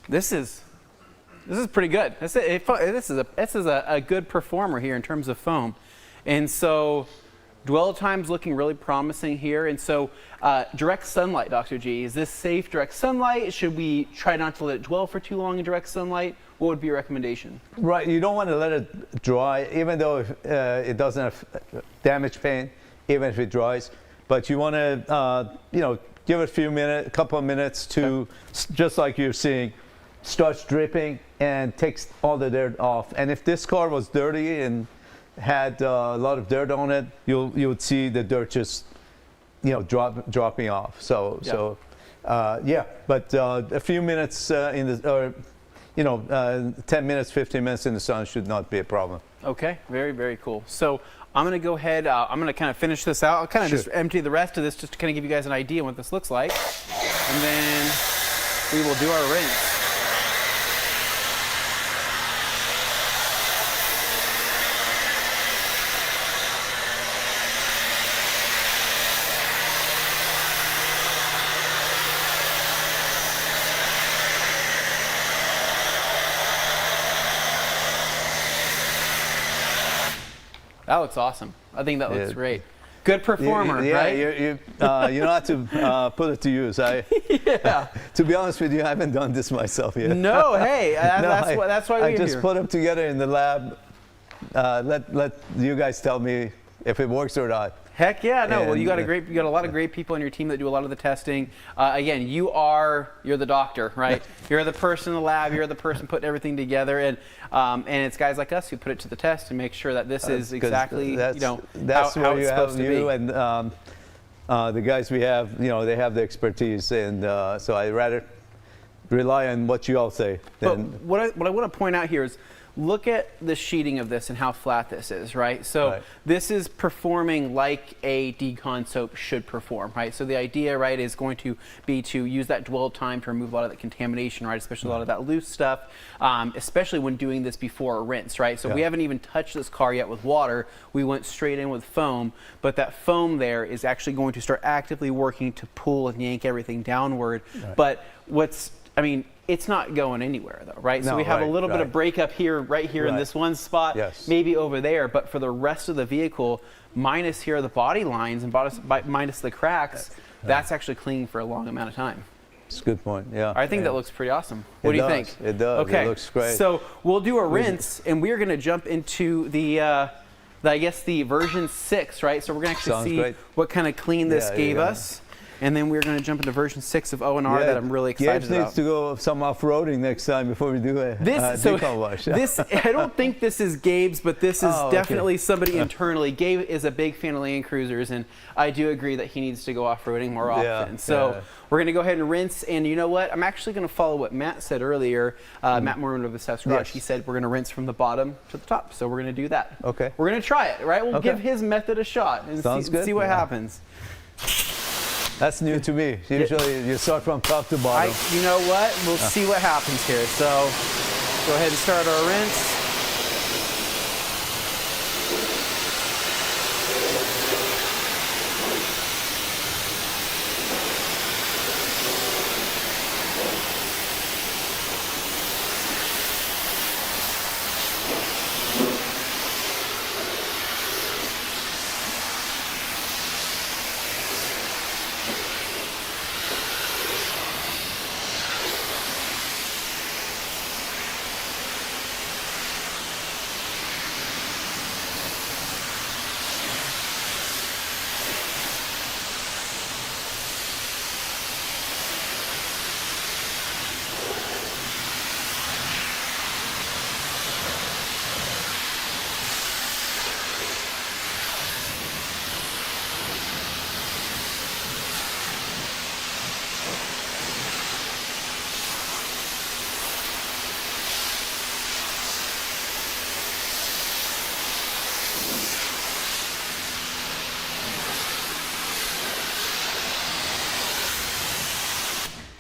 this is pretty good. This is a good performer here in terms of foam. And so dwell time's looking really promising here. And so direct sunlight, Dr. G, is this safe direct sunlight? Should we try not to let it dwell for too long in direct sunlight? What would be your recommendation? Right, you don't want to let it dry, even though it doesn't have damage paint, even if it dries. But you want to, you know, give it a couple of minutes to, just like you're seeing, starts dripping and takes all the dirt off. And if this car was dirty and had a lot of dirt on it, you would see the dirt just, you know, dropping off. So yeah. But a few minutes in the, or you know, 10 minutes, 15 minutes in the sun should not be a problem. Okay, very, very cool. So I'm going to go ahead, I'm going to kind of finish this out. I'll kind of just empty the rest of this just to kind of give you guys an idea what this looks like. And then we will do our rinse. That looks awesome. I think that looks great. Good performer, right? You know how to put it to use. To be honest with you, I haven't done this myself yet. No, hey, that's why we're here. I just put them together in the lab. Let you guys tell me if it works or not. Heck yeah, no. Well, you got a lot of great people on your team that do a lot of the testing. Again, you're the doctor, right? You're the person in the lab. You're the person putting everything together, and it's guys like us who put it to the test and make sure that this is exactly that's how where it's you supposed have to you be. and the guys we have. You know, they have the expertise, and so I rather rely on what you all say. But what I want to point out here is, look at the sheeting of this and how flat this is, right? So this is performing like a decon soap should perform, right? So the idea, right, is going to be to use that dwell time to remove a lot of the contamination, right? Especially a lot of that loose stuff, especially when doing this before a rinse, right? So we haven't even touched this car yet with water. We went straight in with foam, but that foam there is actually going to start actively working to pull and yank everything downward. But it's not going anywhere though, right? So we have a little bit of breakup here, right here in this one spot, maybe over there, but for the rest of the vehicle, minus here the body lines and minus the cracks, that's actually clean for a long amount of time. It's a good point. Yeah. I think yeah. that looks pretty awesome. What do you think? It does. Okay. It looks great. So we'll do a rinse, and we're going to jump into the I guess the version 6, right? So we're going to actually see what kind of clean this gave us. And then we're going to jump into version 6 of O&R that I'm really excited about. Needs to go some off-roading next time before we do a decon wash. I don't think this is Gabe's, but this is definitely somebody internally. Gabe is a big fan of Land Cruisers, and I do agree that he needs to go off-roading more often. So we're going to go ahead and rinse, and you know what? I'm actually going to follow what Matt said earlier. Matt Mormon of the Steps Garage. He said we're going to rinse from the bottom to the top, so we're going to do that. Okay. We're going to try it, right? We'll give his method a shot and see what happens. That's new to me. Usually you start from top to bottom. You know what? We'll see what happens here. So go ahead and start our rinse.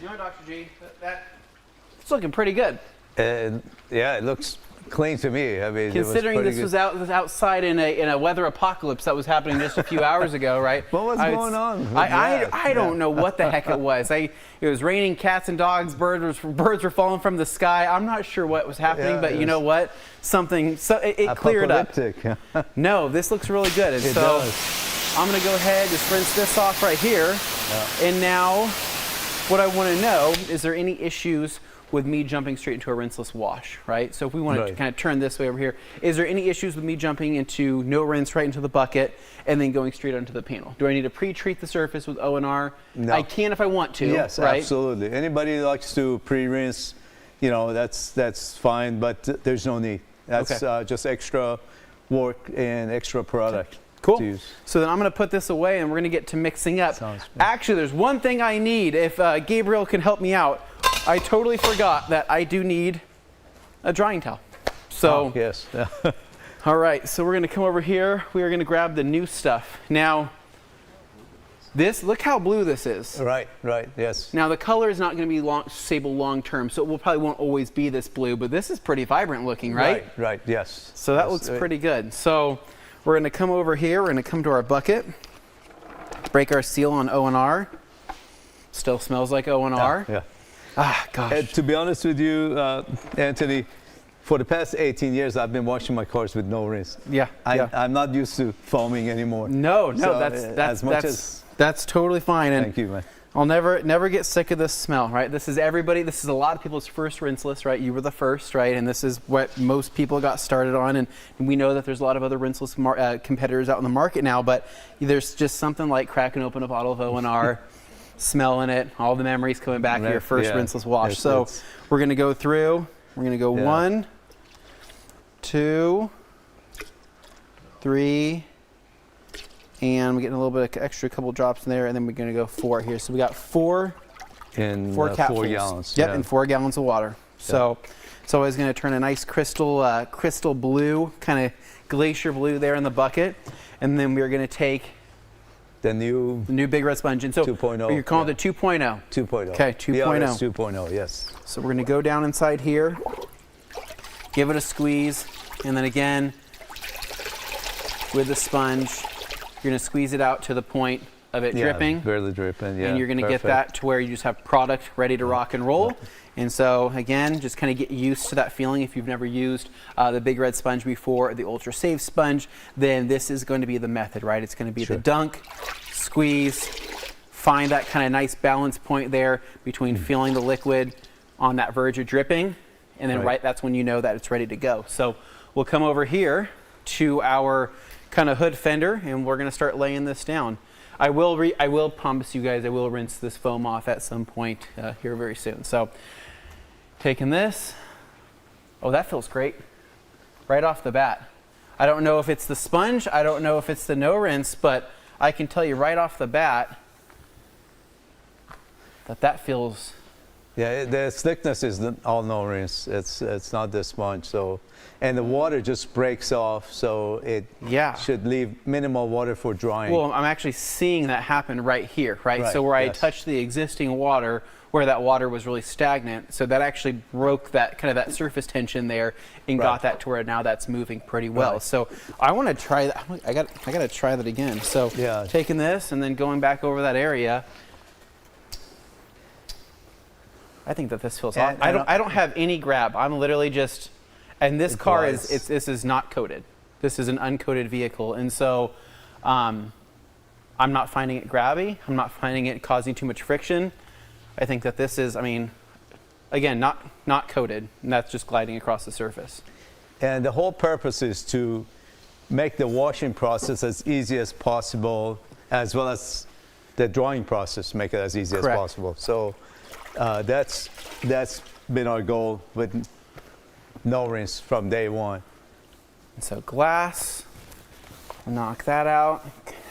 You know, Dr. G, it's looking pretty good. Yeah, it looks clean to me. I mean, considering this was outside in a weather apocalypse that was happening just a few hours ago, right? What was going on? I don't know what the heck it was. It was raining cats and dogs. Birds were falling from the sky. I'm not sure what was happening, but you know what? It cleared up. No, this looks really good. And so I'm going to go ahead, just rinse this off right here. And now, what I want to know, is there any issues with me jumping straight into a rinseless wash, right? So if we want to kind of turn this way over here, is there any issues with me jumping into no rinse right into the bucket and then going straight onto the panel? Do I need to pre-treat the surface with O&R? No. I can if I want to, yes, right? absolutely. Anybody who likes to pre-rinse, you know, that's fine, but there's no need. That's just extra work and extra product. Cool. So then I'm going to put this away and we're going to get to mixing up. Actually, there's one thing I need. If Gabriel can help me out, I totally forgot that I do need a drying towel. So, yes. All right, so we're going to come over here. We are going to grab the new stuff. Now, look how blue this is. Right, yes. Now, the color is not going to be stable long term, so it probably won't always be this blue, but this is pretty vibrant looking, right? Right, yes. So that looks pretty good. So we're going to come over here. We're going to come to our bucket, break our seal on O&R. Still smells like O&R. Yeah. Ah, gosh. To be honest with you, Anthony, for the past 18 years, I've been washing my cars with no rinse. I'm not used to foaming anymore. No, so that's totally fine. And thank you, man. I'll never get sick of this smell, right? This is a lot of people's first rinseless, right? You were the first, right? And this is what most people got started on. And we know that there's a lot of other rinseless competitors out in the market now, but there's just something like cracking open a bottle of O&R, smelling it, all the memories coming back to your first rinseless wash. So we're going to go through. We're going to go 1, 2, 3, and we're getting a little bit of extra couple drops in there, and then we're going to go 4 here. So we got 4 capfuls. 4 gallons. Yep, and 4 gallons of water. So it's always going to turn a nice crystal blue, kind of glacier blue there in the bucket, and then we're going to take the new Big Red Sponge. And so 2.0. You're calling it 2.0. 2.0. Okay, 2.0. BRS 2.0, yes. So we're going to go down inside here, give it a squeeze, and then again with the sponge, you're going to squeeze it out to the point of it dripping. Barely dripping, And you're going to get that to where you just have product ready to rock and roll. And so again, just kind of get used to that feeling. If you've never used the Big Red Sponge before, or the Ultra Save Sponge, then this is going to be the method, right? It's going to be the dunk, squeeze, find that kind of nice balance point there between feeling the liquid on that verge of dripping, and then that's when you know that it's ready to go. So we'll come over here to our kind of hood fender, and we're going to start laying this down. I will promise you guys I will rinse this foam off at some point here very soon. So taking this, oh, that feels great right off the bat. I don't know if it's the sponge, I don't know if it's the no rinse, but I can tell you right off the bat that feels. Yeah, the slickness is all no rinse. It's not the sponge. So, and the water just breaks off, so it should leave minimal water for drying. Well, I'm actually seeing that happen right here, right? So where I touched the existing water, where that water was really stagnant, so that actually broke that kind of that surface tension there and got that to where now that's moving pretty well. So I want to try that. I got to try that again. So taking this and then going back over that area. I think that this feels awesome. I don't have any grab. I'm literally just, and this car this is not coated. This is an uncoated vehicle, and so I'm not finding it grabby. I'm not finding it causing too much friction. I think that this is, I mean, again, not coated, and that's just gliding across the surface. And the whole purpose is to make the washing process as easy as possible, as well as the drying process, make it as easy as possible. So. That's been our goal with no rinse from day one. And so glass, knock that out,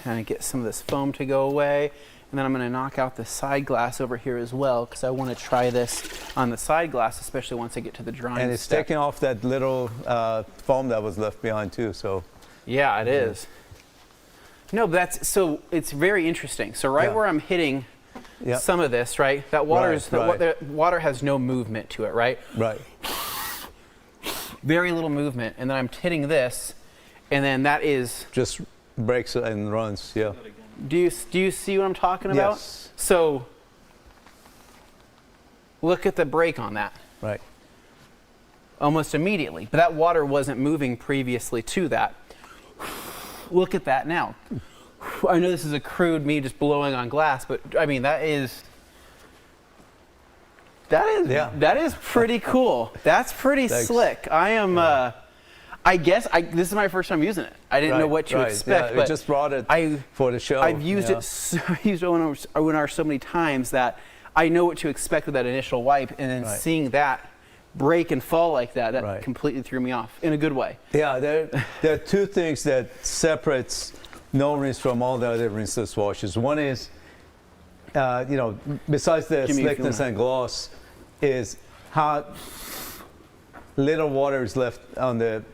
kind of get some of this foam to go away, and then I'm going to knock out the side glass over here as well because I want to try this on the side glass, especially once I get to the drying And it's step. taking off that little foam that was left behind too. So. Yeah, it is. No, it's very interesting. So where I'm hitting. Some of this, right? That water the water has no movement to it, right? Right. Very little movement, and then I'm hitting this, and then that is just breaks and runs. Yeah. Do you see what I'm talking about? Yes. So look at the break on that. Right. Almost immediately, but that water wasn't moving previously to that. Look at that now. I know this is a crude me just blowing on glass, but I mean that is pretty cool. That's pretty slick. I am. I guess this is my first time using it. I didn't know what to expect. Yeah, we just brought it for the show. I've used it. I've used ONR so many times that I know what to expect with that initial wipe, and then seeing that break and fall like that completely threw me off in a good way. Yeah, there are two things that separates no rinse from all the other rinseless washes. One is, besides the slickness and gloss, is how little water is left on the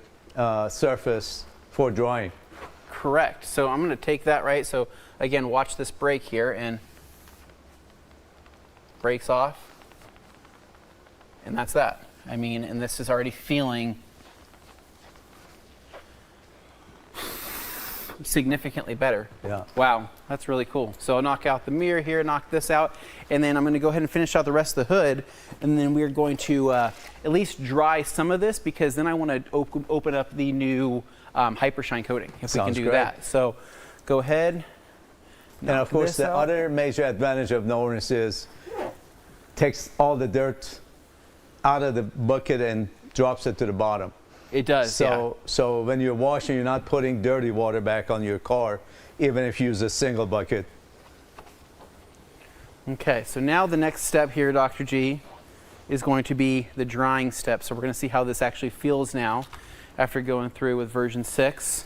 surface for drying. Correct. So I'm going to take that So again, watch this break here, and breaks off, and that's that. I mean, and this is already feeling significantly better. Yeah. Wow, that's really cool. So I'll knock out the mirror here, knock this out, and then I'm going to go ahead and finish out the rest of the hood, and then we're going to at least dry some of this because then I want to open up the new Hypershine coating if we can do that. So go ahead. And of course, the other major advantage of no rinse is takes all the dirt out of the bucket and drops it to the bottom. It does, So when you're washing, you're not putting dirty water back on your car, even if you use a single bucket. Okay, so now the next step here, Dr. G, is going to be the drying step. So we're going to see how this actually feels now after going through with version 6.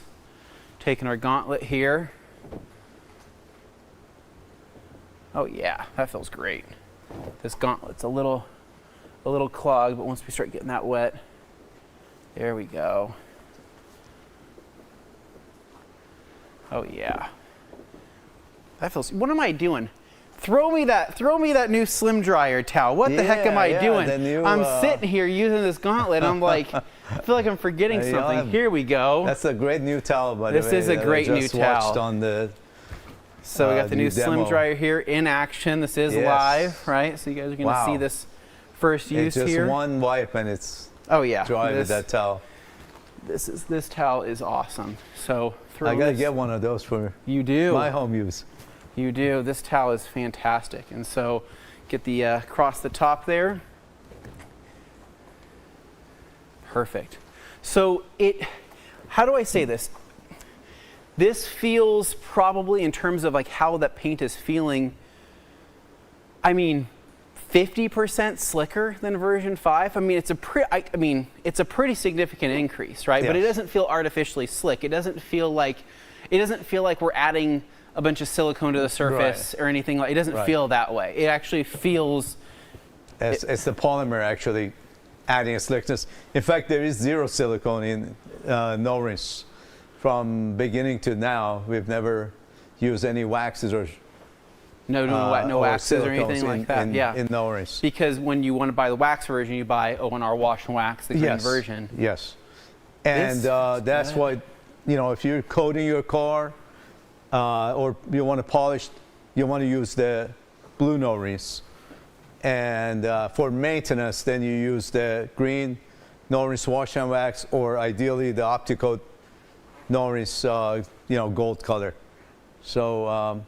Taking our gauntlet here. Oh yeah, that feels great. This gauntlet's a little clogged, but once we start getting that wet, there we go. Oh yeah. That feels. What am I doing? Throw me that new slim dryer towel. What the heck am I doing? I'm sitting here using this gauntlet. I'm like, I feel like I'm forgetting something. Here we go. That's a great new towel, by the way. This is a great new towel. Watched on the. So we got the new slim dryer here in action. This is live, right? So you guys are going to see this first use it's just here. One wipe and it's dry with that towel. This towel is awesome. So I gotta get one of those for my home use. You do. This towel is fantastic. And so get the across the top there. Perfect. So how do I say this? This feels probably, in terms of like how that paint is feeling, I mean, 50% slicker than version 5. I mean, it's a pretty significant increase, right? Yes. But it doesn't feel artificially slick. It doesn't feel like we're adding a bunch of silicone to the surface or anything like. It doesn't feel that way. It actually feels. It's the polymer actually adding a slickness. In fact, there is zero silicone in no rinse. From beginning to now, we've never used any waxes or no waxes or anything like that. In no rinse. Because when you want to buy the wax version, you buy O&R Wash and Wax, the green version. Yes. And that's why, if you're coating your car or you want to polish, you want to use the blue no rinse. And for maintenance, then you use the green no rinse wash and wax, or ideally the Opticoat no rinse, gold color. So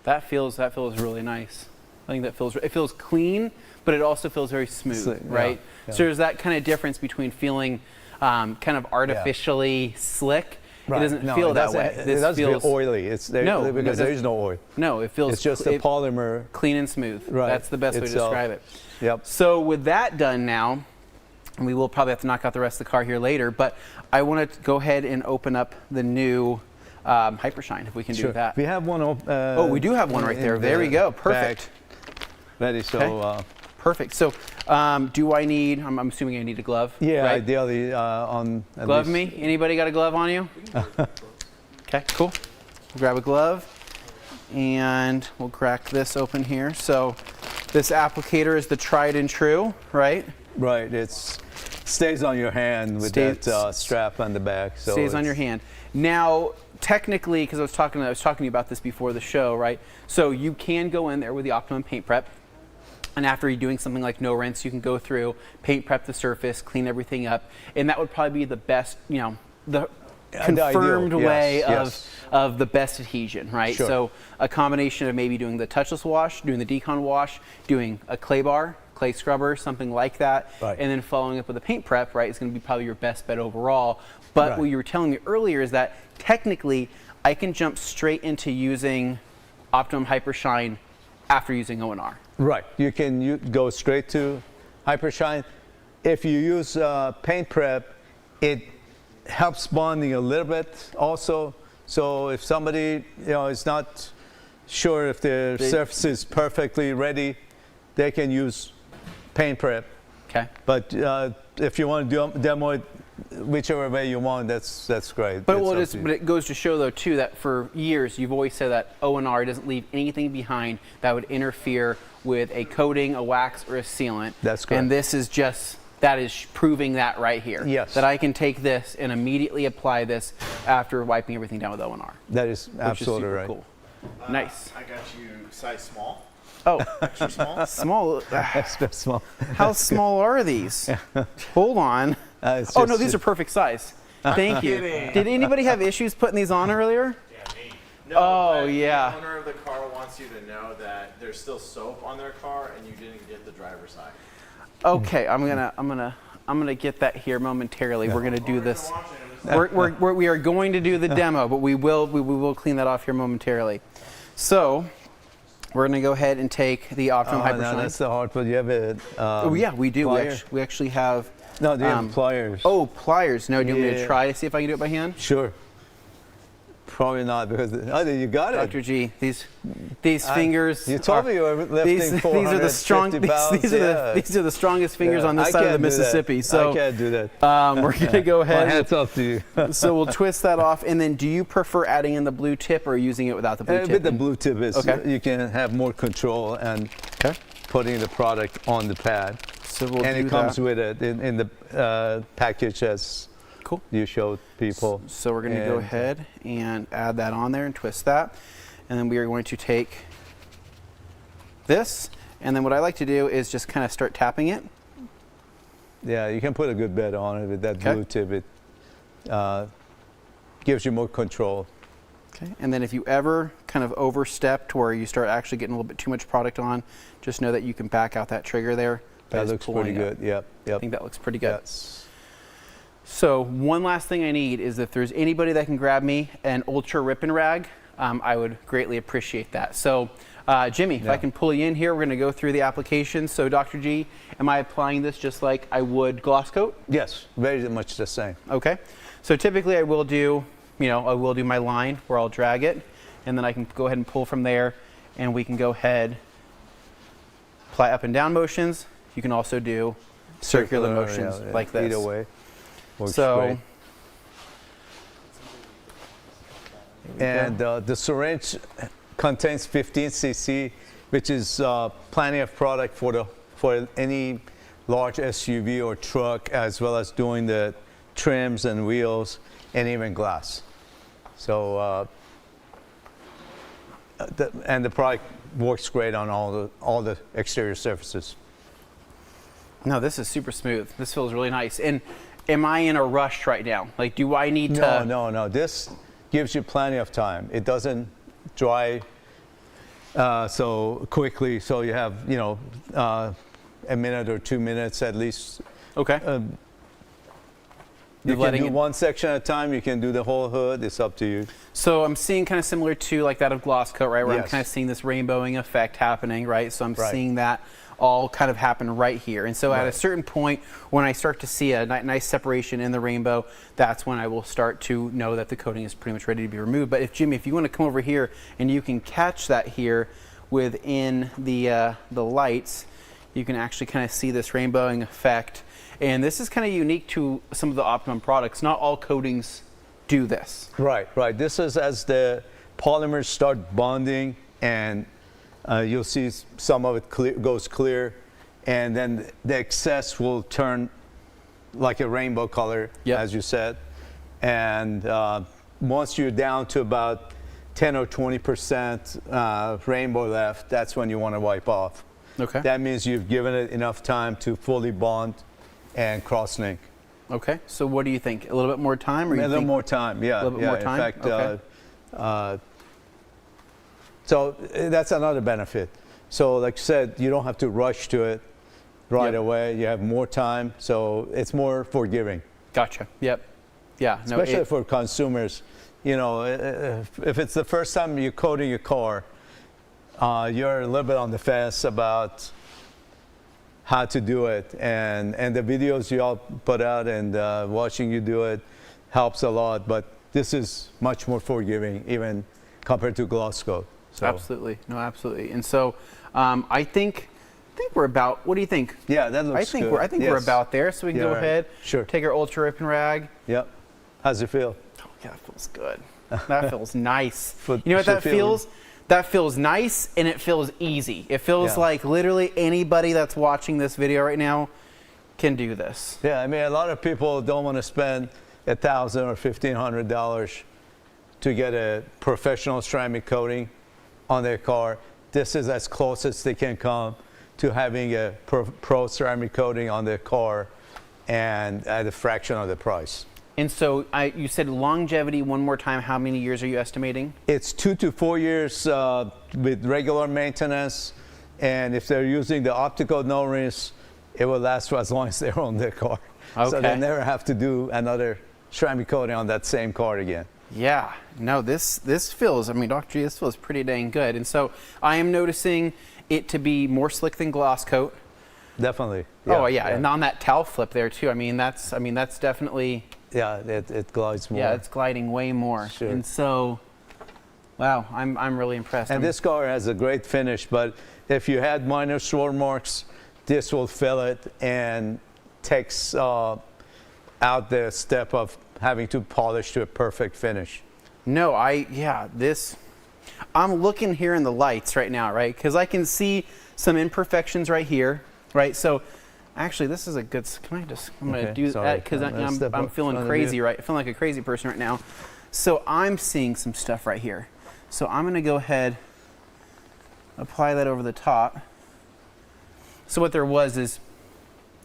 that feels really nice. I think it feels clean, but it also feels very smooth, right? Yeah. So there's that kind of difference between feeling kind of artificially slick. Right. It doesn't feel that way. It doesn't feel oily. Because there is no oil. No, it feels. It's just a polymer. Clean and smooth. Right. That's the best way to describe it. Yep. So with that done now, we will probably have to knock out the rest of the car here later, but I want to go ahead and open up the new Hypershine, if we can do that. We have one. We do have one right there. There we go. Perfect. Ready. So. Perfect. So, do I need? I'm assuming I need a glove. Yeah, right? ideally on. Glove me. Anybody got a glove on you? Okay, cool. We'll grab a glove, and we'll crack this open here. So, this applicator is the tried and true, right? Right. It stays on your hand with that strap on the back. So stays on your hand. Now, technically, because I was talking to you about this before the show, right? So you can go in there with the Optimum paint prep. And after you're doing something like no rinse, you can go through, paint prep the surface, clean everything up, and that would probably be the best, the confirmed way of the best adhesion, right? Sure. So a combination of maybe doing the touchless wash, doing the decon wash, doing a clay bar, clay scrubber, something like that, and then following up with a paint prep, right, is going to be probably your best bet overall. But what you were telling me earlier is that technically I can jump straight into using Optimum Hypershine after using O&R. Right. You can go straight to Hypershine. If you use paint prep, it helps bonding a little bit also. So if somebody is not sure if their surface is perfectly ready, they can use paint prep. Okay. But if you want to demo it whichever way you want, that's great. But it goes to show though too that for years you've always said that O&R doesn't leave anything behind that would interfere with a coating, a wax, or a sealant. That's correct. And this is proving that right here. Yes. That I can take this and immediately apply this after wiping everything down with O&R. That is absolutely right. Cool. Nice. I got you size small. Oh, extra small. Small. Extra small. How small are these? Hold on. No, these are perfect size. Thank you. Did anybody have issues putting these on earlier? Yeah, me. No, yeah. The owner of the car wants you to know that there's still soap on their car and you didn't get the driver's side. Okay, I'm gonna get that here momentarily. We're gonna do this. We are going to do the demo, but we will clean that off here momentarily. So we're gonna go ahead and take the Optimum Hypershine. No, that's the hard part. You have a yeah, we do. We actually have. No, do you have pliers? Oh, pliers. No, do you want me to try to see if I can do it by hand? Sure. Probably not because you got it. Dr. G, these fingers. You told me you were lifting 450 pounds. These are the strongest fingers on this side of the Mississippi. So I can't do that. We're gonna go ahead. My hat's off to you. So we'll twist that off, and then do you prefer adding in the blue tip or using it without the blue tip? With the blue tip, you can have more control and putting the product on the pad. So we'll and it comes with it in the package as you showed people. So we're going to go ahead and add that on there and twist that. And then we are going to take this. And then what I like to do is just kind of start tapping it. Yeah, you can put a good bed on it with that blue tip. It gives you more control. Okay. And then if you ever kind kind of overstepped where you start actually getting a little bit too much product on, just know that you can back out that trigger there. That looks pretty good. Yep. I think that looks pretty good. Yes. So one last thing I need is if there's anybody that can grab me an ultra rip and rag, I would greatly appreciate that. So Jimmy, if I can pull you in here, we're going to go through the application. So Dr. G, am I applying this just like I would gloss coat? Yes, very much the same. Okay. So typically I will do, I will do my line where I'll drag it, and then I can go ahead and pull from there, and we can go ahead, apply up and down motions. You can also do circular motions like this. Either way. So, and the syringe contains 15 cc, which is plenty of product for any large SUV or truck, as well as doing the trims and wheels and even glass. So, the product works great on all the exterior surfaces. No, this is super smooth. This feels really nice. And am I in a rush right now? Like, do I need to? No. This gives you plenty of time. It doesn't dry so quickly. So you have, a minute or 2 minutes at least. Okay. You can do one section at a time. You can do the whole hood. It's up to you. So I'm seeing kind of similar to like that of gloss coat, right? Where I'm kind of seeing this rainbowing effect happening, right? So I'm seeing that all kind of happen right here. And so at a certain point, when I start to see a nice separation in the rainbow, that's when I will start to know that the coating is pretty much ready to be removed. But Jimmy, if you want to come over here and you can catch that here within the lights, you can actually kind of see this rainbowing effect. And this is kind of unique to some of the Optimum products. Not all coatings do this. Right. This is as the polymers start bonding, and you'll see some of it goes clear, and then the excess will turn like a rainbow color, as you said. And once you're down to about 10 or 20% rainbow left, that's when you want to wipe off. Okay. That means you've given it enough time to fully bond and cross-link. Okay. So what do you think? A little bit more time? Or a little more time, yeah. A little bit more time? In fact, so that's another benefit. So like I said, you don't have to rush to it right away. You have more time, so it's more forgiving. Gotcha. Yep. Yeah. Especially for consumers. If it's the first time you're coating your car, you're a little bit on the fence about how to do it, and the videos you all put out and watching you do it helps a lot, but this is much more forgiving even compared to gloss coat. So. Absolutely. No, absolutely. And so I think we're about, what do you think? Yeah, that looks good. I think we're about there, so we can go ahead, take our ultra rip and rag. Yep. How's it feel? Oh, yeah, that feels good. That feels nice. You know what that feels? That feels nice, and it feels easy. It feels like literally anybody that's watching this video right now can do this. Yeah, I mean, a lot of people don't want to spend $1,000 or $1,500 to get a professional ceramic coating on their car. This is as close as they can come to having a pro ceramic coating on their car, and at a fraction of the price. And so you said longevity one more time. How many years are you estimating? It's 2 to 4 years with regular maintenance. And if they're using the optical no-rinse, it will last for as long as they're on their car. Okay. So they never have to do another ceramic coating on that same car again. Yeah. No, this feels, Dr. G, this feels pretty dang good. And so I am noticing it to be more slick than gloss coat. Definitely. Yeah, and on that towel flip there too. That's definitely. Yeah, it glides more. Yeah, it's gliding way more. Sure. And so, wow, I'm really impressed. And this car has a great finish, but if you had minor swirl marks, this will fill it and takes out the step of having to polish to a perfect finish. No, I'm looking here in the lights right now, right? Because I can see some imperfections right here, right? So actually, this is a good, I'm going to do that because I'm feeling crazy, right? I feel like a crazy person right now. So I'm seeing some stuff right here. So I'm going to go ahead, apply that over the top. So what there was is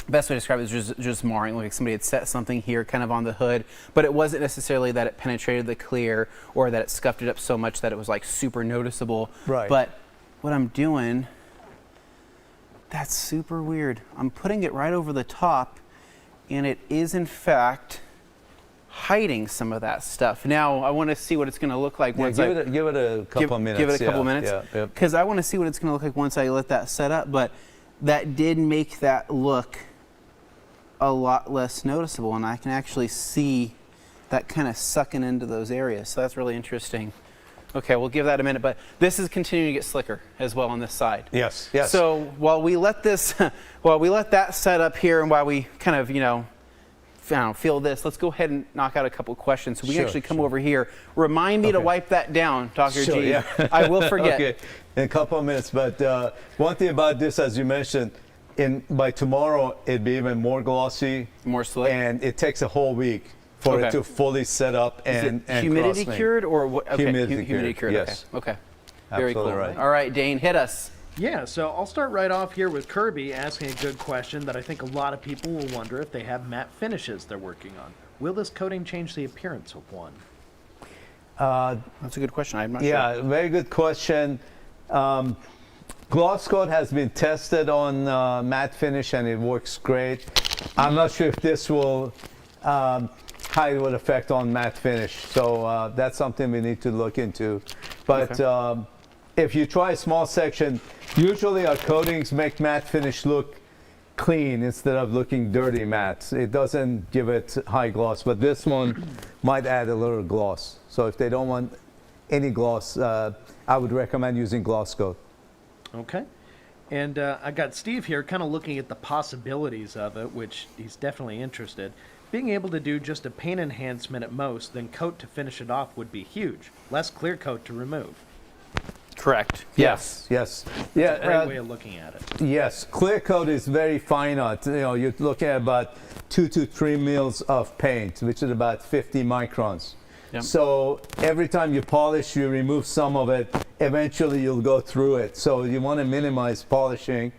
best way to describe it is just marring, like somebody had set something here kind of on the hood, but it wasn't necessarily that it penetrated the clear or that it scuffed it up so much that it was like super noticeable. Right. But what I'm doing, that's super weird. I'm putting it right over the top, and it is in fact hiding some of that stuff. Now I want to see what it's going to look like once give it a couple of minutes. Give it a couple minutes, because I want to see what it's going to look like once I let that set up. But that did make that look a lot less noticeable, and I can actually see that kind of sucking into those areas. So that's really interesting. Okay, we'll give that a minute, but this is continuing to get slicker as well on this side. Yes, yes. So while we let this, while we let that set up here, and while we kind of, feel this, let's go ahead and knock out a couple questions so we can actually come over here. Remind me to wipe that down, Dr. G. Yeah. I will forget. Okay, in a couple of minutes. But one thing about this, as you mentioned, by tomorrow it'd be even more glossy, more slick, and it takes a whole week for it to fully set up and humidity cured or what? Okay, humidity cured. Yes. Okay. Very Absolutely cool. right. All right, Dane, hit us. Yeah, so I'll start right off here with Kirby asking a good question that I think a lot of people will wonder if they have matte finishes they're working on. Will this coating change the appearance of one? That's a good question. I'm not sure. Yeah, very good question. Gloss coat has been tested on matte finish and it works great. I'm not sure if this will how it would affect on matte finish. So that's something we need to look into. But if you try a small section, usually our coatings make matte finish look clean instead of looking dirty matte. It doesn't give it high gloss, but this one might add a little gloss. So if they don't want any gloss, I would recommend using gloss coat. Okay. And I got Steve here kind of looking at the possibilities of it, which he's definitely interested. Being able to do just a paint enhancement at most, then coat to finish it off would be huge. Less clear coat to remove. Correct. Yes. It's a great way of looking at it. Yes, clear coat is very finite. You're looking at about 2 to 3 mils of paint, which is about 50 microns. Yep. So every time you polish, you remove some of it. Eventually, you'll go through it. So you want to minimize polishing.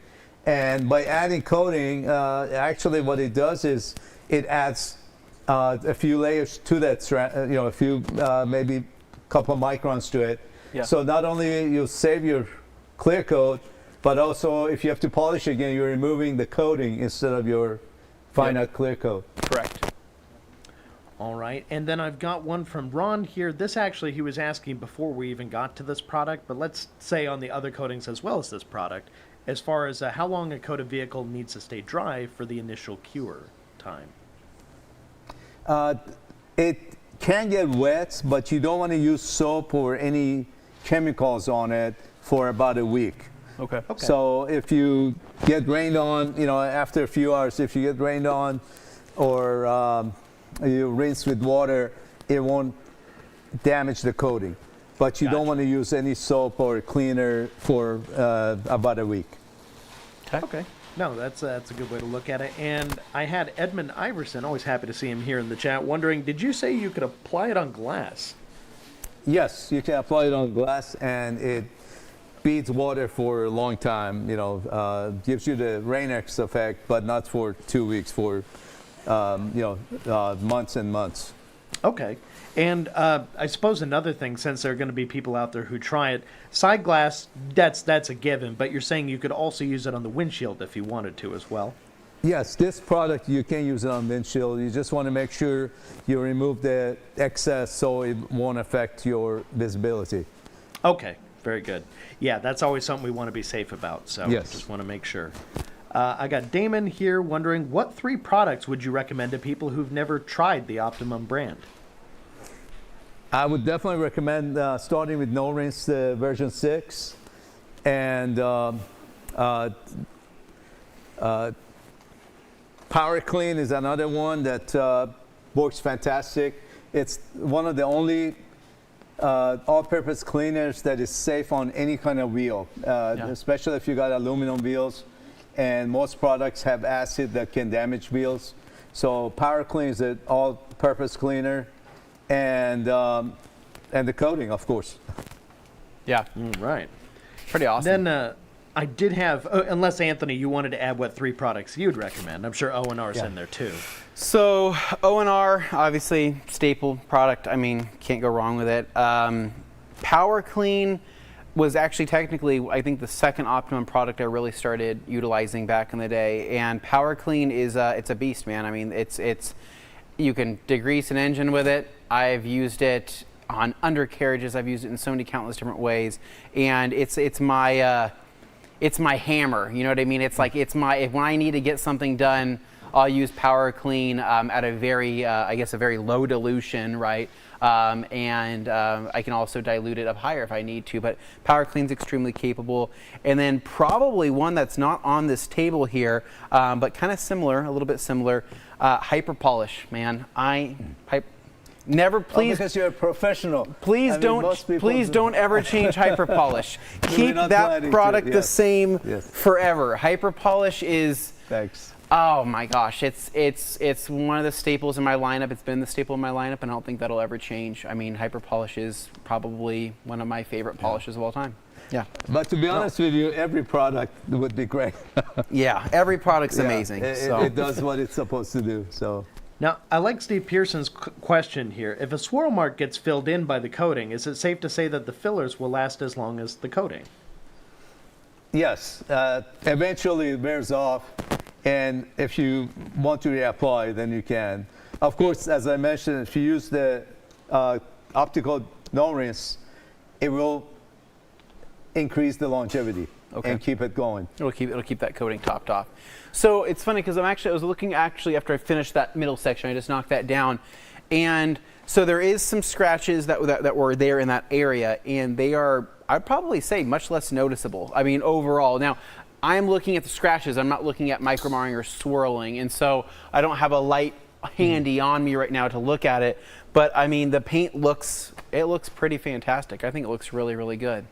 And by adding coating, actually what it does is it adds a few layers to that, a few, maybe a couple of microns to it. Yeah. So not only you save your clear coat, but also if you have to polish again, you're removing the coating instead of your finite clear coat. Correct. All right, and then I've got one from Ron here. This actually he was asking before we even got to this product, but let's say on the other coatings as well as this product, as far as how long a coated vehicle needs to stay dry for the initial cure time. It can get wet, but you don't want to use soap or any chemicals on it for about a week. Okay. So if you get rained on, after a few hours, if you get rained on or you rinse with water, it won't damage the coating. But you don't want to use any soap or cleaner for about a week. Okay. No, that's a good way to look at it. And I had Edmund Iverson, always happy to see him here in the chat, wondering, did you say you could apply it on glass? Yes, you can apply it on glass, and it beads water for a long time. Gives you the Rain-X effect, but not for 2 weeks, for months and months. Okay. And I suppose another thing, since there are going to be people out there who try it, side glass, that's a given, but you're saying you could also use it on the windshield if you wanted to as well? Yes, this product, you can use it on windshield. You just want to make sure you remove the excess so it won't affect your visibility. Okay, very good. Yeah, that's always something we want to be safe about, so yes. Just want to make sure. I got Damon here wondering, what 3 products would you recommend to people who've never tried the Optimum brand? I would definitely recommend starting with No Rinse version 6, and Power Clean is another one that works fantastic. It's one of the only all-purpose cleaners that is safe on any kind of wheel, especially if you got aluminum wheels. And most products have acid that can damage wheels. So Power Clean is an all-purpose cleaner, and the coating, of course. Yeah. Right. Pretty awesome. Then I did have, unless Anthony, you wanted to add what 3 products you'd recommend. I'm sure O&R's in there too. So O&R, obviously staple product. I mean, can't go wrong with it. Power Clean was actually technically, I think, the second Optimum product I really started utilizing back in the day. And Power Clean is it's a beast, man. I mean, it's you can degrease an engine with it. I've used it on undercarriages. I've used it in so many countless different ways, and it's my hammer. You know what I mean? It's like when I need to get something done, I'll use Power Clean at a very I guess a very low dilution, right? And I can also dilute it up higher if I need to, but Power Clean's extremely capable. And then probably one that's not on this table here, but kind of similar, a little bit similar, Hyper Polish, man. Never, please. Because you're a professional. Please don't ever change Hyper Polish. Keep that product the same forever. Hyper Polish is. Thanks. Oh my gosh, it's one of the staples in my lineup. It's been the staple in my lineup, and I don't think that'll ever change. I mean, Hyper Polish is probably one of my favorite polishes of all time. Yeah. But to be honest with you, every product would be great. Yeah, every product's amazing. It does what it's supposed to do. So. Now, I like Steve Pearson's question here. If a swirl mark gets filled in by the coating, is it safe to say that the fillers will last as long as the coating? Yes. Eventually it wears off, and if you want to reapply, then you can. Of course, as I mentioned, if you use the optical no rinse, it will increase the longevity and keep it going. It'll keep that coating topped off. So it's funny because I was looking after I finished that middle section, I just knocked that down, and so there is some scratches that were there in that area, and they are, I'd probably say, much less noticeable. I mean, overall. Now, I'm looking at the scratches. I'm not looking at micromarring or swirling, and so I don't have a light handy on me right now to look at it. But I mean, the paint looks pretty fantastic. I think it looks really, really good.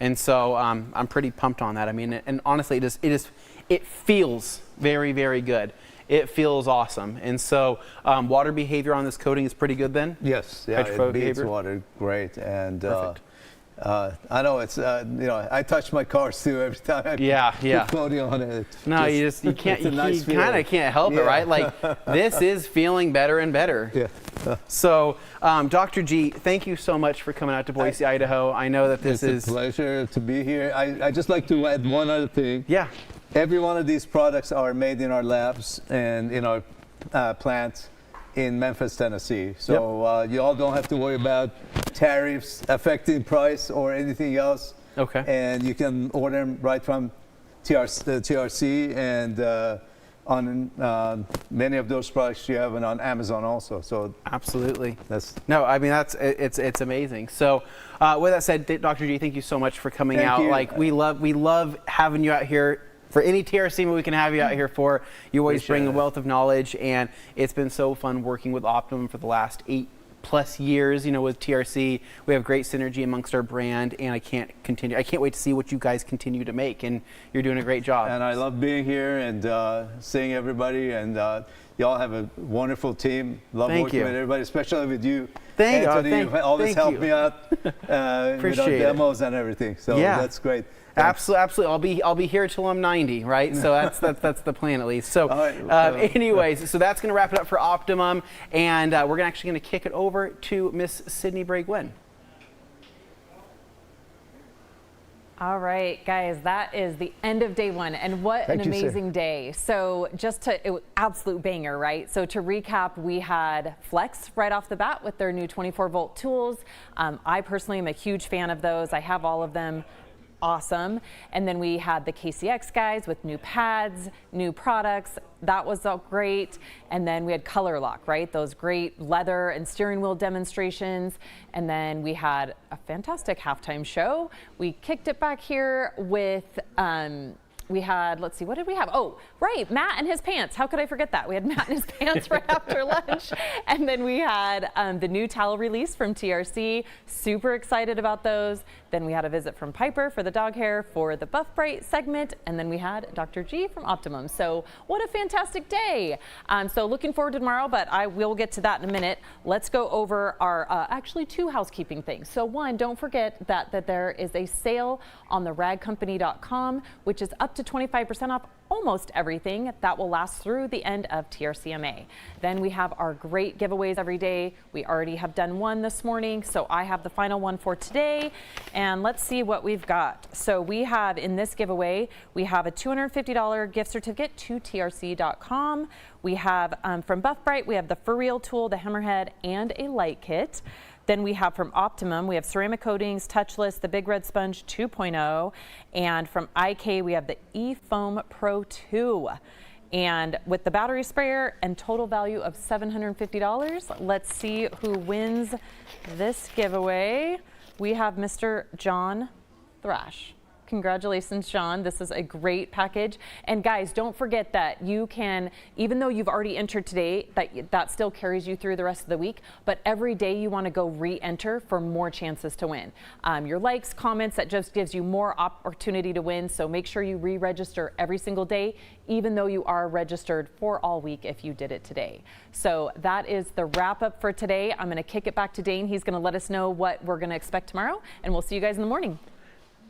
And so I'm pretty pumped on that. I mean, and honestly, it feels very, very good. It feels awesome. And so water behavior on this coating is pretty good then? Yes, yeah, it beats water great. And I know it's, I touch my cars too every time I put coating on it. No, you can't, you kind of can't help it, right? Like, this is feeling better and better. Yeah. So, Dr. G, thank you so much for coming out to Boise, Idaho. I know that this is a pleasure to be here. I just like to add one other thing. Yeah. Every one of these products are made in our labs and in our plants in Memphis, Tennessee. So you all don't have to worry about tariffs affecting price or anything else. Okay. And you can order them right from TRC and on many of those products you have it on Amazon also. So absolutely. I mean, it's amazing. So with that said, Dr. G, thank you so much for coming out. Like, we love having you out here. For any TRCMA we can have you out here for, you always bring a wealth of knowledge, and it's been so fun working with Optimum for the last 8+ years. You know, with TRC, we have great synergy amongst our brand, and I can't wait to see what you guys continue to make, and you're doing a great job. And I love being here and seeing everybody, and y'all have a wonderful team. Love working with everybody, especially with you. Anthony, you always help me out with our demos and everything. So that's great. Absolutely. I'll be here till I'm 90, right? So that's the plan at least. So anyways, so that's going to wrap it up for Optimum, and we're actually going to kick it over to Miss Sydney Bray-Gwynn. All right, guys, that is the end of day one, and what an amazing day. So it was absolute banger, right? So to recap, we had Flex right off the bat with their new 24-volt tools. I personally am a huge fan of those. I have all of them. Awesome. And then we had the KCX guys with new pads, new products. That was all great. And then we had ColourLock, right? Those great leather and steering wheel demonstrations. And then we had a fantastic halftime show. We kicked it back here with we had, let's see, what did we have? Oh, right, Matt and his pants. How could I forget that? We had Matt and his pants right after lunch. And then we had the new towel release from TRC. Super excited about those. Then we had a visit from Piper for the dog hair for the Buff Brite segment. And then we had Dr. G from Optimum. So what a fantastic day. So looking forward to tomorrow, but I will get to that in a minute. Let's go over our actually 2 housekeeping things. So one, don't forget that there is a sale on the ragcompany.com, which is up to 25% off almost everything. That will last through the end of TRCMA. Then we have our great giveaways every day. We already have done one this morning, so I have the final one for today. And let's see what we've got. So we have in this giveaway, we have a $250 gift certificate to TRC.com. We have from Buff Brite, we have the For Real tool, the Hammerhead, and a light kit. Then we have from Optimum, we have ceramic coatings, touchless, the Big Red Sponge 2.0. And from IK, we have the eFoam Pro 2. And with the battery sprayer and total value of $750, let's see who wins this giveaway. We have Mr. John Thrash. Congratulations, John. This is a great package. And guys, don't forget that you can, even though you've already entered today, that still carries you through the rest of the week. But every day you want to go re-enter for more chances to win. Your likes, comments, that just gives you more opportunity to win. So make sure you re-register every single day, even though you are registered for all week if you did it today. So that is the wrap up for today. I'm going to kick it back to Dane. He's going to let us know what we're going to expect tomorrow, and we'll see you guys in the morning.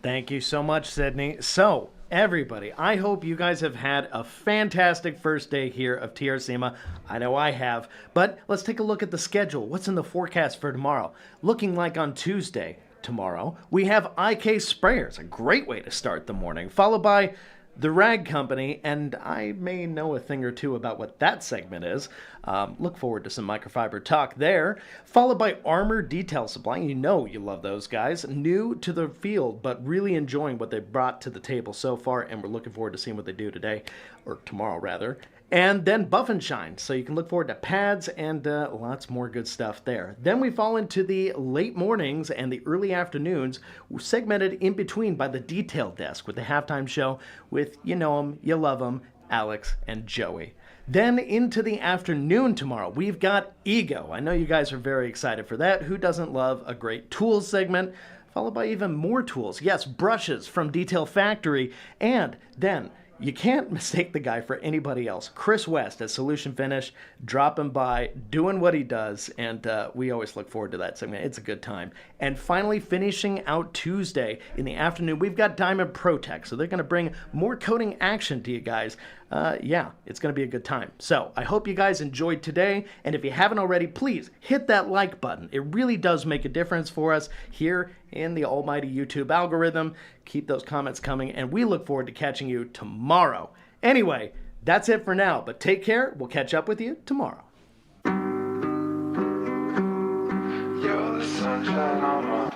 Thank you so much, Sydney. So, everybody, I hope you guys have had a fantastic first day here of TRCMA. I know I have. But let's take a look at the schedule. What's in the forecast for tomorrow? Looking like on Tuesday, tomorrow, we have IK Sprayers, a great way to start the morning, followed by the Rag Company, and I may know a thing or two about what that segment is. Look forward to some microfiber talk there. Followed by Armor Detail Supply. You know you love those guys. New to the field, but really enjoying what they brought to the table so far, and we're looking forward to seeing what they do today, or tomorrow rather. And then Buff and Shine, so you can look forward to pads and lots more good stuff there. Then we fall into the late mornings and the early afternoons, segmented in between by the Detail Desk with the halftime show with, you know them, you love them, Alex and Joey. Then into the afternoon tomorrow, we've got Ego. I know you guys are very excited for that. Who doesn't love a great tools segment? Followed by even more tools. Yes, brushes from Detail Factory. And then you can't mistake the guy for anybody else. Chris West at Solution Finish, dropping by, doing what he does, and we always look forward to that segment. It's a good time. And finally, finishing out Tuesday in the afternoon, we've got Diamond Protect, so they're going to bring more coating action to you guys. Yeah, it's going to be a good time. So I hope you guys enjoyed today, and if you haven't already, please hit that like button. It really does make a difference for us here in the almighty YouTube algorithm. Keep those comments coming, and we look forward to catching you tomorrow. Anyway, that's it for now, but take care. We'll catch up with you tomorrow. You're the sunshine on my